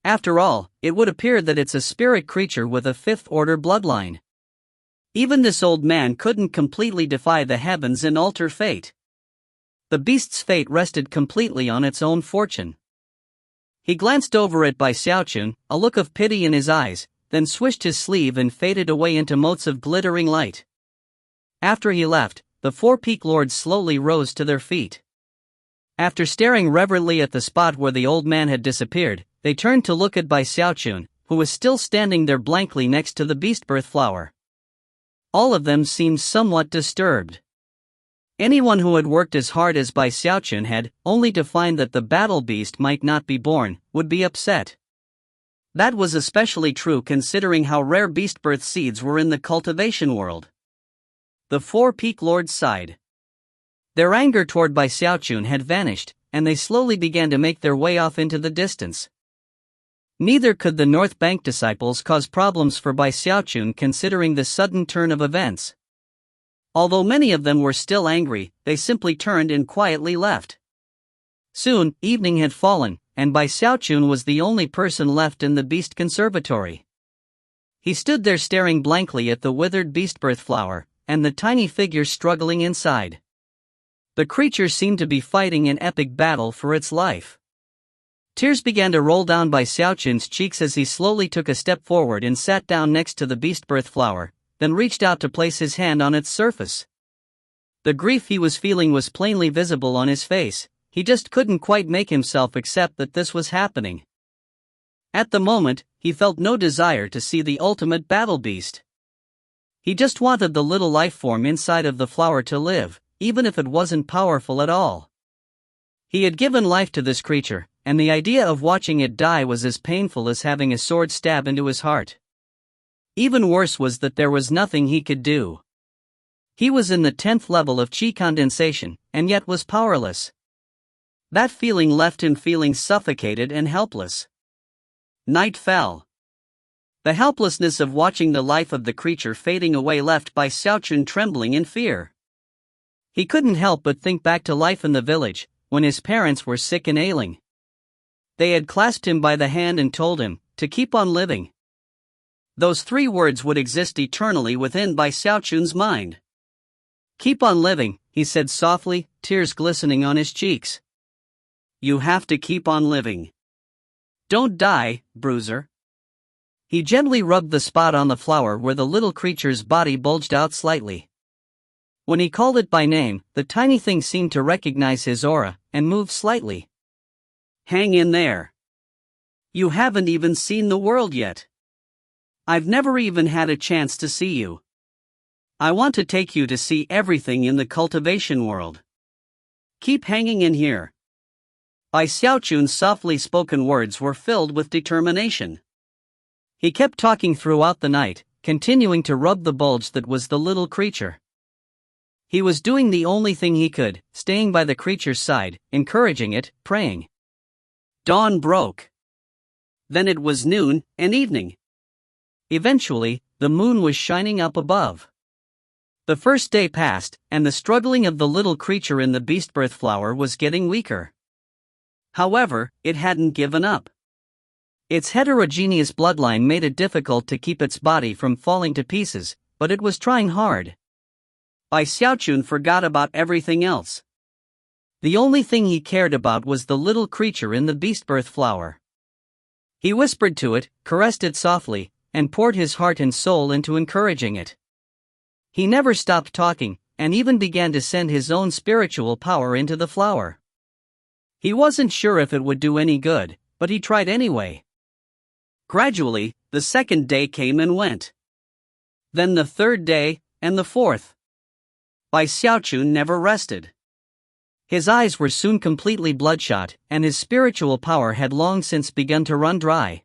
After all, it would appear that it's a spirit creature with a fifth-order bloodline. Even this old man couldn't completely defy the heavens and alter fate. The beast's fate rested completely on its own fortune. He glanced over at Bai Xiaochun, a look of pity in his eyes, then swished his sleeve and faded away into motes of glittering light. After he left, the four peak lords slowly rose to their feet. After staring reverently at the spot where the old man had disappeared, they turned to look at Bai Xiaochun, who was still standing there blankly next to the beast birth flower. All of them seemed somewhat disturbed. Anyone who had worked as hard as Bai Xiaochun had, only to find that the battle beast might not be born, would be upset. That was especially true considering how rare beast birth seeds were in the cultivation world. The four peak lords sighed. Their anger toward Bai Xiaochun had vanished, and they slowly began to make their way off into the distance. Neither could the North Bank disciples cause problems for Bai Xiaochun considering the sudden turn of events. Although many of them were still angry, they simply turned and quietly left. Soon, evening had fallen, and Bai Xiaochun was the only person left in the beast conservatory. He stood there staring blankly at the withered beast birth flower, and the tiny figure struggling inside. The creature seemed to be fighting an epic battle for its life. Tears began to roll down Bai Xiaochun's cheeks as he slowly took a step forward and sat down next to the beast birth flower, then reached out to place his hand on its surface. The grief he was feeling was plainly visible on his face, he just couldn't quite make himself accept that this was happening. At the moment, he felt no desire to see the ultimate battle beast. He just wanted the little life form inside of the flower to live, even if it wasn't powerful at all. He had given life to this creature, and the idea of watching it die was as painful as having a sword stab into his heart. Even worse was that there was nothing he could do. He was in the 10th level of chi condensation, and yet was powerless. That feeling left him feeling suffocated and helpless. Night fell. The helplessness of watching the life of the creature fading away left Bai Xiaochun trembling in fear. He couldn't help but think back to life in the village, when his parents were sick and ailing. They had clasped him by the hand and told him to keep on living. Those 3 words would exist eternally within Bai Xiaochun's mind. "Keep on living," he said softly, tears glistening on his cheeks. "You have to keep on living. Don't die, bruiser." He gently rubbed the spot on the flower where the little creature's body bulged out slightly. When he called it by name, the tiny thing seemed to recognize his aura and moved slightly. "Hang in there. You haven't even seen the world yet. I've never even had a chance to see you. I want to take you to see everything in the cultivation world. Keep hanging in here." Bai Xiaochun's softly spoken words were filled with determination. He kept talking throughout the night, continuing to rub the bulge that was the little creature. He was doing the only thing he could, staying by the creature's side, encouraging it, praying. Dawn broke. Then it was noon and evening. Eventually, the moon was shining up above. The first day passed, and the struggling of the little creature in the beastbirth flower was getting weaker. However, it hadn't given up. Its heterogeneous bloodline made it difficult to keep its body from falling to pieces, but it was trying hard. Bai Xiaochun forgot about everything else. The only thing he cared about was the little creature in the beastbirth flower. He whispered to it, caressed it softly, and poured his heart and soul into encouraging it. He never stopped talking, and even began to send his own spiritual power into the flower. He wasn't sure if it would do any good, but he tried anyway. Gradually, the 2nd day came and went. Then the 3rd day, and the 4th. Bai Xiaochun never rested. His eyes were soon completely bloodshot, and his spiritual power had long since begun to run dry.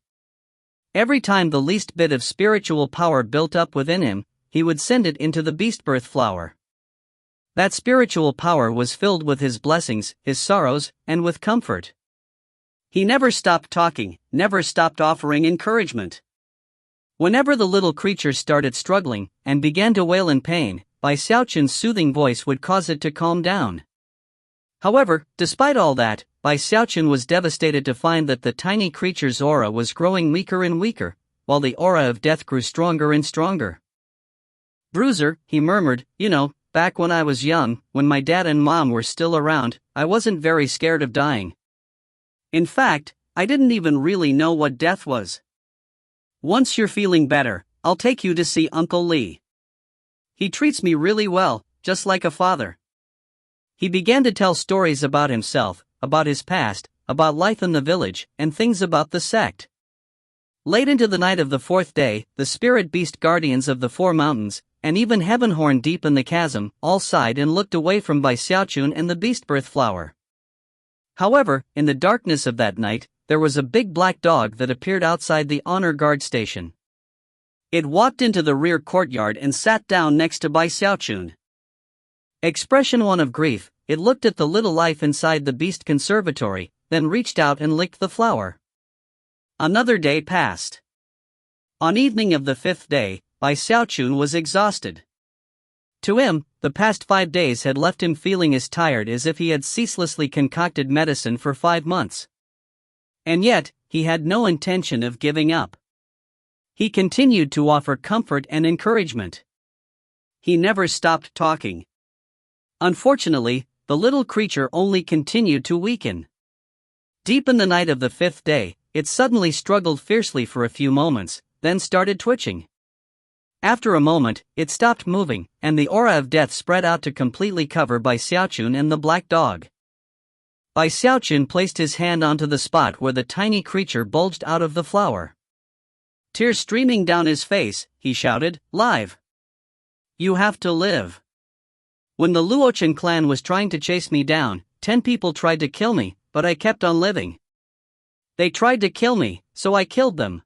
Every time the least bit of spiritual power built up within him, he would send it into the beastbirth flower. That spiritual power was filled with his blessings, his sorrows, and with comfort. He never stopped talking, never stopped offering encouragement. Whenever the little creature started struggling, and began to wail in pain, Bai Xiaochun's soothing voice would cause it to calm down. However, despite all that, Bai Xiaochun was devastated to find that the tiny creature's aura was growing weaker and weaker, while the aura of death grew stronger and stronger. "Bruiser," he murmured, back when I was young, when my dad and mom were still around, I wasn't very scared of dying. In fact, I didn't even really know what death was. Once you're feeling better, I'll take you to see Uncle Lee. He treats me really well, just like a father." He began to tell stories about himself, about his past, about life in the village, and things about the sect. Late into the night of the 4th day, the spirit beast guardians of the 4 mountains, and even Heavenhorn deep in the chasm, all sighed and looked away from Bai Xiaochun and the beastbirth flower. However, in the darkness of that night, there was a big black dog that appeared outside the honor guard station. It walked into the rear courtyard and sat down next to Bai Xiaochun. Expression one of grief, it looked at the little life inside the beast conservatory, then reached out and licked the flower. Another day passed. On evening of the 5th day, Bai Xiaochun was exhausted. To him, the past 5 days had left him feeling as tired as if he had ceaselessly concocted medicine for 5 months. And yet, he had no intention of giving up. He continued to offer comfort and encouragement. He never stopped talking. Unfortunately, the little creature only continued to weaken. Deep in the night of the 5th day, it suddenly struggled fiercely for a few moments, then started twitching. After a moment, it stopped moving, and the aura of death spread out to completely cover Bai Xiaochun and the black dog. Bai Xiaochun placed his hand onto the spot where the tiny creature bulged out of the flower. Tears streaming down his face, he shouted, "Live! You have to live! When the Luochen clan was trying to chase me down, 10 people tried to kill me, but I kept on living. They tried to kill me, so I killed them.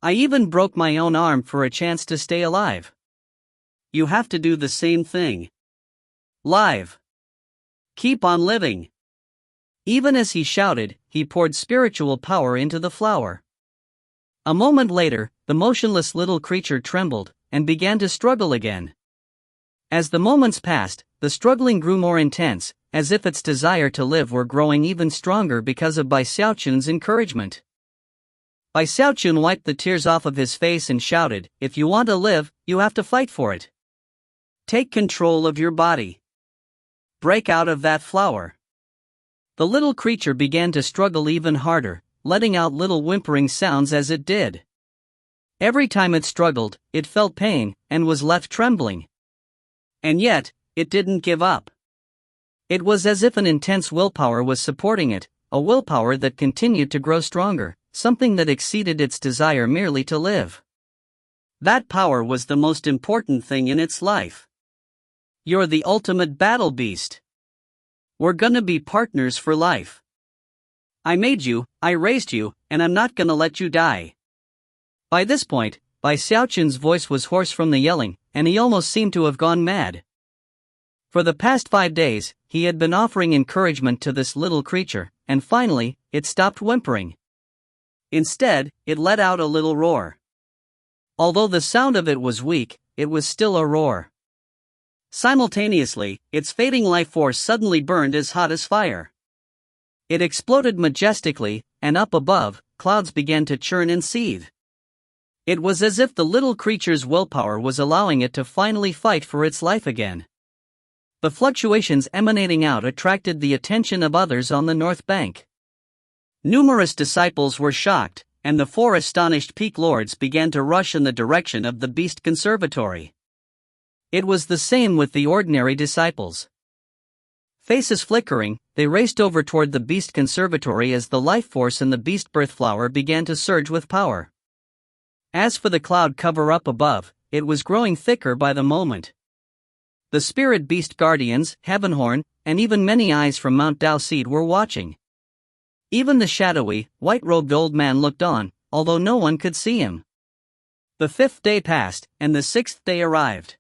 I even broke my own arm for a chance to stay alive. You have to do the same thing. Live. Keep on living. Even as he shouted, he poured spiritual power into the flower. A moment later, the motionless little creature trembled and began to struggle again. As the moments passed, the struggling grew more intense, as if its desire to live were growing even stronger because of Bai Xiaochun's encouragement. Bai Xiaochun wiped the tears off of his face and shouted, "If you want to live, you have to fight for it. Take control of your body. Break out of that flower." The little creature began to struggle even harder, letting out little whimpering sounds as it did. Every time it struggled, it felt pain and was left trembling. And yet, it didn't give up. It was as if an intense willpower was supporting it, a willpower that continued to grow stronger, something that exceeded its desire merely to live. That power was the most important thing in its life. You're the ultimate battle beast. We're gonna be partners for life. I made you, I raised you, and I'm not gonna let you die. By this point, Bai Xiaochun's voice was hoarse from the yelling, and he almost seemed to have gone mad. For the past 5 days, he had been offering encouragement to this little creature, and finally, it stopped whimpering. Instead, it let out a little roar. Although the sound of it was weak, it was still a roar. Simultaneously, its fading life force suddenly burned as hot as fire. It exploded majestically, and up above, clouds began to churn and seethe. It was as if the little creature's willpower was allowing it to finally fight for its life again. The fluctuations emanating out attracted the attention of others on the north bank. Numerous disciples were shocked, and the 4 astonished peak lords began to rush in the direction of the Beast Conservatory. It was the same with the ordinary disciples. Faces flickering, they raced over toward the Beast Conservatory as the life force in the beast birth flower began to surge with power. As for the cloud cover up above, it was growing thicker by the moment. The spirit beast guardians, Heavenhorn, and even many eyes from Mount Dao Seed were watching. Even the shadowy, white-robed old man looked on, although no one could see him. The 5th day passed, and the 6th day arrived.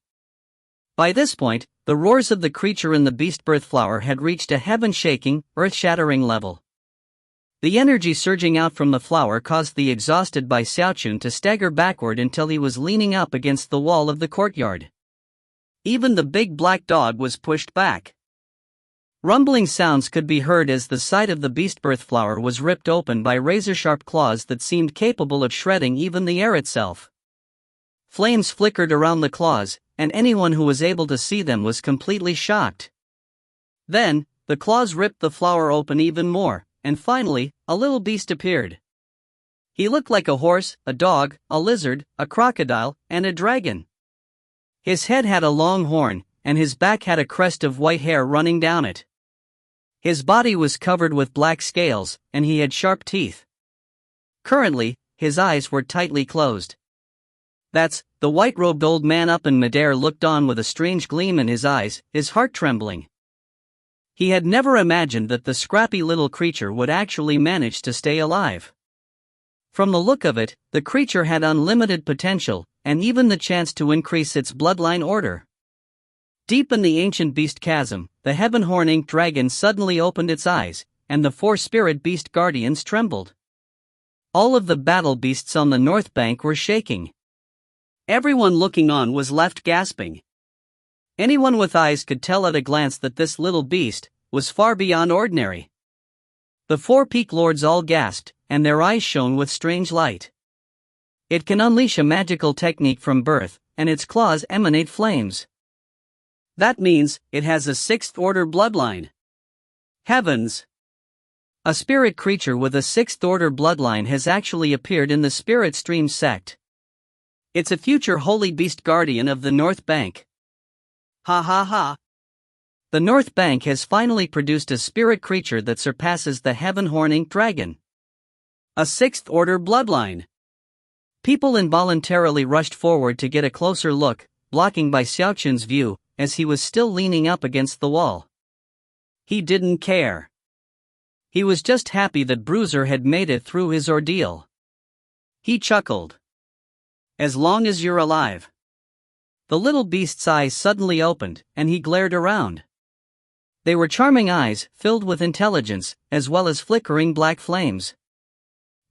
By this point, the roars of the creature in the beast birth flower had reached a heaven-shaking, earth-shattering level. The energy surging out from the flower caused the exhausted Bai Xiaochun to stagger backward until he was leaning up against the wall of the courtyard. Even the big black dog was pushed back. Rumbling sounds could be heard as the side of the beast birth flower was ripped open by razor-sharp claws that seemed capable of shredding even the air itself. Flames flickered around the claws, and anyone who was able to see them was completely shocked. Then, the claws ripped the flower open even more, and finally, a little beast appeared. He looked like a horse, a dog, a lizard, a crocodile, and a dragon. His head had a long horn, and his back had a crest of white hair running down it. His body was covered with black scales, and he had sharp teeth. Currently, his eyes were tightly closed. The white-robed old man up in midair looked on with a strange gleam in his eyes, his heart trembling. He had never imagined that the scrappy little creature would actually manage to stay alive. From the look of it, the creature had unlimited potential, and even the chance to increase its bloodline order. Deep in the ancient beast chasm, the Heavenhorn Ink Dragon suddenly opened its eyes, and the 4 spirit beast guardians trembled. All of the battle beasts on the north bank were shaking. Everyone looking on was left gasping. Anyone with eyes could tell at a glance that this little beast was far beyond ordinary. The 4 peak lords all gasped, and their eyes shone with strange light. It can unleash a magical technique from birth, and its claws emanate flames. That means it has a 6th order bloodline. Heavens! A spirit creature with a 6th order bloodline has actually appeared in the Spirit Stream sect. It's a future holy beast guardian of the North Bank. Ha ha ha! The North Bank has finally produced a spirit creature that surpasses the Heavenhorn Ink Dragon. A 6th order bloodline. People involuntarily rushed forward to get a closer look, blocking Bai Xiaochun's view, as he was still leaning up against the wall. He didn't care. He was just happy that Bruiser had made it through his ordeal. He chuckled. As long as you're alive. The little beast's eyes suddenly opened, and he glared around. They were charming eyes, filled with intelligence, as well as flickering black flames.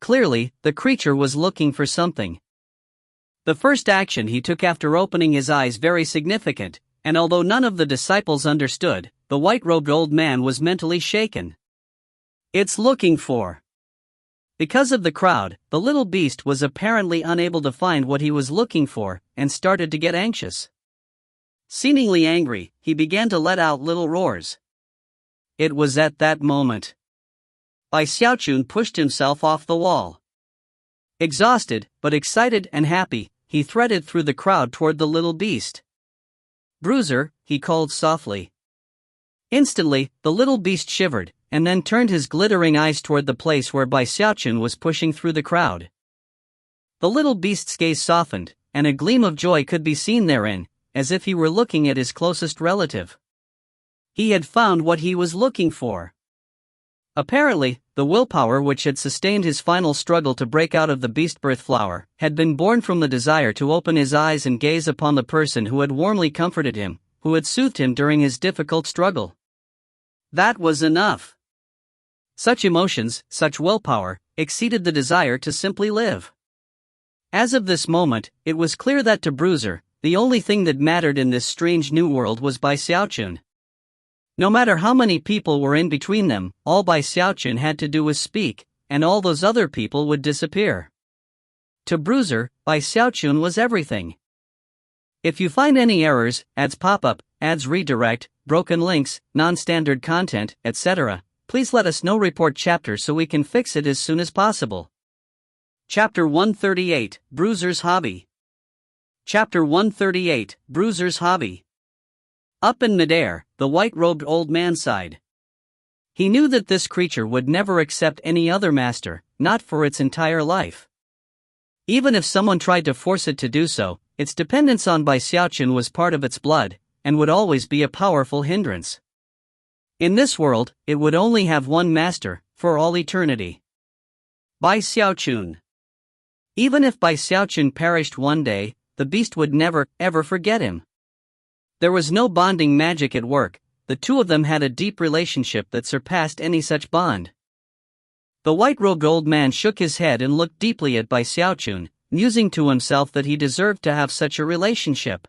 Clearly, the creature was looking for something. The first action he took after opening his eyes very significant, and although none of the disciples understood, the white-robed old man was mentally shaken. It's looking for. Because of the crowd, the little beast was apparently unable to find what he was looking for, and started to get anxious. Seemingly angry, he began to let out little roars. It was at that moment. Xiaochun pushed himself off the wall. Exhausted, but excited and happy, he threaded through the crowd toward the little beast. Bruiser, he called softly. Instantly, the little beast shivered, and then turned his glittering eyes toward the place where Xiaochun was pushing through the crowd. The little beast's gaze softened, and a gleam of joy could be seen therein, as if he were looking at his closest relative. He had found what he was looking for. Apparently, the willpower which had sustained his final struggle to break out of the beast-birth flower had been born from the desire to open his eyes and gaze upon the person who had warmly comforted him, who had soothed him during his difficult struggle. That was enough. Such emotions, such willpower, exceeded the desire to simply live. As of this moment, it was clear that to Bruiser, the only thing that mattered in this strange new world was Xiaochun. No matter how many people were in between them, all Xiaochun had to do was speak, and all those other people would disappear. To Bruiser, Xiaochun was everything. If you find any errors, ads pop up, ads redirect, broken links, non-standard content, etc., please let us know. Report chapter so we can fix it as soon as possible. Chapter 138, Bruiser's Hobby. Chapter 138, Bruiser's Hobby. Up in midair, the white-robed old man sighed. He knew that this creature would never accept any other master, not for its entire life. Even if someone tried to force it to do so, its dependence on Xiaochun was part of its blood, and would always be a powerful hindrance. In this world, it would only have one master, for all eternity. Xiaochun. Even if Xiaochun perished one day, the beast would never, ever forget him. There was no bonding magic at work, the two of them had a deep relationship that surpassed any such bond. The white-robed old man shook his head and looked deeply at Xiaochun, musing to himself that he deserved to have such a relationship.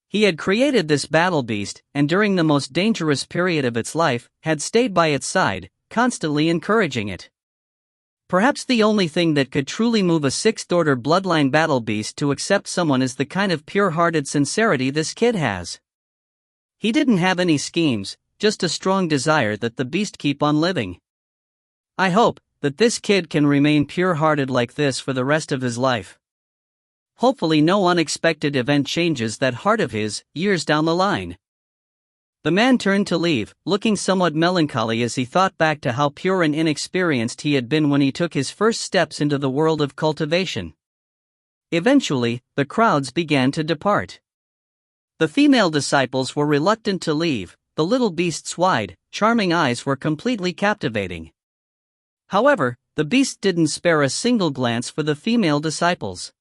He had created this battle beast, and during the most dangerous period of its life, had stayed by its side, constantly encouraging it. Perhaps the only thing that could truly move a sixth-order bloodline battle beast to accept someone is the kind of pure-hearted sincerity this kid has. He didn't have any schemes, just a strong desire that the beast keep on living. I hope that this kid can remain pure-hearted like this for the rest of his life. Hopefully no unexpected event changes that heart of his, years down the line. The man turned to leave, looking somewhat melancholy as he thought back to how pure and inexperienced he had been when he took his first steps into the world of cultivation. Eventually, the crowds began to depart. The female disciples were reluctant to leave, the little beast's wide, charming eyes were completely captivating. However, the beast didn't spare a single glance for the female disciples.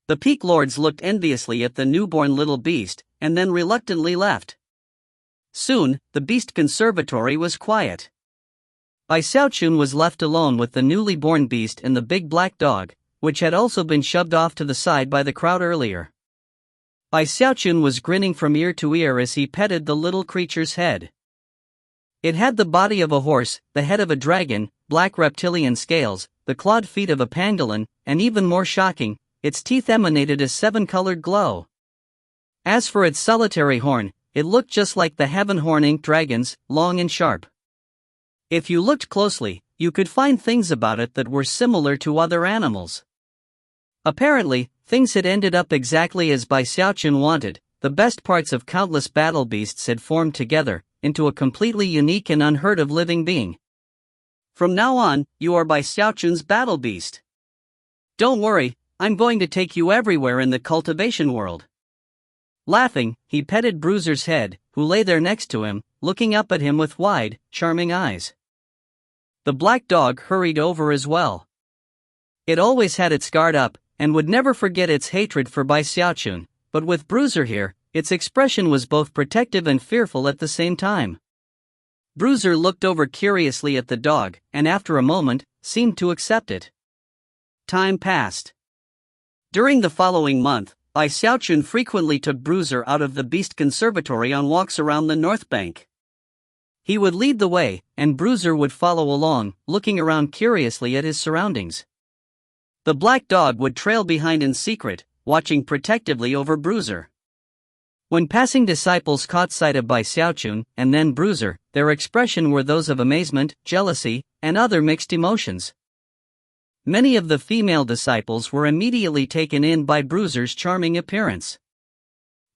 The peak lords looked enviously at the newborn little beast, and then reluctantly left. Soon, the beast conservatory was quiet. Xiaochun was left alone with the newly born beast and the big black dog, which had also been shoved off to the side by the crowd earlier. Xiaochun was grinning from ear to ear as he petted the little creature's head. It had the body of a horse, the head of a dragon, black reptilian scales, the clawed feet of a pangolin, and even more shocking, its teeth emanated a seven-colored glow. As for its solitary horn, it looked just like the heaven horn-inked dragon's, long and sharp. If you looked closely, you could find things about it that were similar to other animals. Apparently, things had ended up exactly as Xiaochun wanted. The best parts of countless battle beasts had formed together, into a completely unique and unheard-of living being. From now on, you are Xiaochun's battle beast. Don't worry, I'm going to take you everywhere in the cultivation world. Laughing, he petted Bruiser's head, who lay there next to him, looking up at him with wide, charming eyes. The black dog hurried over as well. It always had its guard up, and would never forget its hatred for Bai Xiaochun, but with Bruiser here, its expression was both protective and fearful at the same time. Bruiser looked over curiously at the dog, and after a moment, seemed to accept it. Time passed. During the following month, Bai Xiaochun frequently took Bruiser out of the Beast Conservatory on walks around the North Bank. He would lead the way, and Bruiser would follow along, looking around curiously at his surroundings. The black dog would trail behind in secret, watching protectively over Bruiser. When passing disciples caught sight of Bai Xiaochun and then Bruiser, their expression were those of amazement, jealousy, and other mixed emotions. Many of the female disciples were immediately taken in by Bruiser's charming appearance.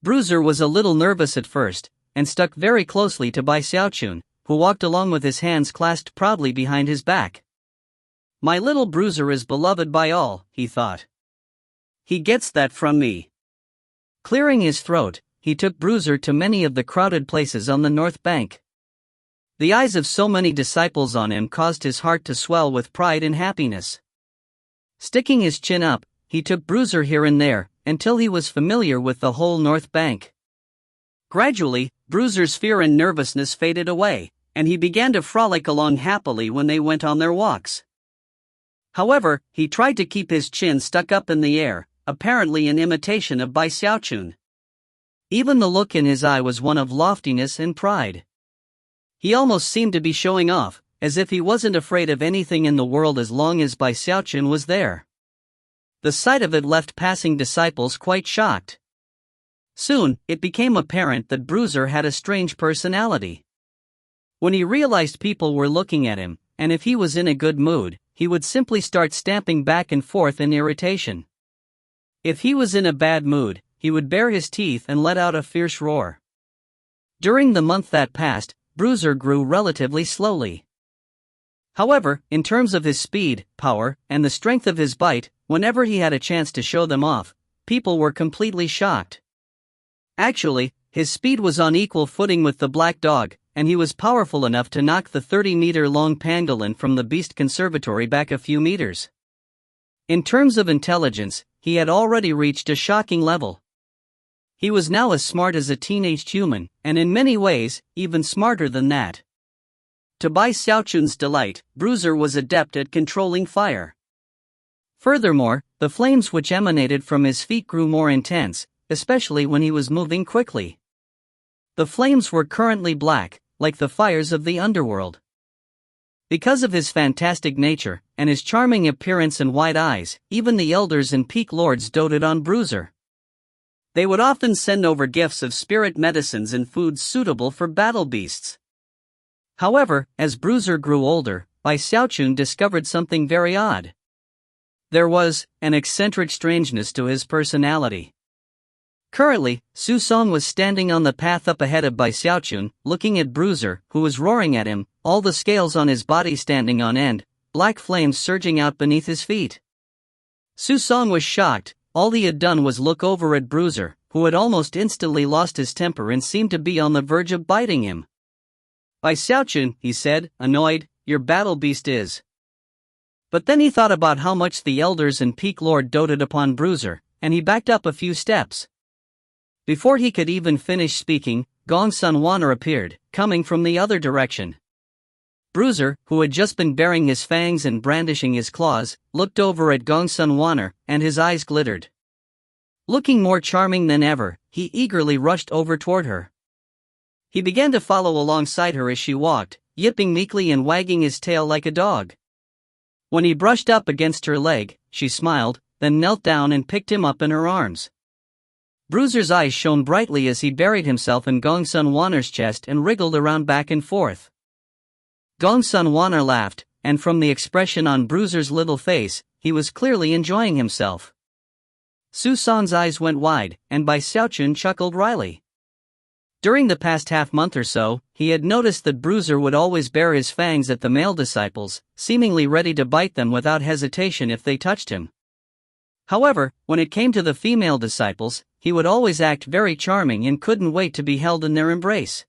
Bruiser was a little nervous at first, and stuck very closely to Bai Xiaochun, who walked along with his hands clasped proudly behind his back. My little Bruiser is beloved by all, he thought. He gets that from me. Clearing his throat, he took Bruiser to many of the crowded places on the North Bank. The eyes of so many disciples on him caused his heart to swell with pride and happiness. Sticking his chin up, he took Bruiser here and there, until he was familiar with the whole North Bank. Gradually, Bruiser's fear and nervousness faded away, and he began to frolic along happily when they went on their walks. However, he tried to keep his chin stuck up in the air, apparently in imitation of Bai Xiaochun. Even the look in his eye was one of loftiness and pride. He almost seemed to be showing off, as if he wasn't afraid of anything in the world as long as Bai Xiaochun was there. The sight of it left passing disciples quite shocked. Soon, it became apparent that Bruiser had a strange personality. When he realized people were looking at him, and if he was in a good mood, he would simply start stamping back and forth in irritation. If he was in a bad mood, he would bare his teeth and let out a fierce roar. During the month that passed, Bruiser grew relatively slowly. However, in terms of his speed, power, and the strength of his bite, whenever he had a chance to show them off, people were completely shocked. Actually, his speed was on equal footing with the black dog, and he was powerful enough to knock the 30-meter-long pangolin from the Beast Conservatory back a few meters. In terms of intelligence, he had already reached a shocking level. He was now as smart as a teenage human, and in many ways, even smarter than that. To Bai Xiaochun's delight, Bruiser was adept at controlling fire. Furthermore, the flames which emanated from his feet grew more intense, especially when he was moving quickly. The flames were currently black, like the fires of the underworld. Because of his fantastic nature, and his charming appearance and wide eyes, even the elders and peak lords doted on Bruiser. They would often send over gifts of spirit medicines and foods suitable for battle beasts. However, as Bruiser grew older, Bai Xiaochun discovered something very odd. There was an eccentric strangeness to his personality. Currently, Su Song was standing on the path up ahead of Bai Xiaochun, looking at Bruiser, who was roaring at him, all the scales on his body standing on end, black flames surging out beneath his feet. Su Song was shocked. All he had done was look over at Bruiser, who had almost instantly lost his temper and seemed to be on the verge of biting him. Bai Xiaochun, he said, annoyed, your battle beast is. But then he thought about how much the elders and peak lord doted upon Bruiser, and he backed up a few steps. Before he could even finish speaking, Gongsun Wanner appeared, coming from the other direction. Bruiser, who had just been baring his fangs and brandishing his claws, looked over at Gongsun Wanner, and his eyes glittered. Looking more charming than ever, he eagerly rushed over toward her. He began to follow alongside her as she walked, yipping meekly and wagging his tail like a dog. When he brushed up against her leg, she smiled, then knelt down and picked him up in her arms. Bruiser's eyes shone brightly as he buried himself in Gongsun Wanner's chest and wriggled around back and forth. Gongsun Wanner laughed, and from the expression on Bruiser's little face, he was clearly enjoying himself. Su Song's eyes went wide, and Bai Xiaochun chuckled wryly. During the past half-month or so, he had noticed that Bruiser would always bare his fangs at the male disciples, seemingly ready to bite them without hesitation if they touched him. However, when it came to the female disciples, he would always act very charming and couldn't wait to be held in their embrace.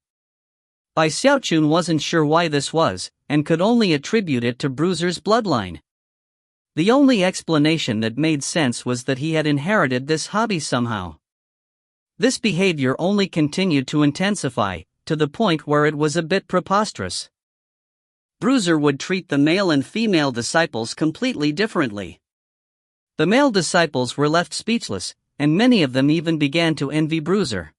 Bai Xiaochun wasn't sure why this was, and could only attribute it to Bruiser's bloodline. The only explanation that made sense was that he had inherited this hobby somehow. This behavior only continued to intensify, to the point where it was a bit preposterous. Bruiser would treat the male and female disciples completely differently. The male disciples were left speechless, and many of them even began to envy Bruiser.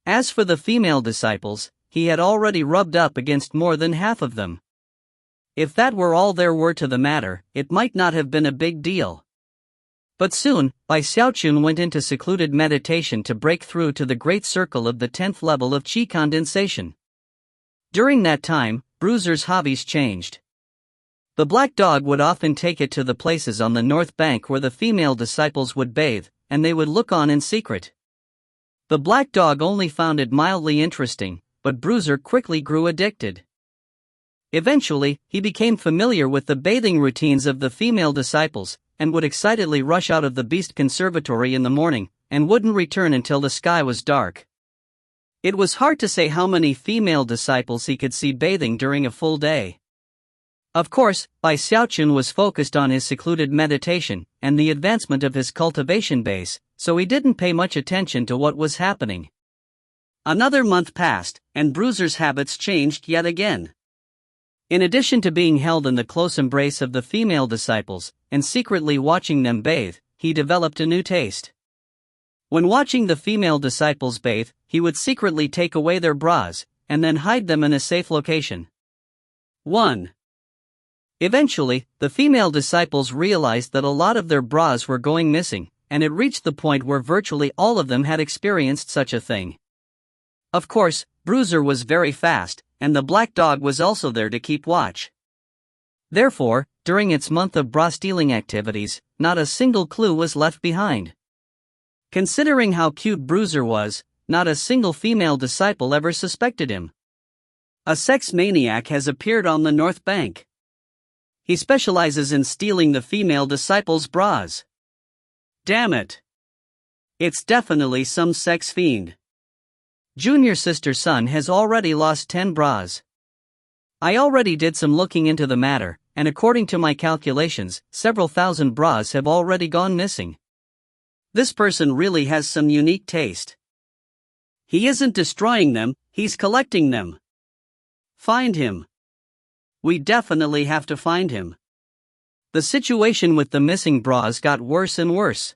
As for the female disciples, he had already rubbed up against more than half of them. If that were all there were to the matter, it might not have been a big deal. But soon, Bai Xiaochun went into secluded meditation to break through to the great circle of the 10th level of qi condensation. During that time, Bruiser's hobbies changed. The black dog would often take it to the places on the north bank where the female disciples would bathe, and they would look on in secret. The black dog only found it mildly interesting, but Bruiser quickly grew addicted. Eventually, he became familiar with the bathing routines of the female disciples, and would excitedly rush out of the Beast Conservatory in the morning, and wouldn't return until the sky was dark. It was hard to say how many female disciples he could see bathing during a full day. Of course, Bai Xiaochun was focused on his secluded meditation, and the advancement of his cultivation base, so he didn't pay much attention to what was happening. Another month passed, and Bruiser's habits changed yet again. In addition to being held in the close embrace of the female disciples, and secretly watching them bathe, he developed a new taste. When watching the female disciples bathe, he would secretly take away their bras, and then hide them in a safe location. 1. Eventually, the female disciples realized that a lot of their bras were going missing, and it reached the point where virtually all of them had experienced such a thing. Of course, Bruiser was very fast, and the black dog was also there to keep watch. Therefore, during its month of bra-stealing activities, not a single clue was left behind. Considering how cute Bruiser was, not a single female disciple ever suspected him. A sex maniac has appeared on the North Bank. He specializes in stealing the female disciples' bras. Damn it! It's definitely some sex fiend. Junior sister's son has already lost 10 bras. I already did some looking into the matter, and according to my calculations, several thousand bras have already gone missing. This person really has some unique taste. He isn't destroying them, he's collecting them. Find him. We definitely have to find him. The situation with the missing bras got worse and worse.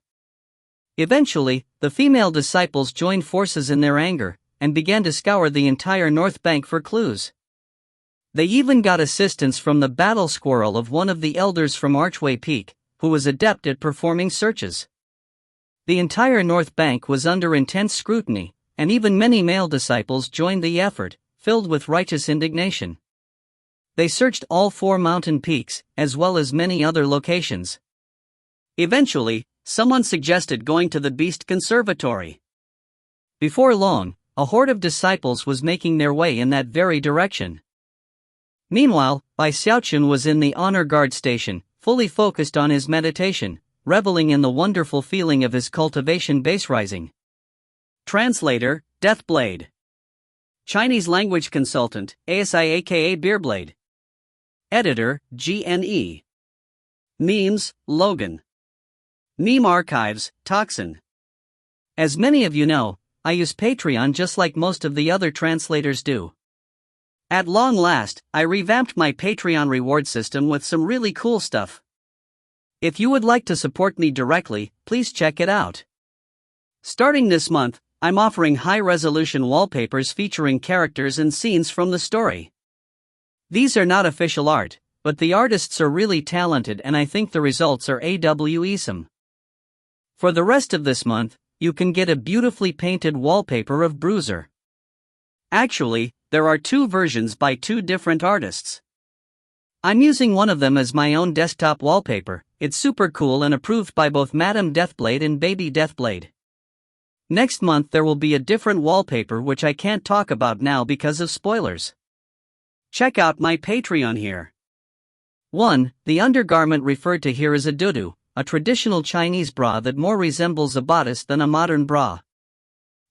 Eventually, the female disciples joined forces in their anger, and began to scour the entire North Bank for clues. They even got assistance from the battle squirrel of one of the elders from Archway Peak, who was adept at performing searches. The entire North Bank was under intense scrutiny, and even many male disciples joined the effort, filled with righteous indignation. They searched all 4 mountain peaks, as well as many other locations. Eventually, someone suggested going to the Beast Conservatory. Before long, a horde of disciples was making their way in that very direction. Meanwhile, Bai Xiaochun was in the honor guard station, fully focused on his meditation, reveling in the wonderful feeling of his cultivation base rising. Translator, Deathblade. Chinese language consultant, ASI aka Beerblade. Editor, GNE. Memes, Logan. Meme archives, Toxin. As many of you know, I use Patreon just like most of the other translators do. At long last, I revamped my Patreon reward system with some really cool stuff. If you would like to support me directly, please check it out. Starting this month, I'm offering high-resolution wallpapers featuring characters and scenes from the story. These are not official art, but the artists are really talented and I think the results are awesome. For the rest of this month, you can get a beautifully painted wallpaper of Bruiser. Actually, there are 2 versions by 2 different artists. I'm using one of them as my own desktop wallpaper. It's super cool and approved by both Madam Deathblade and Baby Deathblade. Next month there will be a different wallpaper which I can't talk about now because of spoilers. Check out my Patreon here. 1. The undergarment referred to here is a dudu, a traditional Chinese bra that more resembles a bodice than a modern bra.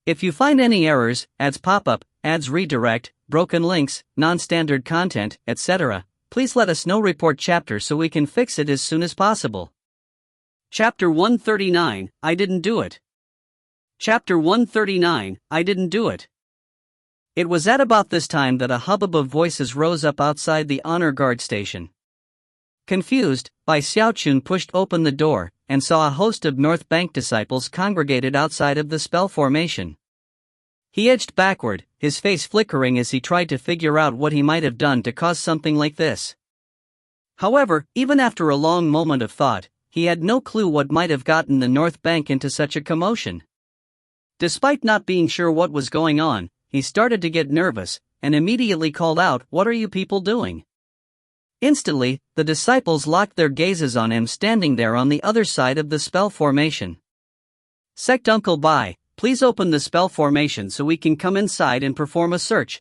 If you find any errors, ads pop up, ads redirect, broken links, non-standard content, etc., please let us know. Report chapter so we can fix it as soon as possible. Chapter 139, I didn't do it. Chapter 139, I didn't do it. It was at about this time that a hubbub of voices rose up outside the honor guard station. Confused, Xiaochun pushed open the door and saw a host of North Bank disciples congregated outside of the spell formation. He edged backward, his face flickering as he tried to figure out what he might have done to cause something like this. However, even after a long moment of thought, he had no clue what might have gotten the North Bank into such a commotion. Despite not being sure what was going on, he started to get nervous and immediately called out, "What are you people doing?" Instantly, the disciples locked their gazes on him standing there on the other side of the spell formation. "Sect Uncle Bai, please open the spell formation so we can come inside and perform a search."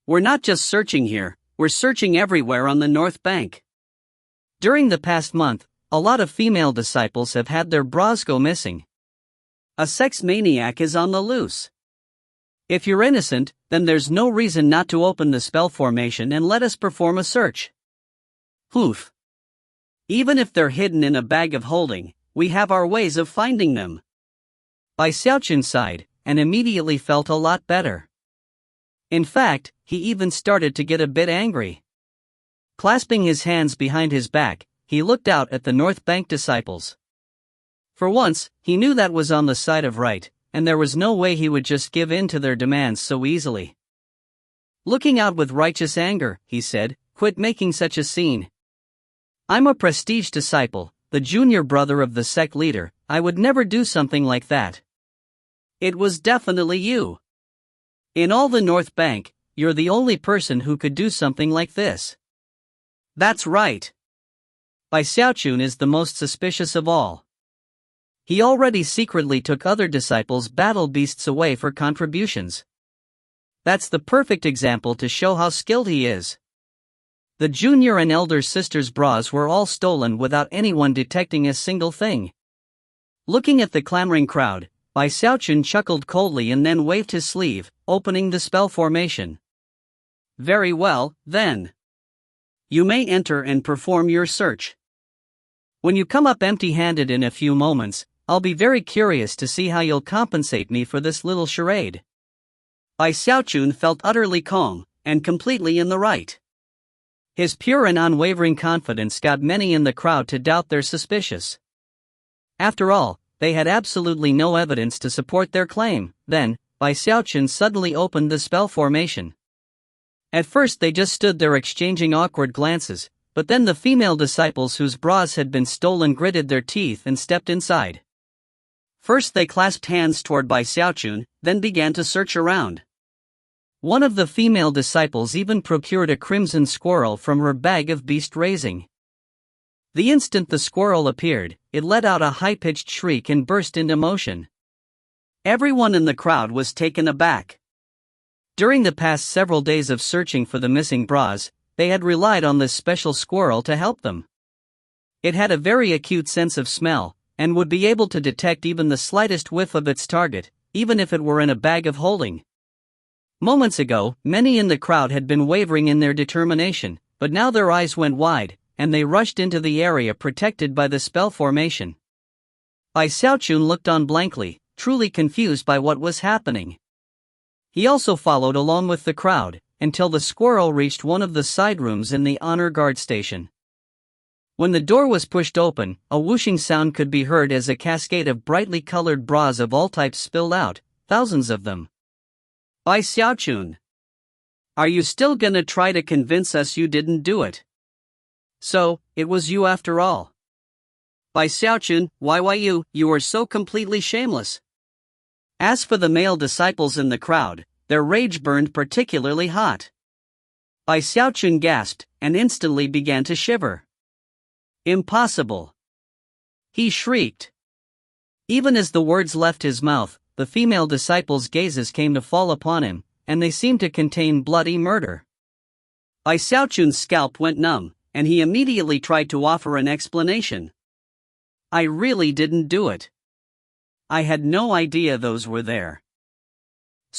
We're not just searching here, we're searching everywhere on the North Bank. During the past month, a lot of female disciples have had their bras go missing. A sex maniac is on the loose. If you're innocent, then there's no reason not to open the spell formation and let us perform a search. Oof. Even if they're hidden in a bag of holding, we have our ways of finding them. Xiaochun sighed, and immediately felt a lot better. In fact, he even started to get a bit angry. Clasping his hands behind his back, he looked out at the North Bank disciples. For once, he knew that was on the side of right, and there was no way he would just give in to their demands so easily. Looking out with righteous anger, he said, "Quit making such a scene. I'm a prestige disciple, the junior brother of the sect leader. I would never do something like that." "It was definitely you. In all the North Bank, you're the only person who could do something like this." "That's right. Xiaochun is the most suspicious of all. He already secretly took other disciples' battle beasts away for contributions. That's the perfect example to show how skilled he is. The junior and elder sisters' bras were all stolen without anyone detecting a single thing." Looking at the clamoring crowd, Xiaochun chuckled coldly and then waved his sleeve, opening the spell formation. "Very well, then. You may enter and perform your search. When you come up empty-handed in a few moments, I'll be very curious to see how you'll compensate me for this little charade." Xiaochun felt utterly calm, and completely in the right. His pure and unwavering confidence got many in the crowd to doubt their suspicious. After all, they had absolutely no evidence to support their claim. Then, Xiaochun suddenly opened the spell formation. At first they just stood there exchanging awkward glances, but then the female disciples whose bras had been stolen gritted their teeth and stepped inside. First they clasped hands toward Xiaochun, then began to search around. One of the female disciples even procured a crimson squirrel from her bag of beast raising. The instant the squirrel appeared, it let out a high-pitched shriek and burst into motion. Everyone in the crowd was taken aback. During the past several days of searching for the missing bras, they had relied on this special squirrel to help them. It had a very acute sense of smell, and would be able to detect even the slightest whiff of its target, even if it were in a bag of holding. Moments ago, many in the crowd had been wavering in their determination, but now their eyes went wide, and they rushed into the area protected by the spell formation. Xiaochun looked on blankly, truly confused by what was happening. He also followed along with the crowd, until the squirrel reached one of the side rooms in the honor guard station. When the door was pushed open, a whooshing sound could be heard as a cascade of brightly colored bras of all types spilled out, thousands of them. "Xiaochun, are you still gonna try to convince us you didn't do it? So, it was you after all. Xiaochun, why you are so completely shameless." As for the male disciples in the crowd, their rage burned particularly hot. Xiaochun gasped, and instantly began to shiver. "Impossible!" he shrieked. Even as the words left his mouth, the female disciples' gazes came to fall upon him, and they seemed to contain bloody murder. Xiaochun's scalp went numb, and he immediately tried to offer an explanation. "I really didn't do it. I had no idea those were there."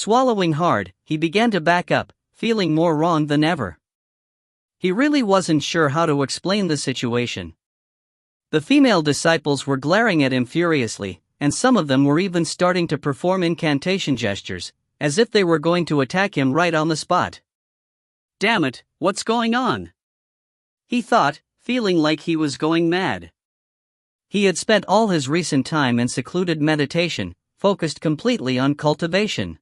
Swallowing hard, he began to back up, feeling more wrong than ever. He really wasn't sure how to explain the situation. The female disciples were glaring at him furiously, and some of them were even starting to perform incantation gestures, as if they were going to attack him right on the spot. Damn it, what's going on? He thought, feeling like he was going mad. He had spent all his recent time in secluded meditation, focused completely on cultivation.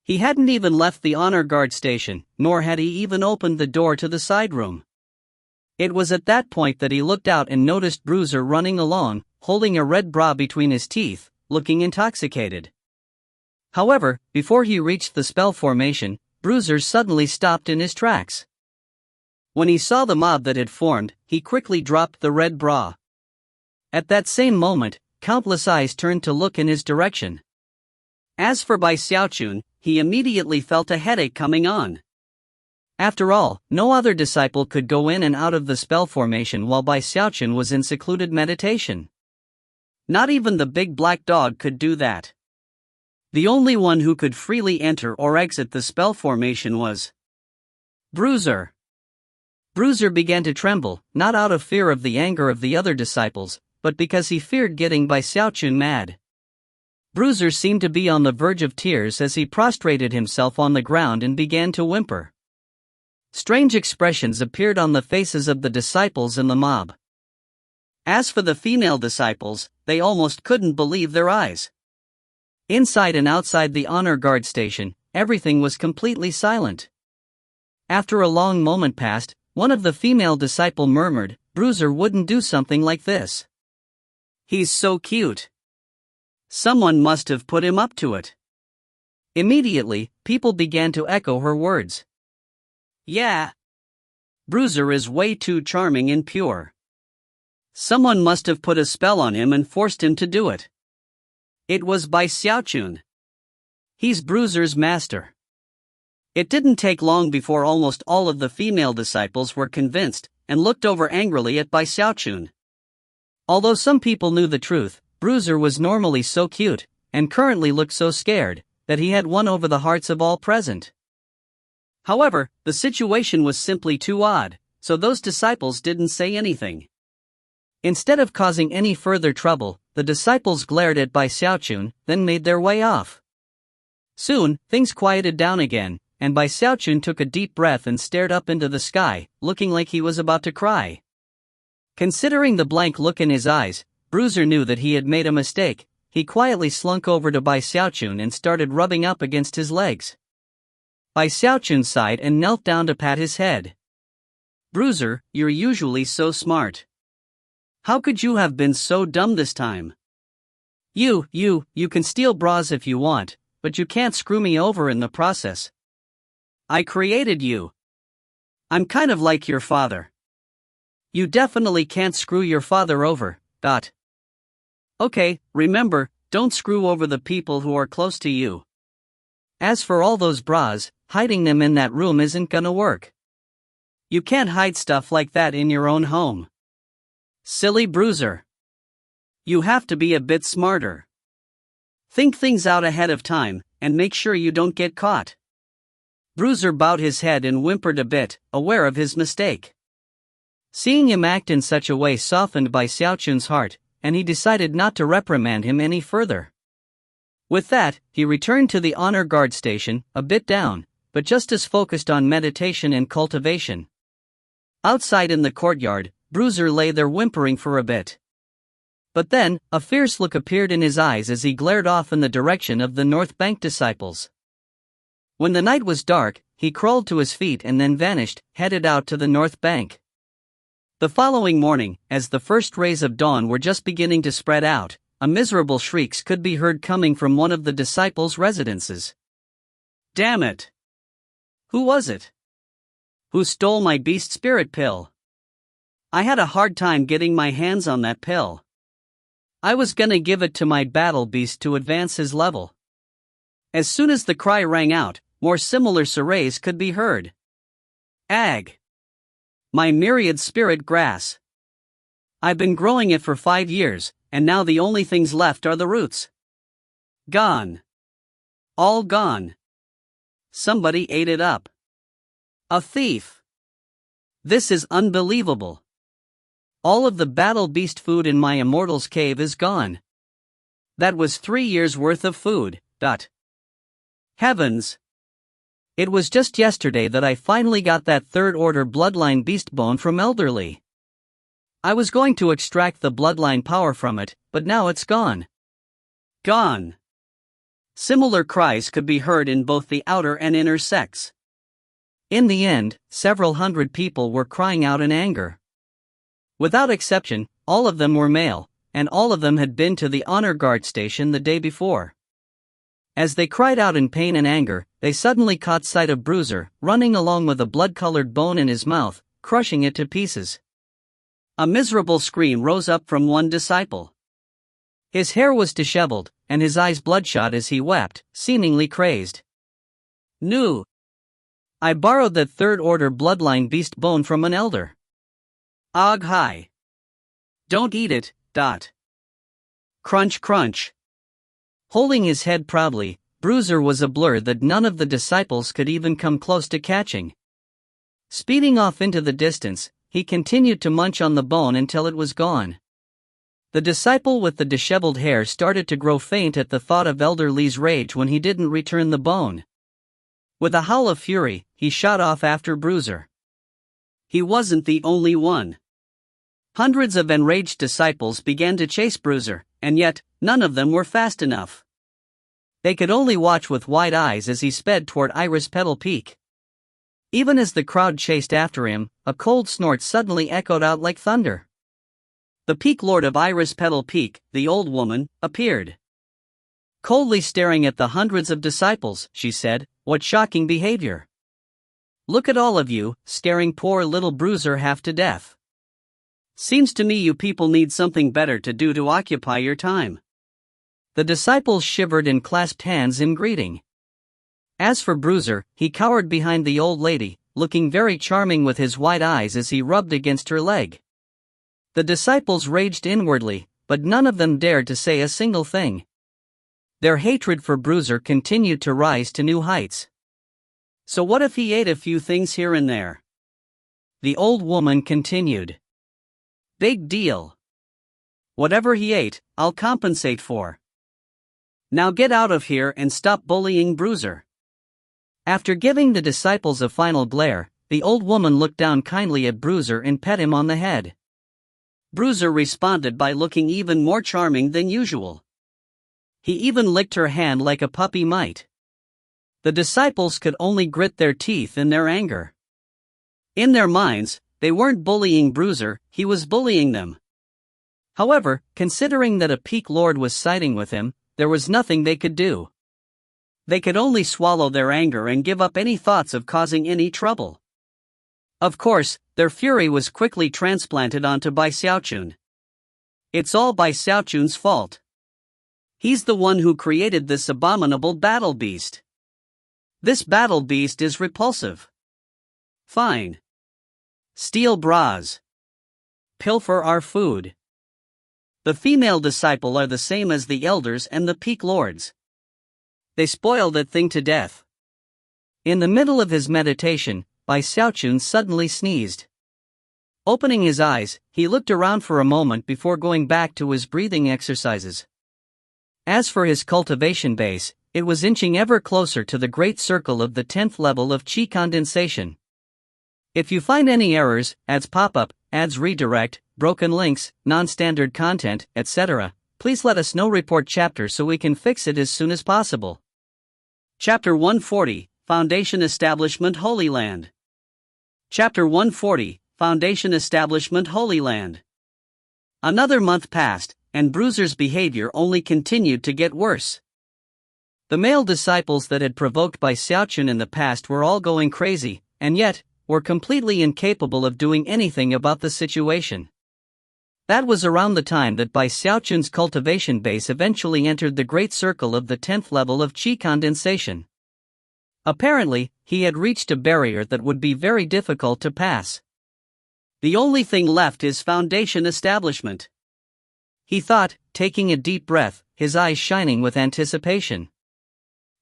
He hadn't even left the honor guard station, nor had he even opened the door to the side room. It was at that point that he looked out and noticed Bruiser running along, holding a red bra between his teeth, looking intoxicated. However, before he reached the spell formation, Bruiser suddenly stopped in his tracks. When he saw the mob that had formed, he quickly dropped the red bra. At that same moment, countless eyes turned to look in his direction. As for Bai Xiaochun, he immediately felt a headache coming on. After all, no other disciple could go in and out of the spell formation while Bai Xiaochun was in secluded meditation. Not even the big black dog could do that. The only one who could freely enter or exit the spell formation was Bruiser. Bruiser began to tremble, not out of fear of the anger of the other disciples, but because he feared getting Bai Xiaochun mad. Bruiser seemed to be on the verge of tears as he prostrated himself on the ground and began to whimper. Strange expressions appeared on the faces of the disciples and the mob. As for the female disciples, they almost couldn't believe their eyes. Inside and outside the honor guard station, everything was completely silent. After a long moment passed, one of the female disciple murmured, "Bruiser wouldn't do something like this. He's so cute. Someone must have put him up to it." Immediately, people began to echo her words. Yeah. Bruiser is way too charming and pure. Someone must have put a spell on him and forced him to do it. It was Bai Xiaochun. He's Bruiser's master. It didn't take long before almost all of the female disciples were convinced, and looked over angrily at Bai Xiaochun. Although some people knew the truth, Bruiser was normally so cute, and currently looked so scared, that he had won over the hearts of all present. However, the situation was simply too odd, so those disciples didn't say anything. Instead of causing any further trouble, the disciples glared at Bai Xiaochun, then made their way off. Soon, things quieted down again, and Bai Xiaochun took a deep breath and stared up into the sky, looking like he was about to cry. Considering the blank look in his eyes, Bruiser knew that he had made a mistake. He quietly slunk over to Bai Xiaochun and started rubbing up against his legs. Bai Xiaochun sighed and knelt down to pat his head. "Bruiser, you're usually so smart. How could you have been so dumb this time? You can steal bras if you want, but you can't screw me over in the process. I created you. I'm kind of like your father. You definitely can't screw your father over, . Okay, remember, don't screw over the people who are close to you. As for all those bras, hiding them in that room isn't gonna work. You can't hide stuff like that in your own home. Silly Bruiser. You have to be a bit smarter. Think things out ahead of time, and make sure you don't get caught." Bruiser bowed his head and whimpered a bit, aware of his mistake. Seeing him act in such a way softened Bai Xiaochun's heart, and he decided not to reprimand him any further. With that, he returned to the honor guard station, a bit down, but just as focused on meditation and cultivation. Outside in the courtyard, Bruiser lay there whimpering for a bit. But then, a fierce look appeared in his eyes as he glared off in the direction of the North Bank disciples. When the night was dark, he crawled to his feet and then vanished, headed out to the North Bank. The following morning, as the first rays of dawn were just beginning to spread out, a miserable shrieks could be heard coming from one of the disciples' residences. Damn it! Who was it? Who stole my beast spirit pill? I had a hard time getting my hands on that pill. I was gonna give it to my battle beast to advance his level. As soon as the cry rang out, more similar surveys could be heard. Ag! My myriad spirit grass. I've been growing it for 5 years, and now the only things left are the roots. Gone. All gone. Somebody ate it up. A thief. This is unbelievable. All of the battle beast food in my immortal's cave is gone. That was 3 years' worth of food. Heavens! It was just yesterday that I finally got that third-order bloodline beast bone from Elderly. I was going to extract the bloodline power from it, but now it's gone. Gone. Similar cries could be heard in both the outer and inner sects. In the end, several hundred people were crying out in anger. Without exception, all of them were male, and all of them had been to the honor guard station the day before. As they cried out in pain and anger, they suddenly caught sight of Bruiser, running along with a blood-colored bone in his mouth, crushing it to pieces. A miserable scream rose up from one disciple. His hair was disheveled, and his eyes bloodshot as he wept, seemingly crazed. "No! I borrowed that third-order bloodline beast bone from an elder. Og hi! Don't eat it, dot. Crunch crunch." Holding his head proudly, Bruiser was a blur that none of the disciples could even come close to catching. Speeding off into the distance, he continued to munch on the bone until it was gone. The disciple with the disheveled hair started to grow faint at the thought of Elder Lee's rage when he didn't return the bone. With a howl of fury, he shot off after Bruiser. He wasn't the only one. Hundreds of enraged disciples began to chase Bruiser, and yet, none of them were fast enough. They could only watch with wide eyes as he sped toward Iris Petal Peak. Even as the crowd chased after him, a cold snort suddenly echoed out like thunder. The Peak Lord of Iris Petal Peak, the old woman, appeared. Coldly staring at the hundreds of disciples, she said, "What shocking behavior! Look at all of you, staring poor little Bruiser half to death. Seems to me you people need something better to do to occupy your time." The disciples shivered and clasped hands in greeting. As for Bruiser, he cowered behind the old lady, looking very charming with his wide eyes as he rubbed against her leg. The disciples raged inwardly, but none of them dared to say a single thing. Their hatred for Bruiser continued to rise to new heights. "So what if he ate a few things here and there?" The old woman continued. "Big deal. Whatever he ate, I'll compensate for. Now get out of here and stop bullying Bruiser." After giving the disciples a final glare, the old woman looked down kindly at Bruiser and pet him on the head. Bruiser responded by looking even more charming than usual. He even licked her hand like a puppy might. The disciples could only grit their teeth in their anger. In their minds, they weren't bullying Bruiser, he was bullying them. However, considering that a Peak Lord was siding with him, there was nothing they could do. They could only swallow their anger and give up any thoughts of causing any trouble. Of course, their fury was quickly transplanted onto Xiaochun. It's all Xiaochun's fault. He's the one who created this abominable battle beast. This battle beast is repulsive. Fine. Steal bras. Pilfer our food. The female disciple are the same as the elders and the Peak Lords. They spoil that thing to death. In the middle of his meditation, Xiaochun suddenly sneezed. Opening his eyes, he looked around for a moment before going back to his breathing exercises. As for his cultivation base, it was inching ever closer to the great circle of the 10th level of Qi condensation. If you find any errors, ads pop-up, ads redirect, broken links, non-standard content, etc., please let us know. Report chapter so we can fix it as soon as possible. Chapter 140, Foundation Establishment Holy Land. Chapter 140, Foundation Establishment Holy Land. Another month passed, and Bruiser's behavior only continued to get worse. The male disciples that had provoked Xiaochun in the past were all going crazy, and yet, were completely incapable of doing anything about the situation. That was around the time that Xiaochun's cultivation base eventually entered the great circle of the 10th level of Qi condensation. Apparently, he had reached a barrier that would be very difficult to pass. The only thing left is foundation establishment. He thought, taking a deep breath, his eyes shining with anticipation.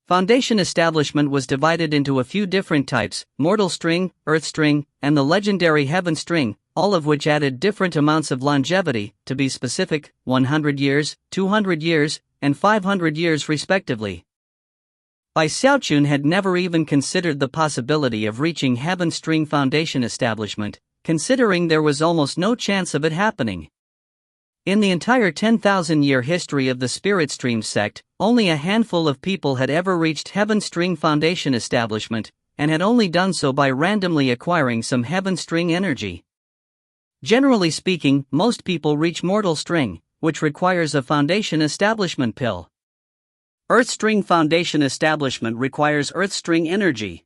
Foundation establishment was divided into a few different types: mortal string, earth string, and the legendary heaven string, all of which added different amounts of longevity, to be specific, 100 years, 200 years, and 500 years respectively. Xiaochun had never even considered the possibility of reaching heaven string foundation establishment, considering there was almost no chance of it happening. In the entire 10,000-year history of the Spirit Stream sect, only a handful of people had ever reached Heaven String Foundation establishment, and had only done so by randomly acquiring some Heaven String energy. Generally speaking, most people reach Mortal String, which requires a Foundation Establishment pill. Earth String Foundation Establishment requires Earth String energy.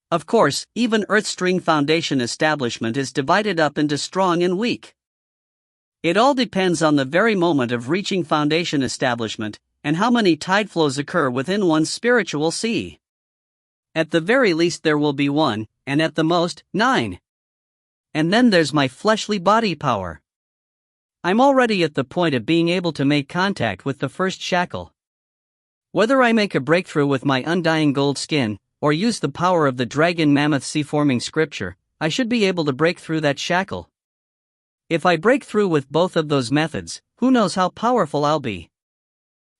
Of course, even Earth String Foundation Establishment is divided up into strong and weak. It all depends on the very moment of reaching foundation establishment, and how many tide flows occur within one's spiritual sea. At the very least there will be 1, and at the most, 9. And then there's my fleshly body power. I'm already at the point of being able to make contact with the first shackle. Whether I make a breakthrough with my undying gold skin, or use the power of the dragon mammoth sea-forming scripture, I should be able to break through that shackle. If I break through with both of those methods, who knows how powerful I'll be.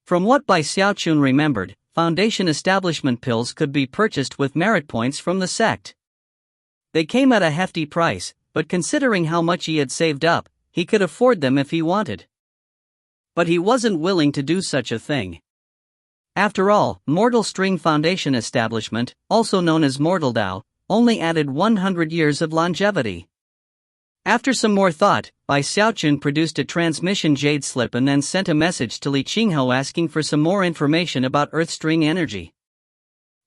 From what Xiaochun remembered, foundation establishment pills could be purchased with merit points from the sect. They came at a hefty price, but considering how much he had saved up, he could afford them if he wanted. But he wasn't willing to do such a thing. After all, Mortal String Foundation Establishment, also known as Mortal Dao, only added 100 years of longevity. After some more thought, Xiaochun produced a transmission jade slip and then sent a message to Li Qingho asking for some more information about Earth String energy.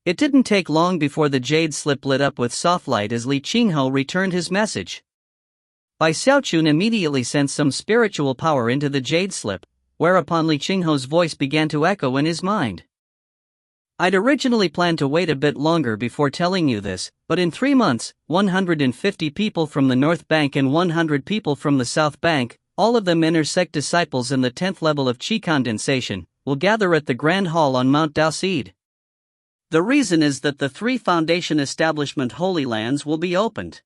It didn't take long before the jade slip lit up with soft light as Li Qingho returned his message. Xiaochun immediately sent some spiritual power into the jade slip, whereupon Li Qingho's voice began to echo in his mind. I'd originally planned to wait a bit longer before telling you this, but in 3 months, 150 people from the North Bank and 100 people from the South Bank, all of them inner sect disciples in the 10th level of Qi condensation, will gather at the Grand Hall on Mount Daoseed. The reason is that the 3 Foundation Establishment Holy Lands will be opened.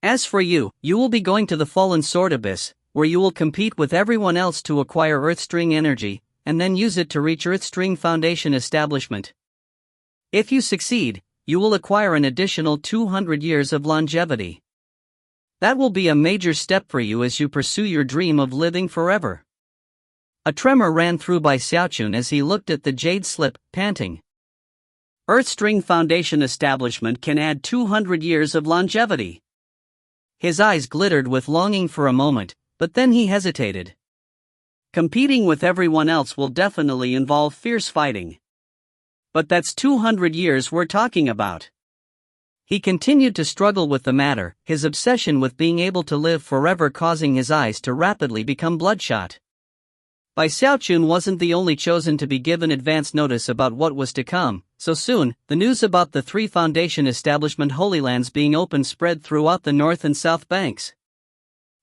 As for you, you will be going to the Fallen Sword Abyss, where you will compete with everyone else to acquire Earth String energy, and then use it to reach Earth String Foundation Establishment. If you succeed, you will acquire an additional 200 years of longevity. That will be a major step for you as you pursue your dream of living forever. A tremor ran through Xiaochun as he looked at the jade slip, panting. Earth String Foundation Establishment can add 200 years of longevity. His eyes glittered with longing for a moment, but then he hesitated. Competing with everyone else will definitely involve fierce fighting. But that's 200 years we're talking about. He continued to struggle with the matter, his obsession with being able to live forever causing his eyes to rapidly become bloodshot. Xiaochun wasn't the only chosen to be given advance notice about what was to come, so soon, the news about the 3 Foundation Establishment Holy Lands being open spread throughout the North and South Banks.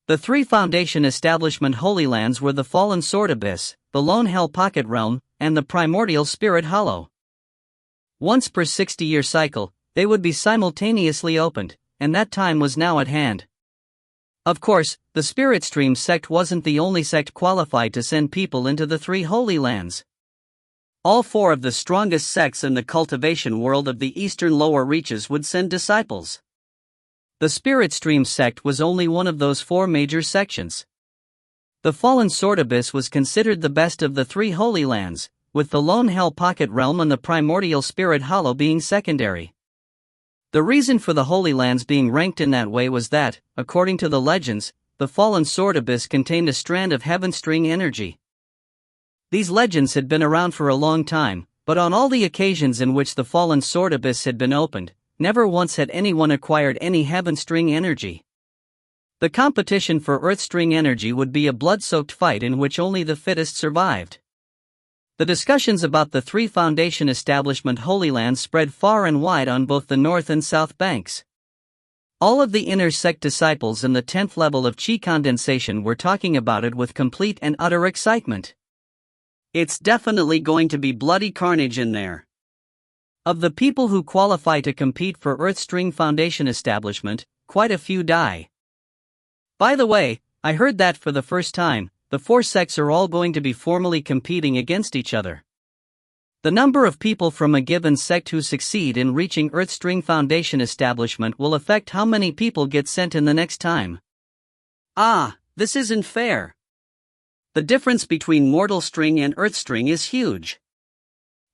The 3 Foundation Establishment Holy Lands were the Fallen Sword Abyss, the Lone Hell Pocket Realm, and the Primordial Spirit Hollow. Once per 60-year cycle, they would be simultaneously opened, and that time was now at hand. Of course, the Spirit Stream sect wasn't the only sect qualified to send people into the 3 Holy Lands. All 4 of the strongest sects in the cultivation world of the eastern lower reaches would send disciples. The Spirit Stream sect was only one of those 4 major sections. The Fallen Sword Abyss was considered the best of the 3 Holy Lands, with the Lone Hell Pocket Realm and the Primordial Spirit Hollow being secondary. The reason for the Holy Lands being ranked in that way was that, according to the legends, the Fallen Sword Abyss contained a strand of Heaven String energy. These legends had been around for a long time, but on all the occasions in which the Fallen Sword Abyss had been opened, never once had anyone acquired any Heaven String energy. The competition for Earth String energy would be a blood-soaked fight in which only the fittest survived. The discussions about the 3 Foundation Establishment Holy Lands spread far and wide on both the North and South Banks. All of the inner sect disciples in the 10th level of Qi condensation were talking about it with complete and utter excitement. It's definitely going to be bloody carnage in there. Of the people who qualify to compete for Earthstring Foundation establishment, quite a few die. By the way, I heard that for the first time, the four sects are all going to be formally competing against each other. The number of people from a given sect who succeed in reaching Earthstring Foundation establishment will affect how many people get sent in the next time. Ah, this isn't fair. The difference between Mortal String and Earthstring is huge.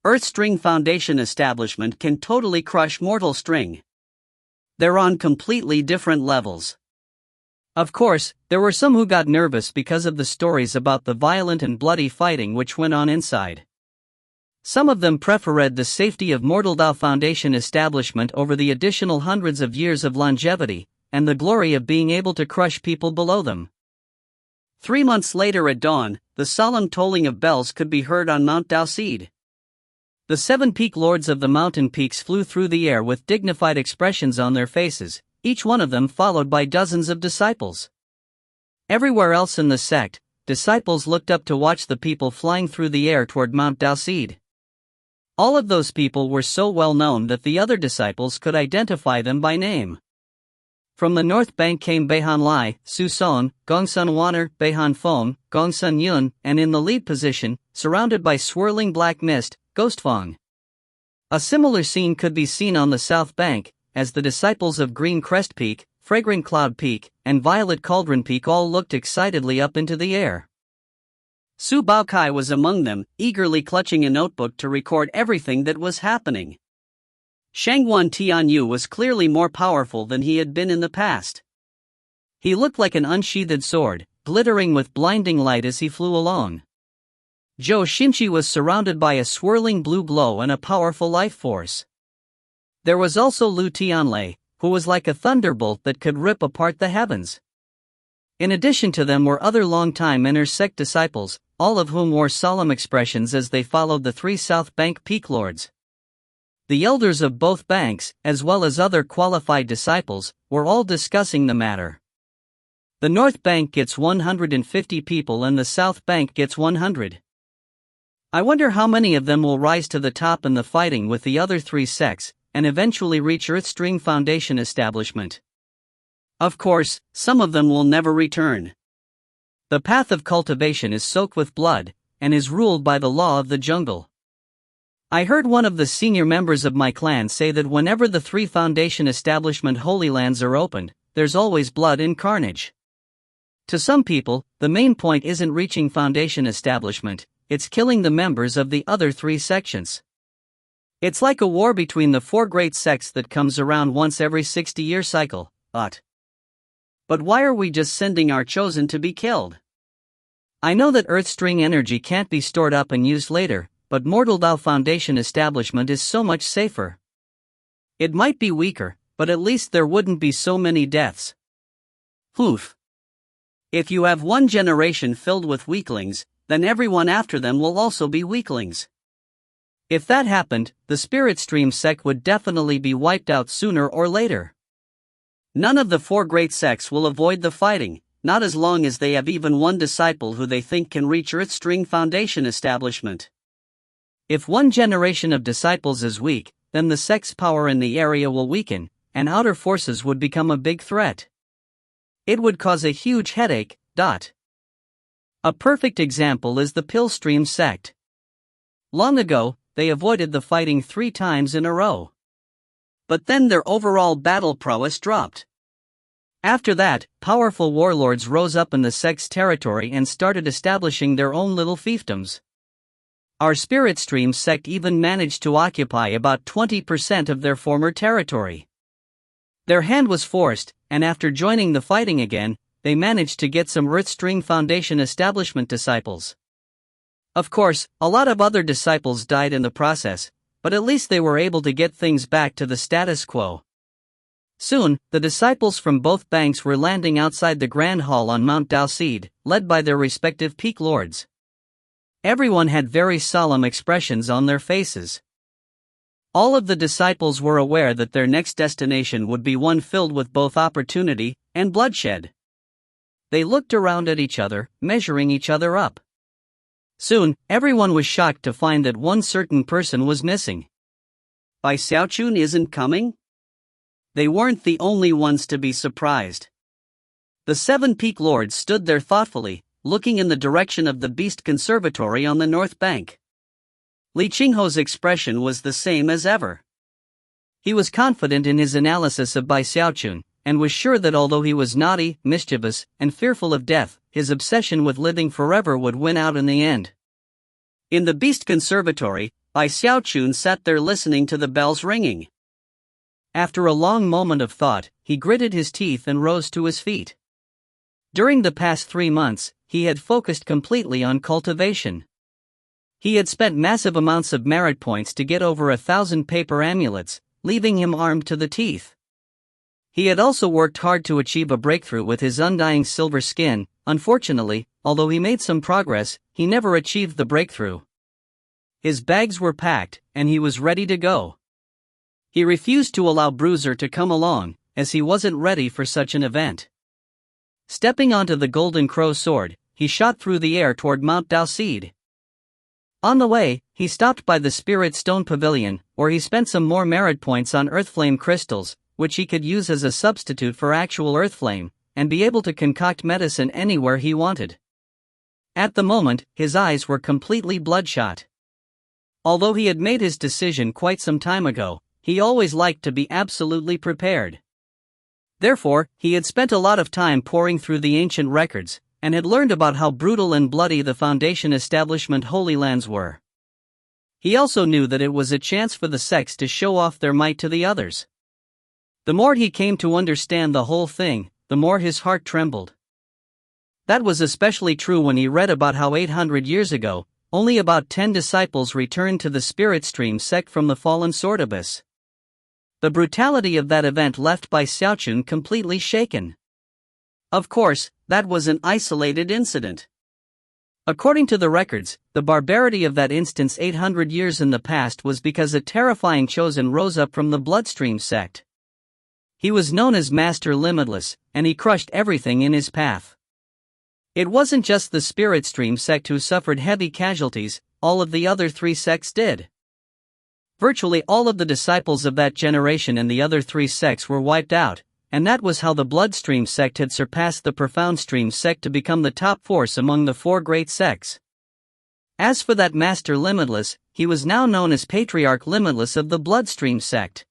Earthstring Foundation establishment can totally crush Mortal String. They're on completely different levels. Of course, there were some who got nervous because of the stories about the violent and bloody fighting which went on inside. Some of them preferred the safety of Mortal Dao Foundation establishment over the additional hundreds of years of longevity, and the glory of being able to crush people below them. 3 months later at dawn, the solemn tolling of bells could be heard on Mount Daoseed. The 7 peak lords of the mountain peaks flew through the air with dignified expressions on their faces, each one of them followed by dozens of disciples. Everywhere else in the sect, disciples looked up to watch the people flying through the air toward Mount Daoseed. All of those people were so well known that the other disciples could identify them by name. From the north bank came Beihan Lai, Su Son, Gongsun Waner, Beihan Feng, Gongsun Yun, and in the lead position, surrounded by swirling black mist, Ghostfang. A similar scene could be seen on the south bank, as the disciples of Green Crest Peak, Fragrant Cloud Peak, and Violet Cauldron Peak all looked excitedly up into the air. Su Baokai was among them, eagerly clutching a notebook to record everything that was happening. Shangguan Tianyu was clearly more powerful than he had been in the past. He looked like an unsheathed sword, glittering with blinding light as he flew along. Zhou Xinqi was surrounded by a swirling blue glow and a powerful life force. There was also Lu Tianlei, who was like a thunderbolt that could rip apart the heavens. In addition to them were other long-time inner sect disciples, all of whom wore solemn expressions as they followed the 3 South Bank Peak Lords. The elders of both banks, as well as other qualified disciples, were all discussing the matter. The North Bank gets 150 people and the South Bank gets 100. I wonder how many of them will rise to the top in the fighting with the other 3 sects, and eventually reach Earthstring Foundation establishment. Of course, some of them will never return. The path of cultivation is soaked with blood, and is ruled by the law of the jungle. I heard one of the senior members of my clan say that whenever the 3 Foundation establishment Holy Lands are opened, there's always blood and carnage. To some people, the main point isn't reaching Foundation establishment, it's killing the members of the other 3 sections. It's like a war between the 4 great sects that comes around once every 60-year cycle, But why are we just sending our chosen to be killed? I know that Earthstring energy can't be stored up and used later, but Mortal Dao Foundation establishment is so much safer. It might be weaker, but at least there wouldn't be so many deaths. Oof. If you have one generation filled with weaklings, then everyone after them will also be weaklings. If that happened, the Spirit Stream sect would definitely be wiped out sooner or later. None of the 4 great sects will avoid the fighting, not as long as they have even one disciple who they think can reach Earthstring Foundation establishment. If one generation of disciples is weak, then the sect's power in the area will weaken, and outer forces would become a big threat. It would cause a huge headache. A perfect example is the Pillstream sect. Long ago, they avoided the fighting 3 times in a row. But then their overall battle prowess dropped. After that, powerful warlords rose up in the sect's territory and started establishing their own little fiefdoms. Our Spirit Stream sect even managed to occupy about 20% of their former territory. Their hand was forced, and after joining the fighting again, they managed to get some Earthstring Foundation establishment disciples. Of course, a lot of other disciples died in the process, but at least they were able to get things back to the status quo. Soon, the disciples from both banks were landing outside the Grand Hall on Mount Daoseed, led by their respective peak lords. Everyone had very solemn expressions on their faces. All of the disciples were aware that their next destination would be one filled with both opportunity and bloodshed. They looked around at each other, measuring each other up. Soon, everyone was shocked to find that one certain person was missing. Xiaochun isn't coming? They weren't the only ones to be surprised. The 7 peak lords stood there thoughtfully, looking in the direction of the Beast Conservatory on the north bank. Li Qingho's expression was the same as ever. He was confident in his analysis of Xiaochun, and was sure that although he was naughty, mischievous, and fearful of death, his obsession with living forever would win out in the end. In the Beast Conservatory, Xiaochun sat there listening to the bells ringing. After a long moment of thought, he gritted his teeth and rose to his feet. During the past 3 months, he had focused completely on cultivation. He had spent massive amounts of merit points to get over 1,000 paper amulets, leaving him armed to the teeth. He had also worked hard to achieve a breakthrough with his undying silver skin. Unfortunately, although he made some progress, he never achieved the breakthrough. His bags were packed, and he was ready to go. He refused to allow Bruiser to come along, as he wasn't ready for such an event. Stepping onto the Golden Crow sword, he shot through the air toward Mount Daoseed. On the way, he stopped by the Spirit Stone Pavilion, where he spent some more merit points on Earthflame crystals, which he could use as a substitute for actual Earthflame, and be able to concoct medicine anywhere he wanted. At the moment, his eyes were completely bloodshot. Although he had made his decision quite some time ago, he always liked to be absolutely prepared. Therefore, he had spent a lot of time poring through the ancient records, and had learned about how brutal and bloody the Foundation Establishment Holy Lands were. He also knew that it was a chance for the sects to show off their might to the others. The more he came to understand the whole thing, the more his heart trembled. That was especially true when he read about how 800 years ago, only about 10 disciples returned to the Spirit Stream sect from the fallen Sword Abyss. The brutality of that event left Xiaochun completely shaken. Of course, that was an isolated incident. According to the records, the barbarity of that instance 800 years in the past was because a terrifying chosen rose up from the Bloodstream sect. He was known as Master Limitless, and he crushed everything in his path. It wasn't just the Spirit Stream sect who suffered heavy casualties, all of the other 3 sects did. Virtually all of the disciples of that generation and the other 3 sects were wiped out, and that was how the Bloodstream sect had surpassed the Profound Stream sect to become the top force among the 4 great sects. As for that Master Limitless, he was now known as Patriarch Limitless of the Bloodstream sect.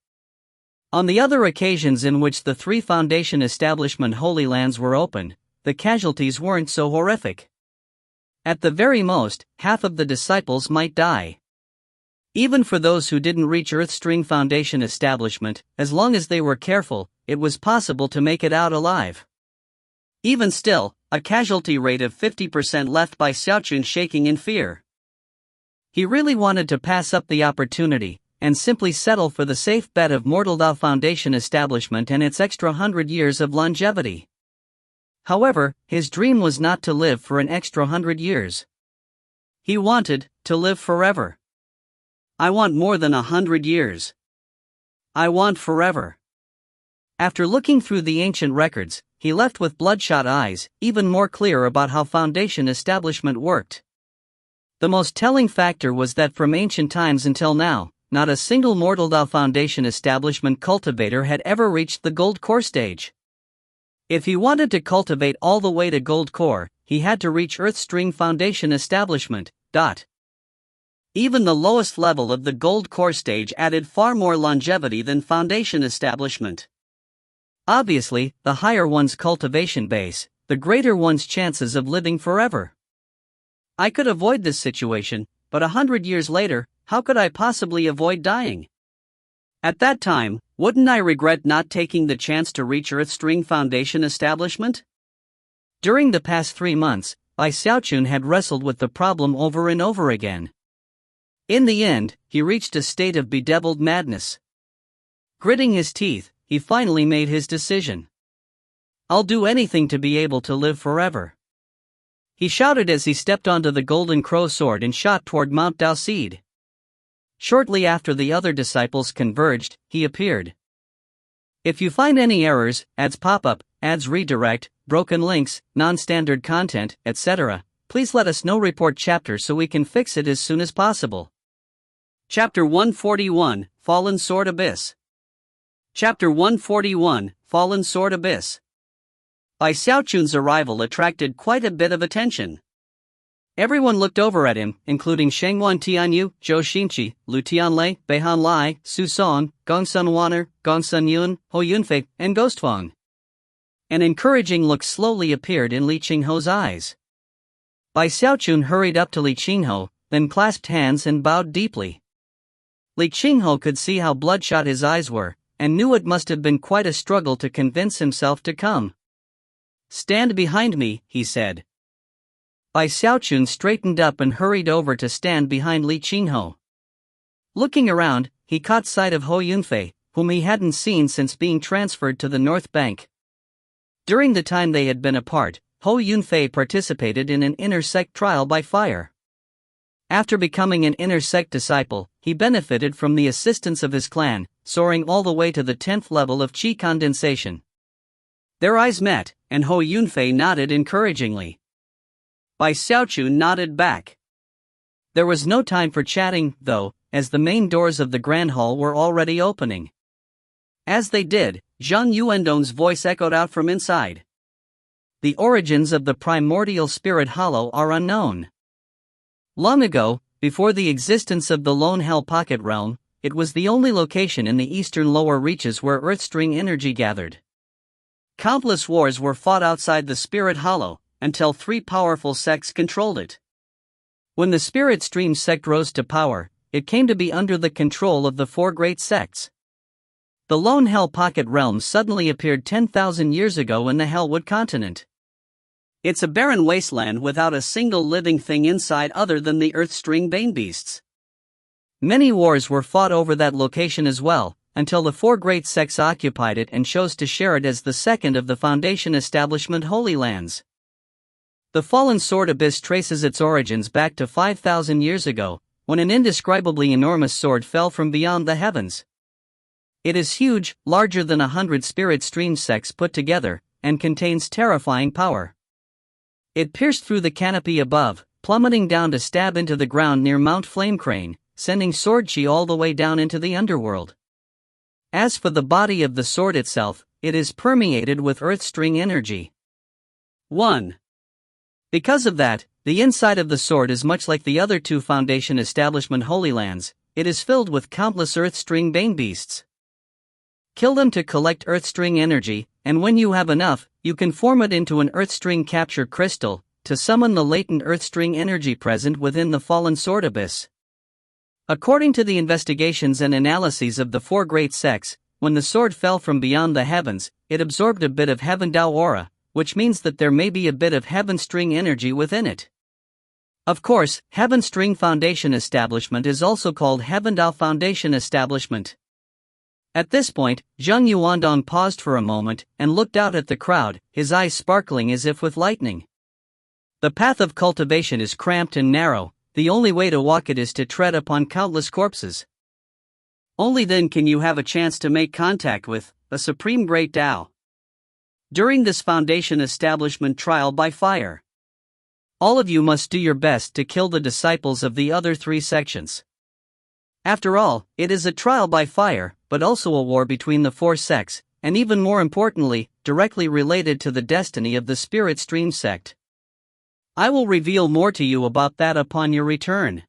On the other occasions in which the 3 Foundation Establishment Holy Lands were opened, the casualties weren't so horrific. At the very most, half of the disciples might die. Even for those who didn't reach Earthstring Foundation establishment, as long as they were careful, it was possible to make it out alive. Even still, a casualty rate of 50% left Xiaochun shaking in fear. He really wanted to pass up the opportunity, and simply settle for the safe bet of Mortal Dao Foundation establishment and its extra 100 years of longevity. However, his dream was not to live for an extra 100 years. He wanted to live forever. I want more than 100 years. I want forever. After looking through the ancient records, he left with bloodshot eyes, even more clear about how Foundation establishment worked. The most telling factor was that from ancient times until now, not a single Mortal Dao Foundation establishment cultivator had ever reached the Gold Core stage. If he wanted to cultivate all the way to Gold Core, he had to reach Earthstring Foundation establishment. Even the lowest level of the Gold Core stage added far more longevity than Foundation establishment. Obviously, the higher one's cultivation base, the greater one's chances of living forever. I could avoid this situation, but 100 years later, how could I possibly avoid dying? At that time, wouldn't I regret not taking the chance to reach Earthstring Foundation establishment? During the past 3 months, Xiaochun had wrestled with the problem over and over again. In the end, he reached a state of bedeviled madness. Gritting his teeth, he finally made his decision. I'll do anything to be able to live forever. He shouted as he stepped onto the Golden Crow sword and shot toward Mount Daoseed. Shortly after the other disciples converged, he appeared. If you find any errors, ads pop-up, ads redirect, broken links, non-standard content, etc., please let us know report chapter so we can fix it as soon as possible. Chapter 141, Fallen Sword Abyss. Chapter 141, Fallen Sword Abyss. Bai Xiaochun's arrival attracted quite a bit of attention. Everyone looked over at him, including Shengwan Tianyu, Zhou Xinqi, Lu Tianlei, Beihan Lai, Su Song, Gongsun Waner, Gongsun Yun, Ho Yunfei, and Ghostfang. An encouraging look slowly appeared in Li Qingho's eyes. Bai Xiaochun hurried up to Li Qingho, then clasped hands and bowed deeply. Li Qingho could see how bloodshot his eyes were, and knew it must have been quite a struggle to convince himself to come. "Stand behind me," he said. Bai Xiaochun straightened up and hurried over to stand behind Li Qingho. Looking around, he caught sight of Ho Yunfei, whom he hadn't seen since being transferred to the North Bank. During the time they had been apart, Ho Yunfei participated in an inner sect trial by fire. After becoming an inner sect disciple, he benefited from the assistance of his clan, soaring all the way to the 10th level of qi condensation. Their eyes met, and Ho Yunfei nodded encouragingly. Bai Xiaochun nodded back. There was no time for chatting, though, as the main doors of the Grand Hall were already opening. As they did, Zhang Yuandong's voice echoed out from inside. The origins of the primordial spirit hollow are unknown. Long ago, before the existence of the Lone Hell Pocket Realm, it was the only location in the eastern lower reaches where Earthstring energy gathered. Countless wars were fought outside the spirit hollow, until 3 powerful sects controlled it. When the Spirit Stream sect rose to power, it came to be under the control of the 4 great sects. The Lone Hell Pocket Realm suddenly appeared 10,000 years ago in the Hellwood continent. It's a barren wasteland without a single living thing inside other than the Earthstring Banebeasts. Many wars were fought over that location as well, until the 4 great sects occupied it and chose to share it as the second of the Foundation Establishment Holy Lands. The Fallen Sword Abyss traces its origins back to 5,000 years ago, when an indescribably enormous sword fell from beyond the heavens. It is huge, larger than 100 spirit stream sects put together, and contains terrifying power. It pierced through the canopy above, plummeting down to stab into the ground near Mount Flamecrane, sending sword chi all the way down into the underworld. As for the body of the sword itself, it is permeated with Earthstring energy. 1. Because of that, the inside of the sword is much like the other 2 Foundation Establishment Holy Lands. It is filled with countless Earthstring Banebeasts. Kill them to collect Earthstring energy, and when you have enough, you can form it into an Earthstring capture crystal, to summon the latent Earthstring energy present within the Fallen Sword Abyss. According to the investigations and analyses of the 4 great sects, when the sword fell from beyond the heavens, it absorbed a bit of Heaven Dao aura, which means that there may be a bit of Heaven String energy within it. Of course, Heaven String Foundation Establishment is also called Heaven Dao Foundation Establishment. At this point, Zhang Yuandong paused for a moment and looked out at the crowd, his eyes sparkling as if with lightning. The path of cultivation is cramped and narrow, the only way to walk it is to tread upon countless corpses. Only then can you have a chance to make contact with the Supreme Great Tao. During this Foundation Establishment trial by fire, all of you must do your best to kill the disciples of the other 3 sections. After all, it is a trial by fire, but also a war between the 4 sects, and even more importantly, directly related to the destiny of the Spirit Stream sect. I will reveal more to you about that upon your return.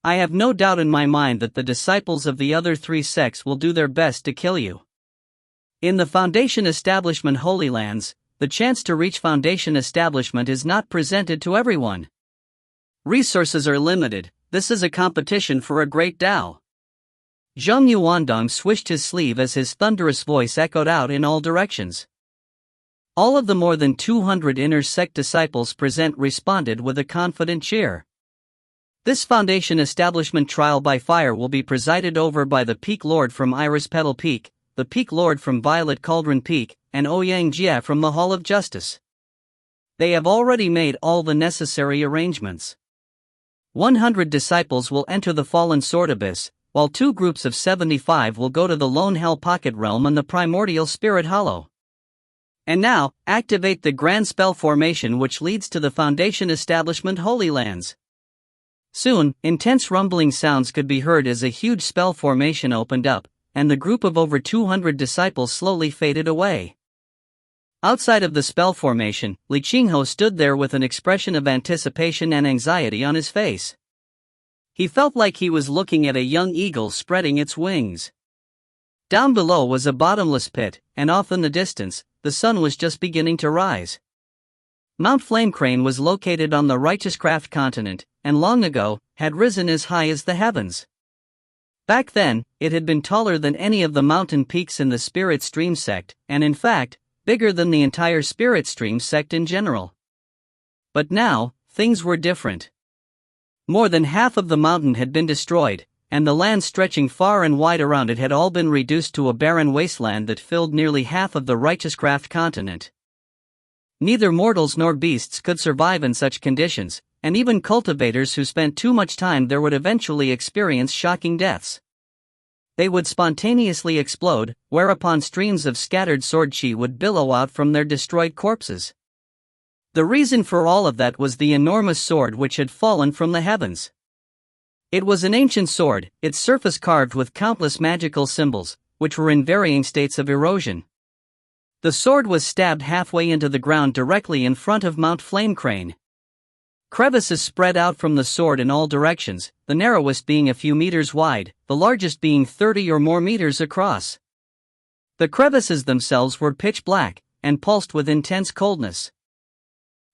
I have no doubt in my mind that the disciples of the other 3 sects will do their best to kill you. In the Foundation Establishment Holy Lands, the chance to reach Foundation Establishment is not presented to everyone. Resources are limited. This is a competition for a great Tao. Zhang Yuandong swished his sleeve as his thunderous voice echoed out in all directions. All of the more than 200 inner sect disciples present responded with a confident cheer. This Foundation Establishment trial by fire will be presided over by the Peak Lord from Iris Petal Peak, the Peak Lord from Violet Cauldron Peak, and Ouyang Jia from the Hall of Justice. They have already made all the necessary arrangements. 100 disciples will enter the Fallen Sword Abyss, while 2 groups of 75 will go to the Lone Hell Pocket Realm and the Primordial Spirit Hollow. And now, activate the grand spell formation which leads to the Foundation Establishment Holy Lands. Soon, intense rumbling sounds could be heard as a huge spell formation opened up, and the group of over 200 disciples slowly faded away. Outside of the spell formation, Li Qingho stood there with an expression of anticipation and anxiety on his face. He felt like he was looking at a young eagle spreading its wings. Down below was a bottomless pit, and off in the distance, the sun was just beginning to rise. Mount Flamecrane was located on the Righteouscraft continent, and long ago, had risen as high as the heavens. Back then, it had been taller than any of the mountain peaks in the Spirit Stream sect, and in fact, bigger than the entire Spirit Stream sect in general. But now, things were different. More than half of the mountain had been destroyed, and the land stretching far and wide around it had all been reduced to a barren wasteland that filled nearly half of the Righteouscraft continent. Neither mortals nor beasts could survive in such conditions, and even cultivators who spent too much time there would eventually experience shocking deaths. They would spontaneously explode, whereupon streams of scattered sword chi would billow out from their destroyed corpses. The reason for all of that was the enormous sword which had fallen from the heavens. It was an ancient sword, its surface carved with countless magical symbols, which were in varying states of erosion. The sword was stabbed halfway into the ground directly in front of Mount Flamecrane. Crevices spread out from the sword in all directions, the narrowest being a few meters wide, the largest being 30 or more meters across. The crevices themselves were pitch black, and pulsed with intense coldness.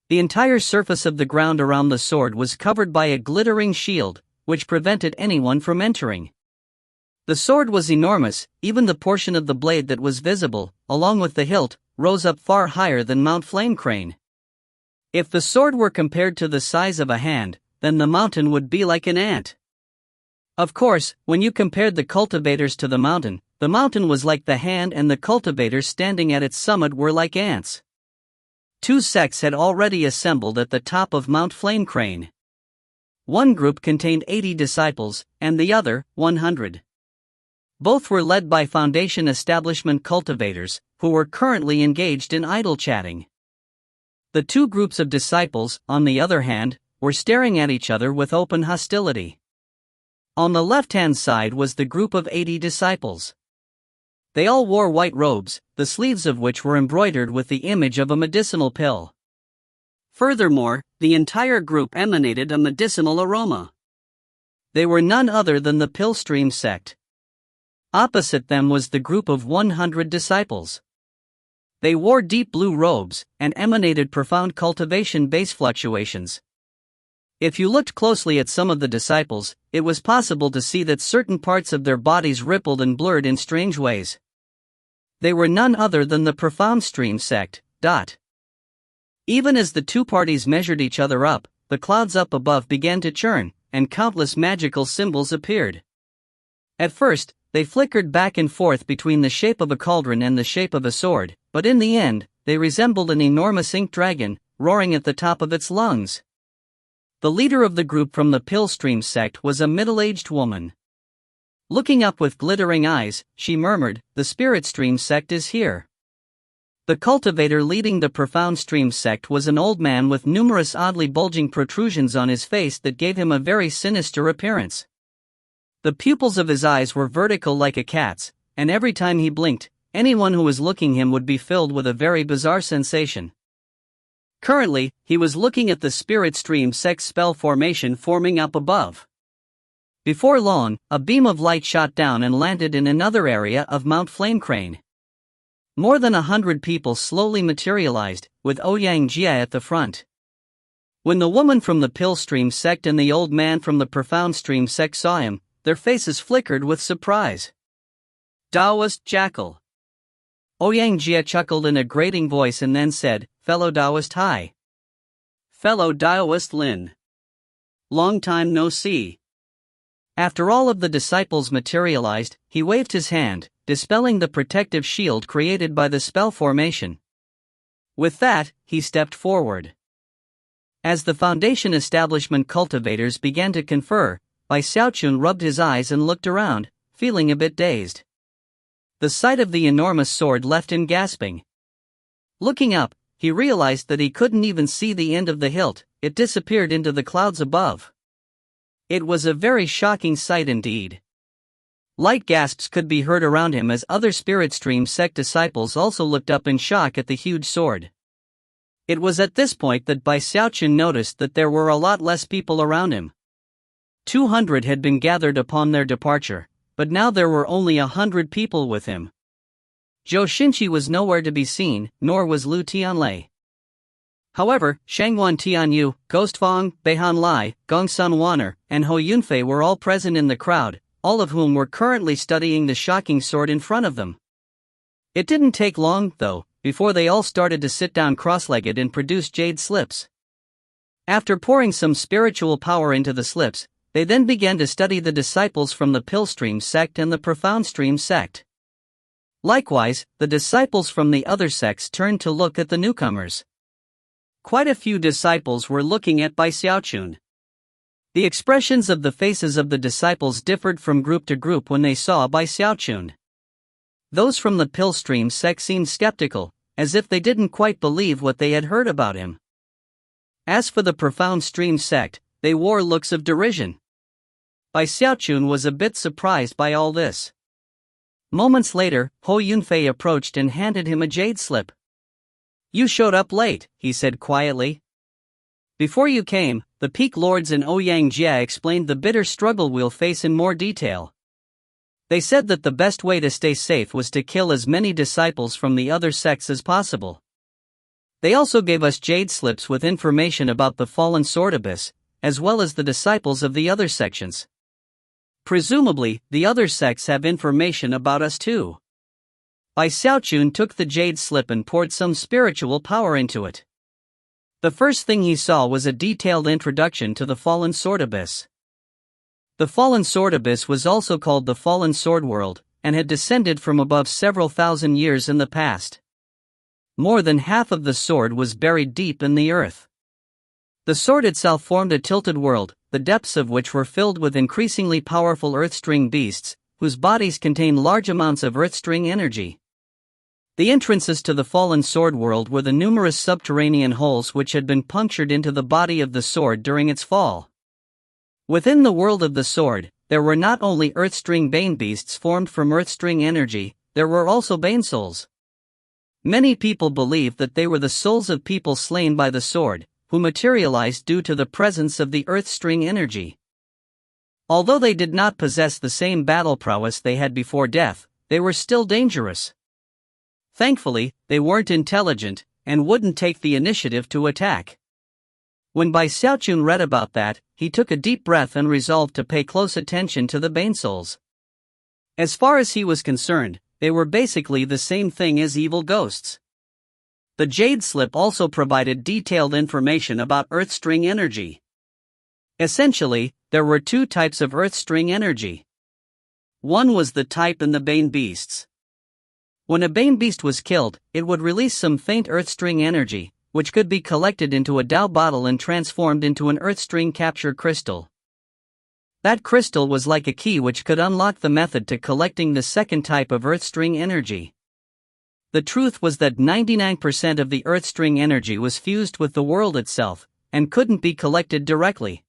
The entire surface of the ground around the sword was covered by a glittering shield, which prevented anyone from entering. The sword was enormous, even the portion of the blade that was visible, along with the hilt, rose up far higher than Mount Flamecrane. If the sword were compared to the size of a hand, then the mountain would be like an ant. Of course, when you compared the cultivators to the mountain was like the hand, and the cultivators standing at its summit were like ants. Two sects had already assembled at the top of Mount Flamecrane. One group contained 80 disciples, and the other, 100. Both were led by Foundation Establishment cultivators, who were currently engaged in idle chatting. The two groups of disciples, on the other hand, were staring at each other with open hostility. On the left-hand side was the group of 80 disciples. They all wore white robes, the sleeves of which were embroidered with the image of a medicinal pill. Furthermore, the entire group emanated a medicinal aroma. They were none other than the Pill Stream sect. Opposite them was the group of 100 disciples. They wore deep blue robes, and emanated profound cultivation base fluctuations. If you looked closely at some of the disciples, it was possible to see that certain parts of their bodies rippled and blurred in strange ways. They were none other than the Profound Stream sect. Even as the two parties measured each other up, the clouds up above began to churn, and countless magical symbols appeared. At first, they flickered back and forth between the shape of a cauldron and the shape of a sword, but in the end, they resembled an enormous ink dragon, roaring at the top of its lungs. The leader of the group from the Pill Stream sect was a middle-aged woman. Looking up with glittering eyes, she murmured, "The Spirit Stream sect is here." The cultivator leading the Profound Stream sect was an old man with numerous oddly bulging protrusions on his face that gave him a very sinister appearance. The pupils of his eyes were vertical like a cat's, and every time he blinked, anyone who was looking him would be filled with a very bizarre sensation. Currently, he was looking at the Spirit Stream sect spell formation forming up above. Before long, a beam of light shot down and landed in another area of Mount Flamecrane. More than 100 people slowly materialized, with Ouyang Jia at the front. When the woman from the Pill Stream sect and the old man from the Profound Stream sect saw him, their faces flickered with surprise. "Taoist Jackal." Ouyang Jia chuckled in a grating voice and then said, "Fellow Taoist, hi." "Fellow Taoist Lin. Long time no see." After all of the disciples materialized, he waved his hand, dispelling the protective shield created by the spell formation. With that, he stepped forward. As the Foundation Establishment cultivators began to confer, Xiaochun rubbed his eyes and looked around, feeling a bit dazed. The sight of the enormous sword left him gasping. Looking up, he realized that he couldn't even see the end of the hilt. It disappeared into the clouds above. It was a very shocking sight indeed. Light gasps could be heard around him as other Spirit Stream sect disciples also looked up in shock at the huge sword. It was at this point that Xiaochun noticed that there were a lot less people around him. 200 had been gathered upon their departure, but now there were only 100 people with him. Zhou Xinqi was nowhere to be seen, nor was Lu Tianlei. However, Shangwan Tianyu, Ghost Fang, Beihan Lai, Gongsun Waner, and Hou Yunfei were all present in the crowd, all of whom were currently studying the shocking sword in front of them. It didn't take long, though, before they all started to sit down cross-legged and produce jade slips. After pouring some spiritual power into the slips, they then began to study the disciples from the Pill Stream sect and the Profound Stream sect. Likewise, the disciples from the other sects turned to look at the newcomers. Quite a few disciples were looking at Xiaochun. The expressions of the faces of the disciples differed from group to group when they saw Xiaochun. Those from the Pill Stream sect seemed skeptical, as if they didn't quite believe what they had heard about him. As for the Profound Stream sect, they wore looks of derision. Xiaochun was a bit surprised by all this. Moments later, Hou Yunfei approached and handed him a jade slip. "You showed up late," he said quietly. "Before you came, the Peak Lords and Ouyang Jia explained the bitter struggle we'll face in more detail. They said that the best way to stay safe was to kill as many disciples from the other sects as possible. They also gave us jade slips with information about the fallen sword abyss, as well as the disciples of the other sections. Presumably, the other sects have information about us too." Xiaochun took the jade slip and poured some spiritual power into it. The first thing he saw was a detailed introduction to the fallen sword abyss. The fallen sword abyss was also called the fallen sword world, and had descended from above several thousand years in the past. More than half of the sword was buried deep in the earth. The sword itself formed a tilted world, the depths of which were filled with increasingly powerful earth-string beasts, whose bodies contained large amounts of earth-string energy. The entrances to the fallen sword world were the numerous subterranean holes which had been punctured into the body of the sword during its fall. Within the world of the sword, there were not only earth-string bane beasts formed from earth-string energy, there were also bane souls. Many people believed that they were the souls of people slain by the sword, who materialized due to the presence of the earth-string energy. Although they did not possess the same battle prowess they had before death, they were still dangerous. Thankfully, they weren't intelligent, and wouldn't take the initiative to attack. When Xiaochun read about that, he took a deep breath and resolved to pay close attention to the Bane Souls. As far as he was concerned, they were basically the same thing as evil ghosts. The jade slip also provided detailed information about earth string energy. Essentially, there were two types of earth string energy. One was the type in the Bane Beasts. When a Bane Beast was killed, it would release some faint earth string energy, which could be collected into a Dao bottle and transformed into an earth string capture crystal. That crystal was like a key which could unlock the method to collecting the second type of earth string energy. The truth was that 99% of the earth string energy was fused with the world itself, and couldn't be collected directly.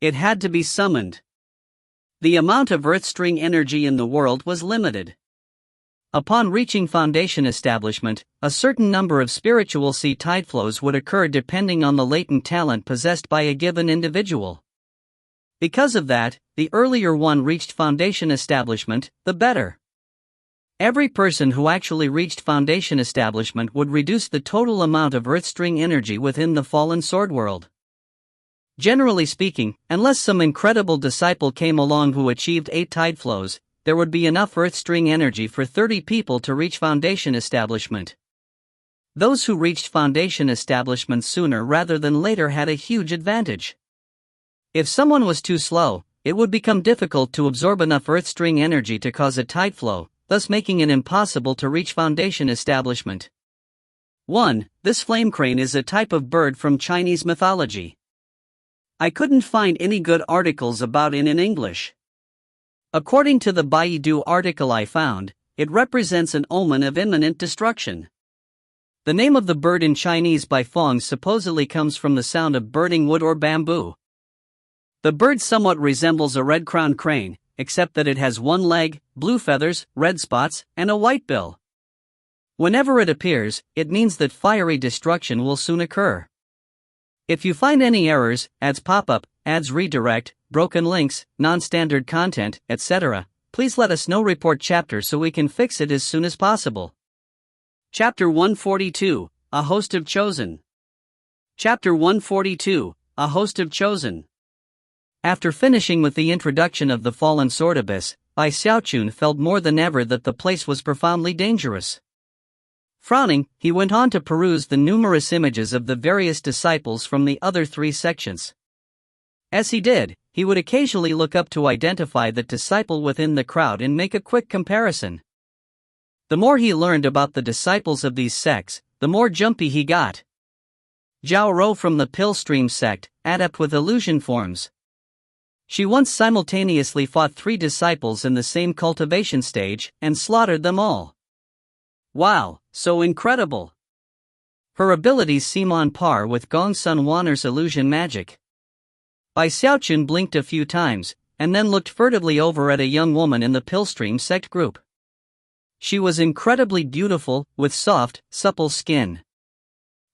It had to be summoned. The amount of earth string energy in the world was limited. Upon reaching foundation establishment, a certain number of spiritual sea tide flows would occur depending on the latent talent possessed by a given individual. Because of that, the earlier one reached foundation establishment, the better. Every person who actually reached foundation establishment would reduce the total amount of earth string energy within the fallen sword world. Generally speaking, unless some incredible disciple came along who achieved 8 tide flows, there would be enough earth string energy for 30 people to reach foundation establishment. Those who reached foundation establishment sooner rather than later had a huge advantage. If someone was too slow, it would become difficult to absorb enough earth string energy to cause a tide flow, thus making it impossible to reach foundation establishment. 1. This flame crane is a type of bird from Chinese mythology. I couldn't find any good articles about it in English. According to the Baidu article I found, it represents an omen of imminent destruction. The name of the bird in Chinese by Fong supposedly comes from the sound of burning wood or bamboo. The bird somewhat resembles a red-crowned crane, except that it has one leg, blue feathers, red spots, and a white bill. Whenever it appears, it means that fiery destruction will soon occur. If you find any errors, ads pop up, ads redirect, broken links, non-standard content, etc., please let us know. Report chapter so we can fix it as soon as possible. Chapter 142, A Host of Chosen. Chapter 142, A Host of Chosen. After finishing with the introduction of the fallen sword abyss, Xiaochun felt more than ever that the place was profoundly dangerous. Frowning, he went on to peruse the numerous images of the various disciples from the other three sections. As he did, he would occasionally look up to identify that disciple within the crowd and make a quick comparison. The more he learned about the disciples of these sects, the more jumpy he got. Zhao Ro from the Pill Stream sect, adept with illusion forms. She once simultaneously fought 3 disciples in the same cultivation stage and slaughtered them all. Wow, so incredible! Her abilities seem on par with Gong Sun Wanner's illusion magic. Xiaochun blinked a few times, and then looked furtively over at a young woman in the Pillstream sect group. She was incredibly beautiful, with soft, supple skin.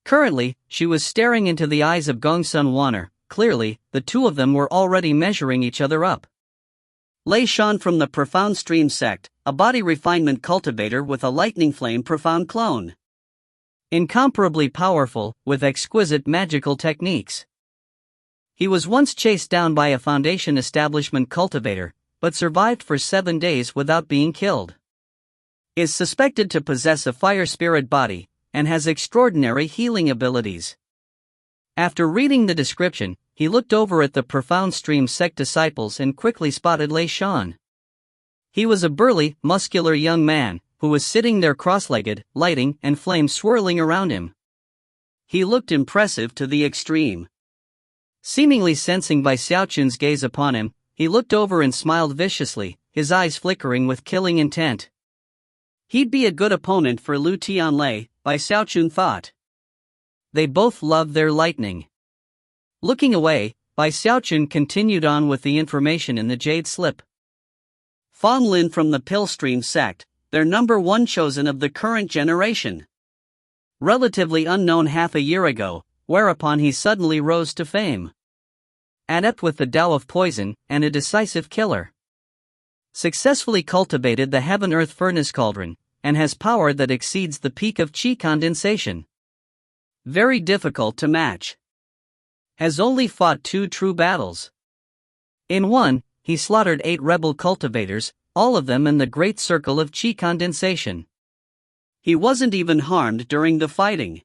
Currently, she was staring into the eyes of Gong Sun Wanner. Clearly, the two of them were already measuring each other up. Lei Shan from the Profound Stream sect, a body refinement cultivator with a lightning flame profound clone. Incomparably powerful, with exquisite magical techniques. He was once chased down by a Foundation establishment cultivator, but survived for 7 days without being killed. Is suspected to possess a fire spirit body, and has extraordinary healing abilities. After reading the description, he looked over at the Profound Stream sect disciples and quickly spotted Lei Shan. He was a burly, muscular young man, who was sitting there cross-legged, lighting and flames swirling around him. He looked impressive to the extreme. Seemingly sensing Xiaochun's gaze upon him, he looked over and smiled viciously, his eyes flickering with killing intent. He'd be a good opponent for Lu Tianlei, Xiaochun thought. They both love their lightning. Looking away, Xiaochun continued on with the information in the jade slip. Fong Lin from the Pillstream sect, their number 1 chosen of the current generation. Relatively unknown half a year ago, whereupon he suddenly rose to fame. Adept with the Tao of poison, and a decisive killer. Successfully cultivated the Heaven-Earth Furnace Cauldron, and has power that exceeds the peak of Qi condensation. Very difficult to match. Has only fought 2 true battles. In one, he slaughtered 8 rebel cultivators, all of them in the great circle of Qi condensation. He wasn't even harmed during the fighting.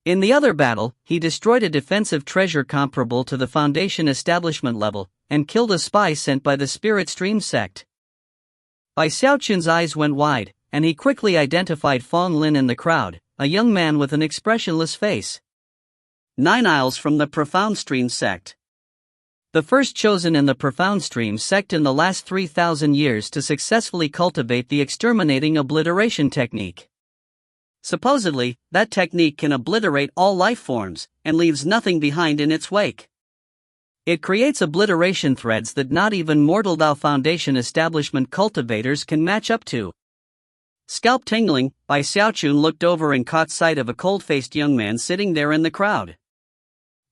In the other battle, he destroyed a defensive treasure comparable to the Foundation establishment level, and killed a spy sent by the Spirit Stream sect. Xiaochun's eyes went wide, and he quickly identified Fong Lin in the crowd, a young man with an expressionless face. 9 Isles from the Profound Stream sect. The first chosen in the Profound Stream sect in the last 3,000 years to successfully cultivate the exterminating obliteration technique. Supposedly, that technique can obliterate all life forms, and leaves nothing behind in its wake. It creates obliteration threads that not even mortal Tao Foundation establishment cultivators can match up to. Scalp tingling, Xiaochun looked over and caught sight of a cold-faced young man sitting there in the crowd.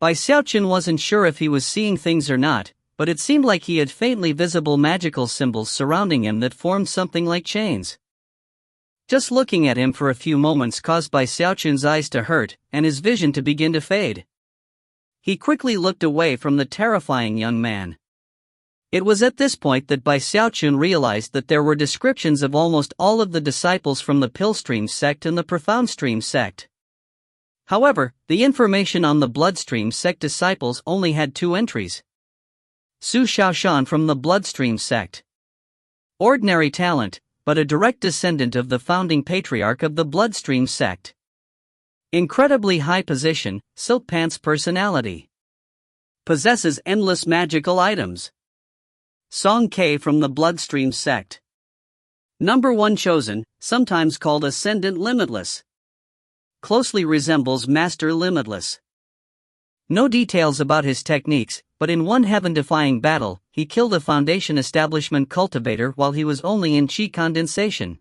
Xiaochun wasn't sure if he was seeing things or not, but it seemed like he had faintly visible magical symbols surrounding him that formed something like chains. Just looking at him for a few moments caused Xiaochun's eyes to hurt, and his vision to begin to fade. He quickly looked away from the terrifying young man. It was at this point that Xiaochun realized that there were descriptions of almost all of the disciples from the Pillstream sect and the Profound Stream sect. However, the information on the Bloodstream sect disciples only had 2 entries. Su Xiaochun from the Bloodstream sect. Ordinary talent, but a direct descendant of the founding patriarch of the Bloodstream sect. Incredibly high position, silk pants personality. Possesses endless magical items. Song K from the Bloodstream sect. Number 1 chosen, sometimes called Ascendant Limitless. closely resembles Master Limitless. No details about his techniques, but in one heaven-defying battle, he killed a Foundation Establishment cultivator while he was only in Qi condensation.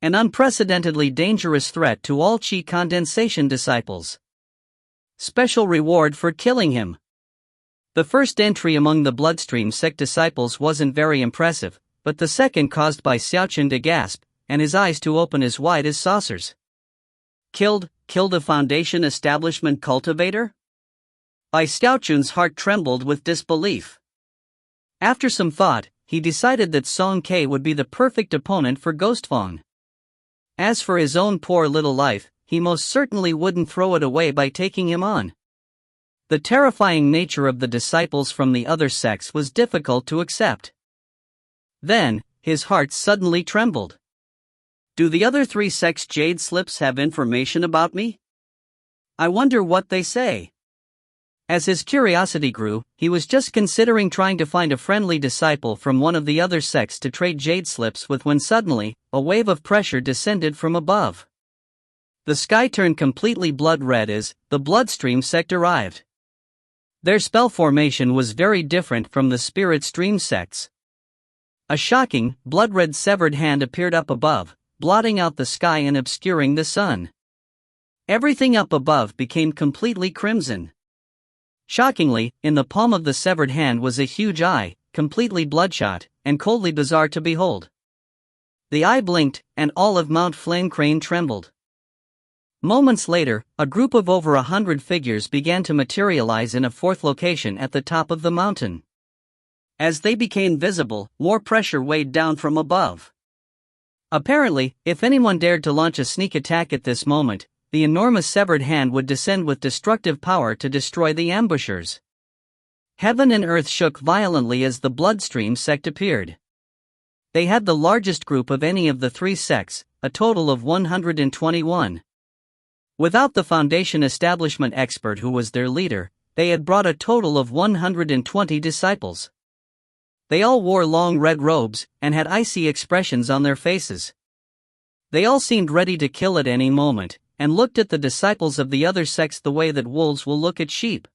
An unprecedentedly dangerous threat to all Qi condensation disciples. Special reward for killing him. The first entry among the Bloodstream sect disciples wasn't very impressive, but the second caused by Xiaochun to gasp, and his eyes to open as wide as saucers. Killed a Foundation Establishment cultivator? Bai Xiaochun's heart trembled with disbelief. After some thought, he decided that Song Ke would be the perfect opponent for Ghostfang. As for his own poor little life, he most certainly wouldn't throw it away by taking him on. The terrifying nature of the disciples from the other sects was difficult to accept. Then, his heart suddenly trembled. Do the other 3 sects' jade slips have information about me? I wonder what they say. As his curiosity grew, he was just considering trying to find a friendly disciple from one of the other sects to trade jade slips with when suddenly, a wave of pressure descended from above. The sky turned completely blood red as the Bloodstream sect arrived. Their spell formation was very different from the Spirit Stream sects. A shocking, blood-red severed hand appeared up above, blotting out the sky and obscuring the sun. Everything up above became completely crimson. Shockingly, in the palm of the severed hand was a huge eye, completely bloodshot, and coldly bizarre to behold. The eye blinked, and all of Mount Flame Crane trembled. Moments later, a group of over 100 figures began to materialize in a fourth location at the top of the mountain. As they became visible, more pressure weighed down from above. Apparently, if anyone dared to launch a sneak attack at this moment, the enormous severed hand would descend with destructive power to destroy the ambushers. Heaven and earth shook violently as the Bloodstream sect appeared. They had the largest group of any of the 3 sects, a total of 121. Without the Foundation Establishment expert who was their leader, they had brought a total of 120 disciples. They all wore long red robes, and had icy expressions on their faces. They all seemed ready to kill at any moment, and looked at the disciples of the other sects the way that wolves will look at sheep.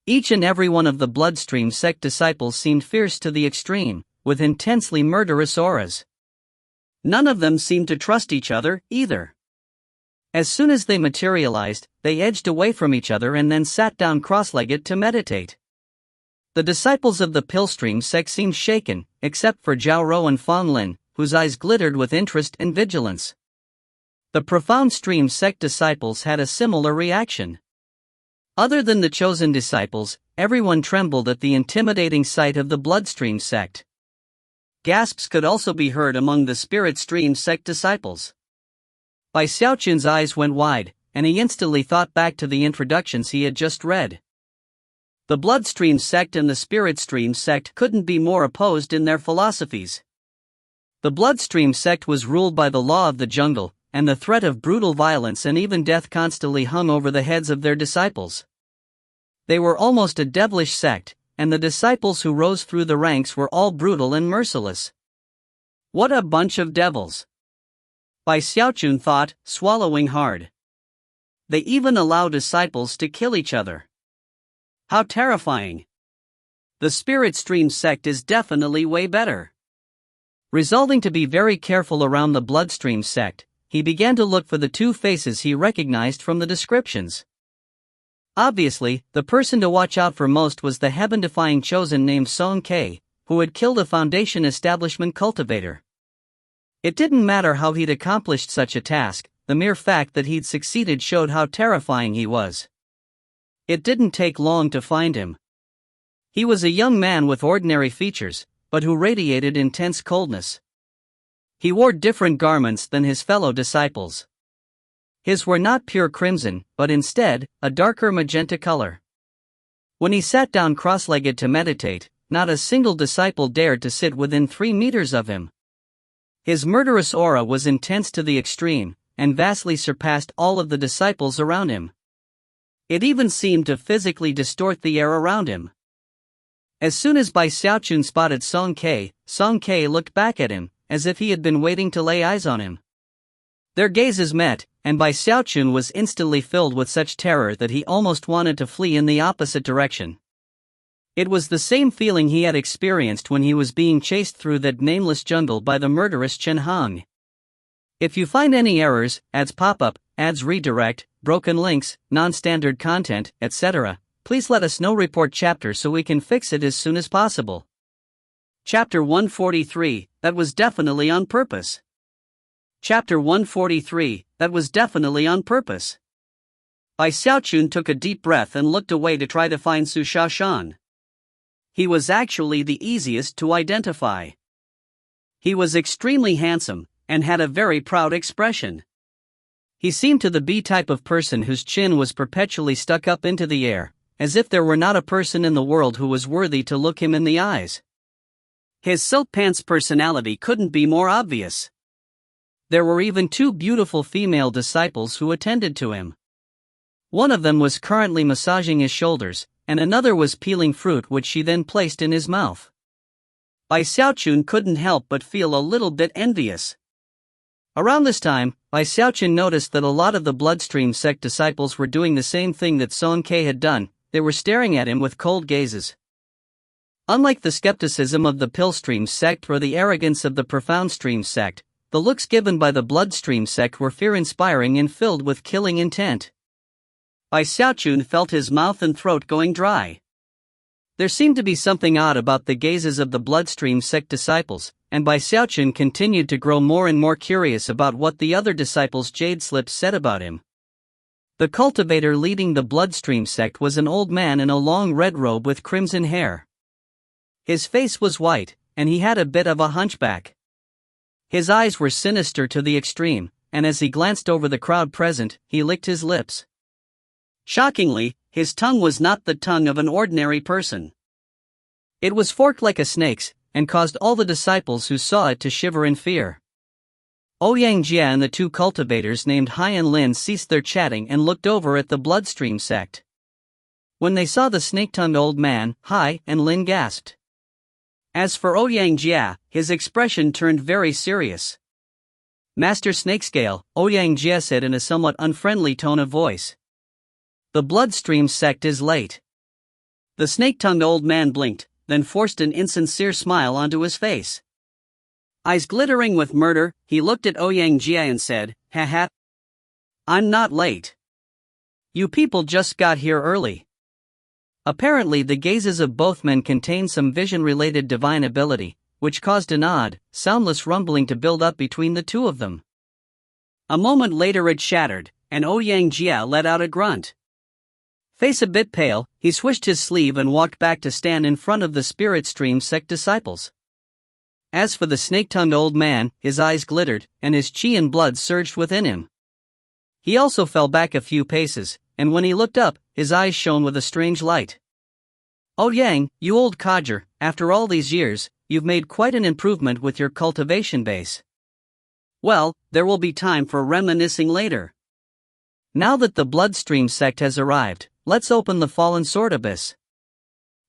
Each and every one of the Bloodstream sect disciples seemed fierce to the extreme, with intensely murderous auras. None of them seemed to trust each other, either. As soon as they materialized, they edged away from each other and then sat down cross-legged to meditate. The disciples of the Pillstream sect seemed shaken, except for Zhao Rou and Fang Lin, whose eyes glittered with interest and vigilance. The Profound Stream sect disciples had a similar reaction. Other than the chosen disciples, everyone trembled at the intimidating sight of the Bloodstream sect. Gasps could also be heard among the Spirit Stream sect disciples. Bai Xiaochun's eyes went wide, and he instantly thought back to the introductions he had just read. The Bloodstream sect and the Spirit Stream sect couldn't be more opposed in their philosophies. The Bloodstream sect was ruled by the law of the jungle, and the threat of brutal violence and even death constantly hung over the heads of their disciples. They were almost a devilish sect, and the disciples who rose through the ranks were all brutal and merciless. What a bunch of devils! Bai Xiaochun thought, swallowing hard. They even allow disciples to kill each other. How terrifying! The Spirit Stream sect is definitely way better. Resolving to be very careful around the Bloodstream sect, he began to look for the 2 faces he recognized from the descriptions. Obviously, the person to watch out for most was the heaven-defying chosen named Song Ke, who had killed a Foundation Establishment cultivator. It didn't matter how he'd accomplished such a task, the mere fact that he'd succeeded showed how terrifying he was. It didn't take long to find him. He was a young man with ordinary features, but who radiated intense coldness. He wore different garments than his fellow disciples. His were not pure crimson, but instead, a darker magenta color. When he sat down cross-legged to meditate, not a single disciple dared to sit within 3 meters of him. His murderous aura was intense to the extreme, and vastly surpassed all of the disciples around him. It even seemed to physically distort the air around him. As soon as Bai Xiaochun spotted Song Ke looked back at him, as if he had been waiting to lay eyes on him. Their gazes met, and Bai Xiaochun was instantly filled with such terror that he almost wanted to flee in the opposite direction. It was the same feeling he had experienced when he was being chased through that nameless jungle by the murderous Chen Hong. If you find any errors, ads pop up, ads redirect, broken links, non-standard content, etc., please let us know. Report chapter so we can fix it as soon as possible. Chapter 143, that was definitely on purpose. Chapter 143, that was definitely on purpose. Bai Xiaochun took a deep breath and looked away to try to find Su Xiaoshan. He was actually the easiest to identify. He was extremely handsome, and had a very proud expression. He seemed to the B type of person whose chin was perpetually stuck up into the air, as if there were not a person in the world who was worthy to look him in the eyes. His silk pants personality couldn't be more obvious. There were even two beautiful female disciples who attended to him. One of them was currently massaging his shoulders, and another was peeling fruit which she then placed in his mouth. Bai Xiaochun couldn't help but feel a little bit envious. Around this time, Bai Xiaochun noticed that a lot of the Bloodstream sect disciples were doing the same thing that Song Ke had done. They were staring at him with cold gazes. Unlike the skepticism of the Pillstream sect or the arrogance of the Profound Stream sect, the looks given by the Bloodstream sect were fear-inspiring and filled with killing intent. Bai Xiaochun felt his mouth and throat going dry. There seemed to be something odd about the gazes of the Bloodstream sect disciples, and Bai Xiaochun continued to grow more and more curious about what the other disciples' jade slips said about him. The cultivator leading the Bloodstream sect was an old man in a long red robe with crimson hair. His face was white, and he had a bit of a hunchback. His eyes were sinister to the extreme, and as he glanced over the crowd present, he licked his lips. Shockingly, his tongue was not the tongue of an ordinary person. It was forked like a snake's, and caused all the disciples who saw it to shiver in fear. Ouyang Jia and the two cultivators named Hai and Lin ceased their chatting and looked over at the Bloodstream sect. When they saw the snake-tongued old man, Hai and Lin gasped. As for Ouyang Jia, his expression turned very serious. Master Snakescale, Ouyang Jia said in a somewhat unfriendly tone of voice. The Bloodstream sect is late. The snake-tongued old man blinked, then forced an insincere smile onto his face. Eyes glittering with murder, he looked at Ouyang Jia and said, "Haha. I'm not late. You people just got here early." Apparently the gazes of both men contained some vision-related divine ability, which caused an odd, soundless rumbling to build up between the two of them. A moment later it shattered, and Ouyang Jia let out a grunt. Face a bit pale, he swished his sleeve and walked back to stand in front of the Spirit Stream sect disciples. As for the snake-tongued old man, his eyes glittered, and his chi and blood surged within him. He also fell back a few paces, and when he looked up, his eyes shone with a strange light. "Oh Yang, you old codger, after all these years, you've made quite an improvement with your cultivation base. Well, there will be time for reminiscing later. Now that the Bloodstream sect has arrived, let's open the Fallen Sword Abyss.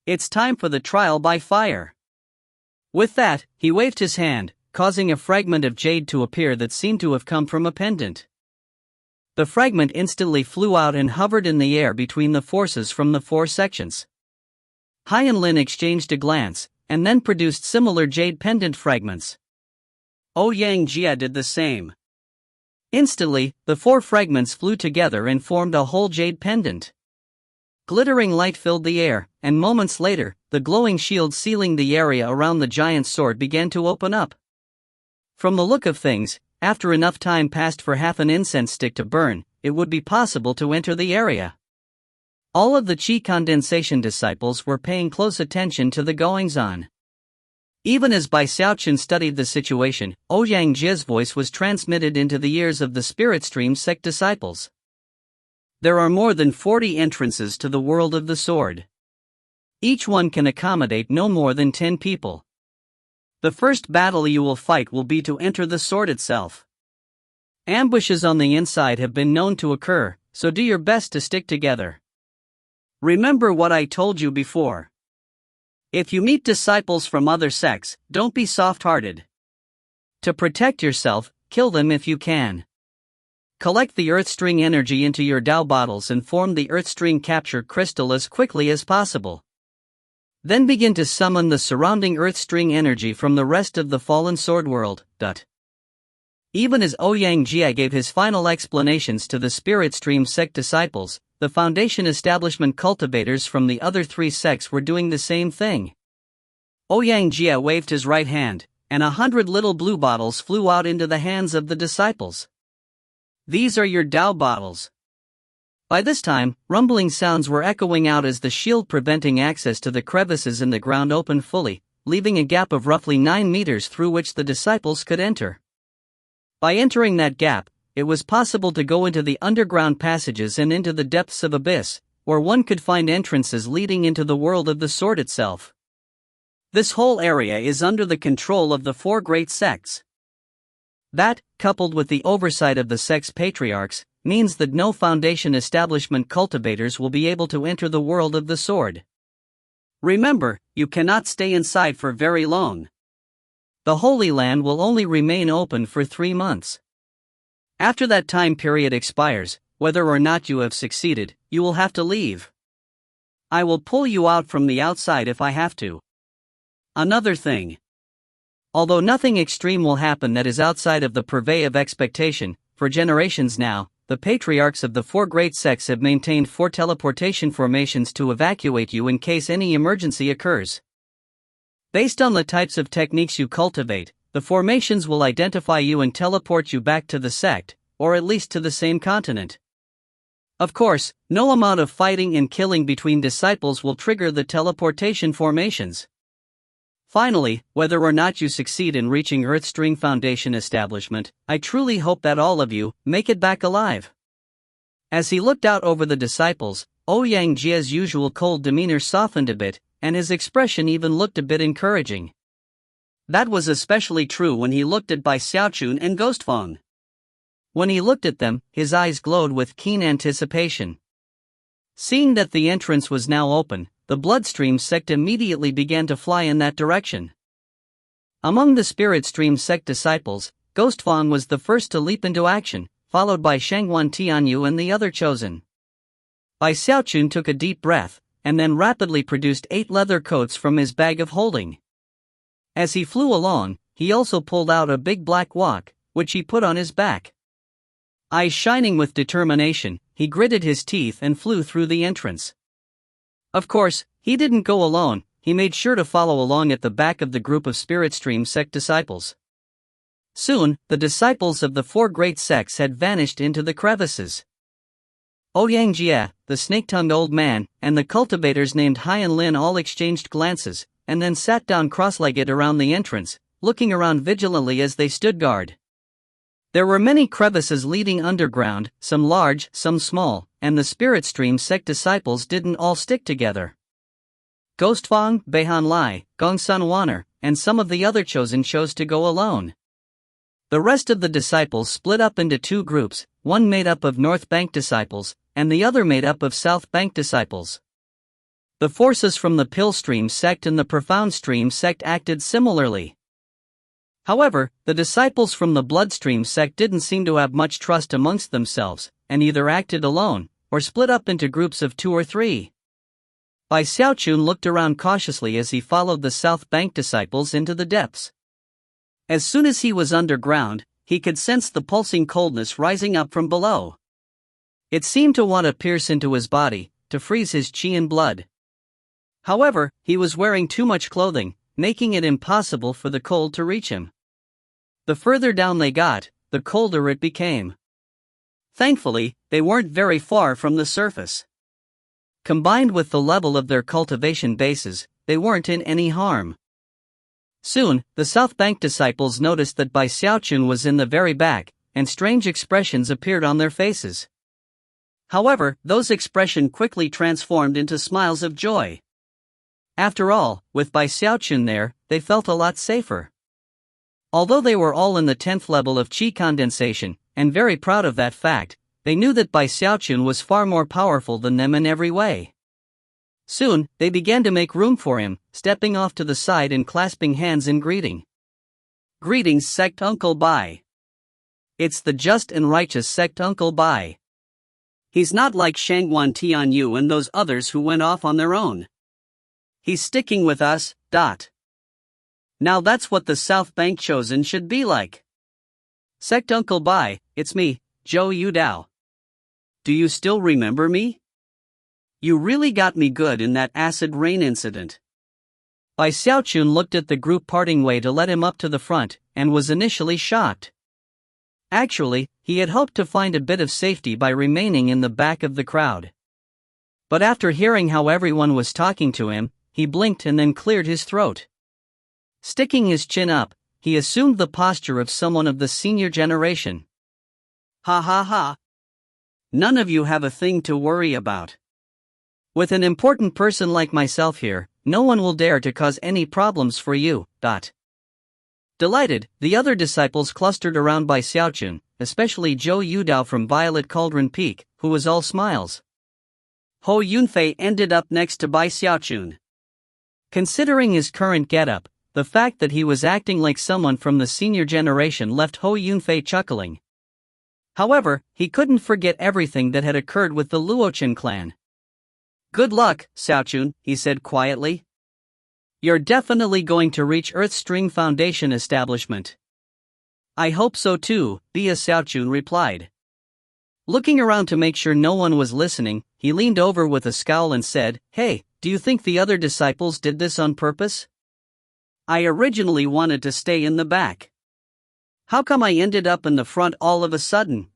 It's time for the trial by fire." With that, he waved his hand, causing a fragment of jade to appear that seemed to have come from a pendant. The fragment instantly flew out and hovered in the air between the forces from the four sections. Hai and Lin exchanged a glance, and then produced similar jade pendant fragments. Ouyang Jia did the same. Instantly, the four fragments flew together and formed a whole jade pendant. Glittering light filled the air, and moments later, the glowing shield sealing the area around the giant's sword began to open up. From the look of things, after enough time passed for half an incense stick to burn, it would be possible to enter the area. All of the Qi condensation disciples were paying close attention to the goings-on. Even as Bai Xiaochun studied the situation, Ouyang Jia's voice was transmitted into the ears of the Spirit Stream sect disciples. There are more than 40 entrances to the world of the sword. Each one can accommodate no more than 10 people. The first battle you will fight will be to enter the sword itself. Ambushes on the inside have been known to occur, so do your best to stick together. Remember what I told you before. If you meet disciples from other sects, don't be soft-hearted. To protect yourself, kill them if you can. Collect the earth string energy into your Dao bottles and form the earth string capture crystal as quickly as possible. Then begin to summon the surrounding earth string energy from the rest of the fallen sword world. Even as Ouyang Jia gave his final explanations to the Spirit Stream sect disciples, the Foundation establishment cultivators from the other three sects were doing the same thing. Ouyang Jia waved his right hand, and 100 little blue bottles flew out into the hands of the disciples. These are your Dao bottles. By this time, rumbling sounds were echoing out as the shield preventing access to the crevices in the ground opened fully, leaving a gap of roughly 9 meters through which the disciples could enter. By entering that gap, it was possible to go into the underground passages and into the depths of abyss, where one could find entrances leading into the world of the sword itself. This whole area is under the control of the 4 great sects. That, coupled with the oversight of the sect's patriarchs, means that no Foundation establishment cultivators will be able to enter the world of the sword. Remember, you cannot stay inside for very long. The Holy Land will only remain open for 3 months. After that time period expires, whether or not you have succeeded, you will have to leave. I will pull you out from the outside if I have to. Another thing. Although nothing extreme will happen that is outside of the purvey of expectation, for generations now, the patriarchs of the 4 great sects have maintained 4 teleportation formations to evacuate you in case any emergency occurs. Based on the types of techniques you cultivate, the formations will identify you and teleport you back to the sect, or at least to the same continent. Of course, no amount of fighting and killing between disciples will trigger the teleportation formations. Finally, whether or not you succeed in reaching Earthstring Foundation establishment, I truly hope that all of you make it back alive. As he looked out over the disciples, Ouyang Jia's usual cold demeanor softened a bit, and his expression even looked a bit encouraging. That was especially true when he looked at Bai Xiaochun and Ghostfang. When he looked at them, his eyes glowed with keen anticipation. Seeing that the entrance was now open, the Bloodstream sect immediately began to fly in that direction. Among the Spirit Stream sect disciples, Ghostfang was the first to leap into action, followed by Shanghuan Tianyu and the other chosen. Bai Xiaochun took a deep breath, and then rapidly produced 8 leather coats from his bag of holding. As he flew along, he also pulled out a big black wok, which he put on his back. Eyes shining with determination, he gritted his teeth and flew through the entrance. Of course, he didn't go alone, he made sure to follow along at the back of the group of Spirit Stream sect disciples. Soon, the disciples of the 4 great sects had vanished into the crevices. Ouyang Jia, the snake-tongued old man, and the cultivators named Haiyan Lin all exchanged glances, and then sat down cross-legged around the entrance, looking around vigilantly as they stood guard. There were many crevices leading underground, some large, some small, and the Spirit Stream sect disciples didn't all stick together. Ghostfang, Beihan Lai, Gongsun Waner, and some of the other chosen chose to go alone. The rest of the disciples split up into 2 groups, one made up of North Bank disciples, and the other made up of South Bank disciples. The forces from the Pill Stream sect and the Profound Stream sect acted similarly. However, the disciples from the Bloodstream sect didn't seem to have much trust amongst themselves, and either acted alone, or split up into groups of 2 or 3. Bai Xiaochun looked around cautiously as he followed the South Bank disciples into the depths. As soon as he was underground, he could sense the pulsing coldness rising up from below. It seemed to want to pierce into his body, to freeze his qi and blood. However, he was wearing too much clothing, making it impossible for the cold to reach him. The further down they got, the colder it became. Thankfully, they weren't very far from the surface. Combined with the level of their cultivation bases, they weren't in any harm. Soon, the South Bank disciples noticed that Bai Xiaochun was in the very back, and strange expressions appeared on their faces. However, those expressions quickly transformed into smiles of joy. After all, with Bai Xiaochun there, they felt a lot safer. Although they were all in the 10th level of qi condensation, and very proud of that fact, they knew that Bai Xiaochun was far more powerful than them in every way. Soon, they began to make room for him, stepping off to the side and clasping hands in greeting. Greetings, Sect Uncle Bai. It's the just and righteous sect Uncle Bai. He's not like Shangguan Tianyu and those others who went off on their own. He's sticking with us. Now that's what the South Bank Chosen should be like. Sect Uncle Bai, it's me, Zhou Yudao. Do you still remember me? You really got me good in that acid rain incident. Bai Xiaochun looked at the group parting way to let him up to the front, and was initially shocked. Actually, he had hoped to find a bit of safety by remaining in the back of the crowd. But after hearing how everyone was talking to him, he blinked and then cleared his throat. Sticking his chin up, he assumed the posture of someone of the senior generation. Ha ha ha. None of you have a thing to worry about. With an important person like myself here, no one will dare to cause any problems for you. Delighted, the other disciples clustered around Bai Xiaochun, especially Zhou Yudao from Violet Cauldron Peak, who was all smiles. Hou Yunfei ended up next to Bai Xiaochun. Considering his current getup, the fact that he was acting like someone from the senior generation left Hou Yunfei chuckling. However, he couldn't forget everything that had occurred with the Luochen clan. Good luck, Xiaochun, he said quietly. You're definitely going to reach Earthstream Foundation establishment. I hope so too, Bia Xiaochun replied. Looking around to make sure no one was listening, he leaned over with a scowl and said, Hey, do you think the other disciples did this on purpose? I originally wanted to stay in the back. How come I ended up in the front all of a sudden?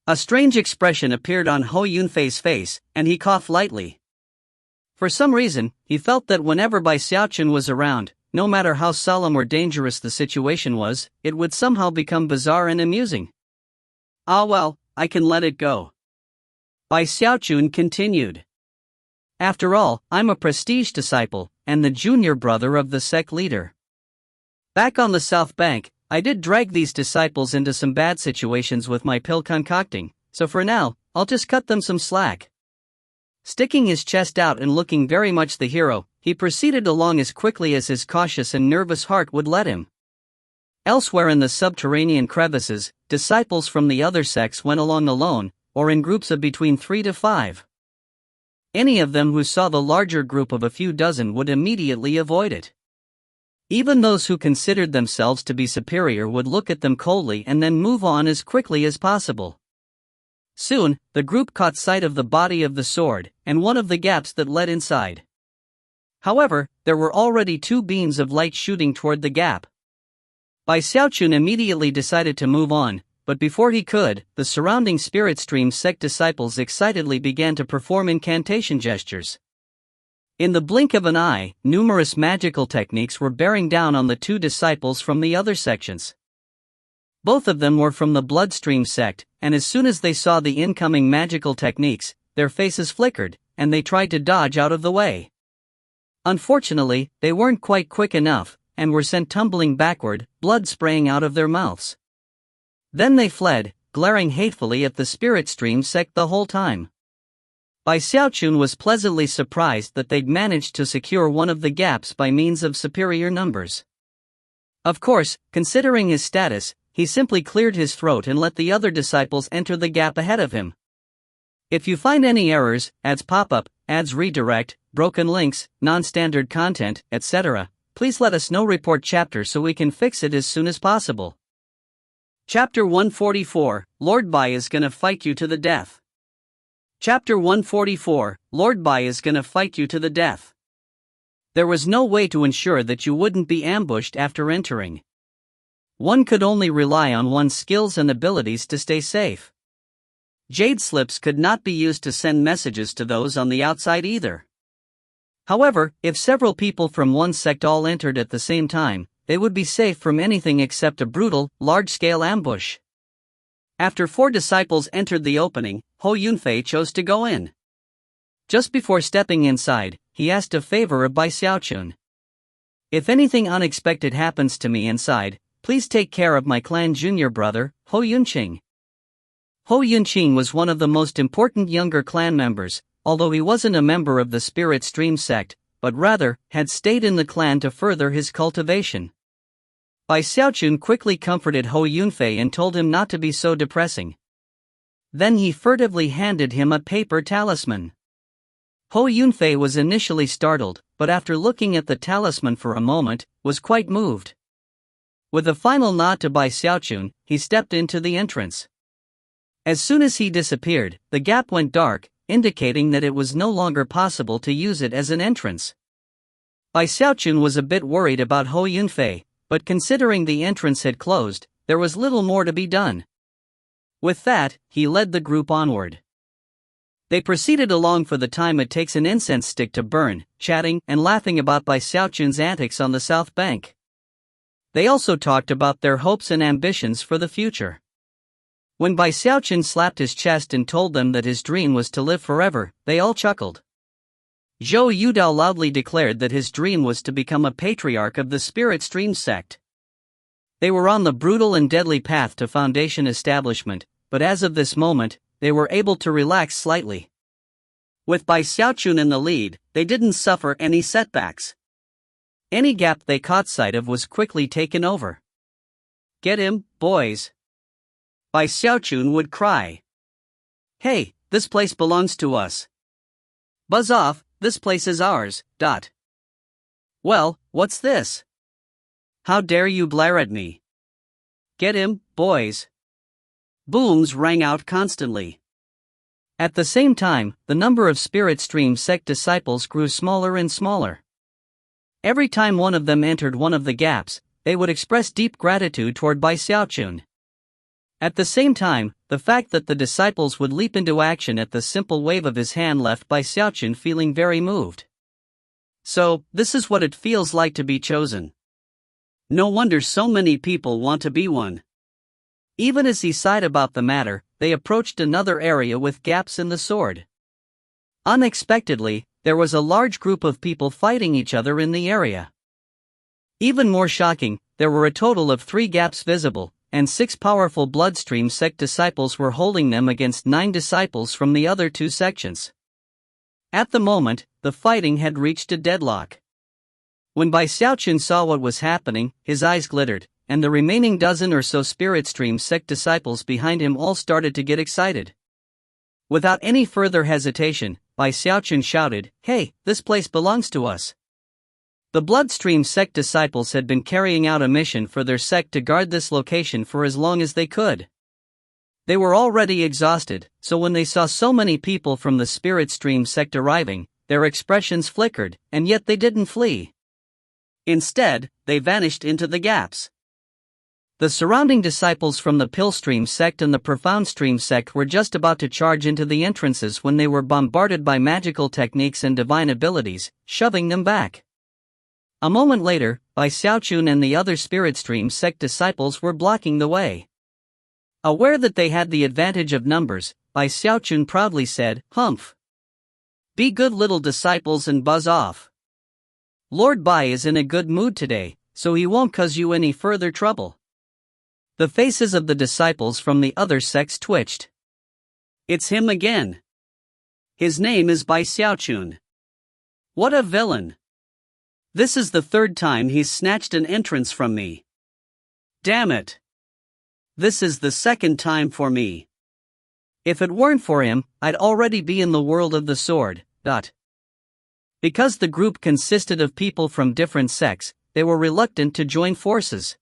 A strange expression appeared on Hou Yunfei's face, and he coughed lightly. For some reason, he felt that whenever Bai Xiaochun was around, no matter how solemn or dangerous the situation was, it would somehow become bizarre and amusing. Ah well, I can let it go. Bai Xiaochun continued. After all, I'm a prestige disciple, and the junior brother of the sect leader. Back on the South Bank, I did drag these disciples into some bad situations with my pill concocting, so for now, I'll just cut them some slack. Sticking his chest out and looking very much the hero, he proceeded along as quickly as his cautious and nervous heart would let him. Elsewhere in the subterranean crevices, disciples from the other sects went along alone, or in groups of between 3 to 5. Any of them who saw the larger group of a few dozen would immediately avoid it. Even those who considered themselves to be superior would look at them coldly and then move on as quickly as possible. Soon, the group caught sight of the body of the sword, and one of the gaps that led inside. However, there were already 2 beams of light shooting toward the gap. Bai Xiaochun immediately decided to move on, but before he could, the surrounding Spirit Stream sect disciples excitedly began to perform incantation gestures. In the blink of an eye, numerous magical techniques were bearing down on the 2 disciples from the other sections. Both of them were from the Bloodstream sect, and as soon as they saw the incoming magical techniques, their faces flickered, and they tried to dodge out of the way. Unfortunately, they weren't quite quick enough, and were sent tumbling backward, blood spraying out of their mouths. Then they fled, glaring hatefully at the Spirit Stream sect the whole time. Bai Xiaochun was pleasantly surprised that they'd managed to secure one of the gaps by means of superior numbers. Of course, considering his status, he simply cleared his throat and let the other disciples enter the gap ahead of him. If you find any errors, ads pop up, ads redirect, broken links, non-standard content, etc., please let us know. Report chapter so we can fix it as soon as possible. Chapter 144, Lord Bai is gonna fight you to the death. Chapter 144, Lord Bai is gonna fight you to the death. There was no way to ensure that you wouldn't be ambushed after entering. One could only rely on one's skills and abilities to stay safe. Jade slips could not be used to send messages to those on the outside either. However, if several people from one sect all entered at the same time, they would be safe from anything except a brutal, large-scale ambush. After 4 disciples entered the opening, Hou Yunfei chose to go in. Just before stepping inside, he asked a favor of Bai Xiaochun. If anything unexpected happens to me inside, please take care of my clan junior brother, Hou Yunqing. Hou Yunqing was one of the most important younger clan members, although he wasn't a member of the Spirit Stream sect, but rather, had stayed in the clan to further his cultivation. Bai Xiaochun quickly comforted Hou Yunfei and told him not to be so depressing. Then he furtively handed him a paper talisman. Hou Yunfei was initially startled, but after looking at the talisman for a moment, was quite moved. With a final nod to Bai Xiaochun, he stepped into the entrance. As soon as he disappeared, the gap went dark, indicating that it was no longer possible to use it as an entrance. Bai Xiaochun was a bit worried about Hou Yunfei, but considering the entrance had closed, there was little more to be done. With that, he led the group onward. They proceeded along for the time it takes an incense stick to burn, chatting and laughing about Bai Xiaochun's antics on the south bank. They also talked about their hopes and ambitions for the future. When Bai Xiaochun slapped his chest and told them that his dream was to live forever, they all chuckled. Zhou Yudao loudly declared that his dream was to become a patriarch of the Spirit Stream sect. They were on the brutal and deadly path to foundation establishment, but as of this moment, they were able to relax slightly. With Bai Xiaochun in the lead, they didn't suffer any setbacks. Any gap they caught sight of was quickly taken over. "Get him, boys!" Bai Xiaochun would cry. "Hey, this place belongs to us. Buzz off, this place is ours, . Well, what's this? How dare you blare at me? Get him, boys!" Booms rang out constantly. At the same time, the number of Spirit Stream sect disciples grew smaller and smaller. Every time one of them entered one of the gaps, they would express deep gratitude toward Bai Xiaochun. At the same time, the fact that the disciples would leap into action at the simple wave of his hand left Bai Xiaochun feeling very moved. So, this is what it feels like to be chosen. No wonder so many people want to be one. Even as he sighed about the matter, they approached another area with gaps in the sword. Unexpectedly, there was a large group of people fighting each other in the area. Even more shocking, there were a total of 3 gaps visible, and 6 powerful Bloodstream sect disciples were holding them against 9 disciples from the other 2 sections. At the moment, the fighting had reached a deadlock. When Bai Xiaochun saw what was happening, his eyes glittered, and the remaining dozen or so Spirit Stream sect disciples behind him all started to get excited. Without any further hesitation, Bai Xiaochun shouted, "Hey, this place belongs to us." The Bloodstream sect disciples had been carrying out a mission for their sect to guard this location for as long as they could. They were already exhausted, so when they saw so many people from the Spirit Stream sect arriving, their expressions flickered, and yet they didn't flee. Instead, they vanished into the gaps. The surrounding disciples from the Pillstream sect and the Profound Stream sect were just about to charge into the entrances when they were bombarded by magical techniques and divine abilities, shoving them back. A moment later, Bai Xiaochun and the other Spirit Stream sect disciples were blocking the way. Aware that they had the advantage of numbers, Bai Xiaochun proudly said, "Humph! Be good little disciples and buzz off. Lord Bai is in a good mood today, so he won't cause you any further trouble." The faces of the disciples from the other sects twitched. "It's him again. His name is Bai Xiaochun. What a villain! This is the 3rd time he's snatched an entrance from me. Damn it! This is the 2nd time for me. If it weren't for him, I'd already be in the world of the sword. Because the group consisted of people from different sects, they were reluctant to join forces.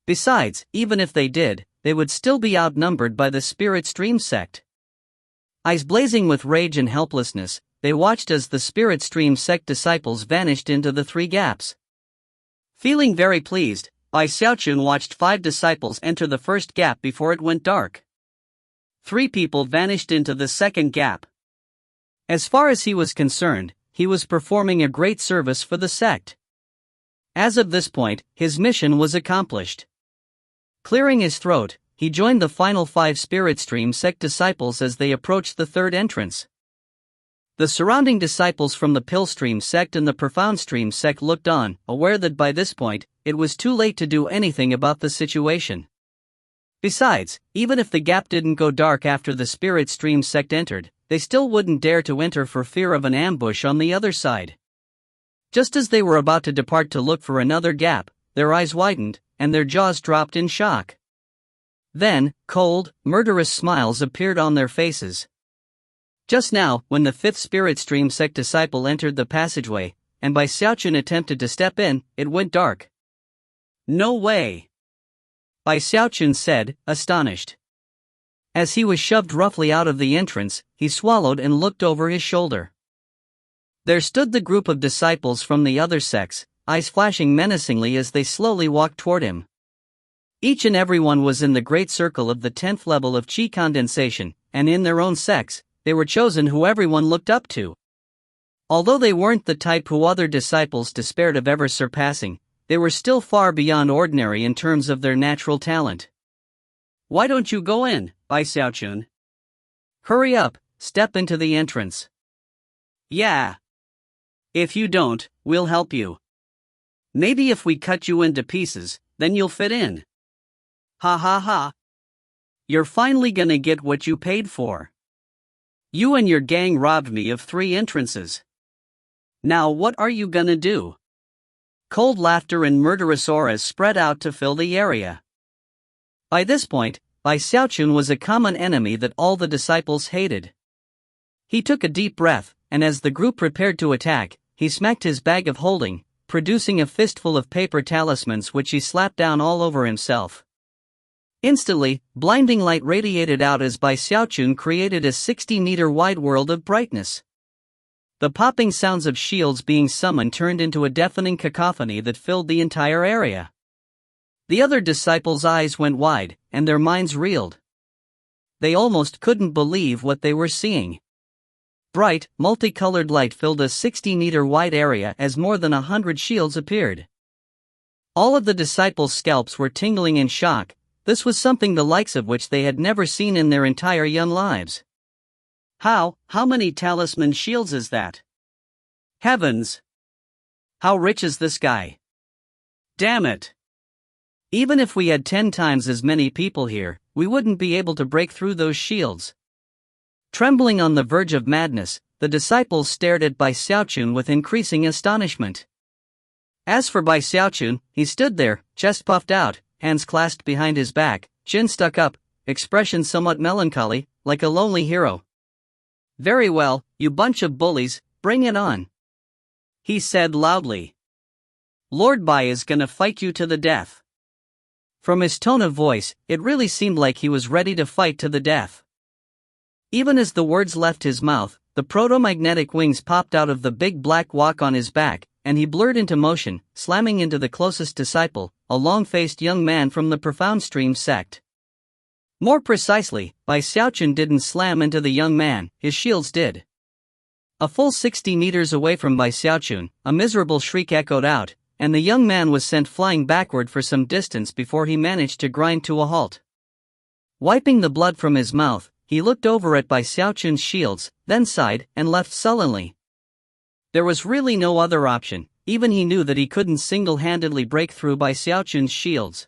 Besides, even if they did, they would still be outnumbered by the Spirit Stream sect. Eyes blazing with rage and helplessness, they watched as the Spirit Stream sect disciples vanished into the 3 gaps. Feeling very pleased, Bai Xiaochun watched 5 disciples enter the first gap before it went dark. 3 people vanished into the second gap. As far as he was concerned, he was performing a great service for the sect. As of this point, his mission was accomplished. Clearing his throat, he joined the final 5 Spirit Stream sect disciples as they approached the 3rd entrance. The surrounding disciples from the Pillstream sect and the Profound Stream sect looked on, aware that by this point, it was too late to do anything about the situation. Besides, even if the gap didn't go dark after the Spirit Stream sect entered, they still wouldn't dare to enter for fear of an ambush on the other side. Just as they were about to depart to look for another gap, their eyes widened, and their jaws dropped in shock. Then, cold, murderous smiles appeared on their faces. Just now, when the fifth spirit stream sect disciple entered the passageway, and Bai Xiaochun attempted to step in, it went dark. "No way!" Bai Xiaochun said, astonished. As he was shoved roughly out of the entrance, he swallowed and looked over his shoulder. There stood the group of disciples from the other sects, eyes flashing menacingly as they slowly walked toward him. Each and every one was in the great circle of the 10th level of qi condensation, and in their own sects, they were chosen who everyone looked up to. Although they weren't the type who other disciples despaired of ever surpassing, they were still far beyond ordinary in terms of their natural talent. "Why don't you go in, Bai Xiaochun? Hurry up, step into the entrance." "Yeah. If you don't, we'll help you. Maybe if we cut you into pieces, then you'll fit in." "Ha ha ha. You're finally gonna get what you paid for. You and your gang robbed me of 3 entrances. Now what are you gonna do?" Cold laughter and murderous auras spread out to fill the area. By this point, Bai Xiaochun was a common enemy that all the disciples hated. He took a deep breath, and as the group prepared to attack, he smacked his bag of holding, producing a fistful of paper talismans which he slapped down all over himself. Instantly, blinding light radiated out as Bai Xiaochun created a 60-meter wide world of brightness. The popping sounds of shields being summoned turned into a deafening cacophony that filled the entire area. The other disciples' eyes went wide, and their minds reeled. They almost couldn't believe what they were seeing. Bright, multicolored light filled a 60-meter wide area as more than 100 shields appeared. All of the disciples' scalps were tingling in shock. This was something the likes of which they had never seen in their entire young lives. How many talisman shields is that? Heavens! How rich is this guy? Damn it! Even if we had 10 times as many people here, we wouldn't be able to break through those shields. Trembling on the verge of madness, the disciples stared at Bai Xiaochun with increasing astonishment. As for Bai Xiaochun, he stood there, chest puffed out, hands clasped behind his back, chin stuck up, expression somewhat melancholy, like a lonely hero. "Very well, you bunch of bullies, bring it on," he said loudly. "Lord Bai is gonna fight you to the death." From his tone of voice, it really seemed like he was ready to fight to the death. Even as the words left his mouth, the proto-magnetic wings popped out of the big black walk on his back, and he blurred into motion, slamming into the closest disciple, a long-faced young man from the Profound Stream sect. More precisely, Bai Xiaochun didn't slam into the young man, his shields did. A full 60 meters away from Bai Xiaochun, a miserable shriek echoed out, and the young man was sent flying backward for some distance before he managed to grind to a halt. Wiping the blood from his mouth, he looked over at Bai Xiaochun's shields, then sighed and left sullenly. There was really no other option. Even he knew that he couldn't single-handedly break through Bai Xiaochun's shields.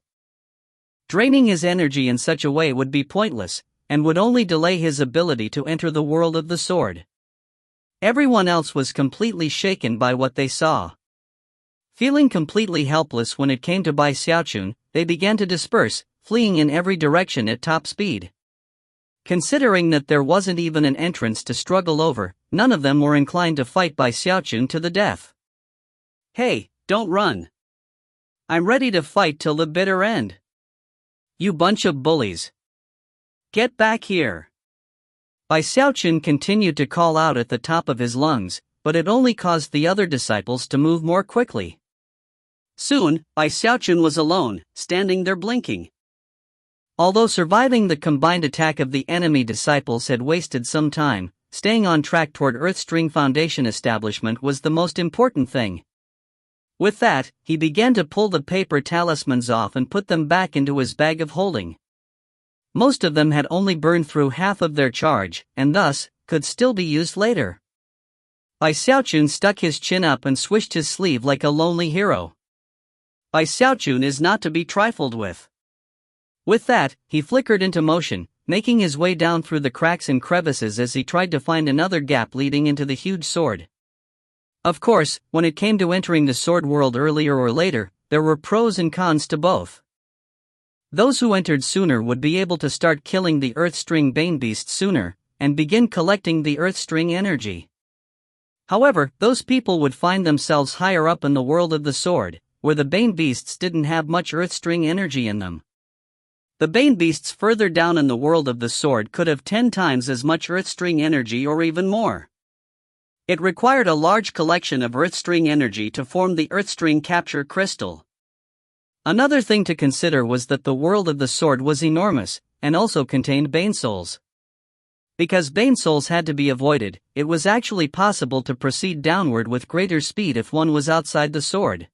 Draining his energy in such a way would be pointless, and would only delay his ability to enter the world of the sword. Everyone else was completely shaken by what they saw. Feeling completely helpless when it came to Bai Xiaochun, they began to disperse, fleeing in every direction at top speed. Considering that there wasn't even an entrance to struggle over, none of them were inclined to fight Bai Xiaochun to the death. "Hey, don't run. I'm ready to fight till the bitter end. You bunch of bullies. Get back here." Bai Xiaochun continued to call out at the top of his lungs, but it only caused the other disciples to move more quickly. Soon, Bai Xiaochun was alone, standing there blinking. Although surviving the combined attack of the enemy disciples had wasted some time, staying on track toward Earthstring Foundation establishment was the most important thing. With that, he began to pull the paper talismans off and put them back into his bag of holding. Most of them had only burned through half of their charge, and thus, could still be used later. Bai Xiaochun stuck his chin up and swished his sleeve like a lonely hero. Bai Xiaochun is not to be trifled with. With that, he flickered into motion, making his way down through the cracks and crevices as he tried to find another gap leading into the huge sword. Of course, when it came to entering the sword world earlier or later, there were pros and cons to both. Those who entered sooner would be able to start killing the Earth-string Bane beasts sooner, and begin collecting the Earth-string energy. However, those people would find themselves higher up in the world of the sword, where the Bane beasts didn't have much Earth-string energy in them. The Bane beasts further down in the world of the sword could have 10 times as much Earth-string energy or even more. It required a large collection of Earth-string energy to form the Earth-string capture crystal. Another thing to consider was that the world of the sword was enormous, and also contained Bane souls. Because Bane souls had to be avoided, it was actually possible to proceed downward with greater speed if one was outside the sword.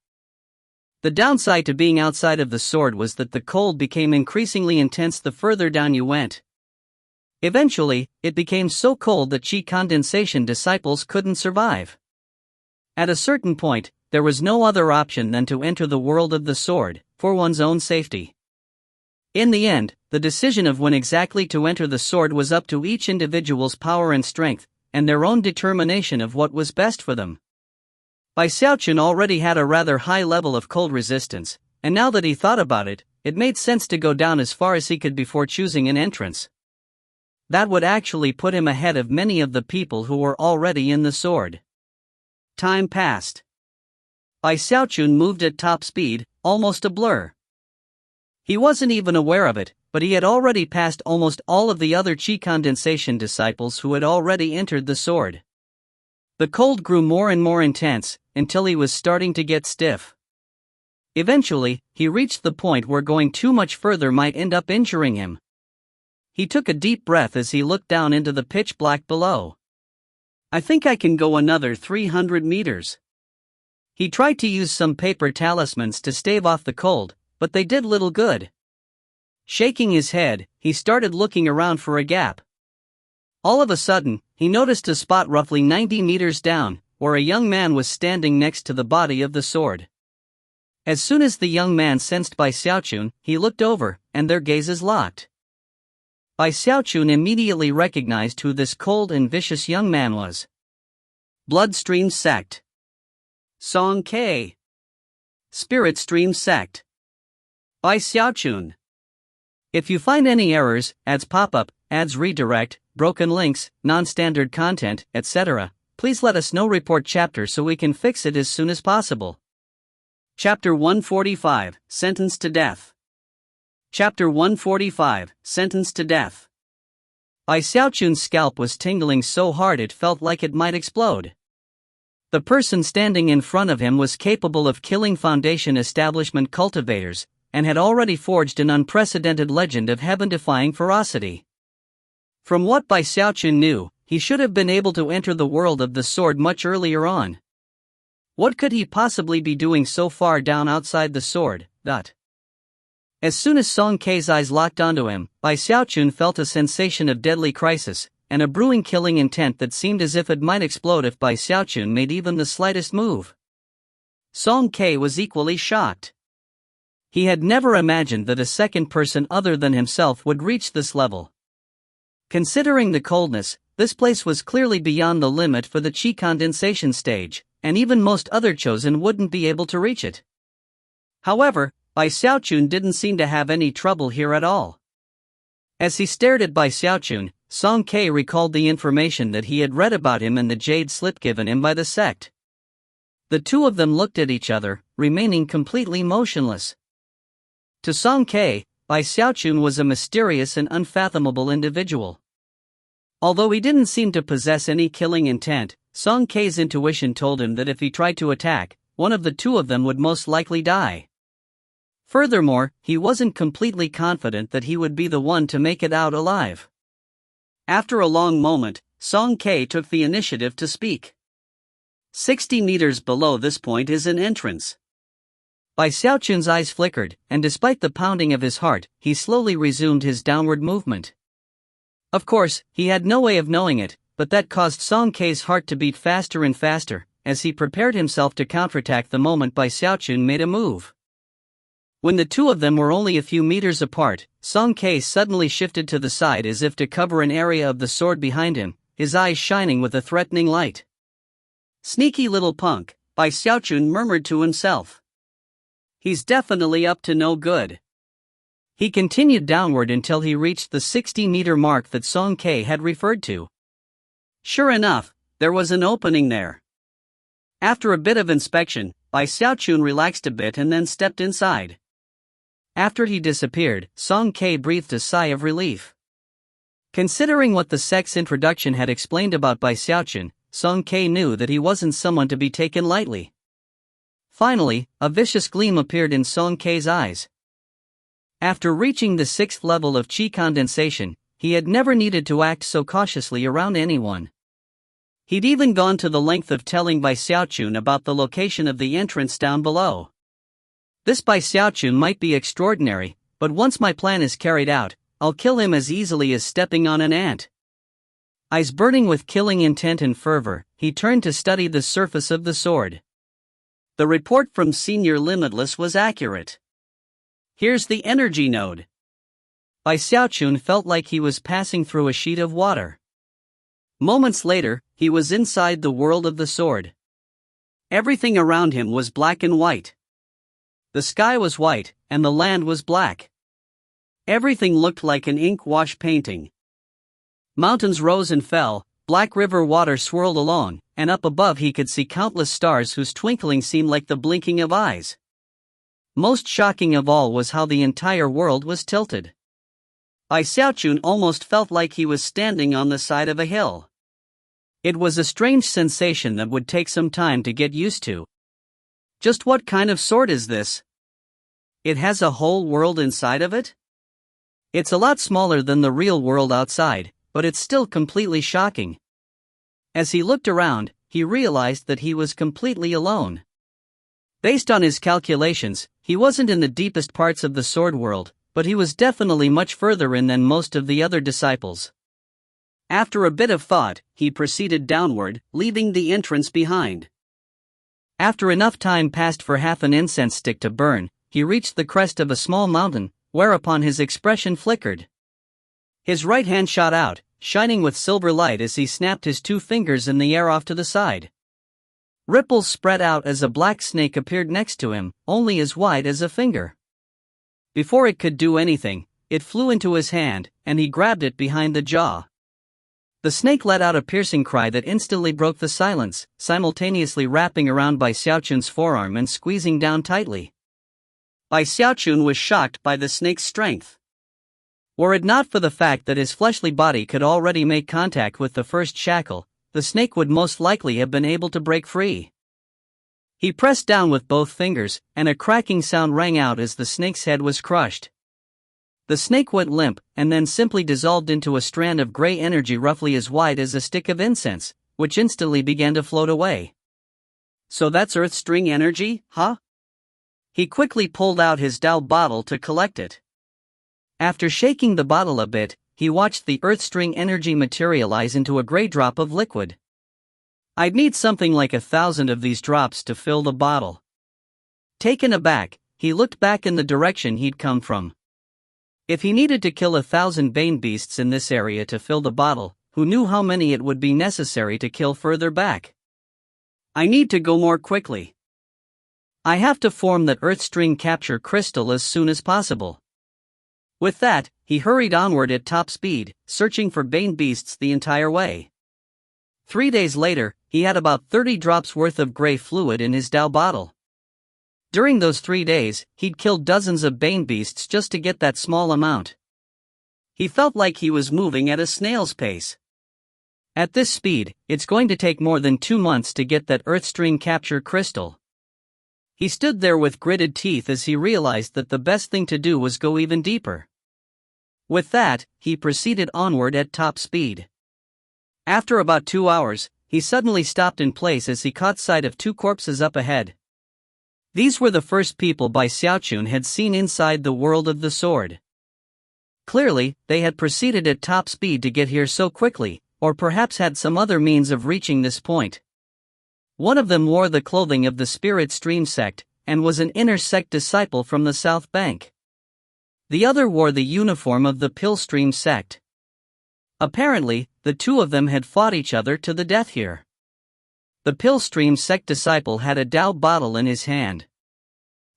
The downside to being outside of the sword was that the cold became increasingly intense the further down you went. Eventually, it became so cold that chi condensation disciples couldn't survive. At a certain point, there was no other option than to enter the world of the sword, for one's own safety. In the end, the decision of when exactly to enter the sword was up to each individual's power and strength, and their own determination of what was best for them. Xiaochun already had a rather high level of cold resistance, and now that he thought about it, it made sense to go down as far as he could before choosing an entrance. That would actually put him ahead of many of the people who were already in the sword. Time passed. Xiaochun moved at top speed, almost a blur. He wasn't even aware of it, but he had already passed almost all of the other chi condensation disciples who had already entered the sword. The cold grew more and more intense, until he was starting to get stiff. Eventually, he reached the point where going too much further might end up injuring him. He took a deep breath as he looked down into the pitch black below. I think I can go another 300 meters. He tried to use some paper talismans to stave off the cold, but they did little good. Shaking his head, he started looking around for a gap. All of a sudden, he noticed a spot roughly 90 meters down, where a young man was standing next to the body of the sword. As soon as the young man sensed Xiaochun, he looked over, and their gazes locked. Xiaochun immediately recognized who this cold and vicious young man was. Bloodstream Sect. Song K. Spirit Stream Sect. Xiaochun. If you find any errors, ads pop-up, ads redirect, broken links, non-standard content, etc., please let us know. Report chapter so we can fix it as soon as possible. Chapter 145, Sentenced to Death. Chapter 145, Sentenced to Death. Xiaochun's scalp was tingling so hard it felt like it might explode. The person standing in front of him was capable of killing Foundation establishment cultivators, and had already forged an unprecedented legend of heaven-defying ferocity. From what Xiaochun knew, he should have been able to enter the world of the sword much earlier on. What could he possibly be doing so far down outside the sword? As soon as Song Kei's eyes locked onto him, Xiaochun felt a sensation of deadly crisis, and a brewing killing intent that seemed as if it might explode if Xiaochun made even the slightest move. Song Kei was equally shocked. He had never imagined that a second person other than himself would reach this level. Considering the coldness, this place was clearly beyond the limit for the chi condensation stage, and even most other chosen wouldn't be able to reach it. However, Xiaochun didn't seem to have any trouble here at all. As he stared at Xiaochun, Song Kei recalled the information that he had read about him in the jade slip given him by the sect. The two of them looked at each other, remaining completely motionless. To Song Kei, Xiaochun was a mysterious and unfathomable individual. Although he didn't seem to possess any killing intent, Song Kei's intuition told him that if he tried to attack, one of the two of them would most likely die. Furthermore, he wasn't completely confident that he would be the one to make it out alive. After a long moment, Song Kei took the initiative to speak. 60 meters below this point is an entrance. Xiaochun's eyes flickered, and despite the pounding of his heart, he slowly resumed his downward movement. Of course, he had no way of knowing it, but that caused Song Kei's heart to beat faster and faster, as he prepared himself to counterattack the moment Xiaochun made a move. When the two of them were only a few meters apart, Song Kei suddenly shifted to the side as if to cover an area of the sword behind him, his eyes shining with a threatening light. Sneaky little punk, Xiaochun murmured to himself. He's definitely up to no good. He continued downward until he reached the 60-meter mark that Song Ke had referred to. Sure enough, there was an opening there. After a bit of inspection, Xiaochun relaxed a bit and then stepped inside. After he disappeared, Song Ke breathed a sigh of relief. Considering what the sect's introduction had explained about Xiaochun, Song Ke knew that he wasn't someone to be taken lightly. Finally, a vicious gleam appeared in Song Ke's eyes. After reaching the 6th level of qi condensation, he had never needed to act so cautiously around anyone. He'd even gone to the length of telling Xiaochun about the location of the entrance down below. This Xiaochun might be extraordinary, but once my plan is carried out, I'll kill him as easily as stepping on an ant. Eyes burning with killing intent and fervor, he turned to study the surface of the sword. The report from Senior Limitless was accurate. Here's the energy node. Xiaochun felt like he was passing through a sheet of water. Moments later, he was inside the world of the sword. Everything around him was black and white. The sky was white, and the land was black. Everything looked like an ink wash painting. Mountains rose and fell, black river water swirled along, and up above he could see countless stars whose twinkling seemed like the blinking of eyes. Most shocking of all was how the entire world was tilted. Xiaochun almost felt like he was standing on the side of a hill. It was a strange sensation that would take some time to get used to. Just what kind of sword is this? It has a whole world inside of it? It's a lot smaller than the real world outside, but it's still completely shocking. As he looked around, he realized that he was completely alone. Based on his calculations, he wasn't in the deepest parts of the sword world, but he was definitely much further in than most of the other disciples. After a bit of thought, he proceeded downward, leaving the entrance behind. After enough time passed for half an incense stick to burn, he reached the crest of a small mountain, whereupon his expression flickered. His right hand shot out, shining with silver light as he snapped his 2 fingers in the air off to the side. Ripples spread out as a black snake appeared next to him, only as wide as a finger. Before it could do anything, it flew into his hand, and he grabbed it behind the jaw. The snake let out a piercing cry that instantly broke the silence, simultaneously wrapping around Xiaochun's forearm and squeezing down tightly. Xiaochun was shocked by the snake's strength. Were it not for the fact that his fleshly body could already make contact with the first shackle, the snake would most likely have been able to break free. He pressed down with both fingers, and a cracking sound rang out as the snake's head was crushed. The snake went limp, and then simply dissolved into a strand of gray energy roughly as wide as a stick of incense, which instantly began to float away. So that's earth string energy, huh? He quickly pulled out his Dao bottle to collect it. After shaking the bottle a bit, he watched the earth string energy materialize into a gray drop of liquid. I'd need something like 1,000 of these drops to fill the bottle. Taken aback, he looked back in the direction he'd come from. If he needed to kill 1,000 Bane beasts in this area to fill the bottle, who knew how many it would be necessary to kill further back? I need to go more quickly. I have to form that earth string capture crystal as soon as possible. With that, he hurried onward at top speed, searching for Bane beasts the entire way. 3 days later, he had about 30 drops worth of gray fluid in his Dao bottle. During those 3 days, he'd killed dozens of Bane beasts just to get that small amount. He felt like he was moving at a snail's pace. At this speed, it's going to take more than 2 months to get that earth string capture crystal. He stood there with gritted teeth as he realized that the best thing to do was go even deeper. With that, he proceeded onward at top speed. After about 2 hours, he suddenly stopped in place as he caught sight of 2 corpses up ahead. These were the first people Xiaochun had seen inside the world of the sword. Clearly, they had proceeded at top speed to get here so quickly, or perhaps had some other means of reaching this point. One of them wore the clothing of the Spirit Stream sect, and was an inner sect disciple from the South Bank. The other wore the uniform of the Pill Stream sect. Apparently, the 2 of them had fought each other to the death here. The Pill Stream sect disciple had a Dao bottle in his hand.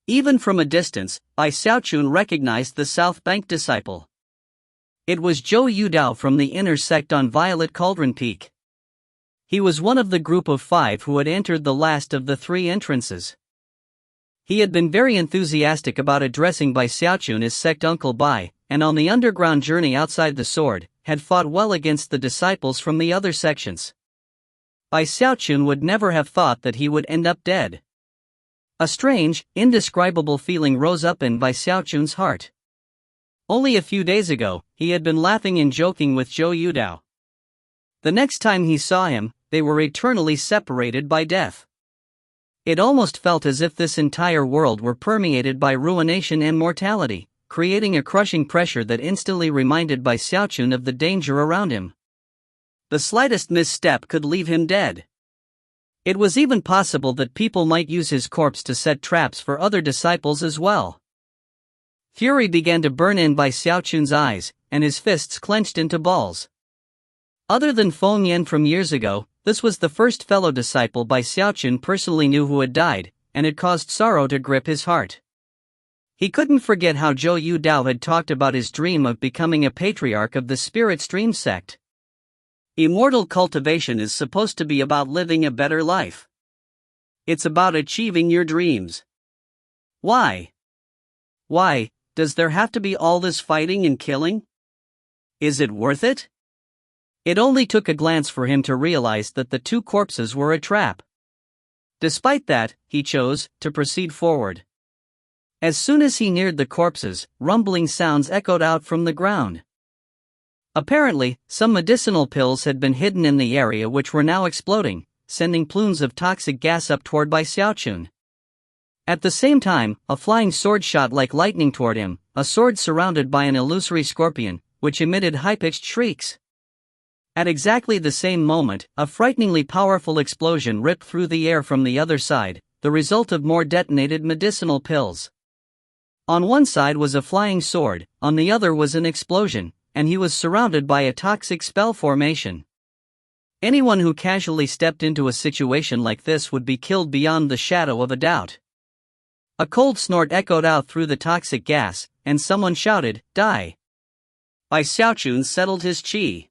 Even from a distance, Xiaochun recognized the South Bank disciple. It was Zhou Yudao from the inner sect on Violet Cauldron Peak. He was one of the group of 5 who had entered the last of the 3 entrances. He had been very enthusiastic about addressing Xiaochun as sect Uncle Bai, and on the underground journey outside the sword, had fought well against the disciples from the other sections. Xiaochun would never have thought that he would end up dead. A strange, indescribable feeling rose up in Xiaochun's heart. Only a few days ago, he had been laughing and joking with Zhou Yudao. The next time he saw him, they were eternally separated by death. It almost felt as if this entire world were permeated by ruination and mortality, creating a crushing pressure that instantly reminded Xiaochun of the danger around him. The slightest misstep could leave him dead. It was even possible that people might use his corpse to set traps for other disciples as well. Fury began to burn in Xiaochun's eyes, and his fists clenched into balls. Other than Feng Yan from years ago, this was the first fellow disciple Xiaochun personally knew who had died, and it caused sorrow to grip his heart. He couldn't forget how Zhou Yudao had talked about his dream of becoming a patriarch of the Spirit Stream sect. Immortal cultivation is supposed to be about living a better life. It's about achieving your dreams. Why? Why does there have to be all this fighting and killing? Is it worth it? It only took a glance for him to realize that the 2 corpses were a trap. Despite that, he chose to proceed forward. As soon as he neared the corpses, rumbling sounds echoed out from the ground. Apparently, some medicinal pills had been hidden in the area which were now exploding, sending plumes of toxic gas up toward Xiaochun. At the same time, a flying sword shot like lightning toward him, a sword surrounded by an illusory scorpion, which emitted high-pitched shrieks. At exactly the same moment, a frighteningly powerful explosion ripped through the air from the other side, the result of more detonated medicinal pills. On one side was a flying sword, on the other was an explosion, and he was surrounded by a toxic spell formation. Anyone who casually stepped into a situation like this would be killed beyond the shadow of a doubt. A cold snort echoed out through the toxic gas, and someone shouted, "Die!" Xiaochun settled his chi.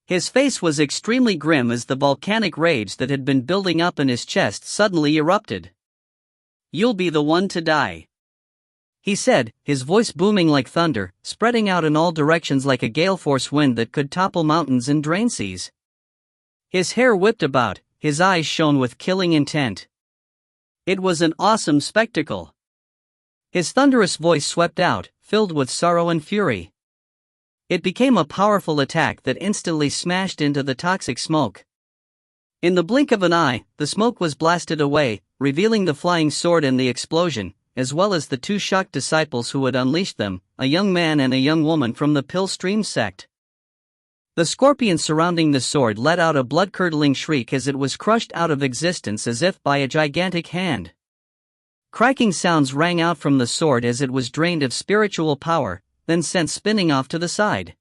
His face was extremely grim as the volcanic rage that had been building up in his chest suddenly erupted. "You'll be the one to die," he said, his voice booming like thunder, spreading out in all directions like a gale-force wind that could topple mountains and drain seas. His hair whipped about, his eyes shone with killing intent. It was an awesome spectacle. His thunderous voice swept out, filled with sorrow and fury. It became a powerful attack that instantly smashed into the toxic smoke. In the blink of an eye, the smoke was blasted away, revealing the flying sword and the explosion, as well as the 2 shocked disciples who had unleashed them, a young man and a young woman from the Pill Stream sect. The scorpion surrounding the sword let out a blood-curdling shriek as it was crushed out of existence as if by a gigantic hand. Cracking sounds rang out from the sword as it was drained of spiritual power, then sent spinning off to the side.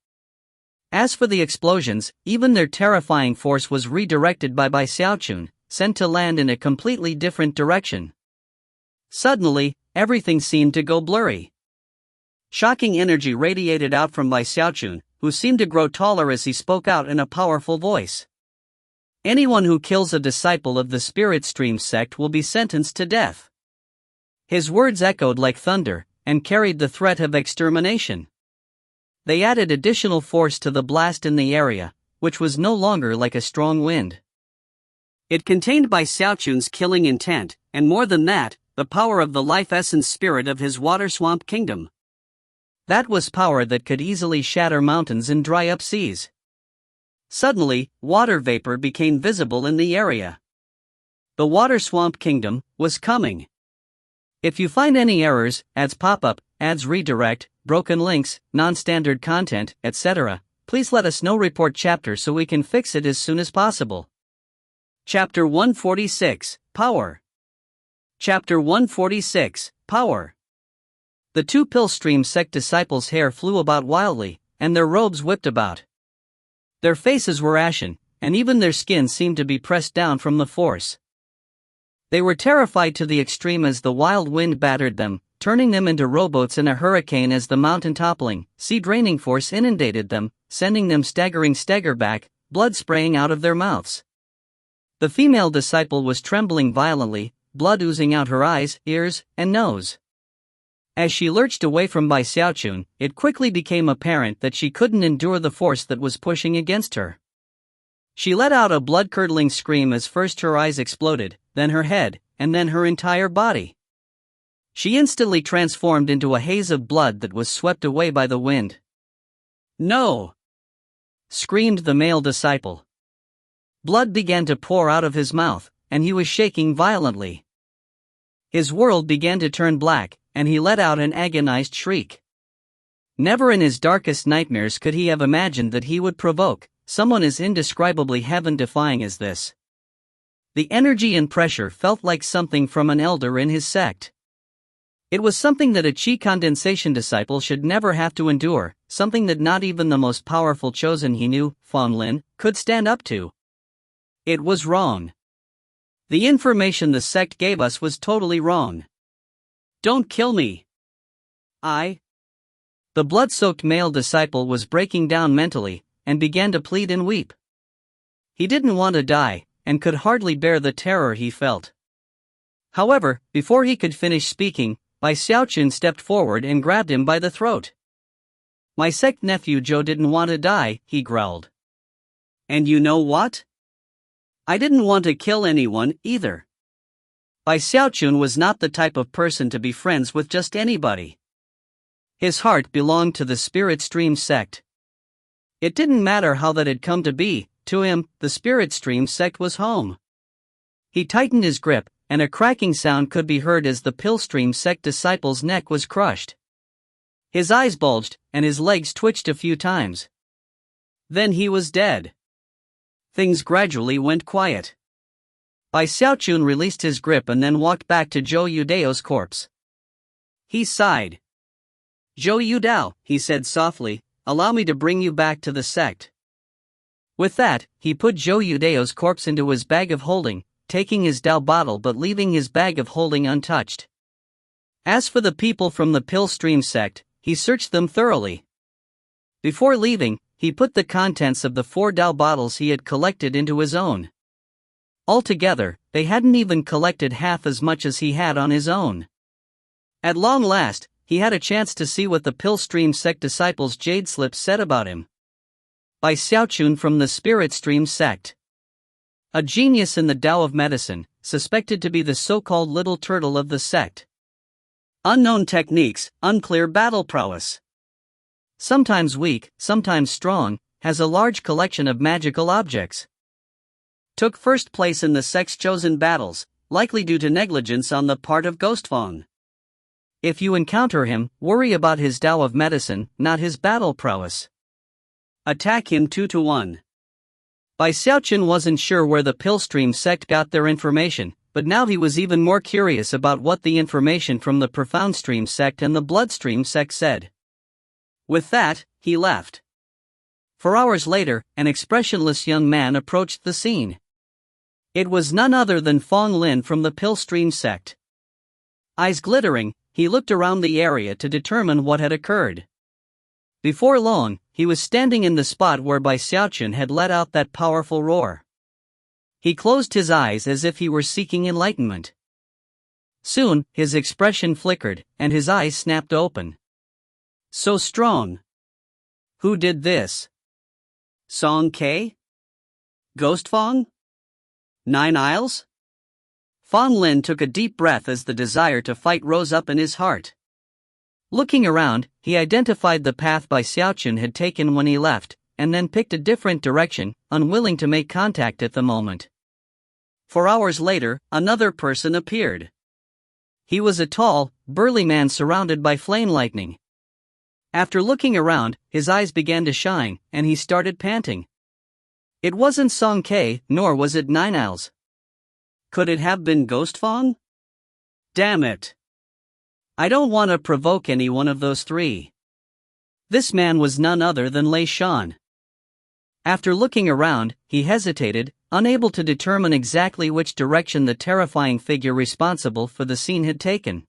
As for the explosions, even their terrifying force was redirected by Xiaochun, sent to land in a completely different direction. Suddenly, everything seemed to go blurry. Shocking energy radiated out from Xiaochun, who seemed to grow taller as he spoke out in a powerful voice. "Anyone who kills a disciple of the Spirit Stream sect will be sentenced to death." His words echoed like thunder, and carried the threat of extermination. They added additional force to the blast in the area, which was no longer like a strong wind. It contained Xiaochun's killing intent, and more than that, the power of the life essence spirit of his water swamp kingdom. That was power that could easily shatter mountains and dry up seas. Suddenly, water vapor became visible in the area. The water swamp kingdom was coming. If you find any errors, ads pop up, ads redirect, broken links, non-standard content, etc., please let us know. Report chapter so we can fix it as soon as possible. Chapter 146, Power. Chapter 146, Power. The 2 Pill Stream sect disciples' hair flew about wildly, and their robes whipped about. Their faces were ashen, and even their skin seemed to be pressed down from the force. They were terrified to the extreme as the wild wind battered them, turning them into rowboats in a hurricane as the mountain-toppling, sea-draining force inundated them, sending them staggering back, blood spraying out of their mouths. The female disciple was trembling violently, blood oozing out her eyes, ears, and nose. As she lurched away from Bai Xiaochun, it quickly became apparent that she couldn't endure the force that was pushing against her. She let out a blood-curdling scream as first her eyes exploded, then her head, and then her entire body. She instantly transformed into a haze of blood that was swept away by the wind. "No!" screamed the male disciple. Blood began to pour out of his mouth, and he was shaking violently. His world began to turn black, and he let out an agonized shriek. Never in his darkest nightmares could he have imagined that he would provoke someone as indescribably heaven-defying as this. The energy and pressure felt like something from an elder in his sect. It was something that a Qi condensation disciple should never have to endure, something that not even the most powerful chosen he knew, Fang Lin, could stand up to. It was wrong. The information the sect gave us was totally wrong. "Don't kill me. The blood-soaked male disciple was breaking down mentally, and began to plead and weep. He didn't want to die, and could hardly bear the terror he felt. However, before he could finish speaking, Bai Xiaochun stepped forward and grabbed him by the throat. "My sect nephew Zhou didn't want to die," he growled. "And you know what? I didn't want to kill anyone, either." Bai Xiaochun was not the type of person to be friends with just anybody. His heart belonged to the Spirit Stream sect. It didn't matter how that had come to be, to him, the Spirit Stream sect was home. He tightened his grip, and a cracking sound could be heard as the Pillstream sect disciple's neck was crushed. His eyes bulged, and his legs twitched a few times. Then he was dead. Things gradually went quiet. Bai Xiaochun released his grip and then walked back to Zhou Yudao's corpse. He sighed. "Zhou Yudao," he said softly, "allow me to bring you back to the sect." With that, he put Zhou Yudao's corpse into his bag of holding, taking his Dao bottle but leaving his bag of holding untouched. As for the people from the Pillstream sect, he searched them thoroughly. Before leaving, he put the contents of the 4 Dao bottles he had collected into his own. Altogether, they hadn't even collected half as much as he had on his own. At long last, he had a chance to see what the Pillstream sect disciples' jade slips said about him. Bai Xiaochun from the Spirit Stream sect. A genius in the Tao of medicine, suspected to be the so-called little turtle of the sect. Unknown techniques, unclear battle prowess. Sometimes weak, sometimes strong, has a large collection of magical objects. Took first place in the sect's chosen battles, likely due to negligence on the part of Ghostfang. If you encounter him, worry about his Tao of medicine, not his battle prowess. Attack him 2-1. Bai Xiaochun wasn't sure where the Pillstream sect got their information, but now he was even more curious about what the information from the Profound Stream sect and the Bloodstream sect said. With that, he left. 4 hours later, an expressionless young man approached the scene. It was none other than Fang Lin from the Pillstream sect. Eyes glittering, he looked around the area to determine what had occurred. Before long, he was standing in the spot where Bai Xiaochun had let out that powerful roar. He closed his eyes as if he were seeking enlightenment. Soon, his expression flickered, and his eyes snapped open. So strong. Who did this? Song K? Ghostfang? 9 Isles? Fang Lin took a deep breath as the desire to fight rose up in his heart. Looking around, he identified the path Bai Xiaochun had taken when he left, and then picked a different direction, unwilling to make contact at the moment. 4 hours later, another person appeared. He was a tall, burly man surrounded by flame lightning. After looking around, his eyes began to shine, and he started panting. It wasn't Song K, nor was it 9 Isles. Could it have been Ghostfang? Damn it. I don't want to provoke any one of those 3. This man was none other than Lei Shan. After looking around, he hesitated, unable to determine exactly which direction the terrifying figure responsible for the scene had taken.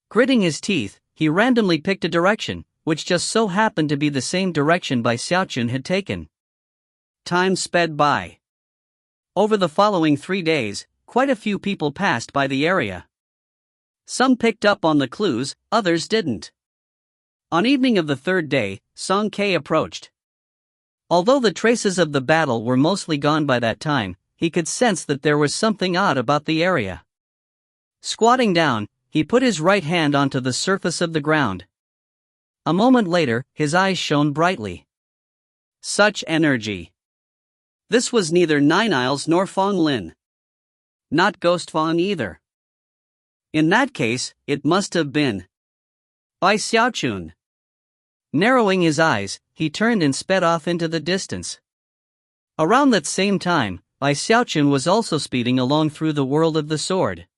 Gritting his teeth, he randomly picked a direction, which just so happened to be the same direction Xiaochun had taken. Time sped by. Over the following 3 days, quite a few people passed by the area. Some picked up on the clues, others didn't. On evening of the third day, Song Ke approached. Although the traces of the battle were mostly gone by that time, he could sense that there was something odd about the area. Squatting down, he put his right hand onto the surface of the ground. A moment later, his eyes shone brightly. Such energy! This was neither Nine Isles nor Fong Lin. Not Ghost Fong either. In that case, it must have been Xiaochun. Narrowing his eyes, he turned and sped off into the distance. Around that same time, Xiaochun was also speeding along through the world of the sword.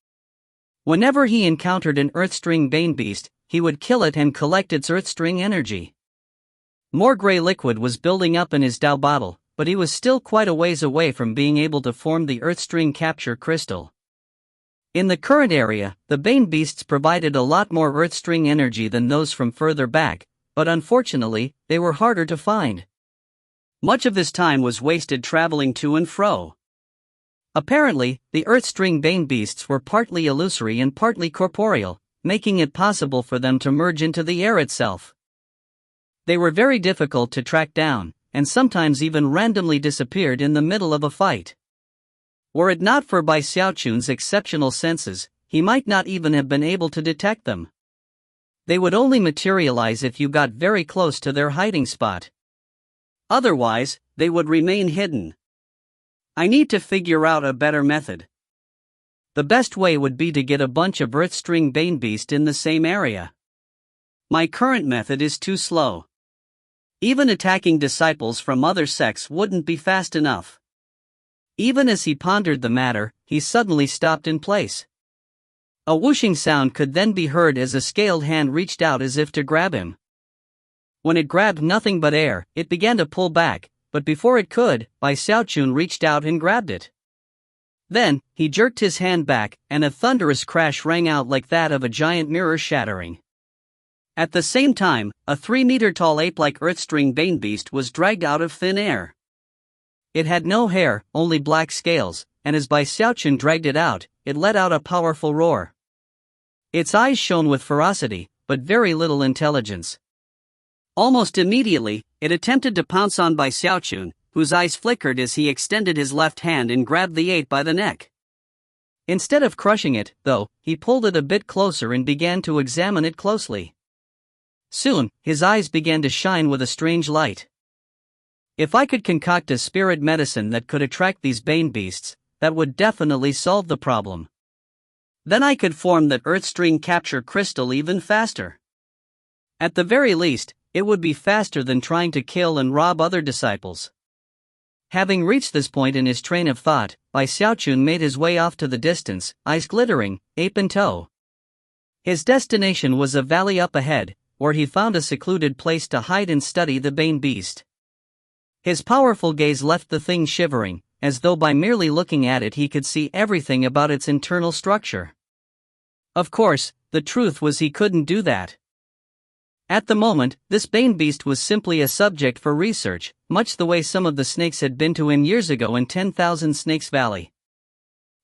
Whenever he encountered an Earthstring Bane beast, he would kill it and collect its Earthstring energy. More gray liquid was building up in his Dao bottle, but he was still quite a ways away from being able to form the Earthstring capture crystal. In the current area, the Bane beasts provided a lot more Earthstring energy than those from further back, but unfortunately, they were harder to find. Much of this time was wasted traveling to and fro. Apparently, the Earthstring Bane beasts were partly illusory and partly corporeal, making it possible for them to merge into the air itself. They were very difficult to track down, and sometimes even randomly disappeared in the middle of a fight. Were it not for Xiaochun's exceptional senses, he might not even have been able to detect them. They would only materialize if you got very close to their hiding spot. Otherwise, they would remain hidden. I need to figure out a better method. The best way would be to get a bunch of Earthstring Bane beast in the same area. My current method is too slow. Even attacking disciples from other sects wouldn't be fast enough. Even as he pondered the matter, he suddenly stopped in place. A whooshing sound could then be heard as a scaled hand reached out as if to grab him. When it grabbed nothing but air, it began to pull back, but before it could, Xiaochun reached out and grabbed it. Then, he jerked his hand back, and a thunderous crash rang out like that of a giant mirror shattering. At the same time, a 3-meter-tall ape-like Earthstring Bane beast was dragged out of thin air. It had no hair, only black scales, and as Xiaochun dragged it out, it let out a powerful roar. Its eyes shone with ferocity, but very little intelligence. Almost immediately, it attempted to pounce on Xiaochun, whose eyes flickered as he extended his left hand and grabbed the ape by the neck. Instead of crushing it, though, he pulled it a bit closer and began to examine it closely. Soon, his eyes began to shine with a strange light. If I could concoct a spirit medicine that could attract these Bane beasts, that would definitely solve the problem. Then I could form the Earthstring capture crystal even faster. At the very least, it would be faster than trying to kill and rob other disciples. Having reached this point in his train of thought, Xiaochun made his way off to the distance, eyes glittering, ape in tow. His destination was a valley up ahead, where he found a secluded place to hide and study the Bane beast. His powerful gaze left the thing shivering, as though by merely looking at it he could see everything about its internal structure. Of course, the truth was he couldn't do that. At the moment, this Bane beast was simply a subject for research, much the way some of the snakes had been to him years ago in 10,000 Snakes Valley.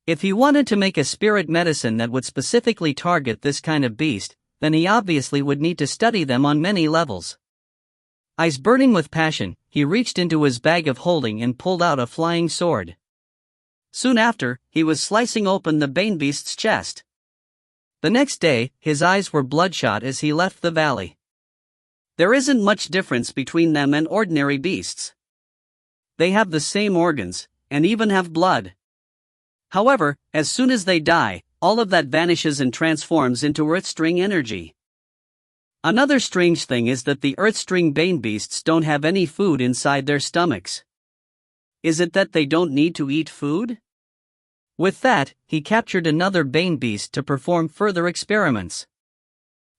If he wanted to make a spirit medicine that would specifically target this kind of beast, then he obviously would need to study them on many levels. Eyes burning with passion, he reached into his bag of holding and pulled out a flying sword. Soon after, he was slicing open the Bane beast's chest. The next day, his eyes were bloodshot as he left the valley. There isn't much difference between them and ordinary beasts. They have the same organs, and even have blood. However, as soon as they die, all of that vanishes and transforms into Earthstring energy. Another strange thing is that the Earthstring Bane beasts don't have any food inside their stomachs. Is it that they don't need to eat food? With that, he captured another Bane beast to perform further experiments.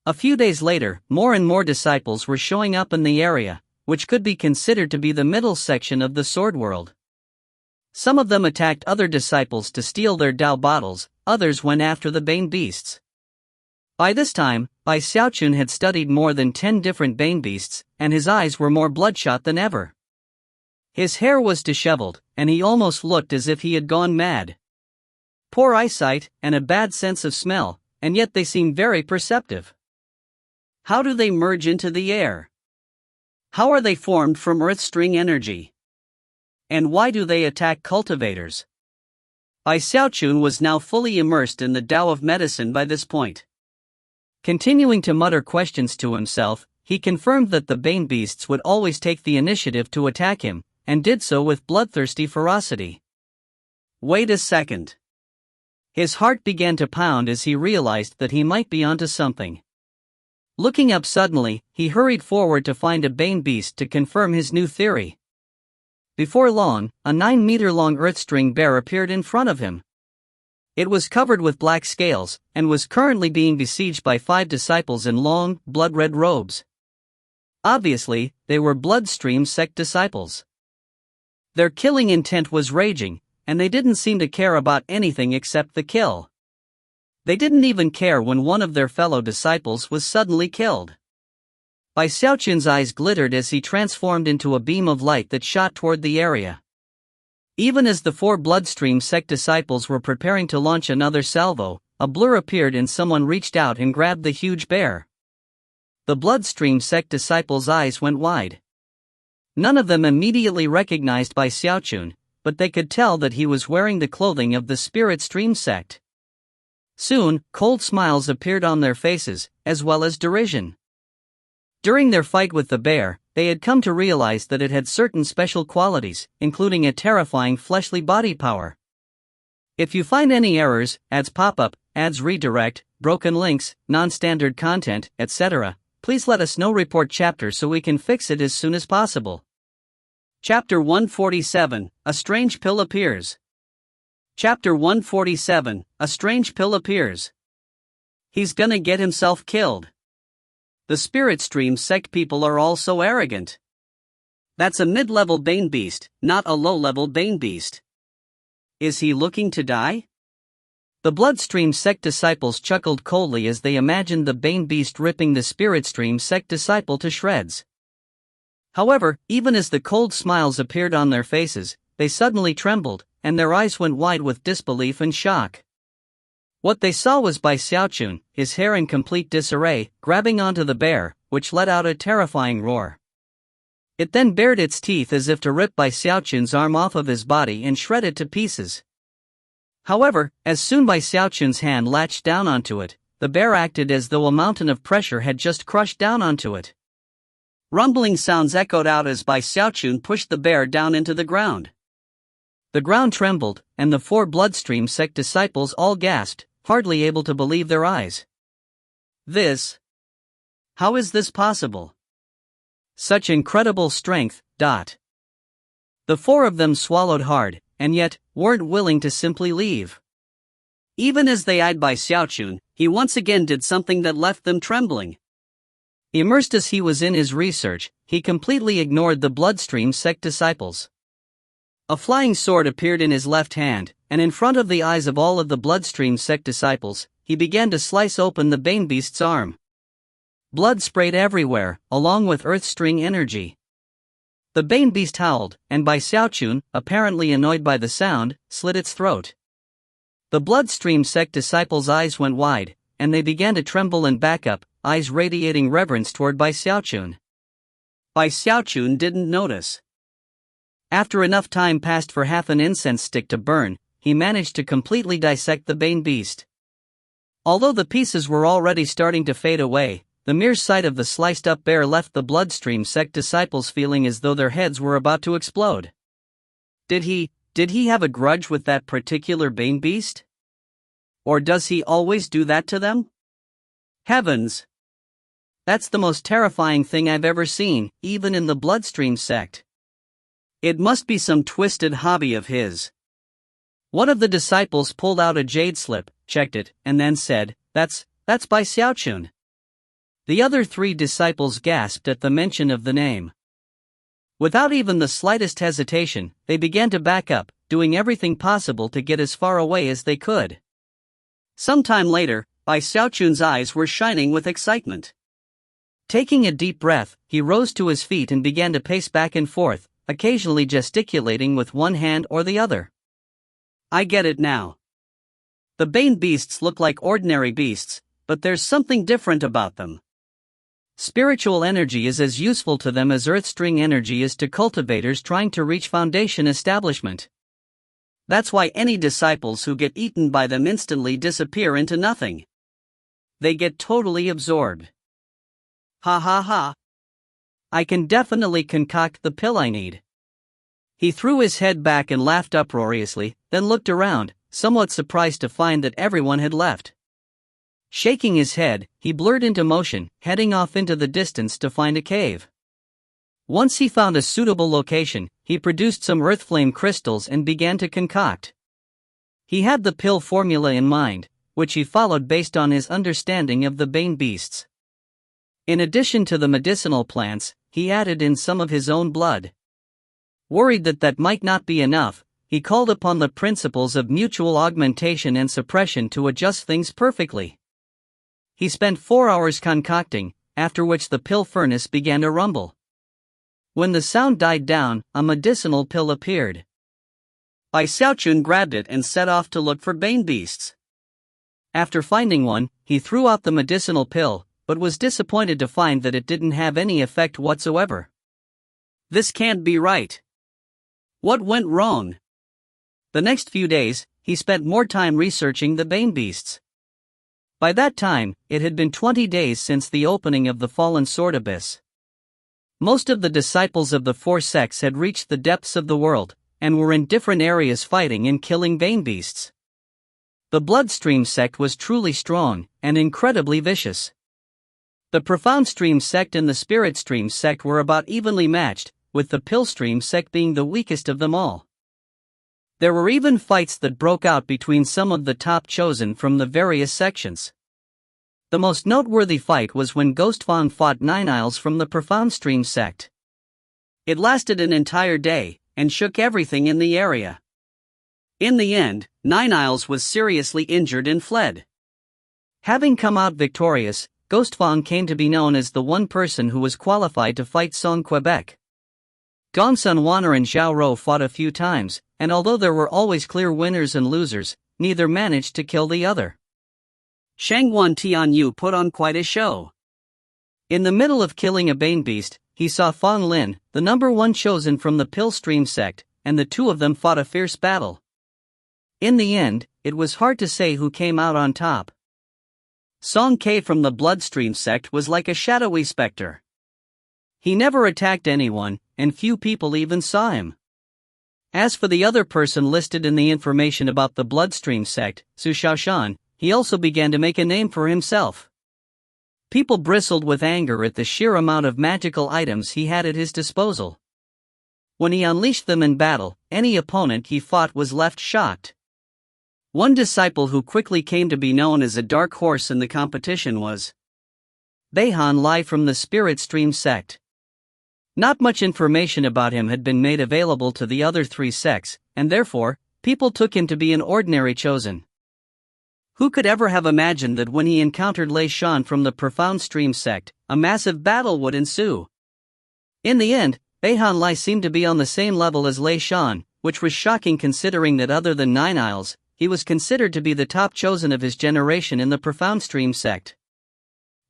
A few days later, more and more disciples were showing up in the area, which could be considered to be the middle section of the sword world. Some of them attacked other disciples to steal their Dao bottles, others went after the Bane beasts. By this time, Bai Xiaochun had studied more than 10 different Bane beasts, and his eyes were more bloodshot than ever. His hair was disheveled, and he almost looked as if he had gone mad. Poor eyesight, and a bad sense of smell, and yet they seemed very perceptive. How do they merge into the air? How are they formed from earth string energy? And why do they attack cultivators? Bai Xiaochun was now fully immersed in the Tao of medicine by this point. Continuing to mutter questions to himself, he confirmed that the Bane beasts would always take the initiative to attack him, and did so with bloodthirsty ferocity. Wait a second. His heart began to pound as he realized that he might be onto something. Looking up suddenly, he hurried forward to find a Bane beast to confirm his new theory. Before long, a 9-meter-long earth-string bear appeared in front of him. It was covered with black scales, and was currently being besieged by 5 disciples in long, blood-red robes. Obviously, they were Bloodstream sect disciples. Their killing intent was raging, and they didn't seem to care about anything except the kill. They didn't even care when one of their fellow disciples was suddenly killed. Bai Xiaochun's eyes glittered as he transformed into a beam of light that shot toward the area. Even as the 4 Bloodstream sect disciples were preparing to launch another salvo, a blur appeared and someone reached out and grabbed the huge bear. The Bloodstream sect disciples' eyes went wide. None of them immediately recognized Bai Xiaochun, but they could tell that he was wearing the clothing of the Spirit Stream sect. Soon, cold smiles appeared on their faces, as well as derision. During their fight with the bear, they had come to realize that it had certain special qualities, including a terrifying fleshly body power. If you find any errors, ads pop up, ads redirect, broken links, non-standard content, etc., please let us know. Report chapter so we can fix it as soon as possible. Chapter 147, A Strange Pill Appears. Chapter 147, A Strange Pill Appears. He's gonna get himself killed. The Spirit Stream sect people are all so arrogant. That's a mid-level Bane beast, not a low-level Bane beast. Is he looking to die? The Bloodstream sect disciples chuckled coldly as they imagined the Bane beast ripping the Spirit Stream sect disciple to shreds. However, even as the cold smiles appeared on their faces, they suddenly trembled, and their eyes went wide with disbelief and shock. What they saw was Bai Xiaochun, his hair in complete disarray, grabbing onto the bear, which let out a terrifying roar. It then bared its teeth as if to rip Bai Xiaochun's arm off of his body and shred it to pieces. However, as soon Bai Xiaochun's hand latched down onto it, the bear acted as though a mountain of pressure had just crushed down onto it. Rumbling sounds echoed out as Bai Xiaochun pushed the bear down into the ground. The ground trembled, and the 4 Bloodstream sect disciples all gasped, hardly able to believe their eyes. How is this possible? Such incredible strength. The 4 of them swallowed hard, and yet, weren't willing to simply leave. Even as they eyed Bai Xiaochun, he once again did something that left them trembling. Immersed as he was in his research, he completely ignored the Bloodstream sect disciples. A flying sword appeared in his left hand, and in front of the eyes of all of the Bloodstream sect disciples, he began to slice open the Bane beast's arm. Blood sprayed everywhere, along with earth string energy. The Bane beast howled, and Bai Xiaochun, apparently annoyed by the sound, slit its throat. The Bloodstream sect disciples' eyes went wide, and they began to tremble and back up, eyes radiating reverence toward Bai Xiaochun. Bai Xiaochun didn't notice. After enough time passed for half an incense stick to burn, he managed to completely dissect the Bane beast. Although the pieces were already starting to fade away, the mere sight of the sliced-up bear left the Bloodstream sect disciples feeling as though their heads were about to explode. Did he have a grudge with that particular Bane beast? Or does he always do that to them? Heavens! That's the most terrifying thing I've ever seen, even in the Bloodstream sect. It must be some twisted hobby of his. One of the disciples pulled out a jade slip, checked it, and then said, That's Bai Xiaochun. The other 3 disciples gasped at the mention of the name. Without even the slightest hesitation, they began to back up, doing everything possible to get as far away as they could. Some time later, Xiaochun's eyes were shining with excitement. Taking a deep breath, he rose to his feet and began to pace back and forth, occasionally gesticulating with one hand or the other. I get it now. The Bane beasts look like ordinary beasts, but there's something different about them. Spiritual energy is as useful to them as earth string energy is to cultivators trying to reach foundation establishment. That's why any disciples who get eaten by them instantly disappear into nothing. They get totally absorbed. Ha ha ha. I can definitely concoct the pill I need. He threw his head back and laughed uproariously, then looked around, somewhat surprised to find that everyone had left. Shaking his head, he blurred into motion, heading off into the distance to find a cave. Once he found a suitable location, he produced some earth flame crystals and began to concoct. He had the pill formula in mind, which he followed based on his understanding of the Bane beasts. In addition to the medicinal plants, he added in some of his own blood. Worried that that might not be enough, he called upon the principles of mutual augmentation and suppression to adjust things perfectly. He spent 4 hours concocting, after which the pill furnace began to rumble. When the sound died down, a medicinal pill appeared. Xiaochun grabbed it and set off to look for Bane beasts. After finding one, he threw out the medicinal pill, but was disappointed to find that it didn't have any effect whatsoever. This can't be right. What went wrong? The next few days, he spent more time researching the Bane beasts. By that time, it had been 20 days since the opening of the Fallen Sword Abyss. Most of the disciples of the four sects had reached the depths of the world, and were in different areas fighting and killing Bane beasts. The Bloodstream sect was truly strong, and incredibly vicious. The Profound Stream sect and the Spirit Stream sect were about evenly matched, with the Pillstream sect being the weakest of them all. There were even fights that broke out between some of the top chosen from the various sections. The most noteworthy fight was when Ghostfang fought Nine Isles from the Profound Stream sect. It lasted an entire day, and shook everything in the area. In the end, Nine Isles was seriously injured and fled. Having come out victorious, Ghostfang came to be known as the one person who was qualified to fight Song Quebec. Gongsun Wanner and Zhao Rou fought a few times, and although there were always clear winners and losers, neither managed to kill the other. Shangguan Tianyu put on quite a show. In the middle of killing a Bane beast, he saw Fang Lin, the number one chosen from the Pillstream sect, and the two of them fought a fierce battle. In the end, it was hard to say who came out on top. Song Ke from the Bloodstream sect was like a shadowy specter. He never attacked anyone, and few people even saw him. As for the other person listed in the information about the Bloodstream sect, Xiaochun, he also began to make a name for himself. People bristled with anger at the sheer amount of magical items he had at his disposal. When he unleashed them in battle, any opponent he fought was left shocked. One disciple who quickly came to be known as a dark horse in the competition was Beihan Lai from the Spirit Stream sect. Not much information about him had been made available to the other three sects, and therefore, people took him to be an ordinary chosen. Who could ever have imagined that when he encountered Lei Shan from the Profound Stream sect, a massive battle would ensue? In the end, Beihan Lai seemed to be on the same level as Lei Shan, which was shocking considering that other than Nine Isles, he was considered to be the top chosen of his generation in the Profound Stream sect.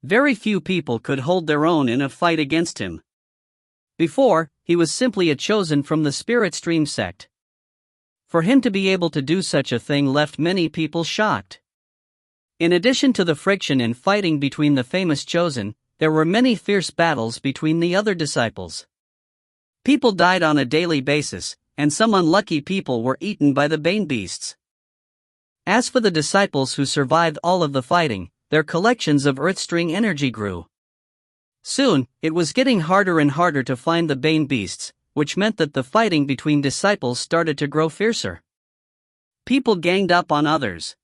Very few people could hold their own in a fight against him. Before, he was simply a chosen from the Spirit Stream sect. For him to be able to do such a thing left many people shocked. In addition to the friction and fighting between the famous chosen, there were many fierce battles between the other disciples. People died on a daily basis, and some unlucky people were eaten by the Bane beasts. As for the disciples who survived all of the fighting, their collections of Earthstring energy grew. Soon, it was getting harder and harder to find the Bane beasts, which meant that the fighting between disciples started to grow fiercer. People ganged up on others.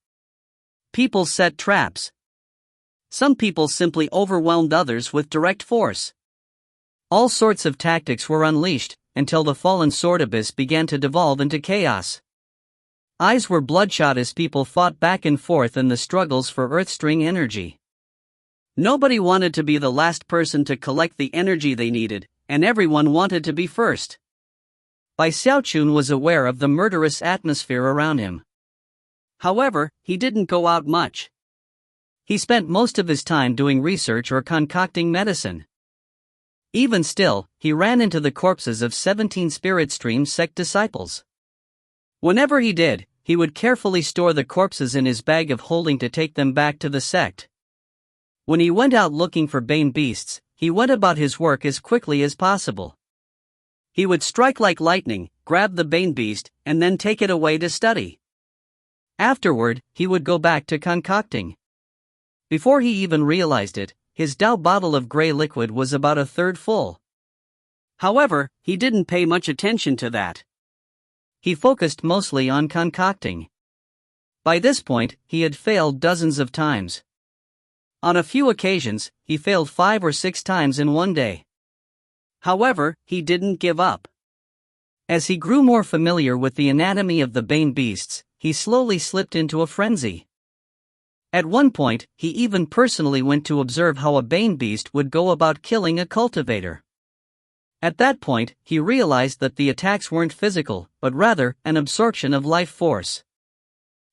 People set traps. Some people simply overwhelmed others with direct force. All sorts of tactics were unleashed, until the fallen sword abyss began to devolve into chaos. Eyes were bloodshot as people fought back and forth in the struggles for Earthstring energy. Nobody wanted to be the last person to collect the energy they needed, and everyone wanted to be first. Xiaochun was aware of the murderous atmosphere around him. However, he didn't go out much. He spent most of his time doing research or concocting medicine. Even still, he ran into the corpses of 17 Spirit Stream sect disciples. Whenever he did, he would carefully store the corpses in his bag of holding to take them back to the sect. When he went out looking for Bane beasts, he went about his work as quickly as possible. He would strike like lightning, grab the Bane beast, and then take it away to study. Afterward, he would go back to concocting. Before he even realized it, his Dao bottle of gray liquid was about a third full. However, he didn't pay much attention to that. He focused mostly on concocting. By this point, he had failed dozens of times. On a few occasions, he failed 5 or 6 times in one day. However, he didn't give up. As he grew more familiar with the anatomy of the Bane beasts, he slowly slipped into a frenzy. At one point, he even personally went to observe how a Bane beast would go about killing a cultivator. At that point, he realized that the attacks weren't physical, but rather an absorption of life force.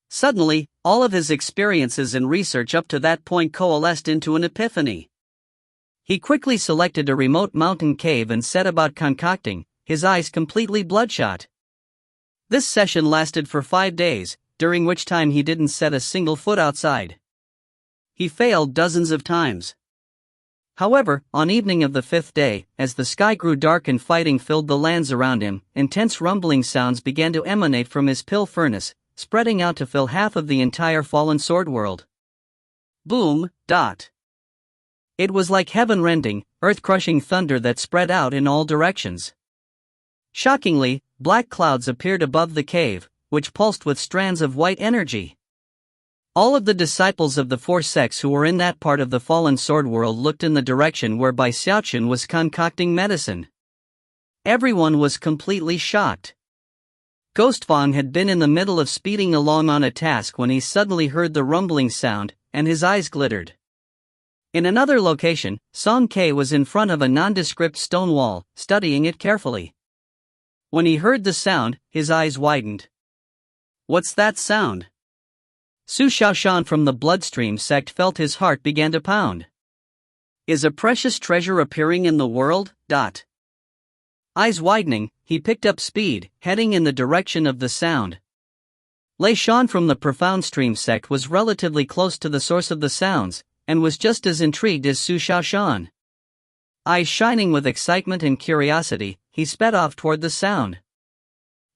Suddenly, all of his experiences and research up to that point coalesced into an epiphany. He quickly selected a remote mountain cave and set about concocting, his eyes completely bloodshot. This session lasted for 5 days, during which time he didn't set a single foot outside. He failed dozens of times. However, on evening of the 5th day, as the sky grew dark and fighting filled the lands around him, intense rumbling sounds began to emanate from his pill furnace, spreading out to fill half of the entire fallen sword world. Boom, dot. It was like heaven-rending, earth-crushing thunder that spread out in all directions. Shockingly, black clouds appeared above the cave, which pulsed with strands of white energy. All of the disciples of the 4 sects who were in that part of the fallen sword world looked in the direction where Xiaochun was concocting medicine. Everyone was completely shocked. Ghostfang had been in the middle of speeding along on a task when he suddenly heard the rumbling sound, and his eyes glittered. In another location, Song Ke was in front of a nondescript stone wall, studying it carefully. When he heard the sound, his eyes widened. What's that sound? Xiaochun from the Bloodstream sect felt his heart began to pound. Is a precious treasure appearing in the world? Eyes widening, he picked up speed, heading in the direction of the sound. Lei Shan from the Profound Stream sect was relatively close to the source of the sounds, and was just as intrigued as Xiaochun. Eyes shining with excitement and curiosity, he sped off toward the sound.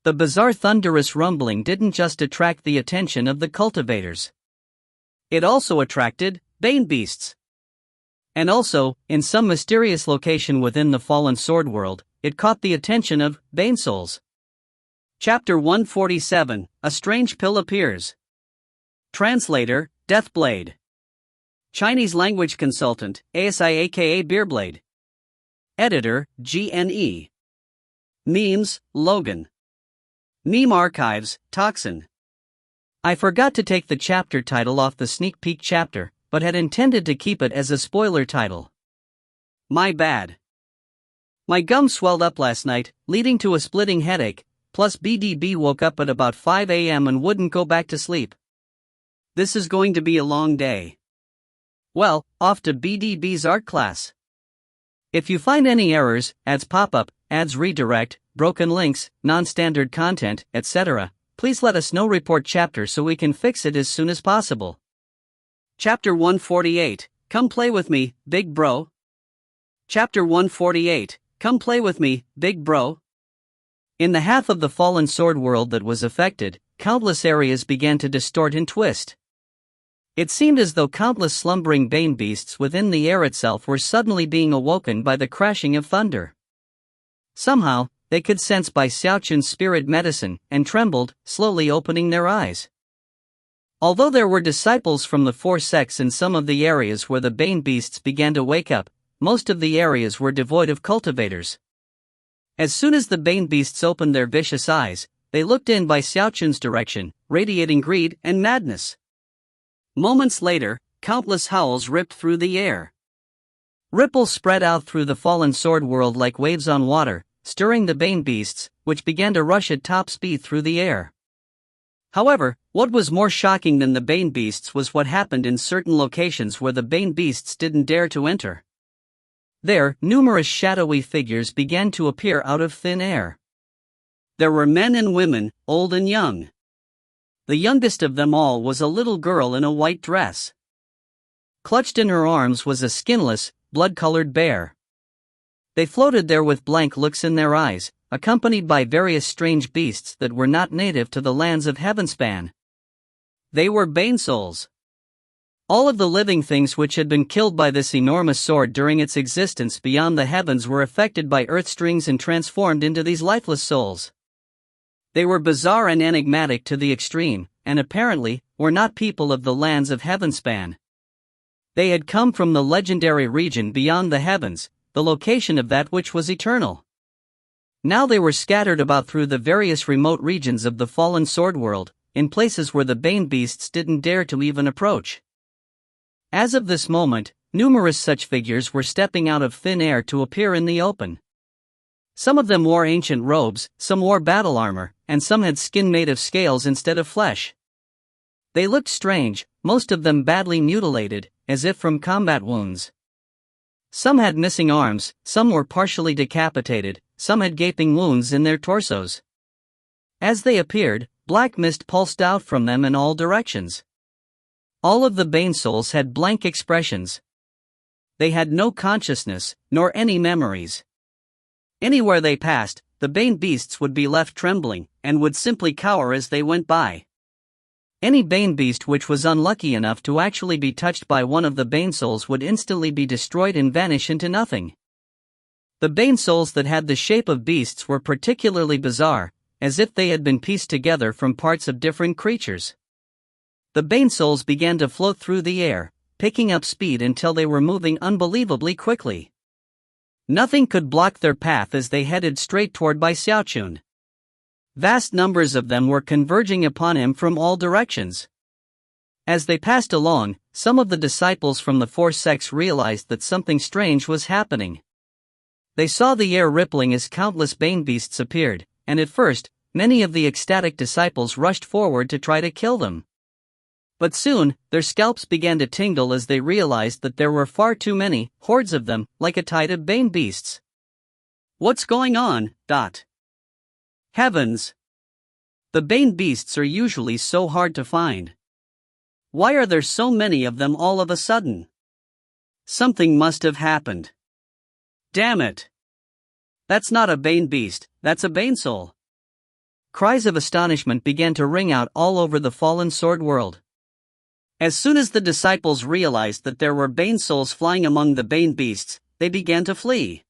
The bizarre thunderous rumbling didn't just attract the attention of the cultivators. It also attracted Bane beasts. And also, in some mysterious location within the fallen sword world, it caught the attention of Bane souls. Chapter 147, A Strange Pill Appears. Translator, Deathblade. Chinese language consultant, ASI aka Beerblade. Editor, GNE. Memes, Logan. Meme archives, Toxin. I forgot to take the chapter title off the sneak peek chapter, but had intended to keep it as a spoiler title. My bad. My gum swelled up last night, leading to a splitting headache, plus BDB woke up at about 5 a.m. and wouldn't go back to sleep. This is going to be a long day. Well, off to BDB's art class. If you find any errors, ads pop up, ads redirect, broken links, non-standard content, etc., please let us know. Report chapter so we can fix it as soon as possible. Chapter 148, Come play with me, big bro. Chapter 148, Come play with me, big bro. In the half of the fallen sword world that was affected, countless areas began to distort and twist. It seemed as though countless slumbering Bane beasts within the air itself were suddenly being awoken by the crashing of thunder. Somehow, they could sense Xiaochun's spirit medicine, and trembled, slowly opening their eyes. Although there were disciples from the 4 sects in some of the areas where the Bane beasts began to wake up, most of the areas were devoid of cultivators. As soon as the Bane beasts opened their vicious eyes, they looked in by Xiaochun's direction, radiating greed and madness. Moments later, countless howls ripped through the air. Ripples spread out through the fallen sword world like waves on water, stirring the Bane beasts, which began to rush at top speed through the air. However, what was more shocking than the Bane beasts was what happened in certain locations where the Bane beasts didn't dare to enter. There, numerous shadowy figures began to appear out of thin air. There were men and women, old and young. The youngest of them all was a little girl in a white dress. Clutched in her arms was a skinless, blood-colored bear. They floated there with blank looks in their eyes, accompanied by various strange beasts that were not native to the lands of Heavenspan. They were Bane souls. All of the living things which had been killed by this enormous sword during its existence beyond the heavens were affected by earth strings and transformed into these lifeless souls. They were bizarre and enigmatic to the extreme, and apparently, were not people of the lands of Heavenspan. They had come from the legendary region beyond the heavens, the location of that which was eternal. Now they were scattered about through the various remote regions of the fallen sword world, in places where the Bane beasts didn't dare to even approach. As of this moment, numerous such figures were stepping out of thin air to appear in the open. Some of them wore ancient robes, some wore battle armor, and some had skin made of scales instead of flesh. They looked strange, most of them badly mutilated, as if from combat wounds. Some had missing arms, some were partially decapitated, some had gaping wounds in their torsos. As they appeared, black mist pulsed out from them in all directions. All of the Bane souls had blank expressions. They had no consciousness, nor any memories. Anywhere they passed, the Bane beasts would be left trembling, and would simply cower as they went by. Any Bane beast which was unlucky enough to actually be touched by one of the Bane souls would instantly be destroyed and vanish into nothing. The Bane souls that had the shape of beasts were particularly bizarre, as if they had been pieced together from parts of different creatures. The Bane souls began to float through the air, picking up speed until they were moving unbelievably quickly. Nothing could block their path as they headed straight toward Xiaochun. Vast numbers of them were converging upon him from all directions. As they passed along, some of the disciples from the four sects realized that something strange was happening. They saw the air rippling as countless Bane beasts appeared, and at first, many of the ecstatic disciples rushed forward to try to kill them. But soon, their scalps began to tingle as they realized that there were far too many, hordes of them, like a tide of Bane beasts. What's going on? Heavens! The Bane beasts are usually so hard to find. Why are there so many of them all of a sudden? Something must have happened. Damn it! That's not a Bane beast, that's a Bane soul. Cries of astonishment began to ring out all over the fallen sword world. As soon as the disciples realized that there were Bane souls flying among the Bane beasts, they began to flee.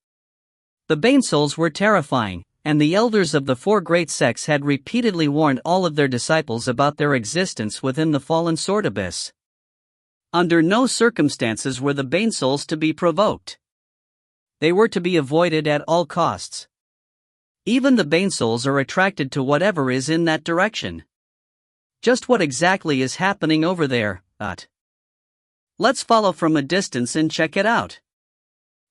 The Bane souls were terrifying, and the elders of the four great sects had repeatedly warned all of their disciples about their existence within the fallen sword abyss. Under no circumstances were the Bane souls to be provoked. They were to be avoided at all costs. Even the Bane souls are attracted to whatever is in that direction. Just what exactly is happening over there? Let's follow from a distance and check it out.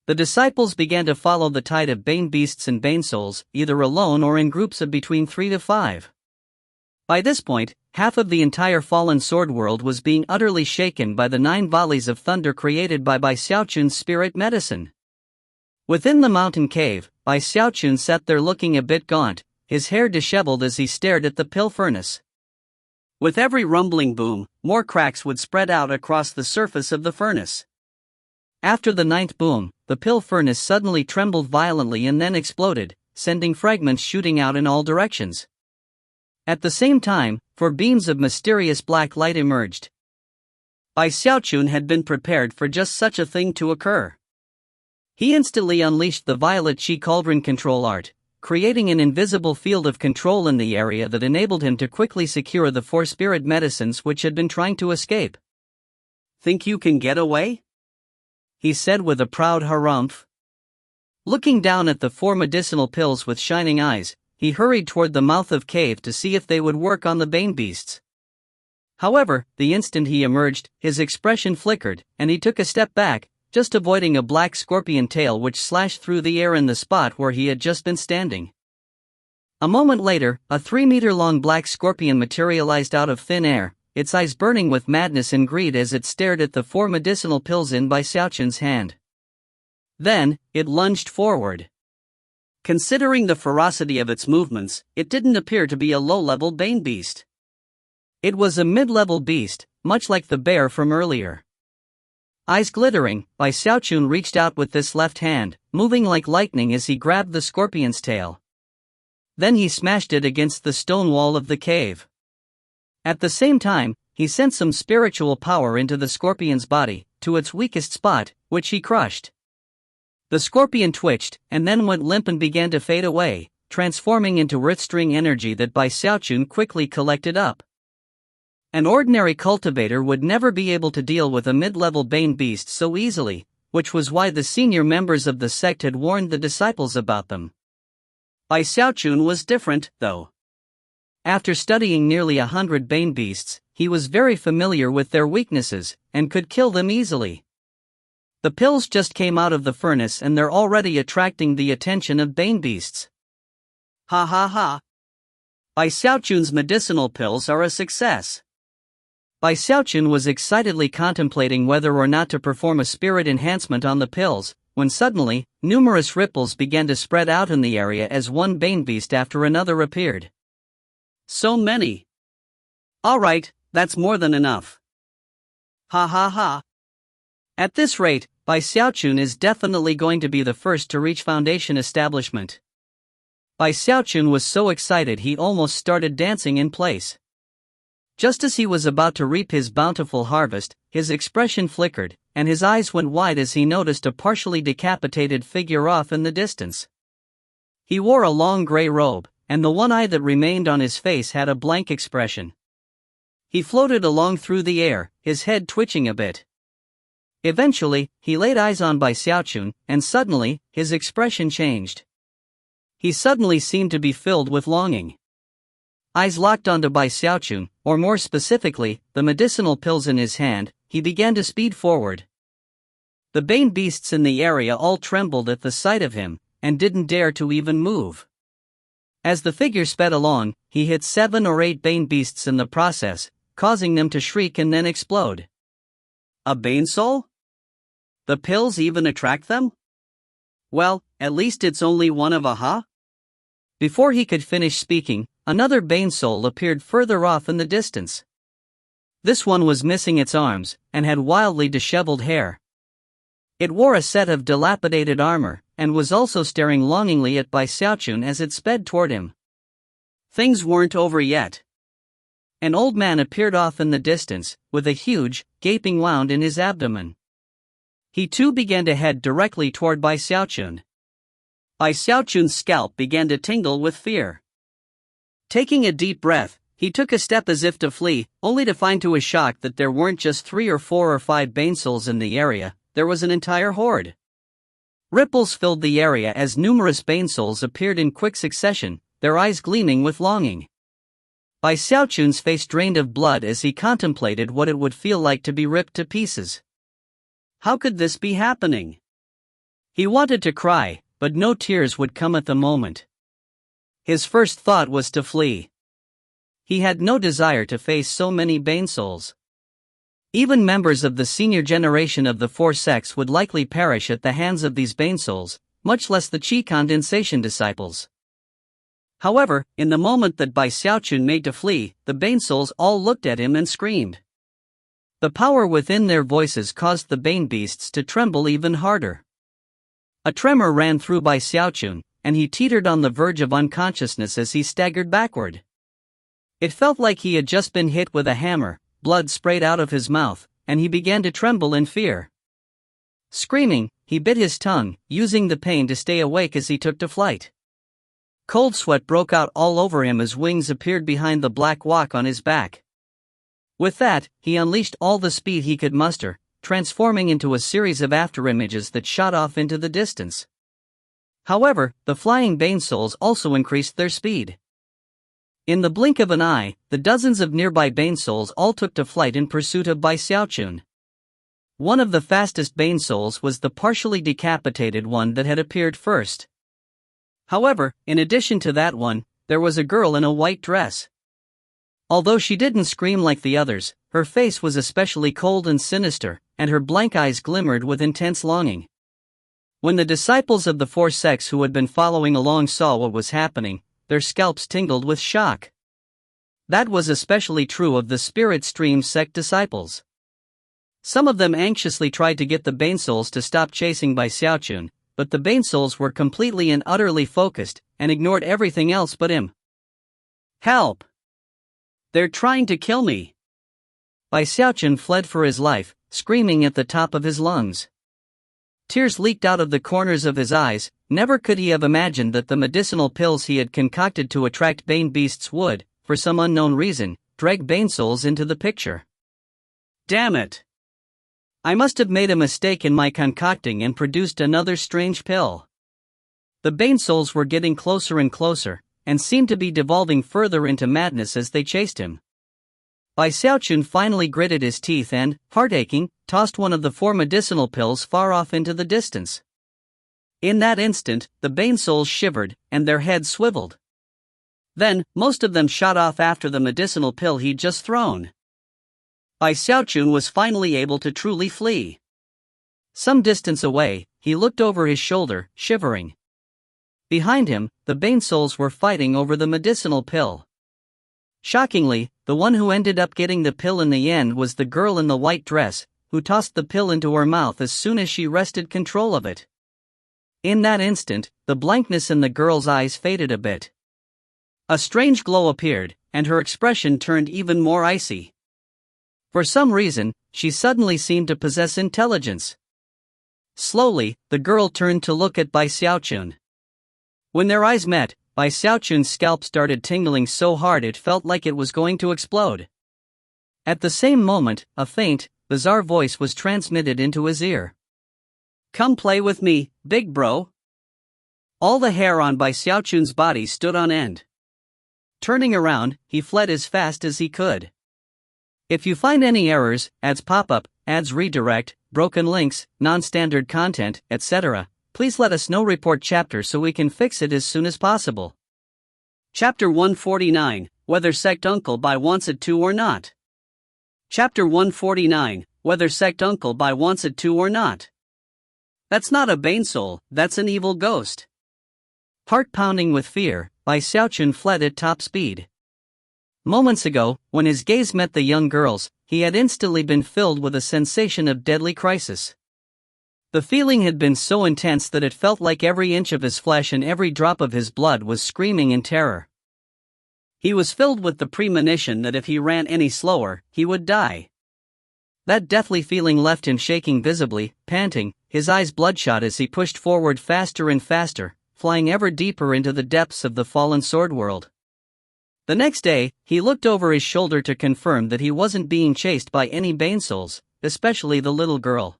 The disciples began to follow the tide of Bane beasts and Bane souls, either alone or in groups of between 3 to 5. By this point, half of the entire fallen sword world was being utterly shaken by the 9 volleys of thunder created by Xiaochun's spirit medicine. Within the mountain cave, Xiaochun sat there looking a bit gaunt, his hair disheveled as he stared at the pill furnace. With every rumbling boom, more cracks would spread out across the surface of the furnace. After the 9th boom, the pill furnace suddenly trembled violently and then exploded, sending fragments shooting out in all directions. At the same time, 4 beams of mysterious black light emerged. Xiaochun had been prepared for just such a thing to occur. He instantly unleashed the violet chi cauldron control art, creating an invisible field of control in the area that enabled him to quickly secure the 4 spirit medicines which had been trying to escape. Think you can get away? He said with a proud harumph. Looking down at the 4 medicinal pills with shining eyes, he hurried toward the mouth of cave to see if they would work on the bane beasts. However, the instant he emerged, his expression flickered, and he took a step back, just avoiding a black scorpion tail which slashed through the air in the spot where he had just been standing. A moment later, a 3-meter-long black scorpion materialized out of thin air, its eyes burning with madness and greed as it stared at the 4 medicinal pills in by Xiaochun's hand. Then, it lunged forward. Considering the ferocity of its movements, it didn't appear to be a low-level bane beast. It was a mid-level beast, much like the bear from earlier. Eyes glittering, Bai Xiaochun reached out with this left hand, moving like lightning as he grabbed the scorpion's tail. Then he smashed it against the stone wall of the cave. At the same time, he sent some spiritual power into the scorpion's body, to its weakest spot, which he crushed. The scorpion twitched, and then went limp and began to fade away, transforming into earthstring energy that Bai Xiaochun quickly collected up. An ordinary cultivator would never be able to deal with a mid-level bane beast so easily, which was why the senior members of the sect had warned the disciples about them. Bai Xiaochun was different, though. After studying nearly 100 bane beasts, he was very familiar with their weaknesses, and could kill them easily. The pills just came out of the furnace and they're already attracting the attention of bane beasts. Ha ha ha. Bai Xiaochun's medicinal pills are a success. Bai Xiaochun was excitedly contemplating whether or not to perform a spirit enhancement on the pills, when suddenly, numerous ripples began to spread out in the area as one bane beast after another appeared. So many. Alright, that's more than enough. Ha ha ha. At this rate, Bai Xiaochun is definitely going to be the first to reach Foundation establishment. Bai Xiaochun was so excited he almost started dancing in place. Just as he was about to reap his bountiful harvest, his expression flickered, and his eyes went wide as he noticed a partially decapitated figure off in the distance. He wore a long gray robe, and the one eye that remained on his face had a blank expression. He floated along through the air, his head twitching a bit. Eventually, he laid eyes on Bai Xiaochun, and suddenly, his expression changed. He suddenly seemed to be filled with longing. Eyes locked onto Bai Xiaochun, or more specifically, the medicinal pills in his hand, he began to speed forward. The bane beasts in the area all trembled at the sight of him, and didn't dare to even move. As the figure sped along, he hit 7 or 8 bane beasts in the process, causing them to shriek and then explode. A bane soul? The pills even attract them? Well, at least it's only one of a huh? Before he could finish speaking, another bane soul appeared further off in the distance. This one was missing its arms, and had wildly disheveled hair. It wore a set of dilapidated armor, and was also staring longingly at Bai Xiaochun as it sped toward him. Things weren't over yet. An old man appeared off in the distance, with a huge, gaping wound in his abdomen. He too began to head directly toward Bai Xiaochun. Bai Xiaochun's scalp began to tingle with fear. Taking a deep breath, he took a step as if to flee, only to find to his shock that there weren't just 3 or 4 or 5 bane souls in the area, there was an entire horde. Ripples filled the area as numerous bane souls appeared in quick succession, their eyes gleaming with longing. Bai Xiaochun's face drained of blood as he contemplated what it would feel like to be ripped to pieces. How could this be happening? He wanted to cry, but no tears would come at the moment. His first thought was to flee. He had no desire to face so many bane souls. Even members of the senior generation of the 4 sects would likely perish at the hands of these bane souls, much less the Qi condensation disciples. However, in the moment that Bai Xiaochun made to flee, the bane souls all looked at him and screamed. The power within their voices caused the bane beasts to tremble even harder. A tremor ran through Bai Xiaochun, and he teetered on the verge of unconsciousness as he staggered backward. It felt like he had just been hit with a hammer, blood sprayed out of his mouth, and he began to tremble in fear. Screaming, he bit his tongue, using the pain to stay awake as he took to flight. Cold sweat broke out all over him as wings appeared behind the black walk on his back. With that, he unleashed all the speed he could muster, transforming into a series of afterimages that shot off into the distance. However, the flying bane souls also increased their speed. In the blink of an eye, the dozens of nearby bane souls all took to flight in pursuit of Xiaochun. One of the fastest bane souls was the partially decapitated one that had appeared first. However, in addition to that one, there was a girl in a white dress. Although she didn't scream like the others, her face was especially cold and sinister, and her blank eyes glimmered with intense longing. When the disciples of the four sects who had been following along saw what was happening, their scalps tingled with shock. That was especially true of the Spirit Stream sect disciples. Some of them anxiously tried to get the Bane Souls to stop chasing Xiaochun, but the Bane Souls were completely and utterly focused, and ignored everything else but him. "Help! They're trying to kill me!" Xiaochun fled for his life, screaming at the top of his lungs. Tears leaked out of the corners of his eyes. Never could he have imagined that the medicinal pills he had concocted to attract Bane beasts would, for some unknown reason, drag Bane Souls into the picture. Damn it! I must have made a mistake in my concocting and produced another strange pill. The Bane Souls were getting closer and closer, and seemed to be devolving further into madness as they chased him. Xiaochun finally gritted his teeth and, heart-aching, tossed one of the four medicinal pills far off into the distance. In that instant, the Bane Souls shivered, and their heads swiveled. Then, most of them shot off after the medicinal pill he'd just thrown. Xiaochun was finally able to truly flee. Some distance away, he looked over his shoulder, shivering. Behind him, the Bane Souls were fighting over the medicinal pill. Shockingly, the one who ended up getting the pill in the end was the girl in the white dress, who tossed the pill into her mouth as soon as she wrested control of it. In that instant, the blankness in the girl's eyes faded a bit. A strange glow appeared, and her expression turned even more icy. For some reason, she suddenly seemed to possess intelligence. Slowly, the girl turned to look at Xiaochun. When their eyes met, Xiaochun's scalp started tingling so hard it felt like it was going to explode. At the same moment, a faint, bizarre voice was transmitted into his ear. "Come play with me, big bro." All the hair on Xiaochun's body stood on end. Turning around, he fled as fast as he could. If you find any errors, ads pop up, ads redirect, broken links, non-standard content, etc., please let us know. Report chapter so we can fix it as soon as possible. Chapter 149, Whether Sect Uncle Bai Wants It To or Not. Chapter 149, Whether Sect Uncle Bai Wants It To or Not. That's not a Bane Soul, that's an evil ghost. Heart pounding with fear, Xiaochun fled at top speed. Moments ago, when his gaze met the young girl's, he had instantly been filled with a sensation of deadly crisis. The feeling had been so intense that it felt like every inch of his flesh and every drop of his blood was screaming in terror. He was filled with the premonition that if he ran any slower, he would die. That deathly feeling left him shaking visibly, panting, his eyes bloodshot as he pushed forward faster and faster, flying ever deeper into the depths of the fallen sword world. The next day, he looked over his shoulder to confirm that he wasn't being chased by any Bane Souls, especially the little girl.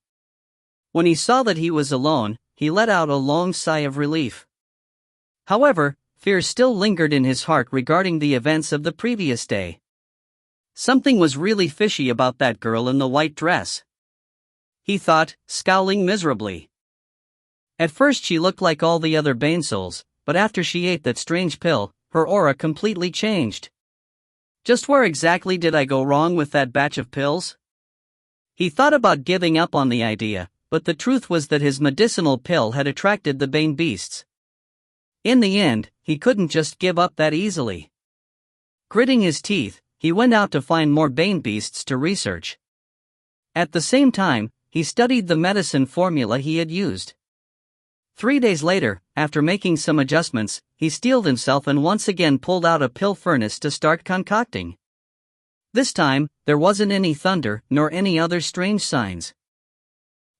When he saw that he was alone, he let out a long sigh of relief. However, fear still lingered in his heart regarding the events of the previous day. Something was really fishy about that girl in the white dress, he thought, scowling miserably. At first she looked like all the other Bane Souls, but after she ate that strange pill, her aura completely changed. Just where exactly did I go wrong with that batch of pills? He thought about giving up on the idea, but the truth was that his medicinal pill had attracted the Bane beasts. In the end, he couldn't just give up that easily. Gritting his teeth, he went out to find more Bane beasts to research. At the same time, he studied the medicine formula he had used. 3 days later, after making some adjustments, he steeled himself and once again pulled out a pill furnace to start concocting. This time, there wasn't any thunder nor any other strange signs.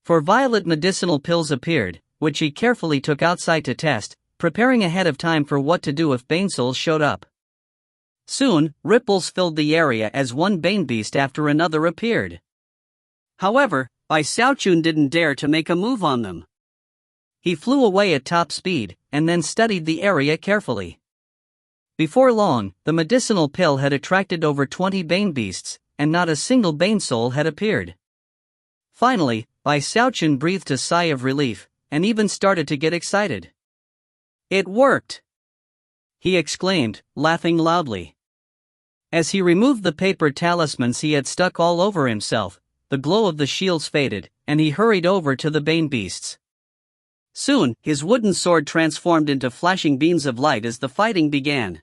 4 violet medicinal pills appeared, which he carefully took outside to test, preparing ahead of time for what to do if Bane Souls showed up. Soon, ripples filled the area as one Bane beast after another appeared. However, Xiaochun didn't dare to make a move on them. He flew away at top speed, and then studied the area carefully. Before long, the medicinal pill had attracted over 20 Bane beasts, and not a single Bane soul had appeared. Finally, Xiaochun breathed a sigh of relief, and even started to get excited. "It worked!" he exclaimed, laughing loudly. As he removed the paper talismans he had stuck all over himself, the glow of the shields faded, and he hurried over to the Bane beasts. Soon, his wooden sword transformed into flashing beams of light as the fighting began.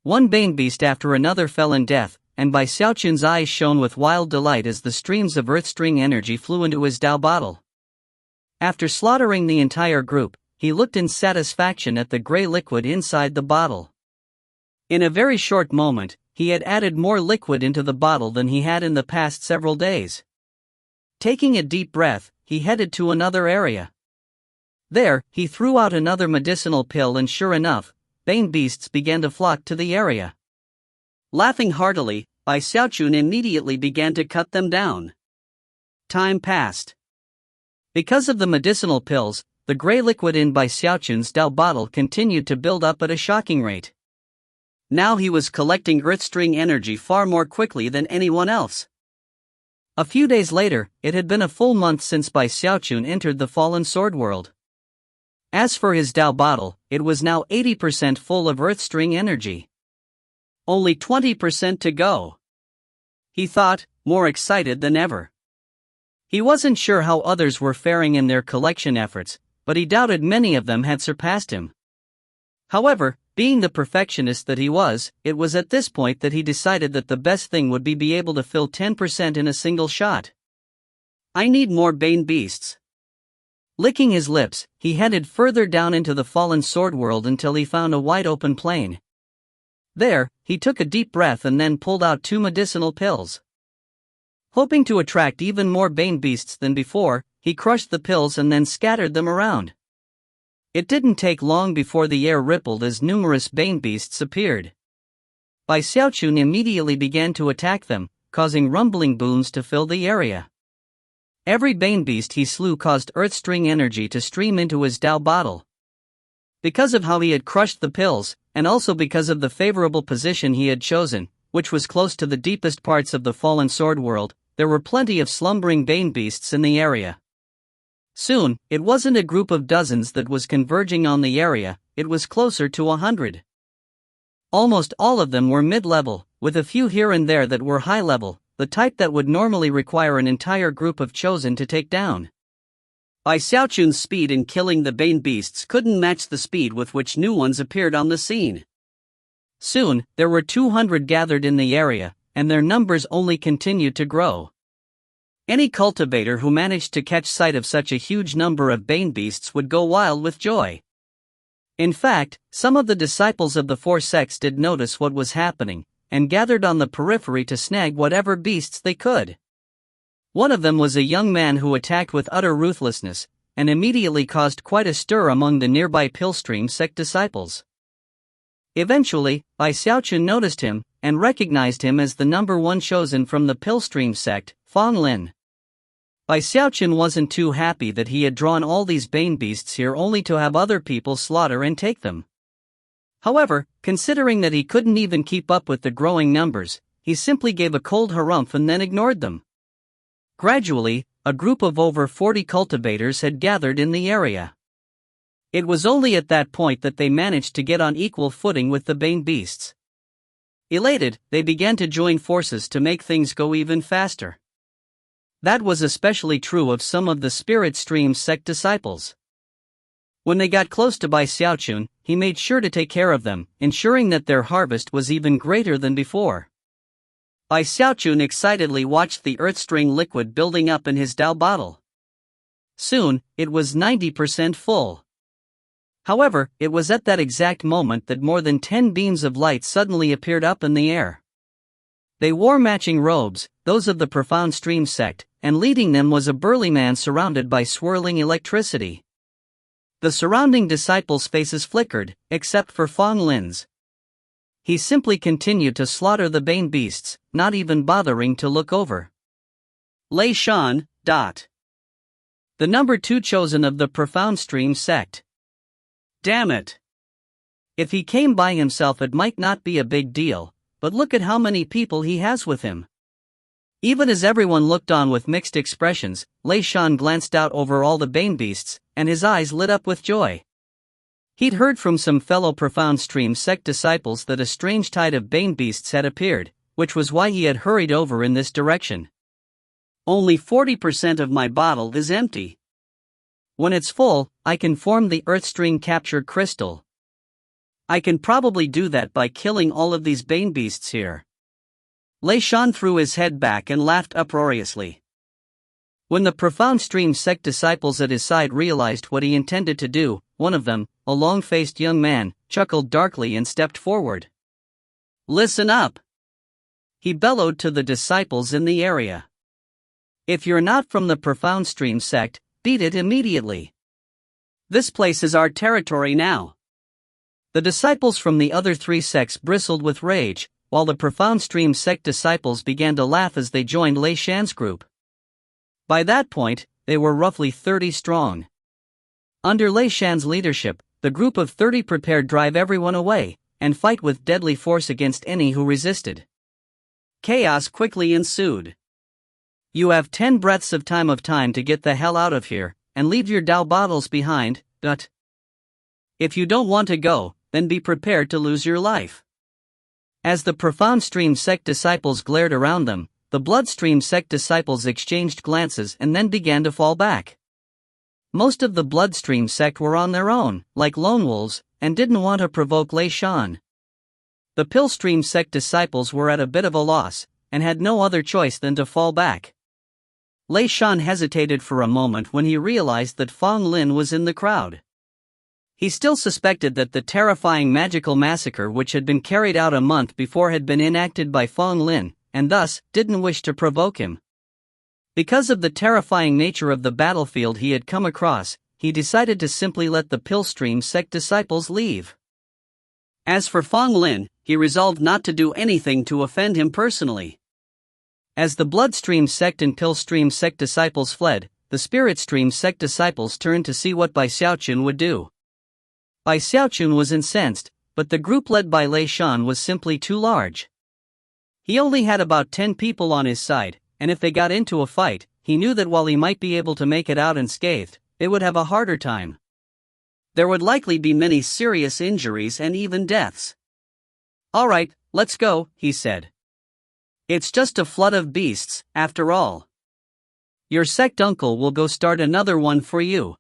One Bane beast after another fell in death, and Xiaochun's eyes shone with wild delight as the streams of earth-string energy flew into his Dao bottle. After slaughtering the entire group, he looked in satisfaction at the gray liquid inside the bottle. In a very short moment, he had added more liquid into the bottle than he had in the past several days. Taking a deep breath, he headed to another area. There, he threw out another medicinal pill and sure enough, Bane beasts began to flock to the area. Laughing heartily, Xiaochun immediately began to cut them down. Time passed. Because of the medicinal pills, the gray liquid in Xiaochun's Dao bottle continued to build up at a shocking rate. Now he was collecting earth-string energy far more quickly than anyone else. A few days later, it had been a full month since Xiaochun entered the Fallen Sword world. As for his Dao bottle, it was now 80% full of earth-string energy. Only 20% to go. He thought, more excited than ever. He wasn't sure how others were faring in their collection efforts, but he doubted many of them had surpassed him. However, being the perfectionist that he was, it was at this point that he decided that the best thing would be able to fill 10% in a single shot. "I need more Bane beasts." Licking his lips, he headed further down into the Fallen Sword world until he found a wide open plain. There, he took a deep breath and then pulled out 2 medicinal pills. Hoping to attract even more Bane beasts than before, he crushed the pills and then scattered them around. It didn't take long before the air rippled as numerous Bane beasts appeared. Xiaochun immediately began to attack them, causing rumbling booms to fill the area. Every Bane beast he slew caused earth-string energy to stream into his Dao bottle. Because of how he had crushed the pills, and also because of the favorable position he had chosen, which was close to the deepest parts of the Fallen Sword world, there were plenty of slumbering Bane beasts in the area. Soon, it wasn't a group of dozens that was converging on the area, it was closer to 100. Almost all of them were mid-level, with a few here and there that were high-level, the type that would normally require an entire group of chosen to take down. Xiaochun's speed in killing the Bane beasts couldn't match the speed with which new ones appeared on the scene. Soon, there were 200 gathered in the area, and their numbers only continued to grow. Any cultivator who managed to catch sight of such a huge number of Bane beasts would go wild with joy. In fact, some of the disciples of the 4 sects did notice what was happening, and gathered on the periphery to snag whatever beasts they could. One of them was a young man who attacked with utter ruthlessness, and immediately caused quite a stir among the nearby Pillstream sect disciples. Eventually, Xiaochun noticed him, and recognized him as the number 1 chosen from the Pillstream sect, Fang Lin. Xiaochun wasn't too happy that he had drawn all these Bane beasts here only to have other people slaughter and take them. However, considering that he couldn't even keep up with the growing numbers, he simply gave a cold harumph and then ignored them. Gradually, a group of over 40 cultivators had gathered in the area. It was only at that point that they managed to get on equal footing with the Bane beasts. Elated, they began to join forces to make things go even faster. That was especially true of some of the Spirit Stream sect disciples. When they got close to Xiaochun, he made sure to take care of them, ensuring that their harvest was even greater than before. Xiaochun excitedly watched the earth-string liquid building up in his Dao bottle. Soon, it was 90% full. However, it was at that exact moment that more than 10 beams of light suddenly appeared up in the air. They wore matching robes, those of the Profound Stream sect, and leading them was a burly man surrounded by swirling electricity. The surrounding disciples' faces flickered, except for Fang Lin's. He simply continued to slaughter the Bane beasts, not even bothering to look over. Lei Shan. The number 2 chosen of the Profound Stream sect. Damn it. If he came by himself it might not be a big deal, but look at how many people he has with him. Even as everyone looked on with mixed expressions, Xiaochun glanced out over all the Bane beasts, and his eyes lit up with joy. He'd heard from some fellow Profound Stream sect disciples that a strange tide of Bane beasts had appeared, which was why he had hurried over in this direction. Only 40% of my bottle is empty. When it's full, I can form the Earthstream captured crystal. I can probably do that by killing all of these Bane beasts here. Xiaochun threw his head back and laughed uproariously. When the Profound Stream sect disciples at his side realized what he intended to do, one of them, a long-faced young man, chuckled darkly and stepped forward. Listen up! He bellowed to the disciples in the area. If you're not from the Profound Stream sect, beat it immediately. This place is our territory now. The disciples from the other 3 sects bristled with rage, while the Profound Stream sect disciples began to laugh as they joined Xiaochun's group. By that point, they were roughly 30 strong. Under Xiaochun's leadership, the group of 30 prepared to drive everyone away, and fight with deadly force against any who resisted. Chaos quickly ensued. You have 10 breaths of time to get the hell out of here, and leave your Dao bottles behind, but if you don't want to go, then be prepared to lose your life. As the Profound Stream sect disciples glared around them, the Bloodstream sect disciples exchanged glances and then began to fall back. Most of the Bloodstream sect were on their own, like lone wolves, and didn't want to provoke Xiaochun. The Pillstream sect disciples were at a bit of a loss, and had no other choice than to fall back. Xiaochun hesitated for a moment when he realized that Fong Lin was in the crowd. He still suspected that the terrifying magical massacre which had been carried out a month before had been enacted by Fong Lin, and thus didn't wish to provoke him. Because of the terrifying nature of the battlefield he had come across, he decided to simply let the Pillstream sect disciples leave. As for Fong Lin, he resolved not to do anything to offend him personally. As the Bloodstream sect and Pillstream sect disciples fled, the Spiritstream sect disciples turned to see what Xiaochun would do. Xiaochun was incensed, but the group led by Xiaochun was simply too large. He only had about 10 people on his side, and if they got into a fight, he knew that while he might be able to make it out unscathed, they would have a harder time. There would likely be many serious injuries and even deaths. Alright, let's go, he said. It's just a flood of beasts, after all. Your sect uncle will go start another one for you.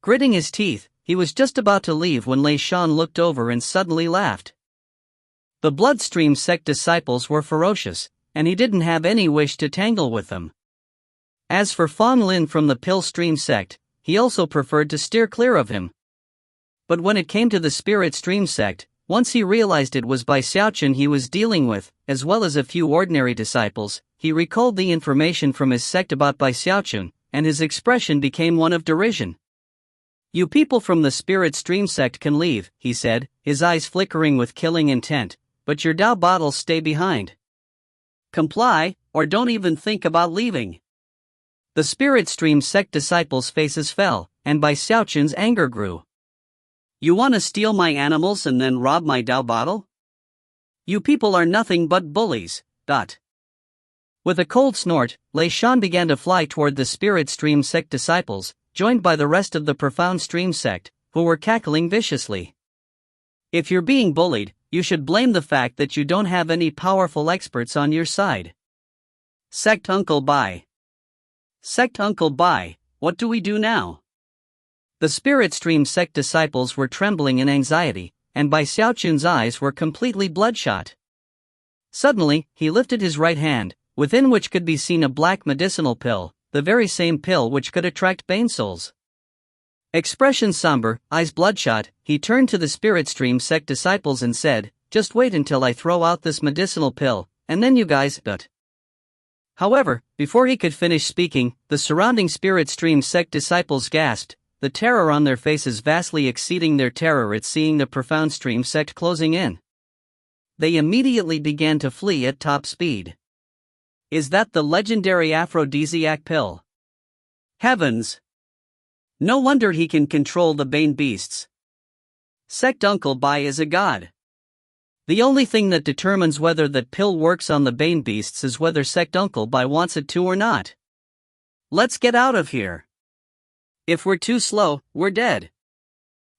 Gritting his teeth, he was just about to leave when Xiaochun looked over and suddenly laughed. The Bloodstream sect disciples were ferocious, and he didn't have any wish to tangle with them. As for Fong Lin from the Pillstream sect, he also preferred to steer clear of him. But when it came to the Spiritstream sect, once he realized it was Xiaochun he was dealing with, as well as a few ordinary disciples, he recalled the information from his sect about Xiaochun, and his expression became one of derision. You people from the Spiritstream sect can leave, he said, his eyes flickering with killing intent, but your Dao bottles stay behind. Comply, or don't even think about leaving. The Spiritstream sect disciples' faces fell, and Xiaochun's anger grew. You want to steal my animals and then rob my Dao bottle? You people are nothing but bullies. With a cold snort, Xiaochun began to fly toward the Spiritstream sect disciples, joined by the rest of the Profound Stream sect, who were cackling viciously. If you're being bullied, you should blame the fact that you don't have any powerful experts on your side. Sect Uncle Bai. Sect Uncle Bai, what do we do now? The Spiritstream sect disciples were trembling in anxiety, and Xiaochun's eyes were completely bloodshot. Suddenly, he lifted his right hand, within which could be seen a black medicinal pill, the very same pill which could attract Bane souls. Expression somber, eyes bloodshot, he turned to the Spiritstream sect disciples and said, "Just wait until I throw out this medicinal pill, and then you guys." However, before he could finish speaking, the surrounding Spiritstream sect disciples gasped, the terror on their faces vastly exceeding their terror at seeing the Profound Stream sect closing in. They immediately began to flee at top speed. Is that the legendary aphrodisiac pill? Heavens! No wonder he can control the Bane beasts. Sect Uncle Bai is a god. The only thing that determines whether that pill works on the Bane beasts is whether Sect Uncle Bai wants it to or not. Let's get out of here. If we're too slow, we're dead.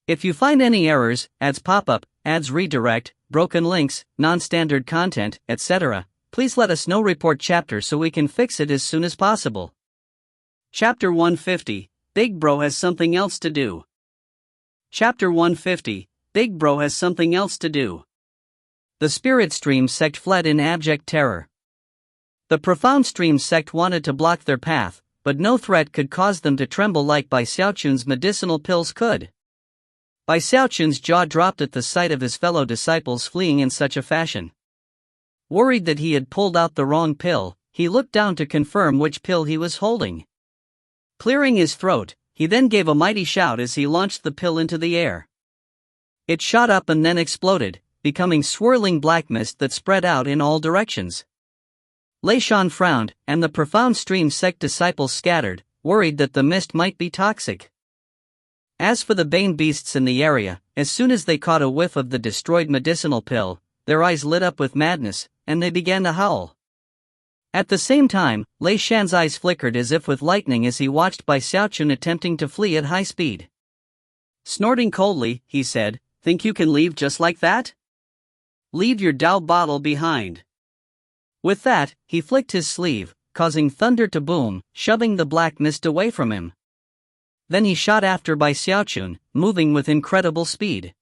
If you find any errors, ads pop up, ads redirect, broken links, non-standard content, etc., please let us know. Report chapter so we can fix it as soon as possible. Chapter 150, Big Bro has something else to do. Chapter 150, Big Bro has something else to do. The Spirit Stream sect fled in abject terror. The Profound Stream sect wanted to block their path, but no threat could cause them to tremble like Bai Xiaochun's medicinal pills could. Bai Xiaochun's jaw dropped at the sight of his fellow disciples fleeing in such a fashion. Worried that he had pulled out the wrong pill, he looked down to confirm which pill he was holding. Clearing his throat, he then gave a mighty shout as he launched the pill into the air. It shot up and then exploded, becoming swirling black mist that spread out in all directions. Xiaochun frowned, and the Profound Stream sect disciples scattered, worried that the mist might be toxic. As for the Bane beasts in the area, as soon as they caught a whiff of the destroyed medicinal pill, their eyes lit up with madness, and they began to howl. At the same time, Xiaochun's eyes flickered as if with lightning as he watched Bai Xiaochun attempting to flee at high speed. Snorting coldly, he said, "Think you can leave just like that? Leave your Dao bottle behind." With that, he flicked his sleeve, causing thunder to boom, shoving the black mist away from him. Then he shot after Bai Xiaochun, moving with incredible speed.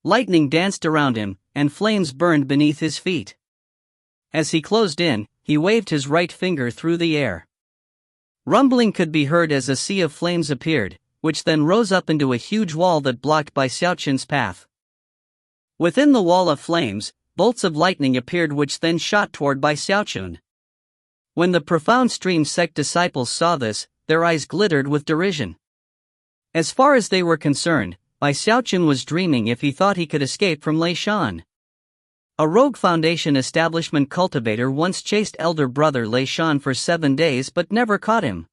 Lightning danced around him, and flames burned beneath his feet. As he closed in, he waved his right finger through the air. Rumbling could be heard as a sea of flames appeared, which then rose up into a huge wall that blocked Bai Xiaochun's path. Within the wall of flames, bolts of lightning appeared which then shot toward Bai Xiaochun. When the Profound Stream sect disciples saw this, their eyes glittered with derision. As far as they were concerned, Bai Xiaochun was dreaming if he thought he could escape from Xiaochun. A rogue Foundation establishment cultivator once chased elder brother Xiaochun for 7 days but never caught him.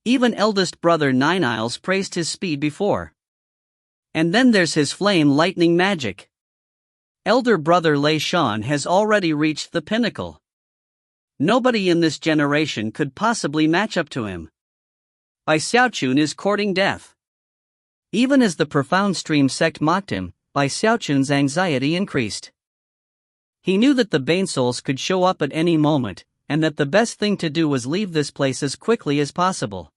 Even eldest brother Nine Isles praised his speed before. And then there's his flame lightning magic. Elder brother Xiaochun has already reached the pinnacle. Nobody in this generation could possibly match up to him. Bai Xiaochun is courting death. Even as the Profound Stream sect mocked him, Bai Xiaochun's anxiety increased. He knew that the Bane souls could show up at any moment, and that the best thing to do was leave this place as quickly as possible.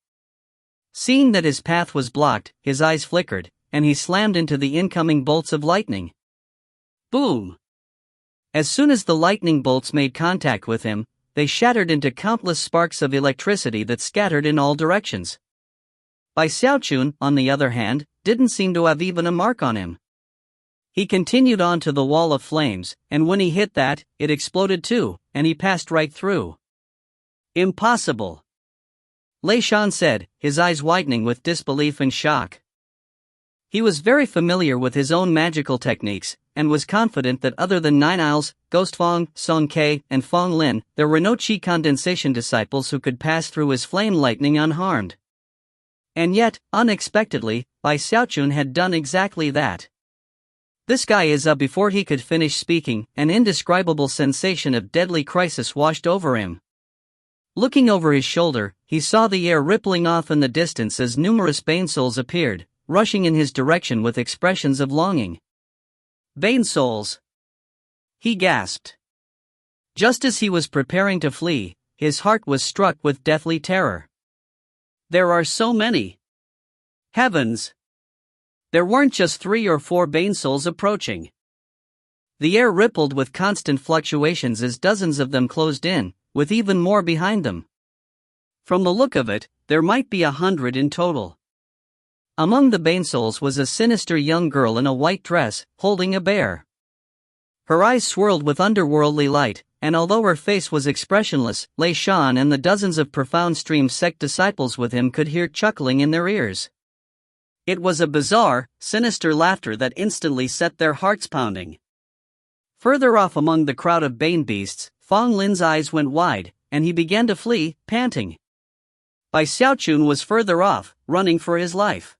Seeing that his path was blocked, his eyes flickered, and he slammed into the incoming bolts of lightning. Boom! As soon as the lightning bolts made contact with him, they shattered into countless sparks of electricity that scattered in all directions. Bai Xiaochun, on the other hand, didn't seem to have even a mark on him. He continued on to the wall of flames, and when he hit that, it exploded too, and he passed right through. Impossible! Xiaochun said, his eyes widening with disbelief and shock. He was very familiar with his own magical techniques, and was confident that other than Nine Isles, Ghost Fong, Song Ke, and Fong Lin, there were no Qi condensation disciples who could pass through his flame lightning unharmed. And yet, unexpectedly, Bai Xiaochun had done exactly that. "This guy is up." Before he could finish speaking, an indescribable sensation of deadly crisis washed over him. Looking over his shoulder, he saw the air rippling off in the distance as numerous Bane souls appeared, rushing in his direction with expressions of longing. Bane souls! He gasped. Just as he was preparing to flee, his heart was struck with deathly terror. There are so many. Heavens! There weren't just 3 or 4 Bane souls approaching. The air rippled with constant fluctuations as dozens of them closed in, with even more behind them. From the look of it, there might be 100 in total. Among the Bane souls was a sinister young girl in a white dress, holding a bear. Her eyes swirled with underworldly light, and although her face was expressionless, Xiaochun and the dozens of Profound Stream sect disciples with him could hear chuckling in their ears. It was a bizarre, sinister laughter that instantly set their hearts pounding. Further off among the crowd of Bane beasts, Fong Lin's eyes went wide, and he began to flee, panting. Bai Bai Xiaochun was further off, running for his life.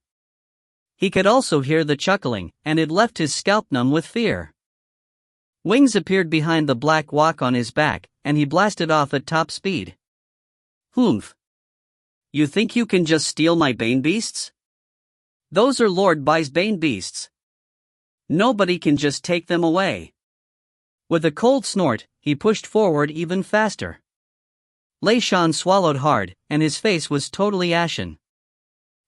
He could also hear the chuckling, and it left his scalp numb with fear. Wings appeared behind the black walk on his back, and he blasted off at top speed. Humph! You think you can just steal my Bane Beasts? Those are Lord Bai's Bane Beasts. Nobody can just take them away. With a cold snort, he pushed forward even faster. Lei Shan swallowed hard, and his face was totally ashen.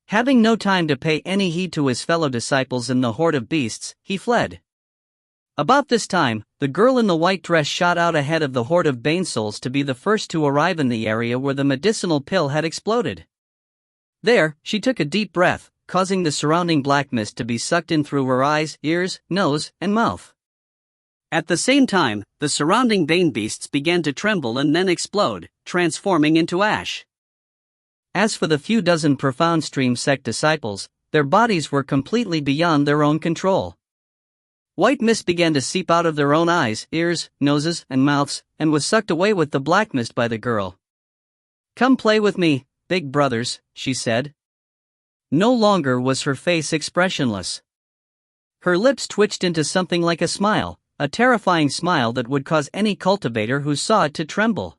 Having no time to pay any heed to his fellow disciples in the horde of beasts, he fled. About this time, the girl in the white dress shot out ahead of the horde of Bane souls to be the first to arrive in the area where the medicinal pill had exploded. There, she took a deep breath, causing the surrounding black mist to be sucked in through her eyes, ears, nose, and mouth. At the same time, the surrounding Bane beasts began to tremble and then explode, transforming into ash. As for the few dozen Profound Stream sect disciples, their bodies were completely beyond their own control. White mist began to seep out of their own eyes, ears, noses, and mouths, and was sucked away with the black mist by the girl. "Come play with me, big brothers," she said. No longer was her face expressionless. Her lips twitched into something like a smile, a terrifying smile that would cause any cultivator who saw it to tremble.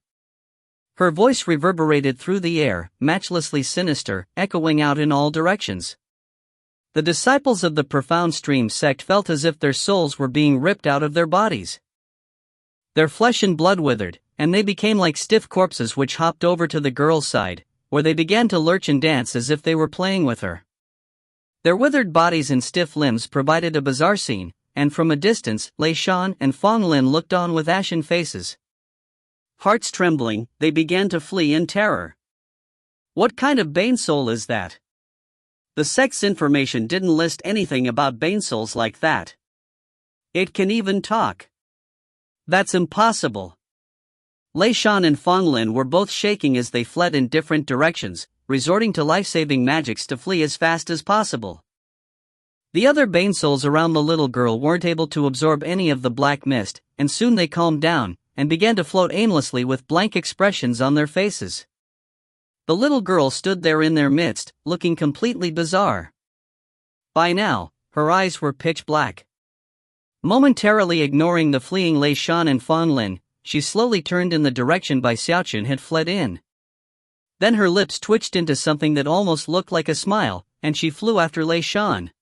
Her voice reverberated through the air, matchlessly sinister, echoing out in all directions. The disciples of the Profound Stream sect felt as if their souls were being ripped out of their bodies. Their flesh and blood withered, and they became like stiff corpses which hopped over to the girl's side, where they began to lurch and dance as if they were playing with her. Their withered bodies and stiff limbs provided a bizarre scene, and from a distance, Lei Shan and Fong Lin looked on with ashen faces. Hearts trembling, they began to flee in terror. What kind of Bane soul is that? The sect's information didn't list anything about Bane souls like that. It can even talk. That's impossible. Lei Shan and Fong Lin were both shaking as they fled in different directions, resorting to life-saving magics to flee as fast as possible. The other Bane souls around the little girl weren't able to absorb any of the black mist, and soon they calmed down, and began to float aimlessly with blank expressions on their faces. The little girl stood there in their midst, looking completely bizarre. By now, her eyes were pitch black. Momentarily ignoring the fleeing Lei Shan and Fong Lin, she slowly turned in the direction Bai Xiaochun had fled in. Then her lips twitched into something that almost looked like a smile, and she flew after Lei Shan.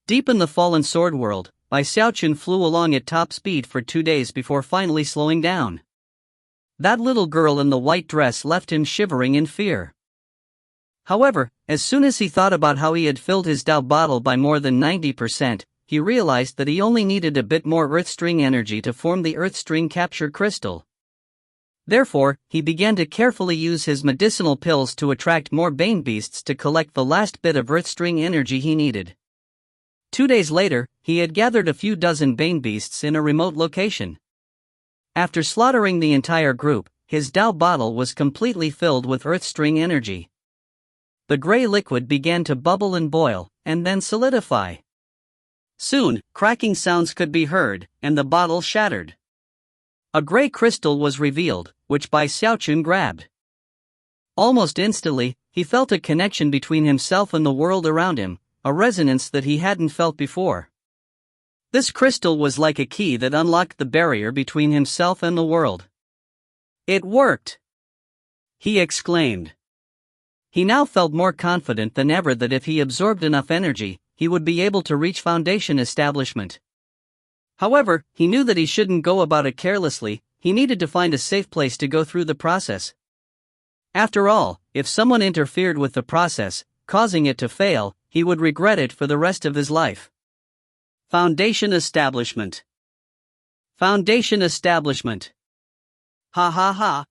Deep in the fallen sword world, Bai Xiaochun flew along at top speed for 2 days before finally slowing down. That little girl in the white dress left him shivering in fear. However, as soon as he thought about how he had filled his Dao bottle by more than 90%, he realized that he only needed a bit more Earth String energy to form the Earth String Capture Crystal. Therefore, he began to carefully use his medicinal pills to attract more Bane Beasts to collect the last bit of Earth String energy he needed. 2 days later, he had gathered a few dozen Bane Beasts in a remote location. After slaughtering the entire group, his Dao bottle was completely filled with Earth String energy. The gray liquid began to bubble and boil, and then solidify. Soon, cracking sounds could be heard, and the bottle shattered. A gray crystal was revealed, which Bai Xiaochun grabbed. Almost instantly, he felt a connection between himself and the world around him, a resonance that he hadn't felt before. This crystal was like a key that unlocked the barrier between himself and the world. It worked! He exclaimed. He now felt more confident than ever that if he absorbed enough energy, he would be able to reach Foundation establishment. However, he knew that he shouldn't go about it carelessly. He needed to find a safe place to go through the process. After all, if someone interfered with the process, causing it to fail, he would regret it for the rest of his life. Foundation establishment. Foundation establishment. Ha ha ha.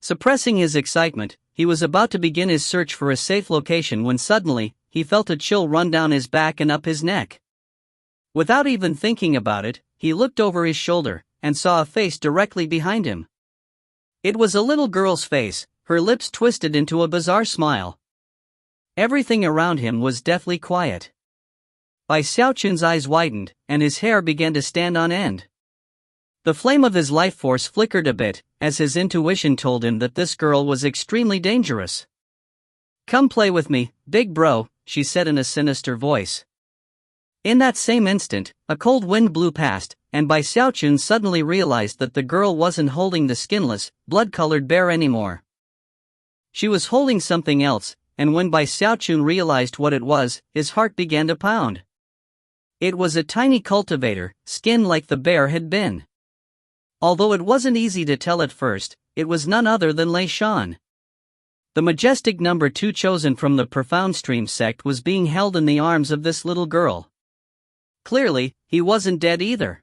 Suppressing his excitement, he was about to begin his search for a safe location when suddenly, he felt a chill run down his back and up his neck. Without even thinking about it, he looked over his shoulder, and saw a face directly behind him. It was a little girl's face, her lips twisted into a bizarre smile. Everything around him was deathly quiet. Bai Xiaochun's eyes widened, and his hair began to stand on end. The flame of his life force flickered a bit, as his intuition told him that this girl was extremely dangerous. Come play with me, big bro, she said in a sinister voice. In that same instant, a cold wind blew past, and Bai Xiaochun suddenly realized that the girl wasn't holding the skinless, blood-colored bear anymore. She was holding something else, and when Bai Xiaochun realized what it was, his heart began to pound. It was a tiny cultivator, skinned like the bear had been. Although it wasn't easy to tell at first, it was none other than Lei Shan. The majestic number 2 chosen from the Profound Stream sect was being held in the arms of this little girl. Clearly, he wasn't dead either.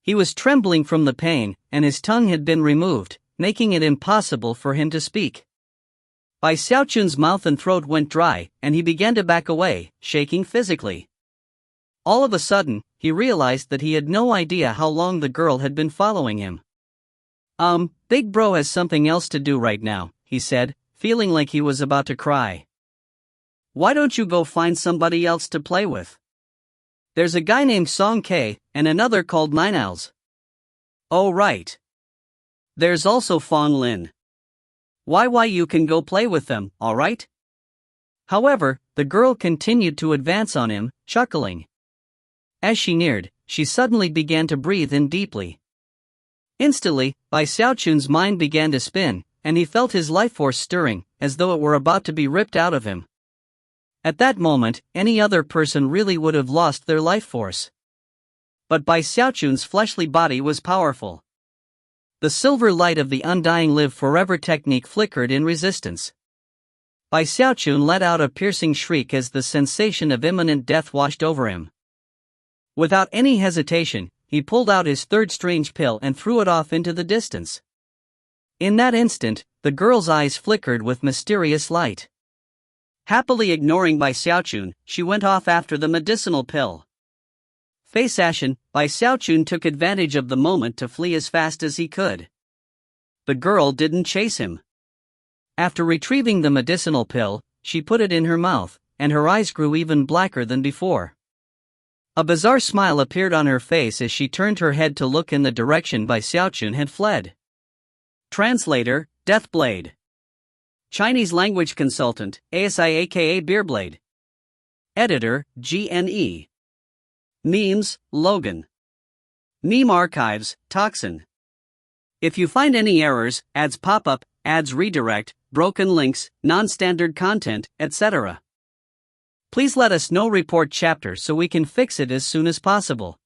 He was trembling from the pain, and his tongue had been removed, making it impossible for him to speak. Bai Xiaochun's mouth and throat went dry, and he began to back away, shaking physically. All of a sudden, he realized that he had no idea how long the girl had been following him. Big bro has something else to do right now, he said, feeling like he was about to cry. Why don't you go find somebody else to play with? There's a guy named Song K, and another called Nine Owls. Oh right. There's also Fong Lin. Why you can go play with them, alright? However, the girl continued to advance on him, chuckling. As she neared, she suddenly began to breathe in deeply. Instantly, Bai Xiaochun's mind began to spin, and he felt his life force stirring, as though it were about to be ripped out of him. At that moment, any other person really would have lost their life force. But Bai Xiaochun's fleshly body was powerful. The silver light of the undying live forever technique flickered in resistance. Bai Xiaochun let out a piercing shriek as the sensation of imminent death washed over him. Without any hesitation, he pulled out his third strange pill and threw it off into the distance. In that instant, the girl's eyes flickered with mysterious light. Happily ignoring Bai Xiaochun, she went off after the medicinal pill. Face ashen, Bai Xiaochun took advantage of the moment to flee as fast as he could. The girl didn't chase him. After retrieving the medicinal pill, she put it in her mouth, and her eyes grew even blacker than before. A bizarre smile appeared on her face as she turned her head to look in the direction Bai Xiaochun had fled. Translator, Deathblade. Chinese language consultant, ASI aka Beerblade. Editor, GNE. Memes, Logan. Meme archives, Toxin. If you find any errors, ads pop up, ads redirect, broken links, non-standard content, etc., please let us know. Report chapter so we can fix it as soon as possible.